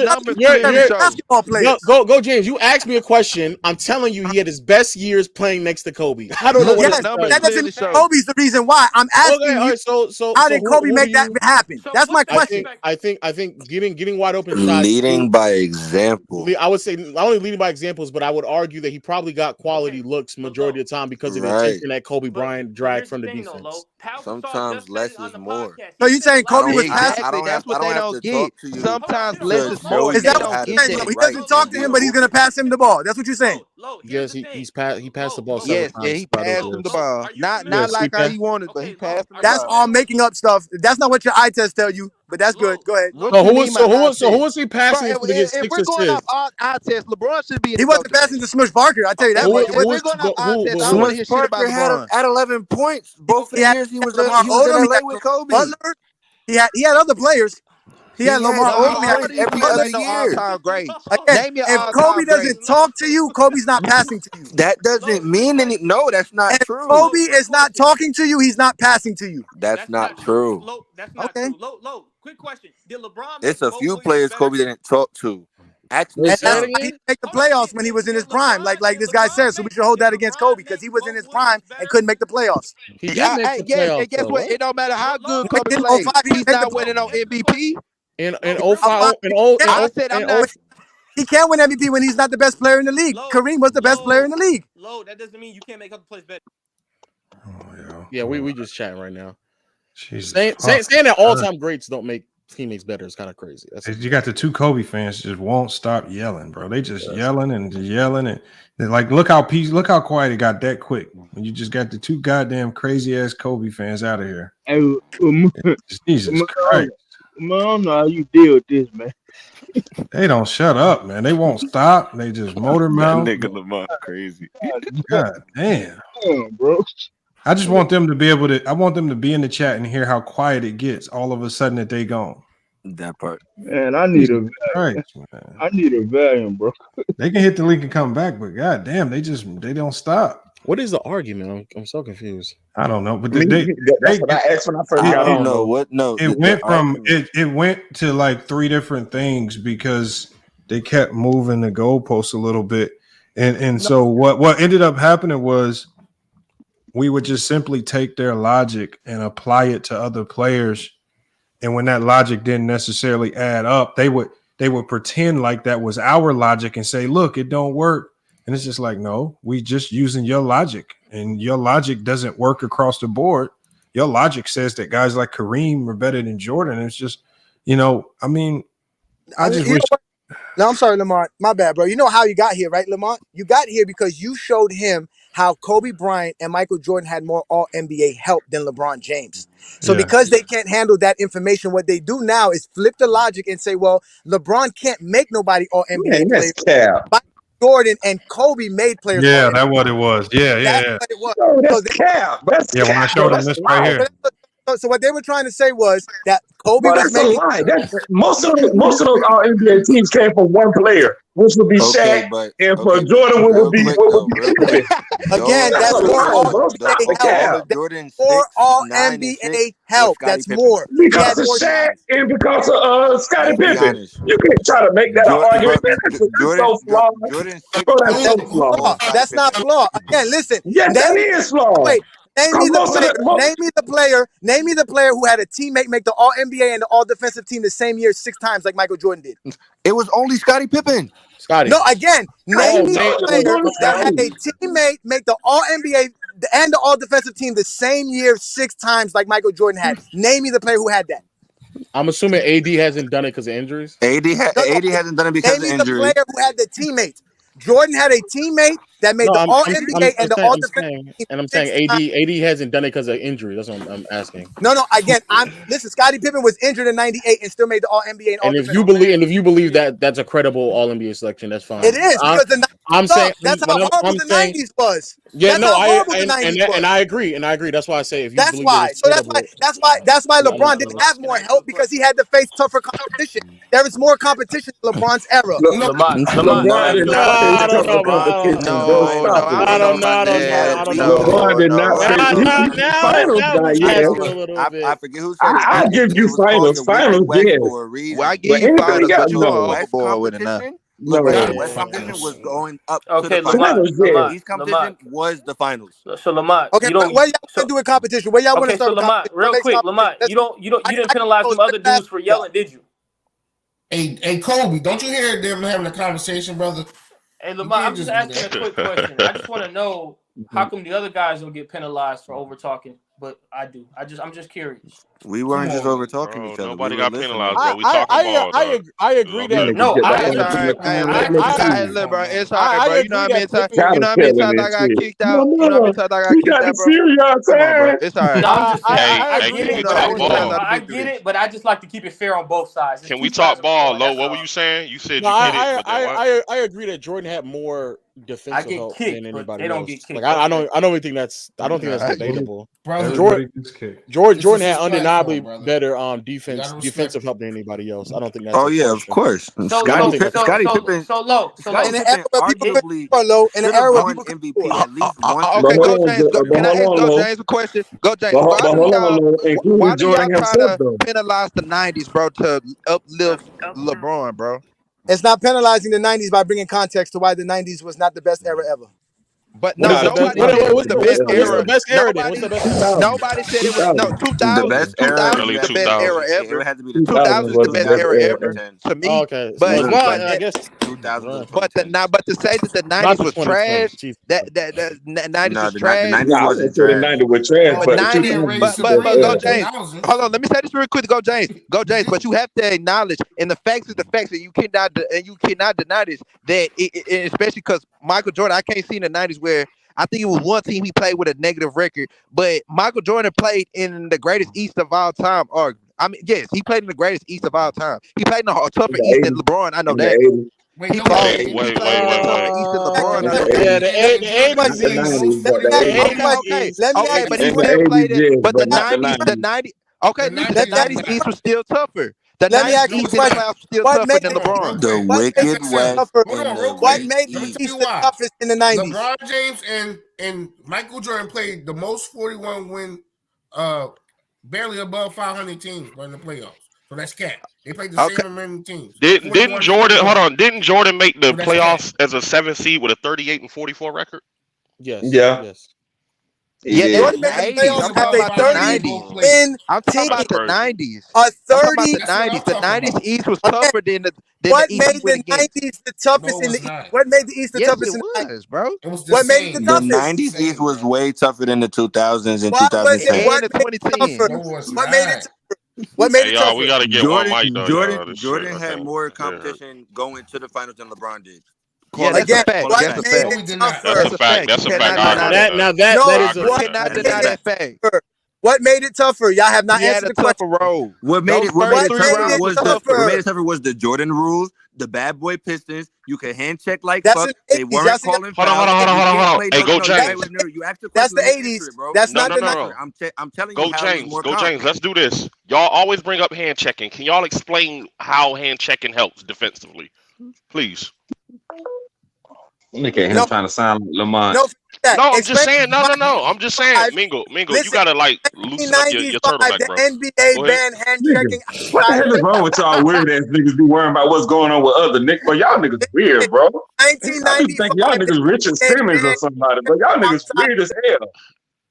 [SPEAKER 20] numbers clearly show. Basketball players. Go, James. You asked me a question. I'm telling you, he had his best years playing next to Kobe. I don't know what
[SPEAKER 12] that doesn't mean Kobe's the reason why. I'm asking you.
[SPEAKER 20] So
[SPEAKER 12] how did Kobe make that happen? That's my question.
[SPEAKER 20] I think getting wide open shots.
[SPEAKER 17] Leading by example.
[SPEAKER 20] I would say not only leading by examples, but I would argue that he probably got quality looks majority of the time because of the attention that Kobe Bryant dragged from the defense.
[SPEAKER 17] Sometimes less is more.
[SPEAKER 12] So you saying Kobe was passing?
[SPEAKER 4] That's what they don't get. Sometimes less is more.
[SPEAKER 12] Is that what you're saying? He doesn't talk to him, but he's gonna pass him the ball. That's what you're saying.
[SPEAKER 20] Yes, he passed the ball.
[SPEAKER 4] Yes, he passed him the ball. Not like how he wanted, but he passed him the ball.
[SPEAKER 12] That's all making up stuff. That's not what your eye test tell you, but that's good. Go ahead.
[SPEAKER 20] So who was he passing to get 6
[SPEAKER 4] If we're going off eye test, LeBron should be in.
[SPEAKER 12] He wasn't passing to Smush Parker. I tell you that.
[SPEAKER 4] If we're going off eye test, I don't want to hear shit about LeBron.
[SPEAKER 17] Had 11 points both of the years he was in LA with Kobe.
[SPEAKER 12] Butler. He had other players. He had Lamar Odom
[SPEAKER 17] every other year.
[SPEAKER 12] Again, if Kobe doesn't talk to you, Kobe's not passing to you.
[SPEAKER 17] That doesn't mean any. No, that's not true.
[SPEAKER 12] Kobe is not talking to you. He's not passing to you.
[SPEAKER 17] That's not true.
[SPEAKER 2] That's not true. Low. Quick question. Did LeBron?
[SPEAKER 17] It's a few players Kobe didn't talk to. Actually,
[SPEAKER 12] he didn't make the playoffs when he was in his prime, like this guy says. So we should hold that against Kobe because he was in his prime and couldn't make the playoffs.
[SPEAKER 20] He did make the playoffs.
[SPEAKER 4] And guess what? It don't matter how good Kobe played. He's not winning on MVP.
[SPEAKER 20] In 05,
[SPEAKER 12] I said I'm not. He can't win MVP when he's not the best player in the league. Kareem was the best player in the league.
[SPEAKER 2] That doesn't mean you can't make other players better.
[SPEAKER 20] Yeah, we just chatting right now.
[SPEAKER 5] Saying
[SPEAKER 20] that all-time greats don't make teammates better is kind of crazy.
[SPEAKER 5] You got the two Kobe fans just won't stop yelling, bro. They just yelling and like look how quiet it got that quick. When you just got the two goddamn crazy ass Kobe fans out of here. Jesus Christ.
[SPEAKER 14] Man, I don't know how you deal with this, man.
[SPEAKER 5] They don't shut up, man. They won't stop. They just motor mouth.
[SPEAKER 3] That nigga Lamar crazy.
[SPEAKER 5] God damn,
[SPEAKER 14] bro.
[SPEAKER 5] I just want them to be able to. I want them to be in the chat and hear how quiet it gets all of a sudden that they gone.
[SPEAKER 17] That part.
[SPEAKER 14] Man, I need a valium, bro.
[SPEAKER 5] They can hit the link and come back, but god damn, they don't stop.
[SPEAKER 20] What is the argument? I'm so confused.
[SPEAKER 5] I don't know, but
[SPEAKER 1] that's what I asked when I first got on.
[SPEAKER 17] I don't know what. No,
[SPEAKER 5] it went from it went to like 3 different things because they kept moving the goalposts a little bit, and so what ended up happening was we would just simply take their logic and apply it to other players, and when that logic didn't necessarily add up, they would pretend like that was our logic and say, "Look, it don't work." And it's just like, no, we just using your logic, and your logic doesn't work across the board. Your logic says that guys like Kareem are better than Jordan. And it's just, I mean, I just wish.
[SPEAKER 12] No, I'm sorry, Lamont. My bad, bro. You know how you got here, right, Lamont? You got here because you showed him how Kobe Bryant and Michael Jordan had more All-NBA help than LeBron James. So because they can't handle that information, what they do now is flip the logic and say, well, LeBron can't make nobody All-NBA players. Jordan and Kobe made players.
[SPEAKER 5] Yeah, that's what it was. Yeah.
[SPEAKER 12] What it was.
[SPEAKER 1] Oh, that's cap. That's
[SPEAKER 5] when I showed them this right here.
[SPEAKER 12] So what they were trying to say was that Kobe was
[SPEAKER 1] making. Most of those All-NBA teams came from one player, which would be Shaq, and for Jordan, what would be Kobe.
[SPEAKER 12] Again, that's more All-NBA help. That's more
[SPEAKER 1] because of Shaq and because of Scottie Pippen. You can't try to make that an argument.
[SPEAKER 12] That's not flawed. Again, listen.
[SPEAKER 1] Yes, that is flawed.
[SPEAKER 12] Wait. Name me the player who had a teammate make the All-NBA and the All-Defensive team the same year 6 times like Michael Jordan did.
[SPEAKER 17] It was only Scottie Pippen.
[SPEAKER 12] No, again, name me the player that had a teammate make the All-NBA and the All-Defensive team the same year 6 times like Michael Jordan had. Name me the player who had that.
[SPEAKER 20] I'm assuming AD hasn't done it because of injuries.
[SPEAKER 17] AD hasn't done it because of
[SPEAKER 12] Name
[SPEAKER 17] injury.
[SPEAKER 12] the player who had the teammates. Jordan had a teammate that made the All NBA and the All Defensive.
[SPEAKER 20] I'm saying AD hasn't done it because of injury. That's what I'm asking.
[SPEAKER 12] No. Again, listen. Scottie Pippen was injured in '98 and still made the All NBA and All
[SPEAKER 20] And if you believe that that's a credible All NBA selection, that's fine.
[SPEAKER 12] It is because
[SPEAKER 20] I'm saying
[SPEAKER 12] that's how horrible the '90s was.
[SPEAKER 20] Yeah,
[SPEAKER 12] that's
[SPEAKER 20] and I agree. That's why I say if you
[SPEAKER 12] that's
[SPEAKER 20] believe
[SPEAKER 12] why.
[SPEAKER 20] it's
[SPEAKER 12] So
[SPEAKER 20] credible,
[SPEAKER 12] that's why LeBron didn't have more help because he had to face tougher competition. There was more competition in LeBron's era.
[SPEAKER 1] LeBron did not face tougher competition.
[SPEAKER 4] I don't know.
[SPEAKER 1] LeBron did not face finals that year.
[SPEAKER 17] I forget who said it.
[SPEAKER 1] I give you finals. Finals, yeah.
[SPEAKER 4] Well, I give you finals, but you are overboard with it now.
[SPEAKER 17] West competition was going up to the finals. East competition was the finals.
[SPEAKER 2] So Lamont,
[SPEAKER 12] okay, where y'all want to do a competition? Where y'all want to start?
[SPEAKER 2] So Lamont, real quick, Lamont, you didn't penalize some other dudes for yelling, did you?
[SPEAKER 18] Hey, Kobe, don't you hear them having a conversation, brother?
[SPEAKER 2] Hey, Lamont, I'm just asking a quick question. I just want to know how come the other guys don't get penalized for over talking, but I do. I'm just curious.
[SPEAKER 17] We weren't just over talking each other.
[SPEAKER 16] Nobody got penalized, bro. We talking ball.
[SPEAKER 20] I agree that.
[SPEAKER 4] No, look, bro. It's all right, bro. You know how many times I got kicked out? You know how many times I got kicked out, bro? It's all right.
[SPEAKER 2] No, I'm just
[SPEAKER 16] saying.
[SPEAKER 2] I get it, but I just like to keep it fair on both sides.
[SPEAKER 16] Can we talk ball, Lo? What were you saying? You said you get it, but then what?
[SPEAKER 20] I agree that Jordan had more defensive help than anybody
[SPEAKER 2] they don't
[SPEAKER 20] else.
[SPEAKER 2] Get kicked.
[SPEAKER 20] Like I don't think that's debatable.
[SPEAKER 18] Jordan
[SPEAKER 20] had undeniably better defensive help than anybody else. I don't think that's.
[SPEAKER 17] Oh yeah, of course. Scottie Pippen.
[SPEAKER 2] So low.
[SPEAKER 17] In the era where people MVP at least once.
[SPEAKER 4] Okay, go James. Can I ask Go James a question? Go James. Why do y'all try to penalize the '90s, bro, to uplift LeBron, bro?
[SPEAKER 12] It's not penalizing the '90s by bringing context to why the '90s was not the best era ever.
[SPEAKER 4] But no, nobody said it was the best era. Nobody said it was 2000.
[SPEAKER 17] The best era.
[SPEAKER 4] Early 2000s.
[SPEAKER 17] It had to be the
[SPEAKER 4] 2000s was the best era ever to me.
[SPEAKER 20] Okay,
[SPEAKER 4] but
[SPEAKER 20] I guess
[SPEAKER 17] 2000.
[SPEAKER 4] But to say that the '90s was trash, that the '90s was trash.
[SPEAKER 17] The '90s wasn't trash.
[SPEAKER 1] The '90s was trash,
[SPEAKER 4] but go James. Hold on, let me say this real quick. Go James. But you have to acknowledge, and the facts is the facts, and you cannot deny this. That especially because Michael Jordan, I can't see in the '90s where I think it was one team he played with a negative record, but Michael Jordan played in the greatest East of all time. Yes, he played in the greatest East of all time. He played in a tougher East than LeBron. I know that.
[SPEAKER 16] Wait.
[SPEAKER 4] Yeah,
[SPEAKER 20] the 80s.
[SPEAKER 4] Okay, but he still played it. But the '90s. Okay, the '90s East was still tougher. The '90s East was still tougher than LeBron.
[SPEAKER 17] The Wicked West.
[SPEAKER 12] What made the East the toughest in the '90s?
[SPEAKER 18] LeBron James and Michael Jordan played the most 41 win, barely above 500 teams in the playoffs. So that's cap. They played the same amount of teams.
[SPEAKER 16] Didn't Jordan make the playoffs as a 7th seed with a 38-44 record?
[SPEAKER 20] Yes.
[SPEAKER 1] Yeah.
[SPEAKER 20] Yes.
[SPEAKER 12] Yeah, Jordan made the playoffs have a 30-win
[SPEAKER 4] I'm talking about the '90s.
[SPEAKER 12] A 30.
[SPEAKER 4] The '90s East was tougher than the.
[SPEAKER 12] What made the '90s the toughest in the East? What made the East the toughest in the '90s,
[SPEAKER 4] bro?
[SPEAKER 12] What made it the toughest?
[SPEAKER 17] The '90s East was way tougher than the 2000s and
[SPEAKER 12] What
[SPEAKER 17] 2010.
[SPEAKER 12] made it tougher? What made it? What made it tougher?
[SPEAKER 16] We gotta get one mic.
[SPEAKER 17] Jordan had more competition going to the finals than LeBron did.
[SPEAKER 4] Yeah, that's a fact. That's a fact.
[SPEAKER 16] That's a fact.
[SPEAKER 20] That is a
[SPEAKER 4] cannot deny that fact.
[SPEAKER 12] What made it tougher? Y'all have not answered the question.
[SPEAKER 4] Road.
[SPEAKER 17] What made it tougher was the Jordan rules, the bad boy Pistons. You could hand check like fuck. They weren't calling fouls.
[SPEAKER 16] Hold on. Hey, go James.
[SPEAKER 12] That's the '80s. That's not the '90s.
[SPEAKER 17] I'm telling you.
[SPEAKER 16] Go James. Let's do this. Y'all always bring up hand checking. Can y'all explain how hand checking helps defensively, please?
[SPEAKER 3] Look at him trying to sound like Lamont.
[SPEAKER 16] No, I'm just saying. No. I'm just saying. Mingle. Listen, you gotta loosen up your turtleneck, bro.
[SPEAKER 12] The NBA banned hand checking.
[SPEAKER 1] What the hell is wrong with y'all weird ass niggas be worrying about what's going on with other niggas? But y'all niggas weird, bro.
[SPEAKER 12] 1990.
[SPEAKER 1] Think y'all niggas Richard Simmons or somebody, but y'all niggas weird as hell.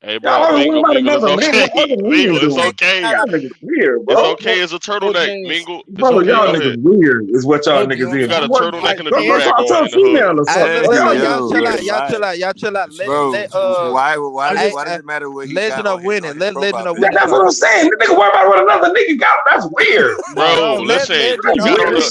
[SPEAKER 16] Hey, bro, Mingle is okay. Mingle is okay.
[SPEAKER 1] Y'all niggas weird, bro.
[SPEAKER 16] It's okay as a turtleneck, Mingle. It's
[SPEAKER 1] Bro,
[SPEAKER 16] okay.
[SPEAKER 1] y'all
[SPEAKER 16] Go
[SPEAKER 1] niggas
[SPEAKER 16] ahead.
[SPEAKER 1] weird is what y'all niggas is.
[SPEAKER 16] You got a turtleneck and a
[SPEAKER 1] Go
[SPEAKER 16] do-rag
[SPEAKER 1] talk to
[SPEAKER 16] on
[SPEAKER 1] a
[SPEAKER 16] in the hood.
[SPEAKER 1] female or something.
[SPEAKER 4] Y'all chill out.
[SPEAKER 17] Bro, why does it matter what he
[SPEAKER 4] Legend
[SPEAKER 17] got
[SPEAKER 4] of winning. Let Legend of
[SPEAKER 1] Yeah,
[SPEAKER 4] winning.
[SPEAKER 1] that's what I'm saying. The nigga worry about what another nigga got. That's weird.
[SPEAKER 16] Bro, listen, you got on the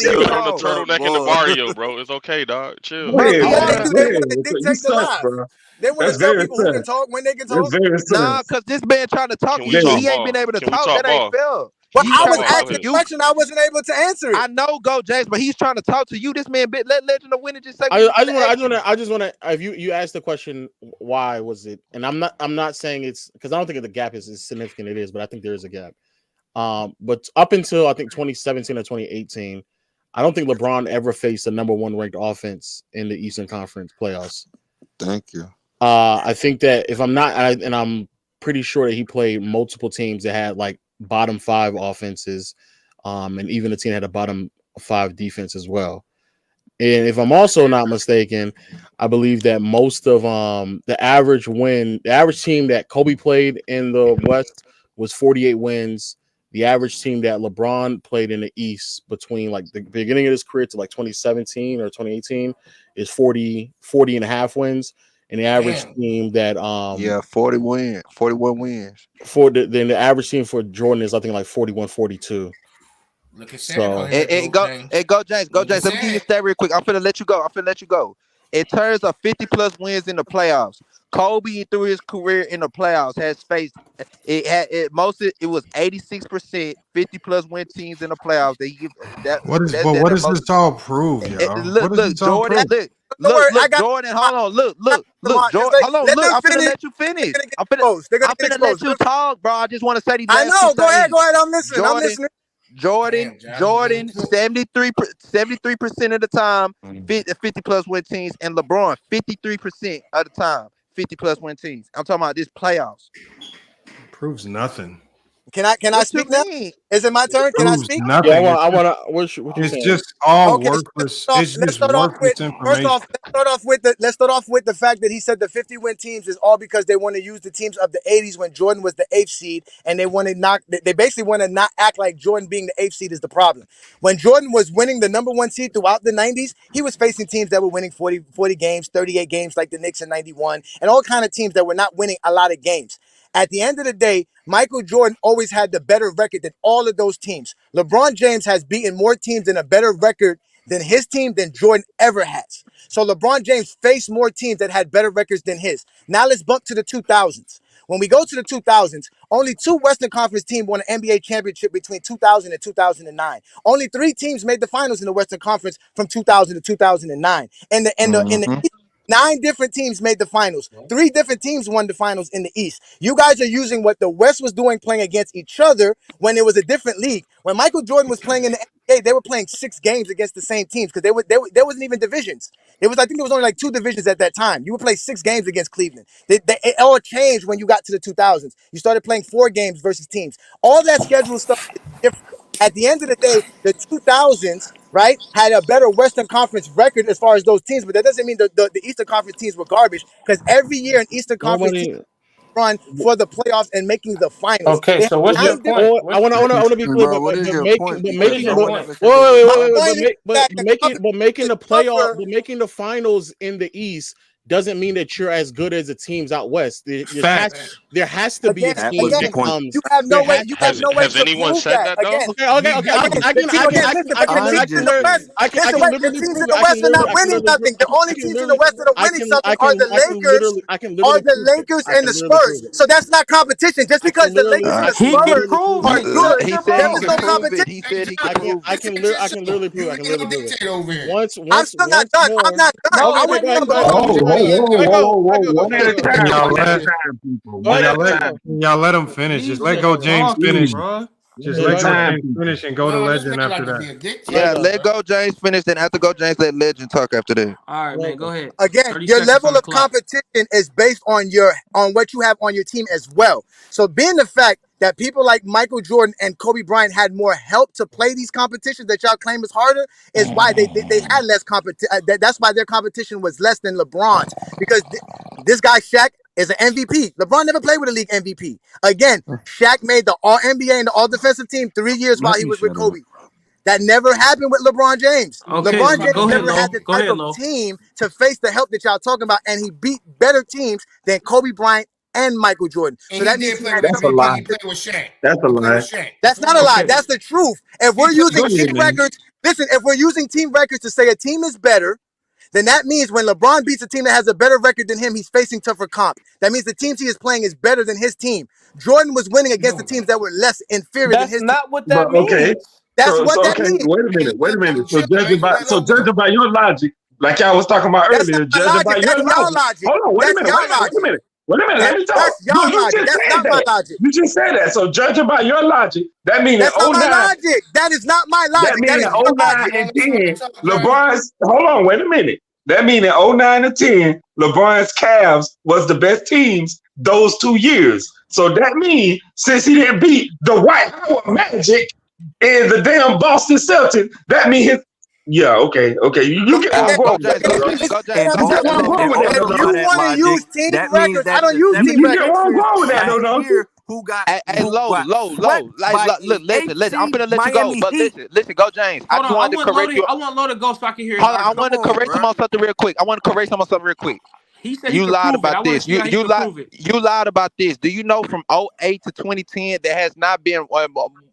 [SPEAKER 4] talk.
[SPEAKER 16] turtleneck and the barrio, bro. It's okay, dog. Chill.
[SPEAKER 12] Bro,
[SPEAKER 1] Yeah,
[SPEAKER 12] what they do? They want
[SPEAKER 1] you
[SPEAKER 12] to dictate the
[SPEAKER 1] suck,
[SPEAKER 12] live.
[SPEAKER 1] bro.
[SPEAKER 12] They want to tell people who can talk, when they can talk.
[SPEAKER 4] Nah, cause this man trying to talk.
[SPEAKER 16] Can we talk
[SPEAKER 4] He ain't
[SPEAKER 16] ball?
[SPEAKER 4] been able to
[SPEAKER 16] Can we
[SPEAKER 4] talk.
[SPEAKER 16] talk
[SPEAKER 4] That ain't
[SPEAKER 16] ball?
[SPEAKER 4] fair.
[SPEAKER 12] Well, I was
[SPEAKER 16] Go
[SPEAKER 12] asking
[SPEAKER 16] ahead.
[SPEAKER 12] a question. I wasn't able to answer it.
[SPEAKER 4] I know, Go James, but he's trying to talk to you. This man, let Legend of Winning just say.
[SPEAKER 20] I just want to. If you asked the question, why was it? And I'm not saying it's because I don't think the gap is as significant. It is, but I think there is a gap. But up until I think 2017 or 2018, I don't think LeBron ever faced a number 1 ranked offense in the Eastern Conference playoffs.
[SPEAKER 4] Thank you.
[SPEAKER 20] I think that if I'm not, and I'm pretty sure that he played multiple teams that had like bottom 5 offenses, and even the team had a bottom 5 defense as well. And if I'm also not mistaken, I believe that most of the average team that Kobe played in the West was 48 wins. The average team that LeBron played in the East between like the beginning of his career to like 2017 or 2018 is 40 and a half wins. And the average team that
[SPEAKER 4] 41 wins.
[SPEAKER 20] Then the average team for Jordan is I think like 41, 42.
[SPEAKER 18] Look at
[SPEAKER 20] so.
[SPEAKER 4] Go James. Let me give you a stat real quick. I'm finna let you go. In terms of 50+ wins in the playoffs, Kobe through his career in the playoffs has faced it was 86% 50+ win teams in the playoffs.
[SPEAKER 5] What does this all prove, y'all?
[SPEAKER 4] Look, Jordan. Look, Jordan. Hold on. Look, Jordan. Hold on. Look, I'm finna let you finish. I'm finna let you talk, bro. I just want to say these last
[SPEAKER 12] I know.
[SPEAKER 4] two
[SPEAKER 12] Go ahead.
[SPEAKER 4] things.
[SPEAKER 12] I'm listening. I'm listening.
[SPEAKER 4] Jordan, 73% of the time, 50+ win teams, and LeBron, 53% of the time, 50+ win teams. I'm talking about this playoffs.
[SPEAKER 5] Proves nothing.
[SPEAKER 12] Can I speak now? Is it my turn? Can I speak?
[SPEAKER 5] Nothing.
[SPEAKER 20] Yeah, I want to.
[SPEAKER 5] It's just all worthless. It's just worthless information.
[SPEAKER 12] Let's start off with the fact that he said the 50-win teams is all because they want to use the teams of the 80s when Jordan was the 8th seed, and they want to they basically want to not act like Jordan being the 8th seed is the problem. When Jordan was winning the number 1 seed throughout the 90s, he was facing teams that were winning 40 games, 38 games like the Knicks in 91, and all kind of teams that were not winning a lot of games. At the end of the day, Michael Jordan always had the better record than all of those teams. LeBron James has beaten more teams in a better record than his team than Jordan ever has. So LeBron James faced more teams that had better records than his. Now let's bump to the 2000s. When we go to the 2000s, only 2 Western Conference teams won an NBA championship between 2000 and 2009. Only 3 teams made the finals in the Western Conference from 2000 to 2009. In the East, 9 different teams made the finals. 3 different teams won the finals in the East. You guys are using what the West was doing, playing against each other when it was a different league. When Michael Jordan was playing in the NBA, they were playing 6 games against the same teams because there wasn't even divisions. I think there was only like 2 divisions at that time. You would play 6 games against Cleveland. It all changed when you got to the 2000s. You started playing 4 games versus teams. All that schedule stuff is different. At the end of the day, the 2000s, right, had a better Western Conference record as far as those teams, but that doesn't mean the Eastern Conference teams were garbage because every year an Eastern Conference team run for the playoffs and making the finals.
[SPEAKER 2] Okay, so what's your point?
[SPEAKER 20] I want to be clear,
[SPEAKER 17] Bro, what is your point?
[SPEAKER 20] making the finals in the East doesn't mean that you're as good as the teams out west. There has to be a team that comes.
[SPEAKER 12] You have no way.
[SPEAKER 16] Has anyone said that though?
[SPEAKER 20] Okay. I can literally prove it.
[SPEAKER 12] The West are not winning nothing. The only teams in the West that are winning something are the Lakers. And the Spurs. So that's not competition. Just because the Lakers and the Spurs are good, there is no competition.
[SPEAKER 4] He said he can prove it.
[SPEAKER 20] I can literally prove it. Once
[SPEAKER 12] I'm still not done. I'm not done. I went
[SPEAKER 5] Y'all let him finish. Just let Go James finish. Just let Go James finish and go to Legend after that.
[SPEAKER 4] Yeah, let Go James finish. Then after Go James, let Legend talk after that.
[SPEAKER 2] All right, man, go ahead.
[SPEAKER 12] Again, your level of competition is based on what you have on your team as well. So being the fact that people like Michael Jordan and Kobe Bryant had more help to play these competitions that y'all claim is harder is why they had less competition. That's why their competition was less than LeBron's because this guy Shaq is an MVP. LeBron never played with a league MVP. Again, Shaq made the All-NBA and the All-Defensive team 3 years while he was with Kobe. That never happened with LeBron James.
[SPEAKER 2] Okay,
[SPEAKER 12] LeBron James
[SPEAKER 2] go ahead,
[SPEAKER 12] never had the
[SPEAKER 2] Go
[SPEAKER 12] type
[SPEAKER 2] ahead,
[SPEAKER 12] of
[SPEAKER 2] Lo.
[SPEAKER 12] team to face the help that y'all talking about, and he beat better teams than Kobe Bryant and Michael Jordan.
[SPEAKER 18] And
[SPEAKER 12] so that means
[SPEAKER 18] he had
[SPEAKER 1] That's a lie.
[SPEAKER 18] He played with Shaq.
[SPEAKER 1] That's a lie.
[SPEAKER 12] That's not a lie. That's the truth. If we're using team records, listen, if we're using team records to say a team is better, then that means when LeBron beats a team that has a better record than him, he's facing tougher comp. That means the teams he is playing is better than his team. Jordan was winning against the teams that were less inferior than his team.
[SPEAKER 2] That's not what that means.
[SPEAKER 1] Okay.
[SPEAKER 12] That's
[SPEAKER 1] so,
[SPEAKER 12] what
[SPEAKER 1] so,
[SPEAKER 12] that
[SPEAKER 1] okay,
[SPEAKER 12] means.
[SPEAKER 1] Wait a minute. So judging by your logic, like I was talking about earlier, judging by your logic. Hold on, wait a minute. Let me talk.
[SPEAKER 12] That's y'all logic. That's not my logic.
[SPEAKER 1] You just said that. So judging by your logic, that means
[SPEAKER 12] that's not my logic. That is not my logic.
[SPEAKER 1] That means in 09 and 10, LeBron's. Hold on, wait a minute. That means in 09 and 10, LeBron's Cavs was the best teams those 2 years. So that means since he didn't beat the White House Magic and the damn Boston Celtics, that means his. Yeah, okay. You get where I'm going with that.
[SPEAKER 12] You want to use team records? I don't use team records.
[SPEAKER 1] You get where I'm going with that, though.
[SPEAKER 4] Who got low. Like, look, listen. I'm gonna let you go, but listen, go, James.
[SPEAKER 2] I want Lo to go so I can hear.
[SPEAKER 4] Hold on, I want to correct him on something real quick.
[SPEAKER 2] He said
[SPEAKER 4] you lied about this. You lied about this. Do you know from 08 to 2010 there has not been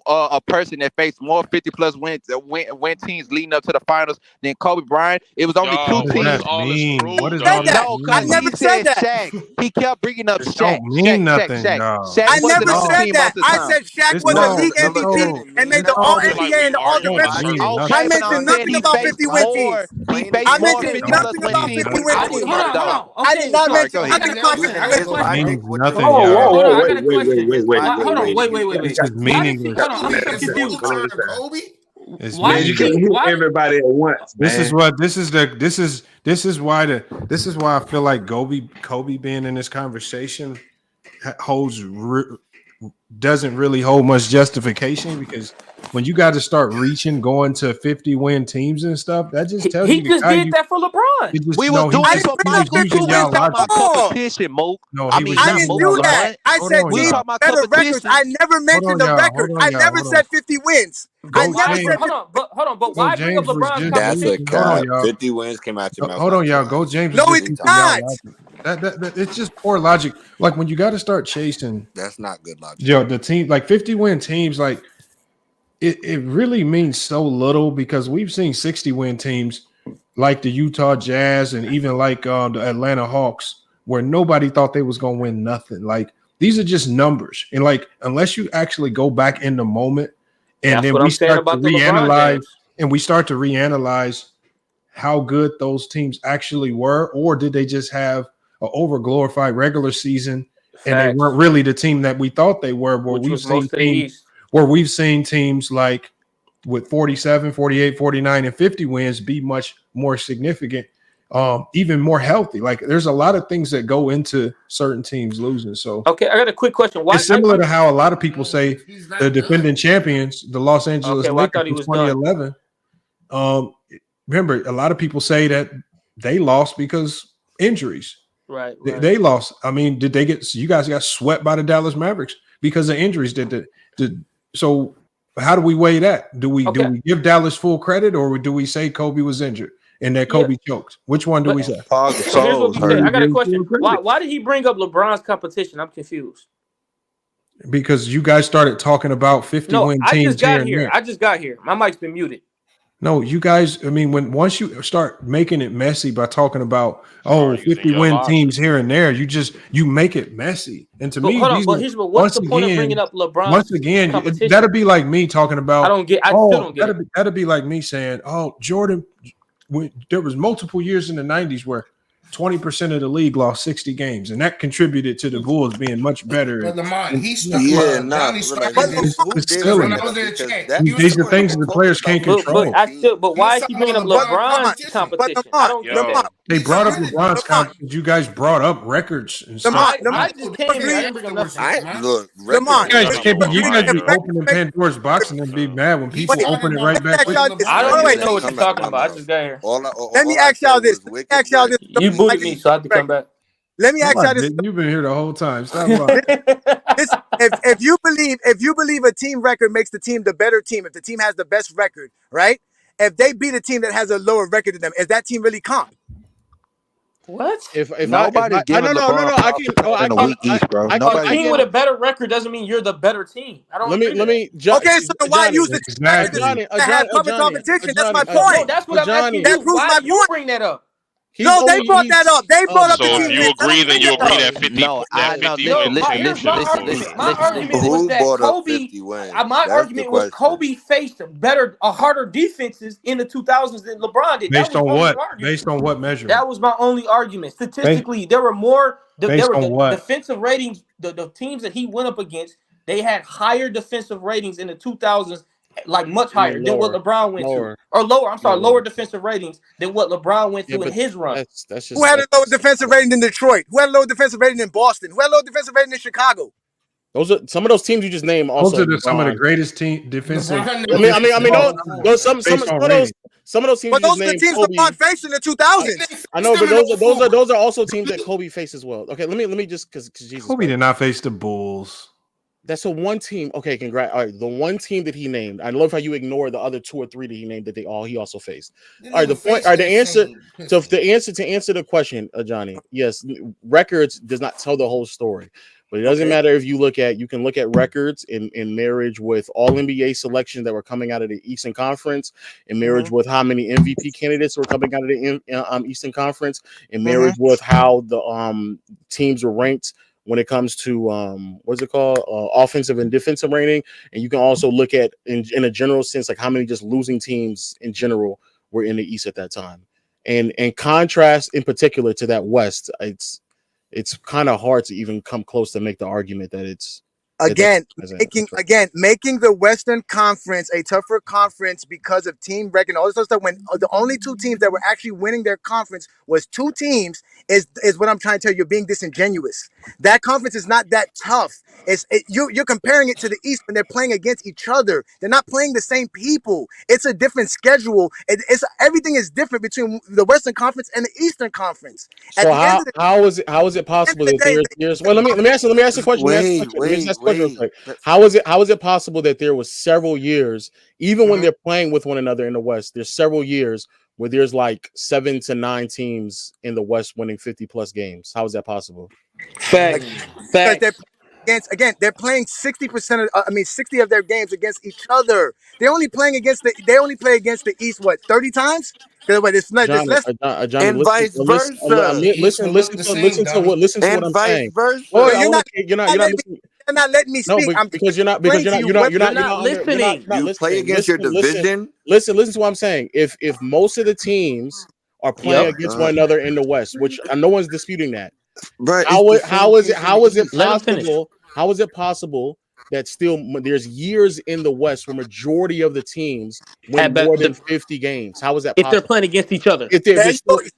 [SPEAKER 4] a person that faced more 50+ win teams leading up to the finals than Kobe Bryant? It was only 2 teams.
[SPEAKER 5] What does all that mean?
[SPEAKER 12] I never said that.
[SPEAKER 4] Shaq. He kept bringing up Shaq.
[SPEAKER 5] Don't mean nothing.
[SPEAKER 4] Shaq
[SPEAKER 12] I never said that. I said Shaq was a league MVP and made the All-NBA and the All-Defensive. I mentioned nothing about 50 win teams. I mentioned nothing about 50 win teams. I did not mention nothing about 50 win teams.
[SPEAKER 5] Nothing.
[SPEAKER 2] Wait.
[SPEAKER 5] This is meaningless.
[SPEAKER 2] I'm confused.
[SPEAKER 1] Why you can't hit everybody at once?
[SPEAKER 5] This is why I feel like Kobe being in this conversation doesn't really hold much justification, because when you got to start going to 50-win teams and stuff, that just tells you.
[SPEAKER 2] He just did that for LeBron.
[SPEAKER 4] We was doing it for competition, Mo.
[SPEAKER 5] No,
[SPEAKER 12] I didn't do that. I said teams better records. I never mentioned the record. I never said 50 wins. I never said.
[SPEAKER 2] Hold on. But why bring up LeBron's competition?
[SPEAKER 17] That's a cap. 50 wins came out your mouth.
[SPEAKER 5] Hold on, y'all. Go James.
[SPEAKER 12] No, it's not.
[SPEAKER 5] That it's just poor logic. Like when you got to start chasing.
[SPEAKER 17] That's not good logic.
[SPEAKER 5] Yo, the team, like 50-win teams, like it really means so little, because we've seen 60-win teams like the Utah Jazz and even like the Atlanta Hawks, where nobody thought they was gonna win nothing. Like these are just numbers, and like unless you actually go back in the moment and then we start to reanalyze how good those teams actually were, or did they just have an over-glorified regular season and they weren't really the team that we thought they were? Where we've seen teams like with 47, 48, 49, and 50 wins be much more significant, even more healthy. Like there's a lot of things that go into certain teams losing. So
[SPEAKER 2] okay, I got a quick question.
[SPEAKER 5] It's similar to how a lot of people say the defending champions, the Los Angeles Lakers in 2011. Remember, a lot of people say that they lost because injuries.
[SPEAKER 2] Right.
[SPEAKER 5] They lost. I mean, you guys got swept by the Dallas Mavericks because of injuries. So how do we weigh that? Do we give Dallas full credit, or do we say Kobe was injured and that Kobe choked? Which one do we say?
[SPEAKER 2] So here's what we say. I got a question. Why did he bring up LeBron's competition? I'm confused.
[SPEAKER 5] Because you guys started talking about 50-win teams.
[SPEAKER 2] I just got here. My mic's been muted.
[SPEAKER 5] No, you guys, I mean, once you start making it messy by talking about 50-win teams here and there, you make it messy. And to me,
[SPEAKER 2] what's the point of bringing up LeBron?
[SPEAKER 5] Once again, that'll be like me talking about.
[SPEAKER 2] I still don't get it.
[SPEAKER 5] That'll be like me saying, Jordan. There was multiple years in the 90s where 20% of the league lost 60 games, and that contributed to the Bulls being much better.
[SPEAKER 18] But Lamont,
[SPEAKER 5] These are things that the players can't control.
[SPEAKER 2] But why is he bringing up LeBron's competition?
[SPEAKER 5] They brought up LeBron's competition. You guys brought up records and stuff.
[SPEAKER 2] I just came here. I didn't bring up nothing.
[SPEAKER 5] You guys be opening Pandora's box and then be mad when people open it right back.
[SPEAKER 2] I don't even know what you're talking about. I just got here.
[SPEAKER 12] Let me ask y'all this.
[SPEAKER 2] You booted me, so I have to come back.
[SPEAKER 12] Let me ask y'all this.
[SPEAKER 5] You've been here the whole time. Stop
[SPEAKER 12] if you believe a team record makes the team the better team, if the team has the best record, right? If they beat a team that has a lower record than them, is that team really comp?
[SPEAKER 2] What?
[SPEAKER 4] If nobody's giving LeBron
[SPEAKER 20] I
[SPEAKER 4] in a weak East, bro.
[SPEAKER 2] A team with a better record doesn't mean you're the better team. I don't.
[SPEAKER 12] Okay, so then why use the team record to have public competition? That's my point.
[SPEAKER 2] No, that's what I'm asking you.
[SPEAKER 12] That proves
[SPEAKER 2] Why
[SPEAKER 12] my
[SPEAKER 2] do you
[SPEAKER 12] point.
[SPEAKER 2] bring that up?
[SPEAKER 12] No, they brought that up. They brought up the
[SPEAKER 16] So
[SPEAKER 12] team.
[SPEAKER 16] if you agree, then you agree that 50
[SPEAKER 4] No,
[SPEAKER 16] that 50 wins
[SPEAKER 2] Here's my argument. My argument was that Kobe. My argument was Kobe faced harder defenses in the 2000s than LeBron did.
[SPEAKER 5] Based on what? Based on what measure?
[SPEAKER 2] That was my only argument. Statistically, there were more. Defensive ratings. The teams that he went up against, they had higher defensive ratings in the 2000s. Like much higher than what LeBron went to, or lower. I'm sorry, lower defensive ratings than what LeBron went to in his run.
[SPEAKER 20] That's just,
[SPEAKER 12] who had a lower defensive rating than Detroit? Who had a lower defensive rating than Boston? Who had a lower defensive rating than Chicago?
[SPEAKER 20] Those are some of those teams you just named. Also,
[SPEAKER 5] those are some of the greatest team defensive.
[SPEAKER 20] I mean, those some of those teams.
[SPEAKER 12] But those are the teams LeBron faced in the 2000s.
[SPEAKER 20] I know, but those are also teams that Kobe faced as well. Okay, let me just because Jesus.
[SPEAKER 5] Kobe did not face the Bulls.
[SPEAKER 20] That's a one team. Okay, congrats. All right, the one team that he named. I love how you ignore the other 2 or 3 that he named that he also faced. All right, the point. All right, the answer. So to answer the question, Johnny, yes, records does not tell the whole story, but it doesn't matter if you can look at records in marriage with all NBA selections that were coming out of the Eastern Conference, in marriage with how many MVP candidates were coming out of the Eastern Conference, in marriage with how the teams were ranked when it comes to what's it called, offensive and defensive rating. And you can also look at in a general sense, like how many just losing teams in general were in the East at that time. And contrast in particular to that West, it's kind of hard to even come close to make the argument that it's
[SPEAKER 12] making the Western Conference a tougher conference because of team record and all this other stuff. When the only 2 teams that were actually winning their conference was 2 teams, is what I'm trying to tell you. You're being disingenuous. That conference is not that tough. You're comparing it to the East when they're playing against each other. They're not playing the same people. It's a different schedule. Everything is different between the Western Conference and the Eastern Conference.
[SPEAKER 20] So how is it possible that there's well, let me ask a question. How is it possible that there was several years, even when they're playing with one another in the West, there's several years where there's like 7 to 9 teams in the West winning 50+ games? How is that possible?
[SPEAKER 2] Facts.
[SPEAKER 12] They're playing 60% of their games against each other. They only play against the East 30 times? It's not
[SPEAKER 20] Johnny,
[SPEAKER 4] and vice versa.
[SPEAKER 20] Listen to what I'm saying.
[SPEAKER 12] You're not letting me speak.
[SPEAKER 20] You're not listening.
[SPEAKER 4] You play against your division.
[SPEAKER 20] Listen to what I'm saying. If most of the teams are playing against one another in the West, which no one's disputing that.
[SPEAKER 4] Right.
[SPEAKER 20] How is it possible that still there's years in the West where majority of the teams win more than 50 games? How is that possible?
[SPEAKER 2] If they're playing against each other?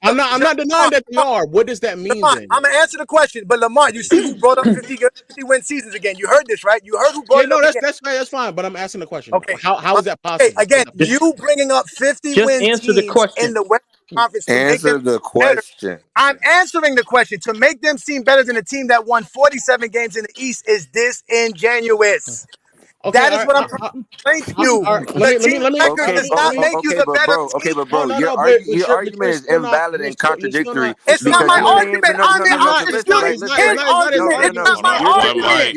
[SPEAKER 20] I'm not denying that they are. What does that mean?
[SPEAKER 12] Lamar, I'm gonna answer the question, but Lamar, you see who brought up 50 win seasons again? You heard this, right? You heard who brought it up?
[SPEAKER 20] That's fine. But I'm asking the question.
[SPEAKER 12] Okay,
[SPEAKER 20] how is that possible?
[SPEAKER 12] Again, you bringing up 50 win teams in the West Conference to
[SPEAKER 4] answer the question.
[SPEAKER 12] Better. I'm answering the question. To make them seem better than a team that won 47 games in the East is disingenuous.
[SPEAKER 20] Okay,
[SPEAKER 12] that is what I'm trying to explain to you. The team record does not make you the better team.
[SPEAKER 4] Okay, but bro, your argument is invalid and contradictory.
[SPEAKER 12] It's not my argument. I'm disputing his argument. It's not my argument.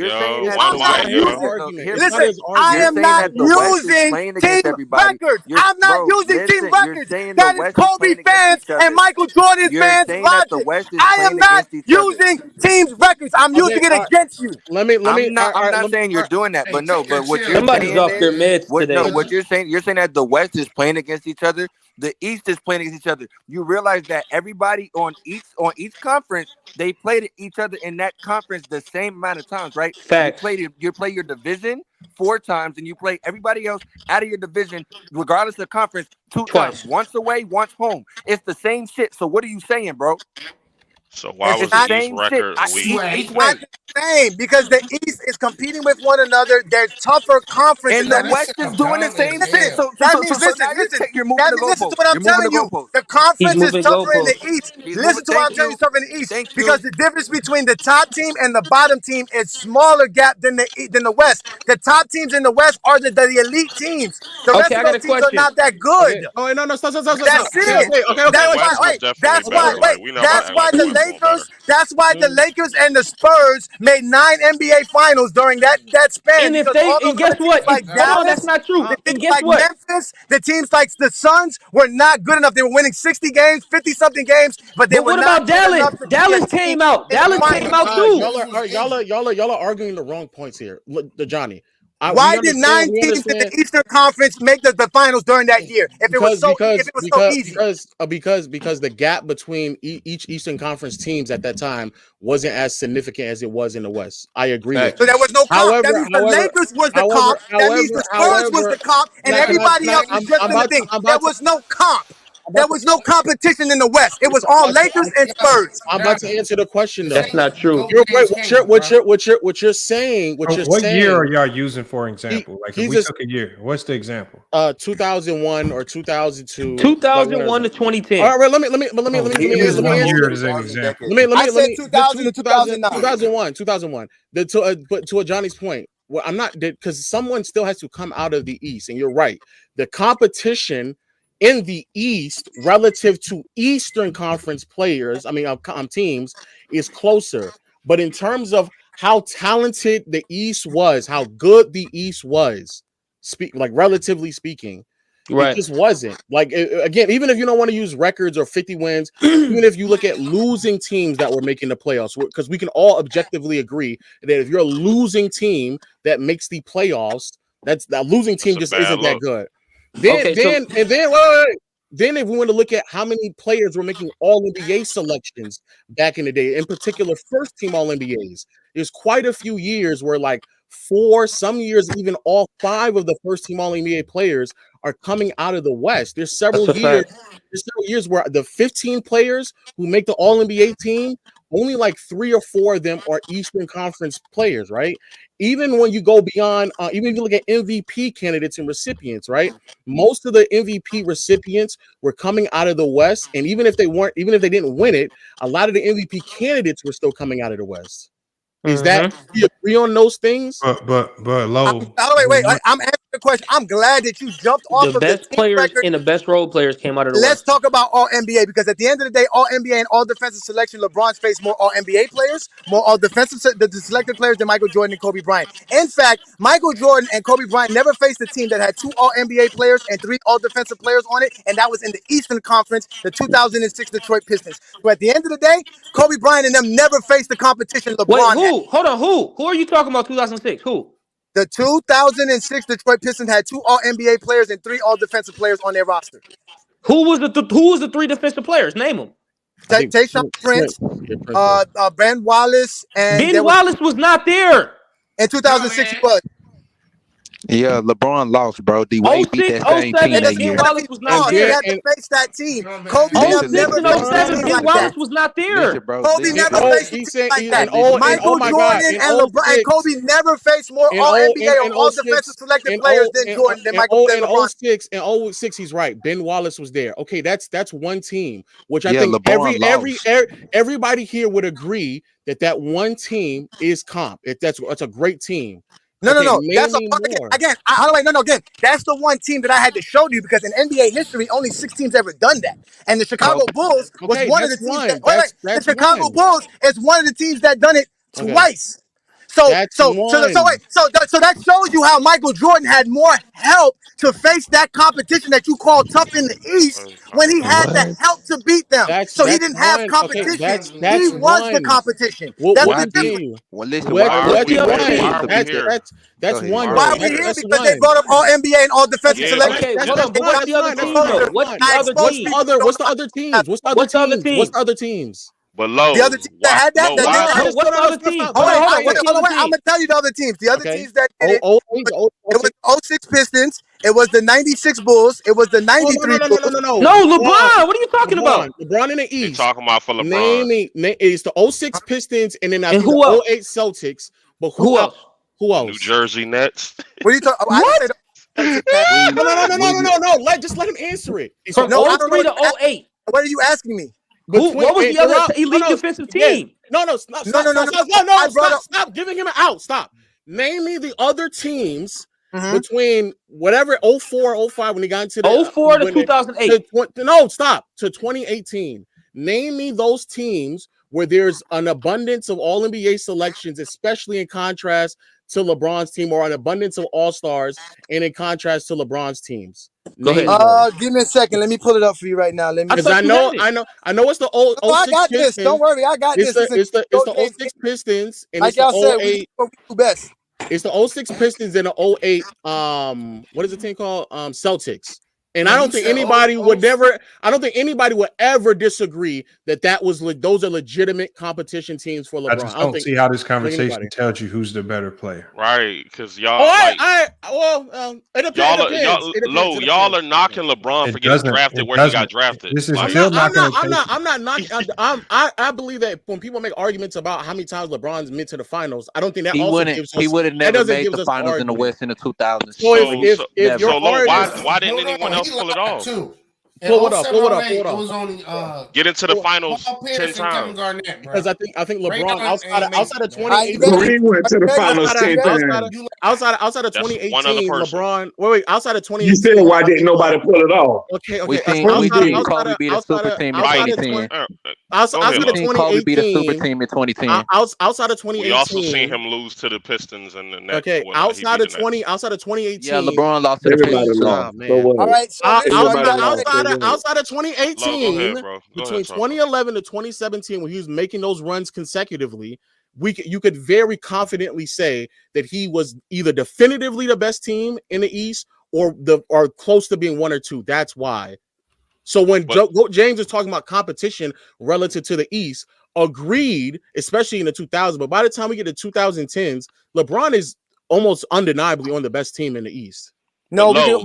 [SPEAKER 12] Listen, I am not using team records. I'm not using team records. That is Kobe fans and Michael Jordan fans' logic. I am not using team's records. I'm using it against you.
[SPEAKER 4] I'm not saying you're doing that, but no. But what you're saying
[SPEAKER 2] off their meds today.
[SPEAKER 4] No, what you're saying that the West is playing against each other, the East is playing against each other. You realize that everybody on each conference, they played each other in that conference the same amount of times, right?
[SPEAKER 2] Facts.
[SPEAKER 4] You play your division 4 times, and you play everybody else out of your division, regardless of conference, 2 times. Once away, once home. It's the same shit. So what are you saying, bro?
[SPEAKER 16] So why was the East record weak?
[SPEAKER 12] It's not the same because the East is competing with one another. They're tougher conferences.
[SPEAKER 13] And the West is doing the same shit. So
[SPEAKER 12] that means,
[SPEAKER 13] now you're moving the goalposts.
[SPEAKER 12] listen to what I'm telling you. The conference is tougher in the East. Listen to what I'm telling you, tougher in the East. Because the difference between the top team and the bottom team is smaller gap than the West. The top teams in the West are the elite teams. The rest of those teams are not that good.
[SPEAKER 20] Okay. Oh no, stop.
[SPEAKER 12] That's it. That's why the Lakers. That's why the Lakers and the Spurs made 9 NBA finals during that span.
[SPEAKER 2] And if they and guess what?
[SPEAKER 12] Like
[SPEAKER 2] Hold on, that's not true. And guess
[SPEAKER 12] like
[SPEAKER 2] what?
[SPEAKER 12] Memphis, the teams like the Suns were not good enough. They were winning 60 games, 50-something games, but they were not good enough to
[SPEAKER 2] Dallas came out. Dallas came out too.
[SPEAKER 20] Y'all are arguing the wrong points here. Look, Johnny.
[SPEAKER 12] Why did 9 teams in the Eastern Conference make the finals during that year? If it was so easy.
[SPEAKER 20] Because the gap between each Eastern Conference teams at that time wasn't as significant as it was in the West. I agree with.
[SPEAKER 12] So there was no comp. That means the Lakers was the comp. That means the Spurs was the comp, and everybody else was just in the thing. There was no comp. There was no competition in the West. It was all Lakers and Spurs.
[SPEAKER 20] I'm about to answer the question though.
[SPEAKER 2] That's not true.
[SPEAKER 20] What you're saying?
[SPEAKER 5] What year are y'all using for example? Like if we took a year, what's the example?
[SPEAKER 20] 2001 or 2002.
[SPEAKER 2] 2001 to 2010.
[SPEAKER 20] All right, let me
[SPEAKER 5] use 1 year as an example.
[SPEAKER 12] I said 2000 to 2009.
[SPEAKER 20] 2001. But to Johnny's point, well, I'm not because someone still has to come out of the East, and you're right. The competition in the East relative to Eastern Conference players, teams, is closer. But in terms of how talented the East was, how good the East was, relatively speaking,
[SPEAKER 2] right,
[SPEAKER 20] it just wasn't. Again, even if you don't want to use records or 50 wins, even if you look at losing teams that were making the playoffs, because we can all objectively agree that if you're a losing team that makes the playoffs, that losing team just isn't that good. Then if we want to look at how many players were making all NBA selections back in the day, in particular first team all NBAs, there's quite a few years where 4, some years even all 5 of the first team all NBA players are coming out of the West. There's several years where the 15 players who make the all NBA team, only 3 or 4 of them are Eastern Conference players, right? Even when you go beyond, even if you look at MVP candidates and recipients, right? Most of the MVP recipients were coming out of the West, and even if they didn't win it, a lot of the MVP candidates were still coming out of the West. Is that we agree on those things?
[SPEAKER 5] But low.
[SPEAKER 12] Wait. I'm answering the question. I'm glad that you jumped off
[SPEAKER 2] the best players and the best role players came out of the
[SPEAKER 12] Let's
[SPEAKER 2] West.
[SPEAKER 12] talk about all NBA because at the end of the day, all NBA and all defensive selection, LeBron's faced more all NBA players, more all defensive the selected players than Michael Jordan and Kobe Bryant. In fact, Michael Jordan and Kobe Bryant never faced a team that had 2 all NBA players and 3 all defensive players on it, and that was in the Eastern Conference, the 2006 Detroit Pistons. So at the end of the day, Kobe Bryant and them never faced the competition LeBron
[SPEAKER 2] had. Hold on, who are you talking about 2006? Who?
[SPEAKER 12] The 2006 Detroit Pistons had 2 all NBA players and 3 all defensive players on their roster.
[SPEAKER 2] Who was the 3 defensive players? Name them.
[SPEAKER 12] Tayshaun Prince, Ben Wallace, and
[SPEAKER 2] Ben Wallace was not there.
[SPEAKER 12] In 2006, he was.
[SPEAKER 4] Yeah, LeBron lost, bro. D-Wade beat that same team that year.
[SPEAKER 2] Wallace was not there.
[SPEAKER 12] He had to face that team. Kobe never faced a team like
[SPEAKER 2] Wallace
[SPEAKER 12] that.
[SPEAKER 2] was not there.
[SPEAKER 12] Kobe never faced a team like that. Michael Jordan and LeBron and Kobe never faced more all NBA or all defensive selected players than Jordan than Michael than LeBron.
[SPEAKER 20] In 06, he's right. Ben Wallace was there. Okay, that's one team, which I think everybody here would agree that one team is comp. That's a great team.
[SPEAKER 12] No. That's again. That's the one team that I had to show you because in NBA history, only 6 teams ever done that, and the Chicago Bulls was one of the teams. The Chicago Bulls is one of the teams that done it twice. So that shows you how Michael Jordan had more help to face that competition that you call tough in the East when he had the help to beat them. He didn't have competition. He was the competition. That's the difference.
[SPEAKER 20] That's one.
[SPEAKER 12] Why are we here? Because they brought up all NBA and all defensive selection.
[SPEAKER 2] Okay, hold on. But what's the other team though?
[SPEAKER 20] What's the other teams? What's the other teams?
[SPEAKER 16] But low.
[SPEAKER 12] The other teams that had that.
[SPEAKER 2] What's the other team?
[SPEAKER 12] Hold on. I'm gonna tell you the other teams. The other teams that did it. It was 06 Pistons. It was the 96 Bulls. It was the 93
[SPEAKER 20] No,
[SPEAKER 12] Bulls.
[SPEAKER 20] No,
[SPEAKER 2] LeBron. What are you talking about?
[SPEAKER 20] LeBron in the
[SPEAKER 16] He
[SPEAKER 20] East.
[SPEAKER 16] talking about for LeBron.
[SPEAKER 20] Name it's the 06 Pistons and then I think
[SPEAKER 2] who
[SPEAKER 20] the
[SPEAKER 2] else?
[SPEAKER 20] 08 Celtics. But
[SPEAKER 2] Who else?
[SPEAKER 20] Who else?
[SPEAKER 16] New Jersey Nets.
[SPEAKER 12] What are you talking?
[SPEAKER 2] What?
[SPEAKER 20] No. Just let him answer it.
[SPEAKER 2] From 03 to 08.
[SPEAKER 12] What are you asking me?
[SPEAKER 2] What was the other elite defensive team?
[SPEAKER 20] Stop giving him an out. Stop. Name me the other teams between whatever 04, 05 when he got into the
[SPEAKER 2] 04 to 2008.
[SPEAKER 20] To 2018. Name me those teams where there's an abundance of all NBA selections, especially in contrast to LeBron's team, or an abundance of all-stars, and in contrast to LeBron's teams.
[SPEAKER 2] Go ahead.
[SPEAKER 12] Give me a second. Let me pull it up for you right now.
[SPEAKER 20] Because I know it's the old.
[SPEAKER 12] No, I got this. Don't worry, I got this.
[SPEAKER 20] It's the 06 Pistons, and
[SPEAKER 12] like
[SPEAKER 20] it's the
[SPEAKER 12] y'all said,
[SPEAKER 20] 08.
[SPEAKER 12] we do best.
[SPEAKER 20] It's the 06 Pistons and the 08. What is the team called? Celtics. And I don't think anybody would ever disagree that those are legitimate competition teams for LeBron.
[SPEAKER 5] I just don't see how this conversation tells you who's the better player.
[SPEAKER 16] Right, because y'all.
[SPEAKER 20] It depends.
[SPEAKER 16] Y'all are knocking LeBron for getting drafted where he got drafted.
[SPEAKER 5] This is still not going to.
[SPEAKER 20] I'm not knocking. I believe that when people make arguments about how many times LeBron's been to the finals, I don't think that
[SPEAKER 11] he would have never made the finals in the West in the 2000s.
[SPEAKER 20] So
[SPEAKER 16] why didn't anyone else pull it off?
[SPEAKER 20] Pull it up.
[SPEAKER 18] It was only
[SPEAKER 16] get into the finals 10 times.
[SPEAKER 20] Because I think LeBron outside of 2018,
[SPEAKER 1] Kareem went to the finals 10 times.
[SPEAKER 20] Outside of 2018, LeBron. Wait. Outside of 2018,
[SPEAKER 1] you said why didn't nobody pull it off?
[SPEAKER 20] Okay.
[SPEAKER 11] We seen Kobe beat a super team in 2010.
[SPEAKER 20] Outside of 2018,
[SPEAKER 11] Kobe beat a super team in 2010.
[SPEAKER 20] Outside of 2018,
[SPEAKER 16] we also seen him lose to the Pistons and the Nets.
[SPEAKER 20] Okay. Outside of 2018,
[SPEAKER 11] yeah, LeBron lost to the Pistons.
[SPEAKER 12] All right.
[SPEAKER 20] Outside of 2018, between 2011 to 2017, when he was making those runs consecutively, you could very confidently say that he was either definitively the best team in the East or close to being one or two. That's why. So when James is talking about competition relative to the East, agreed, especially in the 2000s. But by the time we get to 2010s, LeBron is almost undeniably on the best team in the East.
[SPEAKER 12] No, again,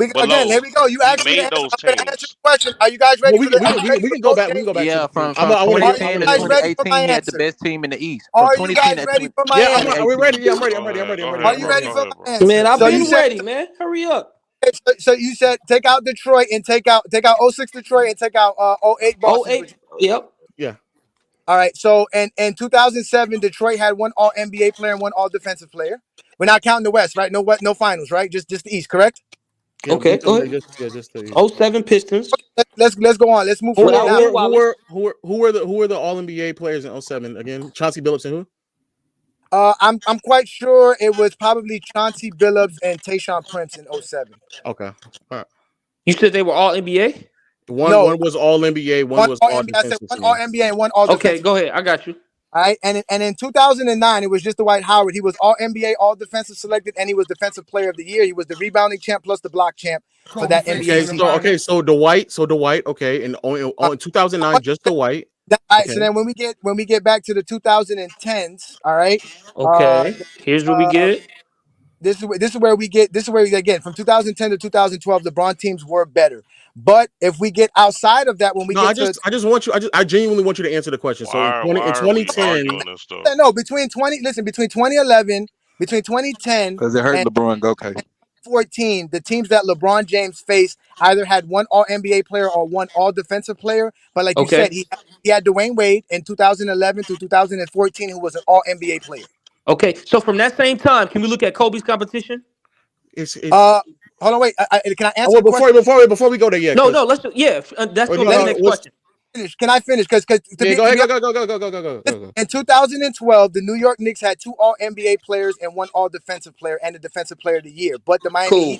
[SPEAKER 12] here we go. You asked me to answer the question. Are you guys ready for the
[SPEAKER 20] we can go back.
[SPEAKER 11] Yeah, from 2010 to 2018, he had the best team in the East.
[SPEAKER 12] Are you guys ready for my answer?
[SPEAKER 20] Are we ready? Yeah, I'm ready.
[SPEAKER 12] Are you ready for my answer?
[SPEAKER 2] Man, I've been ready, man. Hurry up.
[SPEAKER 12] So you said take out Detroit and take out 06 Detroit and take out 08 Boston.
[SPEAKER 2] 08. Yep.
[SPEAKER 20] Yeah.
[SPEAKER 12] All right. So in 2007, Detroit had one All NBA player and one All Defensive player. We're not counting the West, right? No finals, right? Just the East, correct?
[SPEAKER 20] Yeah,
[SPEAKER 2] okay, go ahead.
[SPEAKER 20] Just the
[SPEAKER 2] 07 Pistons.
[SPEAKER 12] Let's go on. Let's move forward.
[SPEAKER 20] Who were the All NBA players in 07 again? Chauncey Billups and who?
[SPEAKER 12] I'm quite sure it was probably Chauncey Billups and Tayshaun Prince in 07.
[SPEAKER 20] Okay. All right.
[SPEAKER 2] You said they were All NBA?
[SPEAKER 20] One was All NBA, one was All
[SPEAKER 12] NBA. I said one All NBA and one All Defensive.
[SPEAKER 2] Okay, go ahead. I got you.
[SPEAKER 12] All right, and in 2009, it was just Dwight Howard. He was All NBA, All Defensive selected, and he was Defensive Player of the Year. He was the rebounding champ plus the block champ for that NBA season.
[SPEAKER 20] So Dwight, okay, and in 2009, just Dwight.
[SPEAKER 12] All right, so then when we get back to the 2010s, all right.
[SPEAKER 2] Okay, here's what we get.
[SPEAKER 12] This is where we again from 2010 to 2012, LeBron teams were better. But if we get outside of that,
[SPEAKER 20] I genuinely want you to answer the question. So in 2010,
[SPEAKER 12] between 2011, between 2010,
[SPEAKER 4] because it hurt LeBron. Go okay.
[SPEAKER 12] 14, the teams that LeBron James faced either had one All NBA player or one All Defensive player. But like you said, he had Dwayne Wade in 2011 to 2014, who was an All NBA player.
[SPEAKER 2] Okay, so from that same time, can we look at Kobe's competition?
[SPEAKER 12] Hold on, wait. Can I answer?
[SPEAKER 20] Before we go there, yeah.
[SPEAKER 2] No. Let's that's the next question.
[SPEAKER 12] Can I finish? Because
[SPEAKER 20] go ahead.
[SPEAKER 12] In 2012, the New York Knicks had two All NBA players and one All Defensive player and a Defensive Player of the Year. But the Miami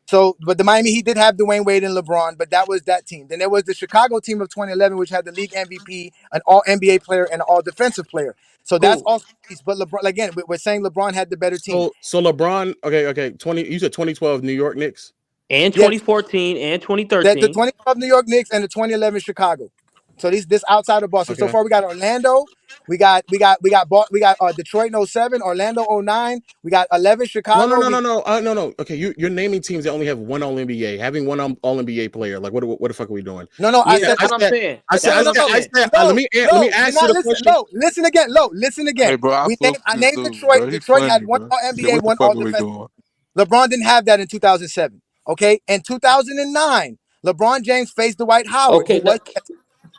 [SPEAKER 12] the Miami Heat did have Dwayne Wade and LeBron, but that was that team. Then there was the Chicago team of 2011, which had the league MVP, an All NBA player, and an All Defensive player. So that's also, but LeBron again, we're saying LeBron had the better team.
[SPEAKER 20] So LeBron, okay. You said 2012 New York Knicks
[SPEAKER 2] and 2014 and 2013.
[SPEAKER 12] The 2012 New York Knicks and the 2011 Chicago. So this outside of Boston. So far we got Orlando, we got Detroit in 07, Orlando 09, we got 11 Chicago.
[SPEAKER 20] No. Okay, you're naming teams that only have one All NBA. Having one All NBA player, like what the fuck are we doing?
[SPEAKER 12] No,
[SPEAKER 2] I said that's what I'm saying.
[SPEAKER 20] Let me ask you the question.
[SPEAKER 12] Listen again.
[SPEAKER 19] Hey, bro,
[SPEAKER 12] I named Detroit.
[SPEAKER 19] Bro.
[SPEAKER 12] Detroit had one All NBA, one All Defensive. LeBron didn't have that in 2007. Okay, in 2009, LeBron James faced Dwight Howard.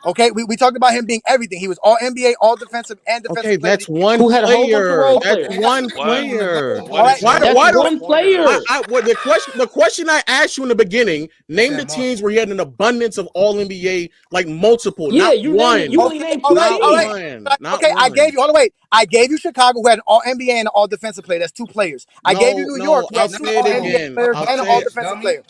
[SPEAKER 12] Okay, we talked about him being everything. He was All NBA, All Defensive, and Defensive.
[SPEAKER 20] Okay, that's one player. That's one player.
[SPEAKER 2] That's one player.
[SPEAKER 20] The question I asked you in the beginning: name the teams where he had an abundance of All NBA, like multiple.
[SPEAKER 2] Yeah,
[SPEAKER 20] not
[SPEAKER 2] you
[SPEAKER 20] one.
[SPEAKER 2] only named two teams.
[SPEAKER 12] Okay, I gave you. Hold on, wait. I gave you Chicago, who had an All NBA and an All Defensive player. That's two players. I gave you New York, who had two All NBA players and an All Defensive player.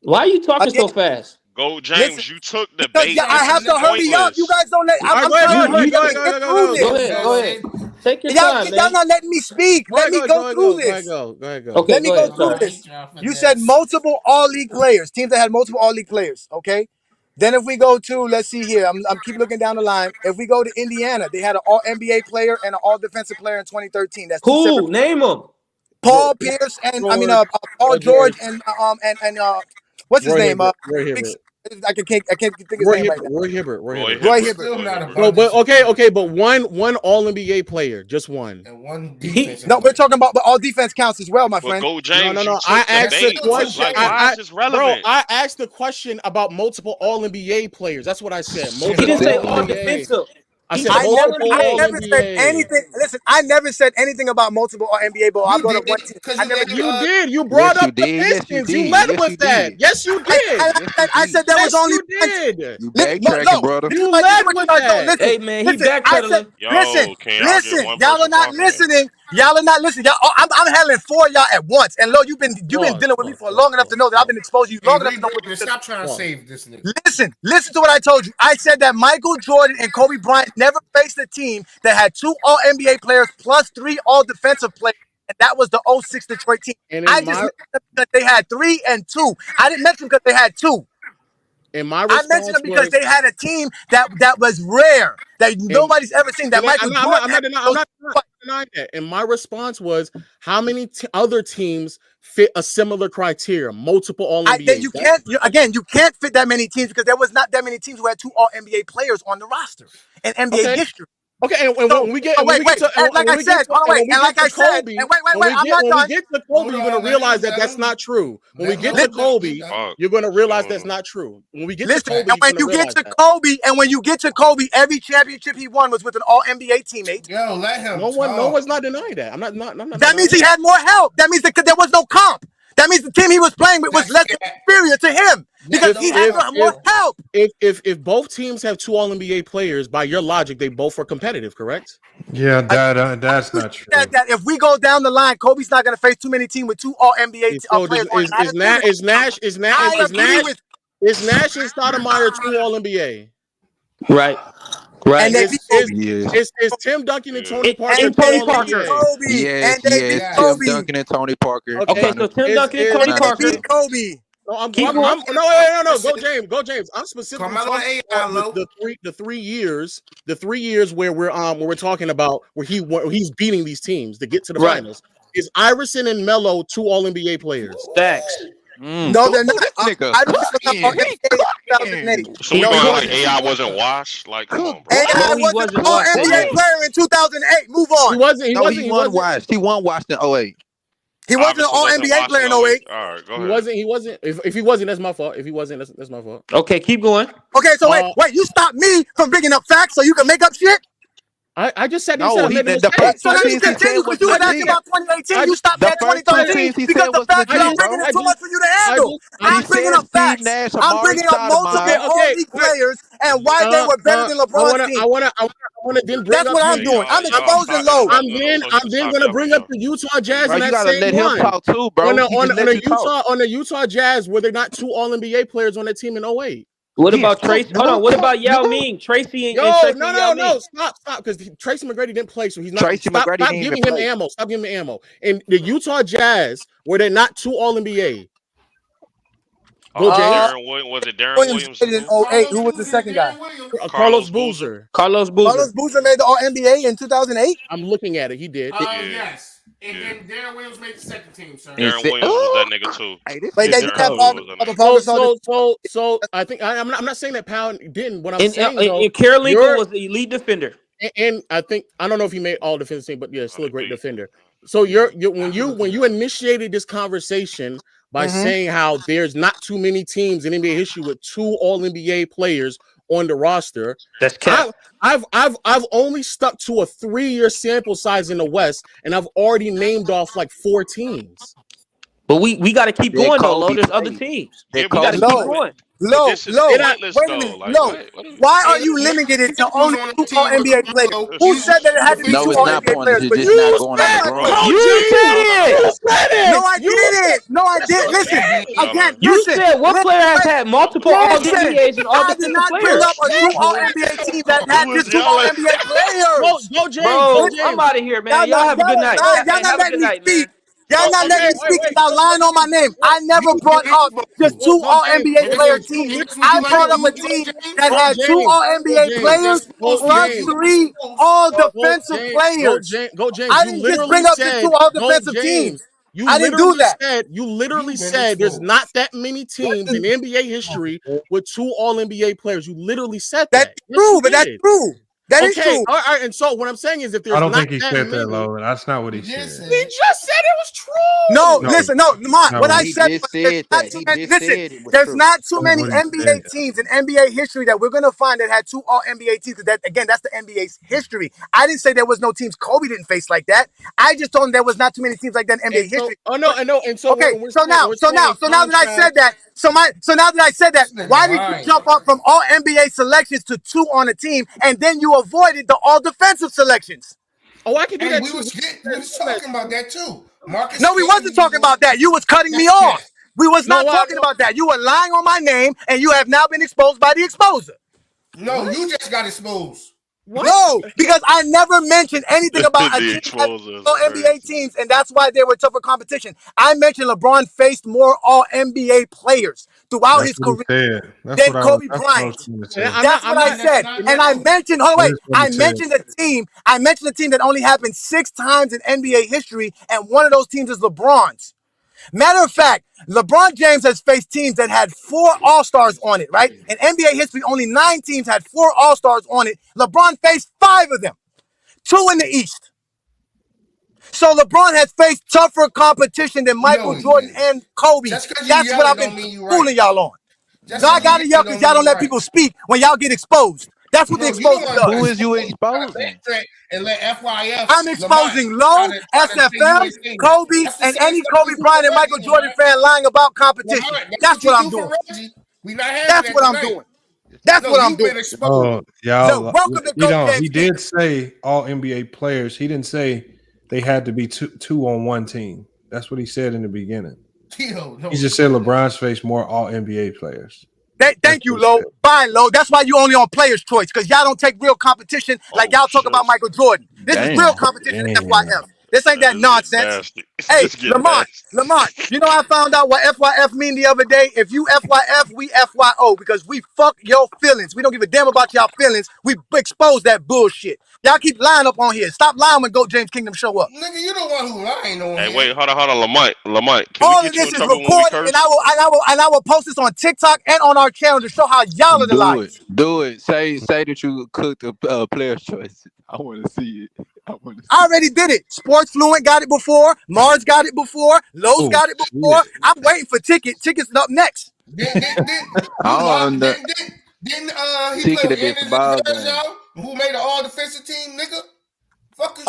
[SPEAKER 2] Why are you talking so fast?
[SPEAKER 16] Go, James. You took the bait.
[SPEAKER 12] I have to hurry up. You guys don't let. I'm
[SPEAKER 20] trying
[SPEAKER 12] to get through this.
[SPEAKER 2] Go ahead. Take your time, man.
[SPEAKER 12] Y'all not letting me speak. Let me go through this.
[SPEAKER 20] Go ahead.
[SPEAKER 2] Okay,
[SPEAKER 12] let me go through this. You said multiple All-League players. Teams that had multiple All-League players. Okay. Then if we go to, let's see here. I'm keep looking down the line. If we go to Indiana, they had an All NBA player and an All Defensive player in 2013. That's two separate.
[SPEAKER 2] Name them.
[SPEAKER 12] Paul Pierce and Paul George and what's his name? I can't think of his name right now.
[SPEAKER 20] Roy Hibbert. But one All NBA player, just one.
[SPEAKER 18] And one defense.
[SPEAKER 12] No, we're talking about, but all defense counts as well, my friend.
[SPEAKER 16] Go, James.
[SPEAKER 20] No. I asked the question.
[SPEAKER 16] I
[SPEAKER 20] asked the question about multiple All NBA players. That's what I said.
[SPEAKER 2] He didn't say all defensive.
[SPEAKER 12] I never said anything. Listen, I never said anything about multiple NBA, but I brought up one team.
[SPEAKER 20] You did. You brought up the Pistons. You led with that. Yes, you did.
[SPEAKER 12] I said there was only.
[SPEAKER 19] You backtracking, brother.
[SPEAKER 20] You led with that.
[SPEAKER 2] Hey, man, he backpedaling.
[SPEAKER 12] Listen. Y'all are not listening. I'm handling 4 of y'all at once. And Lo, you've been dealing with me for long enough to know that I've been exposed to you long enough to know what you're.
[SPEAKER 18] Stop trying to save this nigga.
[SPEAKER 12] Listen to what I told you. I said that Michael Jordan and Kobe Bryant never faced a team that had 2 All NBA players plus 3 All Defensive players, and that was the 06 Detroit team. I just mentioned that they had 3 and 2. I didn't mention because they had 2.
[SPEAKER 20] I
[SPEAKER 12] mentioned it because they had a team that was rare, that nobody's ever seen. That Michael Jordan.
[SPEAKER 20] I'm not denying that. And my response was, how many other teams fit a similar criteria? Multiple All NBA.
[SPEAKER 12] You can't fit that many teams because there was not that many teams who had 2 All NBA players on the roster in NBA history.
[SPEAKER 20] Okay, and when we get to Kobe,
[SPEAKER 12] I'm not done.
[SPEAKER 20] you're going to realize that that's not true. When we get to Kobe, you're going to realize that's not true. When we get to Kobe,
[SPEAKER 12] when you get to Kobe, every championship he won was with an All NBA teammate.
[SPEAKER 18] Yo, let him.
[SPEAKER 20] No one's not denying that. I'm not.
[SPEAKER 12] That means he had more help. That means that there was no comp. That means the team he was playing with was less inferior to him because he had more help.
[SPEAKER 20] If both teams have 2 All NBA players, by your logic, they both are competitive, correct?
[SPEAKER 5] Yeah, that's not true.
[SPEAKER 12] That if we go down the line, Kobe's not going to face too many teams with 2 All NBA players.
[SPEAKER 20] Is Nash and Stoudemire 2 All NBA?
[SPEAKER 2] Right.
[SPEAKER 12] And
[SPEAKER 20] is Tim Duncan and Tony Parker?
[SPEAKER 2] And Tony Parker.
[SPEAKER 19] Yes, Tim Duncan and Tony Parker.
[SPEAKER 2] Okay, so Tim Duncan and Tony Parker.
[SPEAKER 12] Kobe.
[SPEAKER 20] No, Go James. I'm specifically talking about the 3 years. The 3 years where we're talking about where he's beating these teams to get to the finals. Is Iverson and Melo 2 All NBA players?
[SPEAKER 2] Facts.
[SPEAKER 12] No, they're not.
[SPEAKER 16] So we going like AI wasn't washed? Like, come on, bro.
[SPEAKER 12] AI wasn't an All NBA player in 2008. Move on.
[SPEAKER 4] He won washed. He won washed in 08.
[SPEAKER 12] He wasn't an All NBA player in 08.
[SPEAKER 16] All right, go ahead.
[SPEAKER 20] He wasn't. If he wasn't, that's my fault. If he wasn't, that's my fault.
[SPEAKER 2] Okay, keep going.
[SPEAKER 12] Okay, so wait. You stopped me from bringing up facts so you can make up shit?
[SPEAKER 20] I just said
[SPEAKER 12] so let me continue because you were asking about 2018. You stopped at 2013 because the facts that I'm bringing is too much for you to handle. I'm bringing up facts. I'm bringing up multiple All-League players and why they were better than LeBron's team.
[SPEAKER 20] I want to then bring
[SPEAKER 12] That's what I'm doing. I'm exposing low.
[SPEAKER 20] I'm then going to bring up the Utah Jazz and that same one. You gotta let him talk too, bro. On the Utah Jazz, were there not 2 All NBA players on that team in 08?
[SPEAKER 2] What about Tracy? Hold on. What about Yao Ming? Tracy and Tracy
[SPEAKER 20] no. Stop. Because Tracy McGrady didn't play, so he's not. Stop giving him ammo. Stop giving him ammo. And the Utah Jazz, were they not 2 All NBA? Go, James.
[SPEAKER 16] Was it Darren Williams?
[SPEAKER 12] In 08. Who was the second guy?
[SPEAKER 20] Carlos Boozer.
[SPEAKER 21] Carlos Boozer.
[SPEAKER 12] Carlos Boozer made the All NBA in 2008.
[SPEAKER 20] I'm looking at it. He did.
[SPEAKER 18] Yes. And then Darren Williams made the second team, sir.
[SPEAKER 16] Darren Williams was that nigga too.
[SPEAKER 12] Wait, they did that.
[SPEAKER 20] So I think I'm not saying that Powell didn't. What I'm saying though,
[SPEAKER 2] and Karolinko was the elite defender.
[SPEAKER 20] And I don't know if he made all defense team, but yeah, still a great defender. So when you initiated this conversation by saying how there's not too many teams in NBA history with 2 All-NBA players on the roster,
[SPEAKER 2] that's cap.
[SPEAKER 20] I've only stuck to a 3-year sample size in the West, and I've already named off like 4 teams.
[SPEAKER 2] But we got to keep going though, Lo. There's other teams. We got to keep going.
[SPEAKER 12] Wait a minute. Why are you limiting it to only 2 All-NBA players? Who said that it had to be 2 All-NBA players?
[SPEAKER 2] You said it.
[SPEAKER 12] No, I didn't. No, I didn't. Listen, again.
[SPEAKER 2] You said what player has had multiple All-NBAs and all
[SPEAKER 12] I did not bring up a 2 All-NBA team that had just 2 All-NBA players.
[SPEAKER 20] Go, James.
[SPEAKER 2] Bro, I'm out of here, man. Y'all have a good night.
[SPEAKER 12] Y'all not letting me speak. Y'all not letting me speak without lying on my name. I never brought up just 2 All-NBA player teams. I brought up a team that had 2 All-NBA players plus 3 all-defensive players. I didn't just bring up just 2 all-defensive teams. I didn't do that.
[SPEAKER 20] You literally said there's not that many teams in NBA history with 2 All-NBA players. You literally said that.
[SPEAKER 12] That's true, but that's true. That is true.
[SPEAKER 20] All right, and so what I'm saying is, if there's
[SPEAKER 5] I don't
[SPEAKER 20] not
[SPEAKER 5] think he said that, Lo. That's not what he said.
[SPEAKER 20] He just said it was true.
[SPEAKER 12] No, listen, Lamont. What I said was there's not too many NBA teams in NBA history that we're gonna find that had 2 All-NBA teams. Because that's the NBA's history. I didn't say there was no teams Kobe didn't face like that. I just told him there was not too many teams like that in NBA history.
[SPEAKER 20] Oh no, I know. And so
[SPEAKER 12] okay, so now that I said that, why did you jump up from all NBA selections to 2 on a team, and then you avoided the all defensive selections?
[SPEAKER 20] Oh, I can do that.
[SPEAKER 18] We was talking about that too. Marcus.
[SPEAKER 12] No, we wasn't talking about that. You was cutting me off. We was not talking about that. You were lying on my name, and you have now been exposed by the exposer.
[SPEAKER 18] No, you just got exposed.
[SPEAKER 12] What? No, because I never mentioned anything about a team NBA teams, and that's why they were tougher competition. I mentioned LeBron faced more All-NBA players throughout his career than Kobe Bryant. That's what I said. And I mentioned, I mentioned a team that only happened 6 times in NBA history, and one of those teams is LeBron's. Matter of fact, LeBron James has faced teams that had 4 All-Stars on it, right? In NBA history, only 9 teams had 4 All-Stars on it. LeBron faced 5 of them, 2 in the East. So LeBron has faced tougher competition than Michael Jordan and Kobe. That's what I've been fooling y'all on. So I gotta yell because y'all don't let people speak when y'all get exposed. That's what the exposure does.
[SPEAKER 4] Who is you exposing?
[SPEAKER 18] And let FYF.
[SPEAKER 12] I'm exposing Low, SFM, Kobe, and any Kobe Bryant and Michael Jordan fan lying about competition. That's what I'm doing. That's what I'm doing. That's what I'm doing.
[SPEAKER 5] Y'all, welcome to Coach James. He did say all NBA players. He didn't say they had to be two on one team. That's what he said in the beginning. He just said LeBron's faced more all NBA players.
[SPEAKER 12] Thank you, Lo. Bye, Lo. That's why you only on Players' Choice, because y'all don't take real competition like y'all talk about Michael Jordan. This is real competition at FYF. This ain't that nonsense. Hey, Lamont, you know I found out what FYF mean the other day? If you FYF, we FYO, because we fuck your feelings. We don't give a damn about y'all feelings. We expose that bullshit. Y'all keep lying up on here. Stop lying when Goat James Kingdom show up.
[SPEAKER 18] Nigga, you the one who lying on here.
[SPEAKER 16] Hey, wait, hold on, Lamont.
[SPEAKER 12] All of this is recorded, and I will post this on TikTok and on our channel to show how y'all are the liars.
[SPEAKER 4] Do it. Say that you cooked a Player's Choice. I want to see it.
[SPEAKER 12] I already did it. Sports Fluent got it before. Mars got it before. Lowe's got it before. Shit. I'm waiting for Tickets. Tickets up next.
[SPEAKER 18] Didn't he play with who made an all-defensive team, nigga? Fuck is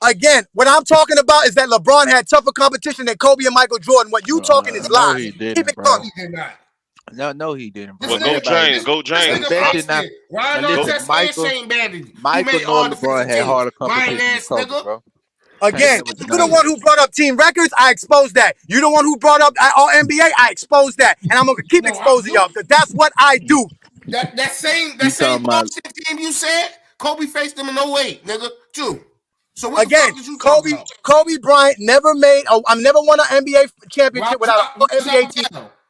[SPEAKER 12] Again, what I'm talking about is that LeBron had tougher competition than Kobe and Michael Jordan. What you talking is lies.
[SPEAKER 4] He didn't,
[SPEAKER 12] keep it
[SPEAKER 4] coming. No, he didn't.
[SPEAKER 16] Well, go James.
[SPEAKER 4] Michael nor LeBron had harder competition, bro.
[SPEAKER 12] Again, you're the one who brought up team records. I exposed that. You're the one who brought up all NBA. I exposed that, and I'm gonna keep exposing y'all because that's what I do.
[SPEAKER 18] That same Boston team you said Kobe faced them in 08, nigga, too. So what
[SPEAKER 12] again, Kobe Bryant never made. I never won an NBA championship without an NBA team.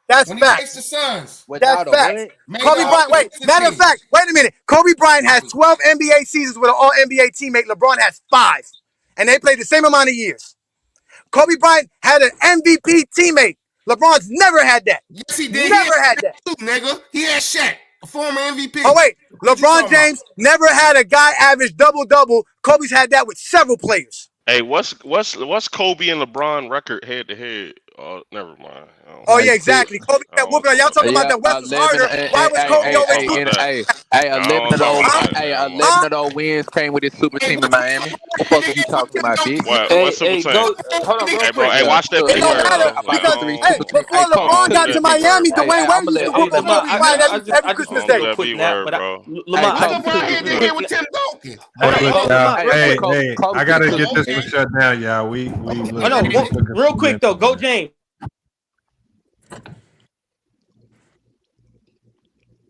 [SPEAKER 12] That's
[SPEAKER 18] when he
[SPEAKER 12] facts.
[SPEAKER 18] faced the Suns.
[SPEAKER 12] That's facts. Kobe Bryant. Wait, matter of fact, wait a minute. Kobe Bryant has 12 NBA seasons with an All NBA teammate. LeBron has 5, and they played the same amount of years. Kobe Bryant had an MVP teammate. LeBron's never had that.
[SPEAKER 18] Yes, he did.
[SPEAKER 12] Never had that.
[SPEAKER 18] Too, nigga. He had Shaq, a former MVP.
[SPEAKER 12] Oh wait, LeBron James never had a guy average double-double. Kobe's had that with several players.
[SPEAKER 16] Hey, what's Kobe and LeBron record head to head? Oh, never mind.
[SPEAKER 12] Oh yeah, exactly. Kobe got whooping. Y'all talking about that West was harder. Why was Kobe always
[SPEAKER 11] Hey, 11 of those wins came with his super team in Miami. What the fuck are you talking about, bitch?
[SPEAKER 16] What's super team? Hey, bro. Hey, watch that video.
[SPEAKER 12] Hey, before LeBron got to Miami, Dwayne Wade used to whoop on Kobe Bryant every Christmas Day.
[SPEAKER 5] Hey, I gotta get this one shut down, y'all.
[SPEAKER 2] Real quick though, go James.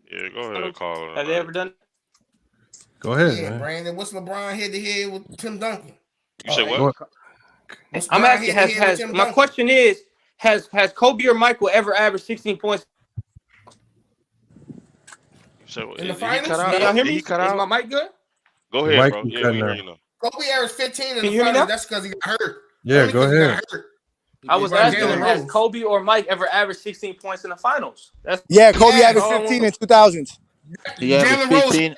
[SPEAKER 16] Yeah, go ahead, Carl.
[SPEAKER 2] Have they ever done?
[SPEAKER 5] Go ahead,
[SPEAKER 18] Yeah,
[SPEAKER 5] man.
[SPEAKER 18] Brandon. What's LeBron head to head with Tim Duncan?
[SPEAKER 16] You say what?
[SPEAKER 2] I'm asking. My question is: Has Kobe or Michael ever averaged 16 points?
[SPEAKER 16] So,
[SPEAKER 18] in the finals?
[SPEAKER 2] Y'all hear me? Is my mic good?
[SPEAKER 16] Go ahead, bro. Yeah, we hear you now.
[SPEAKER 18] Kobe averaged 15 in
[SPEAKER 2] Can
[SPEAKER 18] the
[SPEAKER 2] you hear me now?
[SPEAKER 18] finals. That's because he got hurt.
[SPEAKER 5] Yeah, go ahead.
[SPEAKER 2] I was asking him, has Kobe or Mike ever averaged 16 points in the finals?
[SPEAKER 12] Yeah, Kobe averaged 15 in 2000s.
[SPEAKER 11] He averaged 15.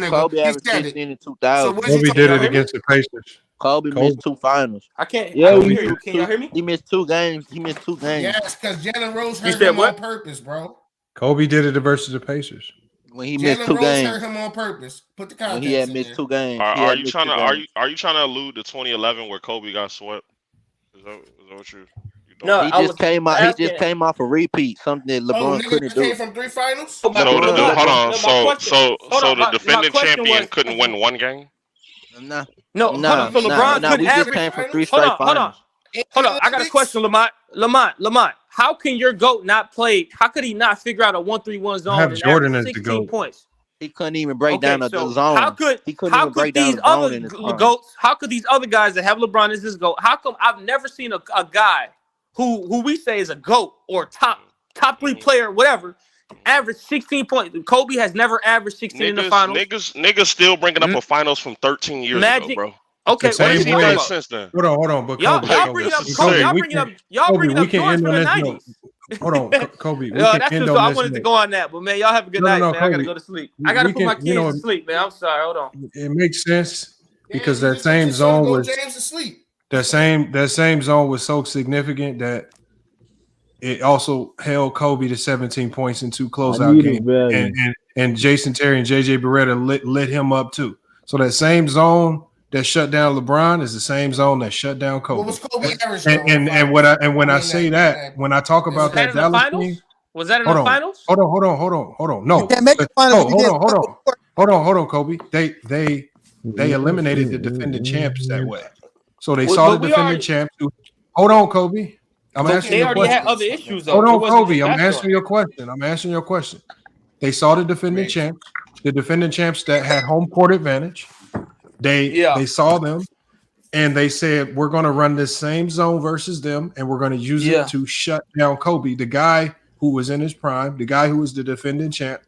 [SPEAKER 11] Kobe averaged 15 in 2000.
[SPEAKER 5] Kobe did it against the Pacers.
[SPEAKER 11] Kobe missed 2 finals.
[SPEAKER 2] I can't.
[SPEAKER 11] Yeah,
[SPEAKER 2] I don't hear you. Can y'all hear me?
[SPEAKER 11] He missed 2 games.
[SPEAKER 18] Yes, because Jalen Rose hurt him on purpose, bro.
[SPEAKER 5] Kobe did it versus the Pacers.
[SPEAKER 11] When he missed 2 games.
[SPEAKER 18] Hurt him on purpose. Put the context
[SPEAKER 11] when he had missed 2 games.
[SPEAKER 16] Are you trying to allude to 2011 where Kobe got swept? Is that what you?
[SPEAKER 11] No, he just came off a repeat, something that LeBron couldn't do.
[SPEAKER 18] Came from 3 finals.
[SPEAKER 16] So hold on. So the defending champion couldn't win 1 game.
[SPEAKER 11] No.
[SPEAKER 2] So LeBron couldn't
[SPEAKER 11] we just came from 3 straight finals.
[SPEAKER 2] Hold on. I got a question, Lamont. How can your GOAT not play? How could he not figure out a 1-3-1 zone and
[SPEAKER 5] Jordan
[SPEAKER 2] average
[SPEAKER 5] as the
[SPEAKER 2] 16
[SPEAKER 5] GOAT.
[SPEAKER 2] points?
[SPEAKER 11] He couldn't even break down the zone.
[SPEAKER 2] How could these other GOATs? How could these other guys that have LeBron as his GOAT? How come I've never seen a guy who we say is a GOAT or top 3 player, whatever, average 16 points? Kobe has never averaged 16 in the finals.
[SPEAKER 16] Niggas still bringing up a finals from 13 years ago, bro.
[SPEAKER 2] Okay, what is he talking about?
[SPEAKER 16] Since then?
[SPEAKER 5] Hold on, but
[SPEAKER 2] y'all bringing up Kobe. Y'all bringing up Jordan from the 90s.
[SPEAKER 5] Hold on, Kobe.
[SPEAKER 2] That's just so I wanted to go on that, but man, y'all have a good night, man.
[SPEAKER 5] Kobe,
[SPEAKER 2] I gotta go to sleep. I gotta put my kids to sleep, man. I'm sorry. Hold on.
[SPEAKER 5] It makes sense because that same zone was that same zone was so significant that it also held Kobe to 17 points in 2 closeout games, and Jason Terry and JJ Beretta lit him up too. So that same zone that shut down LeBron is the same zone that shut down Kobe. What was Kobe average? When I say that, when I talk about that Dallas team,
[SPEAKER 2] was that in the finals?
[SPEAKER 5] Hold on. No,
[SPEAKER 12] you can't make the finals.
[SPEAKER 5] Hold on, Kobe. They eliminated the defending champs that way. So they saw the defending champs. Hold on, Kobe. I'm asking you a question. They already
[SPEAKER 2] had other issues, though.
[SPEAKER 5] Hold on, Kobe. I'm answering your question. They saw the defending champs. The defending champs that had home court advantage. They saw them and they said, we're going to run this same zone versus them and we're going to use it to shut down Kobe, the guy who was in his prime, the guy who was the defending champ.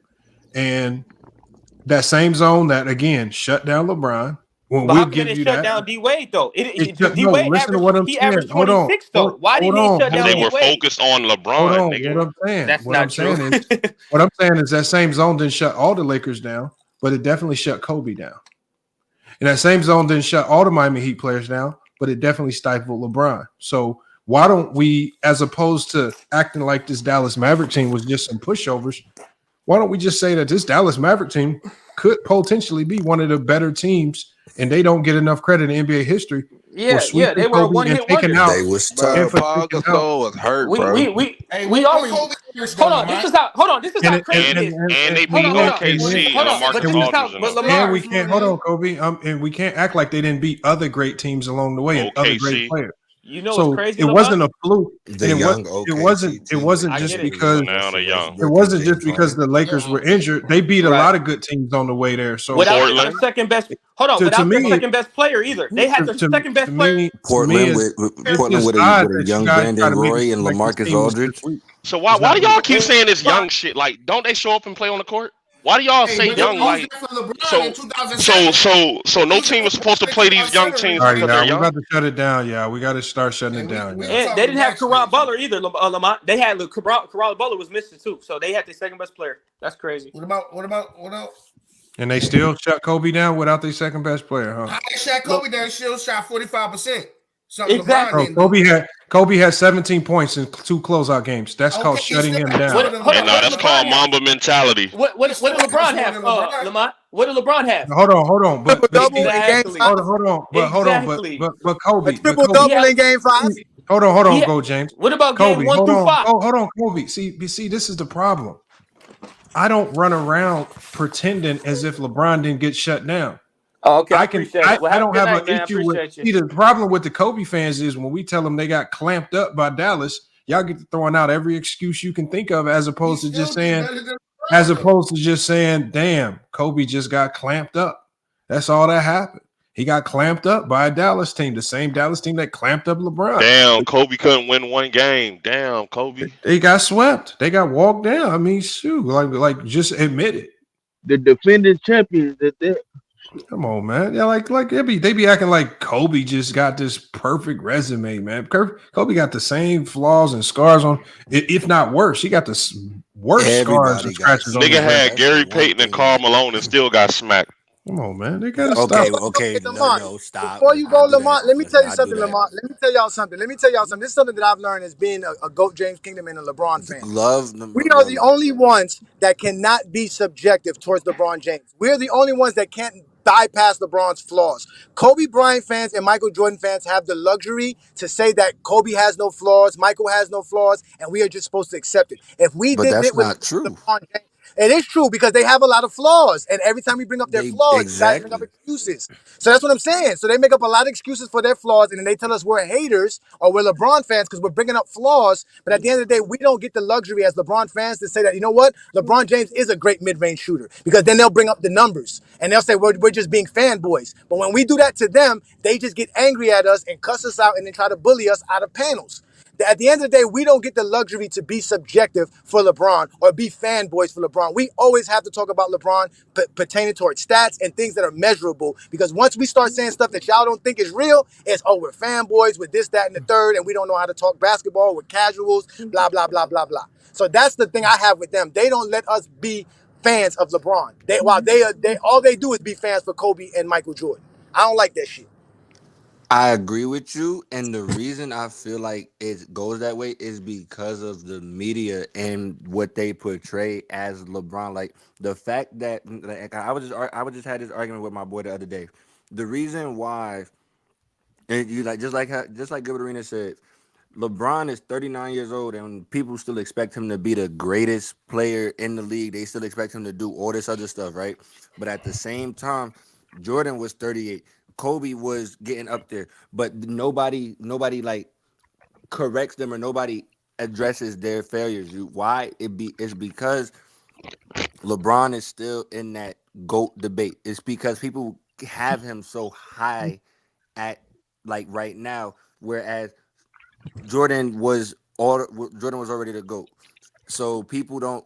[SPEAKER 5] And that same zone that, again, shut down LeBron. Well,
[SPEAKER 2] but how can it shut down D-Wade, though? D-Wade averaged 26, though. Why didn't he shut down D-Wade?
[SPEAKER 16] They were focused on LeBron, nigga.
[SPEAKER 5] What I'm saying,
[SPEAKER 2] That's not true.
[SPEAKER 5] What I'm saying is that same zone didn't shut all the Lakers down, but it definitely shut Kobe down. And that same zone didn't shut all the Miami Heat players down, but it definitely stifled LeBron. So why don't we, as opposed to acting like this Dallas Maverick team was just some pushovers, why don't we just say that this Dallas Maverick team could potentially be one of the better teams, and they don't get enough credit in NBA history?
[SPEAKER 2] Yeah, they were a one-hit wonder.
[SPEAKER 5] They was tough.
[SPEAKER 11] Paul Gasol was hurt, bro.
[SPEAKER 2] We already. Hold on, this is how crazy it is.
[SPEAKER 16] And they beat OKC and Marcus Aldridge.
[SPEAKER 5] And we can't hold on, Kobe. And we can't act like they didn't beat other great teams along the way and other great players.
[SPEAKER 2] You know
[SPEAKER 5] So
[SPEAKER 2] what's crazy?
[SPEAKER 5] it wasn't a fluke.
[SPEAKER 9] The
[SPEAKER 5] And
[SPEAKER 9] young
[SPEAKER 5] it wasn't
[SPEAKER 2] I
[SPEAKER 5] just
[SPEAKER 2] get it.
[SPEAKER 5] because
[SPEAKER 16] Now they're young.
[SPEAKER 5] it wasn't just because the Lakers were injured. They beat a lot of good teams on the way there. So
[SPEAKER 2] Without their
[SPEAKER 16] Portland.
[SPEAKER 2] second best, hold on,
[SPEAKER 5] to
[SPEAKER 2] without their
[SPEAKER 5] me,
[SPEAKER 2] second best player either. They had their second best player.
[SPEAKER 9] Portland
[SPEAKER 5] it's
[SPEAKER 9] with
[SPEAKER 5] odd
[SPEAKER 9] a
[SPEAKER 5] that you
[SPEAKER 9] young
[SPEAKER 5] guys try
[SPEAKER 9] Brandon
[SPEAKER 5] to make it
[SPEAKER 9] Roy and
[SPEAKER 5] seem like this
[SPEAKER 9] LaMarcus
[SPEAKER 5] team was
[SPEAKER 9] Aldridge.
[SPEAKER 5] this weak.
[SPEAKER 16] So why do y'all keep saying this young shit? Like, don't they show up and play on the court? Why do y'all say young? Like, so no team is supposed to play these young teams
[SPEAKER 5] All right,
[SPEAKER 16] because they're
[SPEAKER 5] we
[SPEAKER 16] young.
[SPEAKER 5] got to shut it down. Yeah, we got to start shutting it down.
[SPEAKER 2] And they didn't have Caron Butler either. Lamont. They had Caron Butler was missing too, so they had their second best player. That's crazy.
[SPEAKER 18] What about?
[SPEAKER 5] And they still shut Kobe down without their second best player, huh?
[SPEAKER 18] I shot Kobe down. Still shot 45%.
[SPEAKER 5] Exactly. Kobe had 17 points in 2 closeout games. That's called shutting him down.
[SPEAKER 16] That's called Mamba mentality.
[SPEAKER 2] What did LeBron have? Lamont. What did LeBron have?
[SPEAKER 5] Hold on. But
[SPEAKER 2] Exactly.
[SPEAKER 5] hold on. But Kobe.
[SPEAKER 12] Triple-double in Game 5.
[SPEAKER 5] Hold on, go James.
[SPEAKER 2] What about
[SPEAKER 5] Kobe?
[SPEAKER 2] Game 1 through 5?
[SPEAKER 5] Hold on, Kobe. See, this is the problem. I don't run around pretending as if LeBron didn't get shut down.
[SPEAKER 2] Oh, okay.
[SPEAKER 5] I don't have an issue with. See, the problem with the Kobe fans is when we tell them they got clamped up by Dallas, y'all get to throwing out every excuse you can think of, as opposed to just saying, "Damn, Kobe just got clamped up." That's all that happened. He got clamped up by a Dallas team, the same Dallas team that clamped up LeBron.
[SPEAKER 16] Damn, Kobe couldn't win one game. Damn, Kobe.
[SPEAKER 5] They got swept. They got walked down. I mean, shoot, like just admit it.
[SPEAKER 14] The defending champions that.
[SPEAKER 5] Come on, man. Yeah, like they be acting like Kobe just got this perfect resume, man. Kobe got the same flaws and scars on, if not worse. He got the worst scars and scratches on.
[SPEAKER 16] Nigga had Gary Payton and Karl Malone and still got smacked.
[SPEAKER 5] Come on, man. They gotta
[SPEAKER 9] stop.
[SPEAKER 12] Lamont,
[SPEAKER 9] no, stop.
[SPEAKER 12] Before you go, Lamont, let me tell you something, Lamont. Let me tell y'all something. This is something that I've learned as being a GOAT James Kingdom and a LeBron fan. We are the only ones that cannot be subjective towards LeBron James. We're the only ones that can't bypass LeBron's flaws. Kobe Bryant fans and Michael Jordan fans have the luxury to say that Kobe has no flaws, Michael has no flaws, and we are just supposed to accept it. If we
[SPEAKER 9] But
[SPEAKER 12] did
[SPEAKER 9] that's
[SPEAKER 12] it with
[SPEAKER 9] not true.
[SPEAKER 12] LeBron James, it is true because they have a lot of flaws, and every time we bring up their flaws,
[SPEAKER 9] exactly.
[SPEAKER 12] they bring up excuses. So that's what I'm saying. So they make up a lot of excuses for their flaws, and then they tell us we're haters or we're LeBron fans because we're bringing up flaws. But at the end of the day, we don't get the luxury as LeBron fans to say that, you know what, LeBron James is a great mid-range shooter, because then they'll bring up the numbers and they'll say we're just being fanboys. But when we do that to them, they just get angry at us and cuss us out and then try to bully us out of panels. At the end of the day, we don't get the luxury to be subjective for LeBron or be fanboys for LeBron. We always have to talk about LeBron pertaining towards stats and things that are measurable, because once we start saying stuff that y'all don't think is real, it's, oh, we're fanboys with this, that, and the third, and we don't know how to talk basketball, we're casuals, blah, blah, blah, blah, blah. So that's the thing I have with them. They don't let us be fans of LeBron. All they do is be fans for Kobe and Michael Jordan. I don't like that shit.
[SPEAKER 9] I agree with you, and the reason I feel like it goes that way is because of the media and what they portray as LeBron. Like the fact that, like, I was just had this argument with my boy the other day. The reason why, and you just like Gilbert Arenas said, LeBron is 39 years old, and people still expect him to be the greatest player in the league. They still expect him to do all this other stuff, right? But at the same time, Jordan was 38. Kobe was getting up there, but nobody like corrects them, or nobody addresses their failures. Why? It's because LeBron is still in that GOAT debate. It's because people have him so high at, like, right now, whereas Jordan was already the GOAT. So people don't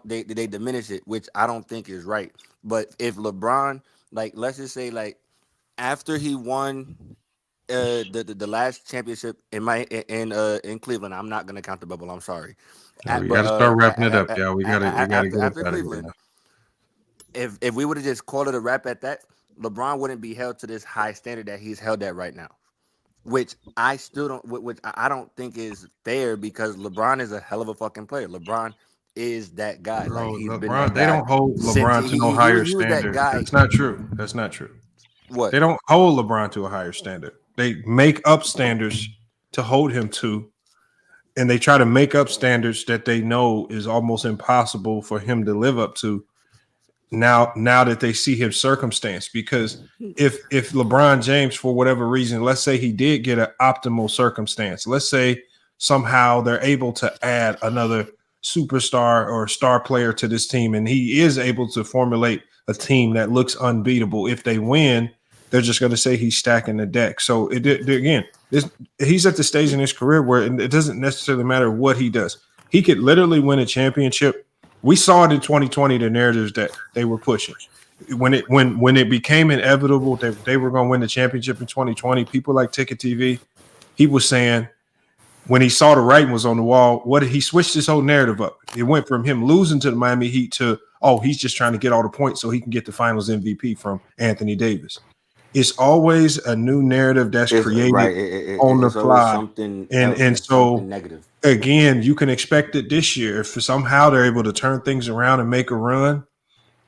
[SPEAKER 9] they diminish it, which I don't think is right. But if LeBron, like, let's just say, like, after he won the last championship in Cleveland, I'm not gonna count the bubble. I'm sorry.
[SPEAKER 5] We got to start wrapping it up, yeah. We got to get
[SPEAKER 9] after
[SPEAKER 5] it out of
[SPEAKER 9] Cleveland. If we would have just called it a wrap at that, LeBron wouldn't be held to this high standard that he's held at right now, which I still don't. Which I don't think is fair, because LeBron is a hell of a fucking player. LeBron is that guy.
[SPEAKER 5] Bro,
[SPEAKER 9] like, he's
[SPEAKER 5] LeBron,
[SPEAKER 9] been that
[SPEAKER 5] they
[SPEAKER 9] guy
[SPEAKER 5] don't hold LeBron to no higher standard. That's not true. That's not true.
[SPEAKER 9] What?
[SPEAKER 5] They don't hold LeBron to a higher standard. They make up standards to hold him to, and they try to make up standards that they know is almost impossible for him to live up to. now that they see his circumstance. Because if LeBron James, for whatever reason, let's say he did get an optimal circumstance, let's say somehow they're able to add another superstar or star player to this team, and he is able to formulate a team that looks unbeatable. If they win, they're just going to say he's stacking the deck. So he's at the stage in his career where it doesn't necessarily matter what he does. He could literally win a championship. We saw it in 2020, the narratives that they were pushing. When it became inevitable that they were going to win the championship in 2020, people like Ticket TV, he was saying when he saw the writing was on the wall, he switched his whole narrative up. It went from him losing to the Miami Heat to, he's just trying to get all the points so he can get the finals MVP from Anthony Davis. It's always a new narrative that's created on the fly. And so negative. Again, you can expect it this year. If somehow they're able to turn things around and make a run,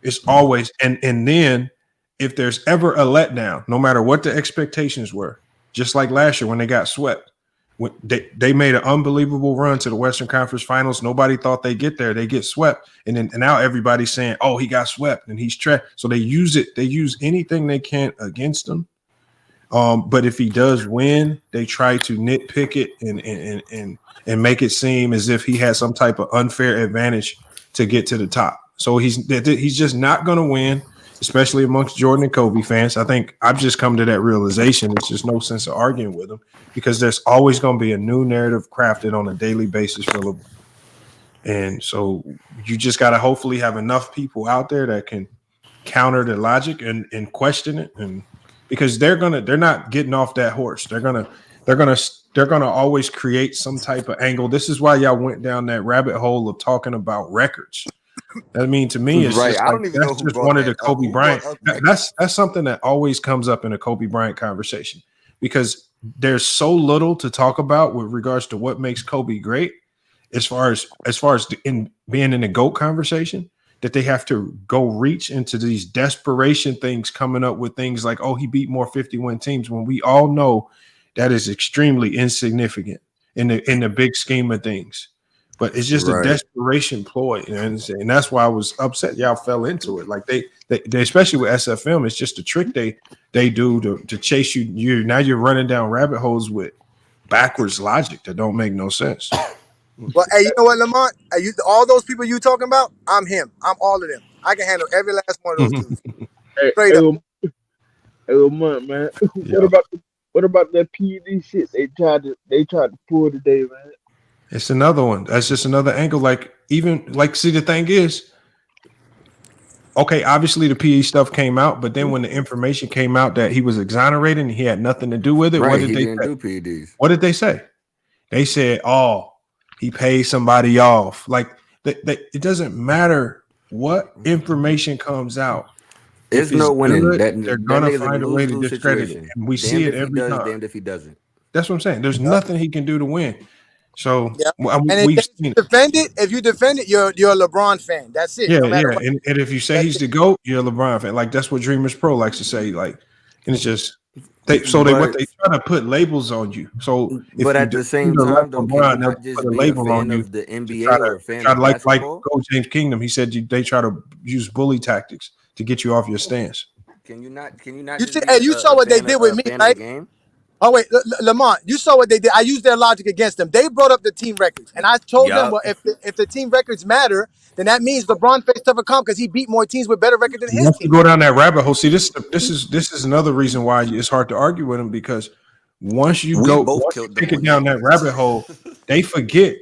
[SPEAKER 5] it's always and then if there's ever a letdown, no matter what the expectations were, just like last year when they got swept, when they made an unbelievable run to the Western Conference Finals. Nobody thought they'd get there. They get swept. And now everybody's saying, he got swept and he's trapped. So they use it. They use anything they can against him. But if he does win, they try to nitpick it and make it seem as if he has some type of unfair advantage to get to the top. So he's just not going to win, especially amongst Jordan and Kobe fans. I think I've just come to that realization. It's just no sense of arguing with them because there's always going to be a new narrative crafted on a daily basis for LeBron. And so you just got to hopefully have enough people out there that can counter the logic and question it. And because they're not getting off that horse. They're gonna always create some type of angle. This is why y'all went down that rabbit hole of talking about records. I mean, to me, it's just that's just one of the Kobe Bryant. That's something that always comes up in a Kobe Bryant conversation because there's so little to talk about with regards to what makes Kobe great, as far as in being in a GOAT conversation, that they have to go reach into these desperation things, coming up with things like, he beat more 51 teams, when we all know that is extremely insignificant in the big scheme of things. But it's just a desperation ploy, and that's why I was upset y'all fell into it. Like they especially with SFM, it's just a trick they do to chase you. Now you're running down rabbit holes with backwards logic that don't make no sense.
[SPEAKER 12] Well, hey, you know what, Lamont? All those people you talking about, I'm him. I'm all of them. I can handle every last one of those dudes. Straight up.
[SPEAKER 14] Hey, Lamont, man. What about that PED shit they tried to pull today, man?
[SPEAKER 5] It's another one. That's just another angle. See, the thing is, obviously the PE stuff came out, but then when the information came out that he was exonerated and he had nothing to do with it, what did they say? What did they say? They said, he paid somebody off. It doesn't matter what information comes out.
[SPEAKER 9] There's no winning.
[SPEAKER 5] They're gonna find a way to discredit it. And we see it every time.
[SPEAKER 9] Damned if he doesn't.
[SPEAKER 5] That's what I'm saying. There's nothing he can do to win. So
[SPEAKER 12] if you defend it, you're a LeBron fan. That's it.
[SPEAKER 5] Yeah. And if you say he's the GOAT, you're a LeBron fan. That's what DreamerPro likes to say. And it's just they try to put labels on you. So
[SPEAKER 9] but at the same time, don't LeBron,
[SPEAKER 5] just put a label on you.
[SPEAKER 9] The NBA or fan of
[SPEAKER 5] like Coach James Kingdom. He said they try to use bully tactics to get you off your stance.
[SPEAKER 9] Can you not?
[SPEAKER 12] You saw what they did with me, right? Oh wait, Lamont, you saw what they did. I used their logic against them. They brought up the team records, and I told them, well, if the team records matter, then that means LeBron faced tougher comp because he beat more teams with better record than his team.
[SPEAKER 5] You go down that rabbit hole. See, this is another reason why it's hard to argue with them, because once you take it down that rabbit hole, they forget.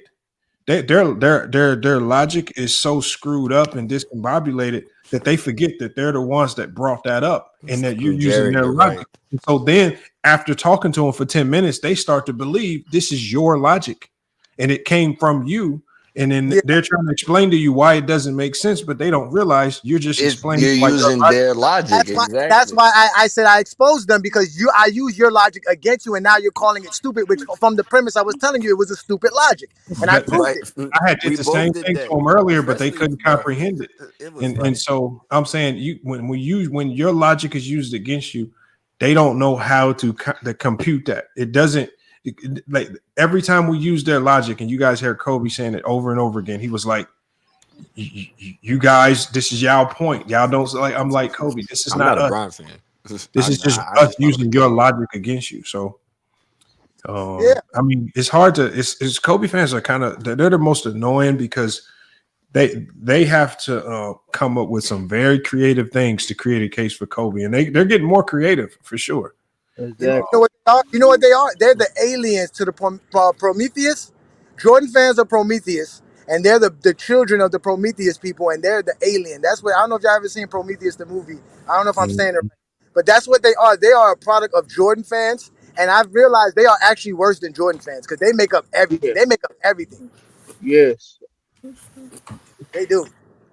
[SPEAKER 5] Their logic is so screwed up and discombobulated that they forget that they're the ones that brought that up and that you're using their logic. And so then after talking to them for 10 minutes, they start to believe this is your logic and it came from you. And then they're trying to explain to you why it doesn't make sense, but they don't realize you're just explaining.
[SPEAKER 9] You're using their logic.
[SPEAKER 12] That's why I said I exposed them, because I use your logic against you, and now you're calling it stupid. Which, from the premise I was telling you, it was a stupid logic, and I proved it.
[SPEAKER 5] I had did the same thing to them earlier, but they couldn't comprehend it. And so I'm saying, when your logic is used against you, they don't know how to compute that. It doesn't. Like every time we use their logic, and you guys hear Kobe saying it over and over again, he was like, you guys, this is y'all point. Y'all don't like. I'm like Kobe. This is not
[SPEAKER 9] a
[SPEAKER 5] us.
[SPEAKER 9] Bron fan.
[SPEAKER 5] This is just us using your logic against you. So, I mean, it's hard to. It's Kobe fans are kind of they're the most annoying because they have to come up with some very creative things to create a case for Kobe, and they're getting more creative for sure.
[SPEAKER 12] Exactly. You know what they are? You know what they are? They're the aliens to the Prometheus. Jordan fans are Prometheus, and they're the children of the Prometheus people, and they're the alien. That's what I don't know if y'all ever seen Prometheus the movie. I don't know if I'm saying it right, but that's what they are. They are a product of Jordan fans, and I've realized they are actually worse than Jordan fans because they make up everything. They make up everything.
[SPEAKER 14] Yes,
[SPEAKER 12] they do.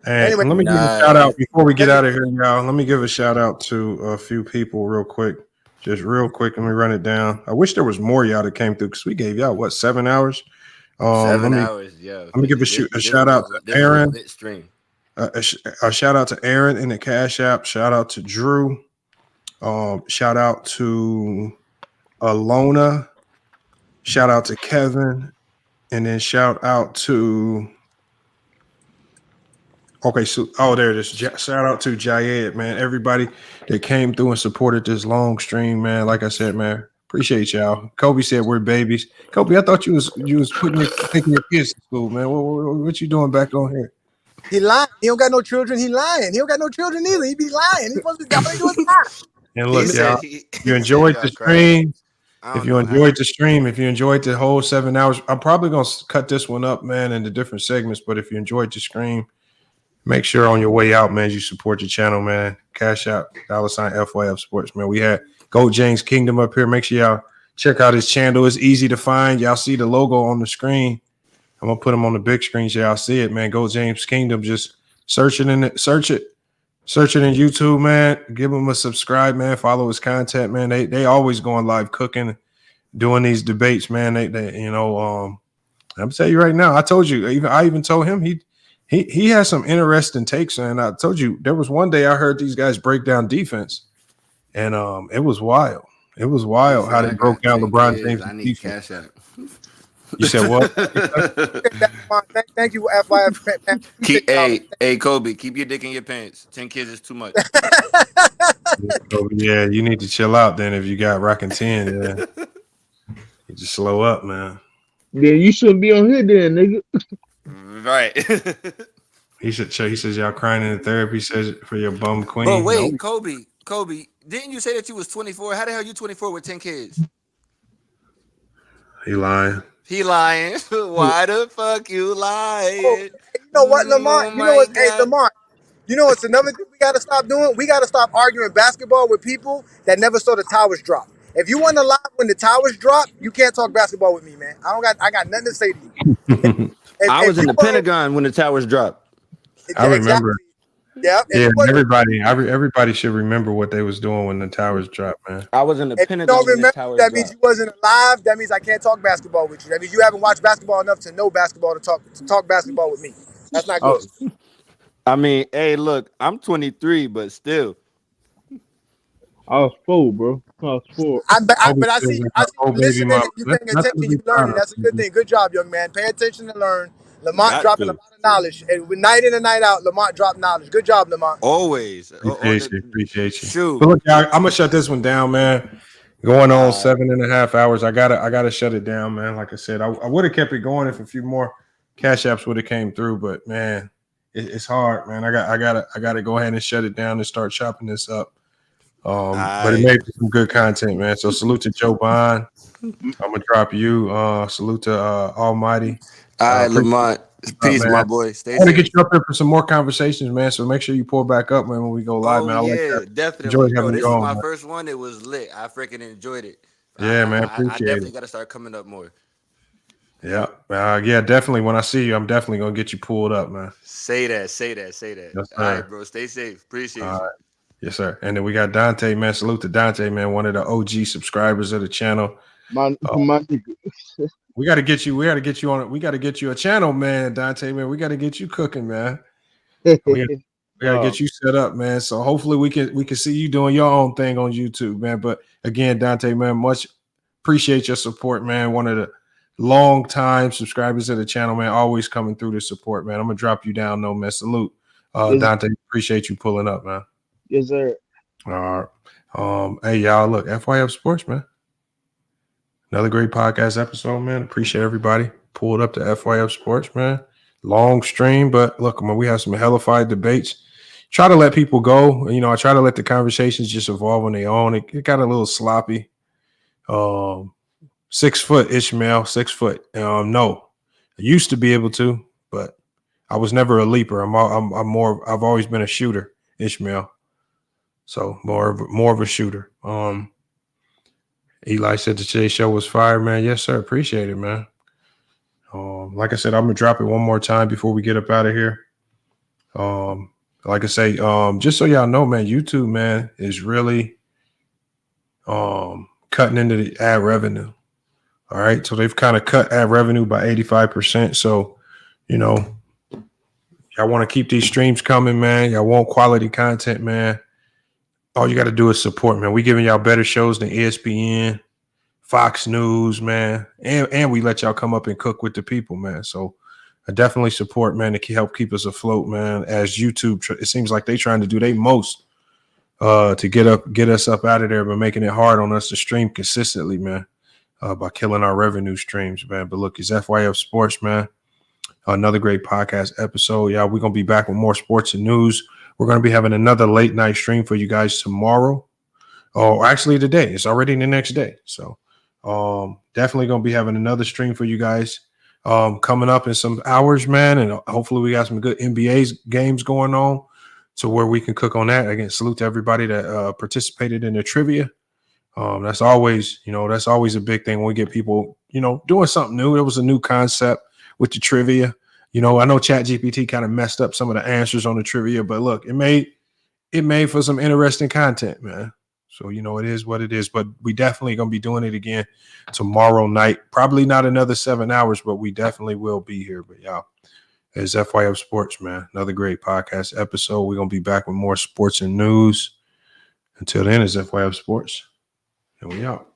[SPEAKER 5] Hey,
[SPEAKER 12] Anyway,
[SPEAKER 5] let me give a shout out before we get out of here, y'all. Let me give a shout out to a few people real quick. Just real quick, let me run it down. I wish there was more y'all that came through because we gave y'all what 7 hours.
[SPEAKER 9] 7 hours, yeah.
[SPEAKER 5] Let me give a shout out to Aaron. A shout out to Aaron in the Cash App. Shout out to Drew. Shout out to Alona. Shout out to Kevin, and then shout out to. Okay, so there it is. Shout out to Jayed, man. Everybody that came through and supported this long stream, man. Like I said, man, appreciate y'all. Kobe said we're babies. Kobe, I thought you was taking your kids to school, man. What you doing back on here?
[SPEAKER 12] He lying. He don't got no children. He lying. He don't got no children either. He be lying. He supposed to all he do is lie.
[SPEAKER 5] And look, y'all, you enjoyed the stream. If you enjoyed the stream, if you enjoyed the whole 7 hours, I'm probably gonna cut this one up, man, into different segments. But if you enjoyed the stream, make sure on your way out, man, you support your channel, man. Cash out, $ FYF Sports, man. We had Gold James Kingdom up here. Make sure y'all check out his channel. It's easy to find. Y'all see the logo on the screen. I'm gonna put him on the big screen so y'all see it, man. Gold James Kingdom. Just search it in YouTube, man. Give him a subscribe, man. Follow his content, man. They always going live cooking, doing these debates, man. They you know, I'm telling you right now. I told you. I even told him he has some interesting takes, and I told you there was one day I heard these guys break down defense, and it was wild. It was wild how they broke down LeBron James' defense.
[SPEAKER 9] Cash App.
[SPEAKER 5] You said what?
[SPEAKER 12] Thank you, FYF.
[SPEAKER 9] Hey, Kobe, keep your dick in your pants. 10 kids is too much.
[SPEAKER 5] Yeah, you need to chill out then if you got rocking 10. Yeah. You just slow up, man.
[SPEAKER 14] Yeah, you shouldn't be on here then, nigga.
[SPEAKER 9] Right.
[SPEAKER 5] He says y'all crying in the therapy says for your bum queen.
[SPEAKER 9] But wait, no. Kobe, didn't you say that you was 24? How the hell you 24 with 10 kids?
[SPEAKER 5] He lying.
[SPEAKER 9] Why the fuck you lying?
[SPEAKER 12] Oh, you know what, Lamont? You know what? Hey, Lamont. You know what's another thing we gotta stop doing? We gotta stop arguing basketball with people that never saw the towers drop. If you want to lie when the towers drop, you can't talk basketball with me, man. I got nothing to say to you.
[SPEAKER 9] I was in the Pentagon when the towers dropped.
[SPEAKER 5] I remember.
[SPEAKER 12] Yeah,
[SPEAKER 5] everybody should remember what they was doing when the towers dropped, man.
[SPEAKER 9] I was in the Pentagon.
[SPEAKER 12] If you don't remember, that means you wasn't alive. That means I can't talk basketball with you. That means you haven't watched basketball enough to know basketball to talk basketball with me. That's not good.
[SPEAKER 9] I mean, hey, look, I'm 23, but still.
[SPEAKER 14] I was 4, bro. I was 4.
[SPEAKER 12] But I see you listening and you paying attention, you learning. That's a good thing. Good job, young man. Pay attention and learn. Lamont dropping a lot of knowledge. And night in and night out, Lamont dropped knowledge. Good job, Lamont.
[SPEAKER 9] Always.
[SPEAKER 5] Appreciate you. Shoot. But look, I'm gonna shut this one down, man. Going on 7.5 hours. I gotta shut it down, man. Like I said, I would have kept it going if a few more cash apps would have came through, but man, it's hard, man. I gotta go ahead and shut it down and start chopping this up. But it made some good content, man. So salute to Joe Bond. I'm gonna drop you. Salute to Almighty.
[SPEAKER 9] All right, Lamont. Peace, my boy. Stay
[SPEAKER 5] I want to
[SPEAKER 9] safe.
[SPEAKER 5] get you up there for some more conversations, man. So make sure you pull back up, man, when we go live, man.
[SPEAKER 9] Definitely. Bro, this is my first one. It was lit. I freaking enjoyed it.
[SPEAKER 5] Yeah, man.
[SPEAKER 9] I definitely got to start coming up more.
[SPEAKER 5] Yeah. Yeah, definitely. When I see you, I'm definitely going to get you pulled up, man.
[SPEAKER 9] Say that.
[SPEAKER 5] Yes,
[SPEAKER 9] all right, bro. Stay safe. Appreciate you.
[SPEAKER 5] Right. Yes, sir. And then we got Dante, man. Salute to Dante, man. One of the OG subscribers of the channel. We got to get you. We got to get you on it. We got to get you a channel, man, Dante, man. We got to get you cooking, man. We got to get you set up, man. So hopefully we can see you doing your own thing on YouTube, man. But again, Dante, man, much appreciate your support, man. One of long time subscribers to the channel, man. Always coming through to support, man. I'm gonna drop you down, no man. Salute, Dante. Appreciate you pulling up, man.
[SPEAKER 14] Yes, sir.
[SPEAKER 5] All right. Hey, y'all. Look, FYF Sports, man. Another great podcast episode, man. Appreciate everybody. Pulled up to FYF Sports, man. Long stream, but look, man, we have some hellified debates. Try to let people go. You know, I try to let the conversations just evolve on their own. It got a little sloppy. 6 foot Ishmael, 6 foot. No, I used to be able to, but I was never a leaper. I've always been a shooter, Ishmael. So more of a shooter. Eli said today's show was fire, man. Yes, sir. Appreciate it, man. Like I said, I'm gonna drop it one more time before we get up out of here. Like I say, just so y'all know, man, YouTube, man, is really cutting into the ad revenue. All right. So they've kind of cut ad revenue by 85%. So, you know, y'all want to keep these streams coming, man. Y'all want quality content, man. All you got to do is support, man. We giving y'all better shows than ESPN, Fox News, man. And we let y'all come up and cook with the people, man. So I definitely support, man, to help keep us afloat, man. As YouTube, it seems like they trying to do their most to get us up out of there, but making it hard on us to stream consistently, man, by killing our revenue streams, man. But look, it's FYF Sports, man. Another great podcast episode. Yeah, we're going to be back with more sports and news. We're going to be having another late night stream for you guys tomorrow. Oh, actually today. It's already the next day. So definitely going to be having another stream for you guys coming up in some hours, man. And hopefully we got some good NBA games going on to where we can cook on that. Again, salute to everybody that participated in the trivia. That's always a big thing when we get people, doing something new. It was a new concept with the trivia. I know ChatGPT kind of messed up some of the answers on the trivia, but look, it made for some interesting content, man. So, it is what it is, but we definitely going to be doing it again tomorrow night. Probably not another 7 hours, but we definitely will be here. But y'all, it's FYF Sports, man. Another great podcast episode. We're going to be back with more sports and news. Until then, it's FYF Sports. And we out.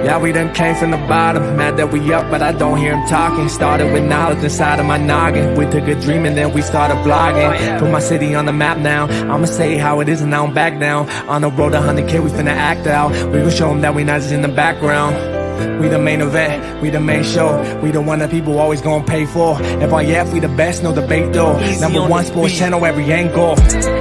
[SPEAKER 8] Yeah, we done came from the bottom, mad that we up, but I don't hear him talking. Started with knowledge inside of my noggin. We took a dream and then we started blogging. Put my city on the map now. I'ma say how it is and I don't back down. On the road to 100K, we finna act out. We gon' show them that we not just in the background. We the main event, we the main show. We the one that people always gonna pay for. FYF, we the best, no debate though. Number one sports channel, every angle.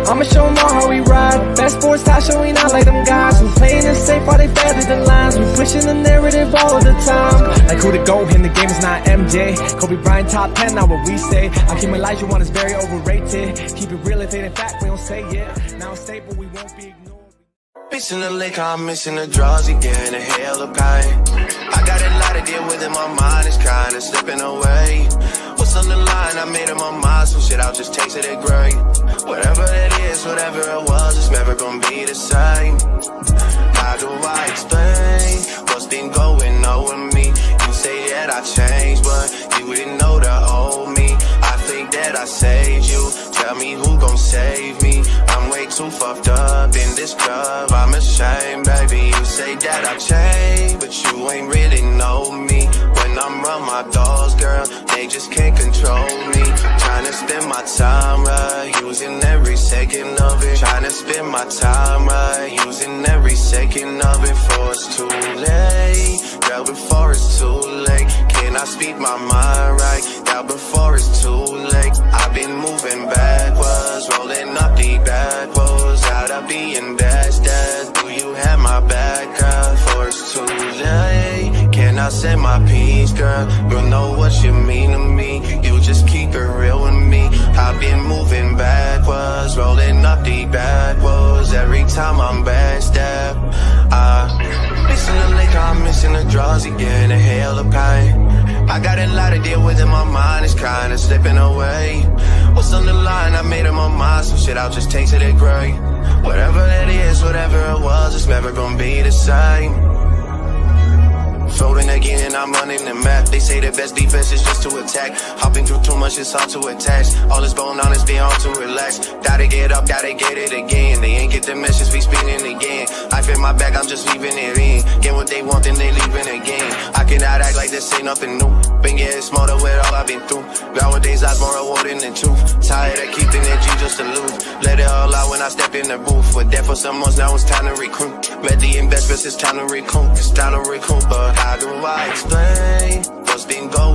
[SPEAKER 8] I'ma show them all how we ride. Best sports talk show, we not like them guys who playing it safe while they better the lines. We pushing the narrative all the time. Like who to go in the game is not MJ. Kobe Bryant top 10, not what we say. Hakeem Olajuwon is very overrated. Keep it real, if it ain't fact, we don't say it. Now it's stable, we won't be ignored.
[SPEAKER 22] Missing the lake, I'm missing the draws again, a hell of pain. I got a lot to deal with and my mind is kinda slipping away. What's on the line? I made up my mind, so shit, I'll just taste it great. Whatever it is, whatever it was, it's never gonna be the same. How do I explain what's been going on with me? You say that I changed, but you didn't know the old me. I think that I saved you, tell me who gon' save me. I'm way too fucked up in this club, I'm ashamed, baby. You say that I changed, but you ain't really know me. When I'm around my dogs, girl, they just can't control me. Tryna spend my time right, using every second of it. Tryna spend my time right, using every second of it. Before it's too late, girl, before it's too late. Can I speak my mind right, girl, before it's too late. I've been moving backwards, rolling up the backwards. Out of being best, do you have my back, girl, before it's too late? Can I say my piece, girl? You'll know what you mean to me. You just keep it real with me. I've been moving backwards, rolling up the backwards. Every time I'm backstep, missing the lake, I'm missing the draws again, a hell of pain. I got a lot to deal with and my mind is kinda slipping away. What's on the line? I made up my mind, so shit, I'll just taste it great. Whatever it is, whatever it was, it's never gonna be the same. Folding again and I'm running the map. They say the best defense is just to attack. Hopping through too much, it's hard to attach. All this bone on is be on to relax. Gotta get up, gotta get it again. They ain't get the message, we spinning again. I feel my back, I'm just leaving it in. Get what they want, then they leaving again. I cannot act like this ain't nothing new. Been getting smarter with all I've been through. Nowadays, I'm more rewarding than truth. Tired of keeping energy just to lose. Let it all out when I step in the booth. We're dead for some months, now it's time to recruit. Read the investments, it's time to recoup. It's time to recoup, but how do I explain what's been going